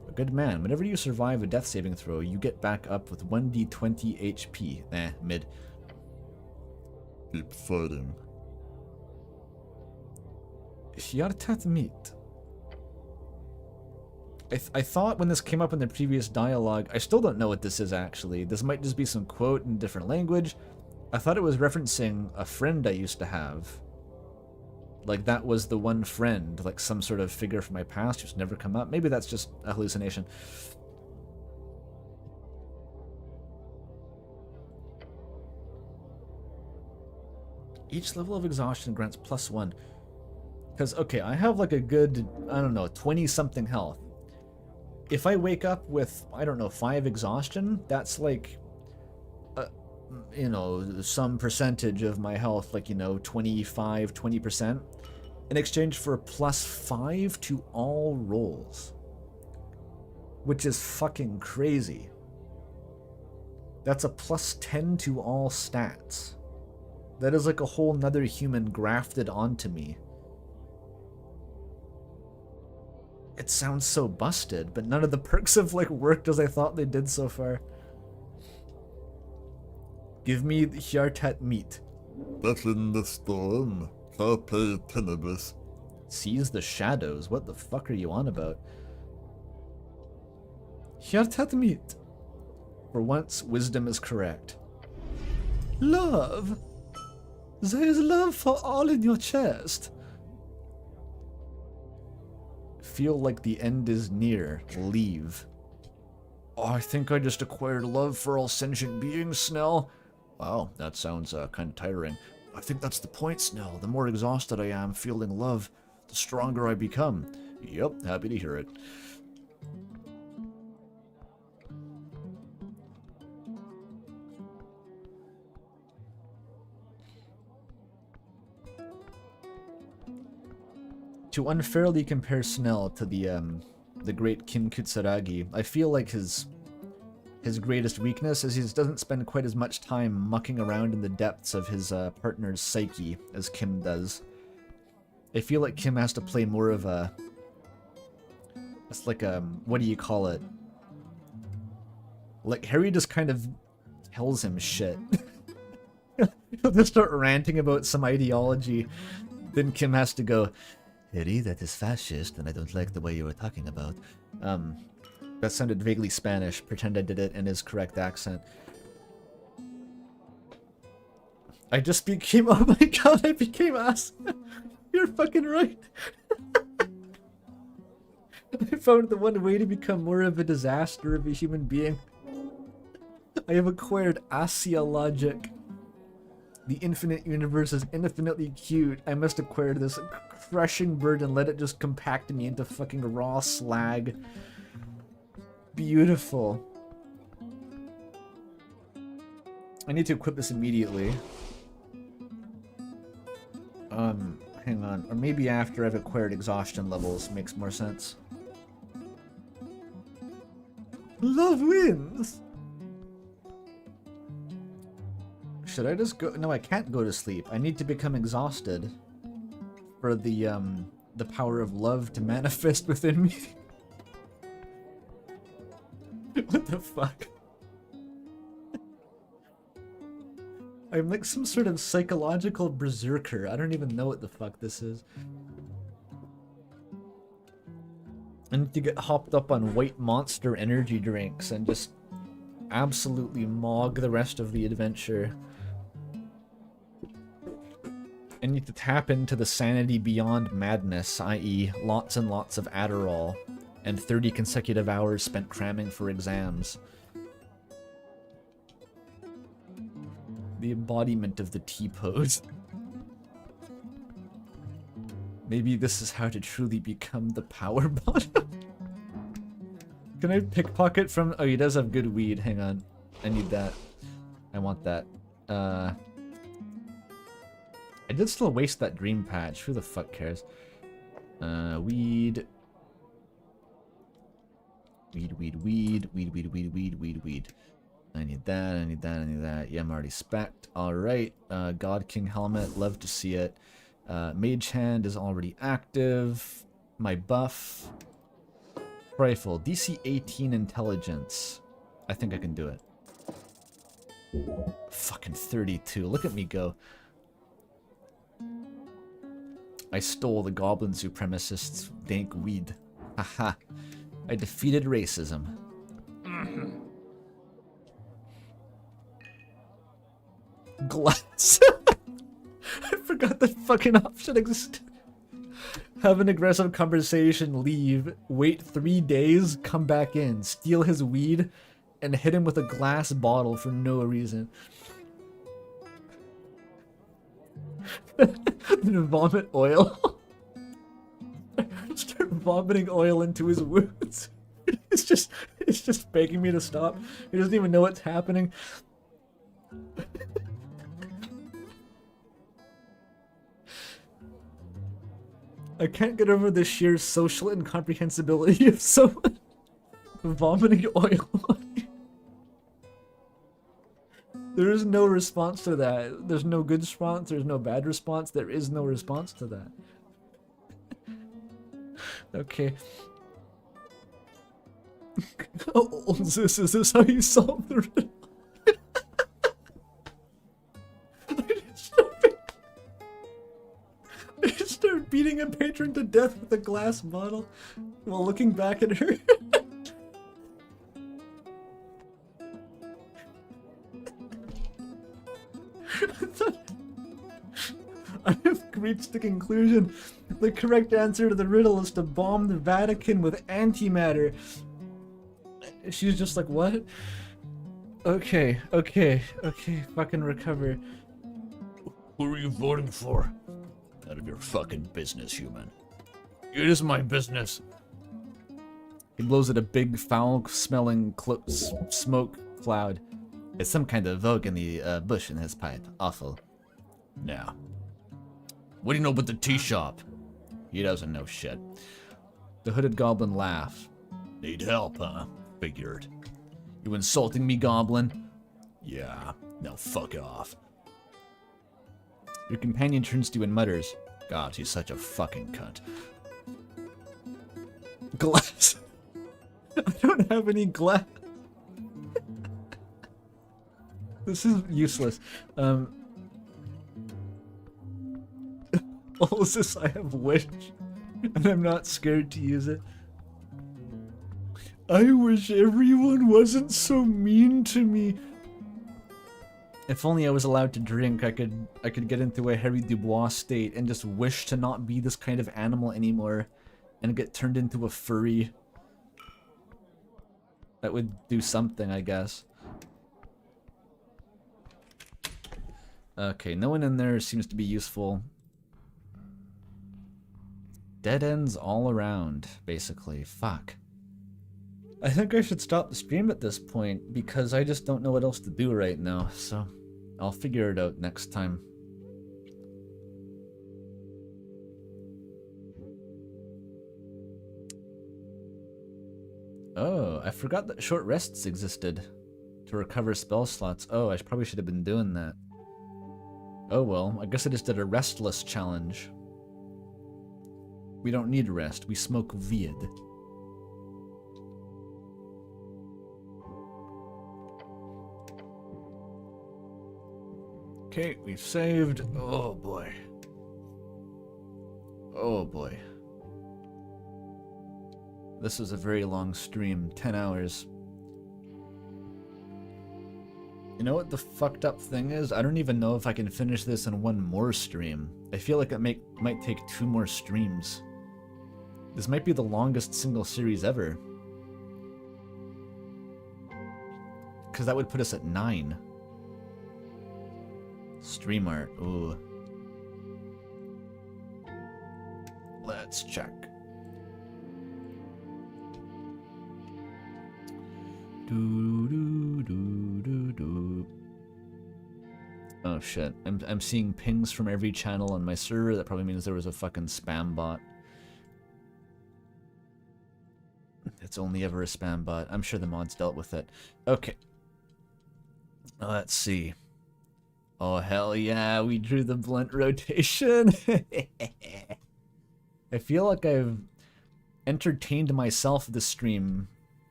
A good man. Whenever you survive a death saving throw, you get back up with 1d20 HP. Mid. Keep fighting. Hjartat Mit. I thought when this came up in the previous dialogue, I still don't know what this is actually. This might just be some quote in a different language. I thought it was referencing a friend I used to have. Like that was the one friend, like some sort of figure from my past who's never come up. Maybe that's just a hallucination. Each level of exhaustion grants +1. Because, okay, I have like a good, I don't know, 20-something health. If I wake up with, I don't know, 5 exhaustion, that's like, you know, some percentage of my health, like, you know, 25, 20%, in exchange for +5 to all rolls. Which is fucking crazy. That's a +10 to all stats. That is like a whole nother human grafted onto me. It sounds so busted, but none of the perks have like worked as I thought they did so far. Give me the Hjartat Mit. Battling the storm. Carpe tenebris. Seize the shadows. What the fuck are you on about? Hjartat Mit. For once, wisdom is correct. Love. There is love for all in your chest. Feel like the end is near. Leave. Oh, I think I just acquired love for all sentient beings, Snell. Wow, that sounds kind of tiring. I think that's the point, Snell. The more exhausted I am feeling love, the stronger I become. Yep, happy to hear it. to unfairly compare Snell to the great Kin Kutsuragi, I feel like his greatest weakness is he doesn't spend quite as much time mucking around in the depths of his partner's psyche as Kim does. I feel like Kim has to play more of a... It's like a... What do you call it? Like, Harry just kind of tells him shit. He'll just start ranting about some ideology. Then Kim has to go, Harry, that is fascist, and I don't like the way you were talking about. That sounded vaguely Spanish. Pretend I did it in his correct accent. I just became... Oh my god, I became ass. You're fucking right. I found the one way to become more of a disaster of a human being. I have acquired Assia logic. The infinite universe is infinitely cute. I must acquire this crushing burden and let it just compact me into fucking raw slag. Beautiful. I need to equip this immediately. Hang on. Or maybe after I've acquired exhaustion levels makes more sense. Love wins! Should I just go? No, I can't go to sleep. I need to become exhausted for the power of love to manifest within me. What the fuck? I'm like some sort of psychological berserker. I don't even know what the fuck this is. I need to get hopped up on white monster energy drinks and just absolutely mog the rest of the adventure. I need to tap into the sanity beyond madness, i.e. lots and lots of Adderall, and 30 consecutive hours spent cramming for exams. The embodiment of the T-pose. Maybe this is how to truly become the power bottom. Can I pickpocket from... Oh, he does have good weed. Hang on. I need that. I want that. I did still waste that dream patch. Who the fuck cares? Weed. Weed. I need that, I need that, I need that. Yeah, I'm already spec'd. Alright. God King Helmet. Love to see it. Mage Hand is already active. My buff. Rifle. DC 18 intelligence. I think I can do it. Fucking 32. Look at me go. I stole the goblin supremacists' dank weed. Haha. I defeated racism. Glass. I forgot that fucking option existed. Have an aggressive conversation, leave, wait 3 days, come back in, steal his weed, and hit him with a glass bottle for no reason. Then vomit oil. Start vomiting oil into his wounds. It's just begging me to stop. He doesn't even know what's happening. I can't get over the sheer social incomprehensibility of someone vomiting oil on you. There is no response to that. There's no good response, there's no bad response, there is no response to that. Okay. Oh, is this how you solve the riddle? I start beating a patron to death with a glass bottle while looking back at her. I have reached the conclusion. The correct answer to the riddle is to bomb the Vatican with antimatter. She's just like, what? Okay, fucking recover. Who are you voting for? None of your fucking business, human. It is my business. He blows at a big, foul-smelling smoke cloud. It's some kind of vogue in the bush in his pipe. Awful. Now, what do you know about the tea shop? He doesn't know shit. The hooded goblin laughed. Need help, huh? Figured. You insulting me, goblin? Yeah, now fuck off. Your companion turns to you and mutters, God, he's such a fucking cunt. Glass. I don't have any glass. This is useless. All is this I have wish, and I'm not scared to use it. I wish everyone wasn't so mean to me. If only I was allowed to drink, I could get into a Harry Dubois state and just wish to not be this kind of animal anymore and get turned into a furry. That would do something, I guess. Okay, no one in there seems to be useful. Dead ends all around, basically. Fuck. I think I should stop the stream at this point, because I just don't know what else to do right now, so I'll figure it out next time. Oh, I forgot that short rests existed to recover spell slots. Oh, I probably should have been doing that. Oh well, I guess I just did a restless challenge. We don't need rest, we smoke weed. Okay, we've saved. Oh boy. Oh boy. This is a very long stream, 10 hours. You know what the fucked up thing is? I don't even know if I can finish this in one more stream. I feel like it might take 2 more streams. This might be the longest single series ever. Because that would put us at 9. Stream art, ooh. Let's check. Oh shit, I'm seeing pings from every channel on my server. That probably means there was a fucking spam bot. It's only ever a spam bot. I'm sure the mods dealt with it. Okay. Let's see. Oh hell yeah, we drew the blunt rotation. I feel like I've entertained myself this stream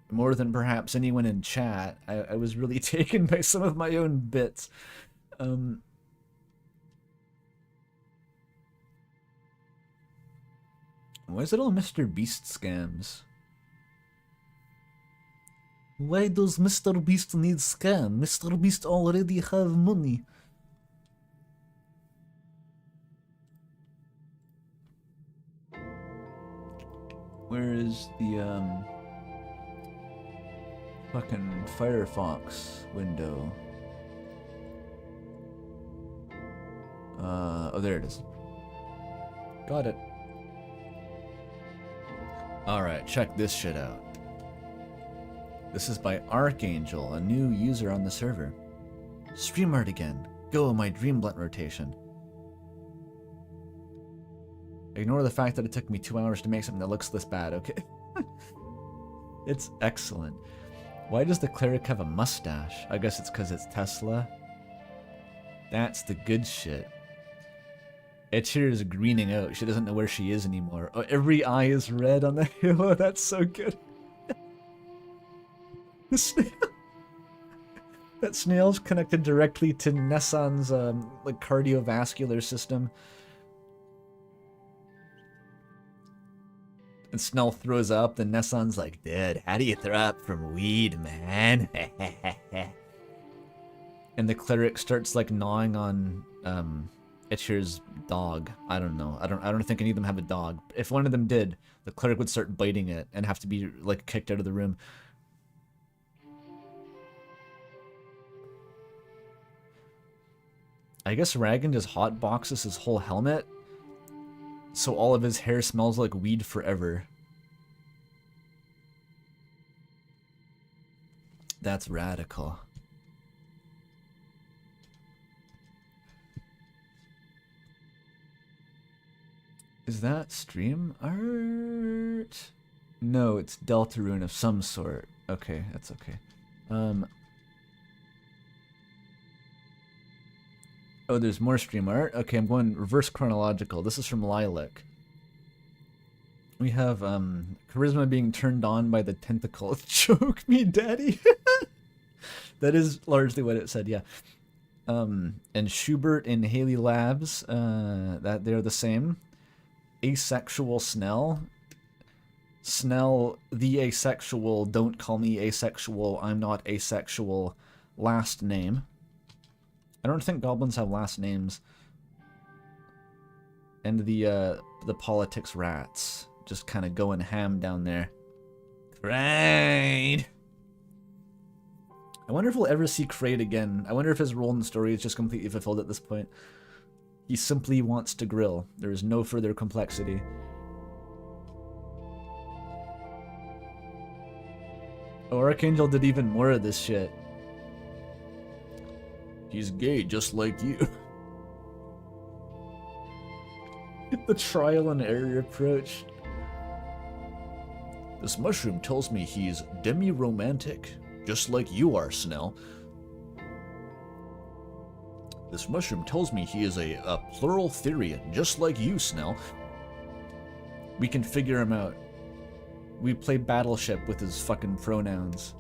more than perhaps anyone in chat. I was really taken by some of my own bits. Why is it all Mr. Beast scams? Why does Mr. Beast need scam? Mr. Beast already have money. Where is the fucking Firefox window? Oh, there it is. Got it. Alright, check this shit out. This is by Archangel, a new user on the server. Stream art again. Go, my dream blunt rotation. Ignore the fact that it took me 2 hours to make something that looks this bad, okay? It's excellent. Why does the cleric have a mustache? I guess it's because it's Tesla. That's the good shit. Etchir is greening out. She doesn't know where she is anymore. Oh, every eye is red on the halo. That's so good. The snail. That snail's connected directly to Nessan's like cardiovascular system. And Snell throws up, then Nessan's like, dude, how do you throw up from weed, man? And the cleric starts like gnawing on Etchir's dog. I don't know. I don't think any of them have a dog. If one of them did, the cleric would start biting it and have to be like kicked out of the room. I guess Ragan just hotboxes his whole helmet, so all of his hair smells like weed forever. That's radical. Is that stream art? No, it's Deltarune of some sort. Okay, that's okay. Oh, there's more stream art? Okay, I'm going reverse chronological. This is from Lilac. We have charisma being turned on by the tentacle. Choke me, daddy. That is largely what it said, yeah. And Schubert and Haley Labs, that they're the same. Asexual Snell. Snell, the asexual, don't call me asexual, I'm not asexual, last name. I don't think goblins have last names. And the politics rats, just kind of going ham down there. Kraid! I wonder if we'll ever see Kraid again. I wonder if his role in the story is just completely fulfilled at this point. He simply wants to grill. There is no further complexity. Oh, Archangel did even more of this shit. He's gay just like you. The trial and error approach. This mushroom tells me he's demi-romantic, just like you are, Snell. This mushroom tells me he is a plural Therian, just like you, Snell. We can figure him out. We play Battleship with his fucking pronouns.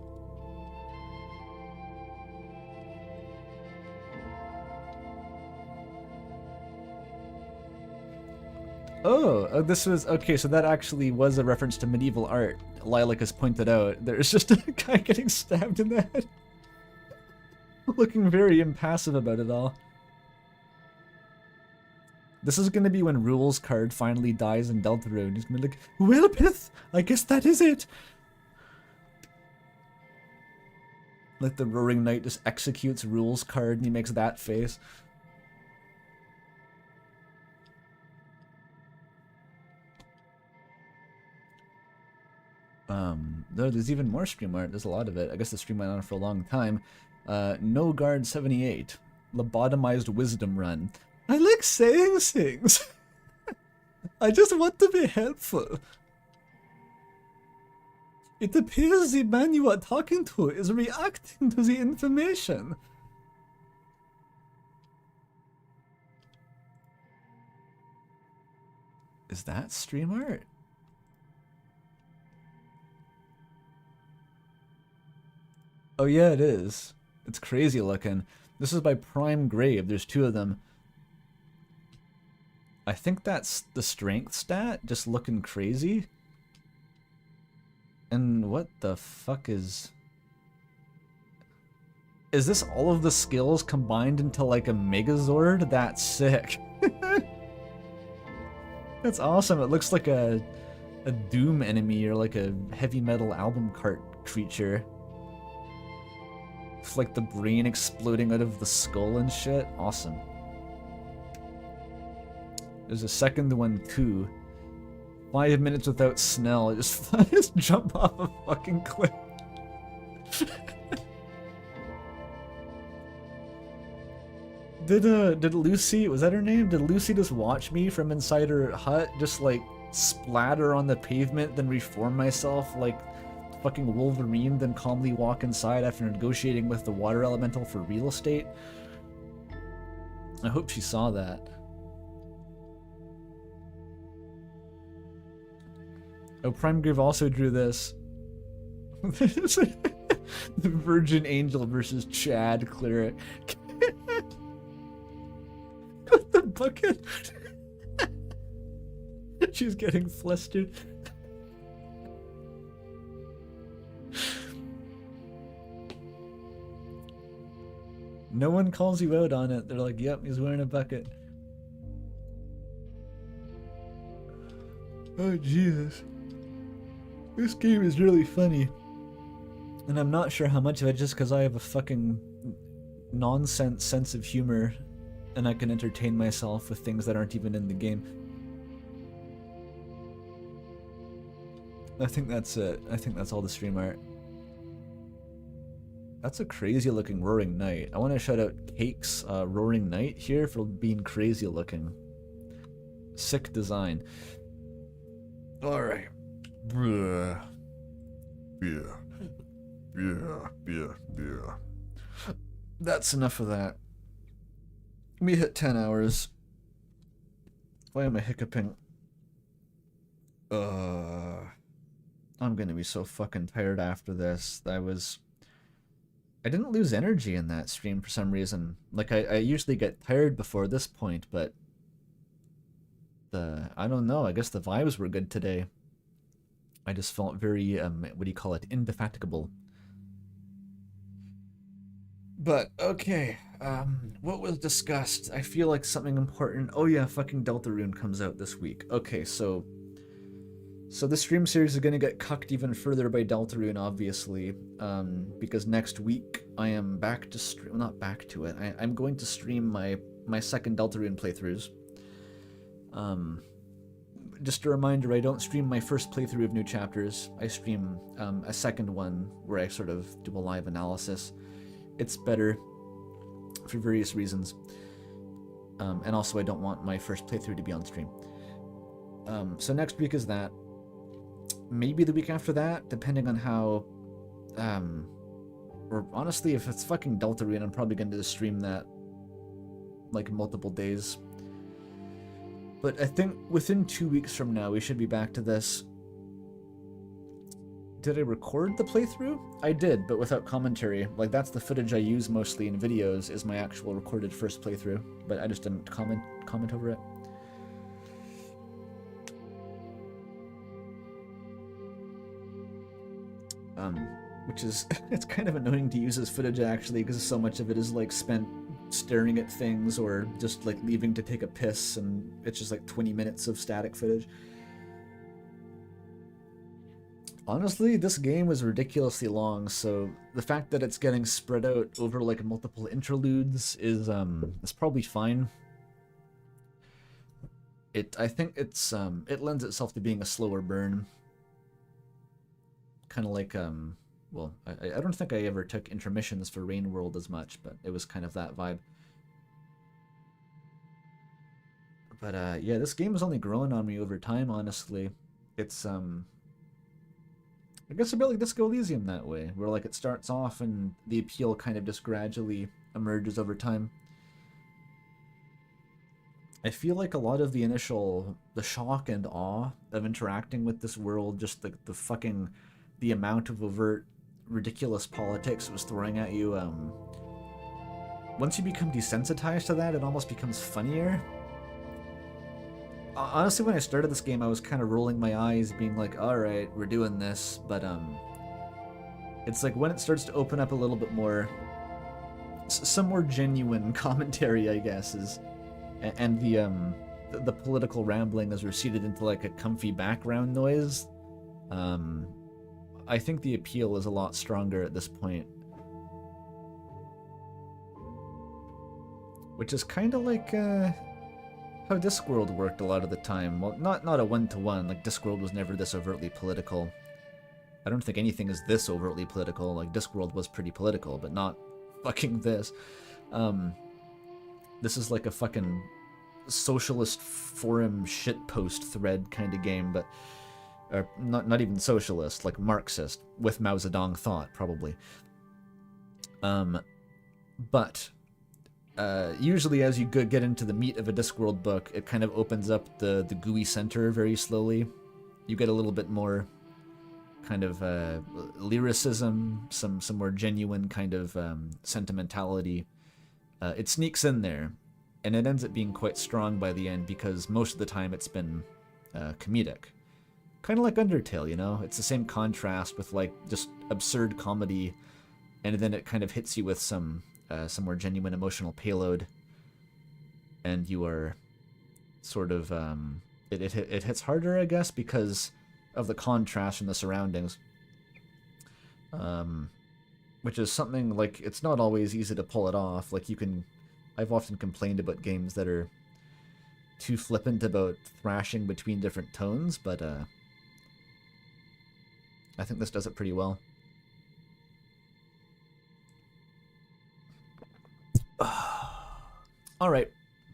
Oh, this was... Okay, so that actually was a reference to medieval art. Lilac has pointed out. There's just a guy getting stabbed in the head. Looking very impassive about it all. This is gonna be when Rule's card finally dies in Deltarune. He's gonna be like, well, Pith, I guess that is it. Like the Roaring Knight just executes Rule's card and he makes that face. No, there's even more stream art. There's a lot of it. I guess the stream went on for a long time. No Guard 78. Lobotomized Wisdom Run. I like saying things. I just want to be helpful. It appears the man you are talking to is reacting to the information. Is that stream art? Oh yeah, it is. It's crazy looking. This is by Prime Grave. There's two of them. I think that's the strength stat, just looking crazy. And what the fuck is... Is this all of the skills combined into like a Megazord? That's sick. That's awesome. It looks like a Doom enemy or like a heavy metal album cart creature. It's like the brain exploding out of the skull and shit. Awesome. There's a second one too. 5 minutes without Snell. Just jump off a fucking cliff. Did Lucy, was that her name? Did Lucy just watch me from inside her hut, just like splatter on the pavement, then reform myself like fucking Wolverine, then calmly walk inside after negotiating with the water elemental for real estate? I hope she saw that. Oh, Prime Grave also drew this. The Virgin Angel versus Chad Cleric. With the bucket. She's getting flustered. No one calls you out on it. They're like, yep, he's wearing a bucket. Oh, Jesus. This game is really funny. And I'm not sure how much of it, just because I have a fucking nonsense sense of humor and I can entertain myself with things that aren't even in the game. I think that's it. I think that's all the stream art. That's a crazy looking Roaring Knight. I want to shout out Cake's Roaring Knight here for being crazy looking. Sick design. Alright. Beer. Beer. Beer. Beer. Beer. That's enough of that. We hit 10 hours. Why am I hiccuping? I'm gonna be so fucking tired after this. I didn't lose energy in that stream for some reason. Like, I usually get tired before this point, but I don't know, I guess the vibes were good today. I just felt very, what do you call it, indefatigable. But, okay, what was discussed? I feel like something important. Oh yeah, fucking Deltarune comes out this week. Okay, so this stream series is gonna get cucked even further by Deltarune, obviously, because next week I am back to stream, well, not back to it, I'm going to stream my second Deltarune playthroughs. Just a reminder, I don't stream my first playthrough of new chapters. I stream a second one where I sort of do a live analysis. It's better for various reasons. And also I don't want my first playthrough to be on stream. So next week is that. Maybe the week after that, depending on how... or honestly, if it's fucking Deltarune, I'm probably going to stream that like multiple days. But I think within 2 weeks from now, we should be back to this. Did I record the playthrough? I did, but without commentary. Like, that's the footage I use mostly in videos, is my actual recorded first playthrough. But I just didn't comment over it. Which is, it's kind of annoying to use as footage actually, because so much of it is like spent staring at things or just like leaving to take a piss, and it's just like 20 minutes of static footage. Honestly, this game was ridiculously long, so the fact that it's getting spread out over like multiple interludes is probably fine. I think it's it lends itself to being a slower burn. Kind of like well, I don't think I ever took intermissions for Rain World as much, but it was kind of that vibe. But yeah, this game has only grown on me over time, honestly. It's I guess a bit like Disco Elysium that way, where like it starts off and the appeal kind of just gradually emerges over time. I feel like a lot of the shock and awe of interacting with this world, just the amount of overt, ridiculous politics it was throwing at you, once you become desensitized to that, it almost becomes funnier. Honestly, when I started this game, I was kind of rolling my eyes, being like, alright, we're doing this, but it's like when it starts to open up a little bit more, some more genuine commentary, I guess, and the political rambling is receded into like a comfy background noise. I think the appeal is a lot stronger at this point. Which is kind of like how Discworld worked a lot of the time. Well, not a one-to-one, like Discworld was never this overtly political. I don't think anything is this overtly political. Like Discworld was pretty political, but not fucking this. This is like a fucking socialist forum shitpost thread kind of game, but or not even socialist, like Marxist, with Mao Zedong thought, probably. But usually as you get into the meat of a Discworld book, it kind of opens up the gooey center very slowly. You get a little bit more kind of lyricism, some more genuine kind of sentimentality. It sneaks in there, and it ends up being quite strong by the end because most of the time it's been comedic. Kind of like Undertale, you know? It's the same contrast with like just absurd comedy, and then it kind of hits you with some more genuine emotional payload, and you are sort of it hits harder, I guess, because of the contrast in the surroundings, which is something like it's not always easy to pull it off. Like I've often complained about games that are too flippant about thrashing between different tones, but I think this does it pretty well. Alright,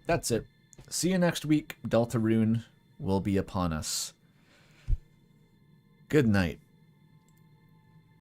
that's it. See you next week. Deltarune will be upon us. Good night.